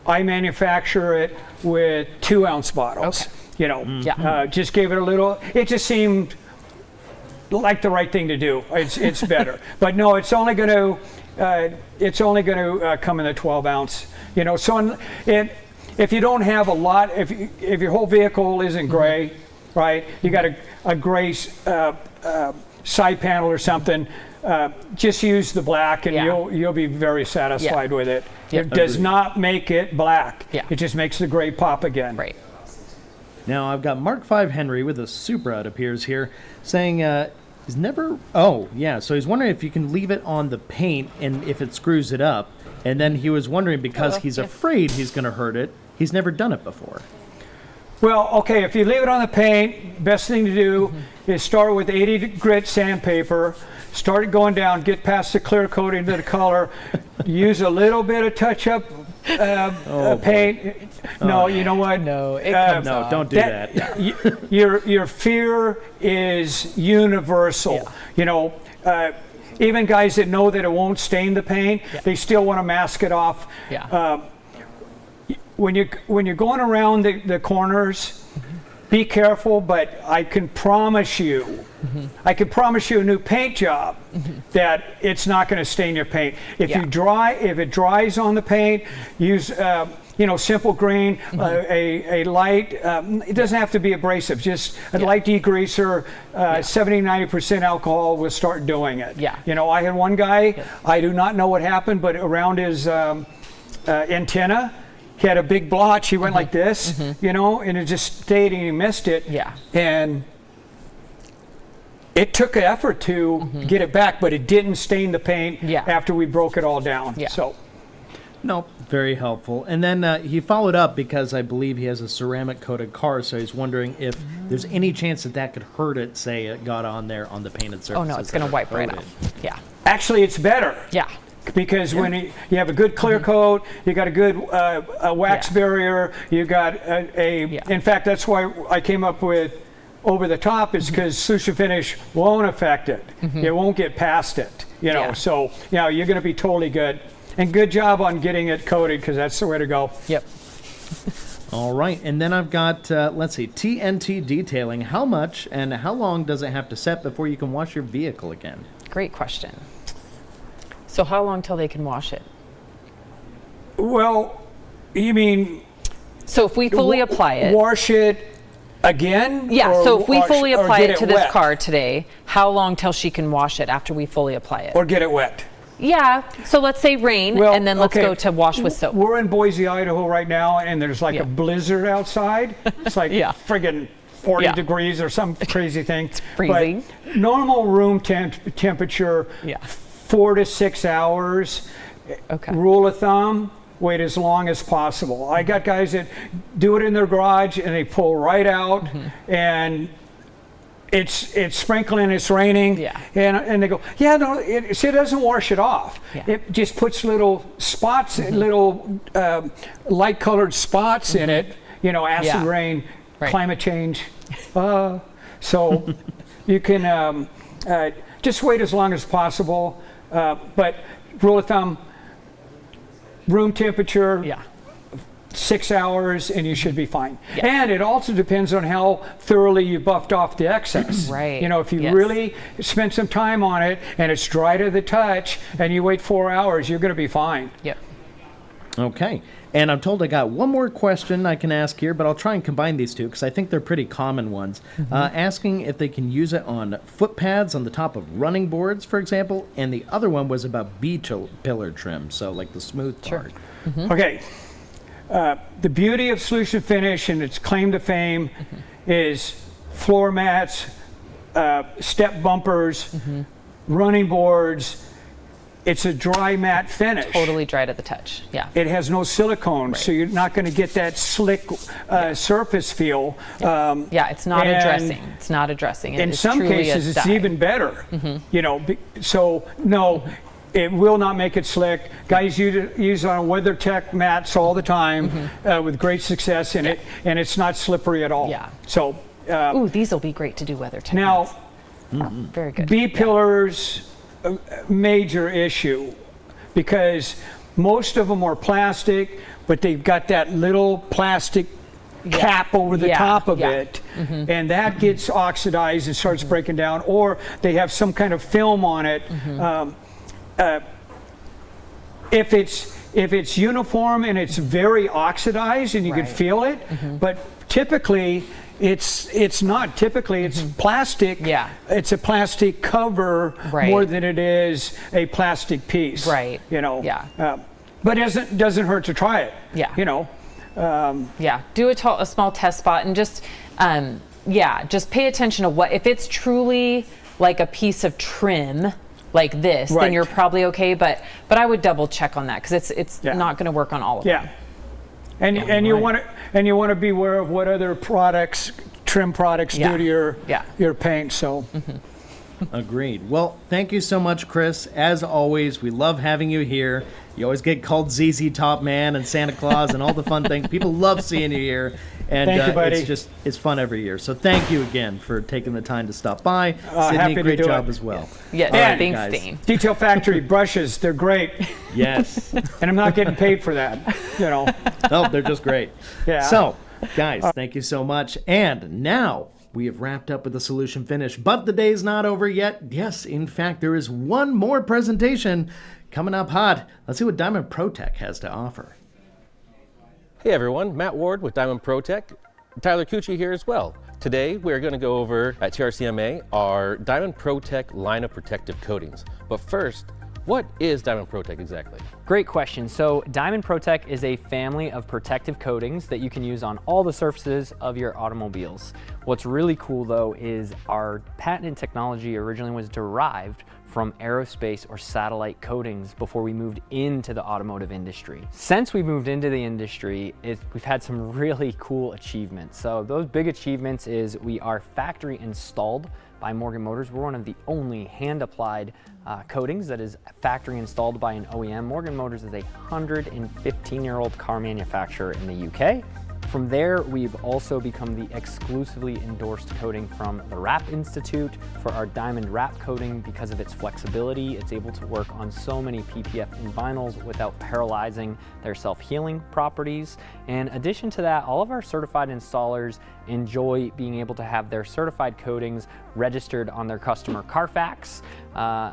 I manufacture it with 2 ounce bottles. Just gave it a little, it just seemed like the right thing to do. It's better. But no, it's only going to come in the 12 ounce. So if you don't have a lot, if your whole vehicle isn't gray, right? You got a gray side panel or something. Just use the black, and you'll be very satisfied with it. It does not make it black. It just makes the gray pop again. Right. Now I've got Mark 5 Henry with a Supra, it appears here, saying he's never. Oh yeah, so he's wondering if you can leave it on the paint and if it screws it up. And then he was wondering because he's afraid he's going to hurt it. He's never done it before. Well, okay, if you leave it on the paint, best thing to do is start with 80 grit sandpaper, start it going down, get past the clear coating to the color, use a little bit of touch-up paint. No, you know what? No, it comes no, off. don't do that. Your fear is universal. Even guys that know that it won't stain the paint, they still want to mask it off. When you're going around the corners, be careful. But I can promise you, a new paint job that it's not going to stain your paint. If it dries on the paint, use simple green, a light. It doesn't have to be abrasive. Just a light degreaser. 70-90% alcohol will start doing it. I had one guy. I do not know what happened, but around his antenna, he had a big blotch. He went like this, and it just stayed, and he missed it. And it took effort to get it back, but it didn't stain the paint after we broke it all down. So. Nope, very helpful. And then he followed up because I believe he has a ceramic coated car, so he's wondering if there's any chance that could hurt it, say it got on there on the painted surface. Oh no, it's going to wipe right off. Yeah. Actually, it's better. Yeah. Because when you have a good clear coat, you got a good wax barrier, you got in fact, that's why I came up with over the top, is because solution finish won't affect it. It won't get past it, you know. So, you know, you're going to be totally good. And good job on getting it coated, because that's the way to go. Yep. All right, and then I've got, let's see, TNT detailing. How much and how long does it have to set before you can wash your vehicle again? Great question. So how long till they can wash it? Well, you mean... So if we fully apply it... Wash it again? Yeah, so if we fully apply it to this car today, how long till she can wash it after we fully apply it? Or get it wet? Yeah, so let's say rain, and then let's go to wash with soap. We're in Boise, Idaho right now, and there's like a blizzard outside. It's like friggin' 40 degrees or some crazy thing. It's freezing. But normal room temperature, 4 to 6 hours. Okay. Rule of thumb, wait as long as possible. I got guys that do it in their garage and they pull right out, and it's sprinkling, it's raining, and they go, no, it doesn't wash it off. It just puts little spots, little light colored spots in it, you know, acid rain, climate change. So you can just wait as long as possible. But rule of thumb, room temperature, 6 hours, and you should be fine. And it also depends on how thoroughly you buffed off the excess. Right. You know, if you really spend some time on it and it's dry to the touch and you wait 4 hours, you're going to be fine. Yep. Okay. And I'm told I got one more question I can ask here, but I'll try and combine these two because I think they're pretty common ones. Asking if they can use it on foot pads on the top of running boards, for example, and the other one was about B-pillar trim, so like the smooth part. Okay. The beauty of solution finish and its claim to fame is floor mats, step bumpers, running boards. It's a dry matte finish. Totally dry to the touch. Yeah. It has no silicone, so you're not going to get that slick surface feel. It's not addressing. It's not addressing. In some cases, it's even better. You know, so no, it will not make it slick. Guys use it on WeatherTech mats all the time with great success in it, and it's not slippery at all. Yeah. So. Ooh, these will be great to do WeatherTech now. mats. Very good. B-pillars. A major issue because most of them are plastic, but they've got that little plastic cap over the top of it, and that gets oxidized and starts breaking down, or they have some kind of film on it. If it's uniform and it's very oxidized and you can feel it, but typically it's not. Typically it's plastic. It's a plastic cover more than it is a plastic piece. You know. But it doesn't hurt to try it. You know. Do a small test spot and just just pay attention to what, if it's truly like a piece of trim like this, then you're probably okay. But I would double check on that because it's not going to work on all of them. And you want to be aware of what other products, trim products, do to your paint. So. Agreed. Well, thank you so much, Chris. As always, we love having you here. You always get called ZZ Top Man and Santa Claus and all the fun things. People love seeing you here. And thank you, buddy. It's fun every year. So thank you again for taking the time to stop by. Happy Sydney, to great do job it. as well. Thanks, Dean. Detail Factory brushes, they're great. Yes. And I'm not getting paid for that, you know. No, they're just great. Yeah. So, guys, thank you so much. And now we have wrapped up with the solution finish, but the day's not over yet. Yes, in fact, there is one more presentation coming up hot. Let's see what Diamond Protech has to offer. Hey everyone, Matt Ward with Diamond Protech. Tyler Cucci here as well. Today we're going to go over at TRCMA our Diamond Protech line of protective coatings. But first, What is Diamond Protech exactly? Great question. So Diamond Protech is a family of protective coatings that you can use on all the surfaces of your automobiles. What's really cool though is our patented technology originally was derived from aerospace or satellite coatings before we moved into the automotive industry. Since we moved into the industry, we've had some really cool achievements. So those big achievements is we are factory installed by Morgan Motors. We're one of the only hand-applied coatings that is factory installed by an OEM. Morgan Motors is a 115-year-old car manufacturer in the UK. From there, we've also become the exclusively endorsed coating from the Wrap Institute for our diamond wrap coating because of its flexibility. It's able to work on so many PPF and vinyls without paralyzing their self-healing properties. In addition to that, all of our certified installers enjoy being able to have their certified coatings registered on their customer Carfax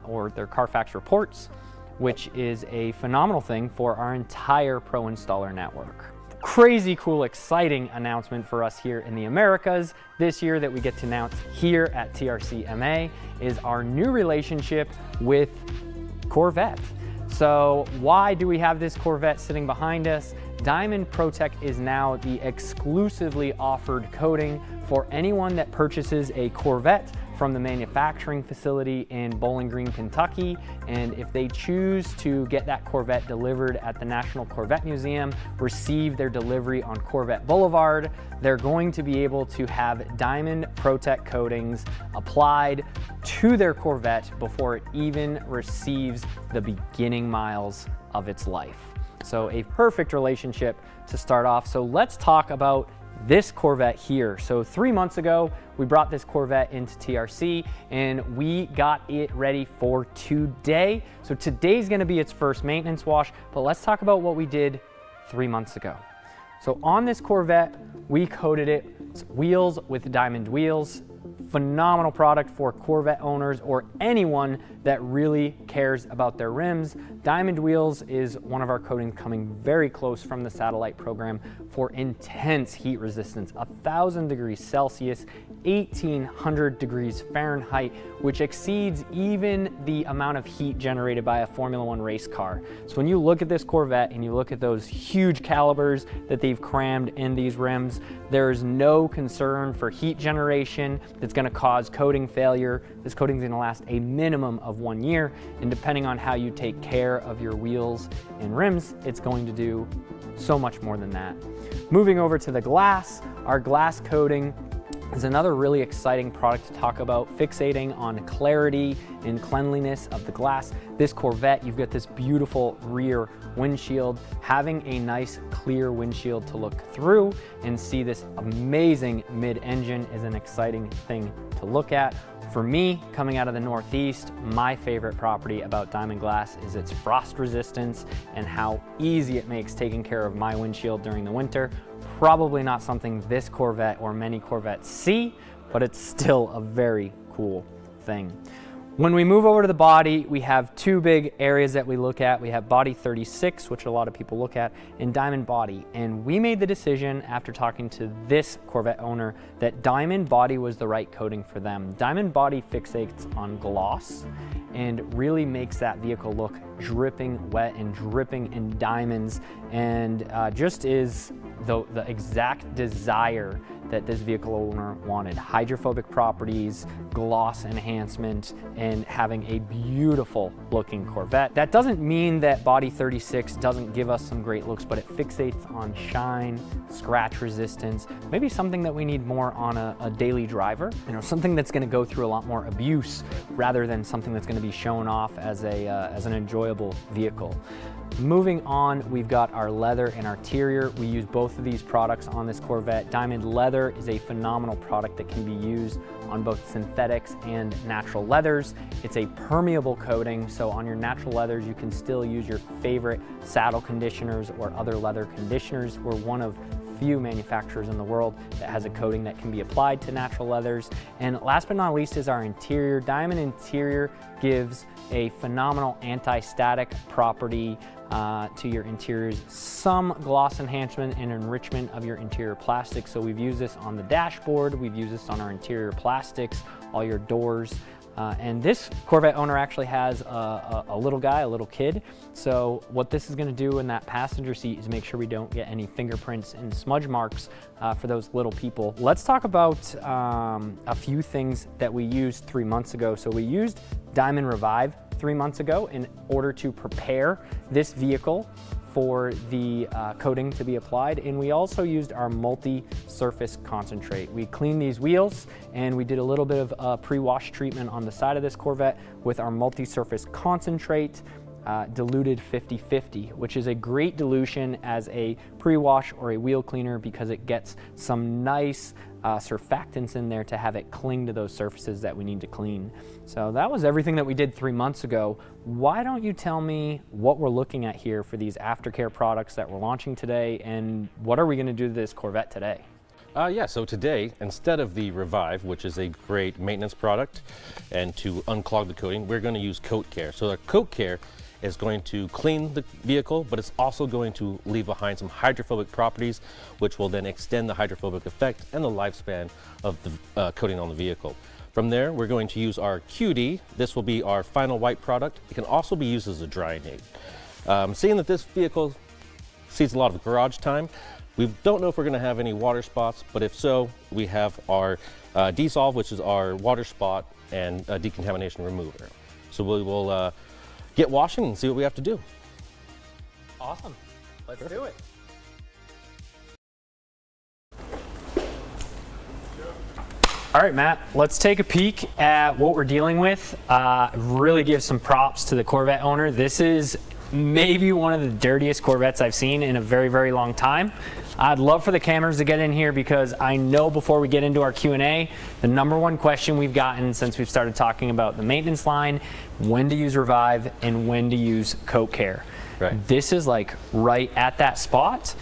or their Carfax reports, which is a phenomenal thing for our entire pro installer network. Crazy cool, exciting announcement for us here in the Americas this year that we get to announce here at TRCMA is our new relationship with Corvette. So why do we have this Corvette sitting behind us? Diamond Protech is now the exclusively offered coating for anyone that purchases a Corvette from the manufacturing facility in Bowling Green, Kentucky. And if they choose to get that Corvette delivered at the National Corvette Museum, receive their delivery on Corvette Boulevard, they're going to be able to have Diamond Protech coatings applied to their Corvette before it even receives the beginning miles of its life. So a perfect relationship to start off. So let's talk about this Corvette here. So 3 months ago, we brought this Corvette into TRC and we got it ready for today. So today's gonna be its first maintenance wash, but let's talk about what we did 3 months ago. So on this Corvette, we coated its wheels with diamond wheels. Phenomenal product for Corvette owners or anyone that really cares about their rims. Diamond wheels is one of our coatings coming very close from the satellite program for intense heat resistance, 1,000 degrees Celsius, 1,800 degrees Fahrenheit, which exceeds even the amount of heat generated by a Formula One race car. So when you look at this Corvette and you look at those huge calibers that they've crammed in these rims, there's no concern for heat generation that's gonna cause coating failure. This coating is gonna last a minimum of 1 year, and depending on how you take care of your wheels and rims, it's going to do so much more than that. Moving over to the glass, our glass coating is another really exciting product to talk about, fixating on clarity and cleanliness of the glass. This Corvette, you've got this beautiful rear windshield. Having a nice clear windshield to look through and see this amazing mid-engine is an exciting thing to look at. For me, coming out of the Northeast, my favorite property about Diamond Glass is its frost resistance and how easy it makes taking care of my windshield during the winter. Probably not something this Corvette or many Corvettes see, but it's still a very cool thing. When we move over to the body, we have two big areas that we look at. We have body 36, which a lot of people look at, and diamond body. And we made the decision after talking to this Corvette owner that diamond body was the right coating for them. Diamond body fixates on gloss and really makes that vehicle look dripping wet and dripping in diamonds, and just is the exact desire that this vehicle owner wanted. Hydrophobic properties, gloss enhancement, and having a beautiful looking Corvette. That doesn't mean that body 36 doesn't give us some great looks, but it fixates on shine, scratch resistance, maybe something that we need more on a daily driver, you know, something that's gonna go through a lot more abuse rather than something that's gonna be shown off as an enjoyable vehicle. Moving on, we've got our leather and our interior. We use both of these products on this Corvette. Diamond leather is a phenomenal product that can be used on both synthetics and natural leathers. It's a permeable coating, so on your natural leathers, you can still use your favorite saddle conditioners or other leather conditioners. We're one of few manufacturers in the world that has a coating that can be applied to natural leathers. And last but not least is our interior. Diamond interior gives a phenomenal anti-static property to your interiors, some gloss enhancement and enrichment of your interior plastics. So we've used this on the dashboard, we've used this on our interior plastics, all your doors, And this Corvette owner actually has a little guy, a little kid. So what this is going to do in that passenger seat is make sure we don't get any fingerprints and smudge marks for those little people. Let's talk about a few things that we used 3 months ago. So we used Diamond Revive 3 months ago in order to prepare this vehicle for the coating to be applied, and we also used our multi-surface concentrate. We cleaned these wheels and we did a little bit of pre-wash treatment on the side of this Corvette with our multi-surface concentrate, diluted 50/50, which is a great dilution as a pre-wash or a wheel cleaner because it gets some nice surfactants in there to have it cling to those surfaces that we need to clean. So that was everything that we did 3 months ago. Why don't you tell me what we're looking at here for these aftercare products that we're launching today, and what are we going to do to this Corvette today? Yeah, so today, instead of the Revive, which is a great maintenance product, and to unclog the coating, we're going to use Coat Care. So the Coat Care is going to clean the vehicle, but it's also going to leave behind some hydrophobic properties, which will then extend the hydrophobic effect and the lifespan of the coating on the vehicle. From there, we're going to use our QD. This will be our final white product. It can also be used as a drying aid. Seeing that this vehicle sees a lot of garage time, we don't know if we're going to have any water spots, but if so, we have our Dissolve, which is our water spot and decontamination remover. So we will get washing and see what we have to do. Awesome. Let's do it. All right, Matt, let's take a peek at what we're dealing with. Really give some props to the Corvette owner. This is maybe one of the dirtiest Corvettes I've seen in a very, very long time. I'd love for the cameras to get in here because I know before we get into our Q&A, the #1 question we've gotten since we've started talking about the maintenance line, when to use Revive and when to use Coat Care. Right. This is like right at that spot.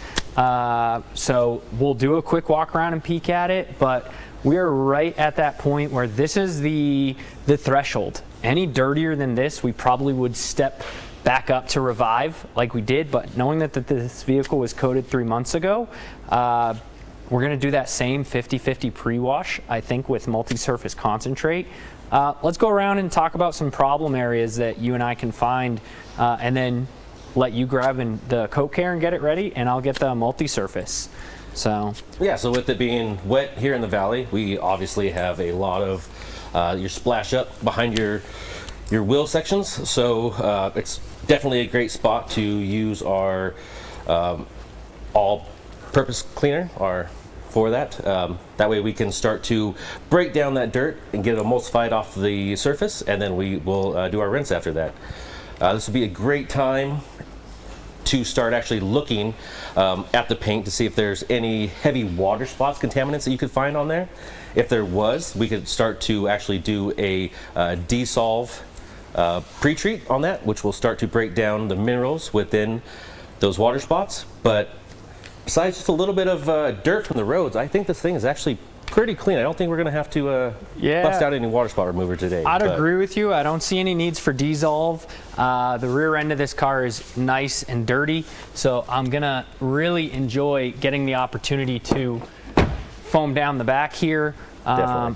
So we'll do a quick walk around and peek at it, but we're right at that point where this is the threshold. Any dirtier than this, we probably would step back up to Revive like we did, but knowing that this vehicle was coated 3 months ago, we're going to do that same 50/50 pre-wash, I think, with multi-surface concentrate. Let's go around and talk about some problem areas that you and I can find, and then let you grab the Coat Care and get it ready, and I'll get the multi-surface. So yeah, so with it being wet here in the valley, we obviously have a lot of your splash up behind your wheel sections. So it's definitely a great spot to use our all-purpose cleaner for that. That way we can start to break down that dirt and get it emulsified off the surface, and then we will do our rinse after that. This would be a great time to start actually looking at the paint to see if there's any heavy water spots, contaminants that you could find on there. If there was, we could start to actually do a Dissolve pre-treat on that, which will start to break down the minerals within those water spots. But besides just a little bit of dirt from the roads, I think this thing is actually pretty clean. I don't think we're going to have to bust out any water spot remover today. I'd agree with you. I don't see any needs for Dissolve. The rear end of this car is nice and dirty, so I'm going to really enjoy getting the opportunity to foam down the back here.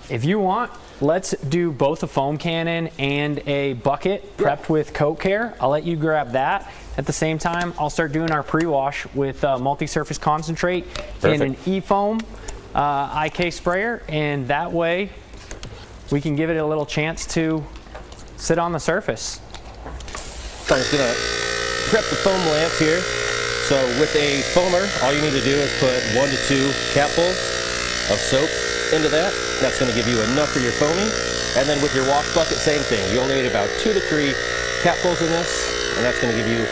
If you want, let's do both a foam cannon and a bucket prepped with Coat Care. I'll let you grab that. At the same time, I'll start doing our pre-wash with multi-surface concentrate in an E-foam IK sprayer, and that way we can give it a little chance to sit on the surface. So I'm just gonna prep the foam lamp here. So with a foamer, all you need to do is put 1 to 2 capfuls of soap into that. That's gonna give you enough for your foaming. And then with your wash bucket, same thing. You only need about 2 to 3 capfuls in this, and that's gonna give you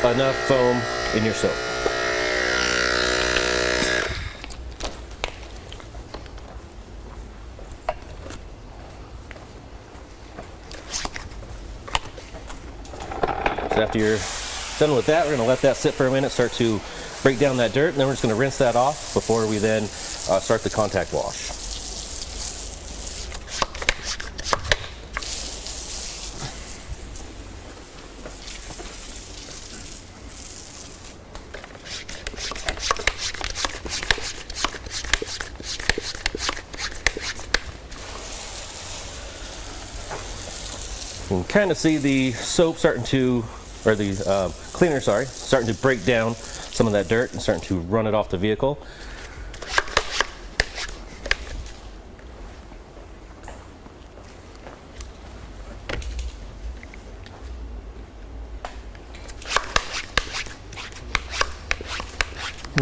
enough foam in your soap. So after you're done with that, we're going to let that sit for a minute, start to break down that dirt, and then we're just going to rinse that off before we then start the contact wash. can kind of see the soap starting to, or the cleaner, sorry, starting to break down some of that dirt and starting to run it off the vehicle.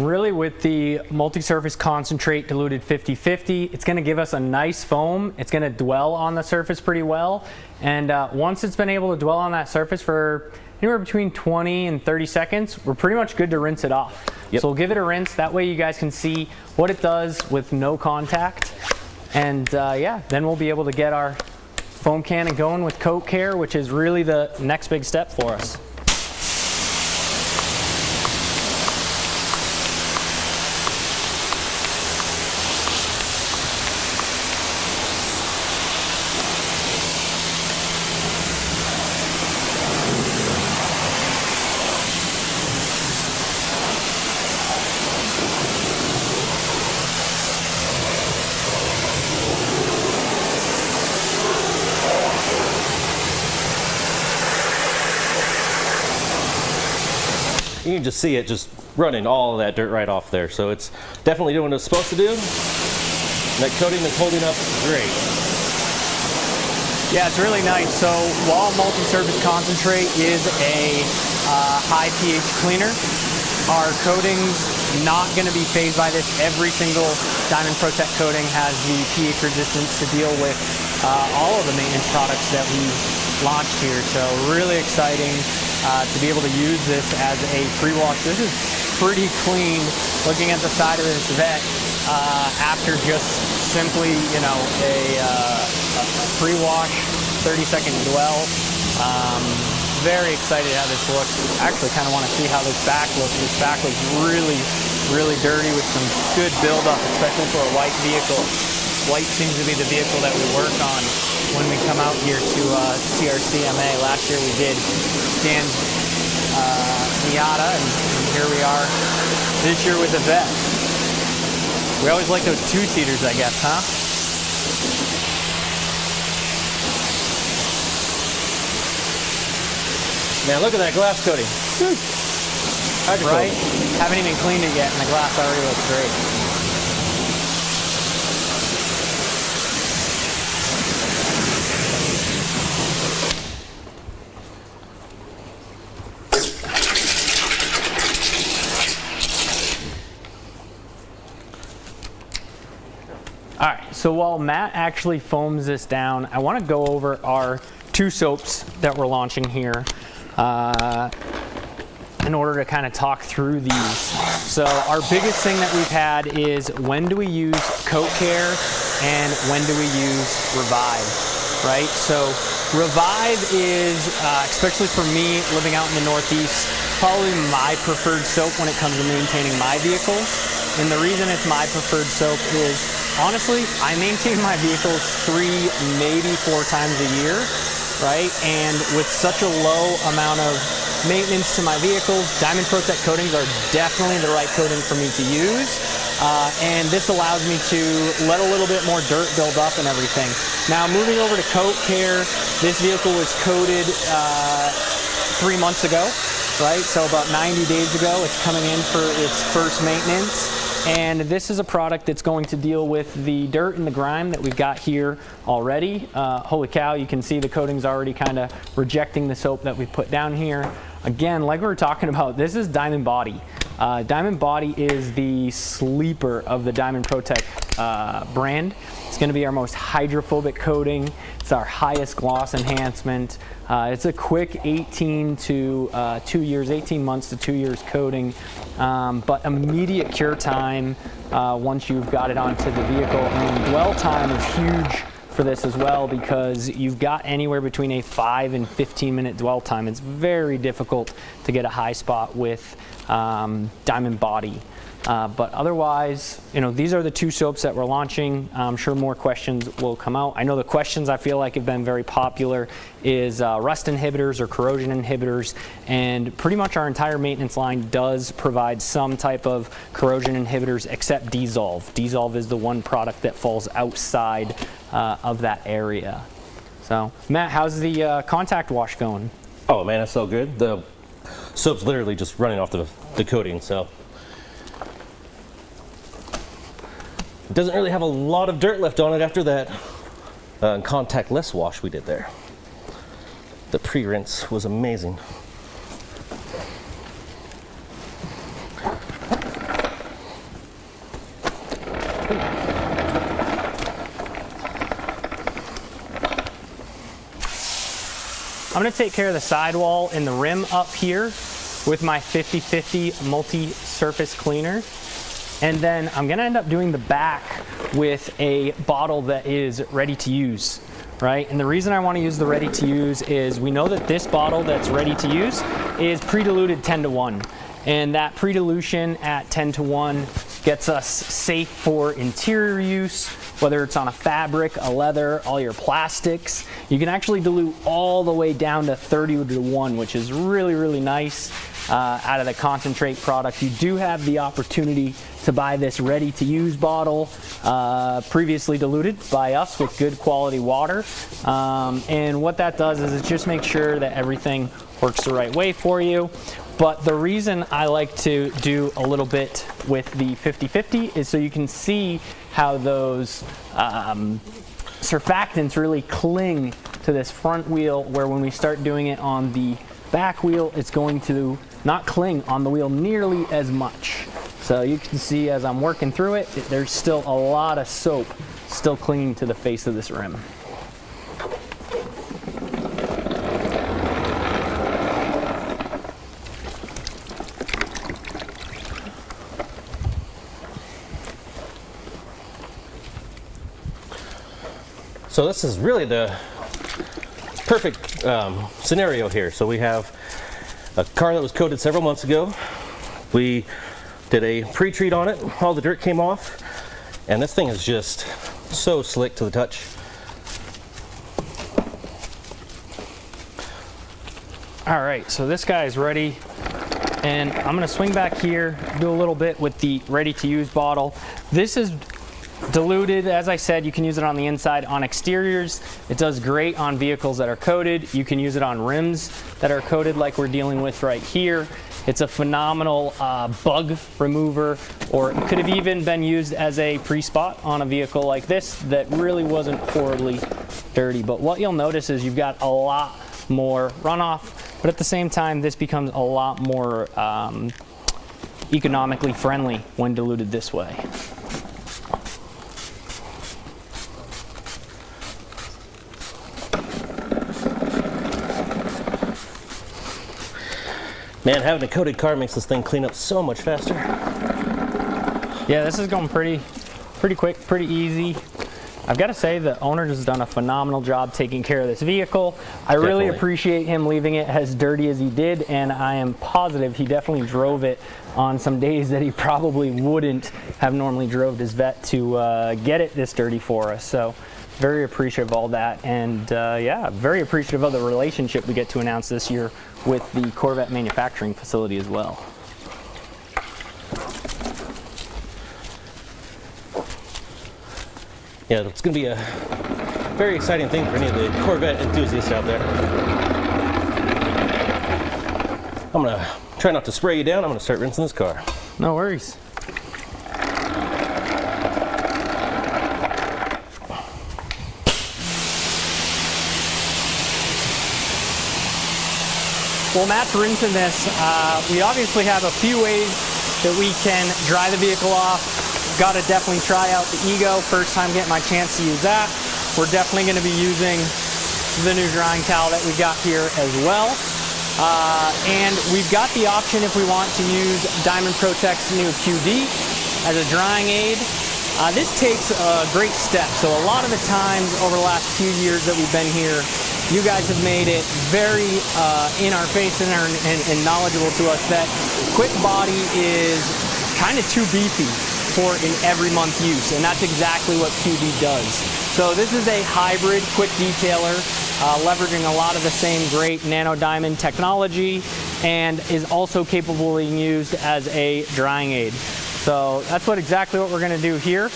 Really, with the multi-surface concentrate diluted 50-50, it's going to give us a nice foam. It's going to dwell on the surface pretty well. And once it's been able to dwell on that surface for anywhere between 20 and 30 seconds, we're pretty much good to rinse it off. So we'll give it a rinse. That way you guys can see what it does with no contact. And yeah, then we'll be able to get our foam cannon going with coat care, which is really the next big step for us. You can just see it just running all of that dirt right off there. So it's definitely doing what it's supposed to do. And that coating is holding up great. Yeah, it's really nice. So while multi-surface concentrate is a high pH cleaner, our coating's not going to be phased by this. Every single Diamond Protech coating has the pH resistance to deal with all of the maintenance products that we launched here. So really exciting to be able to use this as a pre-wash. This is pretty clean looking at the side of this vet after just simply, you know, a pre-wash 30-second dwell. Very excited how this looks. Actually kind of want to see how this back looks. This back looks really, really dirty with some good buildup, especially for a white vehicle. White seems to be the vehicle that we work on when we come out here to TRCMA. Last year we did Dan's Miata, and here we are this year with the vet. We always like those two-seaters, I guess, huh? Man, look at that glass coating. Right? Haven't even cleaned it yet, and the glass already looks great. All right, so while Matt actually foams this down, I want to go over our two soaps that we're launching here in order to kind of talk through these. So our biggest thing that we've had is when do we use coat care and when do we use Revive, right? So Revive is, especially for me living out in the Northeast, probably my preferred soap when it comes to maintaining my vehicles. And the reason it's my preferred soap is, honestly, I maintain my vehicles 3, maybe 4 times a year, right? And with such a low amount of maintenance to my vehicles, Diamond Protech coatings are definitely the right coating for me to use. And this allows me to let a little bit more dirt build up and everything. Now, moving over to coat care, this vehicle was coated 3 months ago, right? So about 90 days ago, it's coming in for its first maintenance. And this is a product that's going to deal with the dirt and the grime that we've got here already. Holy cow, you can see the coating's already kind of rejecting the soap that we put down here. Again, like we were talking about, this is Diamond Body. Diamond Body is the sleeper of the Diamond Protech brand. It's going to be our most hydrophobic coating. It's our highest gloss enhancement. It's a quick 18 months to 2 years coating, but immediate cure time once you've got it onto the vehicle. And dwell time is huge for this as well because you've got anywhere between a 5 and 15 minute dwell time. It's very difficult to get a high spot with Diamond Body. But otherwise, you know, these are the two soaps that we're launching. I'm sure more questions will come out. I know the questions I feel like have been very popular is rust inhibitors or corrosion inhibitors, and pretty much our entire maintenance line does provide some type of corrosion inhibitors except Dissolve. Dissolve is the one product that falls outside of that area. So, Matt, how's the contact wash going? Oh man, it's so good. The soap's literally just running off the coating, so it doesn't really have a lot of dirt left on it after that contactless wash we did there. The pre-rinse was amazing. I'm going to take care of the sidewall and the rim up here with my 50/50 multi-surface cleaner. And then I'm going to end up doing the back with a bottle that is ready to use, right? And the reason I want to use the ready to use is we know that this bottle that's ready to use is pre-diluted 10-to-1. And that pre-dilution at 10-to-1 gets us safe for interior use, whether it's on a fabric, a leather, all your plastics. You can actually dilute all the way down to 30-to-1, which is really, really nice out of the concentrate product. You do have the opportunity to buy this ready-to-use bottle, previously diluted by us with good quality water. And what that does is it just makes sure that everything works the right way for you. But the reason I like to do a little bit with the 50/50 is so you can see how those surfactants really cling to this front wheel, where when we start doing it on the back wheel, it's going to not cling on the wheel nearly as much. So you can see as I'm working through it, there's still a lot of soap still clinging to the face of this rim. So this is really the perfect scenario here. So we have a car that was coated several months ago. We did a pre-treat on it. All the dirt came off. And this thing is just so slick to the touch. All right, so this guy is ready. And I'm gonna swing back here, do a little bit with the ready-to-use bottle. This is diluted, as I said, you can use it on the inside, on exteriors. It does great on vehicles that are coated. You can use it on rims that are coated like we're dealing with right here. It's a phenomenal bug remover, or it could have even been used as a pre-spot on a vehicle like this that really wasn't horribly dirty. But what you'll notice is you've got a lot more runoff, but at the same time, this becomes a lot more economically friendly when diluted this way. Man, having a coated car makes this thing clean up so much faster. Yeah, this is going pretty quick, pretty easy. I've got to say the owner has done a phenomenal job taking care of this vehicle. I really appreciate him leaving it as dirty as he did, and I am positive he definitely drove it on some days that he probably wouldn't have normally drove his vet to get it this dirty for us. So very appreciative of all that, and yeah, very appreciative of the relationship we get to announce this year with the Corvette manufacturing facility as well. Yeah, it's going to be a very exciting thing for any of the Corvette enthusiasts out there. I'm going to try not to spray you down. I'm going to start rinsing this car. No worries. While Matt's rinsing this, we obviously have a few ways that we can dry the vehicle off. Got to definitely try out the Ego. First time getting my chance to use that. We're definitely going to be using the new drying towel that we got here as well. And we've got the option if we want to use Diamond Protech's new QD as a drying aid. This takes a great step. So a lot of the times over the last few years that we've been here, you guys have made it very in our face and knowledgeable to us that quick body is kind of too beefy for in every month use, and that's exactly what QD does. So this is a hybrid quick detailer, leveraging a lot of the same great nano diamond technology, and is also capable of being used as a drying aid. So that's exactly what we're going to do here.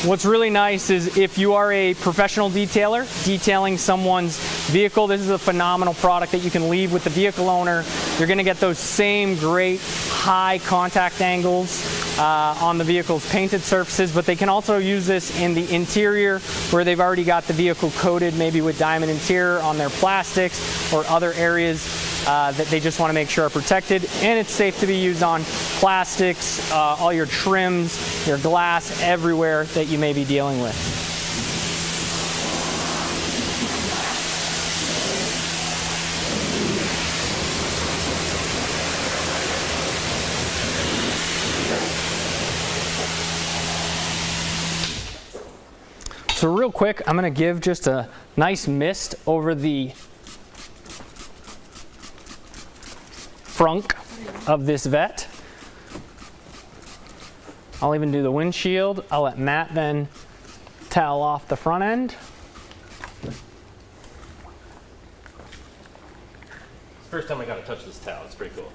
what's really nice is if you are a professional detailer detailing someone's vehicle, this is a phenomenal product that you can leave with the vehicle owner. You're going to get those same great high contact angles on the vehicle's painted surfaces, but they can also use this in the interior where they've already got the vehicle coated, maybe with diamond interior on their plastics or other areas that they just want to make sure are protected. And it's safe to be used on plastics, all your trims, your glass, everywhere that you may be dealing with. So real quick, I'm going to give just a nice mist over the front of this vet. I'll even do the windshield. I'll let Matt then towel off the front end. First time I got to touch this towel. It's pretty cool.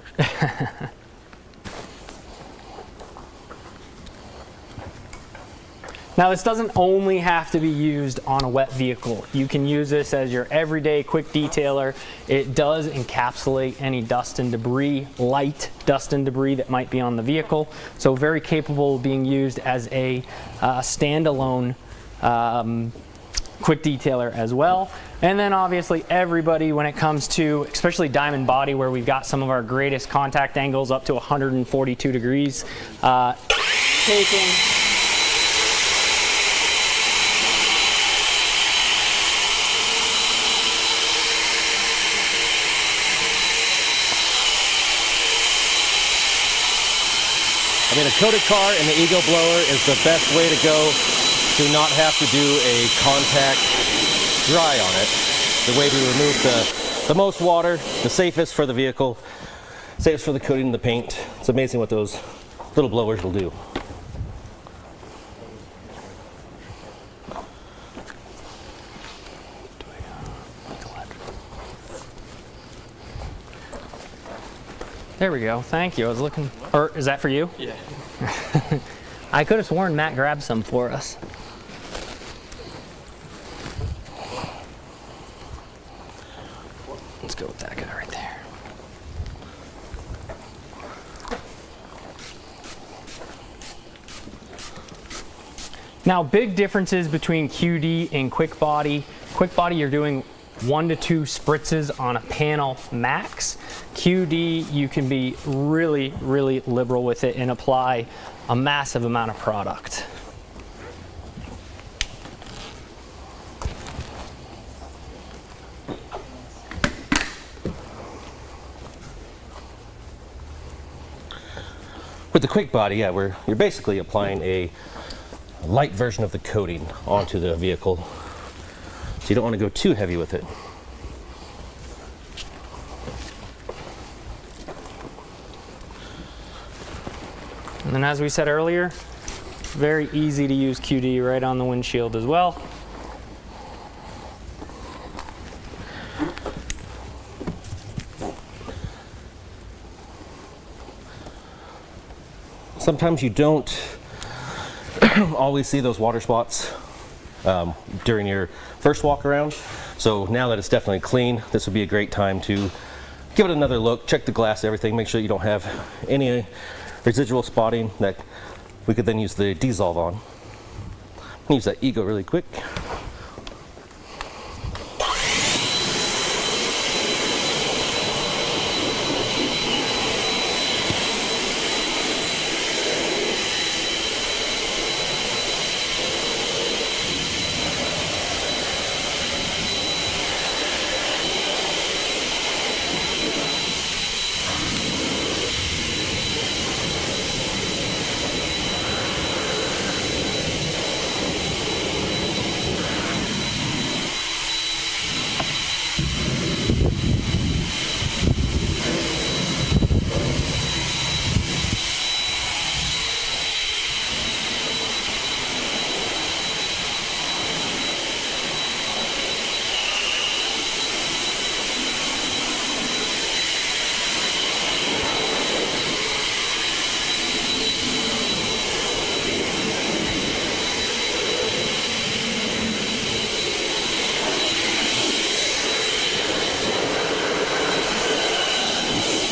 Now this doesn't only have to be used on a wet vehicle. You can use this as your everyday quick detailer. It does encapsulate any dust and debris, light dust and debris that might be on the vehicle. So very capable of being used as a standalone quick detailer as well. And then obviously everybody, when it comes to especially diamond body, where we've got some of our greatest contact angles up to 142 degrees, taking I mean, a coated car and the Ego blower is the best way to go to not have to do a contact dry on it. The way to remove the most water, the safest for the vehicle, safest for the coating and the paint. It's amazing what those little blowers will do. There we go. Thank you. I was looking. Or is that for you? Yeah. I could have sworn Matt grabbed some for us. Let's go with that guy right there. Now, big differences between QD and quick body. Quick body, you're doing 1 to 2 spritzes on a panel max. QD, you can be really, really liberal with it and apply a massive amount of product. With the quick body, yeah, you're basically applying a light version of the coating onto the vehicle. So you don't want to go too heavy with it. And then, as we said earlier, very easy to use QD right on the windshield as well. Sometimes you don't always see those water spots during your first walk around. So now that it's definitely clean, this would be a great time to give it another look, check the glass, everything, make sure you don't have any residual spotting that we could then use the dissolve on. Use that Ego really quick.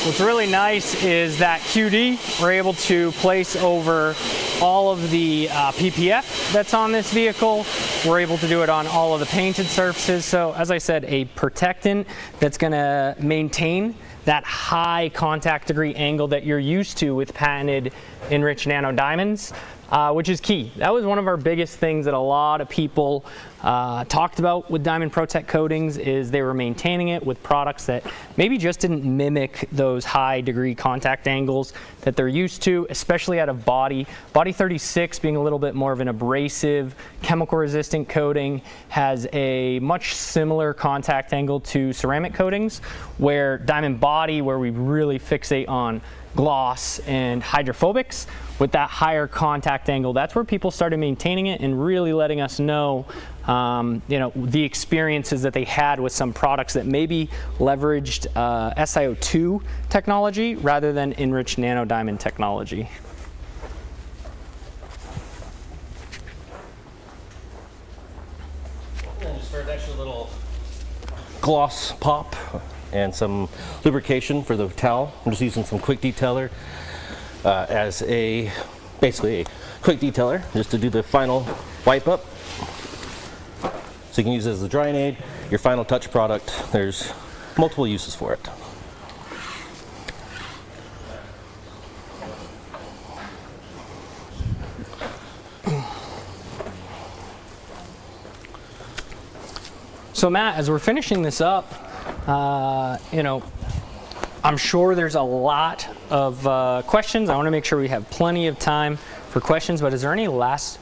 What's really nice is that QD we're able to place over all of the PPF that's on this vehicle. We're able to do it on all of the painted surfaces. So as I said, a protectant that's going to maintain that high contact degree angle that you're used to with patented enriched nano diamonds, which is key. That was one of our biggest things that a lot of people talked about with Diamond Protech coatings, is they were maintaining it with products that maybe just didn't mimic those high degree contact angles that they're used to, especially out of body. Body 36 being a little bit more of an abrasive, chemical resistant coating, has a much similar contact angle to ceramic coatings, where Diamond Body, where we really fixate on gloss and hydrophobics, with that higher contact angle, that's where people started maintaining it and really letting us know, you know, the experiences that they had with some products that maybe leveraged SiO2 technology rather than enriched nano diamond technology. And just for an extra little gloss pop and some lubrication for the towel, I'm just using some quick detailer as basically a quick detailer, just to do the final wipe up. So you can use it as a drying aid, your final touch product. There's multiple uses for it. So Matt, as we're finishing this up, you know, I'm sure there's a lot of questions. I want to make sure we have plenty of time for questions, but is there any last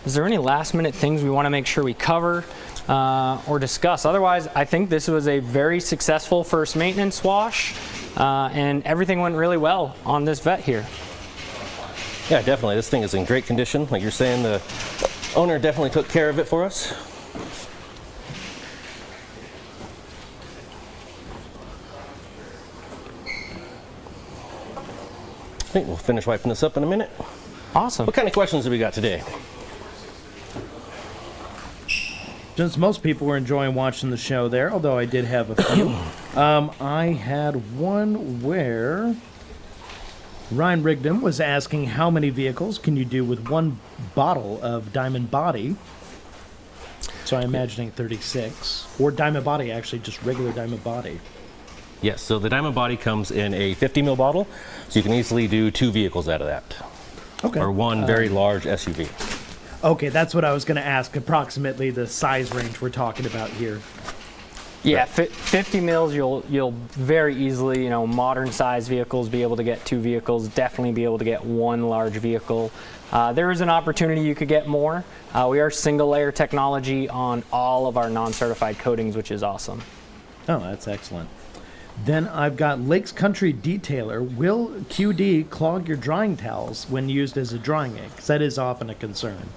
minute things we want to make sure we cover or discuss? Otherwise, I think this was a very successful first maintenance wash, and everything went really well on this vet here. Yeah, definitely. This thing is in great condition. Like you're saying, the owner definitely took care of it for us. I think we'll finish wiping this up in a minute. Awesome. What kind of questions have we got today? Since most people were enjoying watching the show there, although I did have a few, I had one where Ryan Rigdon was asking how many vehicles can you do with one bottle of Diamond Body? So I'm imagining 36. Or Diamond Body, actually, just regular Diamond Body. Yes, so the Diamond Body comes in a 50 ml bottle, so you can easily do 2 vehicles out of that. Okay. Or one very large SUV. Okay, that's what I was going to ask, approximately the size range we're talking about here. Yeah, 50 mils, you'll very easily, you know, modern size vehicles be able to get 2 vehicles, definitely be able to get 1 large vehicle. There is an opportunity you could get more. We are single layer technology on all of our non-certified coatings, which is awesome. Oh, that's excellent. Then I've got Lakes Country Detailer. Will QD clog your drying towels when used as a drying aid? Because that is often a concern.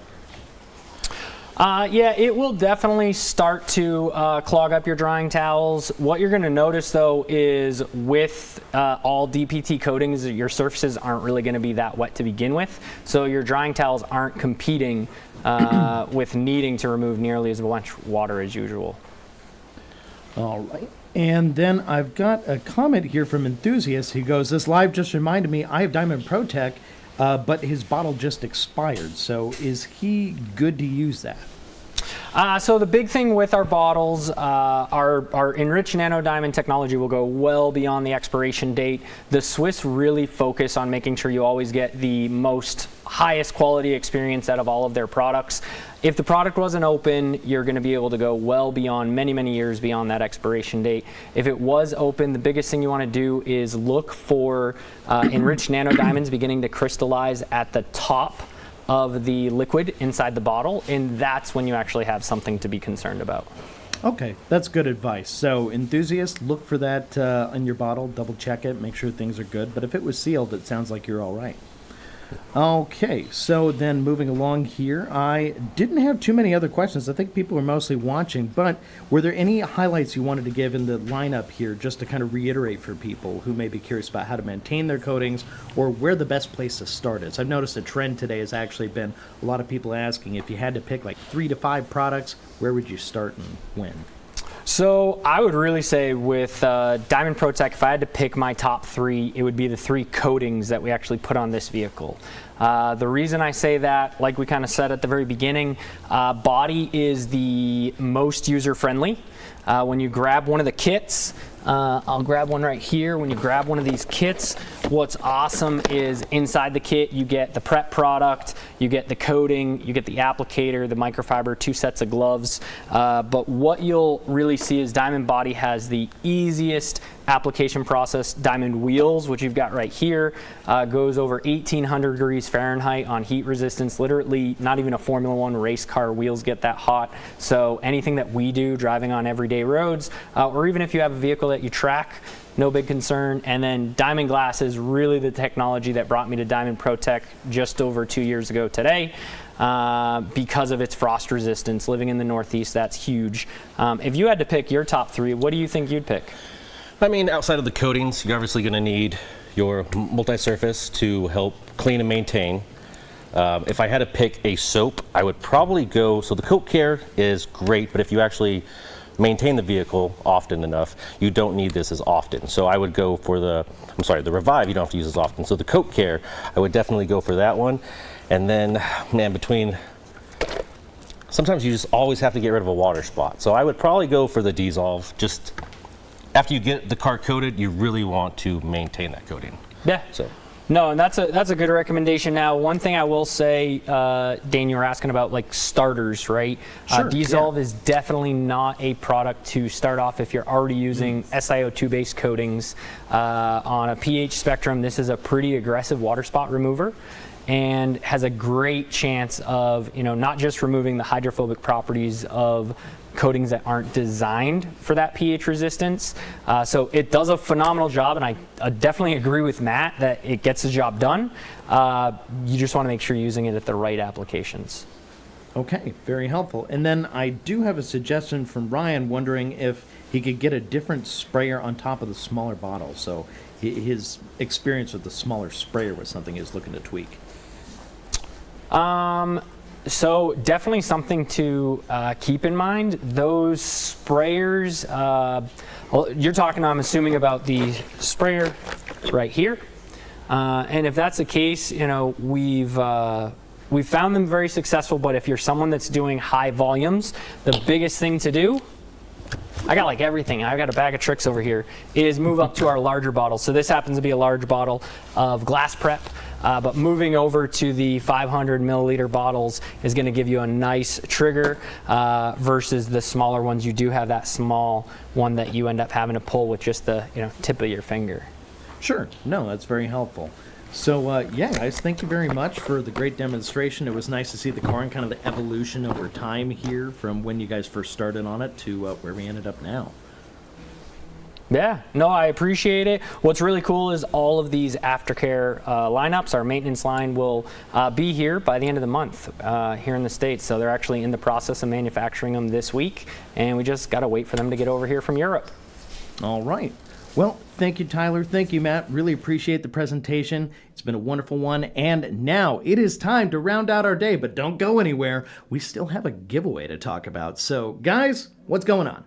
Yeah, it will definitely start to clog up your drying towels. What you're going to notice, though, is with all DPT coatings, your surfaces aren't really going to be that wet to begin with. So your drying towels aren't competing with needing to remove nearly as much water as usual. All right. And then I've got a comment here from Enthusiast. He goes, this live just reminded me I have Diamond Protech, but his bottle just expired. So is he good to use that? So the big thing with our bottles, our enriched nano diamond technology will go well beyond the expiration date. The Swiss really focus on making sure you always get the most highest quality experience out of all of their products. If the product wasn't open, you're going to be able to go well beyond many years beyond that expiration date. If it was open, the biggest thing you want to do is look for enriched nano diamonds beginning to crystallize at the top of the liquid inside the bottle, and that's when you actually have something to be concerned about. Okay, that's good advice. So Enthusiast, look for that in your bottle, double check it, make sure things are good. But if it was sealed, it sounds like you're all right. Okay, so then moving along here, I didn't have too many other questions. I think people are mostly watching, but were there any highlights you wanted to give in the lineup here just to kind of reiterate for people who may be curious about how to maintain their coatings or where the best place to start is? I've noticed a trend today has actually been a lot of people asking if you had to pick like 3 to 5 products, where would you start and when? So I would really say with Diamond Protech, if I had to pick my top 3, it would be the 3 coatings that we actually put on this vehicle. The reason I say that, like we kind of said at the very beginning, body is the most user-friendly. When you grab one of the kits, I'll grab one right here. When you grab one of these kits, what's awesome is inside the kit you get the prep product, you get the coating, you get the applicator, the microfiber, 2 sets of gloves. But what you'll really see is Diamond Body has the easiest application process. Diamond Wheels, which you've got right here, goes over 1800 degrees Fahrenheit on heat resistance. Literally, not even a Formula One race car wheels get that hot. So anything that we do driving on everyday roads, or even if you have a vehicle that you track, no big concern. And then Diamond Glass is really the technology that brought me to Diamond Protech just over 2 years ago today. Because of its frost resistance. Living in the Northeast, that's huge. If you had to pick your top 3, what do you think you'd pick? I mean, outside of the coatings, you're obviously going to need your multi-surface to help clean and maintain. If I had to pick a soap, I would probably go, so the coat care is great, but if you actually maintain the vehicle often enough, you don't need this as often. So I would go for the Revive, you don't have to use as often. So the coat care, I would definitely go for that one. And then, man, sometimes you just always have to get rid of a water spot. So I would probably go for the Dissolve. Just after you get the car coated, you really want to maintain that coating. Yeah. So. No, and that's a good recommendation. Now, one thing I will say, Dane, you were asking about like starters, right? Sure, Dissolve is definitely not a product to start off if you're already using SiO2-based coatings. On a pH spectrum, this is a pretty aggressive water spot remover, and has a great chance of, not just removing the hydrophobic properties of coatings that aren't designed for that pH resistance. So it does a phenomenal job, and I definitely agree with Matt that it gets the job done. You just want to make sure you're using it at the right applications. Okay, very helpful. And then I do have a suggestion from Ryan, wondering if he could get a different sprayer on top of the smaller bottle. So his experience with the smaller sprayer was something he was looking to tweak. So definitely something to keep in mind. Those sprayers, well, you're talking, I'm assuming, about the sprayer right here. And if that's the case, we've found them very successful, but if you're someone that's doing high volumes, the biggest thing to do, I got like everything, I've got a bag of tricks over here, is move up to our larger bottles. So this happens to be a large bottle of glass prep. But moving over to the 500 milliliter bottles is going to give you a nice trigger versus the smaller ones. You do have that small one that you end up having to pull with just the tip of your finger. Sure. No, that's very helpful. So yeah, guys, thank you very much for the great demonstration. It was nice to see the car and kind of the evolution over time here from when you guys first started on it to where we ended up now. Yeah, no, I appreciate it. What's really cool is all of these aftercare lineups, our maintenance line will be here by the end of the month here in the States. So they're actually in the process of manufacturing them this week, and we just got to wait for them to get over here from Europe. All right. Well, thank you, Tyler. Thank you, Matt. Really appreciate the presentation. It's been a wonderful one. And now it is time to round out our day, but don't go anywhere. We still have a giveaway to talk about. So, guys, what's going on?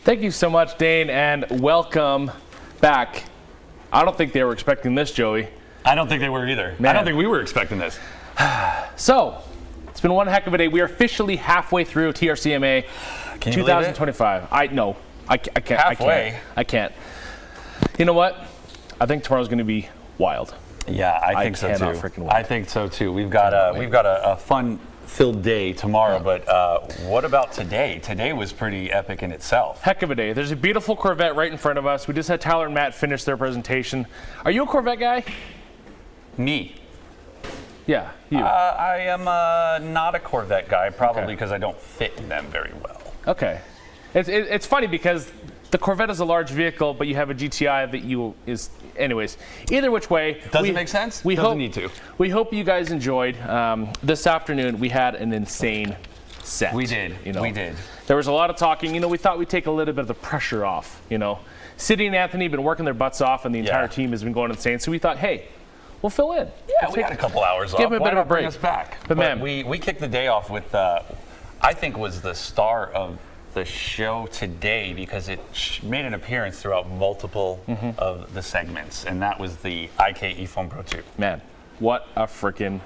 Thank you so much, Dane, and welcome back. I don't think they were expecting this, Joey. I don't think they were either. Man. I don't think we were expecting this. So, it's been one heck of a day. We are officially halfway through TRCMA 2025. I can't. Halfway? I can't. You know what? I think tomorrow's going to be wild. Yeah, I think so cannot too. freaking wait. I think so too. We've got a fun-filled day tomorrow, but what about today? Today was pretty epic in itself. Heck of a day. There's a beautiful Corvette right in front of us. We just had Tyler and Matt finish their presentation. Are you a Corvette guy? Me. Yeah, you. I am not a Corvette guy, probably because I don't fit in them very well. Okay. It's funny because the Corvette is a large vehicle, but you have a GTI that is. Anyways, either which way. Doesn't make sense? Doesn't need to. We hope you guys enjoyed. This afternoon, we had an insane set. We did. We did. There was a lot of talking. We thought we'd take a little bit of the pressure off. Sidney and Anthony have been working their butts off, and the entire team has been going insane. So we thought, hey, we'll fill in. Yeah, we got a couple hours off. Give him a Why bit of a not bring break. us back. But man, we kicked the day off with, I think was the star of the show today because it made an appearance throughout multiple of the segments, and that was the IK eFoam Pro 2. Man, what a freaking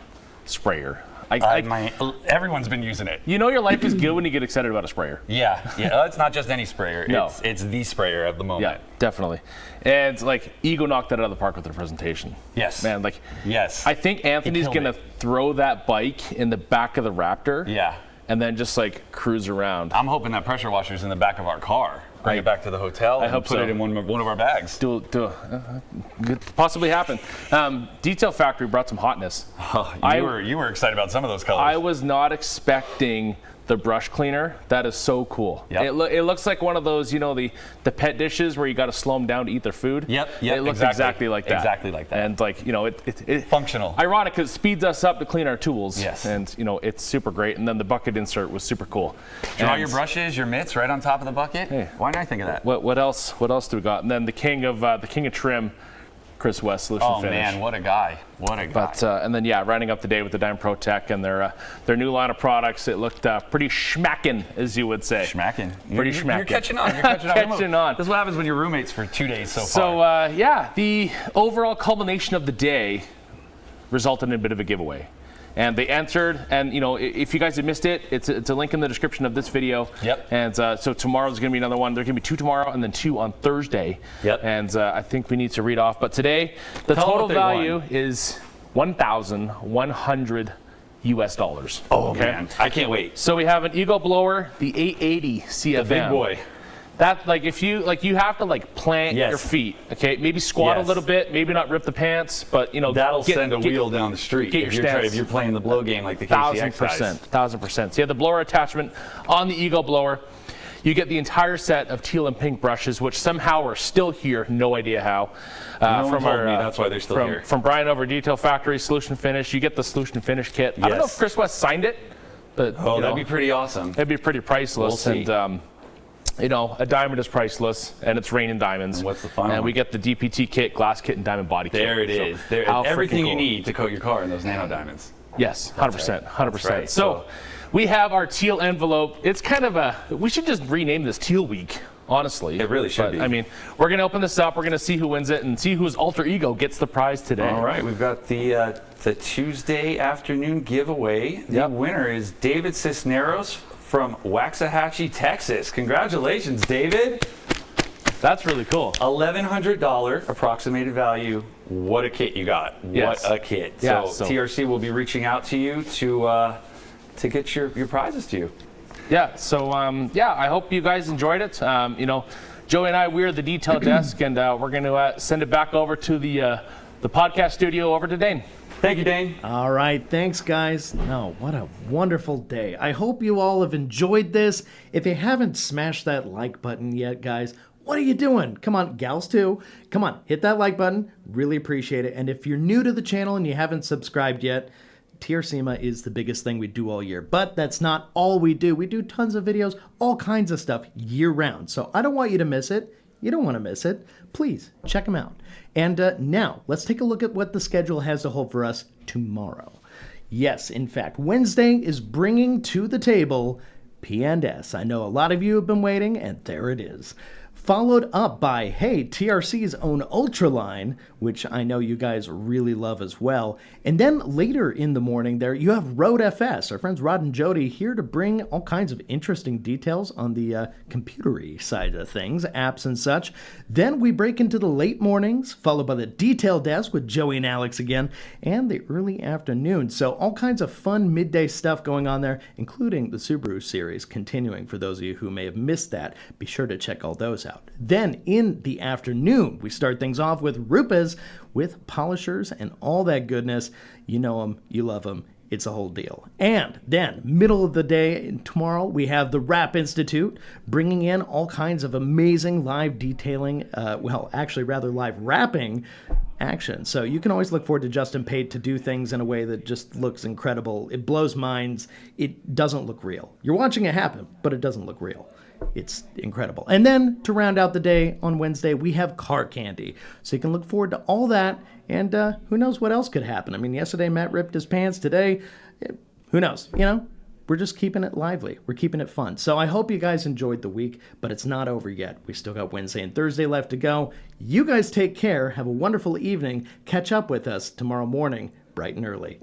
sprayer. Everyone's been using it. You know your life is good when you get excited about a sprayer. Yeah. It's not just any sprayer. No. It's the sprayer of the moment. Yeah, definitely. And like Ego knocked that out of the park with their presentation. Yes. Man, like yes. I think Anthony's gonna throw that bike in the back of the Raptor. Yeah. And then just like cruise around. I'm hoping that pressure washer's in the back of our car. Bring it back to the hotel. I hope put so. it in one of our bags. Could possibly happen. Detail Factory brought some hotness. You were excited about some of those colors. I was not expecting the brush cleaner. That is so cool. Yep. It looks like one of those, the pet dishes where you got to slow them down to eat their food. Yep. It looks exactly like that. Exactly like that. And like, it functional. Ironic because it speeds us up to clean our tools. Yes. And it's super great. And then the bucket insert was super cool. Draw your brushes, your mitts right on top of the bucket. Hey, why didn't I think of that? What else? What else do we got? And then the king of trim, Chris West, Solution Oh Finish. man, what a guy! What a guy! But and then rounding up the day with the Diamond Protech and their new line of products. It looked pretty schmackin', as you would say. Schmackin'. Pretty schmackin'. You're catching on. You're catching on. This is what happens when you're roommates for 2 days so far. So the overall culmination of the day resulted in a bit of a giveaway. And they entered, and if you guys have missed it, it's a link in the description of this video. Yep. And so tomorrow's going to be another one. There's going to be 2 tomorrow and then 2 on Thursday. Yep. And I think we need to read off. But today, the total value is $1,100 US. Oh man, I can't wait. So we have an Ego blower, the 880 CFM. The big boy. That if you you have to plant your feet, okay? Maybe squat a little bit, maybe not rip the pants, but that'll send a wheel down the street if you're playing the blow game like the KCX guys. 1000%. So you have the blower attachment on the Ego blower. You get the entire set of teal and pink brushes, which somehow are still here. No idea how. No one told me that's why they're still here. From Brian over Detail Factory, Solution Finish. You get the Solution Finish kit. I don't know if Chris West signed it, but that'd be pretty awesome. That'd be pretty priceless. We'll see. And a diamond is priceless, and it's raining diamonds. And what's the final And we one? get the DPT kit, glass kit, and diamond body kit. There it is. So how everything freaking you cool. need to coat your car in those nano diamonds. Yes, 100%. 100%. That's right. So we have our teal envelope. It's kind of we should just rename this Teal Week, honestly. It really should be. I mean, we're going to open this up. We're going to see who wins it and see whose alter ego gets the prize today. All right, we've got the Tuesday afternoon giveaway. The winner is David Cisneros from Waxahachie, Texas. Congratulations, David. That's really cool. $1,100 approximated value. What a kit you got. Yes. What a kit. Yeah, so TRC will be reaching out to you to get your prizes to you. Yeah, so I hope you guys enjoyed it. Joey and I, we're the detail desk, and we're going to send it back over to the podcast studio over to Dane. Thank you, Dane. All right, thanks, guys. No, what a wonderful day. I hope you all have enjoyed this. If you haven't smashed that like button yet, guys, what are you doing? Come on, gals too. Come on, hit that like button. Really appreciate it. And if you're new to the channel and you haven't subscribed yet, TRCMA is the biggest thing we do all year. But that's not all we do. We do tons of videos, all kinds of stuff year round. So I don't want you to miss it. You don't want to miss it. Please check them out. And now let's take a look at what the schedule has to hold for us tomorrow. Yes, in fact, Wednesday is bringing to the table P&S. I know a lot of you have been waiting, and there it is. Followed up by, hey, TRC's own Ultra line, which I know you guys really love as well. And then later in the morning there, you have Rode FS, our friends Rod and Jody, here to bring all kinds of interesting details on the computery side of things, apps and such. Then we break into the late mornings, followed by the detail desk with Joey and Alex again, and the early afternoon. So all kinds of fun midday stuff going on there, including the Subaru series continuing. For those of you who may have missed that, be sure to check all those out. Then in the afternoon, we start things off with Rupas with polishers and all that goodness. You know them, you love them. It's a whole deal. And then middle of the day tomorrow, we have the Wrap Institute bringing in all kinds of amazing live detailing, live wrapping action. So you can always look forward to Justin paid to do things in a way that just looks incredible. It blows minds. It doesn't look real. You're watching it happen, but it doesn't look real. It's incredible. And then to round out the day on Wednesday, we have car candy. So you can look forward to all that, and who knows what else could happen. I mean, yesterday Matt ripped his pants. Today, who knows? You know, we're just keeping it lively. We're keeping it fun. So I hope you guys enjoyed the week, but it's not over yet. We still got Wednesday and Thursday left to go. You guys take care. Have a wonderful evening. Catch up with us tomorrow morning, bright and early.